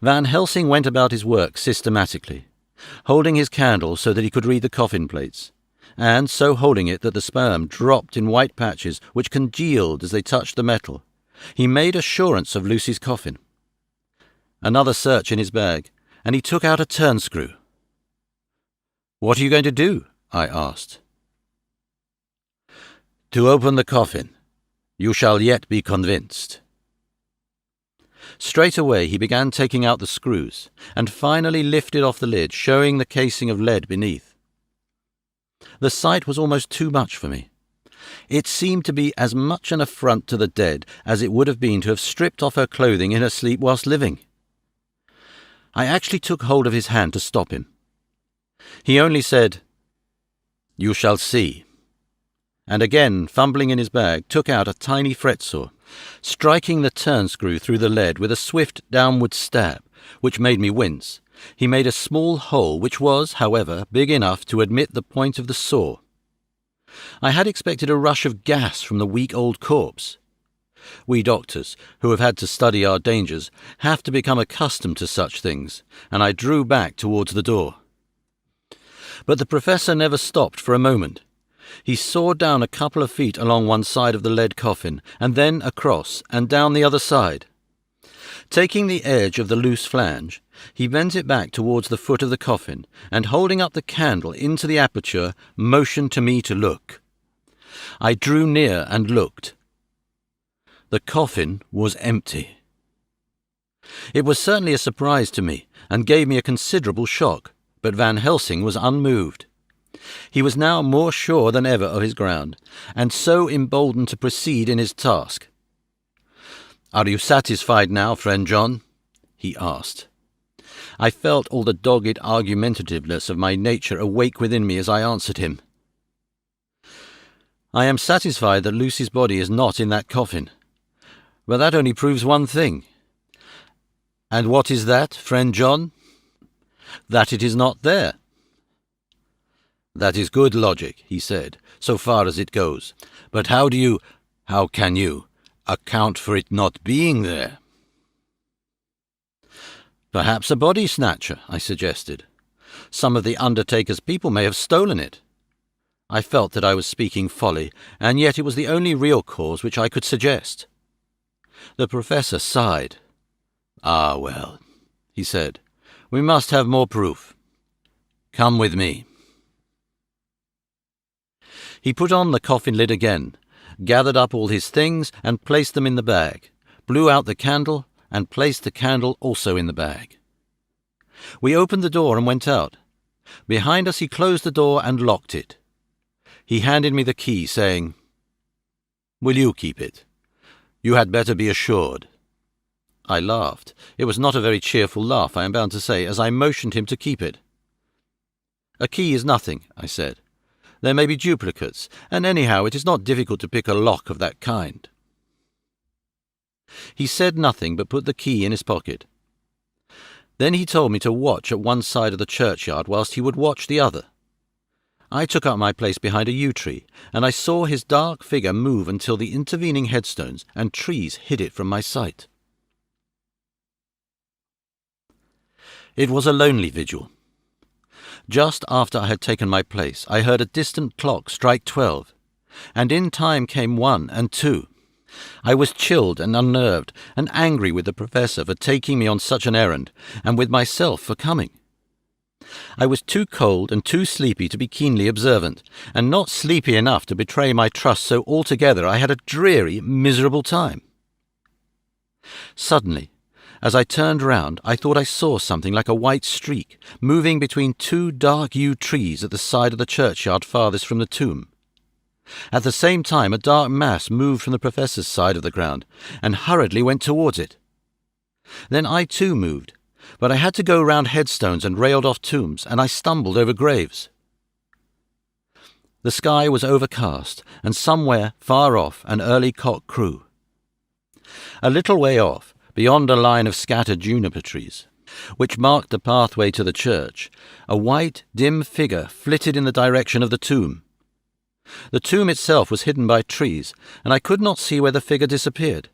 Van Helsing went about his work systematically, holding his candle so that he could read the coffin plates, and so holding it that the sperm dropped in white patches which congealed as they touched the metal. He made assurance of Lucy's coffin. Another search in his bag, and he took out a turnscrew. "What are you going to do?" I asked. "To open the coffin. You shall yet be convinced." Straight away he began taking out the screws, and finally lifted off the lid, showing the casing of lead beneath. The sight was almost too much for me. It seemed to be as much an affront to the dead as it would have been to have stripped off her clothing in her sleep whilst living. I actually took hold of his hand to stop him. He only said, "You shall see," and again, fumbling in his bag, took out a tiny fretsaw, striking the turnscrew through the lead with a swift downward stab, which made me wince. He made a small hole, which was, however, big enough to admit the point of the saw. I had expected a rush of gas from the weak old corpse. We doctors, who have had to study our dangers, have to become accustomed to such things, and I drew back towards the door. But the professor never stopped for a moment. He sawed down a couple of feet along one side of the lead coffin, and then across and down the other side. Taking the edge of the loose flange, he bent it back towards the foot of the coffin, and holding up the candle into the aperture, motioned to me to look. I drew near and looked. The coffin was empty. It was certainly a surprise to me, and gave me a considerable shock, but Van Helsing was unmoved. He was now more sure than ever of his ground, and so emboldened to proceed in his task. "Are you satisfied now, friend John?" he asked. I felt all the dogged argumentativeness of my nature awake within me as I answered him. "I am satisfied that Lucy's body is not in that coffin. But that only proves one thing." "And what is that, friend John?" "That it is not there." "That is good logic," he said, "so far as it goes. But how can you, account for it not being there?" "Perhaps a body snatcher," I suggested. "Some of the undertaker's people may have stolen it." I felt that I was speaking folly, and yet it was the only real cause which I could suggest. The professor sighed. "Ah, well," he said, "we must have more proof. Come with me." He put on the coffin lid again, gathered up all his things and placed them in the bag, blew out the candle and placed the candle also in the bag. We opened the door and went out. Behind us he closed the door and locked it. He handed me the key, saying, "Will you keep it? You had better be assured." I laughed. It was not a very cheerful laugh, I am bound to say, as I motioned him to keep it. "A key is nothing," I said. "There may be duplicates, and anyhow it is not difficult to pick a lock of that kind." He said nothing, but put the key in his pocket. Then he told me to watch at one side of the churchyard whilst he would watch the other. I took up my place behind a yew tree, and I saw his dark figure move until the intervening headstones and trees hid it from my sight. It was a lonely vigil. Just after I had taken my place, I heard a distant clock strike 12, and in time came 1 and 2. I was chilled and unnerved, and angry with the professor for taking me on such an errand, and with myself for coming. I was too cold and too sleepy to be keenly observant, and not sleepy enough to betray my trust, so altogether I had a dreary, miserable time. Suddenly, as I turned round, I thought I saw something like a white streak moving between 2 dark yew trees at the side of the churchyard farthest from the tomb. At the same time, a dark mass moved from the professor's side of the ground, and hurriedly went towards it. Then I too moved, but I had to go round headstones and railed-off tombs, and I stumbled over graves. The sky was overcast, and somewhere far off an early cock crew. A little way off, beyond a line of scattered juniper trees, which marked the pathway to the church, a white, dim figure flitted in the direction of the tomb. The tomb itself was hidden by trees, and I could not see where the figure disappeared.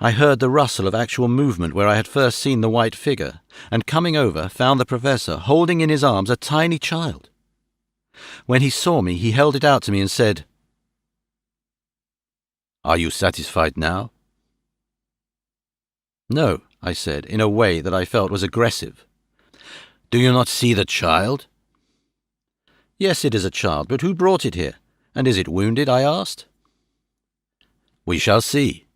I heard the rustle of actual movement where I had first seen the white figure, and coming over, found the professor holding in his arms a tiny child. When he saw me, he held it out to me and said, "Are you satisfied now?" "No," I said, in a way that I felt was aggressive. "Do you not see the child?" "Yes, it is a child, but who brought it here? And is it wounded?" I asked. "We shall see,"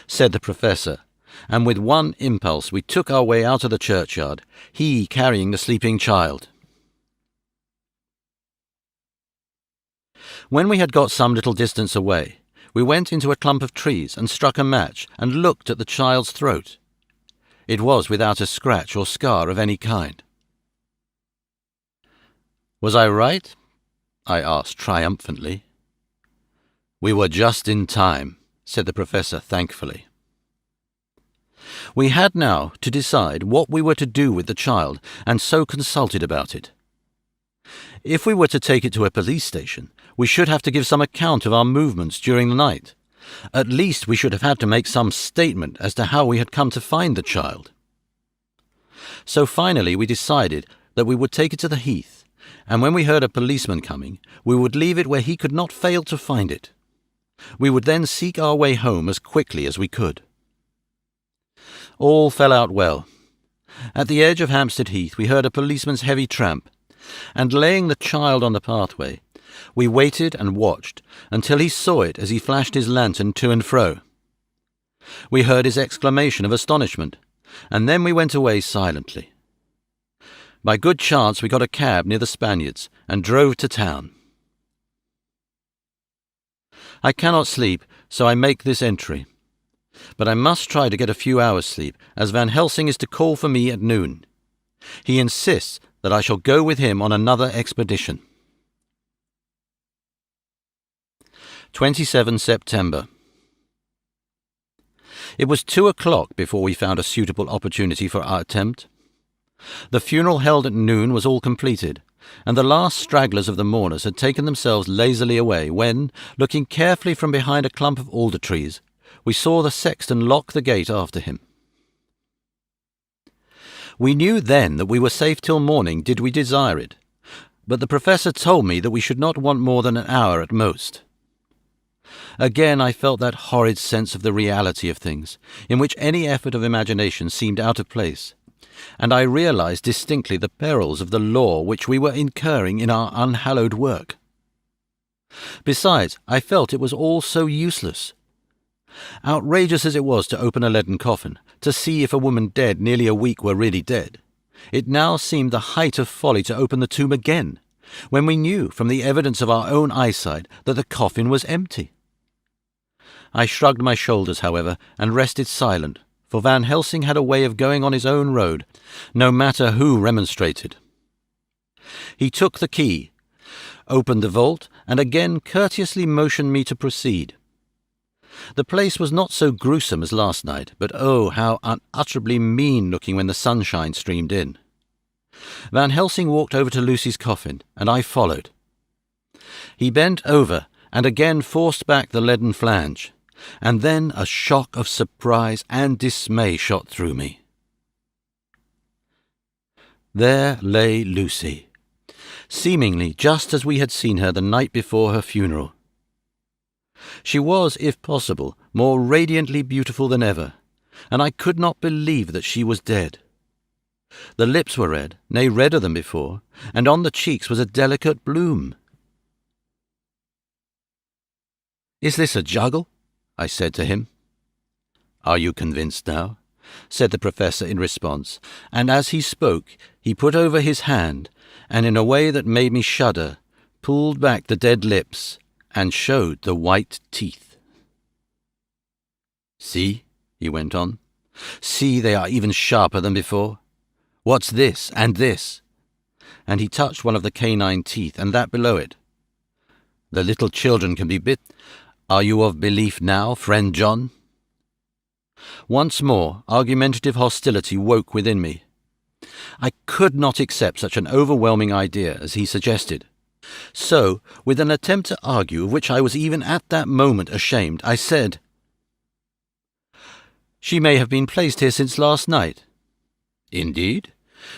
said the professor, and with one impulse we took our way out of the churchyard, he carrying the sleeping child. When we had got some little distance away, we went into a clump of trees and struck a match and looked at the child's throat. It was without a scratch or scar of any kind. "Was I right?" I asked triumphantly. "We were just in time," said the professor thankfully. We had now to decide what we were to do with the child, and so consulted about it. If we were to take it to a police station, we should have to give some account of our movements during the night. At least we should have had to make some statement as to how we had come to find the child. So finally we decided that we would take it to the heath, and when we heard a policeman coming, we would leave it where he could not fail to find it. We would then seek our way home as quickly as we could. All fell out well. At the edge of Hampstead Heath we heard a policeman's heavy tramp, and laying the child on the pathway, we waited and watched until he saw it as he flashed his lantern to and fro. We heard his exclamation of astonishment, and then we went away silently. By good chance we got a cab near the Spaniards and drove to town. I cannot sleep, so I make this entry. But I must try to get a few hours' sleep, as Van Helsing is to call for me at noon. He insists that I shall go with him on another expedition. 27 September. It was 2:00 before we found a suitable opportunity for our attempt. The funeral held at noon was all completed, and the last stragglers of the mourners had taken themselves lazily away when, looking carefully from behind a clump of alder trees, we saw the sexton lock the gate after him. We knew then that we were safe till morning did we desire it, but the professor told me that we should not want more than an hour at most. Again I felt that horrid sense of the reality of things, in which any effort of imagination seemed out of place, and I realized distinctly the perils of the law which we were incurring in our unhallowed work. Besides, I felt it was all so useless. Outrageous as it was to open a leaden coffin, to see if a woman dead nearly a week were really dead, it now seemed the height of folly to open the tomb again, when we knew from the evidence of our own eyesight that the coffin was empty. I shrugged my shoulders, however, and rested silent, for Van Helsing had a way of going on his own road, no matter who remonstrated. He took the key, opened the vault, and again courteously motioned me to proceed. The place was not so gruesome as last night, but oh, how unutterably mean-looking when the sunshine streamed in. Van Helsing walked over to Lucy's coffin, and I followed. He bent over and again forced back the leaden flange, and then a shock of surprise and dismay shot through me. There lay Lucy, seemingly just as we had seen her the night before her funeral. She was, if possible, more radiantly beautiful than ever, and I could not believe that she was dead. The lips were red, nay, redder than before, and on the cheeks was a delicate bloom. "Is this a juggle?" I said to him. "Are you convinced now?" said the professor in response, and as he spoke he put over his hand, and in a way that made me shudder, pulled back the dead lips and showed the white teeth. "See," he went on, "see, they are even sharper than before. What's this and this?" And he touched one of the canine teeth and that below it. "The little children can be bit. Are you of belief now, friend John?" Once more, argumentative hostility woke within me. I could not accept such an overwhelming idea as he suggested. So, with an attempt to argue, of which I was even at that moment ashamed, I said, "She may have been placed here since last night." "Indeed?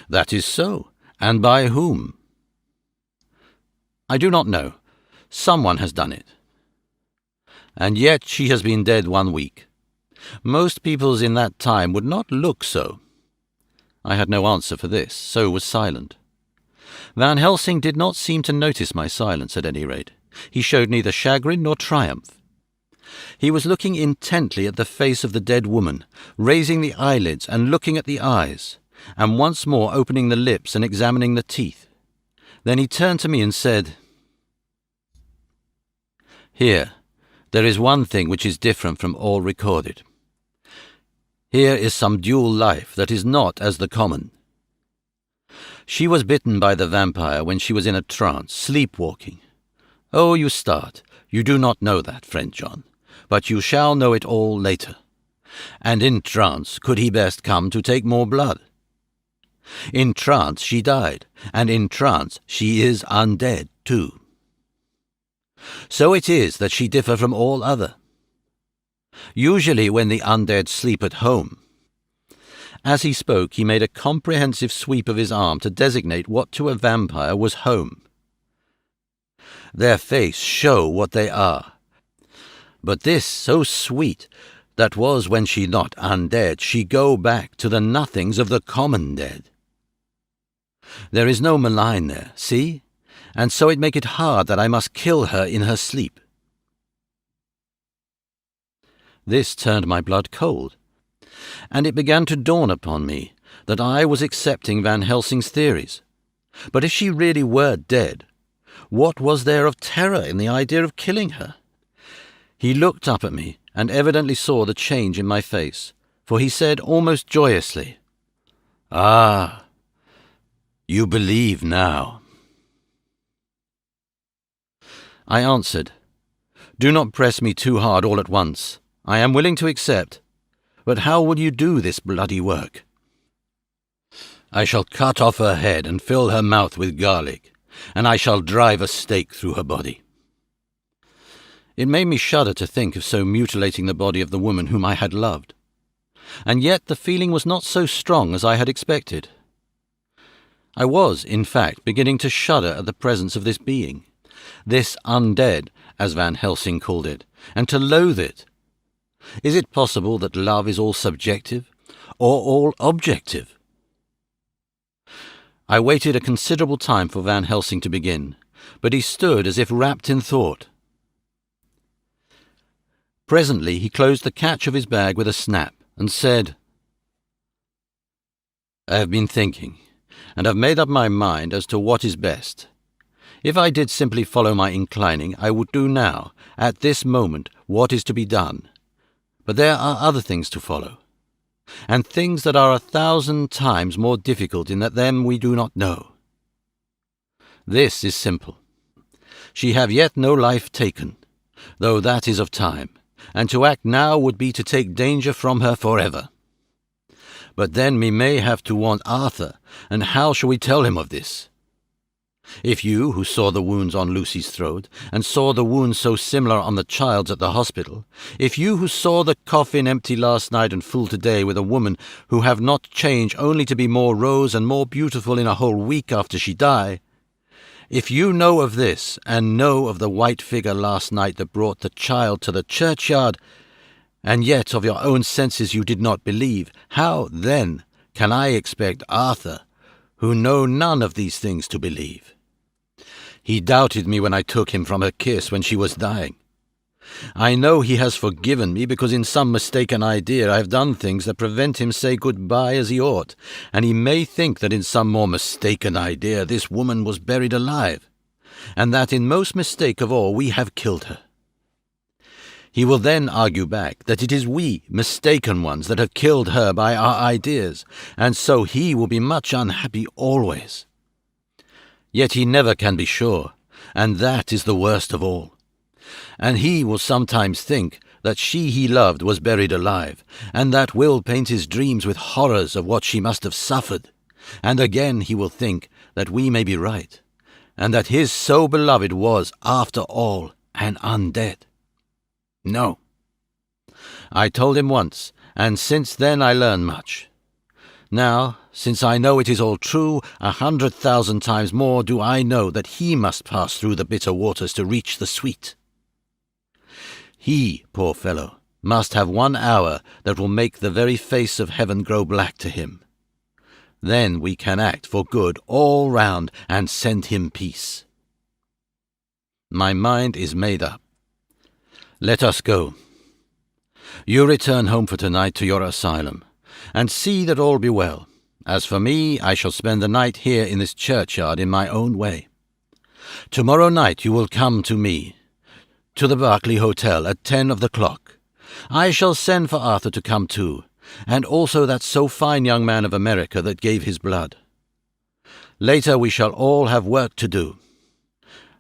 That is so. And by whom?" "I do not know. Someone has done it." "And yet she has been dead 1 week. Most peoples in that time would not look so." I had no answer for this, so was silent. Van Helsing did not seem to notice my silence, at any rate. He showed neither chagrin nor triumph. He was looking intently at the face of the dead woman, raising the eyelids and looking at the eyes, and once more opening the lips and examining the teeth. Then he turned to me and said, "Here, there is one thing which is different from all recorded. Here is some dual life that is not as the common. She was bitten by the vampire when she was in a trance, sleepwalking. Oh, you start. You do not know that, friend John, but you shall know it all later. And in trance could he best come to take more blood? In trance she died, and in trance she is undead too. So it is that she differ from all other. Usually when the undead sleep at home." As he spoke, he made a comprehensive sweep of his arm to designate what to a vampire was home. "Their face show what they are. But this so sweet, that was when she not undead, she go back to the nothings of the common dead. There is no malign there, see? And so it make it hard that I must kill her in her sleep." This turned my blood cold, and it began to dawn upon me that I was accepting Van Helsing's theories. But if she really were dead, what was there of terror in the idea of killing her? He looked up at me and evidently saw the change in my face, for he said almost joyously, "Ah, you believe now." I answered, "Do not press me too hard all at once. I am willing to accept, but how will you do this bloody work?" "I shall cut off her head and fill her mouth with garlic, and I shall drive a stake through her body." It made me shudder to think of so mutilating the body of the woman whom I had loved, and yet the feeling was not so strong as I had expected. I was, in fact, beginning to shudder at the presence of this being, this undead, as Van Helsing called it, and to loathe it. Is it possible that love is all subjective, or all objective? I waited a considerable time for Van Helsing to begin, but he stood as if wrapped in thought. Presently he closed the catch of his bag with a snap, and said, "I have been thinking, and have made up my mind as to what is best. If I did simply follow my inclining, I would do now, at this moment, what is to be done. But there are other things to follow, and things that are 1,000 times more difficult in that them we do not know. This is simple. She have yet no life taken, though that is of time, and to act now would be to take danger from her forever. But then we may have to warn Arthur, and how shall we tell him of this? If you, who saw the wounds on Lucy's throat, and saw the wounds so similar on the child's at the hospital, if you who saw the coffin empty last night and full today with a woman who have not changed only to be more rose and more beautiful in a whole week after she die, if you know of this, and know of the white figure last night that brought the child to the churchyard, and yet of your own senses you did not believe, how, then, can I expect Arthur, who know none of these things, to believe? He doubted me when I took him from her kiss when she was dying. I know he has forgiven me because in some mistaken idea I have done things that prevent him say good-bye as he ought, and he may think that in some more mistaken idea this woman was buried alive, and that in most mistake of all we have killed her. He will then argue back that it is we, mistaken ones, that have killed her by our ideas, and so he will be much unhappy always. Yet he never can be sure, and that is the worst of all. And he will sometimes think that she he loved was buried alive, and that will paint his dreams with horrors of what she must have suffered, and again he will think that we may be right, and that his so beloved was, after all, an undead. No. I told him once, and since then I learned much. Now, since I know it is all true, 100,000 times more do I know that he must pass through the bitter waters to reach the sweet. He, poor fellow, must have 1 hour that will make the very face of heaven grow black to him. Then we can act for good all round and send him peace. My mind is made up. Let us go. You return home for tonight to your asylum, and see that all be well. As for me, I shall spend the night here in this churchyard in my own way. Tomorrow night you will come to me, to the Berkeley Hotel at 10 of the clock. I shall send for Arthur to come too, and also that so fine young man of America that gave his blood. Later we shall all have work to do.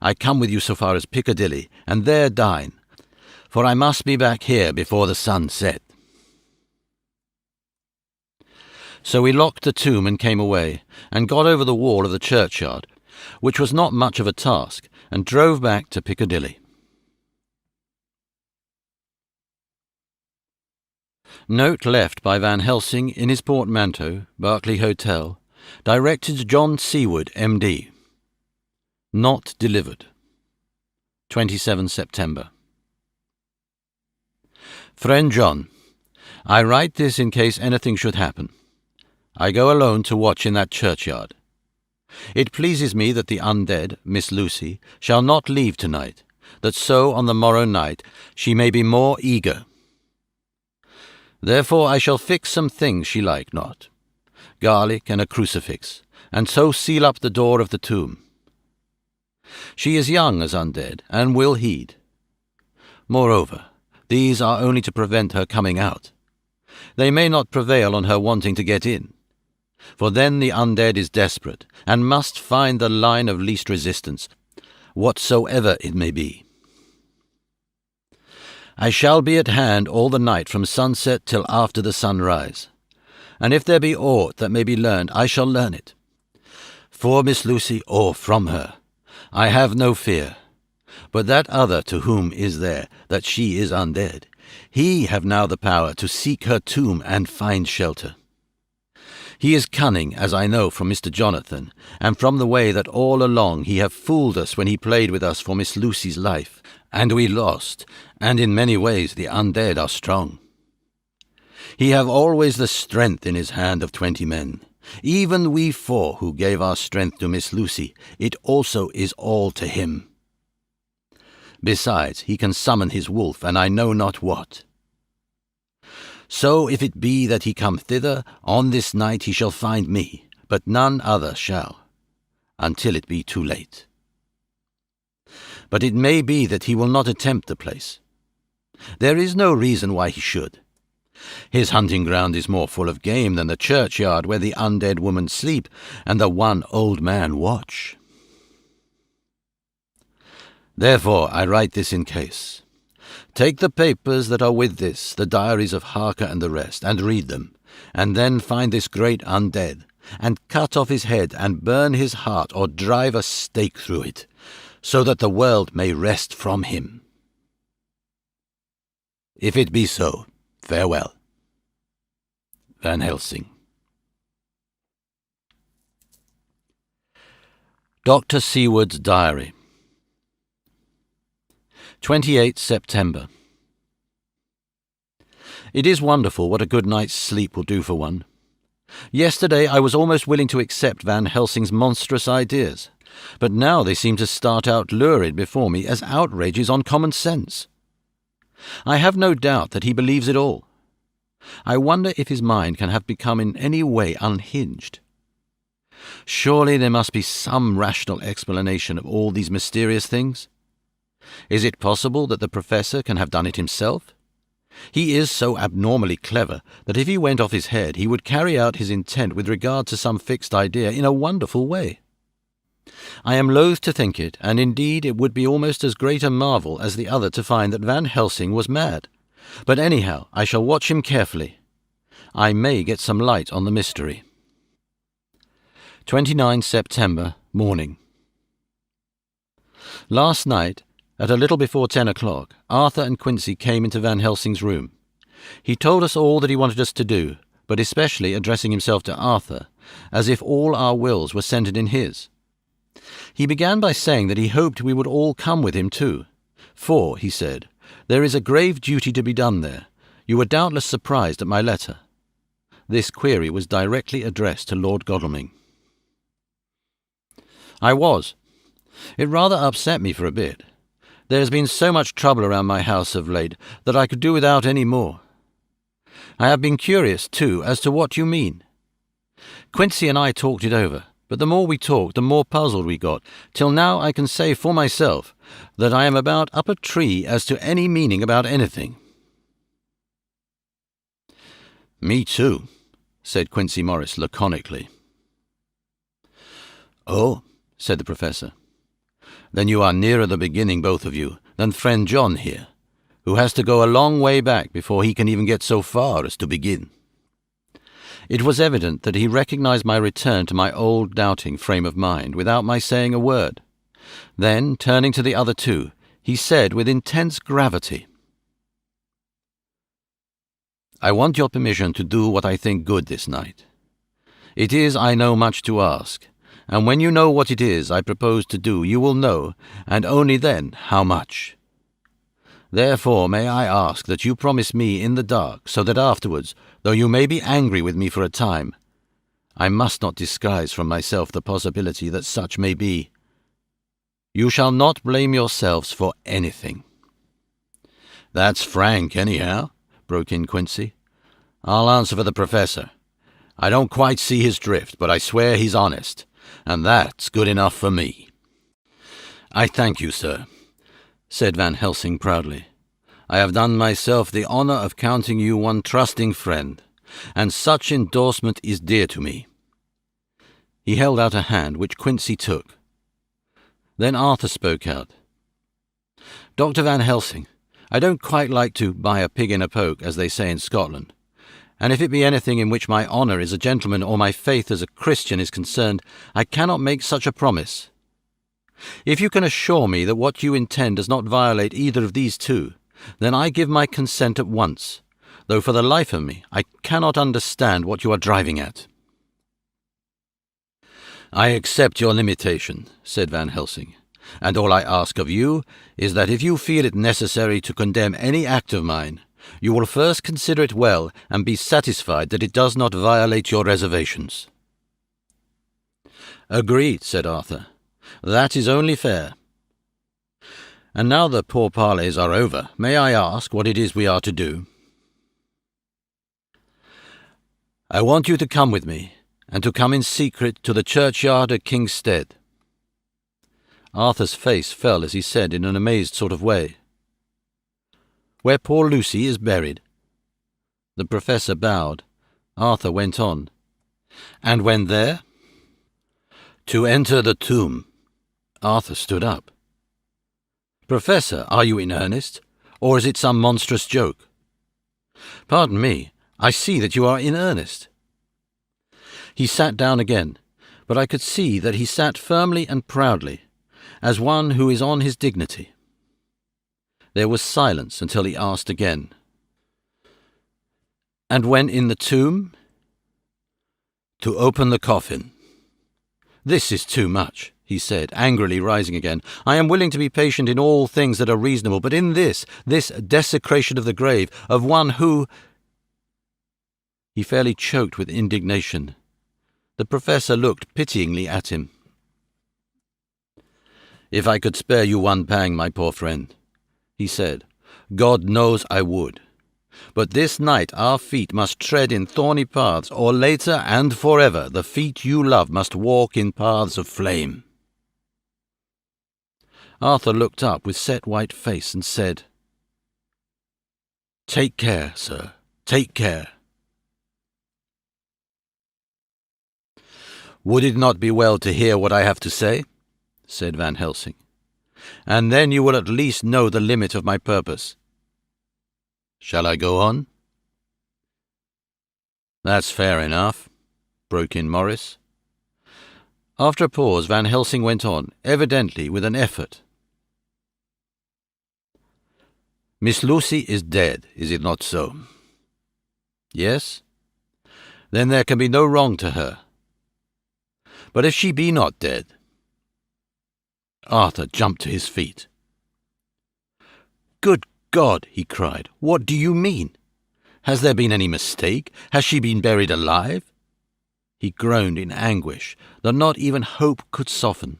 I come with you so far as Piccadilly, and there dine, for I must be back here before the sun set. So we locked the tomb and came away, and got over the wall of the churchyard, which was not much of a task, and drove back to Piccadilly. Note left by Van Helsing in his portmanteau, Berkeley Hotel, directed to John Seward, M.D. Not delivered. 27 September. Friend John, I write this in case anything should happen. I go alone to watch in that churchyard. It pleases me that the undead, Miss Lucy, shall not leave tonight, that so on the morrow night she may be more eager. Therefore I shall fix some things she like not, garlic and a crucifix, and so seal up the door of the tomb. She is young as undead, and will heed. Moreover, these are only to prevent her coming out. They may not prevail on her wanting to get in, for then the undead is desperate, and must find the line of least resistance, whatsoever it may be. I shall be at hand all the night from sunset till after the sunrise, and if there be aught that may be learned, I shall learn it. For Miss Lucy, or from her, I have no fear, but that other to whom is there that she is undead, he have now the power to seek her tomb and find shelter. He is cunning, as I know from Mr. Jonathan, and from the way that all along he have fooled us when he played with us for Miss Lucy's life, and we lost, and in many ways the undead are strong. He have always the strength in his hand of 20 men. Even we 4 who gave our strength to Miss Lucy, it also is all to him. Besides, he can summon his wolf, and I know not what. So if it be that he come thither, on this night he shall find me, but none other shall, until it be too late. But it may be that he will not attempt the place. There is no reason why he should. His hunting ground is more full of game than the churchyard where the undead woman sleep, and the one old man watch. Therefore I write this in case. Take the papers that are with this, the diaries of Harker and the rest, and read them, and then find this great undead, and cut off his head, and burn his heart, or drive a stake through it, so that the world may rest from him. If it be so, farewell. Van Helsing. Dr. Seward's Diary. 28 September. It is wonderful what a good night's sleep will do for one. Yesterday I was almost willing to accept Van Helsing's monstrous ideas, but now they seem to start out lurid before me as outrages on common sense. I have no doubt that he believes it all. I wonder if his mind can have become in any way unhinged. Surely there must be some rational explanation of all these mysterious things. Is it possible that the Professor can have done it himself? He is so abnormally clever that if he went off his head he would carry out his intent with regard to some fixed idea in a wonderful way. I am loath to think it, and indeed it would be almost as great a marvel as the other to find that Van Helsing was mad. But anyhow, I shall watch him carefully. I may get some light on the mystery. 29 September, morning. Last night, at a little before 10 o'clock, Arthur and Quincy came into Van Helsing's room. He told us all that he wanted us to do, but especially addressing himself to Arthur, as if all our wills were centred in his. He began by saying that he hoped we would all come with him too, for, he said, there is a grave duty to be done there. You were doubtless surprised at my letter. This query was directly addressed to Lord Godalming. I was. It rather upset me for a bit. There has been so much trouble around my house of late that I could do without any more. I have been curious, too, as to what you mean. Quincy and I talked it over, but the more we talked, the more puzzled we got, till now I can say for myself that I am about up a tree as to any meaning about anything. Me too, said Quincy Morris laconically. Oh, said the Professor. Then you are nearer the beginning, both of you, than friend John here, who has to go a long way back before he can even get so far as to begin. It was evident that he recognized my return to my old doubting frame of mind without my saying a word. Then, turning to the other two, he said with intense gravity, I want your permission to do what I think good this night. It is, I know, much to ask, and when you know what it is I propose to do, you will know, and only then, how much. Therefore may I ask that you promise me in the dark, so that afterwards, though you may be angry with me for a time, I must not disguise from myself the possibility that such may be. You shall not blame yourselves for anything. That's frank, anyhow, broke in Quincy. I'll answer for the Professor. I don't quite see his drift, but I swear he's honest, and that's good enough for me. I thank you, sir, said Van Helsing proudly. I have done myself the honour of counting you one trusting friend, and such endorsement is dear to me. He held out a hand, which Quincy took. Then Arthur spoke out. Dr. Van Helsing, I don't quite like to buy a pig in a poke, as they say in Scotland, and if it be anything in which my honour as a gentleman or my faith as a Christian is concerned, I cannot make such a promise. If you can assure me that what you intend does not violate either of these two, then I give my consent at once, though for the life of me I cannot understand what you are driving at. I accept your limitation, said Van Helsing, and all I ask of you is that if you feel it necessary to condemn any act of mine, you will first consider it well and be satisfied that it does not violate your reservations. Agreed, said Arthur. That is only fair. And now the pourparlers are over, may I ask what it is we are to do? I want you to come with me, and to come in secret to the churchyard at Kingstead. Arthur's face fell as he said in an amazed sort of way, Where poor Lucy is buried. The Professor bowed. Arthur went on, And when there? To enter the tomb. Arthur stood up. Professor, are you in earnest? Or is it some monstrous joke? Pardon me, I see that you are in earnest. He sat down again, but I could see that he sat firmly and proudly, as one who is on his dignity. There was silence until he asked again, "And when in the tomb?" "To open the coffin." "This is too much," he said, angrily rising again. "I am willing to be patient in all things that are reasonable, but in this desecration of the grave of one who—" He fairly choked with indignation. The professor looked pityingly at him. "If I could spare you one pang, my poor friend," he said, "God knows I would. But this night our feet must tread in thorny paths, or later and forever the feet you love must walk in paths of flame." Arthur looked up with set white face and said, "Take care, sir, take care." "Would it not be well to hear what I have to say?" said Van Helsing. "And then you will at least know the limit of my purpose. Shall I go on?" "That's fair enough," broke in Morris. After a pause, Van Helsing went on, evidently with an effort. "Miss Lucy is dead, is it not so?" "Yes." "Then there can be no wrong to her. But if she be not dead—" Arthur jumped to his feet. "Good God!" he cried. "What do you mean? Has there been any mistake? Has she been buried alive?" He groaned in anguish that not even hope could soften.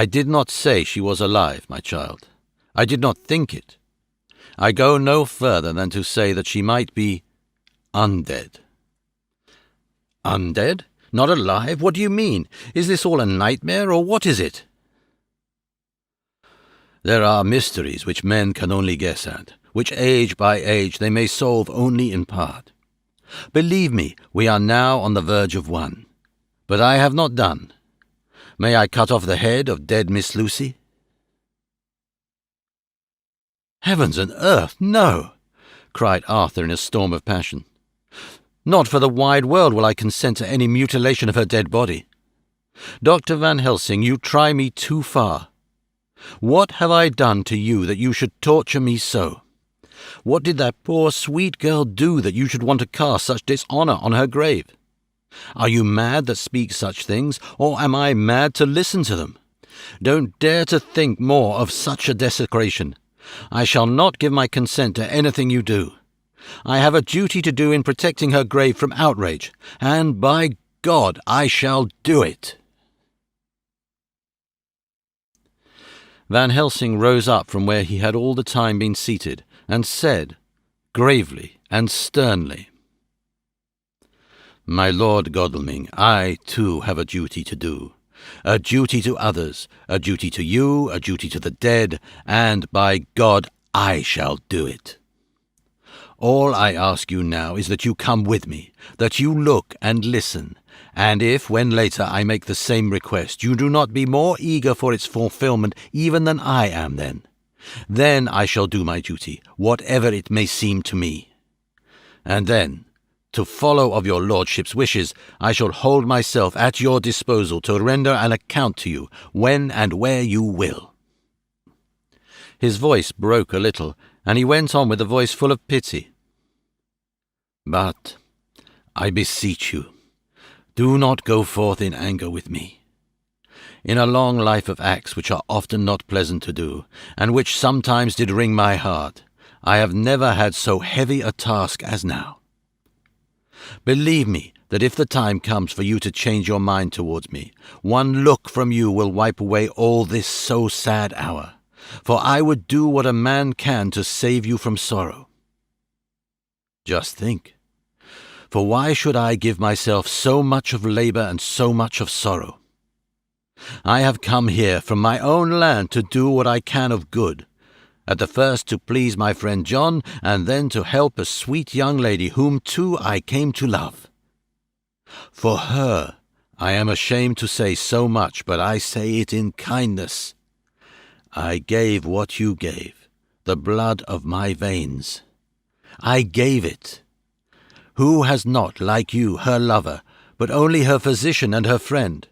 "I did not say she was alive, my child. I did not think it. I go no further than to say that she might be undead." "Undead? Not alive? What do you mean? Is this all a nightmare, or what is it?" "There are mysteries which men can only guess at, which age by age they may solve only in part. Believe me, we are now on the verge of one. But I have not done. May I cut off the head of dead Miss Lucy?" "Heavens and earth, no!" cried Arthur in a storm of passion. "Not for the wide world will I consent to any mutilation of her dead body. Dr. Van Helsing, you try me too far. What have I done to you that you should torture me so? What did that poor sweet girl do that you should want to cast such dishonour on her grave? Are you mad that speak such things, or am I mad to listen to them? Don't dare to think more of such a desecration. I shall not give my consent to anything you do. I have a duty to do in protecting her grave from outrage, and by God I shall do it." Van Helsing rose up from where he had all the time been seated, and said, gravely and sternly, "My Lord Godalming, I, too, have a duty to do. A duty to others, a duty to you, a duty to the dead, and by God I shall do it. All I ask you now is that you come with me, that you look and listen, and if, when later I make the same request, you do not be more eager for its fulfillment even than I am then I shall do my duty, whatever it may seem to me. And then, to follow of your lordship's wishes, I shall hold myself at your disposal to render an account to you when and where you will." His voice broke a little, and he went on with a voice full of pity. "But, I beseech you, do not go forth in anger with me. In a long life of acts which are often not pleasant to do, and which sometimes did wring my heart, I have never had so heavy a task as now. Believe me that if the time comes for you to change your mind towards me, one look from you will wipe away all this so sad hour, for I would do what a man can to save you from sorrow. Just think, for why should I give myself so much of labour and so much of sorrow? I have come here from my own land to do what I can of good, at the first to please my friend John, and then to help a sweet young lady whom too I came to love. For her I am ashamed to say so much, but I say it in kindness. I gave what you gave, the blood of my veins. I gave it. Who has not, like you, her lover, but only her physician and her friend?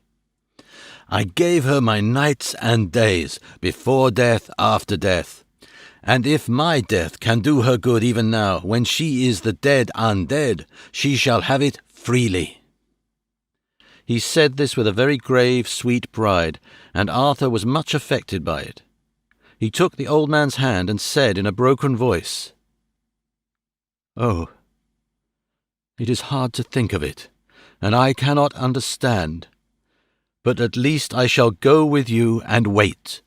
I gave her my nights and days, before death, after death. And if my death can do her good even now, when she is the dead undead, she shall have it freely." He said this with a very grave, sweet pride, and Arthur was much affected by it. He took the old man's hand and said in a broken voice, "Oh, it is hard to think of it, and I cannot understand. But at least I shall go with you and wait."